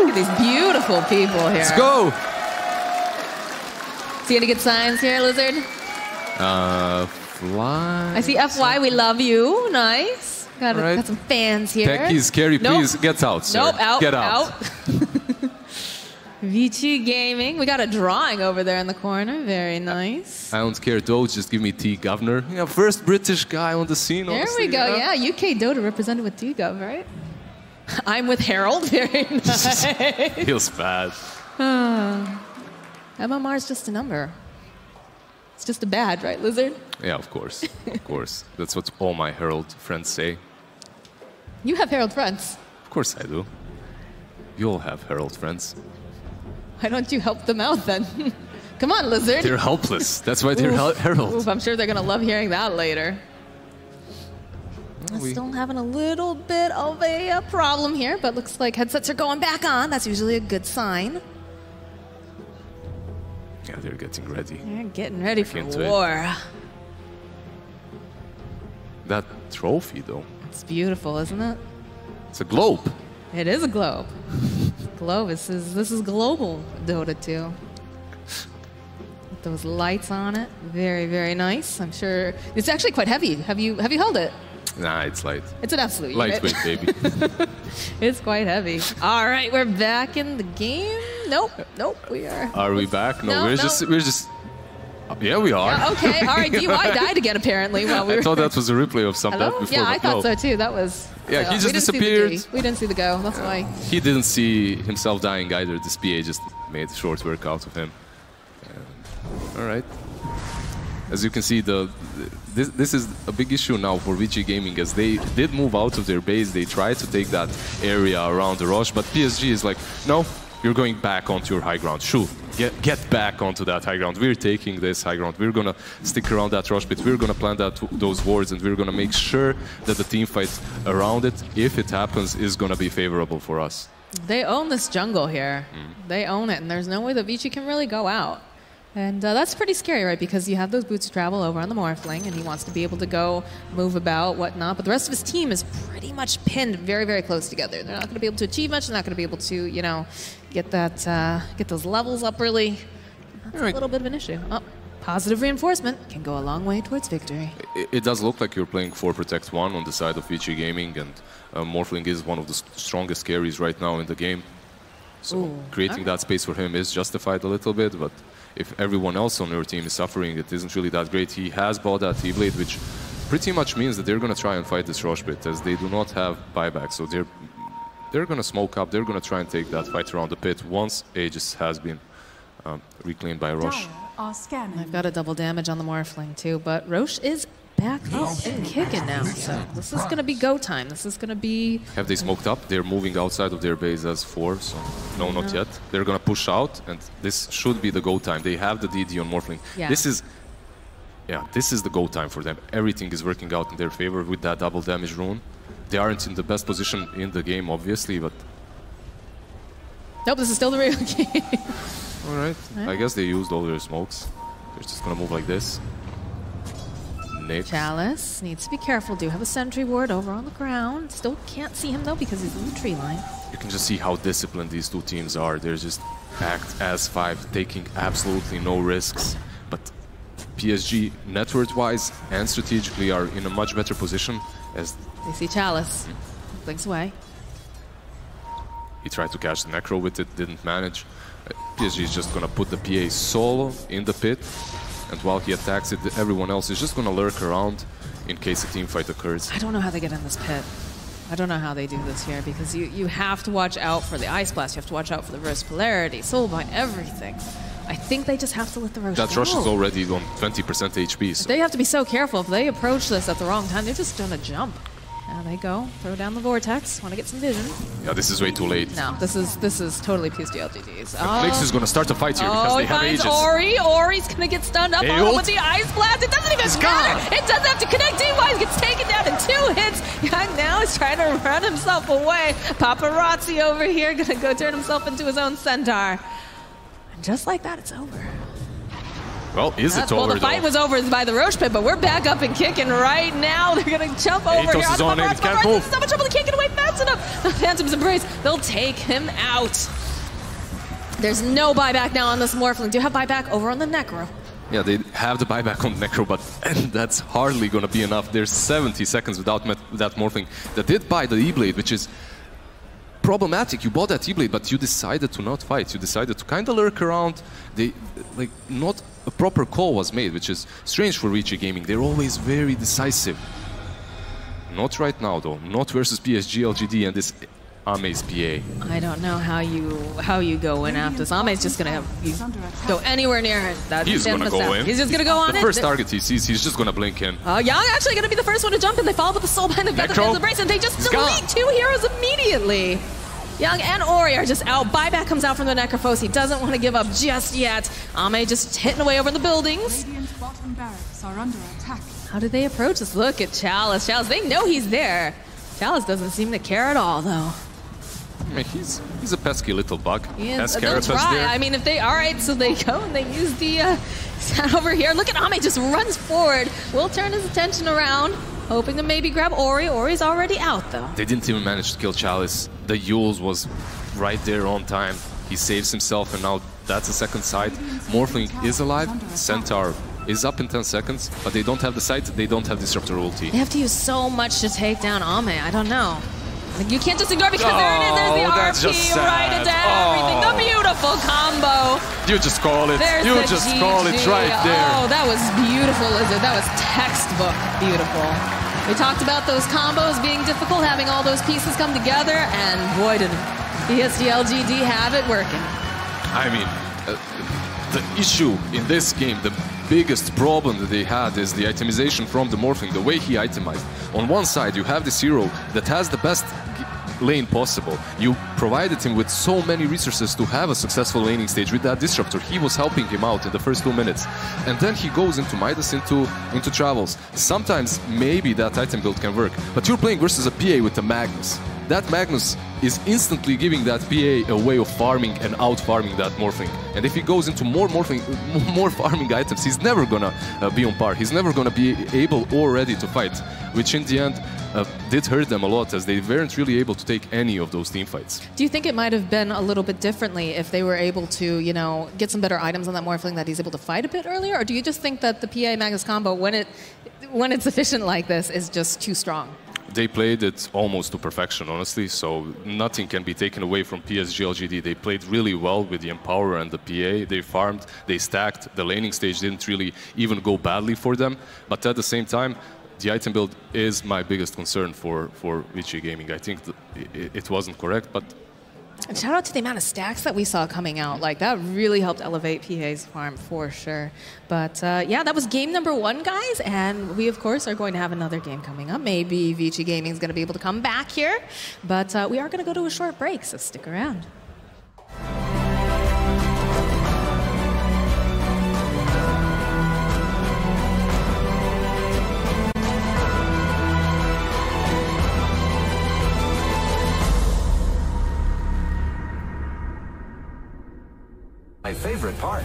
Speaker 10: Look at these beautiful people here.
Speaker 13: Let's go!
Speaker 10: See any good signs here, Lizard?
Speaker 13: Fly.
Speaker 10: I see FY, we love you. Nice. Got some fans here.
Speaker 13: Techies, Carry, please get out, sir.
Speaker 10: Nope, out.
Speaker 13: Get out.
Speaker 10: Vici Gaming. We got a drawing over there in the corner. Very nice.
Speaker 13: I don't care, Doge. Just give me T-Governor. Yeah, first British guy on the scene.
Speaker 10: There we go. Yeah, UK Dota represented with T-Gov, right? I'm with Harold. Very nice.
Speaker 13: Feels bad.
Speaker 10: MMR is just a number. It's just a bad, right, Lizard?
Speaker 13: Yeah, of course. Of course. That's what all my Herald friends say.
Speaker 10: You have Herald friends.
Speaker 13: Of course I do. You all have Herald friends.
Speaker 10: Why don't you help them out then? Come on, Lizard.
Speaker 13: They're helpless. That's why they're Herald.
Speaker 10: Oof, I'm sure they're going to love hearing that later. Still having a little bit of a problem here, but looks like headsets are going back on. That's usually a good sign.
Speaker 13: Yeah, they're getting ready.
Speaker 10: They're getting ready for war.
Speaker 13: That trophy, though.
Speaker 10: It's beautiful, isn't it?
Speaker 13: It's a globe.
Speaker 10: It is a globe. Globe. This is global Dota 2. With those lights on it, very, very nice. I'm sure it's actually quite heavy. Have you held it?
Speaker 13: Nah, it's light.
Speaker 10: It's an absolute
Speaker 13: lightweight, baby.
Speaker 10: It's quite heavy. All right, we're back in the game. Nope, we are.
Speaker 13: Are we back? No, we're just. Yeah, we are.
Speaker 10: Yeah, okay, all right. DUI died again apparently while we were.
Speaker 13: I thought that was a replay of some that before.
Speaker 10: Yeah, I thought so too. That was.
Speaker 13: Yeah, he just disappeared.
Speaker 10: We didn't see the go. That's why.
Speaker 13: He didn't see himself dying either. This PA just made short work out of him. All right. As you can see, this is a big issue now for VG Gaming, as they did move out of their base. They tried to take that area around the rush, but PSG is like, no, you're going back onto your high ground. Shoo, get back onto that high ground. We're taking this high ground. We're going to stick around that rush pit. We're going to plant those wards, and we're going to make sure that the team fight around it, if it happens, is going to be favorable for us.
Speaker 10: They own this jungle here. They own it, and there's no way that VG can really go out. And that's pretty scary, right? Because you have those boots of travel over on the Morphling, and he wants to be able to go, move about, whatnot. But the rest of his team is pretty much pinned very, very close together. They're not going to be able to achieve much. They're not going to be able to, you know, get those levels up really. That's a little bit of an issue. Oh, positive reinforcement can go a long way towards victory.
Speaker 13: It does look like you're playing 4 Protect 1 on the side of VG Gaming, and Morphling is one of the strongest carries right now in the game. So creating that space for him is justified a little bit, but if everyone else on your team is suffering, it isn't really that great. He has bought that T-Blade, which pretty much means that they're going to try and fight this rush pit, as they do not have buyback. So they're going to smoke up. They're going to try and take that fight around the pit once Aegis has been reclaimed by Roche.
Speaker 10: I've got a double damage on the Morphling too, but Roche is back up and kicking now. So this is going to be go time. This is going to be...
Speaker 13: Have they smoked up? They're moving outside of their base as 4, so no, not yet. They're going to push out, and this should be the go time. They have the DD on Morphling.
Speaker 10: Yeah.
Speaker 13: This is the go time for them. Everything is working out in their favor with that double damage rune. They aren't in the best position in the game, obviously, but...
Speaker 10: Nope, this is still the real game.
Speaker 13: All right. I guess they used all their smokes. They're just going to move like this.
Speaker 10: Chalice needs to be careful. Do have a sentry ward over on the ground. Still can't see him though because he's in the tree line.
Speaker 13: You can just see how disciplined these two teams are. They're just act as 5, taking absolutely no risks. But PSG, net worth-wise and strategically, are in a much better position as
Speaker 10: they see Chalice. Blinks away.
Speaker 13: He tried to catch the Necro with it, didn't manage. PSG is just gonna put the PA solo in the pit. And while he attacks it, everyone else is just going to lurk around in case a team fight occurs.
Speaker 10: I don't know how they get in this pit. I don't know how they do this here, because you have to watch out for the Ice Blast. You have to watch out for the Reverse Polarity, Soulbind, everything. I think they just have to let the Roche
Speaker 13: That
Speaker 10: go.
Speaker 13: Rush is already on 20% HP. So
Speaker 10: they have to be so careful. If they approach this at the wrong time, they're just going to jump. Now they go, throw down the Vortex, want to get some vision.
Speaker 13: Yeah, this is way too late.
Speaker 10: No, this is totally PSG LGDs.
Speaker 13: Flix is going to start a fight here because they have Aegis.
Speaker 10: Ori. Ori's going to get stunned up with the Ice Blast. It doesn't even matter. It doesn't have to connect. DY gets taken down in 2 hits. Young now is trying to run himself away. Paparazzi over here going to go turn himself into his own centaur. And just like that, it's over.
Speaker 13: Well, is it over?
Speaker 10: Well, the fight was over by the Roche pit, but we're back up and kicking right now. They're going to jump over here.
Speaker 13: Is on it. Can't move.
Speaker 10: So much trouble. They can't get away fast enough. The Phantom's Embrace. They'll take him out. There's no buyback now on this Morphling. Do you have buyback over on the Necro?
Speaker 13: Yeah, they have the buyback on Necro, but that's hardly going to be enough. There's 70 seconds without that Morphling. That did buy the E-Blade, which is problematic. You bought that E-Blade, but you decided to not fight. You decided to kind of lurk around. Not a proper call was made, which is strange for VG Gaming. They're always very decisive. Not right now, though. Not versus PSG LGD and this Ame's PA.
Speaker 10: I don't know how you go in after this. Ame's just gonna go anywhere near it.
Speaker 13: He's gonna go in.
Speaker 10: He's just gonna go on it.
Speaker 13: The first target he sees, he's just gonna blink in.
Speaker 10: Young actually gonna be the first one to jump in. They follow with the Soulbind. They've got the Phantom Embrace, and they just delete 2 heroes immediately. Young and Ori are just out. Buyback comes out from the Necrophos. He doesn't want to give up just yet. Ame just hitting away over the buildings.
Speaker 6: Radiant's bottom barracks are under attack.
Speaker 10: How do they approach this? Look at Chalice. Chalice, they know he's there. Chalice doesn't seem to care at all, though.
Speaker 13: I mean, he's a pesky little bug.
Speaker 10: They'll try.
Speaker 13: There.
Speaker 10: I mean, if they... All right, so they go and they use the set over here. Look at Ame just runs forward. Will turn his attention around, hoping to maybe grab Ori. Ori's already out, though.
Speaker 13: They didn't even manage to kill Chalice. The Yules was right there on time. He saves himself, and now that's the second side. Morphling is alive. Centaur is up in 10 seconds, but they don't have the sight. They don't have Disruptor ulti.
Speaker 10: They have to use so much to take down Ame. I don't know. Like, you can't just ignore because there it is. There's the RP right into everything. The beautiful combo.
Speaker 13: You just call it.
Speaker 10: There's
Speaker 13: you
Speaker 10: the
Speaker 13: just
Speaker 10: GG.
Speaker 13: call it right there.
Speaker 10: Oh, that was beautiful, Lizard. That was textbook beautiful. We talked about those combos being difficult, having all those pieces come together, and boy, did PSG LGD have it working.
Speaker 13: I mean, the issue in this game, the biggest problem that they had is the itemization from the Morphling, the way he itemized. On one side, you have this hero that has the best lane possible. You provided him with so many resources to have a successful laning stage with that Disruptor. He was helping him out in the first 2 minutes. And then he goes into Midas, into Travels. Sometimes maybe that item build can work, but you're playing versus a PA with a Magnus. That Magnus is instantly giving that PA a way of farming and out-farming that Morphling. And if he goes into more farming items, he's never gonna be on par. He's never gonna be able or ready to fight, which in the end did hurt them a lot, as they weren't really able to take any of those team fights.
Speaker 10: Do you think it might have been a little bit differently if they were able to, you know, get some better items on that Morphling that he's able to fight a bit earlier? Or do you just think that the PA Magnus combo, when it's efficient like this, is just too strong?
Speaker 13: They played it almost to perfection, honestly, so nothing can be taken away from PSG LGD. They played really well with the Empower and the PA. They farmed, they stacked. The laning stage didn't really even go badly for them. But at the same time, the item build is my biggest concern for Vici Gaming. I think it wasn't correct, but...
Speaker 10: And shout out to the amount of stacks that we saw coming out. Like, that really helped elevate PA's farm for sure. But yeah, that was game number 1, guys. And we, of course, are going to have another game coming up. Maybe Vici Gaming is going to be able to come back here. But we are going to go to a short break, so stick around.
Speaker 21: My favorite part.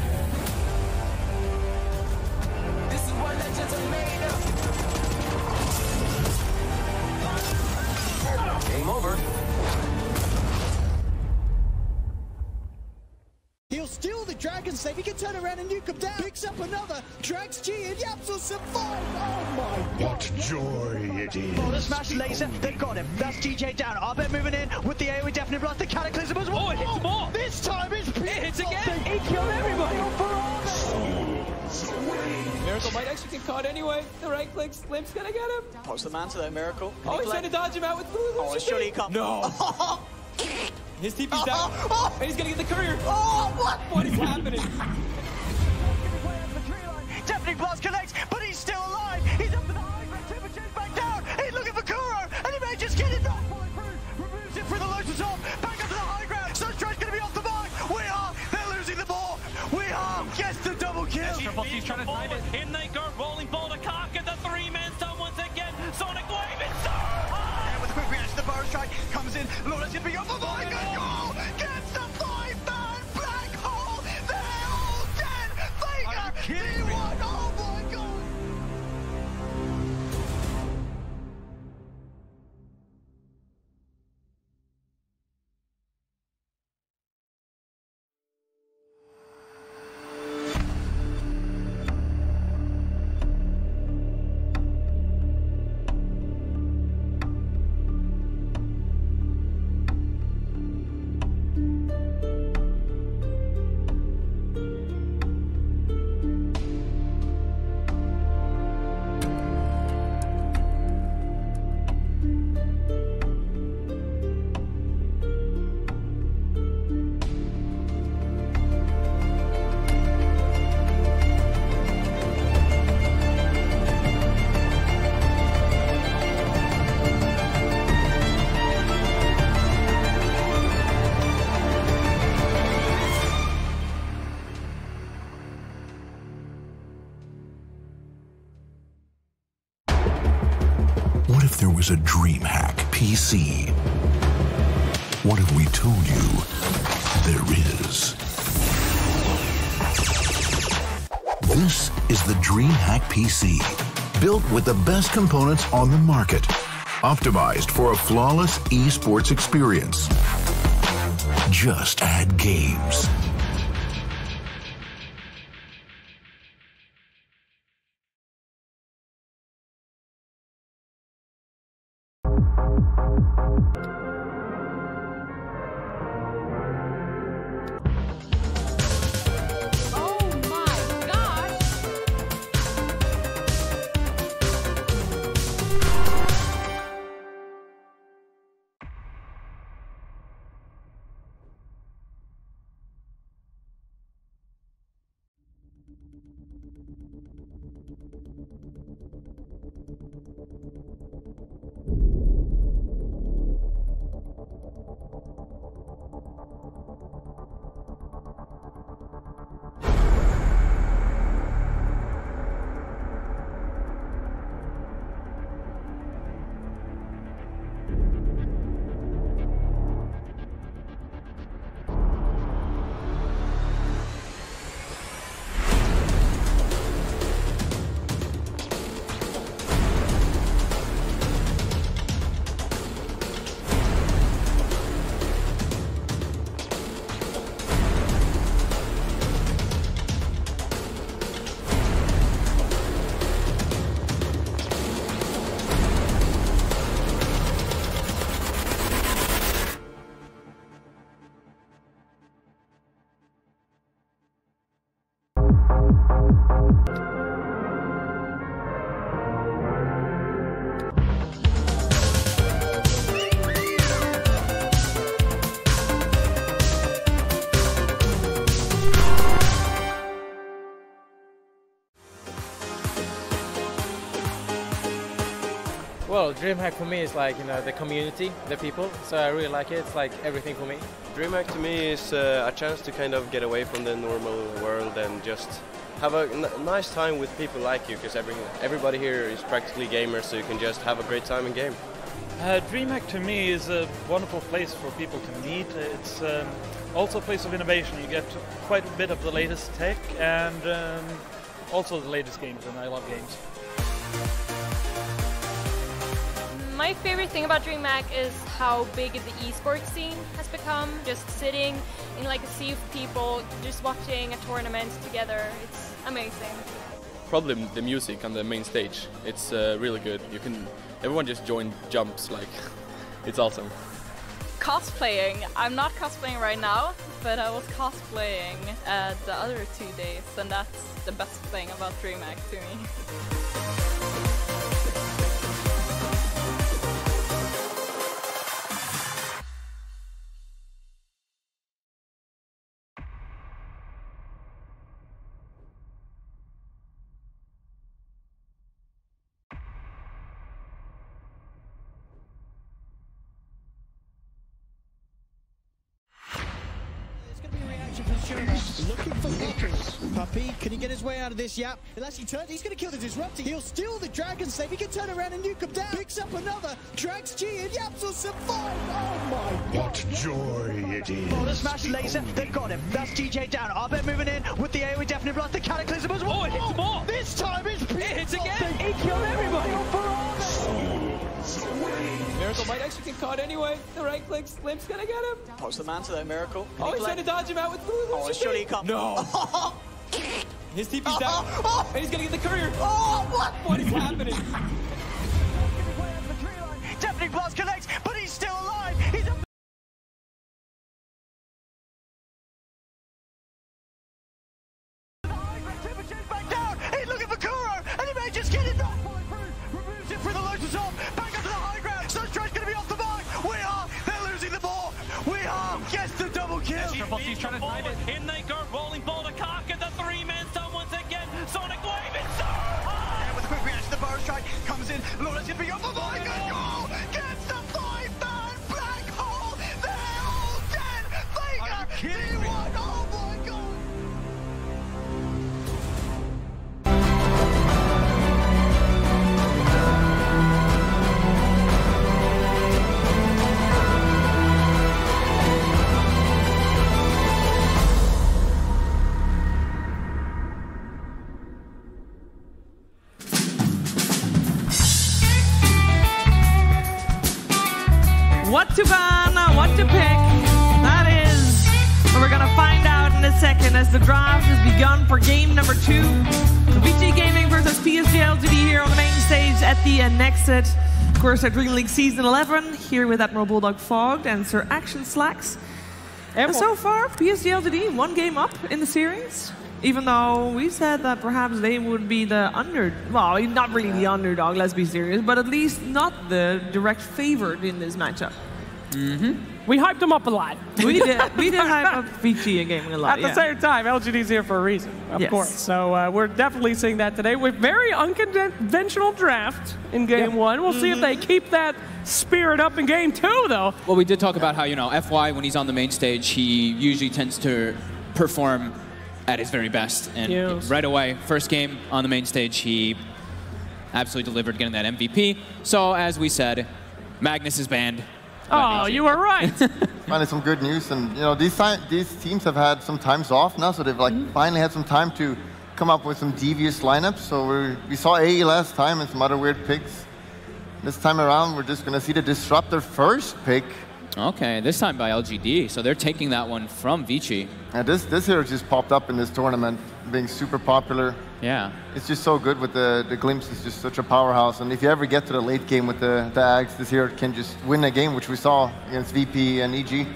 Speaker 21: This is what legends are made of. Game over.
Speaker 23: He'll steal the Dragon Slave. He can turn around and nuke him down. Picks up another. Drags G and Yaps will survive. Oh my God.
Speaker 24: What joy it is.
Speaker 17: Oh, the smash laser. They've got him. That's GJ down. Arbet moving in with the AoE Deafening Blast. The Cataclysm as well.
Speaker 19: Oh, it hits more.
Speaker 17: This time it's
Speaker 19: It hits again.
Speaker 17: He killed everybody.
Speaker 9: Miracle might actually get caught anyway. The right click, Limp's gonna get him.
Speaker 1: Pops the man to that Miracle.
Speaker 9: Oh, he's trying to dodge him out with blue.
Speaker 1: Oh, surely he can't.
Speaker 9: No. His TP's down. And he's gonna get the courier. Oh, what is happening?
Speaker 17: Deafening Blast connects, but he's still alive. He's up to the high ground. Temperature's back down. He's looking for Kuro, and he may just get it. Removes it for the Lotus off. Back up to the high ground. Sunstride's gonna be off the mark. They're losing the ball. Gets the double kill.
Speaker 19: He's trying to find it. In they go, rolling boulder, Kark at the 3-man stun once again. Sonic Wave, it's so high.
Speaker 17: With a quick reaction, the Burrow Strike comes in. Lawrence gonna be off. Oh my God, goal! Gets the 5-man black hole. They're all dead. Vega, D1. Oh my God.
Speaker 24: there was a DreamHack PC? What if we told you there is? This is the DreamHack PC, built with the best components on the market, optimized for a flawless esports experience. Just add games.
Speaker 2: Well, DreamHack for me is like, the community, the people, so I really like it. It's like everything for me.
Speaker 11: DreamHack to me is a chance to kind of get away from the normal world and just have a nice time with people like you, because everybody here is practically gamers, so you can just have a great time in game.
Speaker 14: DreamHack to me is a wonderful place for people to meet. It's also a place of innovation. You get quite a bit of the latest tech and also the latest games, and I love games.
Speaker 5: My favorite thing about DreamHack is how big the esports scene has become. Just sitting in like a sea of people, just watching a tournament together. It's amazing.
Speaker 20: Probably the music on the main stage. It's really good. Everyone just join jumps, like it's awesome.
Speaker 25: Cosplaying. I'm not cosplaying right now, but I was cosplaying the other 2 days, and that's the best thing about DreamHack to me.
Speaker 23: Looking for Puppy. Puppy, can he get his way out of this? Yap. Unless he turns, he's going to kill the Disruptor. He'll steal the Dragon Slave. He can turn around and nuke him down. Picks up another. Drags G and Yaps will survive. Oh my God.
Speaker 24: What joy it is.
Speaker 17: Border smash laser. They've got him. That's DJ down. Arbet moving in with the AoE definitely blast. The Cataclysm as well.
Speaker 9: Oh, it hits them all.
Speaker 17: This time it's
Speaker 9: It hits again.
Speaker 17: He killed everybody.
Speaker 9: Miracle might actually get caught anyway. The right click, Limp's gonna get him.
Speaker 1: What's the man to that Miracle?
Speaker 9: Oh, he's trying to dodge him out with food.
Speaker 1: Oh, surely he can't.
Speaker 9: No. His TP's down. And he's gonna get the courier. Oh, what is happening?
Speaker 17: Definitely blast connects, but he's still alive. He's a back down. He's looking for Kuro, and he may just get it back. Removes it through the Lotus off. Back up to the high ground. Sunstride's going to be off the mark. They're losing the ball. Gets the double kill.
Speaker 9: He's trying to time it. In they go, rolling ball to Cock, and the three-man stun once again. Sonic Wave, it's so high.
Speaker 17: And with a quick reaction, the Burrow strike comes in. Lawrence going to be off the mark. Goal gets the five-man black hole. They're all dead. Vega, D1. Oh my God.
Speaker 3: The draft has begun for game number 2. VG Gaming versus PSG LGD here on the main stage at the Nexet Corsair DreamLeague Season 11, here with Admiral Bulldog Fogged and Sir Action Slacks. And so far, PSG LGD 1 game up in the series, even though we said that perhaps they would be the well, not really the underdog, let's be serious, but at least not the direct favorite in this matchup.
Speaker 8: We hyped them up a lot.
Speaker 3: We did hype up VG Gaming a lot.
Speaker 8: At the same time, LGD's here for a reason, of course. So we're definitely seeing that today with very unconventional draft in game 1. We'll see if they keep that spirit up in game 2, though.
Speaker 7: Well, we did talk about how, you know, FY, when he's on the main stage, he usually tends to perform at his very best. And right away, first game on the main stage, he absolutely delivered, getting that MVP. So, as we said, Magnus is banned.
Speaker 8: Oh, you were right.
Speaker 4: Finally, some good news, and you know these teams have had some times off now, so they've like finally had some time to come up with some devious lineups. So we saw AE last time and some other weird picks. This time around, we're just gonna see the Disruptor first pick.
Speaker 7: Okay, this time by LGD, so they're taking that one from Vici.
Speaker 4: Yeah, this hero just popped up in this tournament, being super popular.
Speaker 7: Yeah.
Speaker 4: It's just so good with the Glimpse. Is just such a powerhouse. And if you ever get to the late game with the Axe, this hero can just win a game, which we saw against VP and EG.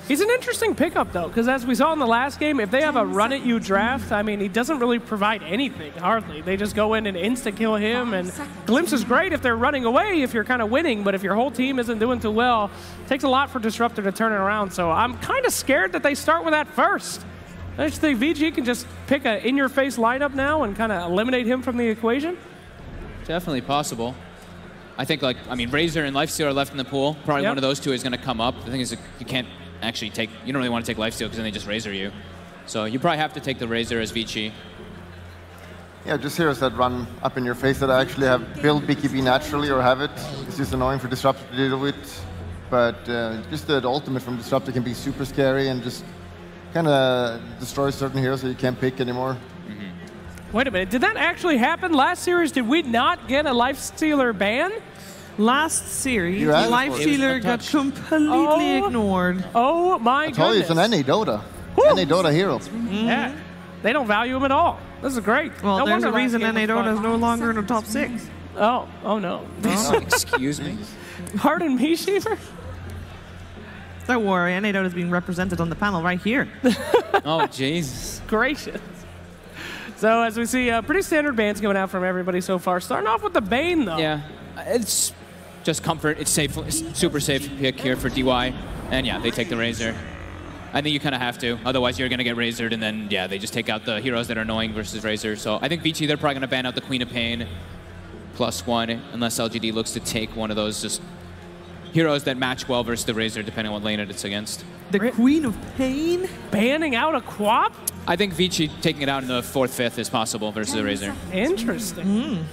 Speaker 8: He's an interesting pickup, though, because as we saw in the last game, if they have a run-at-you draft, I mean, he doesn't really provide anything, hardly. They just go in and insta-kill him, and Glimpse is great if they're running away, if you're kind of winning, but if your whole team isn't doing too well, it takes a lot for Disruptor to turn it around, so I'm kind of scared that they start with that first. I just think VG can just pick an in-your-face lineup now and kind of eliminate him from the equation.
Speaker 7: Definitely possible. I think, like, I mean, Razor and Lifesteal are left in the pool. Probably one of those two is going to come up. The thing is, you can't actually take, you don't really want to take Lifesteal because then they just Razor you. So you probably have to take the Razor as Vici.
Speaker 4: Yeah, just heroes that run up in your face that actually have built BKB naturally or have it. It's just annoying for Disruptor to deal with. But just the ultimate from Disruptor can be super scary and just kind of destroy certain heroes that you can't pick anymore.
Speaker 8: Wait a minute, did that actually happen last series? Did we not get a Lifestealer ban?
Speaker 3: Last series, Lifestealer got completely ignored.
Speaker 8: Oh my
Speaker 4: I told you, it's an NA Dota. NA Dota hero.
Speaker 8: Yeah, they don't value him at all. This is great.
Speaker 3: Well, there's a reason NA Dota is no longer in the top 6.
Speaker 8: Oh no.
Speaker 7: Excuse me.
Speaker 8: Pardon me, Sheever?
Speaker 3: Don't worry, NA Dota is being represented on the panel right here.
Speaker 7: Oh, Jesus.
Speaker 8: Gracious. So as we see, pretty standard bans coming out from everybody so far. Starting off with the Bane, though.
Speaker 7: Yeah, it's just comfort. It's safe. It's super safe pick here for DY. And yeah, they take the Razor. I think you kind of have to. Otherwise, you're going to get Razored, and then, yeah, they just take out the heroes that are annoying versus Razor. So I think Vici, they're probably going to ban out the Queen of Pain +1, unless LGD looks to take one of those just heroes that match well versus the Razor, depending on what lane it's against.
Speaker 3: The Queen of Pain?
Speaker 8: Banning out a Quap?
Speaker 7: I think Vici taking it out in the 4th, 5th is possible versus the Razor.
Speaker 8: Interesting.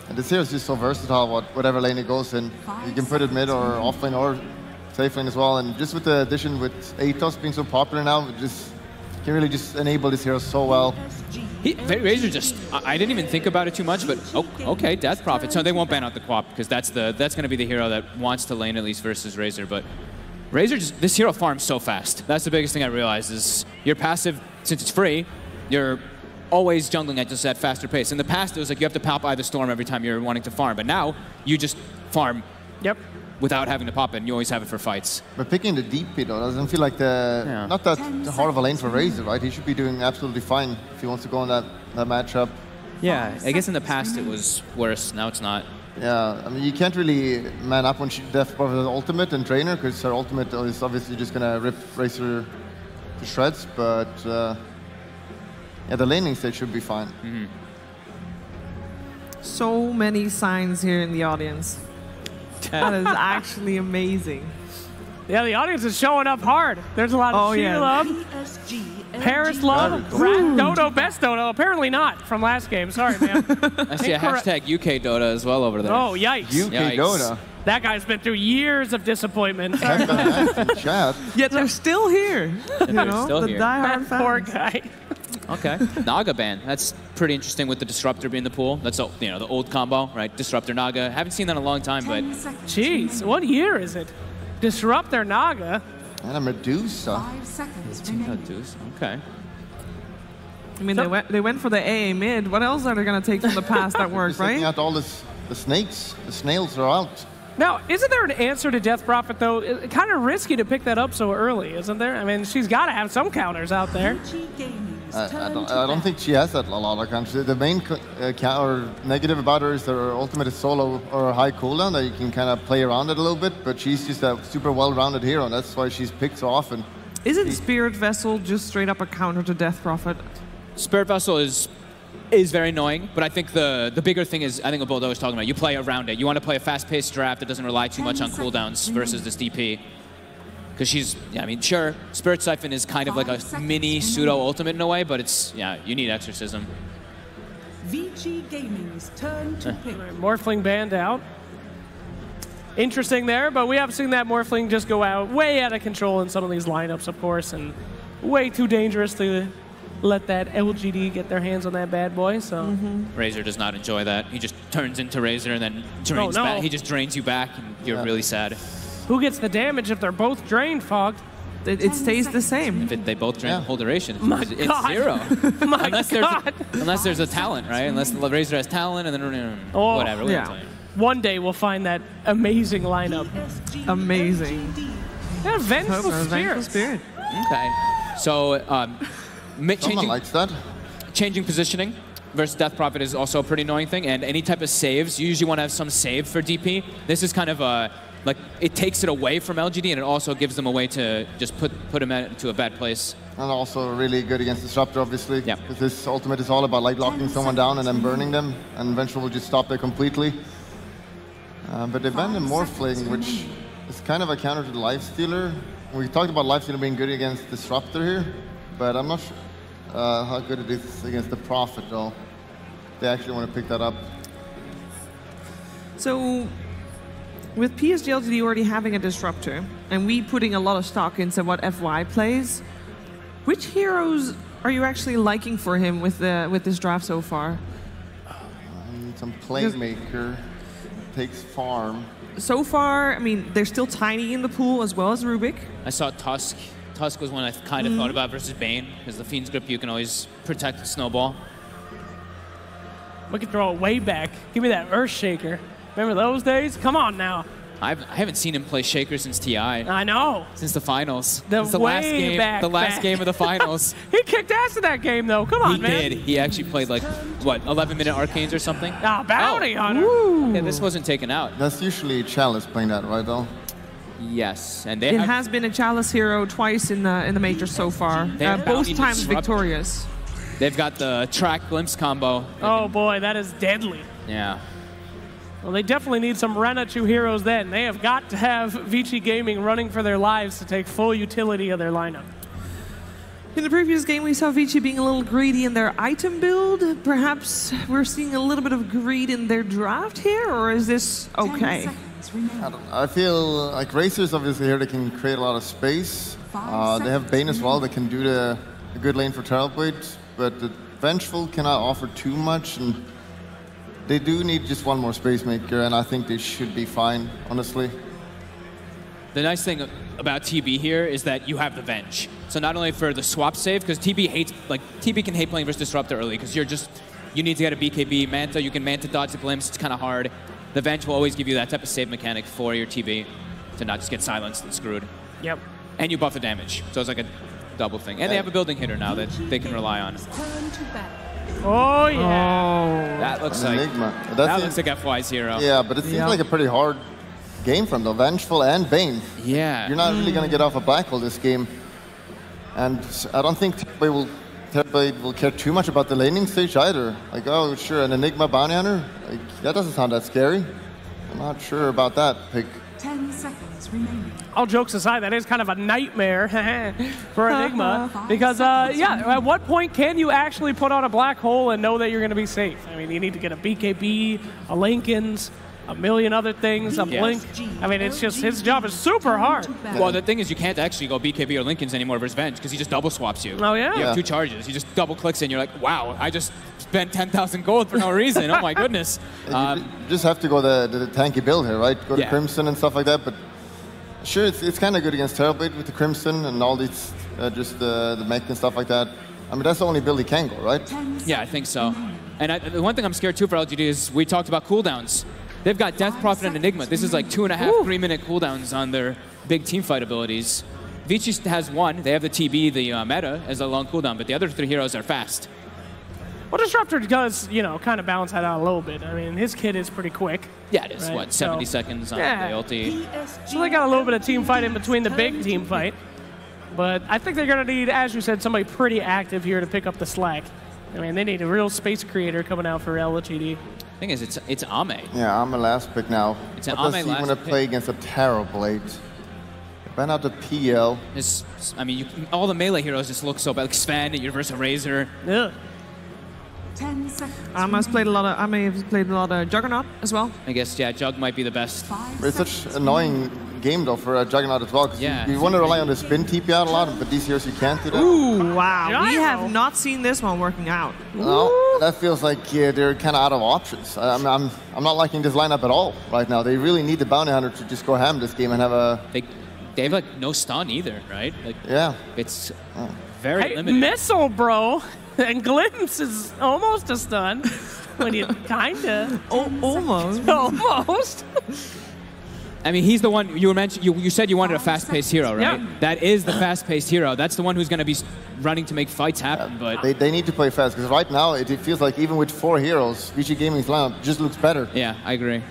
Speaker 4: And this hero is just so versatile, whatever lane it goes in. You can put it mid or off lane or safe lane as well. And just with the addition with Atos being so popular now, it just can really just enable this hero so well.
Speaker 7: Razor just, I didn't even think about it too much, but okay, Death Prophet. So they won't ban out the Quap because that's going to be the hero that wants to lane at least versus Razor. But Razor, this hero farms so fast. That's the biggest thing I realized is your passive, since it's free, you're always jungling at just that faster pace. In the past, it was like you have to pop either Storm every time you're wanting to farm, but now you just farm without having to pop it, and you always have it for fights.
Speaker 4: But picking the DP, though, doesn't feel like not that hard of a lane for Razor, right? He should be doing absolutely fine if he wants to go in that matchup.
Speaker 7: Yeah, I guess in the past it was worse, now it's not.
Speaker 4: Yeah, I mean, you can't really man up when Death Prophet has ultimate and Trainer, because her ultimate is obviously just going to rip Razor to shreds, but yeah, the laning stage should be fine.
Speaker 3: So many signs here in the audience. That is actually amazing.
Speaker 8: Yeah, the audience is showing up hard. There's a lot of love, Paris love, Dodo, best Dodo. Apparently not from last game. Sorry, man.
Speaker 7: I see a hashtag UK Dota as well over there.
Speaker 8: Oh, yikes.
Speaker 4: UK Dota.
Speaker 8: That guy's been through years of disappointment.
Speaker 3: Yet they're still here. You know,
Speaker 7: still
Speaker 3: the
Speaker 7: here.
Speaker 3: diehard fans.
Speaker 8: Poor guy.
Speaker 7: Okay, Naga ban. That's pretty interesting with the Disruptor being the pool. That's the old combo, right? Disruptor Naga. Haven't seen that in a long time, but
Speaker 8: jeez, what year is it? Disruptor Naga.
Speaker 4: And a Medusa.
Speaker 6: 5 seconds
Speaker 7: Medusa. Okay.
Speaker 3: I mean, they went for the AA mid. What else are they going to take from the past that worked, right?
Speaker 4: Taking out all the snakes. The snails are out.
Speaker 8: Now, isn't there an answer to Death Prophet, though? It's kind of risky to pick that up so early, isn't there? I mean, she's got to have some counters out there.
Speaker 4: I don't think she has that a lot of counters. The main negative about her is that her ultimate is solo or high cooldown, that you can kind of play around it a little bit, but she's just a super well-rounded hero, and that's why she's picked so often.
Speaker 3: Isn't Spirit Vessel just straight up a counter to Death Prophet?
Speaker 7: Spirit Vessel is very annoying, but I think the bigger thing is, I think what Boldo was talking about, you play around it. You want to play a fast-paced draft that doesn't rely too much on cooldowns versus this DP. Because she's, yeah, I mean, sure, Spirit Siphon is kind of like a mini pseudo-ultimate in a way, but it's, yeah, you need Exorcism.
Speaker 6: VG Gaming's turn to pick.
Speaker 8: Morphling banned out. Interesting there, but we have seen that Morphling just go out way out of control in some of these lineups, of course, and way too dangerous to let that LGD get their hands on that bad boy. So
Speaker 7: Razor does not enjoy that. He just turns into Razor and then drains back. He just drains you back, and you're really sad.
Speaker 8: Who gets the damage if they're both drained, Fog?
Speaker 3: It stays the same.
Speaker 7: If they both drain the whole duration, it's
Speaker 8: God.
Speaker 7: 0.
Speaker 8: My
Speaker 7: unless there's a talent, right? Unless the Razor has talent, and then whatever.
Speaker 8: Yeah. One day we'll find that amazing lineup.
Speaker 3: Amazing.
Speaker 8: Yeah, Vengeful Spirit.
Speaker 7: Okay. So,
Speaker 4: Someone likes that.
Speaker 7: Changing positioning versus Death Prophet is also a pretty annoying thing, and any type of saves, you usually want to have some save for DP. This is kind of a, like, it takes it away from LGD, and it also gives them a way to just put him into a bad place.
Speaker 4: And also really good against Disruptor, obviously. Yeah. Because this ultimate is all about like locking someone down and then burning them, and eventually we'll just stop there completely. But they banned the Morphling, which is kind of a counter to the Lifestealer. We talked about Lifestealer being good against Disruptor here, but I'm not sure how good it is against the Prophet, though. They actually want to pick that up.
Speaker 3: So, with PSG LGD already having a Disruptor, and we putting a lot of stock into what FY plays, which heroes are you actually liking for him with this draft so far?
Speaker 4: Some Playmaker. Takes farm.
Speaker 3: So far, I mean, they're still tiny in the pool as well as Rubik.
Speaker 7: I saw Tusk. Tusk was one I kind of thought about versus Bane, because the Fiend's Grip, you can always protect the Snowball.
Speaker 8: We can throw it way back. Give me that Earthshaker. Remember those days? Come on now.
Speaker 7: I haven't seen him play Shaker since TI.
Speaker 8: I know.
Speaker 7: Since the finals.
Speaker 8: Since the last game.
Speaker 7: The last game of the finals.
Speaker 8: He kicked ass in that game, though. Come on, man.
Speaker 7: He did. He actually played like, what, 11-minute Arcanes or something?
Speaker 8: Ah, bounty hunter.
Speaker 7: Yeah, this wasn't taken out.
Speaker 4: That's usually Chalice playing that, right, though?
Speaker 7: Yes, and
Speaker 3: it has been a Chalice hero twice in the major so far. Both times victorious.
Speaker 7: They've got the Track Glimpse combo.
Speaker 8: Oh boy, that is deadly.
Speaker 7: Yeah.
Speaker 8: Well, they definitely need some Renachu heroes then. They have got to have Vici Gaming running for their lives to take full utility of their lineup.
Speaker 3: In the previous game, we saw Vici being a little greedy in their item build. Perhaps we're seeing a little bit of greed in their draft here, or is this okay?
Speaker 4: I feel like Razor's obviously here, they can create a lot of space. They have Bane as well, that can do a good lane for Terrorblade, but the Vengeful cannot offer too much, and they do need just one more Space Maker, and I think they should be fine, honestly.
Speaker 7: The nice thing about TB here is that you have the Venge. So not only for the swap save, because TB can hate playing versus Disruptor early, because you need to get a BKB Manta, you can Manta dodge the Glimpse, it's kind of hard. The Venge will always give you that type of save mechanic for your TB to not just get silenced and screwed.
Speaker 8: Yep.
Speaker 7: And you buff the damage, so it's like a double thing. And they have a building hitter now that they can rely on.
Speaker 8: Oh, yeah.
Speaker 7: That looks like
Speaker 4: Enigma.
Speaker 7: That looks like FY's hero.
Speaker 4: Yeah, but it seems like a pretty hard game from the Vengeful and Bane.
Speaker 7: Yeah.
Speaker 4: You're not really going to get off a black hole this game. And I don't think Terrorblade will care too much about the laning stage either. Like, oh, sure, an Enigma Bounty Hunter? Like, that doesn't sound that scary. I'm not sure about that pick.
Speaker 6: 10 seconds remaining.
Speaker 8: All jokes aside, that is kind of a nightmare for Enigma. Because, yeah, at what point can you actually put on a black hole and know that you're going to be safe? I mean, you need to get a BKB, a Lincoln's, a million other things, a Blink. I mean, it's just, his job is super hard.
Speaker 7: Well, the thing is, you can't actually go BKB or Lincoln's anymore versus Venge, because he just double swaps you.
Speaker 8: Oh, yeah?
Speaker 7: You have 2 charges. He just double clicks and you're like, wow, I just spent 10,000 gold for no reason. Oh, my goodness.
Speaker 4: You just have to go the tanky build here, right? Go to Crimson and stuff like that, but sure, it's kind of good against Terrorblade with the Crimson and all these, just the mech and stuff like that. I mean, that's the only build he can go, right?
Speaker 7: Yeah, I think so. And the one thing I'm scared too for LGD is we talked about cooldowns. They've got Death Prophet and Enigma. This is like 2.5, 3-minute cooldowns on their big teamfight abilities. Vici has one. They have the TB, the meta, as a long cooldown, but the other 3 heroes are fast.
Speaker 8: Well, Disruptor does, you know, kind of balance that out a little bit. I mean, his kit is pretty quick.
Speaker 7: Yeah, it is,
Speaker 8: right?
Speaker 7: what, 70 seconds on the ulti.
Speaker 8: So they got a little bit of team fight in between the big team fight. But I think they're going to need, as you said, somebody pretty active here to pick up the slack. I mean, they need a real space creator coming out for LGD.
Speaker 7: Thing is, it's Ame.
Speaker 4: Yeah, Ame last pick now.
Speaker 7: It's an
Speaker 4: what does
Speaker 7: Ame
Speaker 4: he
Speaker 7: last
Speaker 4: want to play against a Terrorblade? Ban out the PL.
Speaker 7: I mean, all the melee heroes just look so bad. Like Sven, Universal Razor.
Speaker 8: Yeah.
Speaker 3: 10 seconds.
Speaker 12: Ame played a lot of Juggernaut as well.
Speaker 7: I guess, yeah, Jug might be the best.
Speaker 4: But it's such an annoying game, though, for a Juggernaut as well. Because you want to rely on the spin TP out a lot, but these years you can't do that.
Speaker 12: Ooh, wow. We have not seen this one working out.
Speaker 4: No, that feels like they're kind of out of options. I'm not liking this lineup at all right now. They really need the Bounty Hunter to just go ham this game and have a...
Speaker 7: They have, like, no stun either, right? Like,
Speaker 4: yeah.
Speaker 7: It's very limited.
Speaker 8: Missile, bro. And Glimpse is almost a stun. When you kinda.
Speaker 12: Almost.
Speaker 8: Almost.
Speaker 7: I mean, he's the one you mentioned. You said you wanted a fast-paced hero, right?
Speaker 8: Yeah.
Speaker 7: That is the fast-paced hero. That's the one who's going to be running to make fights happen. But
Speaker 4: they need to play fast because right now it feels like even with 4 heroes, VG Gaming's lineup just looks better.
Speaker 7: Yeah, I agree.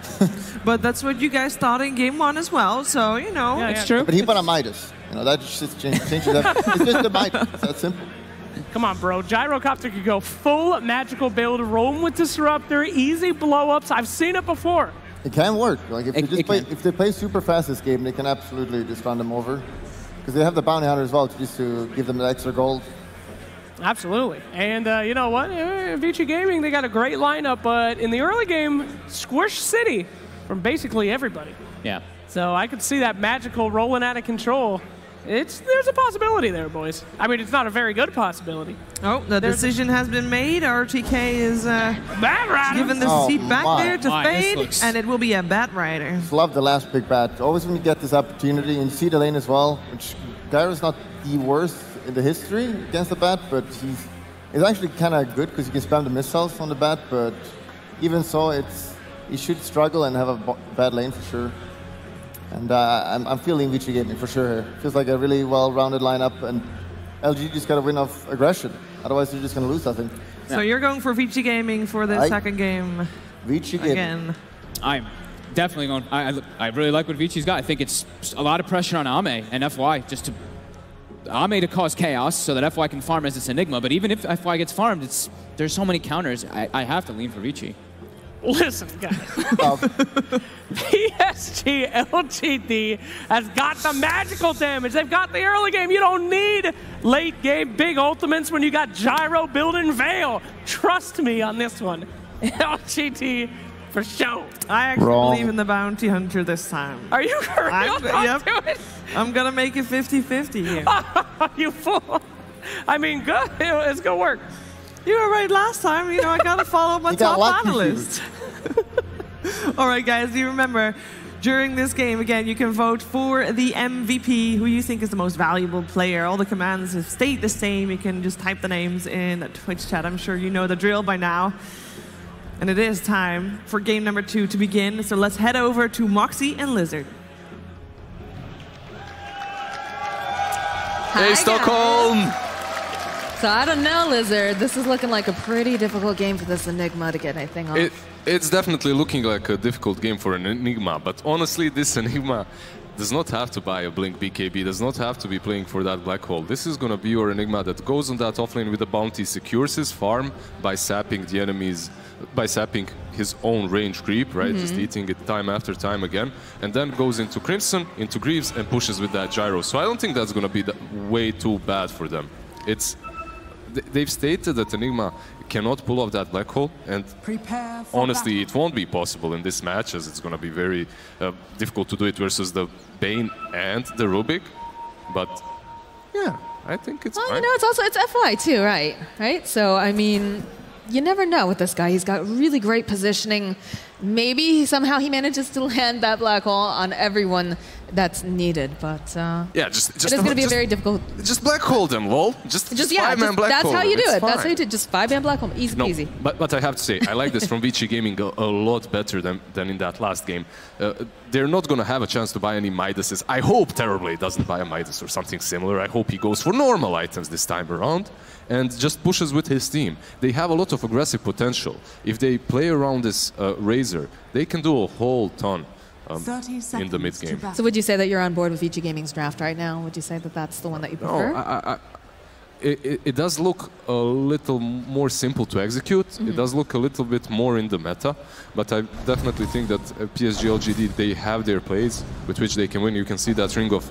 Speaker 12: But that's what you guys thought in game 1 as well. So you know,
Speaker 7: it's true.
Speaker 4: But he bought a Midas. You know that just changes that. It's just a Midas. It's that simple.
Speaker 8: Come on, bro. Gyrocopter could go full magical build, roam with Disruptor, easy blow-ups. I've seen it before.
Speaker 4: It can work. Like if they play super fast this game, they can absolutely just run them over. Because they have the Bounty Hunter as well, just to give them the extra gold.
Speaker 8: Absolutely. And you know what? VG Gaming, they got a great lineup, but in the early game, Squish City from basically everybody.
Speaker 7: Yeah.
Speaker 8: So I could see that magical rolling out of control. There's a possibility there, boys. I mean, it's not a very good possibility.
Speaker 12: Oh, the decision has been made. RTK is giving the seat back there to Fade, and it will be a Bat Rider.
Speaker 4: Just love the last big bat. Always when you get this opportunity, and you see the lane as well, which Gyro's not the worst in the history against the bat, but he's actually kind of good because he can spam the missiles on the bat, but even so, he should struggle and have a bad lane for sure. And I'm feeling VG Gaming for sure. Feels like a really well-rounded lineup, and LG just got to win off aggression. Otherwise, they're just going to lose, I think.
Speaker 12: So you're going for VG Gaming for the second game.
Speaker 4: VG Gaming.
Speaker 12: Again.
Speaker 7: I'm definitely going. I really like what Vici's got. I think it's a lot of pressure on Ame and FY just to cause chaos so that FY can farm as this Enigma. But even if FY gets farmed, there's so many counters. I have to lean for Vici.
Speaker 8: Listen, guys. PSG LGD has got the magical damage. They've got the early game. You don't need late game big ultimates when you got Gyro building Veil. Trust me on this one. LGD for show.
Speaker 12: I actually believe in the Bounty Hunter this time.
Speaker 8: Are you for real?
Speaker 12: Yep. I'm going to make it 50-50 here.
Speaker 8: You fool. I mean, good. It's going to work.
Speaker 12: You were right last time. You know, I got to follow my top analyst. All right, guys, you remember, during this game, again, you can vote for the MVP, who you think is the most valuable player. All the commands have stayed the same. You can just type the names in Twitch chat. I'm sure you know the drill by now. And it is time for game number 2 to begin. So let's head over to Moxie and Lizard.
Speaker 15: Hey, Stockholm!
Speaker 10: So I don't know, Lizard. This is looking like a pretty difficult game for this Enigma to get anything off.
Speaker 13: It's definitely looking like a difficult game for an Enigma, but honestly, this Enigma does not have to buy a Blink BKB, does not have to be playing for that black hole. This is going to be your Enigma that goes on that offlane with the bounty, secures his farm by sapping the enemies, by sapping his own range creep, right? Just eating it time after time again, and then goes into Crimson, into Greaves, and pushes with that Gyro. So I don't think that's going to be way too bad for them. They've stated that Enigma cannot pull off that black hole, and honestly, it won't be possible in this match, as it's going to be very difficult to do it versus the Bane and the Rubik. But yeah, I think it's fine.
Speaker 10: You know, it's FY too, right? Right? So I mean, you never know with this guy. He's got really great positioning. Maybe somehow he manages to land that black hole on everyone that's needed, but
Speaker 13: yeah, just
Speaker 10: it is going to be a very difficult.
Speaker 13: Just black hole them, lol. Just
Speaker 10: yeah,
Speaker 13: 5-man black
Speaker 10: that's
Speaker 13: hole.
Speaker 10: How you do
Speaker 13: it's
Speaker 10: it.
Speaker 13: Fine.
Speaker 10: That's how you do it. Just 5-man black hole, easy peasy.
Speaker 13: But I have to say, I like this from VG Gaming a lot better than in that last game. They're not going to have a chance to buy any Midases. I hope Terrorblade doesn't buy a Midas or something similar. I hope he goes for normal items this time around and just pushes with his team. They have a lot of aggressive potential. If they play around this Razor, they can do a whole ton in the mid game.
Speaker 10: So would you say that you're on board with VG Gaming's draft right now? Would you say that that's the one that you prefer?
Speaker 13: No, it does look a little more simple to execute. It does look a little bit more in the meta, but I definitely think that PSG LGD, they have their plays with which they can win. You can see that ring of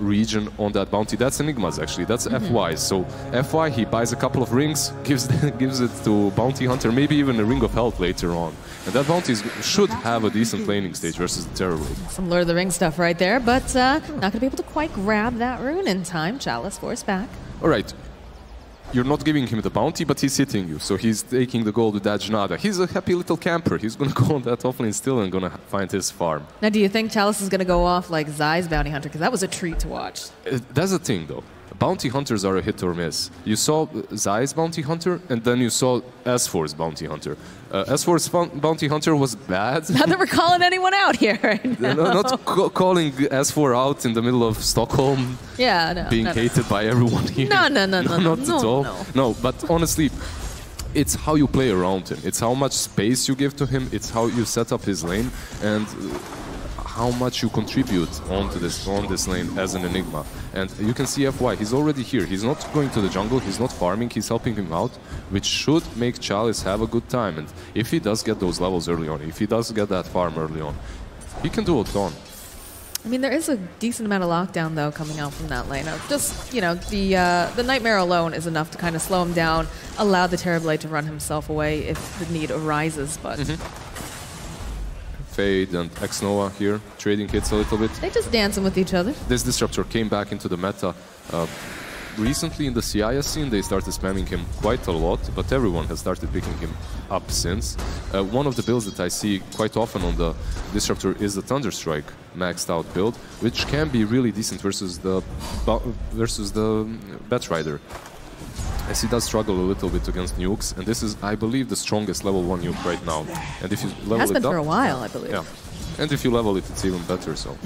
Speaker 13: region on that bounty. That's Enigma's actually. That's FY. So FY, he buys a couple of rings, gives it to Bounty Hunter, maybe even a Ring of Health later on. And that bounty should have a decent laning stage versus the Terrorblade.
Speaker 10: Some Lord of the Rings stuff right there, but not going to be able to quite grab that rune in time. Chalice force back.
Speaker 13: All right. You're not giving him the bounty, but he's hitting you. So he's taking the gold with that Janada. He's a happy little camper. He's going to go on that offlane still and going to find his farm.
Speaker 10: Now, do you think Chalice is going to go off like Zai's Bounty Hunter? Because that was a treat to watch.
Speaker 13: That's the thing, though. Bounty Hunters are a hit or miss. You saw Zai's Bounty Hunter, and then you saw S4's Bounty Hunter. S4's Bounty Hunter was bad.
Speaker 10: Not that we're calling anyone out here right now.
Speaker 13: Not calling S4 out in the middle of Stockholm.
Speaker 10: Yeah, no.
Speaker 13: Being hated by everyone here.
Speaker 10: No.
Speaker 13: Not at all. No, but honestly, it's how you play around him. It's how much space you give to him. It's how you set up his lane. And how much you contribute on this lane as an Enigma. And you can see FY, he's already here. He's not going to the jungle, he's not farming, he's helping him out, which should make Chalice have a good time. And if he does get those levels early on, if he does get that farm early on, he can do a ton.
Speaker 10: I mean, there is a decent amount of lockdown, though, coming out from that lane. Just, you know, the Nightmare alone is enough to kind of slow him down, allow the Terrorblade to run himself away if the need arises, but...
Speaker 13: Fade and Xnova here, trading hits a little bit.
Speaker 10: They're just dancing with each other.
Speaker 13: This Disruptor came back into the meta. Recently in the CIS scene, they started spamming him quite a lot, but everyone has started picking him up since. One of the builds that I see quite often on the Disruptor is the Thunderstrike maxed out build, which can be really decent versus the Batrider. As he does struggle a little bit against nukes, and this is, I believe, the strongest level 1 nuke right now. And if you level
Speaker 10: it has been
Speaker 13: up,
Speaker 10: for a while, I believe.
Speaker 13: Yeah, and if you level it, it's even better. So.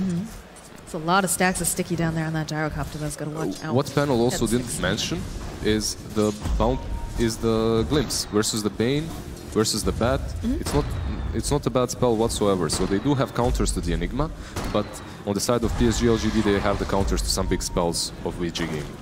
Speaker 10: It's a lot of stacks of sticky down there on that gyrocopter. That's got to watch out.
Speaker 13: What panel also didn't mention is the glimpse versus the Bane versus the Bat. It's not a bad spell whatsoever. So they do have counters to the Enigma, but on the side of PSG LGD, they have the counters to some big spells of VG Gaming.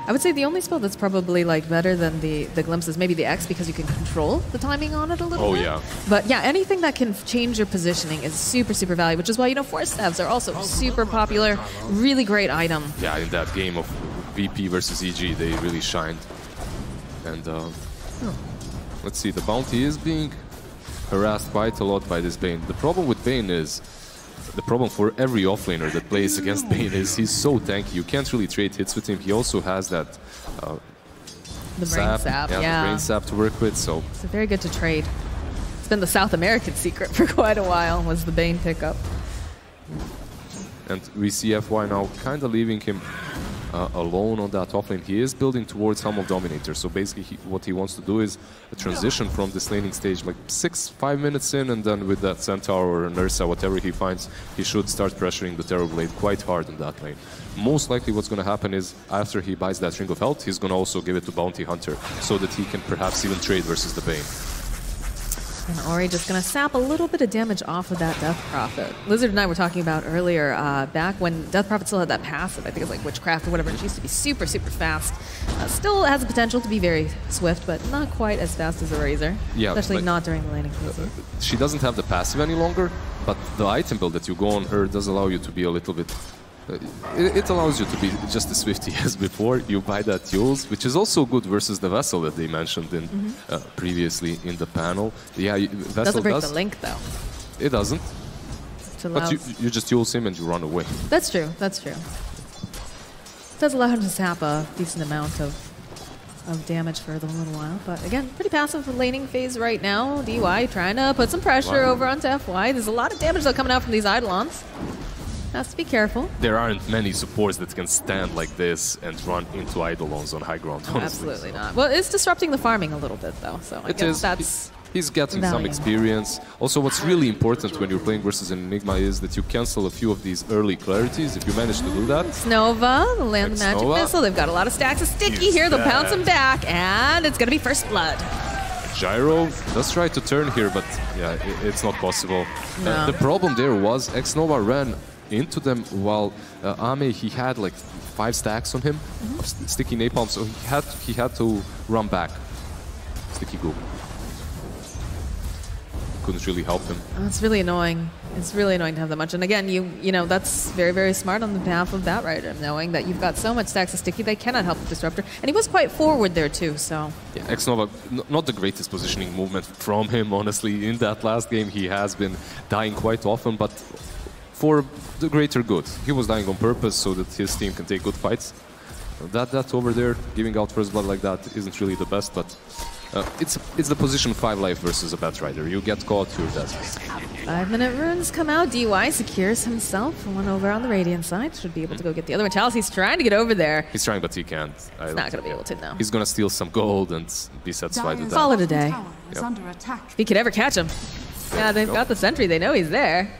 Speaker 10: I would say the only spell that's probably like better than the glimpse is maybe the X, because you can control the timing on it a little bit.
Speaker 13: Yeah.
Speaker 10: But yeah, anything that can change your positioning is super, super valuable, which is why, you know, force staves are also super popular. Really great item.
Speaker 13: Yeah, in that game of VP versus EG, they really shined. And let's see, the bounty is being harassed quite a lot by this Bane. The problem with Bane is, the problem for every offlaner that plays against Bane is he's so tanky. You can't really trade hits with him. He also has that
Speaker 10: the brain sap,
Speaker 13: the brain sap to work with. So
Speaker 10: it's very good to trade. It's been the South American secret for quite a while, was the Bane pickup.
Speaker 13: And we see FY now kind of leaving him alone on that offlane. He is building towards Helm of Dominator, so basically what he wants to do is a transition from this laning stage like 5 minutes in, and then with that Centaur or Nursa, whatever he finds, he should start pressuring the Terrorblade quite hard in that lane. Most likely what's going to happen is after he buys that Ring of Health, he's going to also give it to Bounty Hunter so that he can perhaps even trade versus the Bane.
Speaker 10: And Ori just going to sap a little bit of damage off of that Death Prophet. Lizard and I were talking about earlier, back when Death Prophet still had that passive, I think it was like Witchcraft or whatever, and she used to be super, super fast. Still has the potential to be very swift, but not quite as fast as a Razor. Yeah, especially not during the laning phase.
Speaker 13: She doesn't have the passive any longer, but the item build that you go on her does allow you to be a little bit... It allows you to be just as swifty as before. You buy that Yules, which is also good versus the Vessel that they mentioned in previously in the panel. Yeah, Vessel
Speaker 10: doesn't break the link, though.
Speaker 13: It doesn't. But you just Yules him and you run away.
Speaker 10: That's true. That's true. It does allow him to sap a decent amount of damage for a little while. But again, pretty passive laning phase right now. DY trying to put some pressure over onto FY. There's a lot of damage though coming out from these Eidolons. Has to be careful.
Speaker 13: There aren't many supports that can stand like this and run into Eidolons on high ground, honestly.
Speaker 10: Absolutely not. Well, it's disrupting the farming a little bit, though, so I guess that's...
Speaker 13: He's getting some experience. Also, what's really important when you're playing versus an Enigma is that you cancel a few of these early clarities. If you manage to do that.
Speaker 10: Nova, land the magic missile. They've got a lot of stacks of sticky here. They'll pounce him back, and it's going to be first blood.
Speaker 13: Gyro does try to turn here, but yeah, it's not possible.
Speaker 10: No.
Speaker 13: The problem there was X-Nova ran into them while Ame, he had like 5 stacks on him of sticky napalm, so he had to run back. Sticky goo. Couldn't really help him.
Speaker 10: Oh, it's really annoying. It's really annoying to have that much. And again, you know that's very, very smart on the behalf of Batrider, knowing that you've got so much stacks of sticky, they cannot help the disruptor. And he was quite forward there too, so.
Speaker 13: Yeah, X-Nova, not the greatest positioning movement from him, honestly. In that last game, he has been dying quite often, but for the greater good. He was dying on purpose so that his team can take good fights. That over there, giving out first blood like that isn't really the best, but it's the position 5 life versus a Batrider. You get caught, you're dead.
Speaker 10: 5-minute runes come out. DY secures himself. One over on the Radiant side. Should be able to go get the other one. Chalice, he's trying to get over there.
Speaker 13: He's trying, but he can't.
Speaker 10: He's not going to be able to now.
Speaker 13: He's going to steal some gold and be satisfied with that.
Speaker 10: Call it a day.
Speaker 6: Under attack.
Speaker 10: If he could ever catch him. Yeah, they've got the sentry. They know he's there.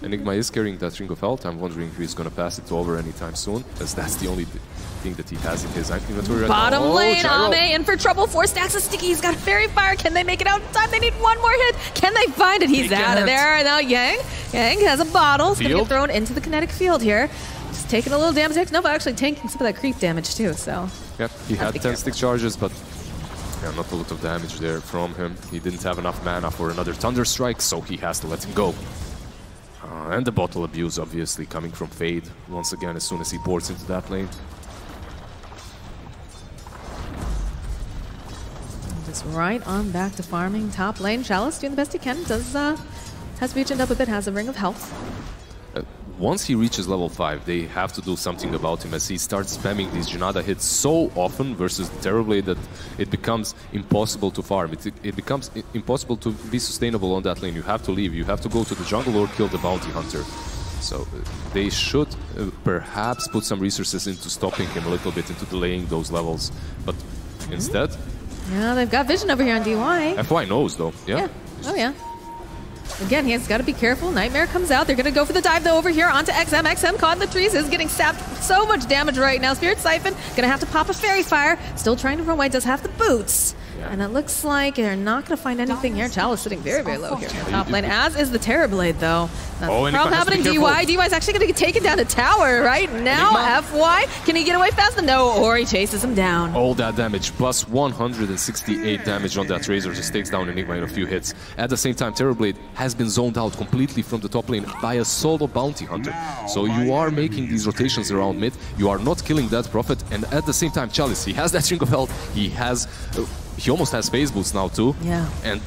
Speaker 13: Enigma is carrying that Ring of Health. I'm wondering if he's going to pass it over anytime soon, because that's the only thing that he has in his inventory right now.
Speaker 10: Bottom lane, Ame in for trouble. 4 stacks of sticky. He's got Fairy Fire. Can they make it out in time? They need one more hit. Can they find it? He's out of there. Now Yang has a bottle. It's going to get thrown into the kinetic field here. Just taking a little damage. Nova actually tanking some of that creep damage too, so.
Speaker 13: Yep, he had 10 stick charges, but yeah, not a lot of damage there from him. He didn't have enough mana for another Thunder Strike, so he has to let him go. And the bottle abuse, obviously, coming from Fade once again as soon as he boards into that lane.
Speaker 10: Just right on back to farming top lane. Chalice doing the best he can. Has reached up a bit, has a Ring of Health.
Speaker 13: Once he reaches level 5, they have to do something about him as he starts spamming these Janada hits so often versus the Terrorblade that it becomes impossible to farm. It becomes impossible to be sustainable on that lane. You have to leave. You have to go to the jungle or kill the Bounty Hunter. So they should perhaps put some resources into stopping him a little bit, into delaying those levels. But instead...
Speaker 10: Yeah, they've got vision over here on DY.
Speaker 13: FY knows, though. Yeah.
Speaker 10: Oh, yeah. Again, he has got to be careful. Nightmare comes out. They're going to go for the dive, though, over here onto XM. XM caught in the trees, is getting sapped so much damage right now. Spirit Siphon going to have to pop a Fairy Fire. Still trying to run away, does have the boots. And it looks like they're not going to find anything here. Chalice sitting very, very low here in the top lane, as is the Terrorblade, though. That's the problem happening. DY. DY's actually going to get taken down to tower right now. FY, can he get away fast? No, or he chases him down.
Speaker 13: All that damage, plus 168 damage on that Razor, just takes down Enigma in a few hits. At the same time, Terrorblade has been zoned out completely from the top lane by a solo Bounty Hunter. So you are making these rotations around mid. You are not killing that Prophet, and at the same time, Chalice, he has that Ring of Health. He has... he almost has phase boost now too.
Speaker 10: Yeah.
Speaker 13: And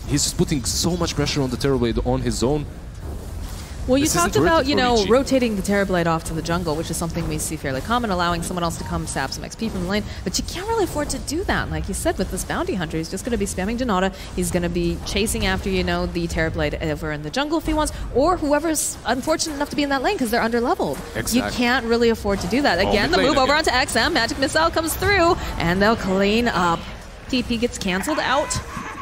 Speaker 13: he's just putting so much pressure on the Terrorblade on his own.
Speaker 10: Well, you talked about, you know, rotating the Terrorblade off to the jungle, which is something we see fairly common, allowing someone else to come sap some XP from the lane. But you can't really afford to do that. Like you said, with this Bounty Hunter, he's just going to be spamming Janata. He's going to be chasing after, you know, the Terrorblade over in the jungle if he wants, or whoever's unfortunate enough to be in that lane because they're under-leveled.
Speaker 13: Exactly.
Speaker 10: You can't really afford to do that. Again, the move over onto XM. Magic Missile comes through, and they'll clean up. TP gets cancelled out,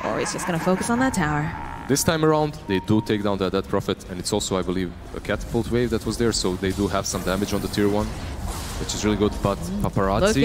Speaker 10: or he's just going to focus on that tower.
Speaker 13: This time around, they do take down that Prophet, and it's also, I believe, a catapult wave that was there, so they do have some damage on the tier 1, which is really good, but Paparazzi...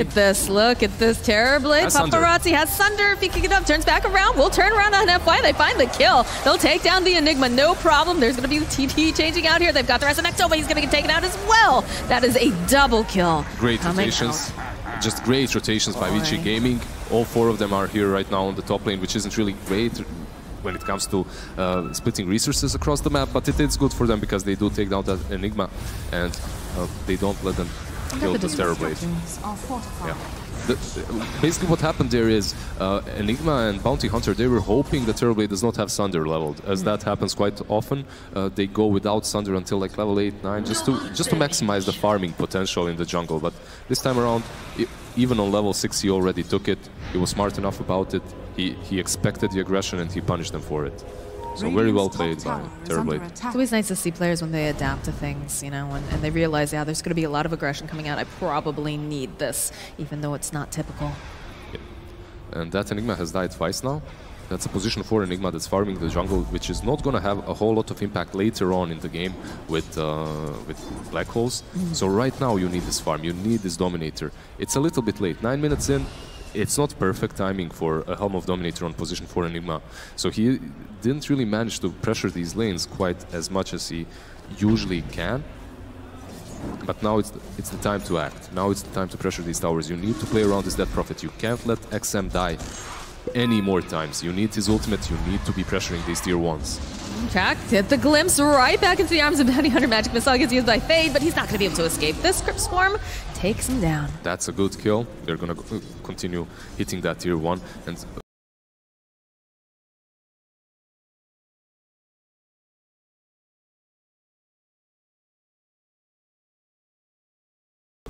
Speaker 10: Look at this Terrorblade. Paparazzi has Sunder. If he can get up, turns back around. We'll turn around on FY. They find the kill. They'll take down the Enigma, no problem. There's going to be the TP changing out here. They've got the rest of Nexova. He's going to get taken out as well. That is a double kill.
Speaker 13: Great rotations. Just great rotations by VG Gaming. All 4 of them are here right now on the top lane, which isn't really great when it comes to splitting resources across the map, but it is good for them because they do take down that Enigma and they don't let them kill the Terrorblade. Yeah. Basically what happened there is Enigma and Bounty Hunter, they were hoping the Terrorblade does not have Sunder leveled, as that happens quite often. They go without Sunder until like level 8, 9, just to maximize the farming potential in the jungle. But this time around, even on level 6, he already took it. He was smart enough about it. He expected the aggression and he punished them for it. So very well played by Terrorblade.
Speaker 10: It's always nice to see players when they adapt to things, you know, and they realize, yeah, there's going to be a lot of aggression coming out. I probably need this, even though it's not typical.
Speaker 13: Yeah. And that Enigma has died twice now. That's a position for Enigma that's farming the jungle, which is not going to have a whole lot of impact later on in the game with Black Holes. So right now you need this farm, you need this Dominator. It's a little bit late, 9 minutes in. It's not perfect timing for a Helm of Dominator on position for Enigma. So he didn't really manage to pressure these lanes quite as much as he usually can. But now it's the time to act. Now it's the time to pressure these towers. You need to play around this Death Prophet. You can't let XM die any more times. You need his ultimate. You need to be pressuring these tier 1s.
Speaker 10: Jack hit the glimpse right back into the arms of Bounty Hunter. Magic Missile gets used by Fade, but he's not going to be able to escape. This Crypt Swarm takes him down.
Speaker 13: That's a good kill. They're going to continue hitting that tier 1. And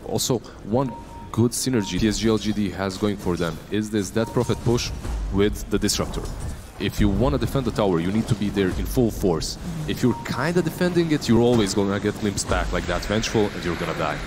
Speaker 13: also, one good synergy TSG-LGD has going for them is this Death Prophet push with the Disruptor. If you want to defend the tower, you need to be there in full force. If you're kind of defending it, you're always going to get glimpsed back like that Vengeful, and you're going to die.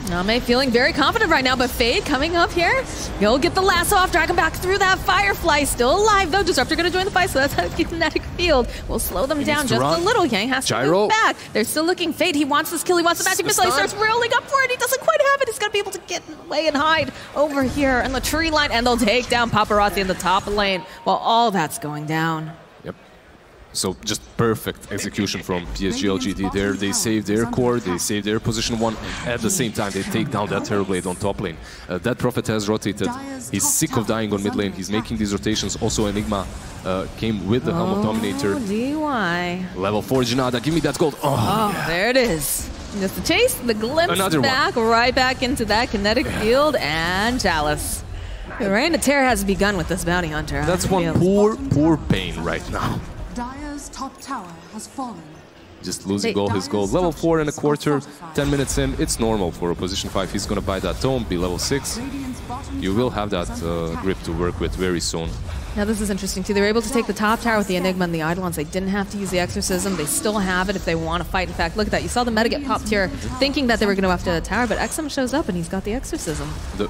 Speaker 10: Name feeling very confident right now, but Fade coming up here. He'll get the lasso off, drag him back through that Firefly. Still alive though. Disruptor going to join the fight, so that's a kinetic field. Will slow them down just a little. Yang has to move back. They're still looking. Fade, he wants this kill. He wants the Magic Missile. He starts rolling up for it. He doesn't quite have it. He's going to be able to get away and hide over here in the tree line, and they'll take down Paparazzi in the top lane while all that's going down.
Speaker 13: So just perfect execution from PSG-LGD there. They save their core, they save their position 1. At the same time, they take down that Terrorblade on top lane. That Prophet has rotated. He's sick of dying on mid lane. He's making these rotations. Also, Enigma came with the Helm of Dominator.
Speaker 10: DY.
Speaker 13: Level 4 Janada, give me that gold. Yeah.
Speaker 10: There it is. Just the chase, the glimpse
Speaker 13: Another
Speaker 10: back, right back into that kinetic field, and Chalice. The reign of terror has begun with this Bounty Hunter.
Speaker 13: That's one poor pain right now.
Speaker 6: Dire's top tower has fallen.
Speaker 13: Just losing all his gold. Level 4 and a quarter, 10 minutes in, it's normal for a position 5. He's gonna buy that tome, be level 6. You will have that grip to work with very soon.
Speaker 10: Now this is interesting too. They were able to take the top tower with the Enigma and the Eidolons. They didn't have to use the Exorcism. They still have it if they want to fight. In fact, look at that. You saw the meta get popped here thinking that they were going to go after the tower, but XM shows up and he's got the Exorcism.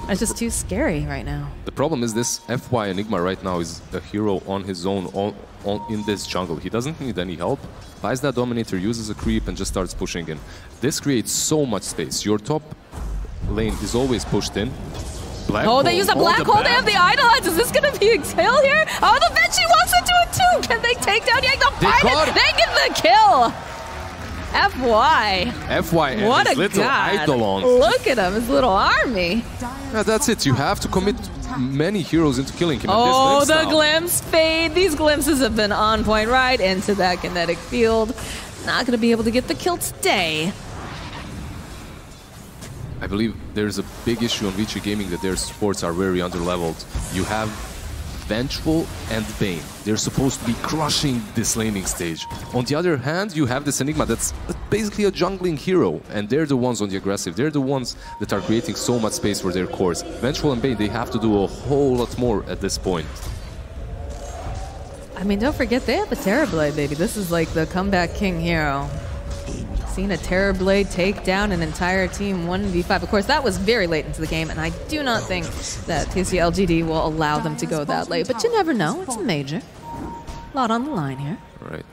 Speaker 10: It's just too scary right now.
Speaker 13: The problem is this FY Enigma right now is a hero on his own in this jungle. He doesn't need any help. Buys that Dominator, uses a creep and just starts pushing in. This creates so much space. Your top lane is always pushed in.
Speaker 10: They use a black hole. They have the Eidolons. Is this going to be a kill here? Oh, the Vinci wants to do it too. Can they take down Yang? They get the kill. FY
Speaker 13: and
Speaker 10: what
Speaker 13: his
Speaker 10: a
Speaker 13: little
Speaker 10: god.
Speaker 13: Eidolons.
Speaker 10: Look at him, his little army.
Speaker 13: Yeah, that's it. You have to commit many heroes into killing him.
Speaker 10: Oh, the glimpse Fade. These glimpses have been on point right into that kinetic field. Not going to be able to get the kill today.
Speaker 13: I believe there's a big issue on VG Gaming that their supports are very underleveled. You have Vengeful and Bane. They're supposed to be crushing this laning stage. On the other hand, you have this Enigma that's basically a jungling hero, and they're the ones on the aggressive. They're the ones that are creating so much space for their cores. Vengeful and Bane, they have to do a whole lot more at this point.
Speaker 10: I mean, don't forget, they have a Terrorblade, baby. This is like the comeback king hero. Seen a Terrorblade take down an entire team 1v5. Of course, that was very late into the game, and I do not think that TSG-LGD will allow them to go that late. But you never know. It's a major. A lot on the line here.
Speaker 13: Right.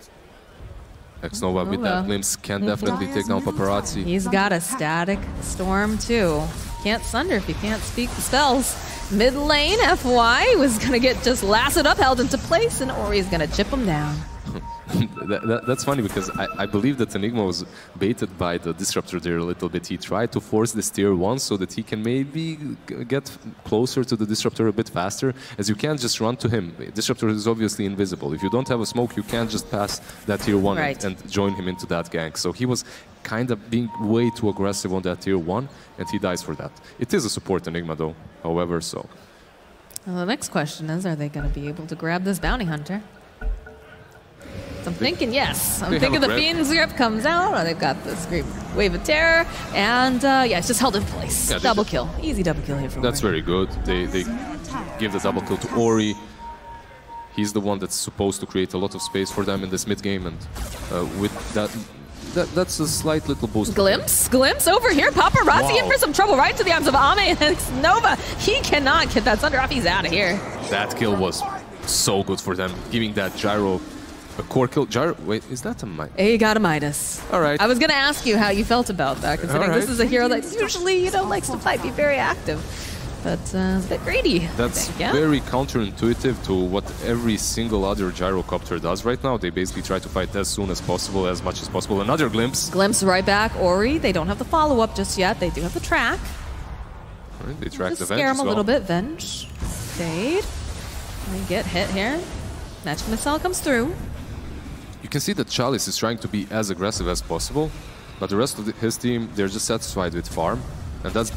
Speaker 13: Xnova with that glimpse can definitely take down Paparazzi.
Speaker 10: He's got a static storm, too. Can't sunder if you can't speak the spells. Mid lane, FY was going to get just lassoed up, held into place, and Ori's going to chip him down.
Speaker 13: That's funny because I believe that Enigma was baited by the Disruptor there a little bit. He tried to force this tier 1 so that he can maybe get closer to the Disruptor a bit faster, as you can't just run to him. Disruptor is obviously invisible. If you don't have a smoke, you can't just pass that tier 1 and join him into that gank. So he was kind of being way too aggressive on that tier 1, and he dies for that. It is a support Enigma though, however, so.
Speaker 10: Well, the next question is, are they going to be able to grab this Bounty Hunter? I'm thinking yes. I'm thinking the Fiend's Grip comes out. Oh, they've got this great Wave of Terror. And yeah, it's just held in place. Yeah, double kill. Easy double kill here for
Speaker 13: That's
Speaker 10: Ori.
Speaker 13: very good. They give the double kill to Ori. He's the one that's supposed to create a lot of space for them in this mid game, and with that's a slight little boost.
Speaker 10: Glimpse over here. Paparazzi in for some trouble right into the arms of Ame and Nova. He cannot get that Thunder off. He's out of here.
Speaker 13: That kill was so good for them, giving that Gyro a core kill. Gyro, wait, is that a Midas?
Speaker 10: He got a Midas.
Speaker 13: All right.
Speaker 10: I was going to ask you how you felt about that, considering this is a hero that usually, likes to fight, be very active. But a bit greedy.
Speaker 13: That's very counterintuitive to what every single other gyrocopter does right now. They basically try to fight as soon as possible, as much as possible. Another glimpse.
Speaker 10: Glimpse right back. Ori, they don't have the follow-up just yet. They do have the track.
Speaker 13: All right, they track the Venge
Speaker 10: scare him
Speaker 13: as well.
Speaker 10: a little bit. Venge. Fade. We get hit here. Magic Missile comes through.
Speaker 13: You can see that Chalice is trying to be as aggressive as possible, but the rest of his team, they're just satisfied with farm. And that's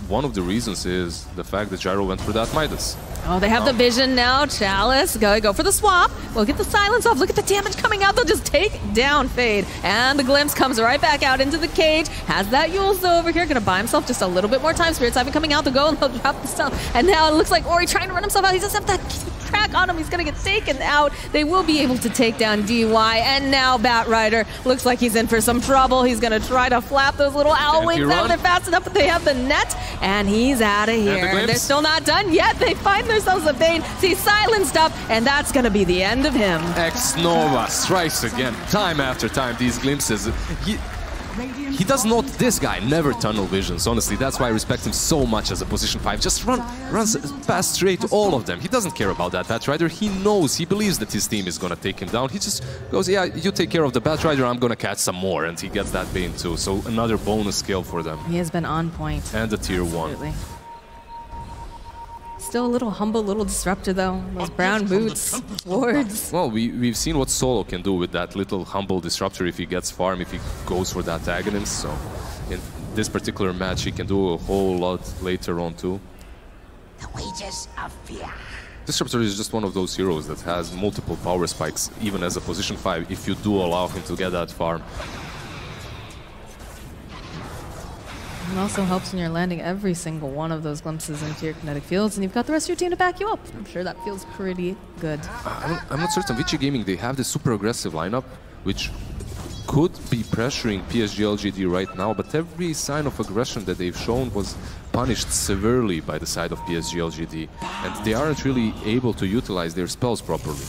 Speaker 13: one of the reasons is the fact that Gyro went for that Midas.
Speaker 10: Oh, they have the vision now. Chalice, go for the swap. We'll get the silence off. Look at the damage coming out. They'll just take down Fade. And the Glimpse comes right back out into the cage. Has that Yulza over here. Gonna buy himself just a little bit more time. Spirits Siphon coming out to go, and they'll drop the stun. And now it looks like Ori trying to run himself out. He doesn't have that track on him. He's gonna get taken out. They will be able to take down DY. And now Batrider looks like he's in for some trouble. He's gonna try to flap those little owl wings out there fast enough, but they have the net. And he's out of here. They're still not done yet. They find themselves a Bane. See, silenced up, and that's going to be the end of him.
Speaker 13: X-Nova strikes again, time after time. These glimpses. He does not, this guy, never tunnel visions. Honestly, that's why I respect him so much as a position 5. Just runs past straight all of them. He doesn't care about that Batrider. He knows, he believes that his team is going to take him down. He just goes, yeah, you take care of the Batrider, I'm going to catch some more. And he gets that Bane too. So another bonus skill for them.
Speaker 10: He has been on point.
Speaker 13: And a tier 1.
Speaker 10: Absolutely. Still a little humble, little disruptor though. Those brown boots, wards.
Speaker 13: Well, we've seen what Solo can do with that little humble disruptor if he gets farm, if he goes for that agonist. So in this particular match, he can do a whole lot later on too.
Speaker 15: The wages of fear.
Speaker 13: Disruptor is just one of those heroes that has multiple power spikes, even as a position 5, if you do allow him to get that farm.
Speaker 10: It also helps when you're landing every single one of those glimpses into your kinetic fields, and you've got the rest of your team to back you up. I'm sure that feels pretty good.
Speaker 13: I'm not certain. VG Gaming, they have this super aggressive lineup, which could be pressuring PSG LGD right now, but every sign of aggression that they've shown was punished severely by the side of PSG LGD, and they aren't really able to utilize their spells properly.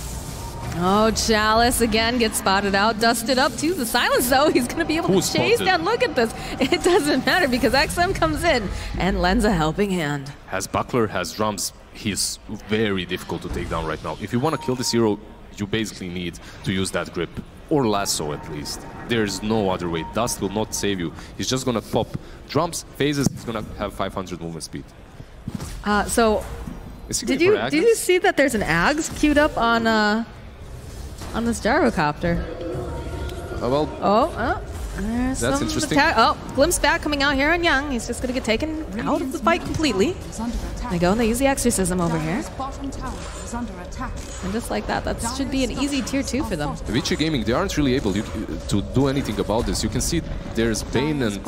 Speaker 10: Oh, Chalice again gets spotted out, dusted up to the silence though. He's going to be able to chase down. Look at this. It doesn't matter because XM comes in and lends a helping hand.
Speaker 13: Has Buckler, has Drums. He's very difficult to take down right now. If you want to kill this hero, you basically need to use that grip. Or lasso at least. There's no other way. Dust will not save you. He's just going to pop Drums, phases, he's going to have 500 movement speed.
Speaker 10: Did you see that there's an Ags queued up on this gyrocopter? There's
Speaker 13: that's interesting.
Speaker 10: Glimpse back coming out here on Young. He's just going to get taken out of the fight completely. They go and they use the exorcism over here. And just like that, that should be an easy tier 2 for them.
Speaker 13: VG Gaming, they aren't really able to do anything about this. You can see there's Bane and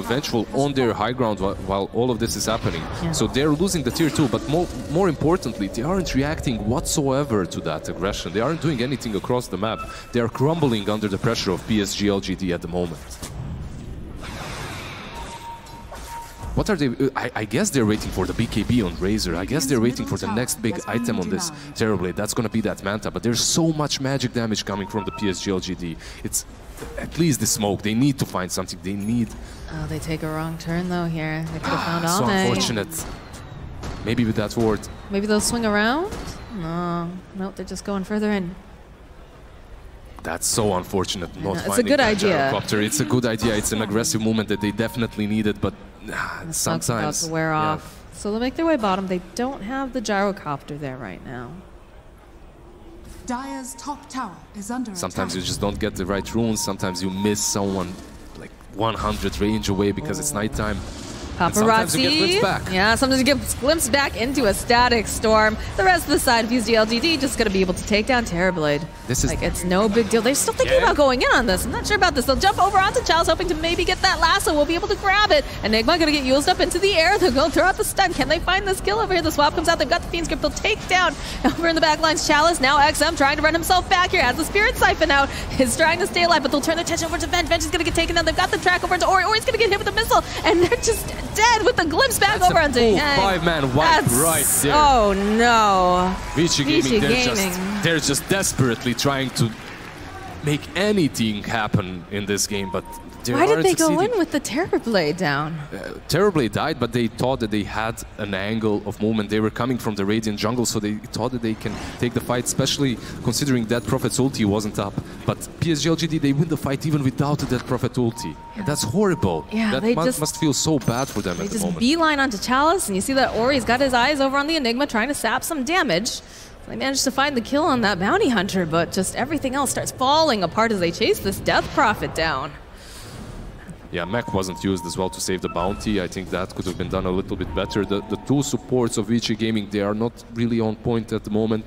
Speaker 13: Vengeful on their high ground while all of this is happening. Yeah. So they're losing the tier 2, but more importantly, they aren't reacting whatsoever to that aggression. They aren't doing anything across the map. They are crumbling under the pressure of PSG LGD at the moment. What are they? I guess they're waiting for the BKB on Razor. I guess they're waiting for the next big item on this Terrorblade. That's gonna be that Manta, but there's so much magic damage coming from the PSG LGD. It's at least the smoke. They need to find something. They need...
Speaker 10: Oh, they take a wrong turn though here. They could have found
Speaker 13: so
Speaker 10: Ame.
Speaker 13: unfortunate. Maybe with that ward.
Speaker 10: Maybe they'll swing around? No, they're just going further in.
Speaker 13: That's so unfortunate not finding
Speaker 10: it's a good idea.
Speaker 13: Gyrocopter. It's a good idea. It's an aggressive movement that they definitely needed, but sometimes
Speaker 10: about to wear off. So they'll make their way bottom. They don't have the gyrocopter there right now.
Speaker 6: Dire's top tower is under
Speaker 13: sometimes you just don't get the right runes. Sometimes you miss someone like 100 range away because it's nighttime.
Speaker 10: Paparazzi.
Speaker 13: Sometimes you get glimpsed back.
Speaker 10: Yeah, sometimes you get glimpsed back into a static storm. The rest of the side of USGLGD just going to be able to take down Terrorblade.
Speaker 13: This is
Speaker 10: like, it's no big deal. They're still thinking about going in on this. I'm not sure about this. They'll jump over onto Chalice, hoping to maybe get that lasso. We'll be able to grab it. Enigma going to get used up into the air. They'll go throw out the stun. Can they find this kill over here? The swap comes out. They've got the Fiend's Grip. They'll take down over in the back lines Chalice. Now XM trying to run himself back here. Has the Spirit Siphon out. Is trying to stay alive, but they'll turn their attention over to Venge. Venge is going to get taken down. They've got the track over into Ori. Ori's going to get hit with a missile, and they're just dead with the glimpse back over onto Yang.
Speaker 13: Five-man wipe right there.
Speaker 10: Oh no.
Speaker 13: Vici Gaming, they're just desperately trying to make anything happen in this game, but
Speaker 10: why did they go in with the Terrorblade down?
Speaker 13: Terrorblade died, but they thought that they had an angle of movement. They were coming from the Radiant jungle, so they thought that they can take the fight, especially considering that Prophet's ulti wasn't up. But PSG-LGD, they win the fight even without that Prophet ulti. Yeah. That's horrible.
Speaker 10: Yeah,
Speaker 13: that must feel so bad for them at the moment.
Speaker 10: They just beeline onto Chalice, and you see that Ori's got his eyes over on the Enigma, trying to sap some damage. They managed to find the kill on that Bounty Hunter, but just everything else starts falling apart as they chase this Death Prophet down.
Speaker 13: Yeah, mech wasn't used as well to save the bounty. I think that could have been done a little bit better. The two supports of Vici Gaming, they are not really on point at the moment.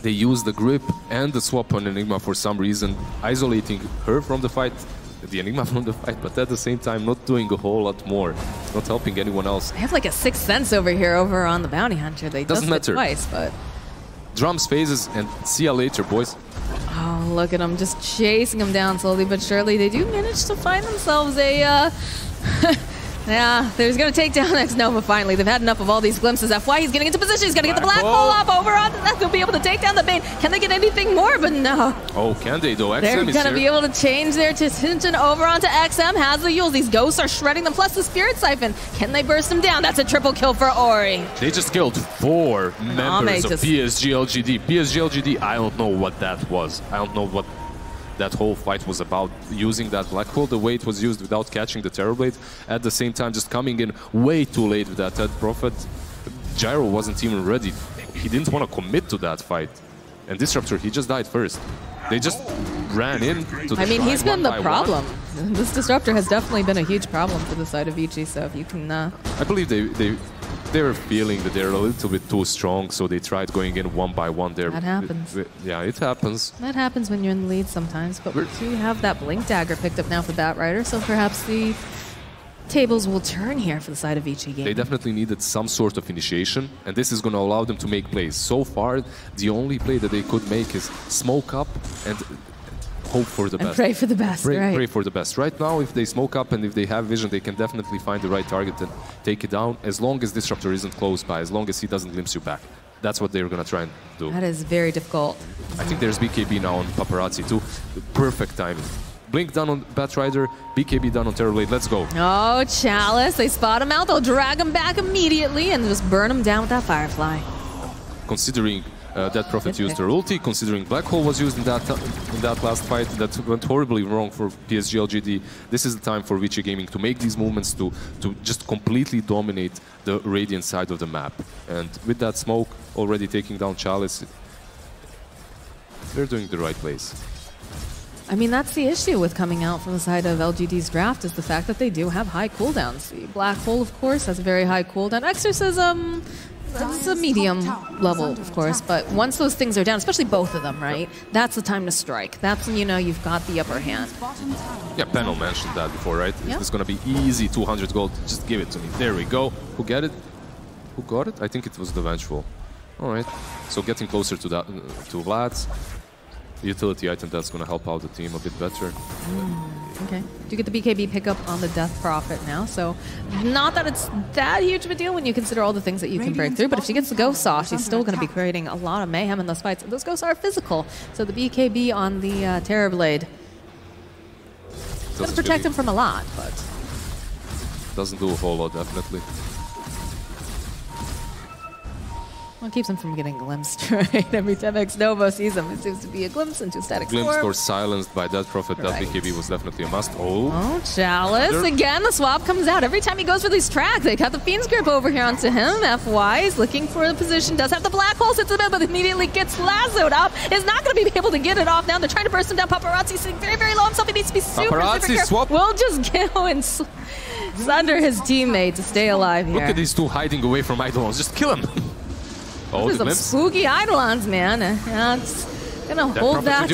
Speaker 13: They use the grip and the swap on Enigma for some reason, isolating her from the fight, the Enigma from the fight, but at the same time not doing a whole lot more, not helping anyone else.
Speaker 10: They have like a sixth sense over here over on the Bounty Hunter. They
Speaker 13: doesn't matter
Speaker 10: twice, but
Speaker 13: drums, phases, and see ya later, boys.
Speaker 10: Oh, look at them, just chasing them down slowly but surely. They do manage to find themselves a, yeah, they're going to take down X-Nova finally. They've had enough of all these glimpses. FY, he's getting into position. He's going to get the black hole up over on that. They'll be able to take down the Bane. Can they get anything more? But no.
Speaker 13: Oh, can they though? XM
Speaker 10: they're
Speaker 13: is
Speaker 10: going to be able to change their attention over onto XM. Has the Yules. These ghosts are shredding them, plus the Spirit Siphon. Can they burst them down? That's a triple kill for Ori.
Speaker 13: They just killed 4 members of PSG-LGD. PSG-LGD, I don't know what that was. I don't know what that whole fight was about. Using that black hole the way it was used without catching the Terrorblade, at the same time just coming in way too late with that Dead Prophet. Gyro wasn't even ready. He didn't want to commit to that fight. And Disruptor, he just died first. They just ran in to the
Speaker 10: I mean, he's been the problem. This Disruptor has definitely been a huge problem for the side of Vici, so if you can...
Speaker 13: I believe they were feeling that they're a little bit too strong, so they tried going in one by one there.
Speaker 10: That happens.
Speaker 13: Yeah, it happens.
Speaker 10: That happens when you're in the lead sometimes, but we do have that Blink Dagger picked up now for Batrider, so perhaps the tables will turn here for the side of Vici Gaming.
Speaker 13: They definitely needed some sort of initiation, and this is going to allow them to make plays. So far, the only play that they could make is smoke up and hope for the best.
Speaker 10: And pray for the best, right.
Speaker 13: Pray for the best. Right now, if they smoke up and if they have vision, they can definitely find the right target and take it down, as long as Disruptor isn't close by, as long as he doesn't glimpse you back. That's what they're going to try and do.
Speaker 10: That is very difficult.
Speaker 13: I think there's BKB now on Paparazzi too. Perfect timing. Blink down on Batrider, BKB down on Terrorblade. Let's go.
Speaker 10: Oh, Chalice. They spot him out. They'll drag him back immediately and just burn him down with that Firefly.
Speaker 13: Considering that Prophet used her ulti, considering Black Hole was used in that last fight, that went horribly wrong for PSG-LGD. This is the time for Vici Gaming to make these movements to just completely dominate the Radiant side of the map. And with that smoke already taking down Chalice, they're doing the right place.
Speaker 10: I mean, that's the issue with coming out from the side of LGD's draft, is the fact that they do have high cooldowns. The Black Hole, of course, has a very high cooldown. Exorcism, it's a medium level, of course, but once those things are down, especially both of them, right? That's the time to strike. That's when you know you've got the upper hand.
Speaker 13: Yeah, Panel mentioned that before, right?
Speaker 10: Yeah.
Speaker 13: It's going to be easy 200 gold. Just give it to me. There we go. Who get it? Who got it? I think it was the Vengeful. All right. So getting closer to that, to Vlad's utility item, that's going to help out the team a bit better.
Speaker 10: Okay. Do get the BKB pickup on the Death Prophet now, so not that it's that huge of a deal when you consider all the things that you can break through, but if she gets the Ghost Saw, she's still going to be creating a lot of mayhem in those fights. Those Ghosts are physical, so the BKB on the Terrorblade is going to protect him from a lot, but...
Speaker 13: Doesn't do a whole lot, definitely.
Speaker 10: Well, it keeps him from getting glimpsed, right? Every time X-Nova sees him, it seems to be a glimpse into static storm.
Speaker 13: Glimpsed or silenced by that Prophet, that BKB was definitely a must.
Speaker 10: Oh, Chalice. Again, the swap comes out. Every time he goes for these tracks, they got the Fiend's Grip over here onto him. FY is looking for the position, does have the Black Hole, sits in the but immediately gets lassoed up. Is not going to be able to get it off now. They're trying to burst him down. Paparazzi sitting very, very low himself. He needs to be super, super careful.
Speaker 13: Swap.
Speaker 10: We'll just go and... Sunder, his teammate, to stay alive here.
Speaker 13: Look at these two hiding away from Eidolons. Just kill him. Oh,
Speaker 10: There's some spooky Eidolons, man. It's gonna hold that.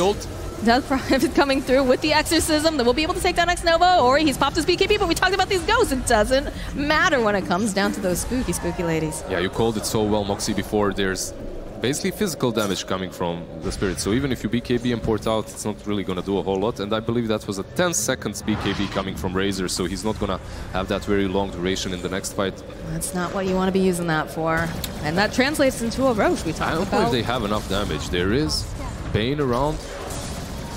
Speaker 10: Death Prophet coming through with the Exorcism that will be able to take down X-Nova. Ori, he's popped his BKB, but we talked about these ghosts. It doesn't matter when it comes down to those spooky, spooky ladies.
Speaker 13: Yeah, you called it so well, Moxie, before. There's basically physical damage coming from the Spirit. So even if you BKB and port out, it's not really going to do a whole lot. And I believe that was a 10 seconds BKB coming from Razor, so he's not going to have that very long duration in the next fight.
Speaker 10: That's not what you want to be using that for. And that translates into a Roche we talked about.
Speaker 13: I don't know if they have enough damage. There is Bane around,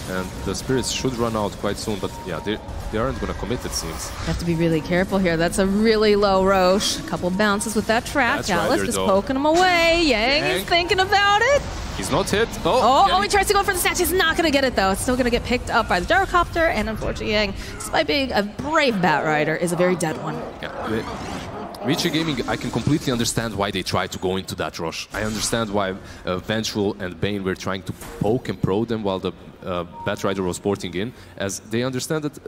Speaker 13: and the Spirits should run out quite soon. But yeah, they aren't going to commit, it seems.
Speaker 10: You have to be really careful here. That's a really low Roche. A couple bounces with that trap. Dallas just poking him away. Yang is thinking about it.
Speaker 13: He's not hit.
Speaker 10: Oh, he tries to go for the snatch. He's not going to get it, though. It's still going to get picked up by the gyrocopter. And unfortunately, Yang, despite being a brave Bat Rider, is a very dead one.
Speaker 13: Yeah, Vici Gaming, I can completely understand why they tried to go into that rush. I understand why Vengeful and Bane were trying to poke and pro them while the Bat Rider was porting in, as they understand that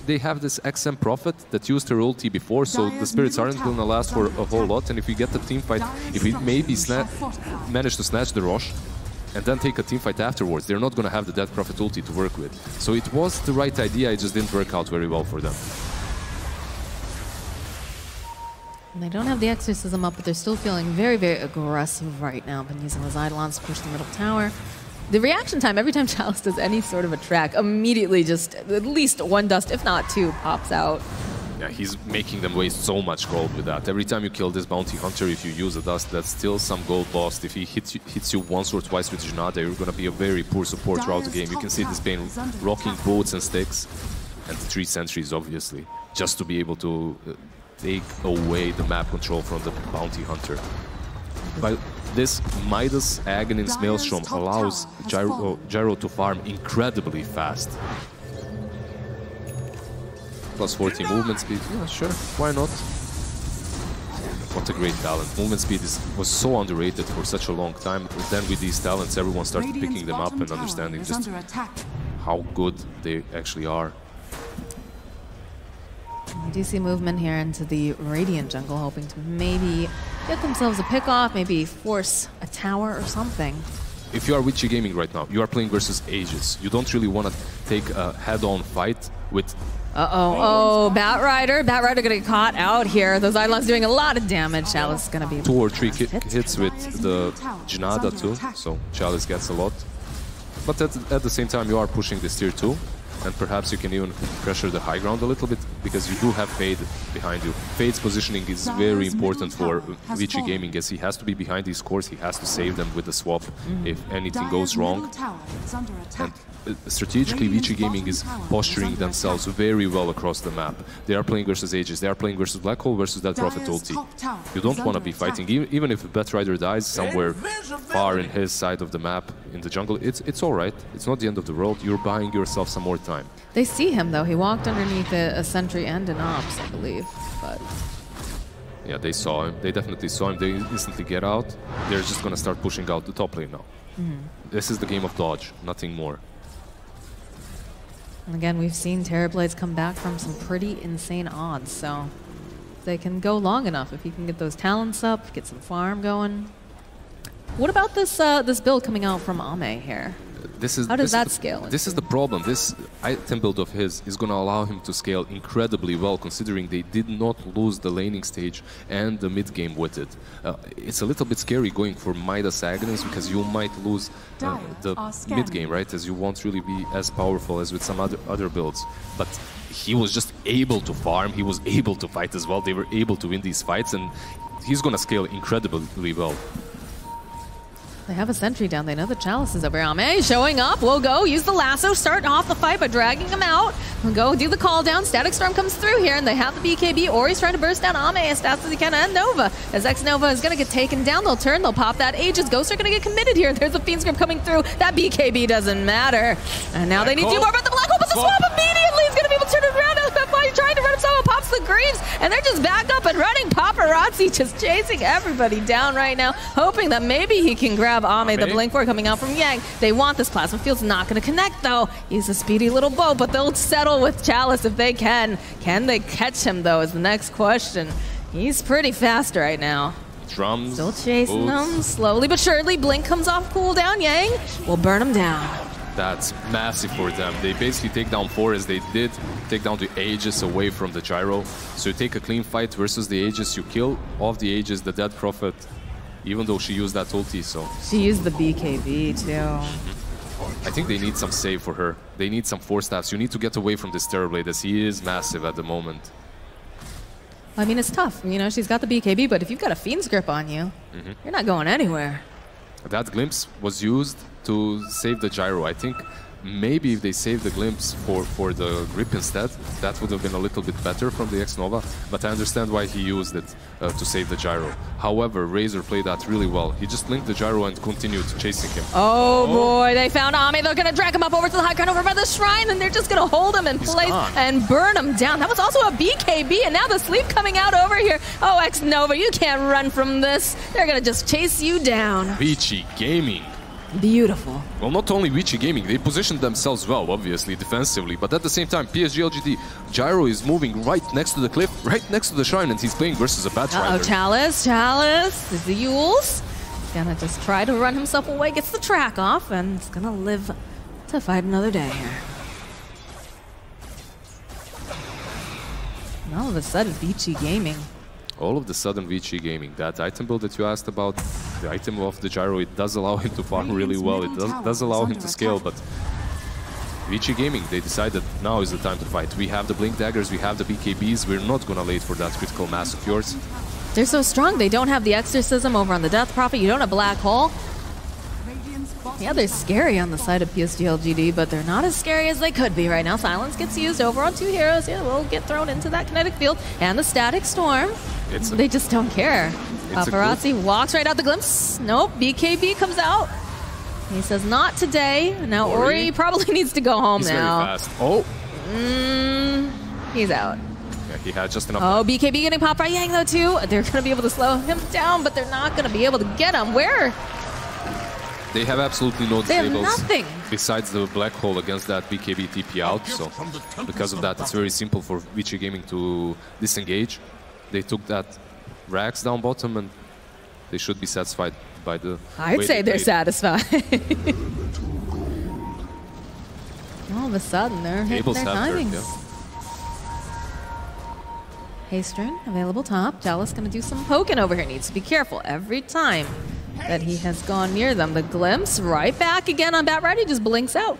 Speaker 13: they have this XM Prophet that used her ulti before, so the Spirits aren't going to last for a whole lot. And if we get the team fight, if we maybe manage to snatch the rush and then take a team fight afterwards, they're not going to have the Death Prophet ulti to work with. So it was the right idea, it just didn't work out very well for them.
Speaker 10: And they don't have the Exorcism up, but they're still feeling very, very aggressive right now. Been using those Eidolons to push the middle tower. The reaction time every time Chalice does any sort of a track, immediately just at least one dust, if not two, pops out.
Speaker 13: Yeah, he's making them waste so much gold with that. Every time you kill this bounty hunter, if you use a dust, that's still some gold lost. If he hits you once or twice with Janada, you're going to be a very poor support throughout the game. You can see this Bane rocking boots and sticks, and 3 sentries, obviously, just to be able to take away the map control from the bounty hunter. But this Midas Aghanin's Maelstrom allows Gyro to farm incredibly fast. Plus 40 movement speed, yeah, sure, why not? What a great talent. Movement speed was so underrated for such a long time, but then with these talents everyone started picking them up and understanding just how good they actually are.
Speaker 10: We do see movement here into the Radiant jungle, hoping to maybe get themselves a pick off, maybe force a tower or something.
Speaker 13: If you are Vici Gaming right now, you are playing versus Aegis. You don't really want to take a head-on fight with...
Speaker 10: Bat Rider gonna get caught out here. Those Eidolons doing a lot of damage. Chalice is gonna be...
Speaker 13: 2 or 3 hits with the Janada too, so Chalice gets a lot. But at the same time, you are pushing this tier 2. And perhaps you can even pressure the high ground a little bit, because you do have Fade behind you. Fade's positioning is very important for Vici Gaming, as he has to be behind these cores, he has to save them with the swap if anything goes wrong. And strategically, Vici Gaming is posturing themselves very well across the map. They are playing versus Aegis, they are playing versus Black Hole versus that Prophet ulti. You don't want to be fighting, even if Bat Rider dies somewhere far in his side of the map, in the jungle, it's alright. It's not the end of the world, you're buying yourself some more time.
Speaker 10: They see him though, he walked underneath a sentry and an ops, I believe, but...
Speaker 13: Yeah, they saw him, they definitely saw him, they instantly get out. They're just gonna start pushing out the top lane now. This is the game of dodge, nothing more.
Speaker 10: And again, we've seen Terrorblades come back from some pretty insane odds, so they can go long enough if you can get those talents up, get some farm going. What about this this build coming out from Ame here? How does that scale?
Speaker 13: This is the problem. This item build of his is going to allow him to scale incredibly well, considering they did not lose the laning stage and the mid game with it. It's a little bit scary going for Midas Aghanins, because you might lose the mid game, right? As you won't really be as powerful as with some other builds. But he was just able to farm. He was able to fight as well. They were able to win these fights, and he's going to scale incredibly well.
Speaker 10: They have a sentry down. They know the Chalice is over. Ame showing up. We'll go use the lasso, start off the fight by dragging him out. We'll go do the call down. Static Storm comes through here, and they have the BKB. Ori's trying to burst down Ame as fast as he can, and Nova. As X-Nova is going to get taken down, they'll turn, they'll pop that Aegis. Ghosts are going to get committed here. There's a Fiend Script coming through. That BKB doesn't matter. And now they need to do more, but the Black Hole, but the swap immediately is going to be able to turn it around. Trying to run himself, pops past the Greaves, and they're just back up and running. Paparazzi just chasing everybody down right now, hoping that maybe he can grab Ame, the Blink 4 coming out from Yang. They want this plasma field's not going to connect though. He's a speedy little bow, but they'll settle with Chalice if they can. Can they catch him though is the next question. He's pretty fast right now.
Speaker 13: Drums.
Speaker 10: Still chasing them slowly but surely. Blink comes off cooldown. Yang will burn him down.
Speaker 13: That's massive for them. They basically take down 4 as they did take down the Aegis away from the gyro. So you take a clean fight versus the Aegis, you kill off the Aegis, the Dead Prophet, even though she used that ulti, so.
Speaker 10: She used the BKB too.
Speaker 13: I think they need some save for her. They need some 4 staffs. You need to get away from this Terrorblade as he is massive at the moment.
Speaker 10: I mean, it's tough. You know, she's got the BKB, but if you've got a Fiend's Grip on you, you're not going anywhere.
Speaker 13: That glimpse was used to save the gyro. I think maybe if they saved the glimpse for the grip instead, that would have been a little bit better from the X-Nova, but I understand why he used it to save the gyro. However, Razor played that really well. He just linked the gyro and continued chasing him.
Speaker 10: Oh boy, they found Ame. They're gonna drag him up over to the high ground over by the shrine, and they're just gonna hold him in place and burn him down. That was also a BKB, and now the sleep coming out over here. Oh, X-Nova, you can't run from this. They're gonna just chase you down.
Speaker 13: Vici Gaming.
Speaker 10: Beautiful.
Speaker 13: Well, not only Vici Gaming, they positioned themselves well, obviously, defensively, but at the same time, PSG LGD, Gyro is moving right next to the cliff, right next to the shrine, and he's playing versus a Bat Rider.
Speaker 10: Chalice, the Yules. Gonna just try to run himself away, gets the track off, and it's gonna live to fight another day here. And all of a sudden, Vici Gaming.
Speaker 13: All of the sudden, Vici Gaming, that item build that you asked about, the item of the gyro, it does allow him to farm really well. It does allow him to scale, but Vici Gaming, they decided now is the time to fight. We have the Blink Daggers, we have the BKBs, we're not gonna wait for that critical mass of yours.
Speaker 10: They're so strong, they don't have the Exorcism over on the Death Prophet, you don't have Black Hole. Yeah, they're scary on the side of PSG LGD, but they're not as scary as they could be right now. Silence gets used over on 2 heroes. Yeah, we'll get thrown into that kinetic field and the Static Storm. They just don't care. Paparazzi walks right out the glimpse. Nope, BKB comes out. He says, not today. Now Ori probably needs to go home now.
Speaker 13: He's very fast. Oh.
Speaker 10: He's out.
Speaker 13: Yeah, he had just enough.
Speaker 10: Oh, BKB getting popped by Yang though too. They're going to be able to slow him down, but they're not going to be able to get him. Where?
Speaker 13: They have absolutely no disables
Speaker 10: nothing
Speaker 13: besides the Black Hole against that BKB TP out, so because of that it's very simple for Vici Gaming to disengage. They took that Rax down bottom and they should be satisfied by the
Speaker 10: I'd say they're satisfied. All of a sudden they're hitting their timings. Haystron available top. Chalice gonna do some poking over here. Needs to be careful every time that he has gone near them. The glimpse right back again on Bat Rider, just blinks out.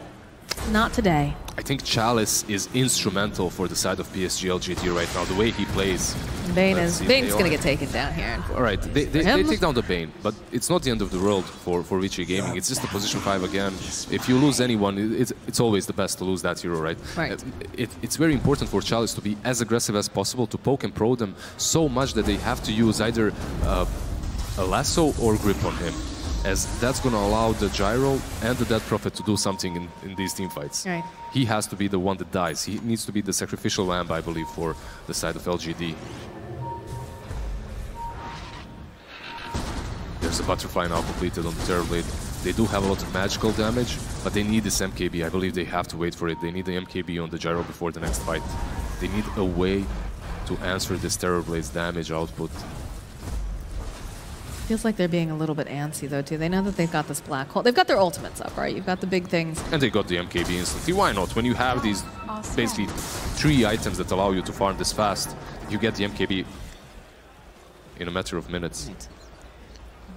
Speaker 10: Not today.
Speaker 13: I think Chalice is instrumental for the side of PSG LGD right now, the way he plays.
Speaker 10: Bane's going to get taken down here.
Speaker 13: All right, they take down the Bane, but it's not the end of the world for Vici Gaming. It's just a position 5 again. If you lose anyone, it's always the best to lose that hero, right? It's very important for Chalice to be as aggressive as possible, to poke and pro them so much that they have to use either a lasso or grip on him, as that's going to allow the Gyro and the Dead Prophet to do something in these team fights.
Speaker 10: Right.
Speaker 13: He has to be the one that dies. He needs to be the sacrificial lamb, I believe, for the side of LGD. There's a Butterfly now completed on the Terrorblade. They do have a lot of magical damage, but they need this MKB. I believe they have to wait for it. They need the MKB on the Gyro before the next fight. They need a way to answer this Terrorblade's damage output.
Speaker 10: Feels like they're being a little bit antsy though too. They know that they've got this Black Hole. They've got their ultimates up, right? You've got the big things.
Speaker 13: And they got the MKB instantly. Why not? When you have these basically 3 items that allow you to farm this fast, you get the MKB in a matter of minutes.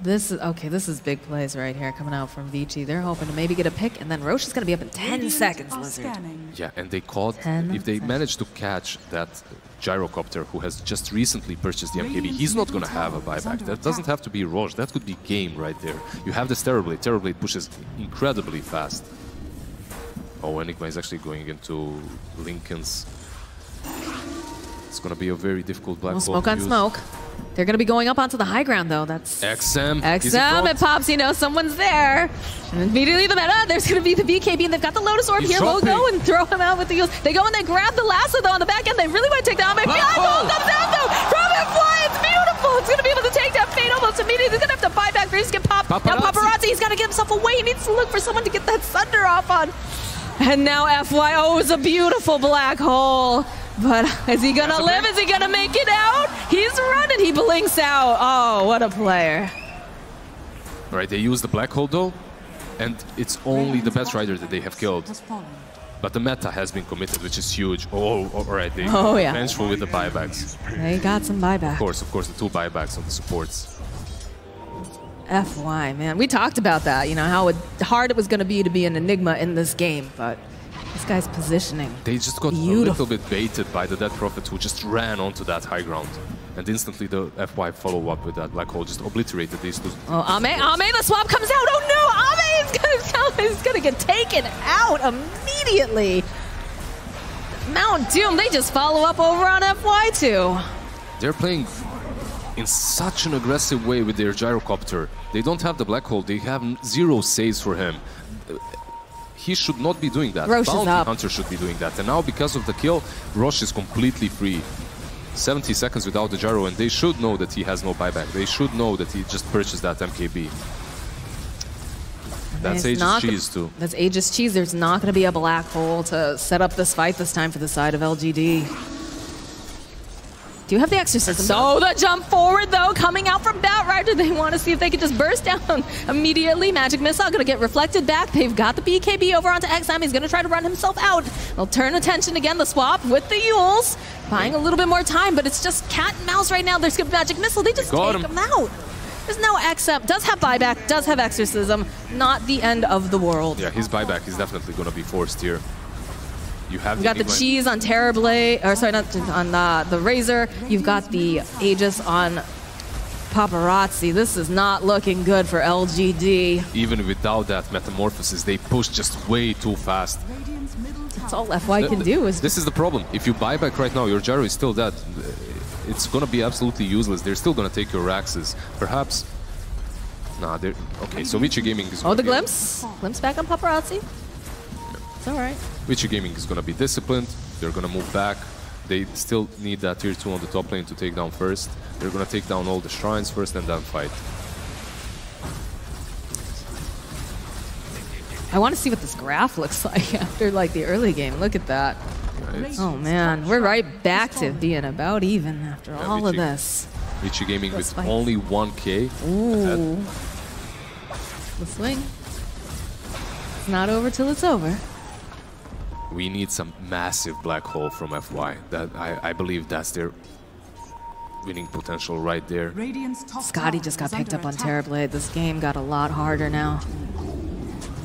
Speaker 10: This is big plays right here coming out from Vici. They're hoping to maybe get a pick, and then Roche is going to be up in 10 seconds, Lizard.
Speaker 13: Yeah, and they caught, if they manage to catch that Gyrocopter who has just recently purchased the MKB, he's not going to have a buyback. That doesn't have to be Roche, that could be game right there. You have this Terrorblade. Terrorblade pushes incredibly fast. Oh, Enigma is actually going into Lincoln's. It's going to be a very difficult Black Hole.
Speaker 10: Smoke on smoke. They're going to be going up onto the high ground, though. That's
Speaker 13: XM.
Speaker 10: XM. It pops, you know, someone's there. And immediately the meta, there's going to be the BKB, and they've got the Lotus Orb here. We'll go and throw him out with the heals. They go and they grab the lasso, though, on the back end. They really want to take down Ame. Fiasco comes out, though, from F1. It's beautiful. It's going to be able to take down Fate almost immediately. He's going to have to buy back. He's going to get popped. Now Paparazzi, he's got to get himself away. He needs to look for someone to get that Sunder off on. And now FYO is a beautiful black hole. But is he going to live? Is he going to make it out? He's running. He blinks out. Oh, what a player.
Speaker 13: All right, they use the black hole, though. And it's only the best rider that they have killed. But the meta has been committed, which is huge. Oh, all right. They vengeful with the buybacks.
Speaker 10: They got some buyback.
Speaker 13: Of course, the 2 buybacks on the supports.
Speaker 10: FY, man. We talked about that, you know, how hard it was going to be an Enigma in this game, but this guy's positioning.
Speaker 13: They just got a little bit baited by the Dead Prophet, who just ran onto that high ground. And instantly the FY follow-up with that black hole just obliterated these two.
Speaker 10: Oh, Ame, the swap comes out. Oh no, Ame is going to get taken out immediately. Mount Doom, they just follow up over on FY2.
Speaker 13: They're playing in such an aggressive way with their gyrocopter. They don't have the black hole. They have 0 saves for him. He should not be doing that.
Speaker 10: Roche
Speaker 13: Bounty
Speaker 10: is up.
Speaker 13: Hunter should be doing that. And now, because of the kill, Roche is completely free. 70 seconds without the gyro, and they should know that he has no buyback. They should know that he just purchased that MKB. That's Aegis Cheese, too.
Speaker 10: That's Aegis Cheese. There's not going to be a black hole to set up this fight this time for the side of LGD. Do you have the exorcism? Oh, the jump forward, though, coming out from Batrider. They want to see if they can just burst down immediately. Magic Missile going to get reflected back. They've got the BKB over onto XM. He's going to try to run himself out. They'll turn attention again. The swap with the Yules. Buying a little bit more time, but it's just cat and mouse right now. They're skipping Magic Missile. They just take him out. There's no XM. Does have buyback, does have exorcism. Not the end of the world.
Speaker 13: Yeah, his buyback is definitely going to be forced here. You got
Speaker 10: the cheese on Terrorblade, or sorry, not on the Razor. You've got the Aegis on Paparazzi. This is not looking good for LGD.
Speaker 13: Even without that metamorphosis, they push just way too fast.
Speaker 10: That's all FY can do.
Speaker 13: This is the problem. If you buy back right now, your gyro is still dead. It's gonna be absolutely useless. They're still gonna take your Raxes. Perhaps. Nah, they're okay. So Vici Gaming is.
Speaker 10: Oh, the glimpse. Glimpse back on Paparazzi. It's all right.
Speaker 13: Vici Gaming is going to be disciplined. They're going to move back. They still need that tier 2 on the top lane to take down first. They're going to take down all the shrines first and then fight.
Speaker 10: I want to see what this graph looks like after like the early game. Look at that. Yeah, oh man, we're right back to being about even after all of this.
Speaker 13: Vici Gaming with only 1K.
Speaker 10: Ooh. The swing. It's not over till it's over.
Speaker 13: We need some massive black hole from FY. That I believe that's their winning potential right there.
Speaker 10: Scotty just got picked up on Terrorblade. This game got a lot harder now.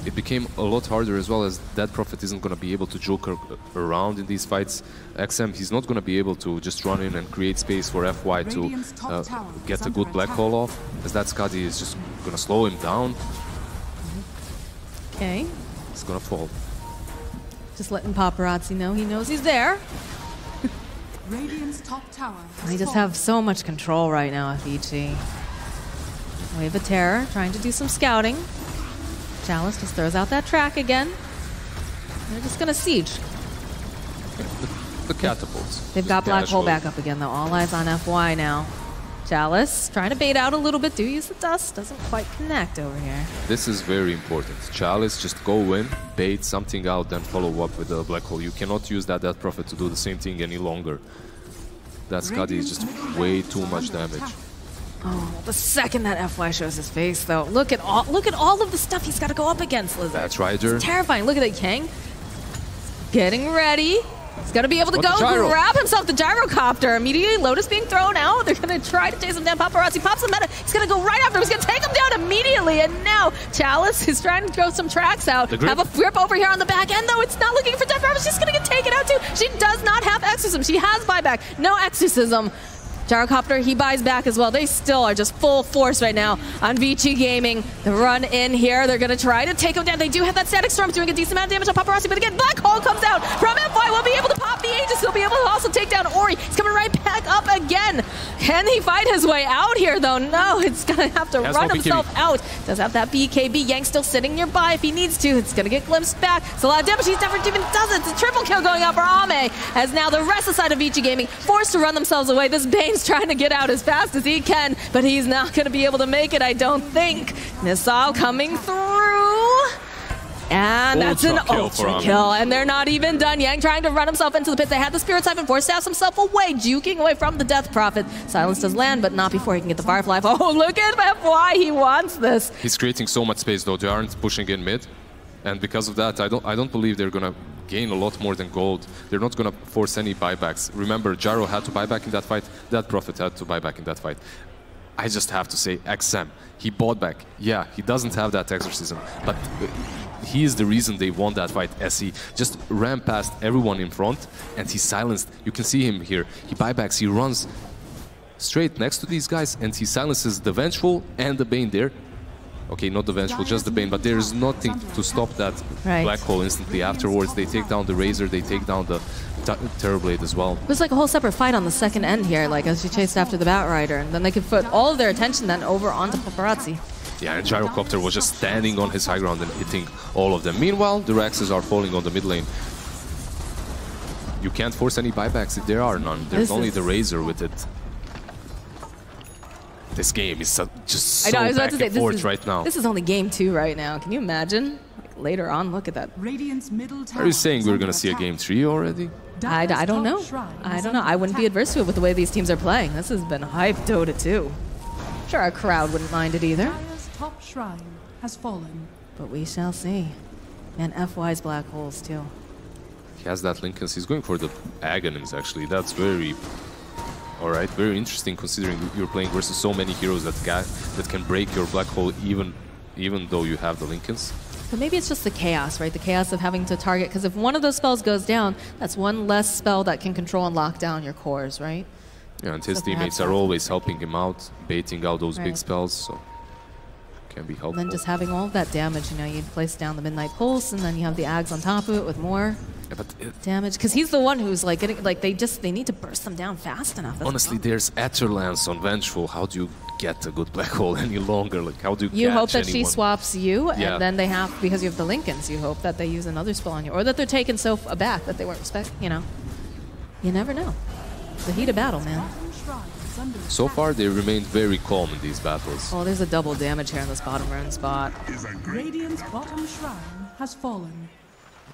Speaker 13: It became a lot harder as well, as Dead Prophet isn't going to be able to joke around in these fights. XM, he's not going to be able to just run in and create space for FY to get a good black hole off, as that Scotty is just going to slow him down.
Speaker 10: Okay.
Speaker 13: He's going to fall.
Speaker 10: Just letting Paparazzi know he knows he's there.
Speaker 6: Radiant's top tower.
Speaker 10: They just have so much control right now with Vici. Wave of Terror, trying to do some scouting. Chalice just throws out that track again. They're just gonna siege.
Speaker 13: The catapults.
Speaker 10: They've got Black Hole back up again though. All eyes on FY now. Chalice trying to bait out a little bit. Do use the dust. Doesn't quite connect over here.
Speaker 13: This is very important. Chalice, just go in, bait something out, then follow up with the black hole. You cannot use that Death Prophet to do the same thing any longer. That Scuddy is just way too much damage.
Speaker 10: Oh, the second that FY shows his face, though, look at all of the stuff he's got to go up against, Lizard.
Speaker 13: That's Ryder.
Speaker 10: It's terrifying. Look at that, Kang. Getting ready. He's got to be able to go grab himself the gyrocopter. Immediately, Lotus being thrown out. They're going to try to chase him down. Paparazzi pops the meta. He's going to go right after him. He's going to take him down immediately. And now, Chalice is trying to throw some tracks out. Have a grip over here on the back end, though. It's not looking for Death Prophet. She's going to get taken out, too. She does not have Exorcism. She has buyback. No Exorcism. Gyrocopter, he buys back as well. They still are just full force right now on Vici Gaming. The run in here, they're going to try to take him down. They do have that Static Storm doing a decent amount of damage on Paparazzi, but again, Black Hole comes out from FY. Will be able to pop the Aegis. He'll be able to also take down Ori. He's coming right back up again. Can he fight his way out here, though? No, it's going to have to run himself out. Does have that BKB. Yang still sitting nearby if he needs to. It's going to get glimpsed back. It's a lot of damage. He's never even does it. It's a triple kill going out for Ame, as now the rest of the side of Vici Gaming forced to run themselves away. This Bane's trying to get out as fast as he can, but he's not going to be able to make it, I don't think. Missile coming through. And that's an ultra kill, and they're not even done. Yang trying to run himself into the pit. They had the Spirit Siphon, forced himself away, juking away from the Death Prophet. Silence does land, but not before he can get the Firefly. Oh, look at FY, he wants this.
Speaker 13: He's creating so much space, though. They aren't pushing in mid, and because of that, I don't believe they're gonna gain a lot more than gold. They're not gonna force any buybacks. Remember, Gyro had to buy back in that fight. That Prophet had to buy back in that fight. I just have to say, XM, he bought back. Yeah, he doesn't have that exorcism, but he is the reason they won that fight, as he just ran past everyone in front and he silenced. You can see him here. He buybacks, he runs straight next to these guys and he silences the Vengeful and the Bane there. Okay, not the Vengeful, just the Bane, but there is nothing to stop that Black Hole instantly. Afterwards, they take down the Razor, they take down the Terrorblade as well.
Speaker 10: It was like a whole separate fight on the second end here, like as you chased after the Batrider, and then they could put all of their attention then over onto Paparazzi.
Speaker 13: Yeah, and Gyrocopter was just standing on his high ground and hitting all of them. Meanwhile, the Rexes are falling on the mid lane. You can't force any buybacks if there are none. There's only the Razor with it. This game is just so back and forth right now.
Speaker 10: This is only game 2 right now. Can you imagine? Like, later on, look at that.
Speaker 13: Are you saying we're going to see a game 3 already?
Speaker 10: I don't know. I don't know. I wouldn't be adverse to it with the way these teams are playing. This has been hype Dota 2. Sure, our crowd wouldn't mind it either.
Speaker 6: Top shrine has fallen.
Speaker 10: But we shall see. And FY's Black Holes too.
Speaker 13: He has that Lincoln. He's going for the Aghanims actually. That's very... Alright, very interesting considering you're playing versus so many heroes that can break your Black Hole even though you have the Lincolns.
Speaker 10: But maybe it's just the chaos, right? The chaos of having to target, because if one of those spells goes down, that's one less spell that can control and lock down your cores, right?
Speaker 13: Yeah, and his teammates are always helping him out, baiting out those big spells, so can be helpful.
Speaker 10: And then just having all of that damage, you know, you place down the Midnight Pulse, and then you have the Ags on top of it with more damage. Because he's the one who's like getting, like they need to burst them down fast enough. That's
Speaker 13: honestly, there's Etterlance on Vengeful. How do you get a good Black Hole any longer? Like, how do you
Speaker 10: hope that
Speaker 13: anyone?
Speaker 10: She swaps you,
Speaker 13: yeah.
Speaker 10: And then they have, because you have the Lincolns, you hope that they use another spell on you, or that they're taken so aback that they weren't you know. You never know. The heat of battle, man.
Speaker 13: So far, they remained very calm in these battles.
Speaker 10: Oh, there's a double damage here in this bottom rune spot.
Speaker 6: Radiant's bottom shrine has fallen.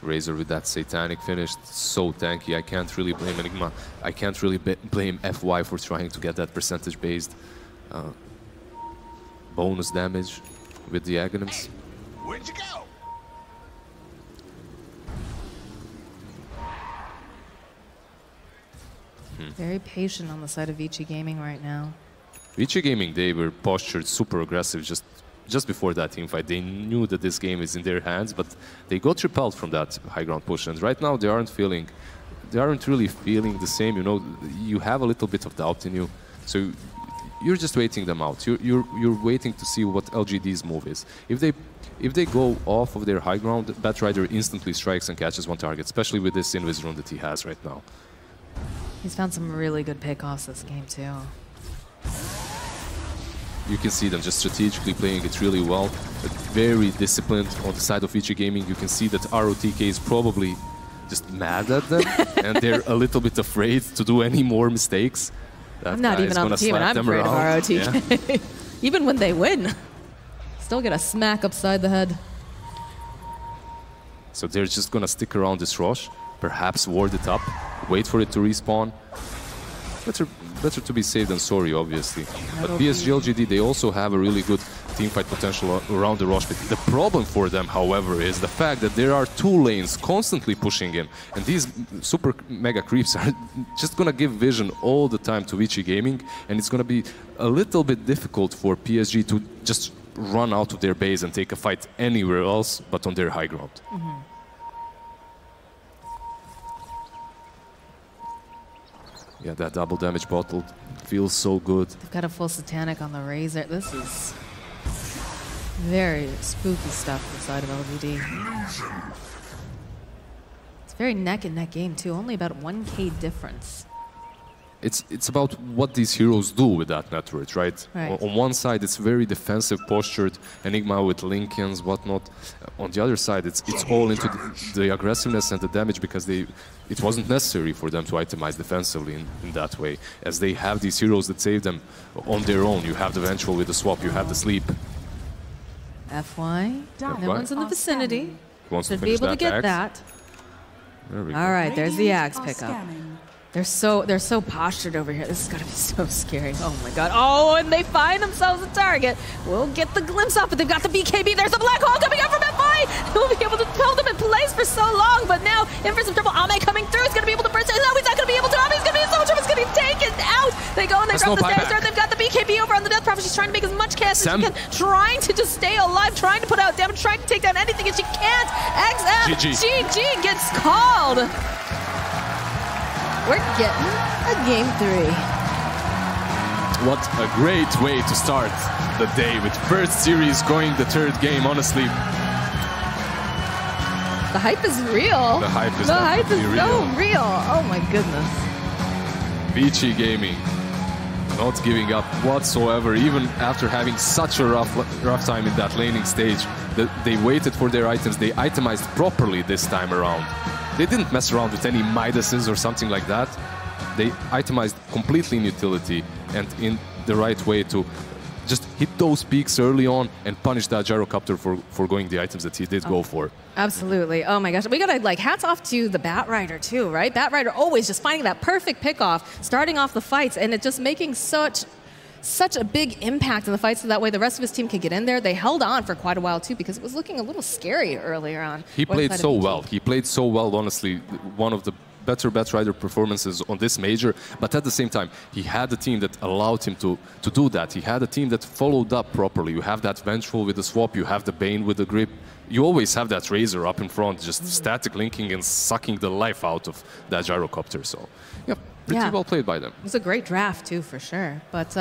Speaker 13: Razor with that Satanic finish, so tanky. I can't really blame Enigma. I can't really blame FY for trying to get that percentage-based bonus damage with the Aghanims.
Speaker 15: Where'd you go?
Speaker 10: Very patient on the side of Vici Gaming right now.
Speaker 13: Vici Gaming, they were postured super aggressive just before that team fight. They knew that this game is in their hands, but they got repelled from that high ground push. And right now they aren't really feeling the same. You know, you have a little bit of doubt in you, so you're just waiting them out. You're waiting to see what LGD's move is. If they go off of their high ground, Batrider instantly strikes and catches one target, especially with this Invis rune that he has right now.
Speaker 10: He's found some really good pickoffs this game too.
Speaker 13: You can see them just strategically playing it really well, but very disciplined on the side of Vici Gaming. You can see that ROTK is probably just mad at them, and they're a little bit afraid to do any more mistakes.
Speaker 10: I'm not even on the team, and I'm afraid of ROTK. Yeah. Even when they win, still get a smack upside the head.
Speaker 13: So they're just gonna stick around this rush, perhaps ward it up, wait for it to respawn. Better to be safe than sorry, obviously. But PSG LGD, they also have a really good teamfight potential around the rush pit. The problem for them, however, is the fact that there are two lanes constantly pushing in, and these super mega creeps are just gonna give vision all the time to Vici Gaming, and it's gonna be a little bit difficult for PSG to just run out of their base and take a fight anywhere else but on their high ground. Yeah, that double damage bottle feels so good.
Speaker 10: They've got a full Satanic on the Razor. This is very spooky stuff inside of LGD. It's very neck and neck game too. Only about 1K difference.
Speaker 13: It's about what these heroes do with that network, right? On one side, it's very defensive postured, Enigma with Lincolns, whatnot. On the other side, it's all into the aggressiveness and the damage because it wasn't necessary for them to itemize defensively in that way, as they have these heroes that save them on their own. You have the Vengeful with the swap, you have the Sleep.
Speaker 10: FY, no one's in the vicinity.
Speaker 13: Should
Speaker 10: be able to get that.
Speaker 13: There we go.
Speaker 10: All right, there's the Axe pickup. They're so postured over here. This is gonna be so scary. Oh my god. Oh, and they find themselves a target. We'll get the glimpse off, but they've got the BKB. There's a black hole coming up from FI. He'll be able to hold them in place for so long, but now in for some trouble. Ame coming through. He's gonna be able to burst it. No, he's not gonna be able to. Ame's gonna be in so much trouble. He's gonna be taken out. They go and they drop the stairs. They've got the BKB over on the Death Prophet. She's trying to make as much chaos as she can, trying to just stay alive, trying to put out damage, trying to take down anything, and she can't. GG gets called. We're getting a game 3.
Speaker 13: What a great way to start the day with first series going the third game, honestly.
Speaker 10: The hype is real.
Speaker 13: The hype is
Speaker 10: so real. Oh my goodness.
Speaker 13: VG Gaming not giving up whatsoever, even after having such a rough time in that laning stage. They waited for their items. They itemized properly this time around. They didn't mess around with any Midases or something like that. They itemized completely in utility and in the right way to just hit those peaks early on and punish that Gyrocopter for going the items that he did go for.
Speaker 10: Absolutely. Oh my gosh. We gotta, like, hats off to the Batrider too, right? Batrider always just finding that perfect pickoff, starting off the fights, and it just making such a big impact in the fight, so that way the rest of his team could get in there. They held on for quite a while too, because it was looking a little scary earlier on.
Speaker 13: He played so well. He played so well, honestly. One of the better Batrider performances on this major, but at the same time, he had a team that allowed him to do that. He had a team that followed up properly. You have that Vengeful with the swap, you have the Bane with the grip. You always have that Razor up in front, just static linking and sucking the life out of that Gyrocopter. So, yeah. Pretty well played by them.
Speaker 10: It was a great draft, too, for sure. But,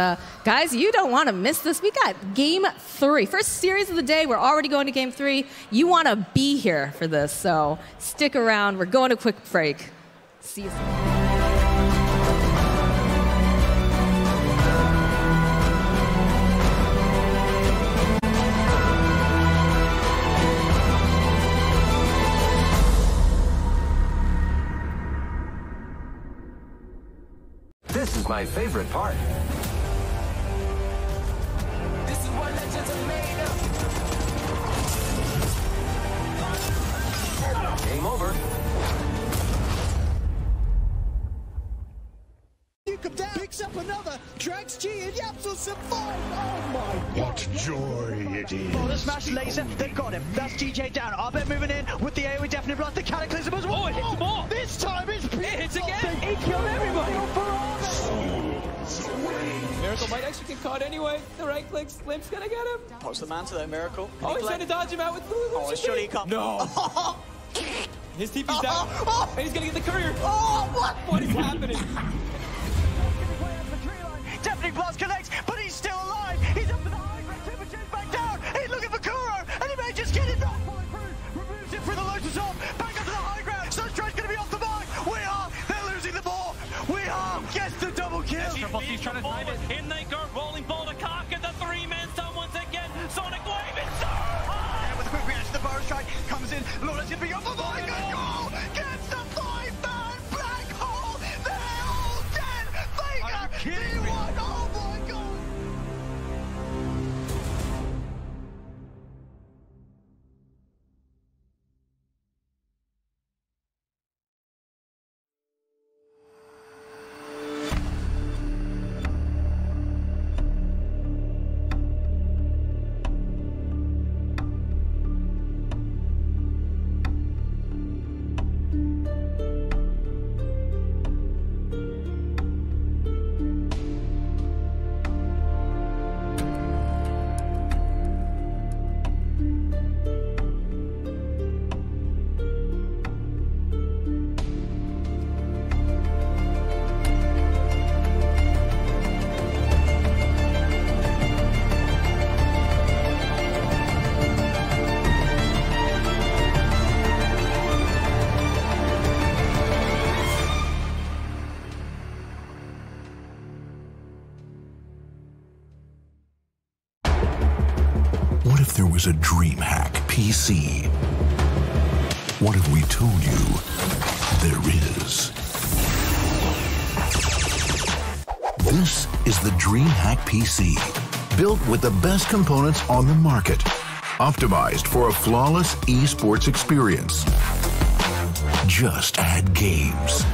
Speaker 10: guys, you don't want to miss this. We got Game 3. First series of the day. We're already going to Game 3. You want to be here for this, so stick around. We're going to quick break. See you soon.
Speaker 16: This is my favorite part. This is what legends are made of. Game over.
Speaker 23: You come down, picks up another, drags G, and Yaps will survive. Oh my God.
Speaker 16: What joy it is.
Speaker 17: Oh, the smash laser, they've got him. That's GJ down. Arbet moving in with the AoE definitely blast the Cataclysm as well.
Speaker 9: Oh, it hits more.
Speaker 17: This time it's
Speaker 9: It hits again.
Speaker 17: He killed everybody.
Speaker 18: Miracle might actually get caught anyway. The right click, Limp's gonna get him.
Speaker 17: What's the man to that Miracle?
Speaker 18: Oh, he's trying to dodge him out with Lulu.
Speaker 17: Oh, surely he can't.
Speaker 18: No. His TP's down. And he's gonna get the courier.
Speaker 17: Oh, what?
Speaker 18: What is happening?
Speaker 17: Definitely blast connects, but he's still alive. He's up to the high ground. Temperature's back down. He's looking for Kuro, and he may just get it back. Removes it through the Lotus off. Back up to the high ground. Sunstride's going to be off the mark. They're losing the ball. Gets the double kill.
Speaker 9: He's trying to find it. In they go, rolling ball to Cock, and the 3-man down once again. Sonic Wave, it's so high.
Speaker 17: And with a quick reaction, the Burrow Strike comes in. Lawler's going to be off the mark. Good goal. Gets the 5-man black hole. They're all dead. Vega, D1. Oh my God.
Speaker 24: if there was a DreamHack PC? What if we told you there is? This is the DreamHack PC, built with the best components on the market, optimized for a flawless esports experience. Just add games.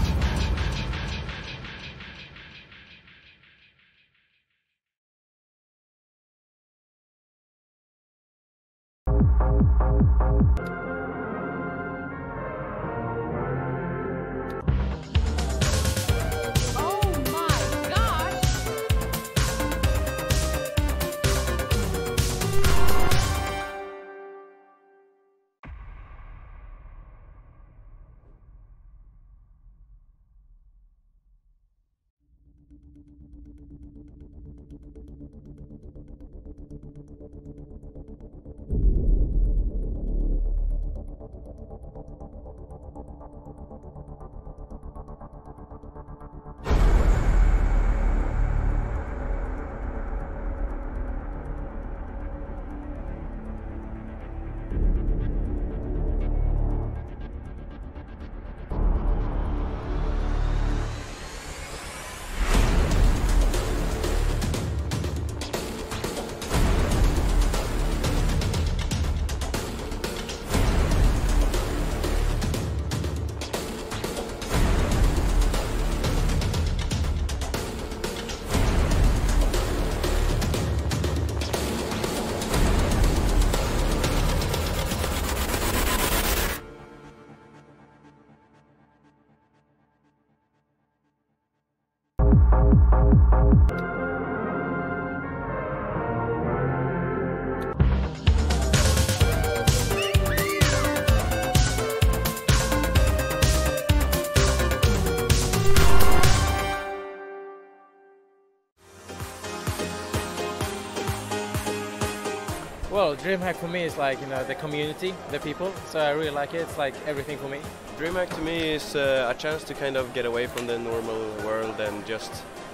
Speaker 18: Well, DreamHack for me is like, the community, the people, so I really like it. It's like everything for me.
Speaker 2: DreamHack to me is a chance to kind of get away from the normal world and just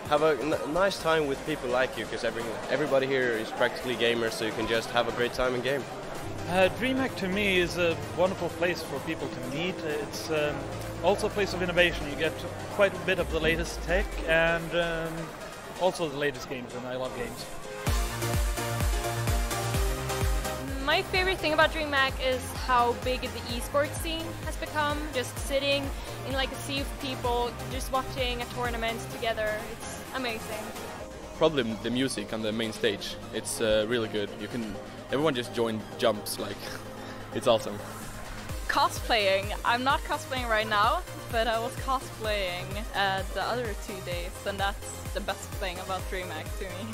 Speaker 2: have a nice time with people like you, because everybody here is practically gamers, so you can just have a great time in game.
Speaker 14: DreamHack to me is a wonderful place for people to meet. It's also a place of innovation. You get quite a bit of the latest tech and also the latest games, and I love games.
Speaker 5: My favorite thing about DreamHack is how big the esports scene has become. Just sitting in like a sea of people, just watching a tournament together. It's amazing.
Speaker 20: Probably the music on the main stage. It's really good. Everyone just join jumps, like it's awesome.
Speaker 25: Cosplaying. I'm not cosplaying right now, but I was cosplaying the other 2 days, and that's the best thing about DreamHack to me.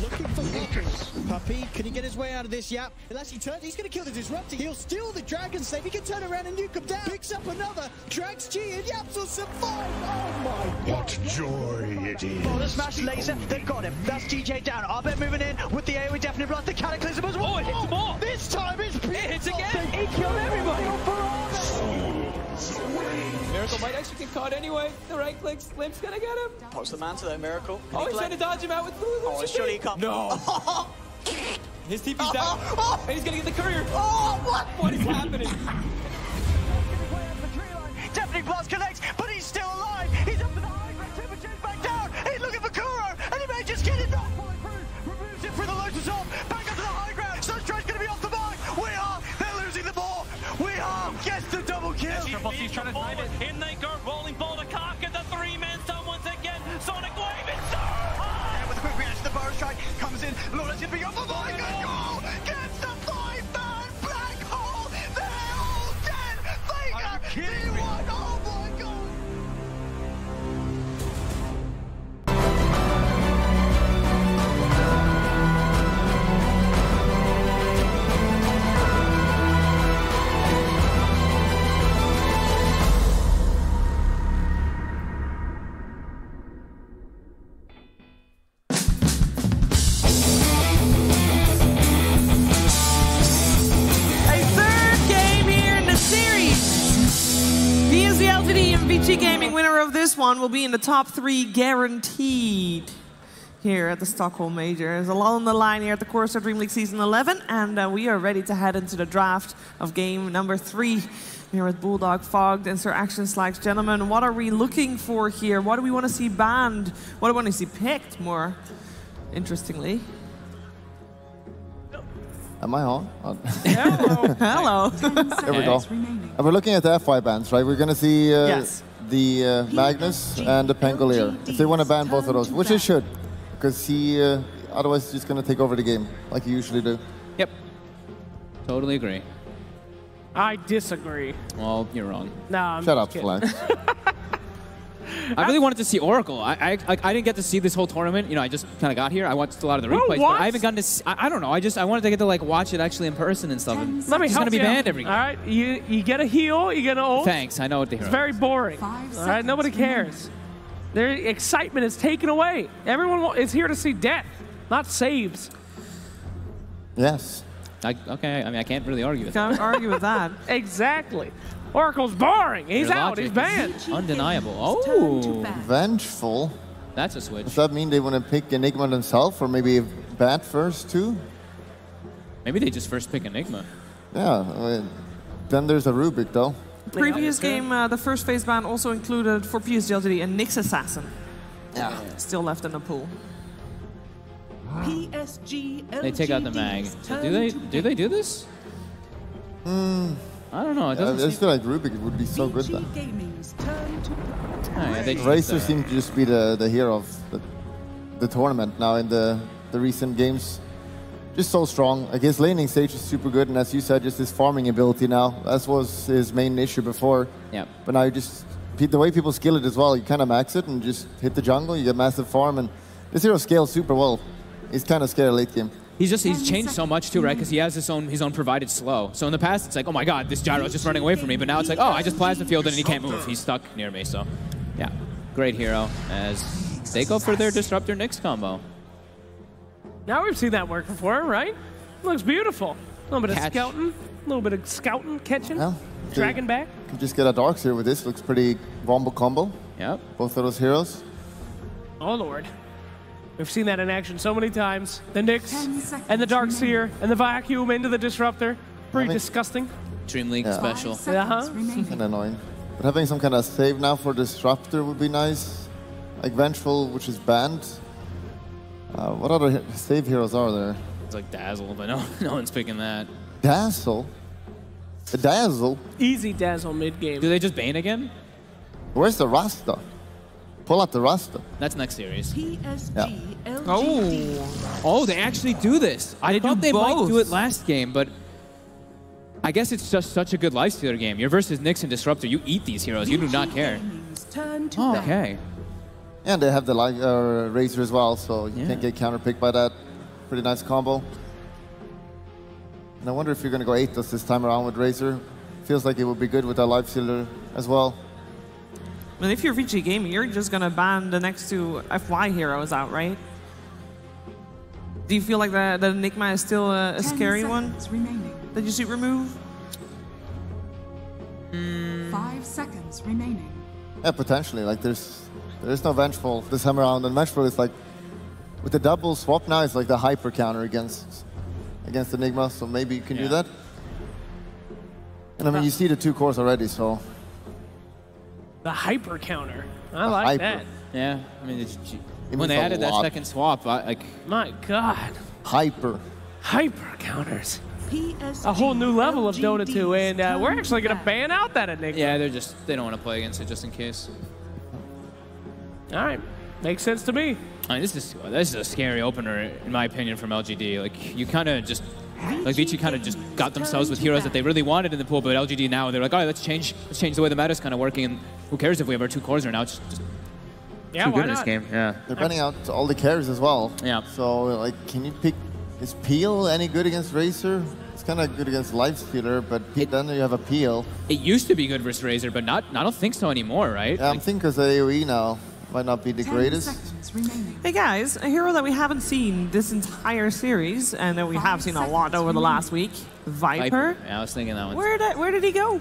Speaker 23: Looking for Puppy. Puppy, can he get his way out of this? Yep. Unless he turns, he's going to kill the Disruptor. He'll steal the Dragon Slave. He can turn around and nuke him down. Picks up another. Drags G and Yaps will survive. Oh my God.
Speaker 16: What joy it is.
Speaker 17: Oh, the smash laser. They've got him. That's GJ down. Arbet moving in with the AoE Deafening Blast. The Cataclysm as well.
Speaker 18: Oh, it hits more.
Speaker 17: This time it's
Speaker 18: It hits again.
Speaker 17: He killed everybody.
Speaker 18: Miracle might actually get caught anyway. The right click, Limp's gonna get him.
Speaker 1: What's the man to that Miracle?
Speaker 18: Oh, he's trying to dodge him out with
Speaker 1: Oh, surely he can't.
Speaker 18: No. His TP's down. And he's gonna get the courier.
Speaker 17: Oh, what?
Speaker 18: What is happening?
Speaker 17: Deafening Blast connects, but he's still alive. He's up to the high ground. Temperature's back down. He's looking for Kuro, and he may just get it. Removes it for the Lotus off. Back up to the high ground. Sunstride's gonna be off the mark. They're losing the ball. Gets the double kill.
Speaker 9: Triple C's trying to find it. In they go, rolling ball to cock, and the three-man stun once again. Sonic Wave, it's so high!
Speaker 17: With a quick reaction, the Burrow Strike comes in. Lawrence gonna be off. Oh my God! Goal! Gets the 5-man black hole. They're all dead. Faker, D1. Oh my God!
Speaker 12: VG Gaming, winner of this one, will be in the top 3 guaranteed here at the Stockholm Major. There's a lot on the line here at the Corsair DreamLeague Season 11, and we are ready to head into the draft of game number 3 here with Bulldog, Fogged, and Sir Action Slacks. Gentlemen, what are we looking for here? What do we want to see banned? What do we want to see picked, more interestingly?
Speaker 4: Am I on?
Speaker 12: Hello. Hello.
Speaker 4: There we go. And we're looking at the FY bans, right? We're going to see the Magnus and the Pangolier. If they want to ban both of those, which they should, because he otherwise he's just going to take over the game like he usually do.
Speaker 7: Yep. Totally agree.
Speaker 8: I disagree.
Speaker 7: Well, you're wrong.
Speaker 8: No, I'm
Speaker 4: Shut up,
Speaker 8: kidding.
Speaker 4: Flex.
Speaker 7: I really wanted to see Oracle. I didn't get to see this whole tournament. You know, I just kind of got here. I watched a lot of the replays, but I haven't gotten to see, I don't know. I wanted to get to like watch it actually in person and stuff. And
Speaker 8: Let me
Speaker 7: it's
Speaker 8: help
Speaker 7: going to be
Speaker 8: you.
Speaker 7: banned every game.
Speaker 8: All right, you get a heal, you get an ult.
Speaker 7: Thanks, I know what the hero
Speaker 8: It's very boring. All right, nobody cares. Their excitement is taken away. Everyone is here to see death, not saves.
Speaker 4: Yes.
Speaker 7: Okay, I mean, I can't really argue with
Speaker 12: Can't argue with that.
Speaker 8: Exactly. Oracle's boring. He's
Speaker 7: Your
Speaker 8: out.
Speaker 7: logic
Speaker 8: He's banned.
Speaker 7: is undeniable. Oh.
Speaker 4: Vengeful.
Speaker 7: That's a switch.
Speaker 4: Does that mean they want to pick Enigma themselves, or maybe Bat first too?
Speaker 7: Maybe they just first pick Enigma.
Speaker 4: Yeah. Then there's a Rubik though.
Speaker 12: Previous game, the first phase ban also included for PSG LGD a Nyx Assassin.
Speaker 4: Yeah.
Speaker 12: Still left in the pool.
Speaker 6: PSG
Speaker 7: They take out the mag. Do they do this? I don't know. It
Speaker 4: I
Speaker 7: doesn't
Speaker 4: just feel like Rubik would be so good then. Racer seemed to just be the hero of the tournament now in the recent games. Just so strong. Like his laning stage is super good, and as you said, just his farming ability now. That was his main issue before.
Speaker 7: Yeah.
Speaker 4: But now you just the way people skill it as well. You kind of max it and just hit the jungle. You get massive farm, and this hero scales super well. He's kind of scared late game.
Speaker 7: He's changed so much too, right? Because he has his own provided slow. So in the past, it's like, oh my god, this gyro is just running away from me. But now it's like, oh, I just plasma field and he can't move. He's stuck near me. So, yeah, great hero as they go for their Disruptor Nyx combo.
Speaker 8: Now we've seen that work before, right? Looks beautiful. A little bit of scouting, a little bit of scouting, catching, dragging back.
Speaker 4: You just get a Darks here with this. Looks pretty wombo combo.
Speaker 7: Yep.
Speaker 4: Both of those heroes.
Speaker 8: Oh lord. We've seen that in action so many times. The Nyx and the Darkseer and the Vacuum into the Disruptor. Pretty disgusting.
Speaker 7: DreamLeague special.
Speaker 4: Kind of annoying. But having some kind of save now for Disruptor would be nice. Like Vengeful, which is banned. What other save heroes are there?
Speaker 7: It's like Dazzle, but no one's picking that.
Speaker 4: Dazzle? A Dazzle?
Speaker 8: Easy Dazzle mid-game.
Speaker 7: Do they just Bane again?
Speaker 4: Where's the Rasta? Pull out the Rasta.
Speaker 7: That's next series.
Speaker 4: Yeah.
Speaker 7: Oh, they actually do this. I thought they might do it last game, but I guess it's just such a good lifestealer game. You're versus Nyx and Disruptor. You eat these heroes. You do not care. Oh, okay.
Speaker 4: And they have the Razor as well, so you can't get counterpicked by that. Pretty nice combo. And I wonder if you're going to go 8-dust this time around with Razor. Feels like it would be good with a lifestealer as well.
Speaker 12: And if you're VG Gaming, you're just going to ban the next two FY heroes out, right? Do you feel like the Enigma is still a scary one? That you should remove?
Speaker 6: 5 seconds remaining.
Speaker 4: Yeah, potentially. Like there's no Vengeful this time around, and Vengeful is like with the double swap now. It's like the hyper counter against Enigma, so maybe you can do that. And I mean, you see the 2 cores already, so.
Speaker 8: The hyper counter. I like that.
Speaker 7: Yeah, I mean, when they added that second swap,
Speaker 8: my god.
Speaker 4: Hyper
Speaker 8: counters. A whole new level of Dota 2, and we're actually going to ban out that Enigma.
Speaker 7: Yeah, they don't want to play against it just in case.
Speaker 8: All right, makes sense to me.
Speaker 7: I mean, this is a scary opener in my opinion from LGD. Like you kind of just. Like VG kind of just got themselves with heroes that they really wanted in the pool, but LGD now they're like, all right, let's change the way the meta's kind of working, and who cares if we have our 2 cores right now? It's just too good in this game. Yeah.
Speaker 4: They're banning out all the carries as well.
Speaker 7: Yeah.
Speaker 4: So like, can you pick? Is Peel any good against Racer? It's kind of good against Lifestealer, but then you have a Peel.
Speaker 7: It used to be good versus Razor, but I don't think so anymore, right?
Speaker 4: Yeah, I'm thinking because AoE now might not be the greatest.
Speaker 12: Hey guys, a hero that we haven't seen this entire series, and that we have seen a lot over the last week, Viper.
Speaker 7: Yeah, I was thinking that one.
Speaker 12: Where did he go?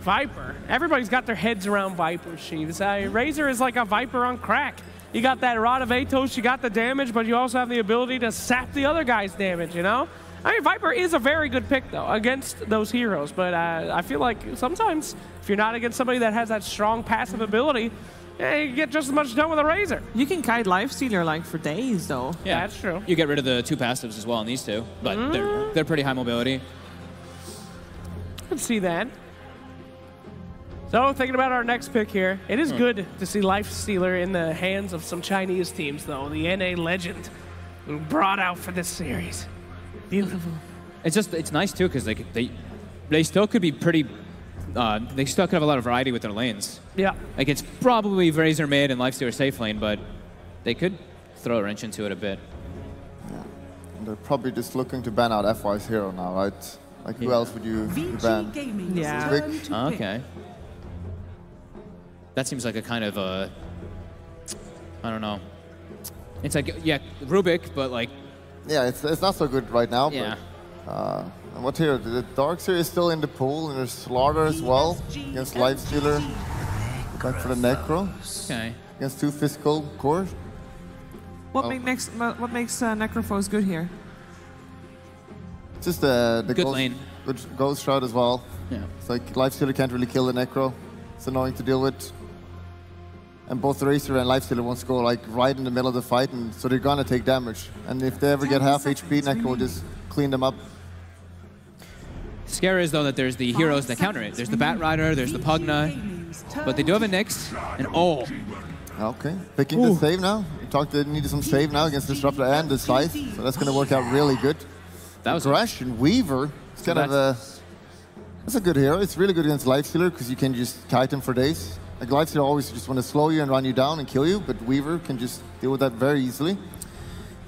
Speaker 8: Viper. Everybody's got their heads around Viper, Sheaves. Razor is like a Viper on crack. You got that Rod of Atos, you got the damage, but you also have the ability to sap the other guy's damage, you know? I mean, Viper is a very good pick, though, against those heroes, but I feel like sometimes if you're not against somebody that has that strong passive ability, you get just as much done with a Razor.
Speaker 12: You can kite Lifestealer like for days, though.
Speaker 7: Yeah,
Speaker 8: that's true.
Speaker 7: You get rid of the 2 passives as well on these 2, but they're pretty high mobility.
Speaker 8: I can see that. So, thinking about our next pick here, it is good to see Lifestealer in the hands of some Chinese teams, though. The NA legend who brought out for this series. Beautiful.
Speaker 7: It's nice too because they still could be pretty. They still could have a lot of variety with their lanes.
Speaker 8: Yeah.
Speaker 7: Like it's probably Razor mid and Lifestealer safe lane, but they could throw a wrench into it a bit.
Speaker 4: Yeah. And they're probably just looking to ban out FY's hero now, right? Like who else would you ban?
Speaker 12: Yeah.
Speaker 7: Okay. That seems like a kind of a. I don't know. It's like Rubik, but like.
Speaker 4: Yeah, it's not so good right now.
Speaker 7: Yeah.
Speaker 4: But, what here? The Darkseer is still in the pool, and there's Slaughter as well against Lifestealer. Back for the Necro.
Speaker 7: Okay.
Speaker 4: Against 2 physical cores.
Speaker 12: What makes Necrophos good here?
Speaker 4: Just the
Speaker 7: good lane.
Speaker 4: Good Ghost Shroud as well.
Speaker 7: Yeah.
Speaker 4: It's like Lifestealer can't really kill the Necro. It's annoying to deal with. And both the Razor and Lifestealer wants to go like right in the middle of the fight, and so they're gonna take damage. And if they ever get half HP, Necro will just clean them up.
Speaker 7: Scary is though that there's the heroes that counter it. There's the Bat Rider, there's the Pugna, but they do have a Nyx, and
Speaker 4: Okay, picking the save now. We talked they needed some save now against Disruptor and the Scythe, so that's gonna work out really good.
Speaker 7: That was
Speaker 4: Thresh and Weaver. It's kind of that's a good hero. It's really good against Lifestealer because you can just kite him for days. Like Lifestealer always just want to slow you and run you down and kill you, but Weaver can just deal with that very easily.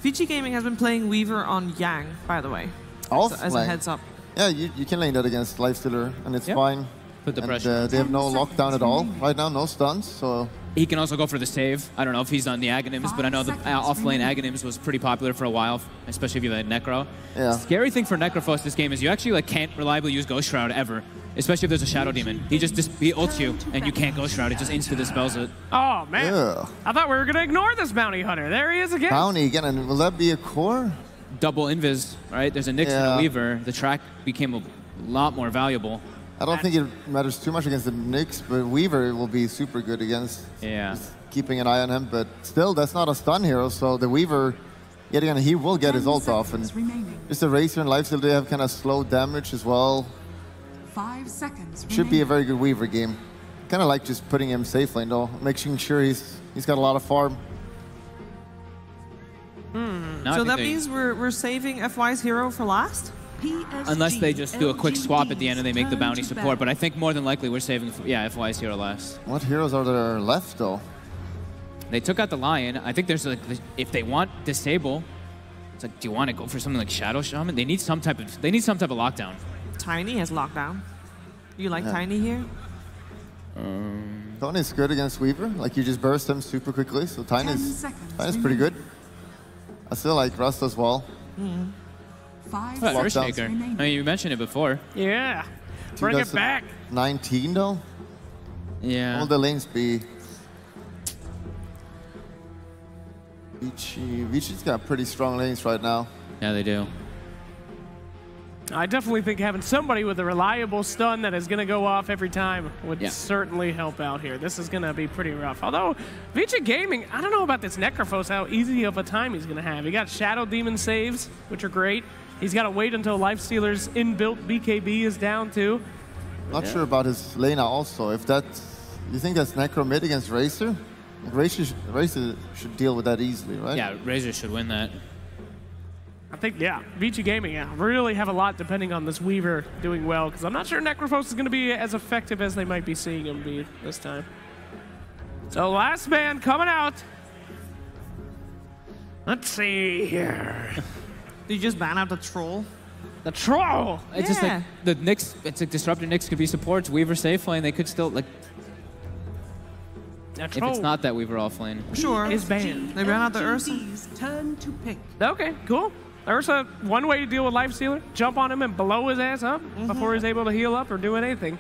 Speaker 12: VG Gaming has been playing Weaver on Yang, by the way.
Speaker 4: Also
Speaker 12: as a heads up.
Speaker 4: Yeah, you can lane that against Lifestealer, and it's fine.
Speaker 7: Put the
Speaker 4: and,
Speaker 7: pressure.
Speaker 4: they have no lockdown at all right now, no stuns, so...
Speaker 7: He can also go for the save. I don't know if he's on the Aghanims, but I know the off-lane Aghanims was pretty popular for a while, especially if you had Necro.
Speaker 4: Yeah.
Speaker 7: Scary thing for Necrophos this game is you actually can't reliably use Ghost Shroud ever, especially if there's a Shadow Demon. He ults you, and you can't Ghost Shroud. It just insta-dispels it.
Speaker 8: Oh, man.
Speaker 4: Yeah.
Speaker 8: I thought we were going to ignore this Bounty Hunter. There he is again.
Speaker 4: Bounty again, and will that be a core?
Speaker 7: Double invis, right? There's a Nyx and a Weaver. The track became a lot more valuable.
Speaker 4: I don't think it matters too much against the Nyx, but Weaver will be super good against.
Speaker 7: Yeah.
Speaker 4: Just keeping an eye on him, but still, that's not a stun hero, so the Weaver, yet again, he will get his ult off. And just the Razor and Lifestealer, they have kind of slow damage as well.
Speaker 6: 5 seconds.
Speaker 4: Should be a very good Weaver game. Kind of like just putting him safe lane though, making sure he's got a lot of farm.
Speaker 12: So that means we're saving FY's hero for last?
Speaker 7: Unless they just do a quick swap at the end and they make the bounty support, but I think more than likely we're saving, FY's hero last.
Speaker 4: What heroes are there left though?
Speaker 7: They took out the Lion. I think there's like, if they want Disable, it's like, do you want to go for something like Shadow Shaman? They need some type of lockdown.
Speaker 12: Tiny has lockdown. You like Tiny here?
Speaker 4: Tony's good against Weaver. Like you just burst him super quickly, so Tiny's pretty good. I still like Rust as well.
Speaker 6: 5
Speaker 7: Earthshaker. I mean, you mentioned it before.
Speaker 8: Yeah. Bring it back.
Speaker 4: 19 though?
Speaker 7: Yeah.
Speaker 4: What will the lanes be? Vichi's got pretty strong lanes right now.
Speaker 7: Yeah, they do.
Speaker 8: I definitely think having somebody with a reliable stun that is going to go off every time would certainly help out here. This is going to be pretty rough. Although, Vici Gaming, I don't know about this Necrophos, how easy of a time he's going to have. He got Shadow Demon saves, which are great. He's got to wait until Lifestealer's inbuilt BKB is down, too.
Speaker 4: Not sure about his Lena also. If that, you think that's Necro mid against Razor? Razor should deal with that easily, right?
Speaker 7: Yeah, Razor should win that.
Speaker 8: I think, Vici Gaming, really have a lot depending on this Weaver doing well, because I'm not sure Necrophos is going to be as effective as they might be seeing him be this time. So last man coming out. Let's see here.
Speaker 12: Did you just ban out the Troll?
Speaker 8: The Troll!
Speaker 7: It's just like the Nyx, it's like Disruptor Nyx could be supports, Weaver safe lane, they could still, like, if it's not that Weaver off lane.
Speaker 12: Sure.
Speaker 8: Is banned.
Speaker 12: They ran out the Ursa.
Speaker 6: Turn to pick.
Speaker 8: Okay, cool. Ursa, one way to deal with Lifestealer, jump on him and blow his ass up before he's able to heal up or do anything.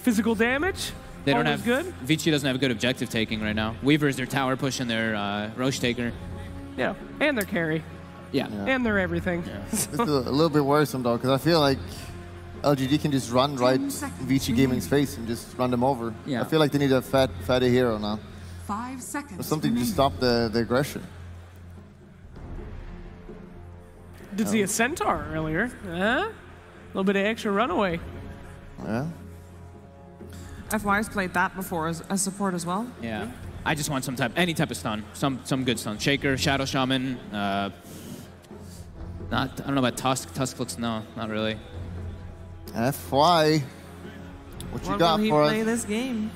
Speaker 8: Physical damage.
Speaker 7: They don't
Speaker 8: always
Speaker 7: have
Speaker 8: good.
Speaker 7: Vici doesn't have good objective taking right now. Weaver's their tower push and their Roche taker.
Speaker 8: Yeah, and their carry.
Speaker 7: Yeah.
Speaker 8: And their everything.
Speaker 4: It's a little bit worrisome though, because I feel like LGD can just run right Vici Gaming's face and just run them over.
Speaker 6: Yeah.
Speaker 4: I feel like they need a fatty hero now.
Speaker 6: 5 seconds.
Speaker 4: Or something to stop the aggression.
Speaker 8: Did see a centaur earlier. A little bit of extra runaway.
Speaker 4: Yeah.
Speaker 12: FY's played that before as support as well.
Speaker 7: Yeah. I just want any type of stun, some good stun. Shaker, Shadow Shaman. I don't know about Tusk. Tusk looks not really.
Speaker 4: FY, what you got
Speaker 12: will he
Speaker 4: for
Speaker 12: play
Speaker 4: us?
Speaker 12: this game?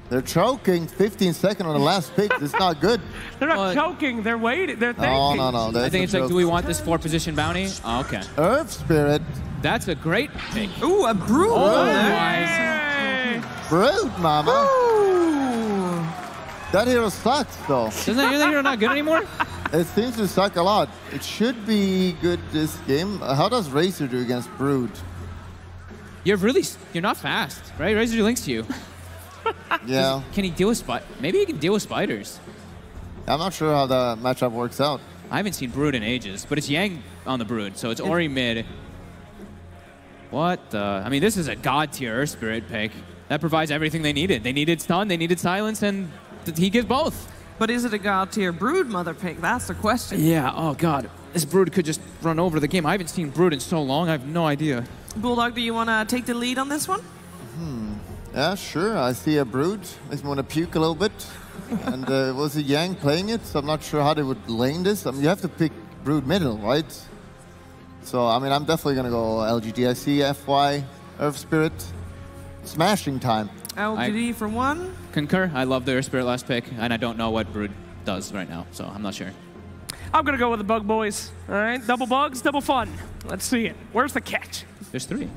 Speaker 4: They're choking. 15 seconds on the last pick. It's not good.
Speaker 8: They're not choking. They're waiting. They're thinking.
Speaker 4: No.
Speaker 7: I think it's like, do we want this 4-position bounty? Oh, okay.
Speaker 4: Earth Spirit.
Speaker 7: That's a great pick.
Speaker 12: Ooh, a Brood.
Speaker 7: Oh,
Speaker 12: my.
Speaker 4: Brood, mama.
Speaker 12: Ooh.
Speaker 4: That hero sucks, though.
Speaker 7: Doesn't that hero not good anymore?
Speaker 4: It seems to suck a lot. It should be good this game. How does Razor do against Brood?
Speaker 7: You're not fast, right? Razor links you.
Speaker 4: Yeah.
Speaker 7: Can he deal with Maybe he can deal with spiders.
Speaker 4: I'm not sure how the matchup works out.
Speaker 7: I haven't seen Brood in ages, but it's Yang on the Brood, so it's Ori mid. What the? I mean, this is a god tier Earth Spirit pick. That provides everything they needed. They needed stun, they needed silence, and he gives both.
Speaker 12: But is it a god tier Brood mother pick? That's the question.
Speaker 7: Yeah, oh god. This Brood could just run over the game. I haven't seen Brood in so long, I have no idea.
Speaker 12: Bulldog, do you want to take the lead on this one?
Speaker 4: Yeah, sure. I see a Brood. Makes me want to puke a little bit. And was it Yang playing it? So I'm not sure how they would lane this. I mean, you have to pick Brood middle, right? So, I mean, I'm definitely going to go LGD. I see FY, Earth Spirit. Smashing time.
Speaker 12: LGD for one.
Speaker 7: Concur. I love the Earth Spirit last pick, and I don't know what Brood does right now, so I'm not sure.
Speaker 8: I'm going to go with the Bug Boys. All right, double bugs, double fun. Let's see it. Where's the catch?
Speaker 7: There's 3.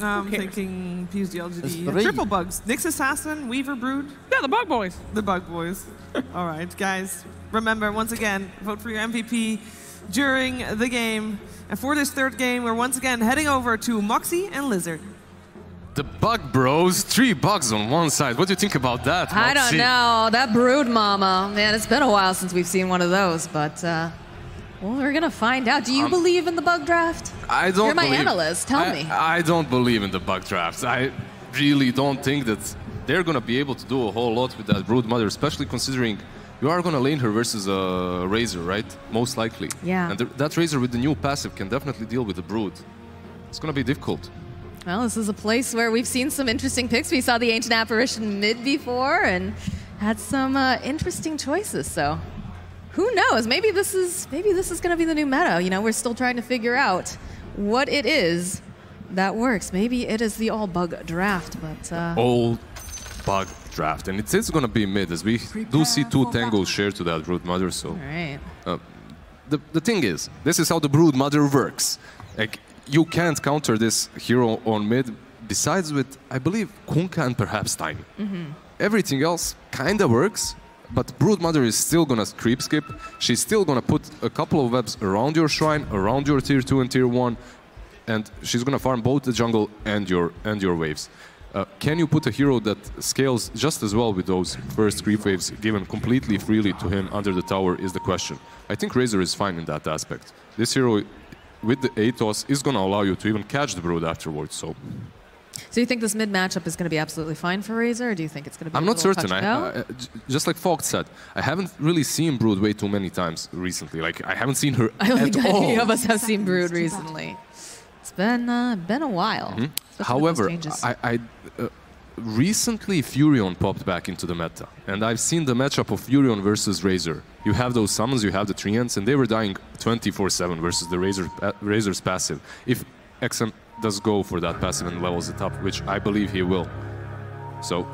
Speaker 12: I'm thinking PSG LGD. Triple bugs. Nyx Assassin, Weaver Brood.
Speaker 8: Yeah, the Bug Boys.
Speaker 12: The Bug Boys. All right, guys. Remember, once again, vote for your MVP during the game. And for this third game, we're once again heading over to Moxie and Lizard.
Speaker 13: The Bug Bros, 3 bugs on one side. What do you think about that, Moxie?
Speaker 10: I don't know. That Brood mama. Man, it's been a while since we've seen one of those, but well, we're going to find out. Do you believe in the bug draft?
Speaker 13: I don't
Speaker 10: You're my
Speaker 13: believe,
Speaker 10: analyst. Tell me.
Speaker 13: I don't believe in the bug drafts. I really don't think that they're going to be able to do a whole lot with that Brood Mother, especially considering you are going to lane her versus a Razor, right? Most likely.
Speaker 10: Yeah.
Speaker 13: And that Razor with the new passive can definitely deal with the Brood. It's going to be difficult.
Speaker 10: Well, this is a place where we've seen some interesting picks. We saw the Ancient Apparition mid before and had some interesting choices, so who knows? Maybe this is going to be the new meta. You know, we're still trying to figure out what it is that works. Maybe it is the all bug draft, but
Speaker 13: All bug draft, and it is going to be mid, as we do see 2 tangos shared to that Brood Mother. So,
Speaker 10: all right.
Speaker 13: The thing is, this is how the Brood Mother works. Like, you can't counter this hero on mid, besides with, I believe, Kunkka and perhaps Tiny. Everything else kind of works, but Brood Mother is still gonna creep skip. She's still gonna put a couple of webs around your shrine, around your tier 2 and tier 1, and she's gonna farm both the jungle and your waves. Can you put a hero that scales just as well with those first creep waves given completely freely to him under the tower is the question. I think Razor is fine in that aspect. This hero with the Atos is gonna allow you to even catch the Brood afterwards. So
Speaker 10: you think this mid matchup is going to be absolutely fine for Razor, or do you think it's going to be
Speaker 13: I'm
Speaker 10: a
Speaker 13: not
Speaker 10: little
Speaker 13: certain.
Speaker 10: touch and go?
Speaker 13: Just like Fox said, I haven't really seen Brood way too many times recently. Like, I haven't seen her
Speaker 10: I don't think
Speaker 13: at all.
Speaker 10: any of us have seen Brood recently. It's been a while.
Speaker 13: However, recently Furion popped back into the meta, and I've seen the matchup of Furion versus Razor. You have those summons, you have the Treants, and they were dying 24/7 versus the Razor's passive. If XM does go for that passive and levels it up, which I believe he will. So,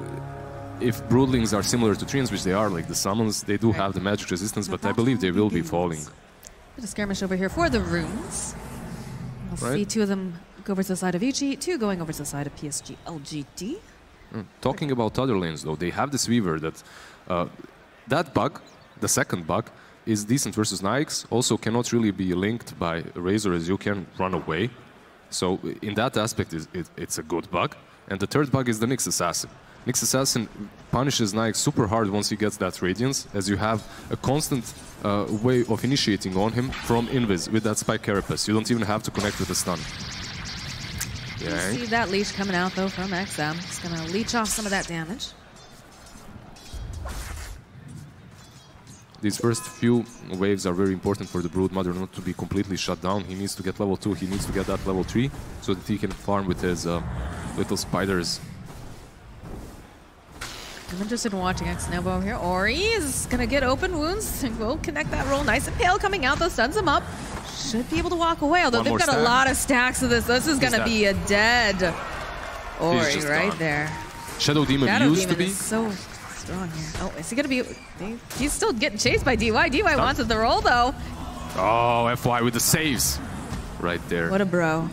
Speaker 13: if Broodlings are similar to Treants, which they are, like the summons, they do have the magic resistance, but I believe they will be falling.
Speaker 10: Bit of skirmish over here for the runes. We'll see 2 of them go over to the side of Vici, 2 going over to the side of PSG LGD.
Speaker 13: Talking about other lanes, though, they have this Weaver that that bug, the second bug, is decent versus Nyx. Also cannot really be linked by Razor as you can run away. So in that aspect, it's a good bug. And the third bug is the Nyx Assassin. Nyx Assassin punishes Nyx super hard once he gets that Radiance, as you have a constant way of initiating on him from Invis with that Spike Carapace. You don't even have to connect with the stun. Yeah.
Speaker 10: You see that leash coming out though from XM. It's gonna leech off some of that damage.
Speaker 13: These first few waves are very important for the Broodmother not to be completely shut down. He needs to get level 2, he needs to get that level 3 so that he can farm with his little spiders.
Speaker 10: I'm interested in watching X-Nova over here. Ori is gonna get open wounds and will connect that roll. Nice and pale coming out though, stuns him up. Should be able to walk away, although they've got a lot of stacks of this. This is gonna be a dead Ori right
Speaker 13: gone.
Speaker 10: there.
Speaker 13: Shadow Demon used to be
Speaker 10: is so strong here. Oh, is he gonna be? He's still getting chased by DY. DY wants the roll though.
Speaker 13: Oh, FY with the saves right there.
Speaker 10: What a bro.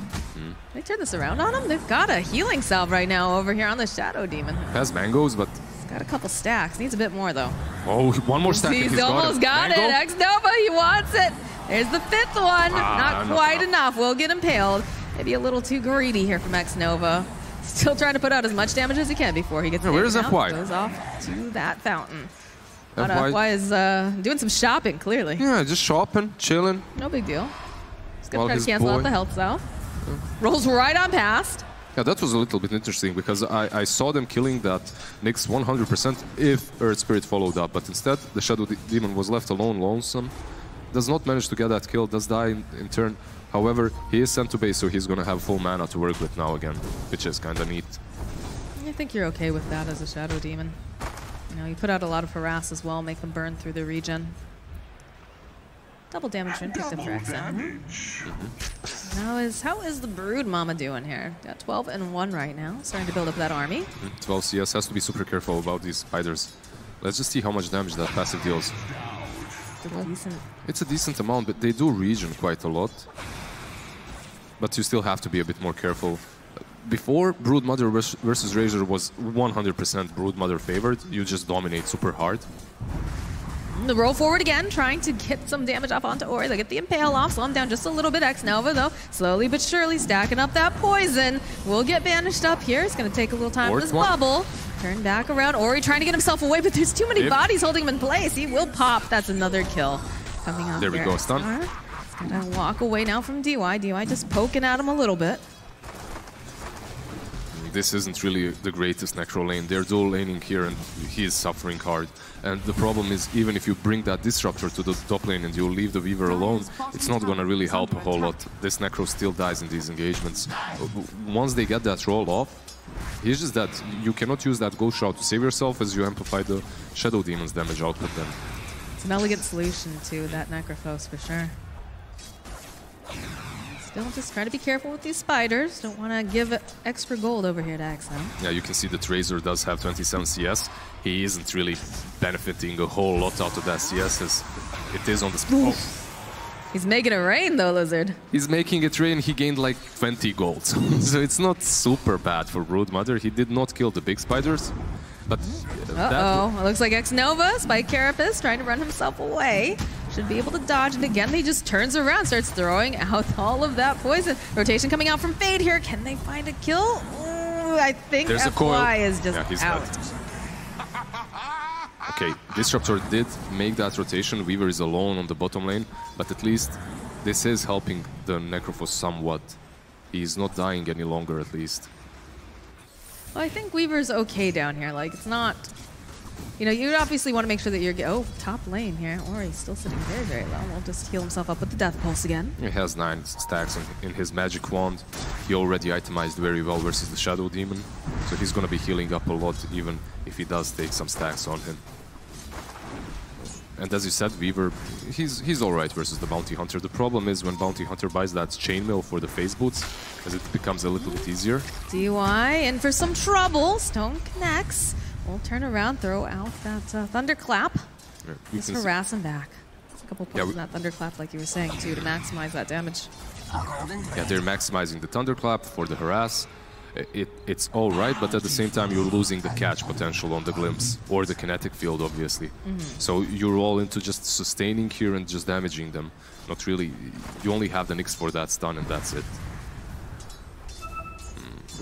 Speaker 10: They turn this around on him. They've got a healing salve right now over here on the Shadow Demon.
Speaker 13: Has mangoes, but
Speaker 10: he's got a couple stacks. Needs a bit more though.
Speaker 13: Oh, one more stack.
Speaker 10: He's almost got it. X-Nova, he wants it. There's the fifth one. Not quite enough. Will get impaled. Maybe a little too greedy here from X-Nova. Still trying to put out as much damage as he can before he gets
Speaker 13: where's FY?
Speaker 10: Goes off to that fountain. FY is doing some shopping, clearly.
Speaker 13: Yeah, just shopping, chilling.
Speaker 10: No big deal. He's going to try to cancel out the health cell. Rolls right on past.
Speaker 13: Yeah, that was a little bit interesting because I saw them killing that Nyx 100% if Earth Spirit followed up, but instead the Shadow Demon was left alone, lonesome. Does not manage to get that kill, does die in turn. However, he is sent to base, so he's going to have full mana to work with now again, which is kind of neat.
Speaker 10: I think you're okay with that as a Shadow Demon. You know, you put out a lot of harass as well, make them burn through the region. Double damage picked up for XM. How is the Brood Mama doing here? Got 12 and 1 right now, starting to build up that army.
Speaker 13: 12 CS, has to be super careful about these spiders. Let's just see how much damage that passive deals. It's a decent amount, but they do regen quite a lot. But you still have to be a bit more careful. Before, Broodmother versus Razor was 100% Broodmother favored. You just dominate super hard.
Speaker 10: The roll forward again, trying to get some damage off onto Ori. They'll get the Impale off, slow him down just a little bit. X-Nova, though, slowly but surely stacking up that poison. Will get banished up here. It's going to take a little time for this bubble. Turn back around. Ori trying to get himself away, but there's too many bodies holding him in place. He will pop. That's another kill coming out
Speaker 13: there. There we go, stun.
Speaker 10: He's going to walk away now from DY. DY just poking at him a little bit.
Speaker 13: This isn't really the greatest necro lane. They're dual laning here and he is suffering hard. And the problem is, even if you bring that disruptor to the top lane and you leave the Weaver alone, it's not going to really help a whole lot. This necro still dies in these engagements. Once they get that roll off, it's just that you cannot use that Ghost Shroud to save yourself as you amplify the Shadow Demon's damage output then.
Speaker 10: It's an elegant solution to that Necrophos for sure. Still just try to be careful with these spiders. Don't want to give extra gold over here to XM.
Speaker 13: Yeah, you can see that Razor does have 27 CS. He isn't really benefiting a whole lot out of that CS as it is on the... Oh.
Speaker 10: He's making it rain though, Lizard.
Speaker 13: He's making it rain. He gained like 20 gold. So it's not super bad for Broodmother. He did not kill the big spiders. But
Speaker 10: it looks like X-Nova, Spike Carapace, trying to run himself away. Should be able to dodge it again. He just turns around, starts throwing out all of that poison. Rotation coming out from Fade here. Can they find a kill? Ooh, I think FY is just out.
Speaker 13: Okay, Disruptor did make that rotation. Weaver is alone on the bottom lane, but at least this is helping the Necrophos somewhat. He's not dying any longer, at least.
Speaker 10: Well, I think Weaver's okay down here. Like, it's not... You know, you obviously want to make sure that you're... Oh, top lane here. Or he's still sitting very, very low. We'll just heal himself up with the Death Pulse again.
Speaker 13: He has 9 stacks in his Magic Wand. He already itemized very well versus the Shadow Demon. So he's going to be healing up a lot, even if he does take some stacks on him. And as you said, Weaver, he's alright versus the Bounty Hunter. The problem is when Bounty Hunter buys that chainmail for the phase boots, as it becomes a little bit easier.
Speaker 10: DY in for some trouble. Stone connects. We'll turn around, throw out that Thunderclap.
Speaker 13: Yeah,
Speaker 10: just harass him back. There's a couple points in that Thunderclap, like you were saying, too, to maximize that damage.
Speaker 13: Yeah, they're maximizing the Thunderclap for the harass. It's all right, but at the same time you're losing the catch potential on the Glimpse or the kinetic field, obviously. So you're all into just sustaining here and just damaging them. Not really. You only have the Nyx for that stun and that's it.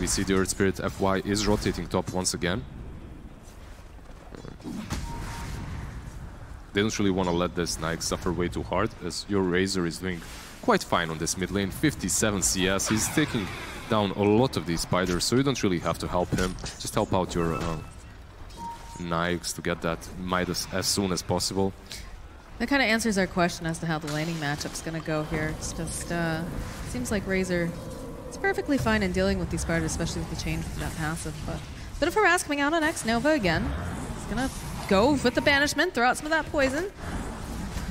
Speaker 13: We see the Earth Spirit FY is rotating top once again. They don't really want to let this Nike suffer way too hard, as your Razor is doing quite fine on this mid lane. 57 CS. He's taking down a lot of these spiders, so you don't really have to help him. Just help out your Nikes to get that Midas as soon as possible.
Speaker 10: That kind of answers our question as to how the laning matchup's going to go here. It's just, seems like Razor is perfectly fine in dealing with these spiders, especially with the change with that passive. But bit of harass coming out on X Nova again. He's going to go with the banishment, throw out some of that poison.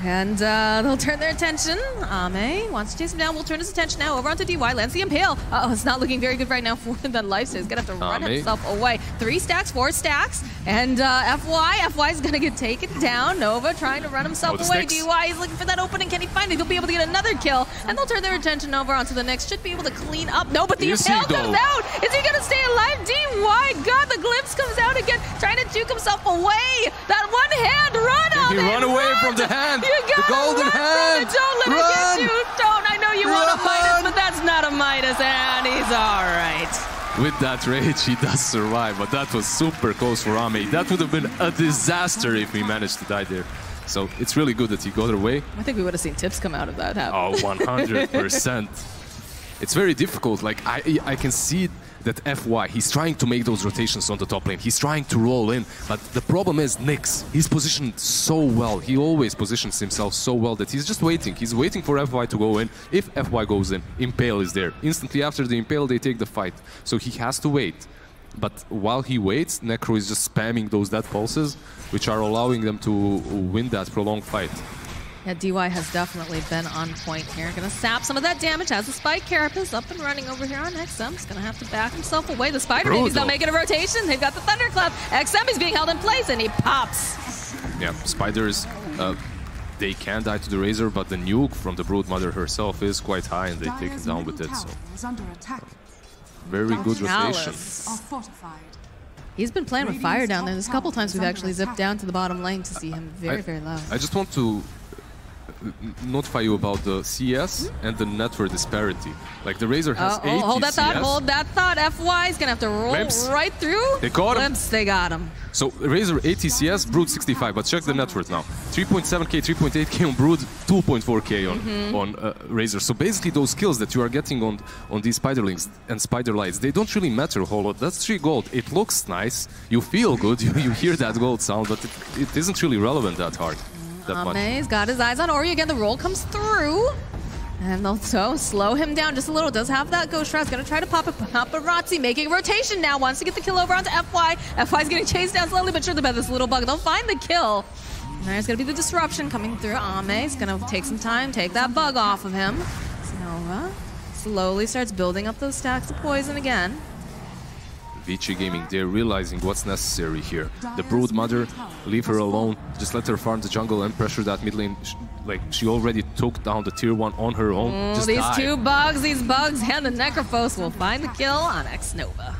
Speaker 10: And they'll turn their attention. Ame wants to chase him down. We'll turn his attention now over onto DY. Lands the Impale. Uh-oh, it's not looking very good right now for the Lifesteal. He's going to have to run himself away. 3 stacks, 4 stacks. And FY's going to get taken down. Nova trying to run himself away. DY is looking for that opening. Can he find it? He'll be able to get another kill. And they'll turn their attention over onto the next. Should be able to clean up. No, but the Impale comes out. Is he going to stay alive? DY, God, the glimpse comes out again. Trying to juke himself away. That one hand run on
Speaker 13: him. He run away from the hand. The golden hand!
Speaker 10: Don't let it get you! Don't! I know you want a Midas, but that's not a Midas, and he's alright.
Speaker 13: With that rage, he does survive, but that was super close for Ame. That would have been a disaster if he managed to die there. So it's really good that he got away.
Speaker 10: I think we would have seen tips come out of that happen.
Speaker 13: Oh, 100%. It's very difficult. Like, I can see that FY, he's trying to make those rotations on the top lane. He's trying to roll in, but the problem is Nyx. He's positioned so well. He always positions himself so well that he's just waiting. He's waiting for FY to go in. If FY goes in, Impale is there. Instantly after the Impale, they take the fight. So he has to wait. But while he waits, Necro is just spamming those death pulses, which are allowing them to win that prolonged fight.
Speaker 10: Yeah, DY has definitely been on point here. Gonna sap some of that damage. Has the Spike Carapace up and running over here on XM. He's gonna have to back himself away. The Spider Baby's not making a rotation. They've got the Thunderclap. XM is being held in place and he pops.
Speaker 13: Yeah, Spiders, they can die to the Razor, but the nuke from the Broodmother herself is quite high and they take it down with it. So very good rotation.
Speaker 10: He's been playing with fire down there. There's a couple times we've actually zipped down to the bottom lane to see him very, very low.
Speaker 13: I just want to notify you about the CS and the network disparity. Like the Razor has 80
Speaker 10: hold that thought,
Speaker 13: CS.
Speaker 10: hold that thought. FY is gonna have to roll right through.
Speaker 13: They got him.
Speaker 10: Glimpse, they got him.
Speaker 13: So Razor 80 CS, Brood 65, but check the network now. 3.7k, 3.8k on Brood, 2.4k on Razor. So basically those kills that you are getting on these Spiderlings and Spider Lights, they don't really matter a whole lot. That's 3 gold. It looks nice, you feel good, you hear that gold sound, but it isn't really relevant that hard.
Speaker 10: Ame's got his eyes on Ori again. The roll comes through. And also slow him down just a little. Does have that Ghost Shroud. Gonna try to pop a paparazzi, making a rotation now. Wants to get the kill over onto FY. FY's getting chased down slowly but surely by this little bug. They'll find the kill. And there's gonna be the disruption coming through. Ame's gonna take some time, take that bug off of him. Nova slowly starts building up those stacks of poison again.
Speaker 13: VG Gaming, they're realizing what's necessary here. The Broodmother, leave her alone, just let her farm the jungle and pressure that mid lane. Like, she already took down the tier 1 on her own. Just
Speaker 10: these
Speaker 13: die.
Speaker 10: these bugs, and the Necrophos will find the kill on X-Nova.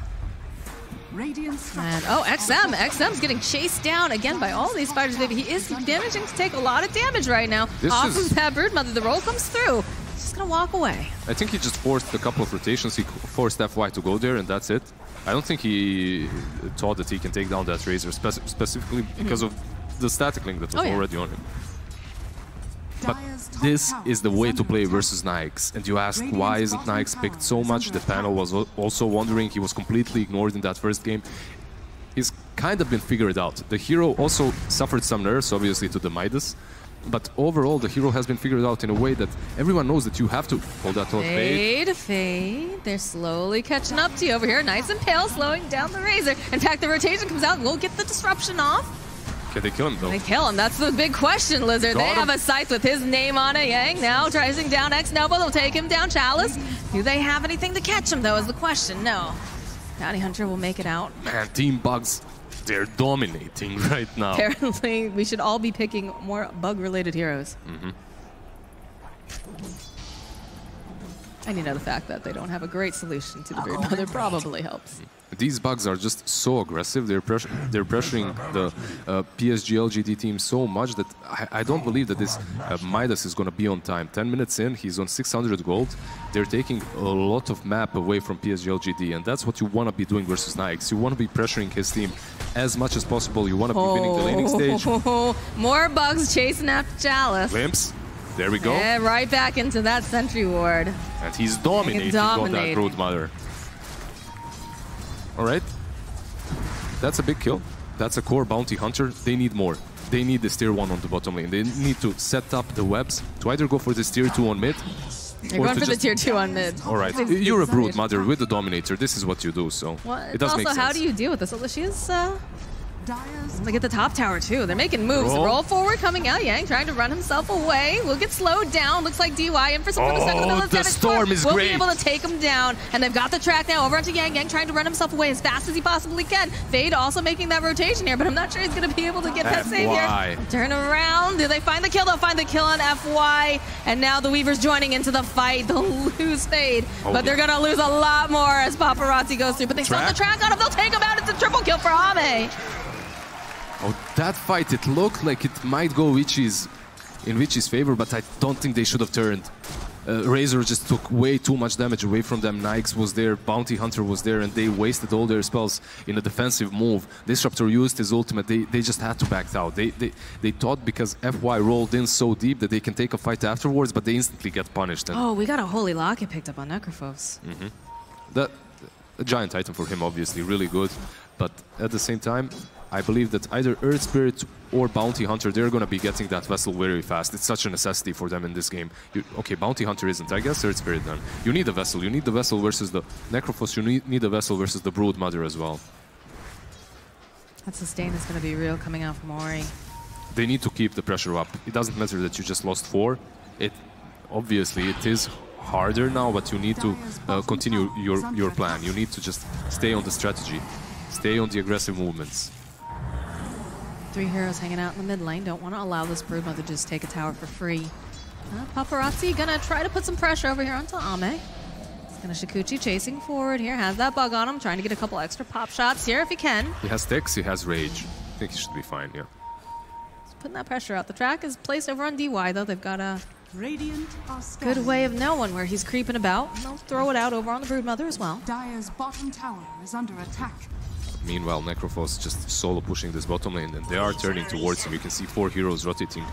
Speaker 10: And XM's getting chased down again by all these fighters, baby. He is managing to take a lot of damage right now. Off of that Broodmother, the roll comes through. He's just gonna walk away.
Speaker 13: I think he just forced a couple of rotations. He forced FY to go there, and that's it. I don't think he thought that he can take down that Razor, specifically because of the static link that was already on him. But this is the way to play versus Nyx. And you ask, why isn't Nyx picked so much? The panel was also wondering. He was completely ignored in that first game. He's kind of been figured out. The hero also suffered some nerfs, obviously, to the Midas. But overall, the hero has been figured out in a way that everyone knows that you have to hold that thought.
Speaker 10: Fade. They're slowly catching up to you over here. Nice and pale, slowing down the Razor. In fact, the rotation comes out. We'll get the disruption off.
Speaker 13: Can they kill him, though?
Speaker 10: They kill him. That's the big question, Lizard. They have a scythe with his name on it. Yang now tracing down X-Nova. They'll take him down Chalice. Do they have anything to catch him, though, is the question. No. Bounty Hunter will make it out.
Speaker 13: Man, Team Bugs, they're dominating right now.
Speaker 10: Apparently, we should all be picking more bug-related heroes. And you know, the fact that they don't have a great solution to the Brood Mother probably helps.
Speaker 13: These bugs are just so aggressive. They're pressuring the PSG LGD team so much that I don't believe that this Midas is going to be on time. 10 minutes in, he's on 600 gold. They're taking a lot of map away from PSG LGD, and that's what you want to be doing versus Nike's. You want to be pressuring his team as much as possible. You want to be winning the laning stage.
Speaker 10: More bugs chasing after Chalice.
Speaker 13: Glimpse. There we go.
Speaker 10: Yeah, right back into that sentry ward.
Speaker 13: And he's dominating on that Brood Mother. All right. That's a big kill. That's a core bounty hunter. They need more. They need this tier 1 on the bottom lane. They need to set up the webs to either go for this tier 2 on mid.
Speaker 10: They're going for the tier 2 on mid.
Speaker 13: All right. You're a Brood Mother with the Dominator. This is what you do, so it does make sense.
Speaker 10: Also, how do you deal with this? Well, she is... Look at the top tower, too. They're making moves. Roll forward, coming out. Yang trying to run himself away. Will get slowed down. Looks like DY in for some stuck in the middle of the
Speaker 13: storm is
Speaker 10: great.
Speaker 13: Will
Speaker 10: be able to take him down. And they've got the track now over onto Yang. Yang trying to run himself away as fast as he possibly can. Fade also making that rotation here, but I'm not sure he's going to be able to get that save here. Turn around. Do they find the kill? They'll find the kill on FY. And now the Weavers joining into the fight. They'll lose Fade, but they're going to lose a lot more as Paparazzi goes through. But they still have the track on him. They'll take him out. It's a triple kill for Ame.
Speaker 13: Oh, that fight, it looked like it might go in Witch's favor, but I don't think they should have turned. Razor just took way too much damage away from them. Nikes was there, Bounty Hunter was there, and they wasted all their spells in a defensive move. Disruptor used his ultimate. They just had to back out. They thought because FY rolled in so deep that they can take a fight afterwards, but they instantly get punished.
Speaker 10: Oh, we got a Holy Locket picked up on Necrophos.
Speaker 13: A giant item for him, obviously, really good. But at the same time, I believe that either Earth Spirit or Bounty Hunter, they're going to be getting that vessel very fast. It's such a necessity for them in this game. Okay, Bounty Hunter isn't. I guess Earth Spirit then. You need a vessel. You need the vessel versus the Necrophos. You need a vessel versus the Brood Mother as well.
Speaker 10: That sustain is going to be real coming out from Ori.
Speaker 13: They need to keep the pressure up. It doesn't matter that you just lost 4. Obviously, it is harder now, but you need to continue your plan. You need to just stay on the strategy. Stay on the aggressive movements.
Speaker 10: 3 heroes hanging out in the mid lane. Don't want to allow this Brood Mother to just take a tower for free. Paparazzi gonna try to put some pressure over here onto Ame. He's gonna Shikuchi chasing forward here. Has that bug on him. Trying to get a couple extra pop shots here if he can.
Speaker 13: He has Tex, he has Rage. I think he should be fine, yeah.
Speaker 10: He's putting that pressure out. The track is placed over on DY though. They've got a good way of knowing where he's creeping about. They'll throw it out over on the Brood Mother as well.
Speaker 6: Dire's bottom tower is under attack.
Speaker 13: Meanwhile, Necrophos just solo pushing this bottom lane, and they are turning towards him. You can see 4 heroes rotating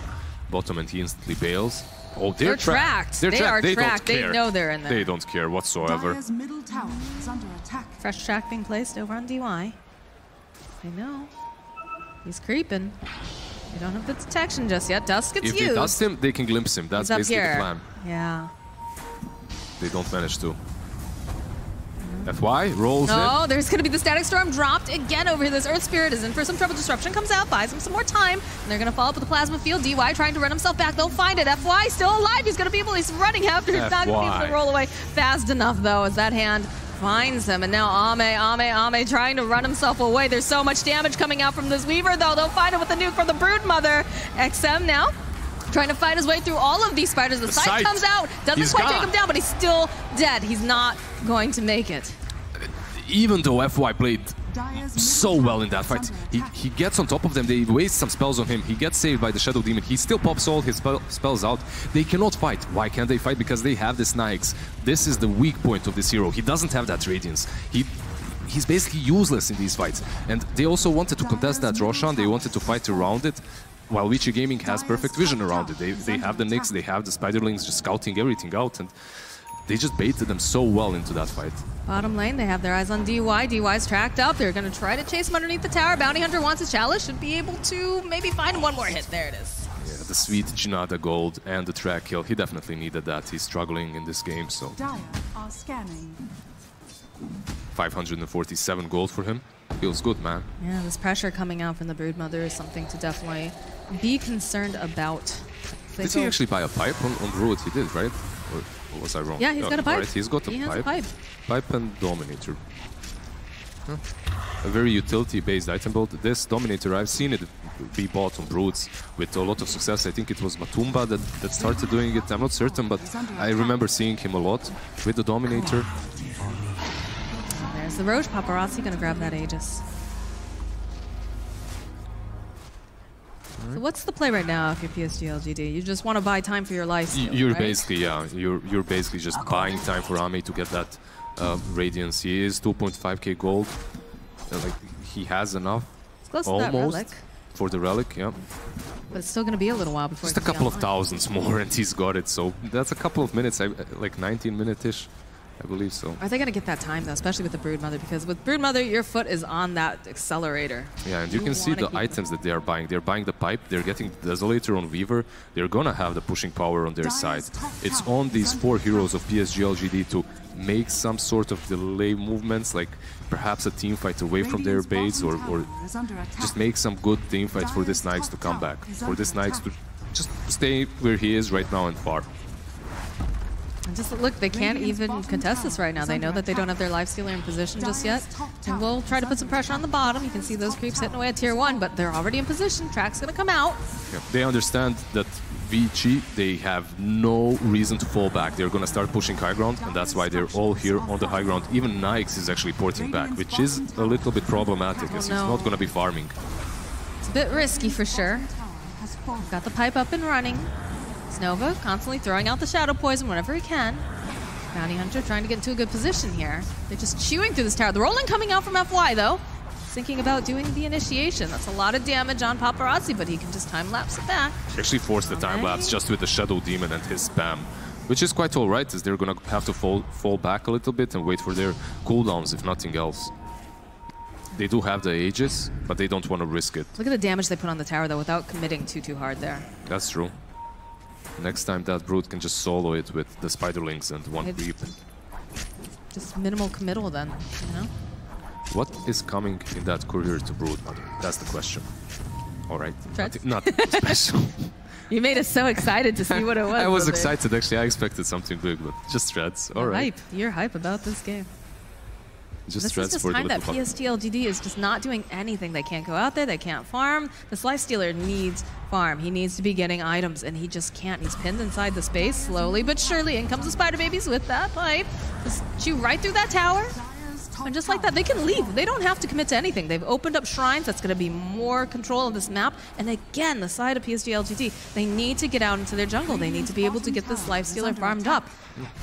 Speaker 13: bottom, and he instantly bails. Oh, they're tracked.
Speaker 10: They are tracked. They know they're in there.
Speaker 13: They don't care whatsoever.
Speaker 6: Dire's middle tower is under attack.
Speaker 10: Fresh track being placed over on DY. They know. He's creeping. They don't have the detection just yet. Dust gets used.
Speaker 13: If they dust him, they can glimpse him. That's basically the plan.
Speaker 10: Yeah.
Speaker 13: They don't manage to. FY rolls in.
Speaker 10: Oh, there's going to be the Static Storm dropped again over here. This Earth Spirit is in for some trouble. Disruption comes out, buys him some more time, and they're going to follow up with the Plasma Field. DY trying to run himself back. They'll find it. FY still alive. He's going to be able. He's running after. He's not going to be able to roll away fast enough though, as that hand finds him. And now Ame trying to run himself away. There's so much damage coming out from this Weaver though. They'll find him with the nuke from the Brood Mother. XM now trying to fight his way through all of these spiders. The sight comes out. Doesn't quite take him down, but he's still dead. He's not going to make it.
Speaker 13: Even though FY played so well in that fight, he gets on top of them, they waste some spells on him, he gets saved by the Shadow Demon, he still pops all his spells out. They cannot fight. Why can't they fight? Because they have this Nikes. This is the weak point of this hero. He doesn't have that Radiance. He's basically useless in these fights. And they also wanted to contest that Roshan, they wanted to fight around it, while Vici Gaming has perfect vision around it. They have the Nyx, they have the Spiderlings just scouting everything out, and they just baited them so well into that fight.
Speaker 10: Bottom lane, they have their eyes on DY. DY's tracked up. They're going to try to chase him underneath the tower. Bounty Hunter wants his chalice. Should be able to maybe find one more hit. There it is.
Speaker 13: Yeah, the sweet Jinada gold and the track kill. He definitely needed that. He's struggling in this game, so...
Speaker 6: Dire are scanning.
Speaker 13: 547 gold for him. Feels good, man.
Speaker 10: Yeah, this pressure coming out from the Brood Mother is something to definitely be concerned about.
Speaker 13: Did he actually buy a pipe on Druid? He did, right? Or was I wrong?
Speaker 10: Yeah, he's got a pipe.
Speaker 13: Right, he's got a
Speaker 10: pipe.
Speaker 13: Pipe and Dominator. Huh. a very utility-based item build. This Dominator, I've seen it be bought on Brutes with a lot of success. I think it was Matumba that started doing it. I'm not certain, but I remember seeing him a lot with the Dominator.
Speaker 10: There's the Roche. Paparazzi gonna grab that Aegis. So what's the play right now if you're PSG LGD? You just want to buy time for your life.
Speaker 13: You're
Speaker 10: right?
Speaker 13: basically, yeah, you're basically just buying time for Ame to get that Radiance. He is 2.5k gold. Like, he has enough.
Speaker 10: It's close
Speaker 13: almost
Speaker 10: to that relic.
Speaker 13: For the relic, yeah.
Speaker 10: But it's still going to be a little while before
Speaker 13: just a couple of thousands more and he's got it. So that's a couple of minutes, like 19-minute-ish. I believe so.
Speaker 10: Are they going to get that time, though, especially with the Broodmother? Because with Broodmother, your foot is on that accelerator.
Speaker 13: Yeah, and you can see the items that they are buying. They're buying the pipe, they're getting the Desolator on Weaver. They're going to have the pushing power on their side. It's on these 4 heroes of PSG LGD to make some sort of delay movements, like perhaps a team fight away from their base, or just make some good team fights for this Nyx to come back. For this Nyx to just stay where he is right now and far.
Speaker 10: And just look, they can't even contest this right now. They know that they don't have their Lifestealer in position just yet. And we'll try to put some pressure on the bottom. You can see those creeps hitting away at tier 1, but they're already in position. Track's going to come out.
Speaker 13: Yeah, they understand that VG, they have no reason to fall back. They're going to start pushing high ground, and that's why they're all here on the high ground. Even Nyx is actually porting back, which is a little bit problematic, as he's not going to be farming.
Speaker 10: It's a bit risky for sure. Got the pipe up and running. Nova constantly throwing out the Shadow Poison whenever he can. Bounty Hunter trying to get into a good position here. They're just chewing through this tower. The rolling coming out from FY, though. Thinking about doing the initiation. That's a lot of damage on Paparazzi, but he can just time-lapse it back.
Speaker 13: He actually forced the time-lapse just with the Shadow Demon and his spam, which is quite alright, as they're going to have to fall back a little bit and wait for their cooldowns, if nothing else. They do have the Aegis, but they don't want to risk it.
Speaker 10: Look at the damage they put on the tower, though, without committing too hard there.
Speaker 13: That's true. Next time that Brute can just solo it with the Spiderlings and one creep.
Speaker 10: Just minimal committal then, you know?
Speaker 13: What is coming in that courier to Broodmother? That's the question. Alright. Not special.
Speaker 10: You made us so excited to see what it was.
Speaker 13: I was excited, actually. I expected something big, but just threads. Alright.
Speaker 10: Hype. You're hype about this game.
Speaker 13: Just
Speaker 10: this is just time that PSG LGD is just not doing anything. They can't go out there, they can't farm. This Lifestealer needs farm. He needs to be getting items, and he just can't. He's pinned inside the space. Slowly but surely, in comes the Spider Babies with that pipe. Just chew right through that tower. And just like that, they can leave. They don't have to commit to anything. They've opened up shrines. That's going to be more control of this map. And again, the side of PSG LGD, they need to get out into their jungle. They need to be able to get this Lifestealer farmed up.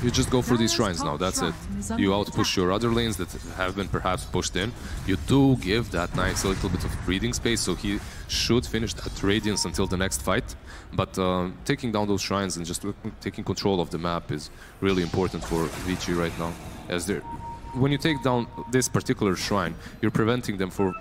Speaker 13: You just go for these shrines now, that's it. You outpush your other lanes that have been perhaps pushed in. You do give that Nyx a little bit of breathing space, so he should finish that Radiance until the next fight. But taking down those shrines and just taking control of the map is really important for VG right now. As they're when you take down this particular shrine, you're preventing them from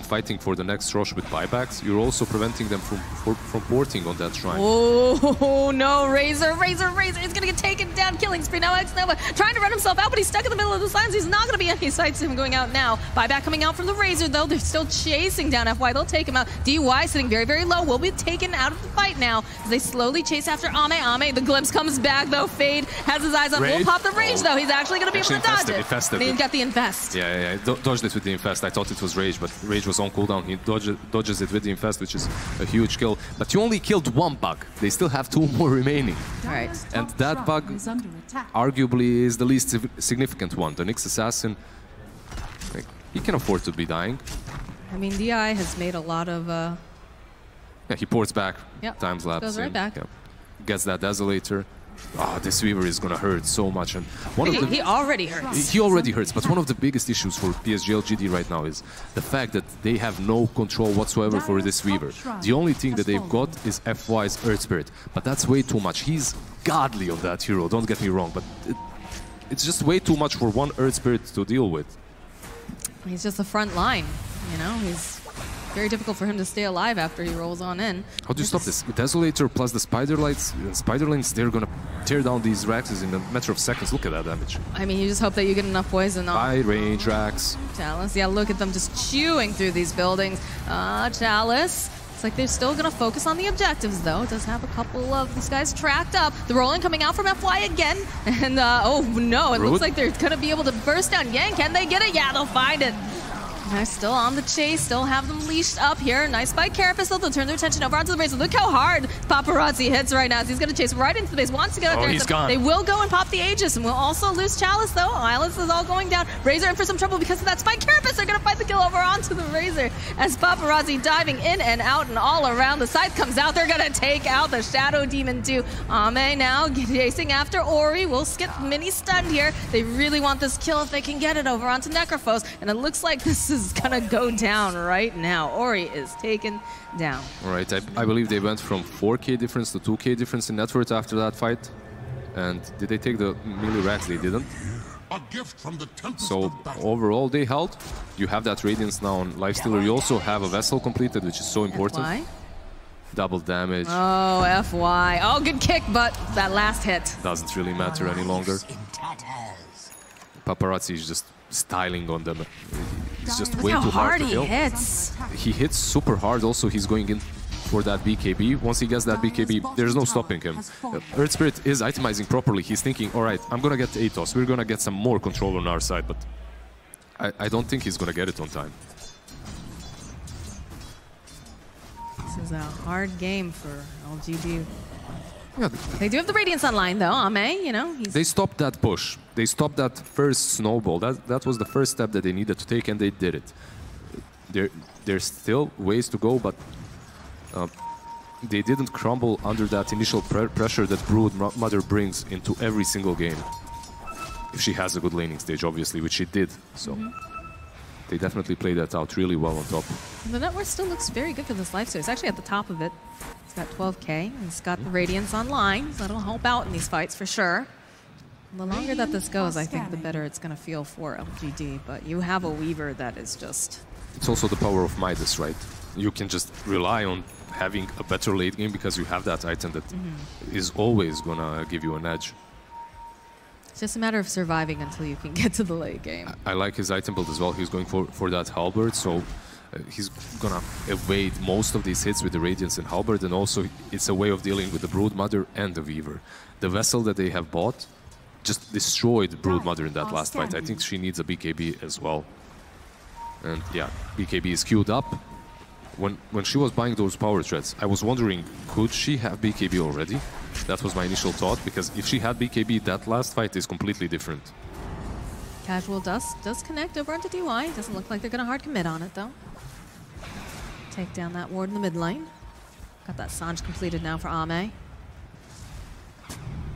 Speaker 13: fighting for the next rush with buybacks. You're also preventing them from porting on that shrine.
Speaker 10: Oh no, Razor is gonna get taken down. Killing spree now. X-Nova trying to run himself out, but he's stuck in the middle of the lines. He's not gonna be any sights of him going out now. Buyback coming out from the Razor though. They're still chasing down FY. They'll take him out. DY sitting very low. Will be taken out of the fight now as they slowly chase after Ame. The glimpse comes back though. Fade has his eyes on. Will pop the rage though. He's actually gonna be able to dodge it. And he got the infest.
Speaker 13: Yeah. Dodged it with the infest. I thought it was rage, but rage was on cooldown. He dodges it with the infest, which is a huge kill. But you only killed one bug. They still have 2 more remaining.
Speaker 10: All right.
Speaker 13: And that bug arguably is the least significant one. The Nyx Assassin, like, he can afford to be dying.
Speaker 10: I mean, DI has made a lot of...
Speaker 13: Yeah, he ports back.
Speaker 10: Yep.
Speaker 13: Times lapse.
Speaker 10: Goes right back.
Speaker 13: Yeah. Gets that Desolator. Oh, this Weaver is gonna hurt so much, and
Speaker 10: he already hurts.
Speaker 13: He already hurts, but one of the biggest issues for PSG LGD right now is the fact that they have no control whatsoever for this Weaver. The only thing that they've got is FY's Earth Spirit, but that's way too much. He's godly of that hero, don't get me wrong, but it's just way too much for one Earth Spirit to deal with.
Speaker 10: He's just the front line, you know? He's very difficult for him to stay alive after he rolls on in.
Speaker 13: How do you stop this? Desolator plus the Spiderlings, they're gonna tear down these Raxes in a matter of seconds. Look at that damage.
Speaker 10: I mean, you just hope that you get enough poison on.
Speaker 13: High range Rax.
Speaker 10: Chalice, yeah, look at them just chewing through these buildings. Chalice. It's like they're still going to focus on the objectives, though. It does have a couple of these guys tracked up. The rolling coming out from FY again. And, oh, no, it looks like they're going to be able to burst down Yang. Can they get it? Yeah, they'll find it. They're still on the chase, still have them leashed up here. Nice by Carapace, though. They'll turn their attention over onto the Razor. Look how hard Paparazzi hits right now. He's going to chase right into the base. Wants to get out there.
Speaker 13: He's gone.
Speaker 10: They will go and pop the Aegis, and we'll also lose Chalice, though. Eyeless is all going down. Razor in for some trouble because of that spike. Carapace, they're going to fight the kill over onto the Razor as Paparazzi diving in and out and all around. The scythe comes out. They're going to take out the Shadow Demon, too. Ame now chasing after Ori. Will skip mini stunned here. They really want this kill if they can get it over onto Necrophos, and it looks like this is going to go down right now. Ori is taken down.
Speaker 13: All right, I believe they went from 4K difference to 2K difference in net worth after that fight. And did they take the melee racks? They didn't.
Speaker 16: A gift from the
Speaker 13: So overall, they held. You have that Radiance now on Lifestealer. You also have a Vessel completed, which is so important.
Speaker 10: FY?
Speaker 13: Double damage.
Speaker 10: Oh, FY. Oh, good kick, but that last hit
Speaker 13: doesn't really matter any longer. Paparazzi is just styling on them. It's just way too hard to kill. He hits super hard. Also, he's going in for that BKB. Once he gets that BKB, there's no stopping him. Earth Spirit is itemizing properly. He's thinking, all right, I'm going to get Atos. We're going to get some more control on our side, but I don't think he's going to get it on time.
Speaker 10: This is a hard game for LGD. Yeah, they do have the Radiance online, though. Ame, you know,
Speaker 13: they stopped that push. They stopped that first snowball. That was the first step that they needed to take, and they did it. There's still ways to go, but they didn't crumble under that initial pressure that Brood Mother brings into every single game. If she has a good laning stage, obviously, which she did. So they definitely played that out really well on top.
Speaker 10: And the net worth still looks very good for this life, so it's actually at the top of it. He's got 12K, and he's got the Radiance online, so that'll help out in these fights for sure. And the longer that this goes, I think the better it's going to feel for LGD, but you have a Weaver that is just...
Speaker 13: It's also the power of Midas, right? You can just rely on having a better late game because you have that item that is always going to give you an edge.
Speaker 10: It's just a matter of surviving until you can get to the late game.
Speaker 13: I like his item build as well. He's going for that Halberd, so he's gonna evade most of these hits with the Radiance and Halberd, and also it's a way of dealing with the Brood Mother and the Weaver. The Vessel that they have bought just destroyed Brood Mother in that last fight. I think she needs a BKB as well. And yeah, BKB is queued up. When she was buying those power threads, I was wondering, could she have BKB already? That was my initial thought, because if she had BKB, that last fight is completely different.
Speaker 10: Casual Dust does connect over onto DY. Doesn't look like they're going to hard commit on it, though. Take down that ward in the mid lane. Got that Sange completed now for Ame.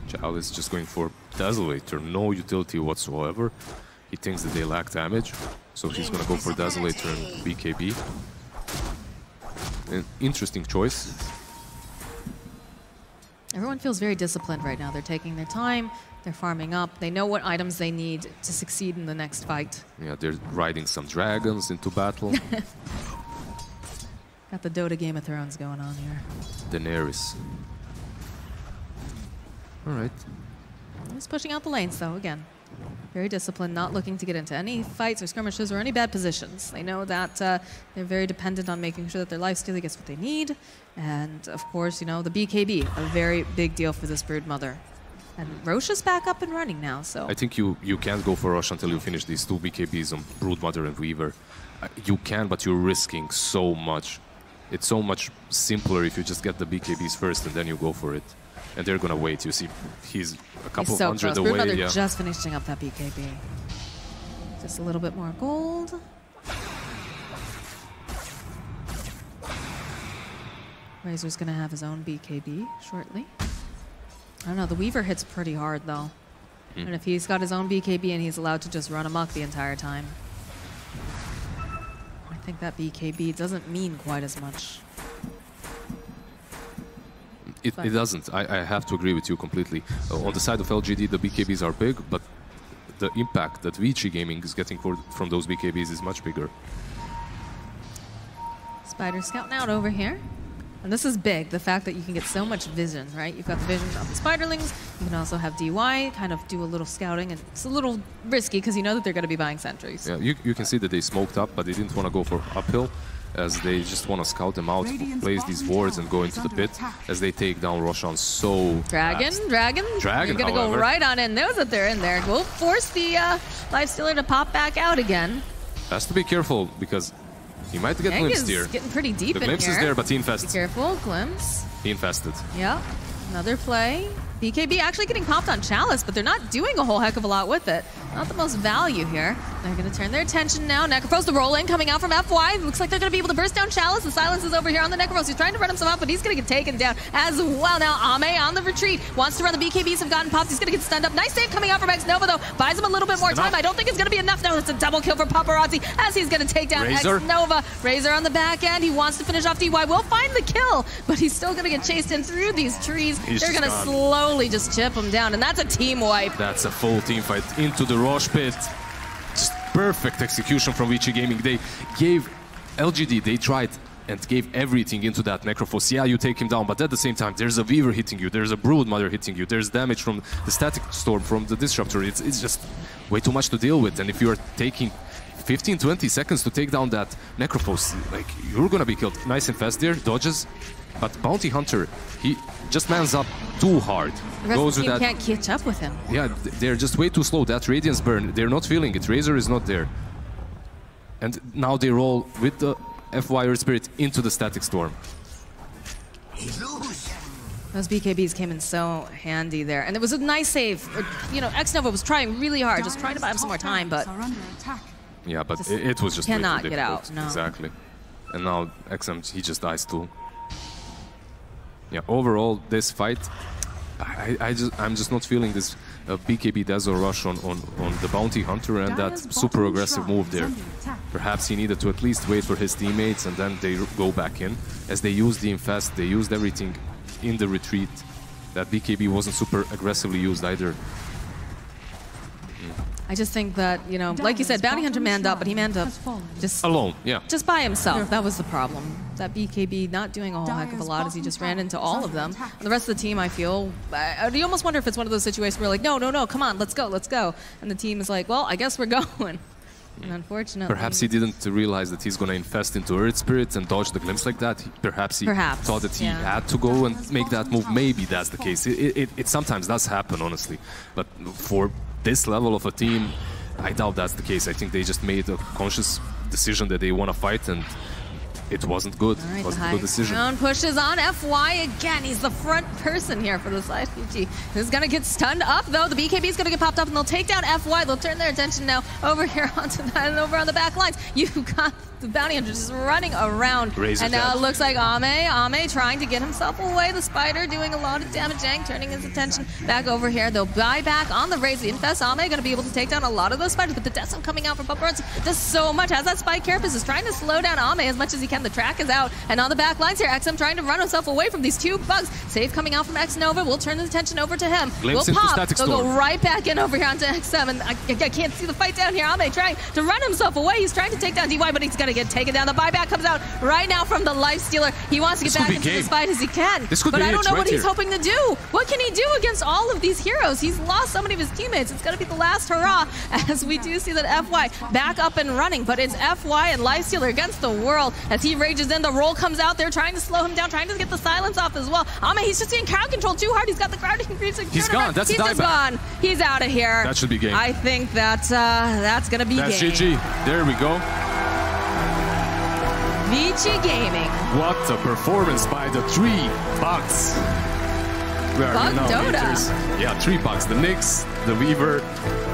Speaker 13: Chao is just going for Desolator, no utility whatsoever. He thinks that they lack damage, so he's going to go for Desolator and BKB. An interesting choice.
Speaker 10: Everyone feels very disciplined right now. They're taking their time, they're farming up, they know what items they need to succeed in the next fight.
Speaker 13: Yeah, they're riding some dragons into battle.
Speaker 10: Got the Dota Game of Thrones going on here.
Speaker 13: Daenerys. All right.
Speaker 10: He's pushing out the lanes, though, again. Very disciplined, not looking to get into any fights or skirmishes or any bad positions. They know that they're very dependent on making sure that their lifestealer gets what they need. And, of course, you know, the BKB, a very big deal for this Brood Mother. And Roche is back up and running now, so...
Speaker 13: I think you can't go for Roche until you finish these two BKBs on Brood Mother and Weaver. You can, but you're risking so much. It's so much simpler if you just get the BKBs first and then you go for it. And they're gonna wait. You see, he's a couple
Speaker 10: so
Speaker 13: hundred
Speaker 10: close.
Speaker 13: away.
Speaker 10: Brood Mother
Speaker 13: yeah.
Speaker 10: just finishing up that BKB. Just a little bit more gold. Razor's gonna have his own BKB shortly. I don't know, the Weaver hits pretty hard though. And if he's got his own BKB and he's allowed to just run amok the entire time, I think that BKB doesn't mean quite as much.
Speaker 13: It doesn't. I have to agree with you completely. On the side of LGD, the BKBs are big, but the impact that Vici Gaming is getting from those BKBs is much bigger.
Speaker 10: Spider scouting out over here. And this is big, the fact that you can get so much vision, right? You've got the vision of the Spiderlings, you can also have DY, kind of do a little scouting, and it's a little risky because you know that they're going to be buying sentries.
Speaker 13: Yeah, you can see that they smoked up, but they didn't want to go for uphill, as they just want to scout them out, place these wards and go into the pit, as they take down Roshan so
Speaker 10: Dragon,
Speaker 13: fast.
Speaker 10: Dragon,
Speaker 13: Dragon,
Speaker 10: you're going to go right on in. Knows that they're in there. We'll force the Lifestealer to pop back out again.
Speaker 13: Has to be careful because he might get glimpsed here.
Speaker 10: Getting pretty deep
Speaker 13: the
Speaker 10: in
Speaker 13: glimpse
Speaker 10: here.
Speaker 13: is there, but he infests.
Speaker 10: Be careful, glimpse.
Speaker 13: He infested.
Speaker 10: Yep. Another play. BKB actually getting popped on Chalice, but they're not doing a whole heck of a lot with it. Not the most value here. They're going to turn their attention now. Necrophos, the roll-in coming out from FY. Looks like they're going to be able to burst down Chalice. The silence is over here on the Necrophos. He's trying to run himself out, but he's going to get taken down as well. Now, Ame on the retreat. Wants to run. The BKBs have gotten popped. He's going to get stunned up. Nice save coming out from X-Nova, though. Buys him a little bit more time. I don't think it's going to be enough. No, it's a double kill for Paparazzi as he's going to take down X-Nova. Razor on the back end. He wants to finish off DY. Will find the kill, but he's still going to get chased in through these trees. They're going to slowly just chip him down, and that's a team wipe.
Speaker 13: That's a full team fight into the Roche pit. Just perfect execution from VG Gaming. They gave LGD, they tried and gave everything into that Necrophos. Yeah, you take him down, but at the same time, there's a Weaver hitting you, there's a Broodmother hitting you, there's damage from the Static Storm, from the Disruptor. It's just way too much to deal with. And if you are taking 15-20 seconds to take down that Necrophos, like, you're gonna be killed. Nice infest there, dodges, but Bounty Hunter, he just mans up too hard.
Speaker 10: The rest of the team can't catch up with him.
Speaker 13: Yeah, they're just way too slow. That Radiance burn, they're not feeling it. Razor is not there. And now they roll with the FY Earth Spirit into the Static Storm.
Speaker 10: Those BKBs came in so handy there. And it was a nice save. You know, X-Nova was trying really hard, just trying to buy him some more time, but...
Speaker 13: Yeah, but it was just
Speaker 10: cannot get out, no.
Speaker 13: Exactly. And now XM, he just dies too. Yeah, overall, this fight, I'm just not feeling this BKB Dazzle Rush on the Bounty Hunter and that super aggressive move there. Perhaps he needed to at least wait for his teammates and then they go back in. As they used the Infest, they used everything in the retreat. That BKB wasn't super aggressively used either.
Speaker 10: I just think that, you know, like you said, Bounty Hunter manned up, but he manned up just...
Speaker 13: alone, yeah.
Speaker 10: Just by himself. That was the problem. That BKB not doing a whole heck of a lot as he just ran into all of them. And the rest of the team, I feel... you almost wonder if it's one of those situations where like, no, come on, let's go. And the team is like, well, I guess we're going. And unfortunately...
Speaker 13: Perhaps he didn't realize that he's going to infest into Earth Spirit and dodge the glimpse like that. Perhaps he thought that he had to go and make that move. Maybe that's the case. It sometimes does happen, honestly. But for this level of a team, I doubt that's the case. I think they just made a conscious decision that they want to fight, and it wasn't good.
Speaker 10: Right,
Speaker 13: it wasn't a good decision.
Speaker 10: Ground pushes on FY again. He's the front person here for the side PG. Who's going to get stunned up, though. The BKB is going to get popped up, and they'll take down FY. They'll turn their attention now over here onto that and over on the back lines. You've got the Bounty Hunter just running around.
Speaker 13: Razor
Speaker 10: and now it looks like Ame trying to get himself away. The Spider doing a lot of damage, turning his attention back over here. They'll buy back on the Razor. Infest Ame going to be able to take down a lot of those Spiders, but the Death coming out from Paparazzi does so much. As that Spike Carapace is trying to slow down Ame as much as he can. The track is out, and on the back lines here, XM trying to run himself away from these two bugs. Save coming out from X-Nova. We'll turn the attention over to him.
Speaker 13: Glimpse
Speaker 10: we'll pop.
Speaker 13: Static
Speaker 10: They'll
Speaker 13: Storm.
Speaker 10: go right back in over here onto XM, and I can't see the fight down here. Ame trying to run himself away. He's trying to take down DY, but he's going to get taken down. The buyback comes out right now from the Life Stealer. He wants to get back into this fight as he can, but I don't know what he's hoping to do. What can he do against all of these heroes? He's lost so many of his teammates. It's going to be the last hurrah, as we do see that FY back up and running, but it's FY and Life Stealer against the world as he rages in. The roll comes out. They're trying to slow him down, trying to get the silence off as well. Ame, he's just doing crowd control too hard. He's got the crowd increasing.
Speaker 13: He's gone. That's a dieback.
Speaker 10: He's gone. He's out of here.
Speaker 13: That should be game.
Speaker 10: I think that's going to be game.
Speaker 13: That's GG. There we go.
Speaker 10: VG Gaming.
Speaker 13: What a performance by the 3 bugs.
Speaker 10: Bug Dota.
Speaker 13: Yeah, 3 bugs. The Nyx, the Weaver,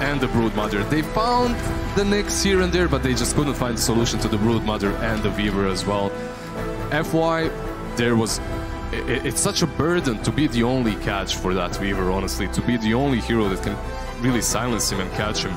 Speaker 13: and the Broodmother. They found the Nyx here and there, but they just couldn't find the solution to the Broodmother and the Weaver as well. FY, it's such a burden to be the only catch for that Weaver, honestly. To be the only hero that can really silence him and catch him.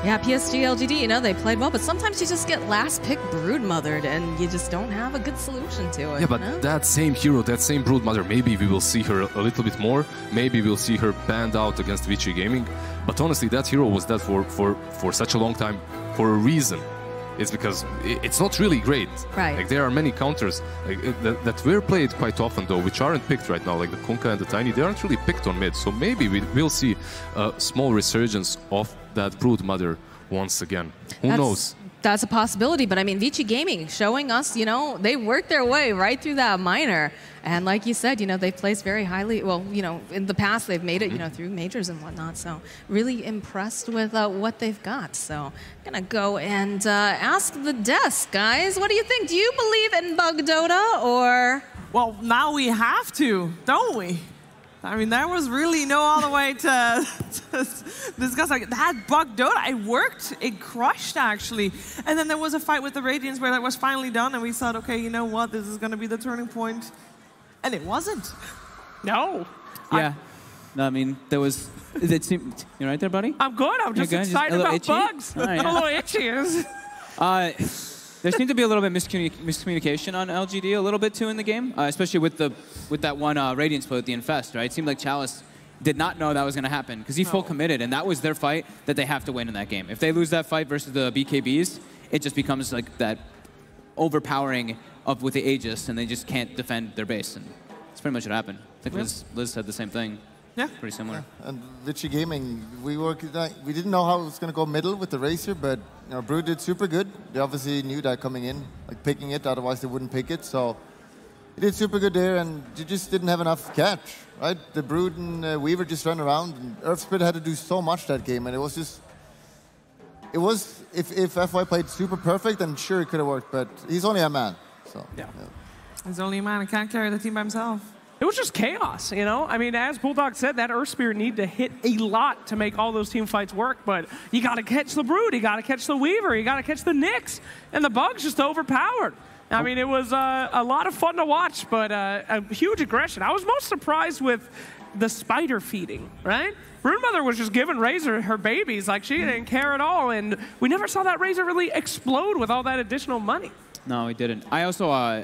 Speaker 10: Yeah, PSG, LGD, you know, they played well, but sometimes you just get last pick Broodmothered and you just don't have a good solution to it.
Speaker 13: Yeah, but that same hero, that same Broodmother, maybe we will see her a little bit more. Maybe we'll see her banned out against VG Gaming. But honestly, that hero was dead for such a long time for a reason. It's because it's not really great.
Speaker 10: Right.
Speaker 13: Like, there are many counters that were played quite often, though, which aren't picked right now. Like the Kunkka and the Tiny, they aren't really picked on mid. So maybe we will see a small resurgence of that Broodmother once again. Who knows?
Speaker 10: That's a possibility, but I mean, Vici Gaming showing us, you know, they worked their way right through that minor. And like you said, you know, they placed very highly, well, you know, in the past they've made it, you know, through majors and whatnot. So really impressed with what they've got. So I'm gonna go and ask the desk, guys, what do you think? Do you believe in Bug Dota or?
Speaker 12: Well, now we have to, don't we? I mean, there was really no other way to discuss. Like, that Bug Dota, it worked, it crushed actually. And then there was a fight with the Radiants where that was finally done, and we thought, okay, you know what, this is going to be the turning point. And it wasn't.
Speaker 8: No.
Speaker 7: Yeah. No, I mean, there was. You right there, buddy?
Speaker 8: I'm good. I'm just excited about bugs.
Speaker 7: Right.
Speaker 8: I'm a little itchy.
Speaker 7: There seemed to be a little bit miscommunication on LGD a little bit too in the game, especially with that one Radiant split with the Infest, right? It seemed like Chalice did not know that was going to happen because he full committed, and that was their fight that they have to win in that game. If they lose that fight versus the BKBs, it just becomes like that overpowering with the Aegis, and they just can't defend their base, and that's pretty much what happened. I think Liz said the same thing.
Speaker 12: Yeah.
Speaker 7: Pretty similar.
Speaker 4: Yeah. And Vici Gaming, we didn't know how it was going to go middle with the Razor, but you know, Brood did super good. They obviously knew that coming in, like picking it, otherwise they wouldn't pick it. So they did super good there, and you just didn't have enough catch, right? The Brood and Weaver just ran around, and Earthspit had to do so much that game, and it was just, if FY played super perfect, then sure it could have worked, but he's only a man, so.
Speaker 8: Yeah.
Speaker 12: He's only a man and can't carry the team by himself.
Speaker 8: It was just chaos, you know? I mean, as Bulldog said, that Earth Spear need to hit a lot to make all those team fights work, but you got to catch the Brood, you got to catch the Weaver, you got to catch the Nyx, and the Bug's just overpowered. I mean, it was a lot of fun to watch, but a huge aggression. I was most surprised with the spider feeding, right? Broodmother was just giving Razor her babies like she didn't care at all, and we never saw that Razor really explode with all that additional money.
Speaker 7: No, he didn't. I also, I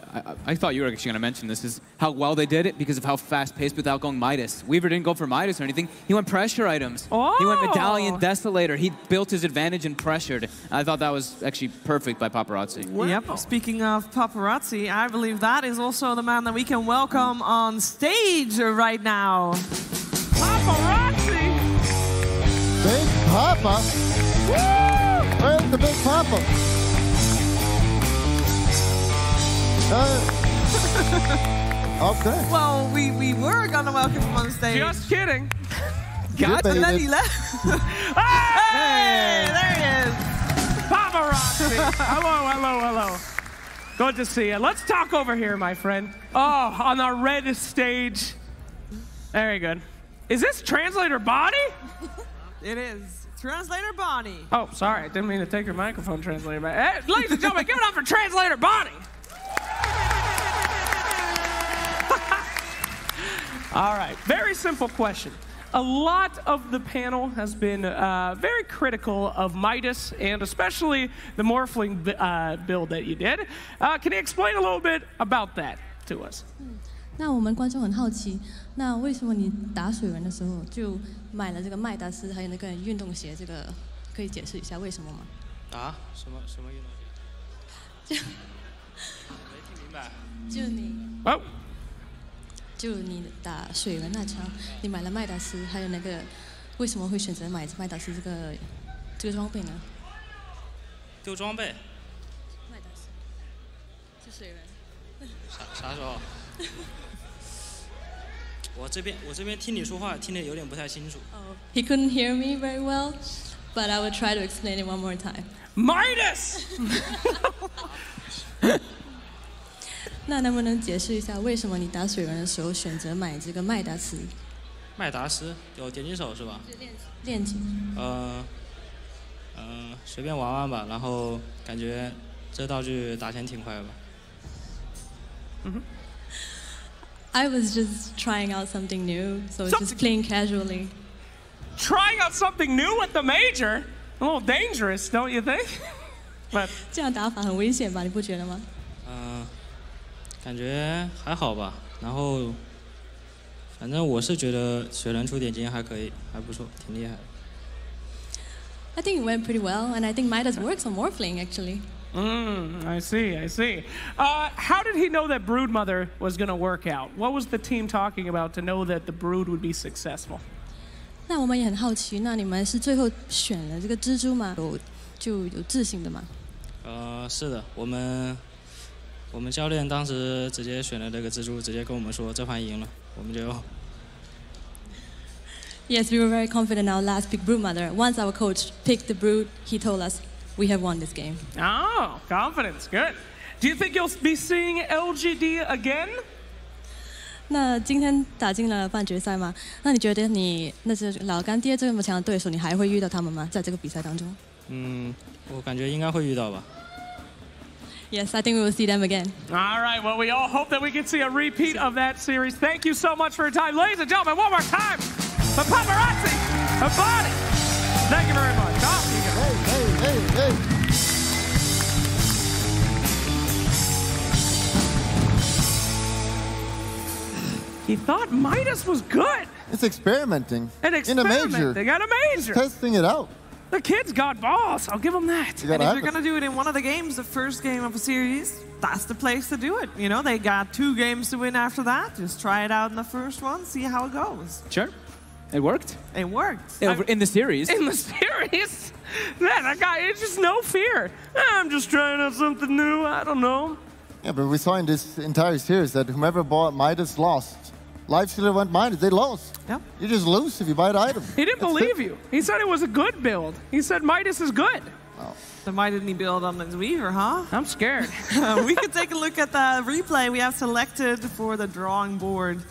Speaker 7: thought you were actually going to mention this, is how well they did it because of how fast-paced without going Midas. Weaver didn't go for Midas or anything. He went pressure items.
Speaker 8: Oh.
Speaker 7: He went Medallion, Desolator. He built his advantage and pressured. I thought that was actually perfect by Paparazzi.
Speaker 12: Wow. Yep. Speaking of Paparazzi, I believe that is also the man that we can welcome on stage right now.
Speaker 8: Paparazzi!
Speaker 4: Big Papa! Woo! Where's the Big Papa? Okay.
Speaker 12: Well, we were gonna welcome him on stage.
Speaker 8: Just kidding.
Speaker 12: God, and then he left. Hey, there he is.
Speaker 8: Paparazzi. Hello, hello, hello. Good to see you. Let's talk over here, my friend. Oh, on the red stage. Very good. Is this Translator Bonnie?
Speaker 12: It is. Translator Bonnie.
Speaker 8: Oh, sorry. I didn't mean to take your microphone, Translator Bonnie. Hey, ladies and gentlemen, give it up for Translator Bonnie. All right, very simple question. A lot of the panel has been very critical of Midas and especially the Morphling build that you did. Can you explain a little bit about that to us?
Speaker 3: 那我们观众很好奇，那为什么你打水人的时候就买了这个麦达斯还有那个运动鞋？这个可以解释一下为什么吗？
Speaker 11: 啊？什么运动鞋？没听明白。
Speaker 3: 就你。
Speaker 8: 哦。
Speaker 3: 就你打水人那场，你买了麦达斯，还有那个，为什么会选择买麦达斯这个装备呢？
Speaker 11: 丢装备？
Speaker 3: 麦达斯是水人。
Speaker 11: 啥时候？我这边听你说话听得有点不太清楚。
Speaker 3: He couldn't hear me very well, but I will try to explain it one more time.
Speaker 8: Midas.
Speaker 3: 那能不能解释一下，为什么你打水人的时候选择买这个麦达斯？
Speaker 11: 麦达斯有点击手是吧？
Speaker 3: 练级。
Speaker 11: 随便玩玩吧，然后感觉这道具打钱挺快吧。
Speaker 3: I was just trying out something new, so just playing casually.
Speaker 8: Trying out something new at the major? A little dangerous, don't you think? But
Speaker 3: 这样打法很危险吧？你不觉得吗？
Speaker 11: 感觉还好吧，然后反正我是觉得水人出点金还可以，还不错，挺厉害的。
Speaker 3: I think it went pretty well, and I think Midas works on Morphling actually.
Speaker 8: I see, I see. How did he know that Broodmother was going to work out? What was the team talking about to know that the Brood would be successful?
Speaker 3: 那我们也很好奇，那你们是最后选了这个蜘蛛吗？就有自信的吗？
Speaker 11: 是的，我们教练当时直接选了这个蜘蛛，直接跟我们说这盘赢了，我们就。
Speaker 3: Yes, we were very confident in our last pick, Broodmother. Once our coach picked the Brood, he told us we have won this game.
Speaker 8: Oh, confidence, good. Do you think you'll be seeing LGD again?
Speaker 3: 那今天打进了半决赛嘛？那你觉得你那是老干爹这么强的对手，你还会遇到他们吗？在这个比赛当中？
Speaker 11: 我感觉应该会遇到吧。
Speaker 3: Yes, I think we will see them again.
Speaker 8: All right, well, we all hope that we can see a repeat of that series. Thank you so much for your time. Ladies and gentlemen, one more time, the paparazzi, the body. Thank you very much. Off you go.
Speaker 4: Hey.
Speaker 8: He thought Midas was good.
Speaker 4: It's experimenting.
Speaker 8: In a major. They got a major.
Speaker 4: It's testing it out.
Speaker 12: The kid's got balls. I'll give him that.
Speaker 4: And
Speaker 12: if you're going to do it in one of the games, the first game of a series, that's the place to do it. You know, they got 2 games to win after that. Just try it out in the first one, see how it goes.
Speaker 7: Sure. It worked.
Speaker 12: It worked.
Speaker 7: In the series.
Speaker 8: In the series? Man, that guy, it's just no fear. I'm just trying out something new. I don't know.
Speaker 4: Yeah, but we saw in this entire series that whomever bought Midas lost. Lifestealer went Midas, they lost.
Speaker 12: Yep.
Speaker 4: You just lose if you buy the item.
Speaker 8: He didn't believe you. He said it was a good build. He said Midas is good.
Speaker 4: Oh.
Speaker 12: So why didn't he build on his Weaver, huh?
Speaker 8: I'm scared.
Speaker 12: We can take a look at the replay we have selected for the drawing board.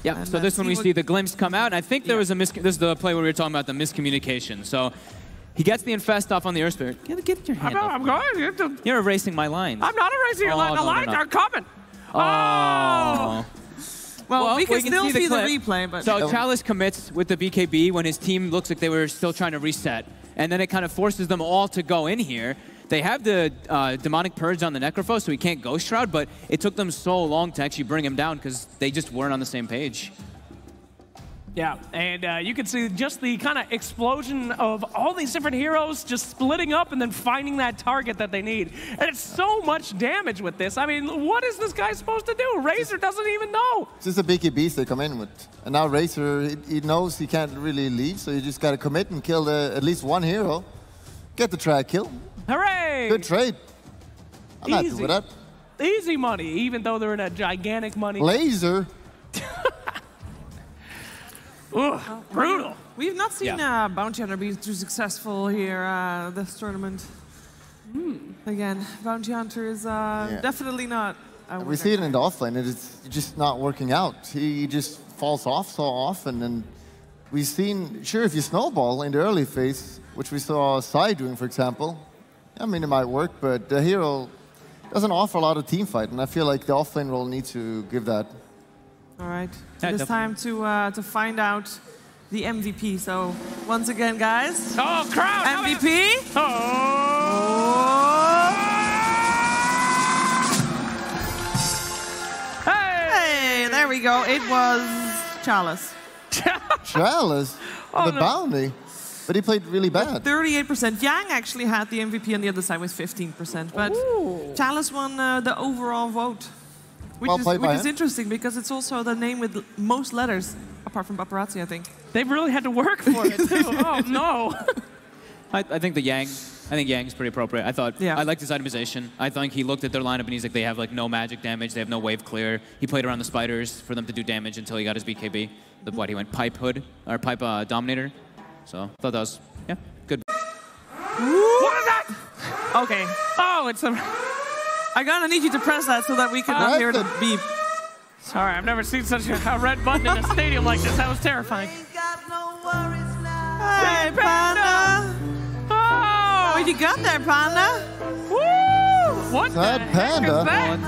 Speaker 7: Yeah, and so this one we see the glimpse come out, and I think there was a this is the play where we were talking about the miscommunication. So he gets the infest off on the Earth Spirit. Get your hand off.
Speaker 8: I'm going.
Speaker 7: You're erasing my lines.
Speaker 8: I'm not erasing your line. The lines are coming.
Speaker 7: Oh.
Speaker 12: Well, we can still see the replay, but...
Speaker 7: So Chalice commits with the BKB when his team looks like they were still trying to reset. And then it kind of forces them all to go in here. They have the Demonic Purge on the Necrophos, so he can't Ghost Shroud, but it took them so long to actually bring him down because they just weren't on the same page.
Speaker 8: Yeah, and you can see just the kind of explosion of all these different heroes just splitting up and then finding that target that they need. And it's so much damage with this. I mean, what is this guy supposed to do? Razor doesn't even know.
Speaker 4: It's just a BKBs they come in with. And now Razor, he knows he can't really leave, so you just got to commit and kill at least one hero. Get the try kill.
Speaker 8: Hooray!
Speaker 4: Good trade. I'm happy with that.
Speaker 8: Easy money, even though they're in a gigantic money.
Speaker 4: Laser.
Speaker 8: Ugh, brutal.
Speaker 12: We've not seen Bounty Hunter be too successful here this tournament. Again, Bounty Hunter is definitely not.
Speaker 4: We see it in the offlane. It's just not working out. He just falls off so often. And we've seen, sure, if you snowball in the early phase, which we saw Sai doing, for example, I mean, it might work, but the hero doesn't offer a lot of team fight. And I feel like the offlane role needs to give that.
Speaker 12: All right, it is time to find out the MVP. So once again, guys.
Speaker 8: Oh, crowd!
Speaker 12: MVP. Hey, there we go. It was Chalice.
Speaker 4: Chalice?
Speaker 12: Oh,
Speaker 4: the bounty? But he played really bad.
Speaker 12: 38%. Yang actually had the MVP on the other side with 15%. But Chalice won the overall vote. Which is interesting because it's also the name with most letters, apart from Paparazzi, I think.
Speaker 8: They've really had to work for it, too. Oh, no.
Speaker 7: I think Yang's pretty appropriate. I liked his itemization. I think he looked at their lineup and he's like, they have like no magic damage, they have no wave clear. He played around the spiders for them to do damage until he got his BKB. He went Pipe Hood, or Pipe Dominator. So I thought that was, good.
Speaker 12: What is that? Okay. Oh, it's a... I'm gonna need you to press that so that we can hear the beep.
Speaker 8: Sorry, I've never seen such a red button in a stadium like this. That was terrifying.
Speaker 12: Hey, Panda! Oh, what you got there, Panda?
Speaker 8: Woo! What
Speaker 4: that
Speaker 8: the
Speaker 4: Panda?
Speaker 8: Heck is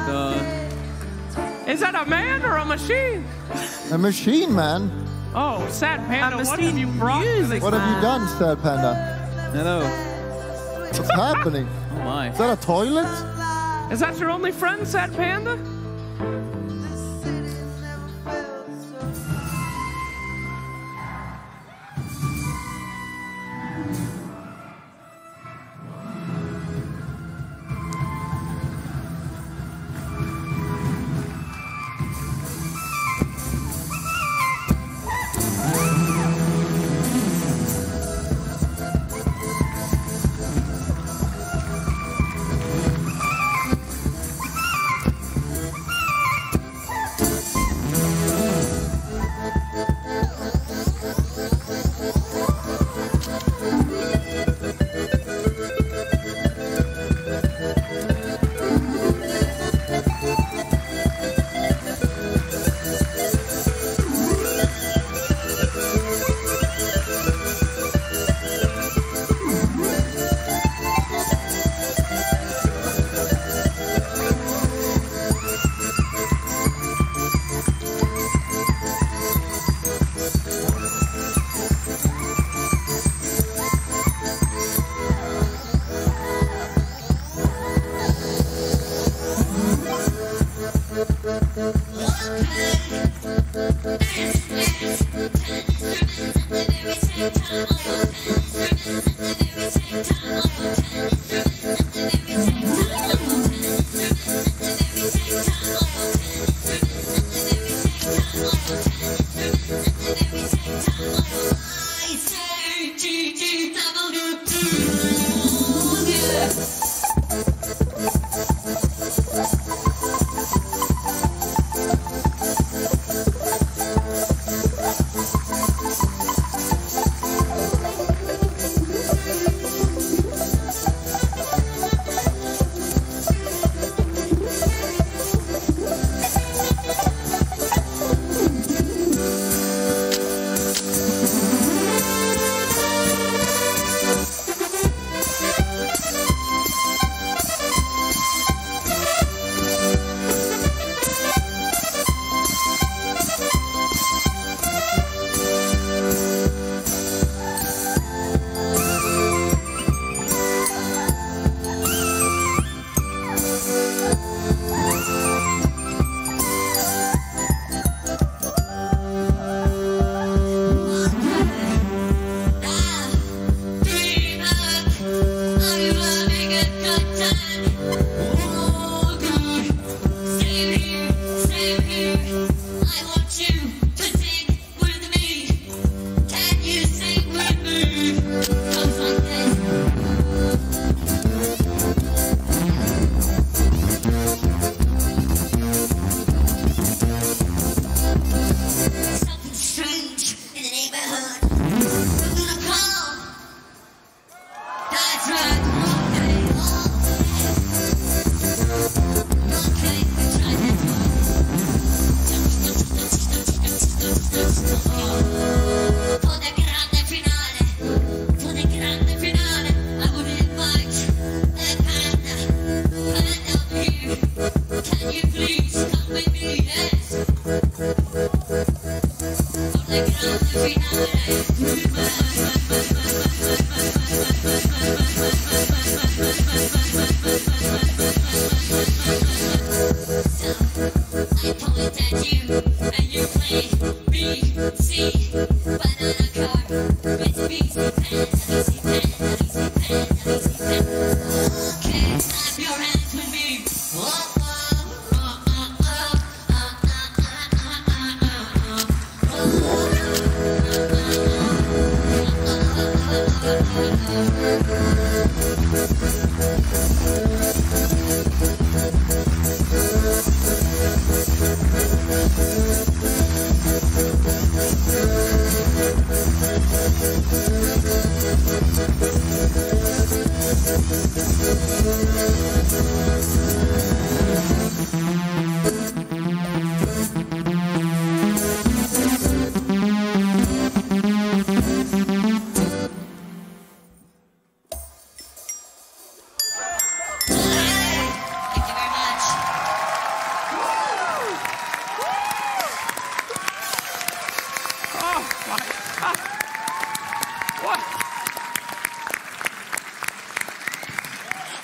Speaker 8: that? Is that a man or a machine?
Speaker 4: A machine, man.
Speaker 8: Oh, Sad Panda, what have you brought?
Speaker 4: What have you done, Sad Panda?
Speaker 7: Hello.
Speaker 4: What's happening?
Speaker 7: Oh my.
Speaker 4: Is that a toilet?
Speaker 8: Is that your only friend, Sad Panda?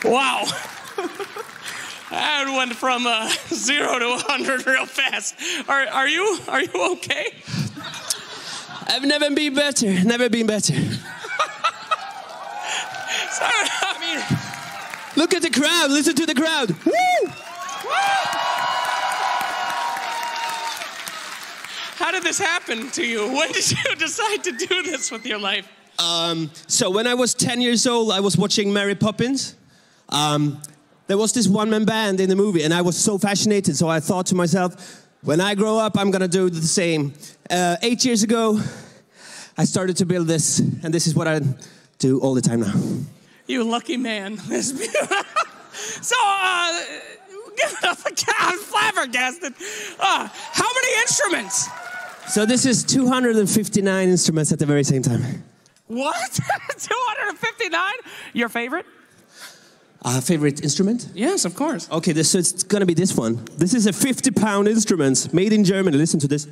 Speaker 15: Wow. That went from 0 to 100 real fast. Are you okay?
Speaker 19: I've never been better. Never been better.
Speaker 15: Sorry, I mean,
Speaker 19: look at the crowd. Listen to the crowd. Woo!
Speaker 15: How did this happen to you? When did you decide to do this with your life?
Speaker 19: So when I was 10 years old, I was watching Mary Poppins. There was this one-man band in the movie, and I was so fascinated, so I thought to myself, when I grow up, I'm gonna do the same. 8 years ago, I started to build this, and this is what I do all the time now.
Speaker 15: You lucky man. So, give it up for I'm flabbergasted. How many instruments?
Speaker 19: So this is 259 instruments at the very same time.
Speaker 15: What? 259? Your favorite?
Speaker 19: Favorite instrument?
Speaker 15: Yes, of course.
Speaker 19: Okay, so it's gonna be this one. This is a 50-pound instrument made in Germany. Listen to this.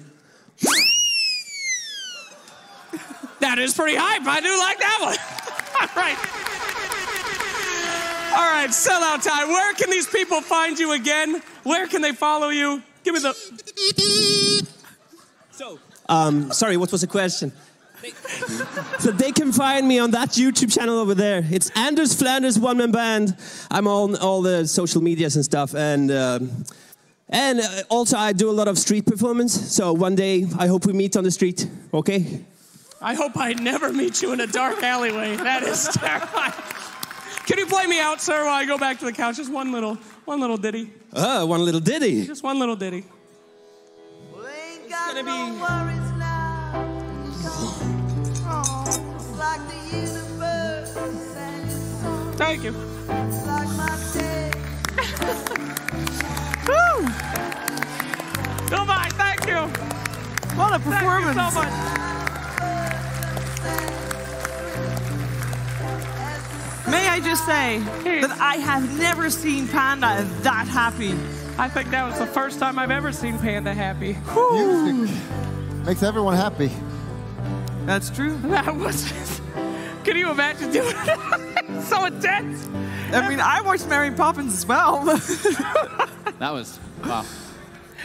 Speaker 15: That is pretty hype. I do like that one. All right. All right, sellout time. Where can these people find you again? Where can they follow you? Give me the...
Speaker 19: Sorry, what was the question? So they can find me on that YouTube channel over there. It's Anders Flanders one-man band. I'm on all the social medias and stuff, and also I do a lot of street performance. So one day I hope we meet on the street. Okay?
Speaker 15: I hope I never meet you in a dark alleyway. That is terrifying. Can you play me out, sir, while I go back to the couch? Just one little ditty.
Speaker 19: One little ditty.
Speaker 15: Just one little ditty. It's gonna be. Thank you. Woo! Goodbye, thank you.
Speaker 12: What a performance.
Speaker 15: Thank you so much.
Speaker 12: May I just say that I have never seen Panda that happy.
Speaker 15: I think that was the first time I've ever seen Panda happy.
Speaker 4: Music makes everyone happy.
Speaker 12: That's true.
Speaker 15: That was... Can you imagine doing it? So intense.
Speaker 12: I mean, I watched Mary Poppins as well.
Speaker 7: That was, wow. I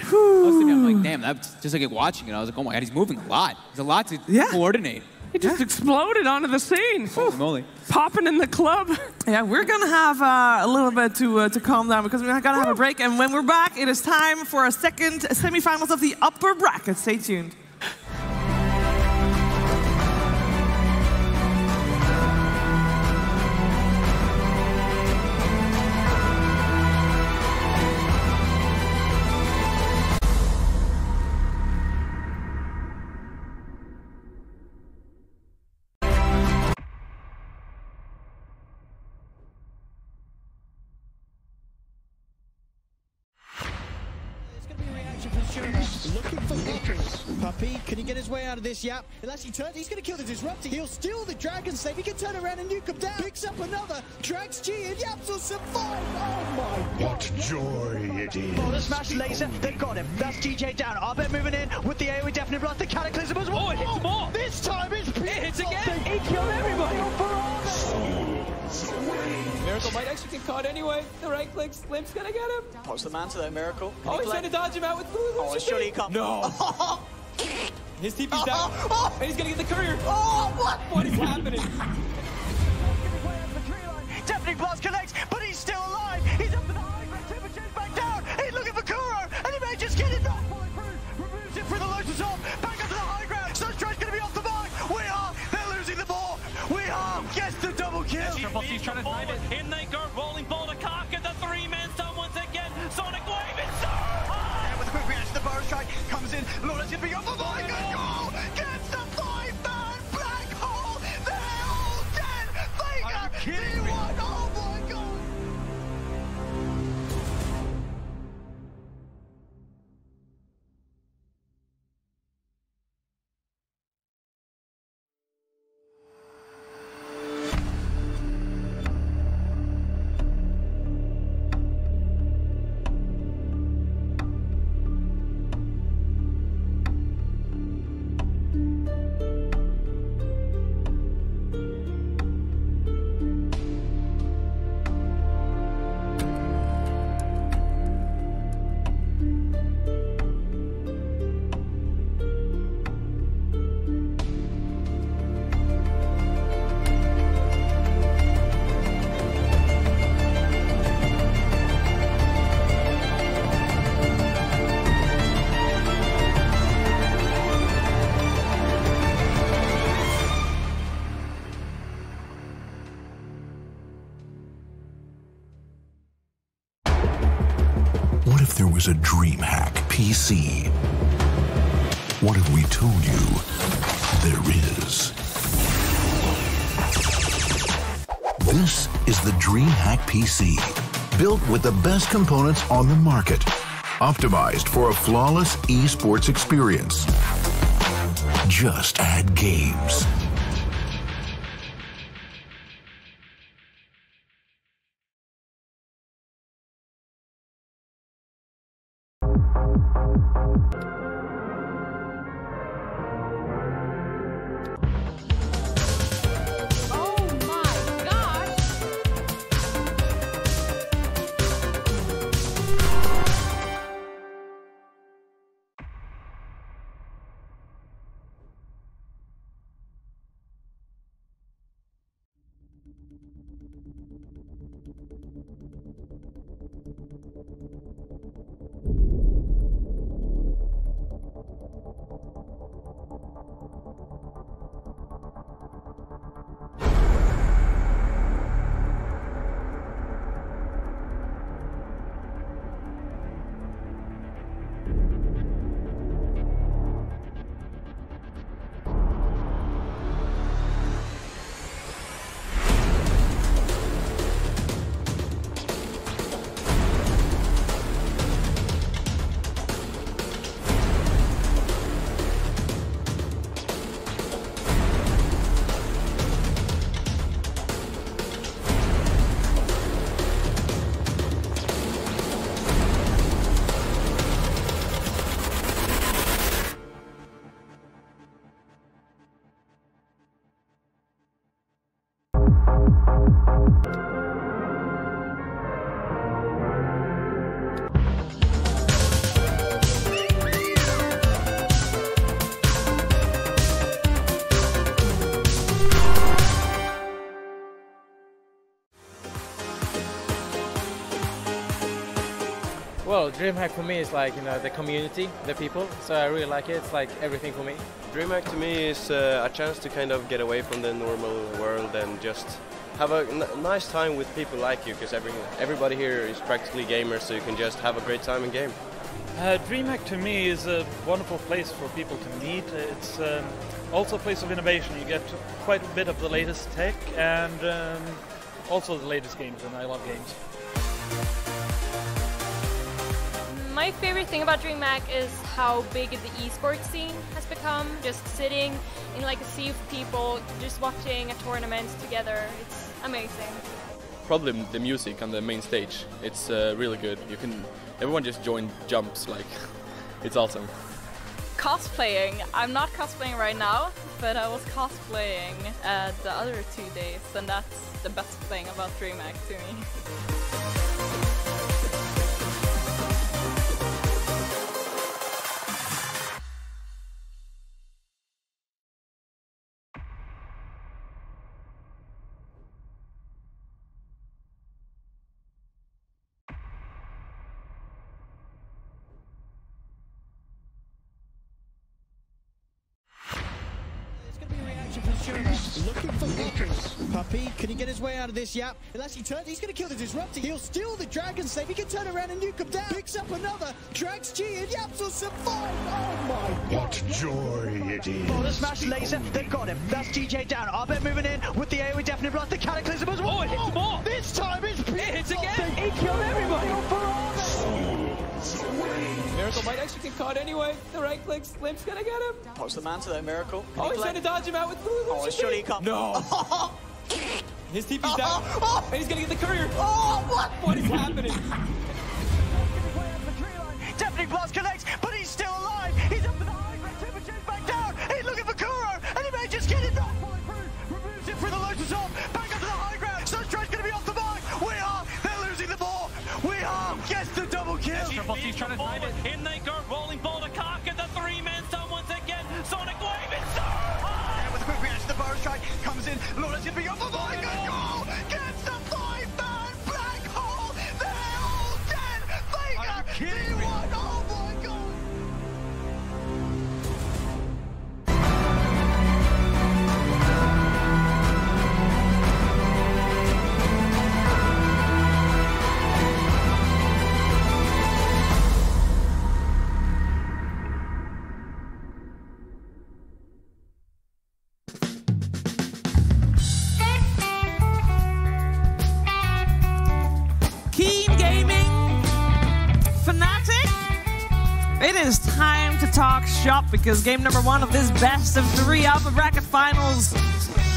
Speaker 7: was thinking, I'm like, damn, that's just like watching it. I was like, oh my God, he's moving a lot. There's a lot to coordinate.
Speaker 15: It just exploded onto the scene.
Speaker 7: Holy moly.
Speaker 15: Popping in the club.
Speaker 12: Yeah, we're going to have a little bit to calm down because we're going to have a break. And when we're back, it is time for a second semifinals of the upper bracket. Stay tuned.
Speaker 23: Looking for Puppy. Puppy, can he get his way out of this? Yep. Unless he turns, he's going to kill the Disruptor. He'll steal the Dragon Slave. He can turn around and nuke him down. Picks up another. Drags G and Yaps will survive. Oh my God.
Speaker 16: What joy it is.
Speaker 17: Oh, the smash laser. They've got him. That's DJ down. Arbet moving in with the AoE Deafening Blast. The Cataclysm as well.
Speaker 9: Oh, it hits more.
Speaker 17: This time it's
Speaker 9: It hits again.
Speaker 17: He killed everybody.
Speaker 9: Miracle might actually get caught anyway. The right click, Limp's gonna get him.
Speaker 1: Pops the man to that Miracle.
Speaker 9: Oh, he's trying to dodge him out with Blue.
Speaker 1: Oh, surely he can't.
Speaker 9: No. His TP's down. And he's gonna get the courier.
Speaker 17: Oh, what?
Speaker 9: What is happening?
Speaker 17: Deafening Blast connects, but he's still alive. He's up to the high ground. Temperature's back down. He's looking for Kuro, and he may just get it. Removes it for the Lotus off. Back up to the high ground. Sunstride's gonna be off the mark. They're losing the ball. Gets the double kill.
Speaker 9: He's trying to find it. In they go, rolling ball to Cock, and the three-man stun once again. Sonic Wave, it's so high.
Speaker 17: And with a quick reaction, the Burrow Strike comes in. Lawler's gonna be off the mark. Goal! Gets the five-man black hole. They're all dead. Vega, D1. Oh my God.
Speaker 16: What if there was a DreamHack PC? What if we told you there is? This is the DreamHack PC, built with the best components on the market, optimized for a flawless esports experience. Just add games.
Speaker 18: DreamHack for me is like, the community, the people. So I really like it. It's like everything for me.
Speaker 2: DreamHack to me is a chance to kind of get away from the normal world and just have a nice time with people like you, because everybody here is practically gamers, so you can just have a great time in game.
Speaker 14: DreamHack to me is a wonderful place for people to meet. It's also a place of innovation. You get quite a bit of the latest tech and also the latest games, and I love games.
Speaker 5: My favorite thing about DreamHack is how big the esports scene has become. Just sitting in like a sea of people, just watching a tournament together. It's amazing.
Speaker 20: Probably the music on the main stage. It's really good. Everyone just join jumps, like it's awesome.
Speaker 25: Cosplaying. I'm not cosplaying right now, but I was cosplaying the other 2 days, and that's the best thing about DreamHack to me.
Speaker 23: Looking for Puppy. Puppy, can he get his way out of this? Yep. He'll actually turn. He's going to kill the Disruptor. He'll steal the Dragon Slave. He can turn around and nuke him down. Picks up another. Drags G and Yaps will survive. Oh my God.
Speaker 16: What joy it is.
Speaker 17: Oh, the smash laser. They've got him. That's DJ down. Arbet moving in with the AoE Deafening Blast. The Cataclysm as well.
Speaker 9: Oh, it hits more.
Speaker 17: This time it's
Speaker 9: It hits again.
Speaker 17: He killed everybody.
Speaker 21: Miracle might actually get caught anyway. The right click, Limp's gonna get him.
Speaker 1: What's the man to that Miracle?
Speaker 21: Oh, he's trying to dodge him out with blue.
Speaker 1: Oh, surely he can't.
Speaker 21: No. His TP's down. And he's gonna get the courier.
Speaker 17: Oh,
Speaker 21: what is happening?
Speaker 17: Deafening Blast connects, but he's still alive. He's up to the high ground. Temperature's back down. He's looking for Kuro, and he may just get it. Not falling through. Removes it through the Lotus off. Back up to the high ground. Sunstride's going to be off the mark. We are. They're losing the ball. We are. Gets the double kill.
Speaker 9: He's trying to find it. In they go, rolling ball to cock, and the three-man stun once again. Sonic Wave, it's so high.
Speaker 17: With a quick reaction, the Burrow Strike comes in. Lawrence going to be off. Oh my God, goal! Gets the 5-man black hole. They're all dead. Faker, D1. Oh my God.
Speaker 12: It is time to talk shop because game number 1 of this best of 3 Alpha Bracket Finals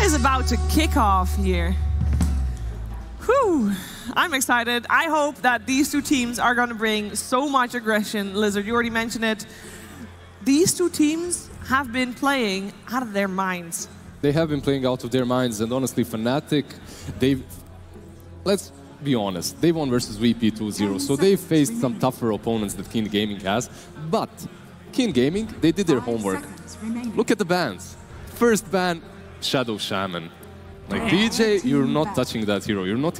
Speaker 12: is about to kick off here. Whew, I'm excited. I hope that these two teams are going to bring so much aggression. Lizard, you already mentioned it. These two teams have been playing out of their minds.
Speaker 13: They have been playing out of their minds, and honestly, Fnatic, let's be honest, they won versus VP 2-0, so they faced some tougher opponents that Keen Gaming has, but Keen Gaming, they did their homework. Look at the bans. First ban, Shadow Shaman. Like DJ, you're not touching that hero, you're not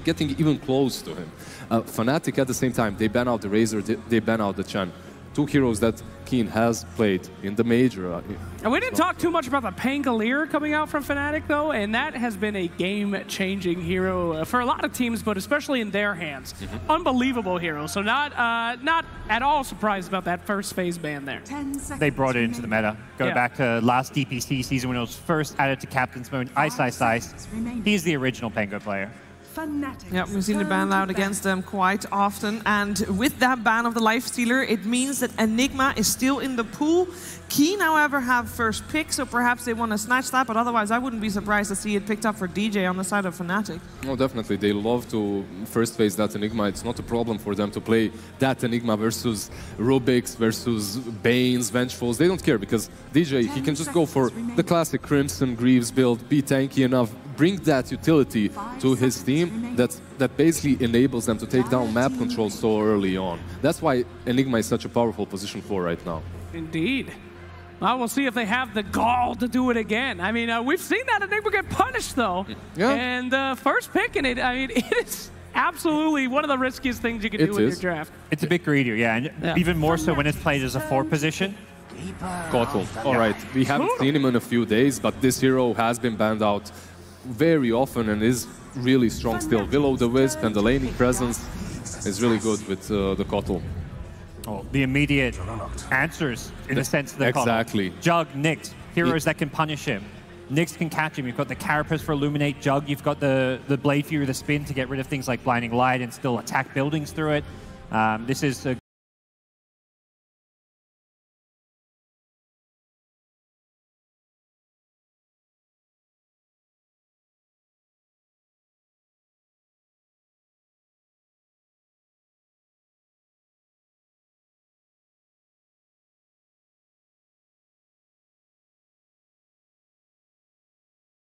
Speaker 13: getting even close to him. Fnatic at the same time, they ban out the Razor, they ban out the Chen. Two heroes that Keen has played in the major.
Speaker 8: And we didn't talk too much about the Pangolier coming out from Fnatic, though, and that has been a game-changing hero for a lot of teams, but especially in their hands. Unbelievable hero, so not at all surprised about that first phase ban there.
Speaker 22: They brought it into the meta. Go back to last DPC season when it was first added to Captain's Mode. Ice. He's the original Pango player.
Speaker 12: Yeah, we've seen the ban out against them quite often, and with that ban of the Lifestealer, it means that Enigma is still in the pool. Keen, however, have first pick, so perhaps they want to snatch that, but otherwise I wouldn't be surprised to see it picked up for DJ on the side of Fnatic.
Speaker 13: No, definitely. They love to first face that Enigma. It's not a problem for them to play that Enigma versus Rubik's, versus Banes, Vengeful's. They don't care, because DJ, he can just go for the classic Crimson Greaves build, be tanky enough, bring that utility to his team that basically enables them to take down map control so early on. That's why Enigma is such a powerful position for right now.
Speaker 8: Indeed. Well, we'll see if they have the gall to do it again. I mean, we've seen that Enigma get punished, though.
Speaker 13: Yeah.
Speaker 8: And first pick in it, I mean, absolutely one of the riskiest things you can do in your draft.
Speaker 22: It's a bit greedier, yeah, and even more so when it's played as a 4th position.
Speaker 13: Kotal. All right, we haven't seen him in a few days, but this hero has been banned out very often and is really strong still. Will-O-the-Wisp and the laning presence is really good with the Kotal.
Speaker 22: Oh, the immediate answers in the sense of the
Speaker 13: exactly.
Speaker 22: Kotal. Jug, Nyx, heroes that can punish him. Nyx can catch him. You've got the Carapace for Illuminate. Jug, you've got the Blade Fury, the Spin to get rid of things like Blinding Light and still attack buildings through it. This is a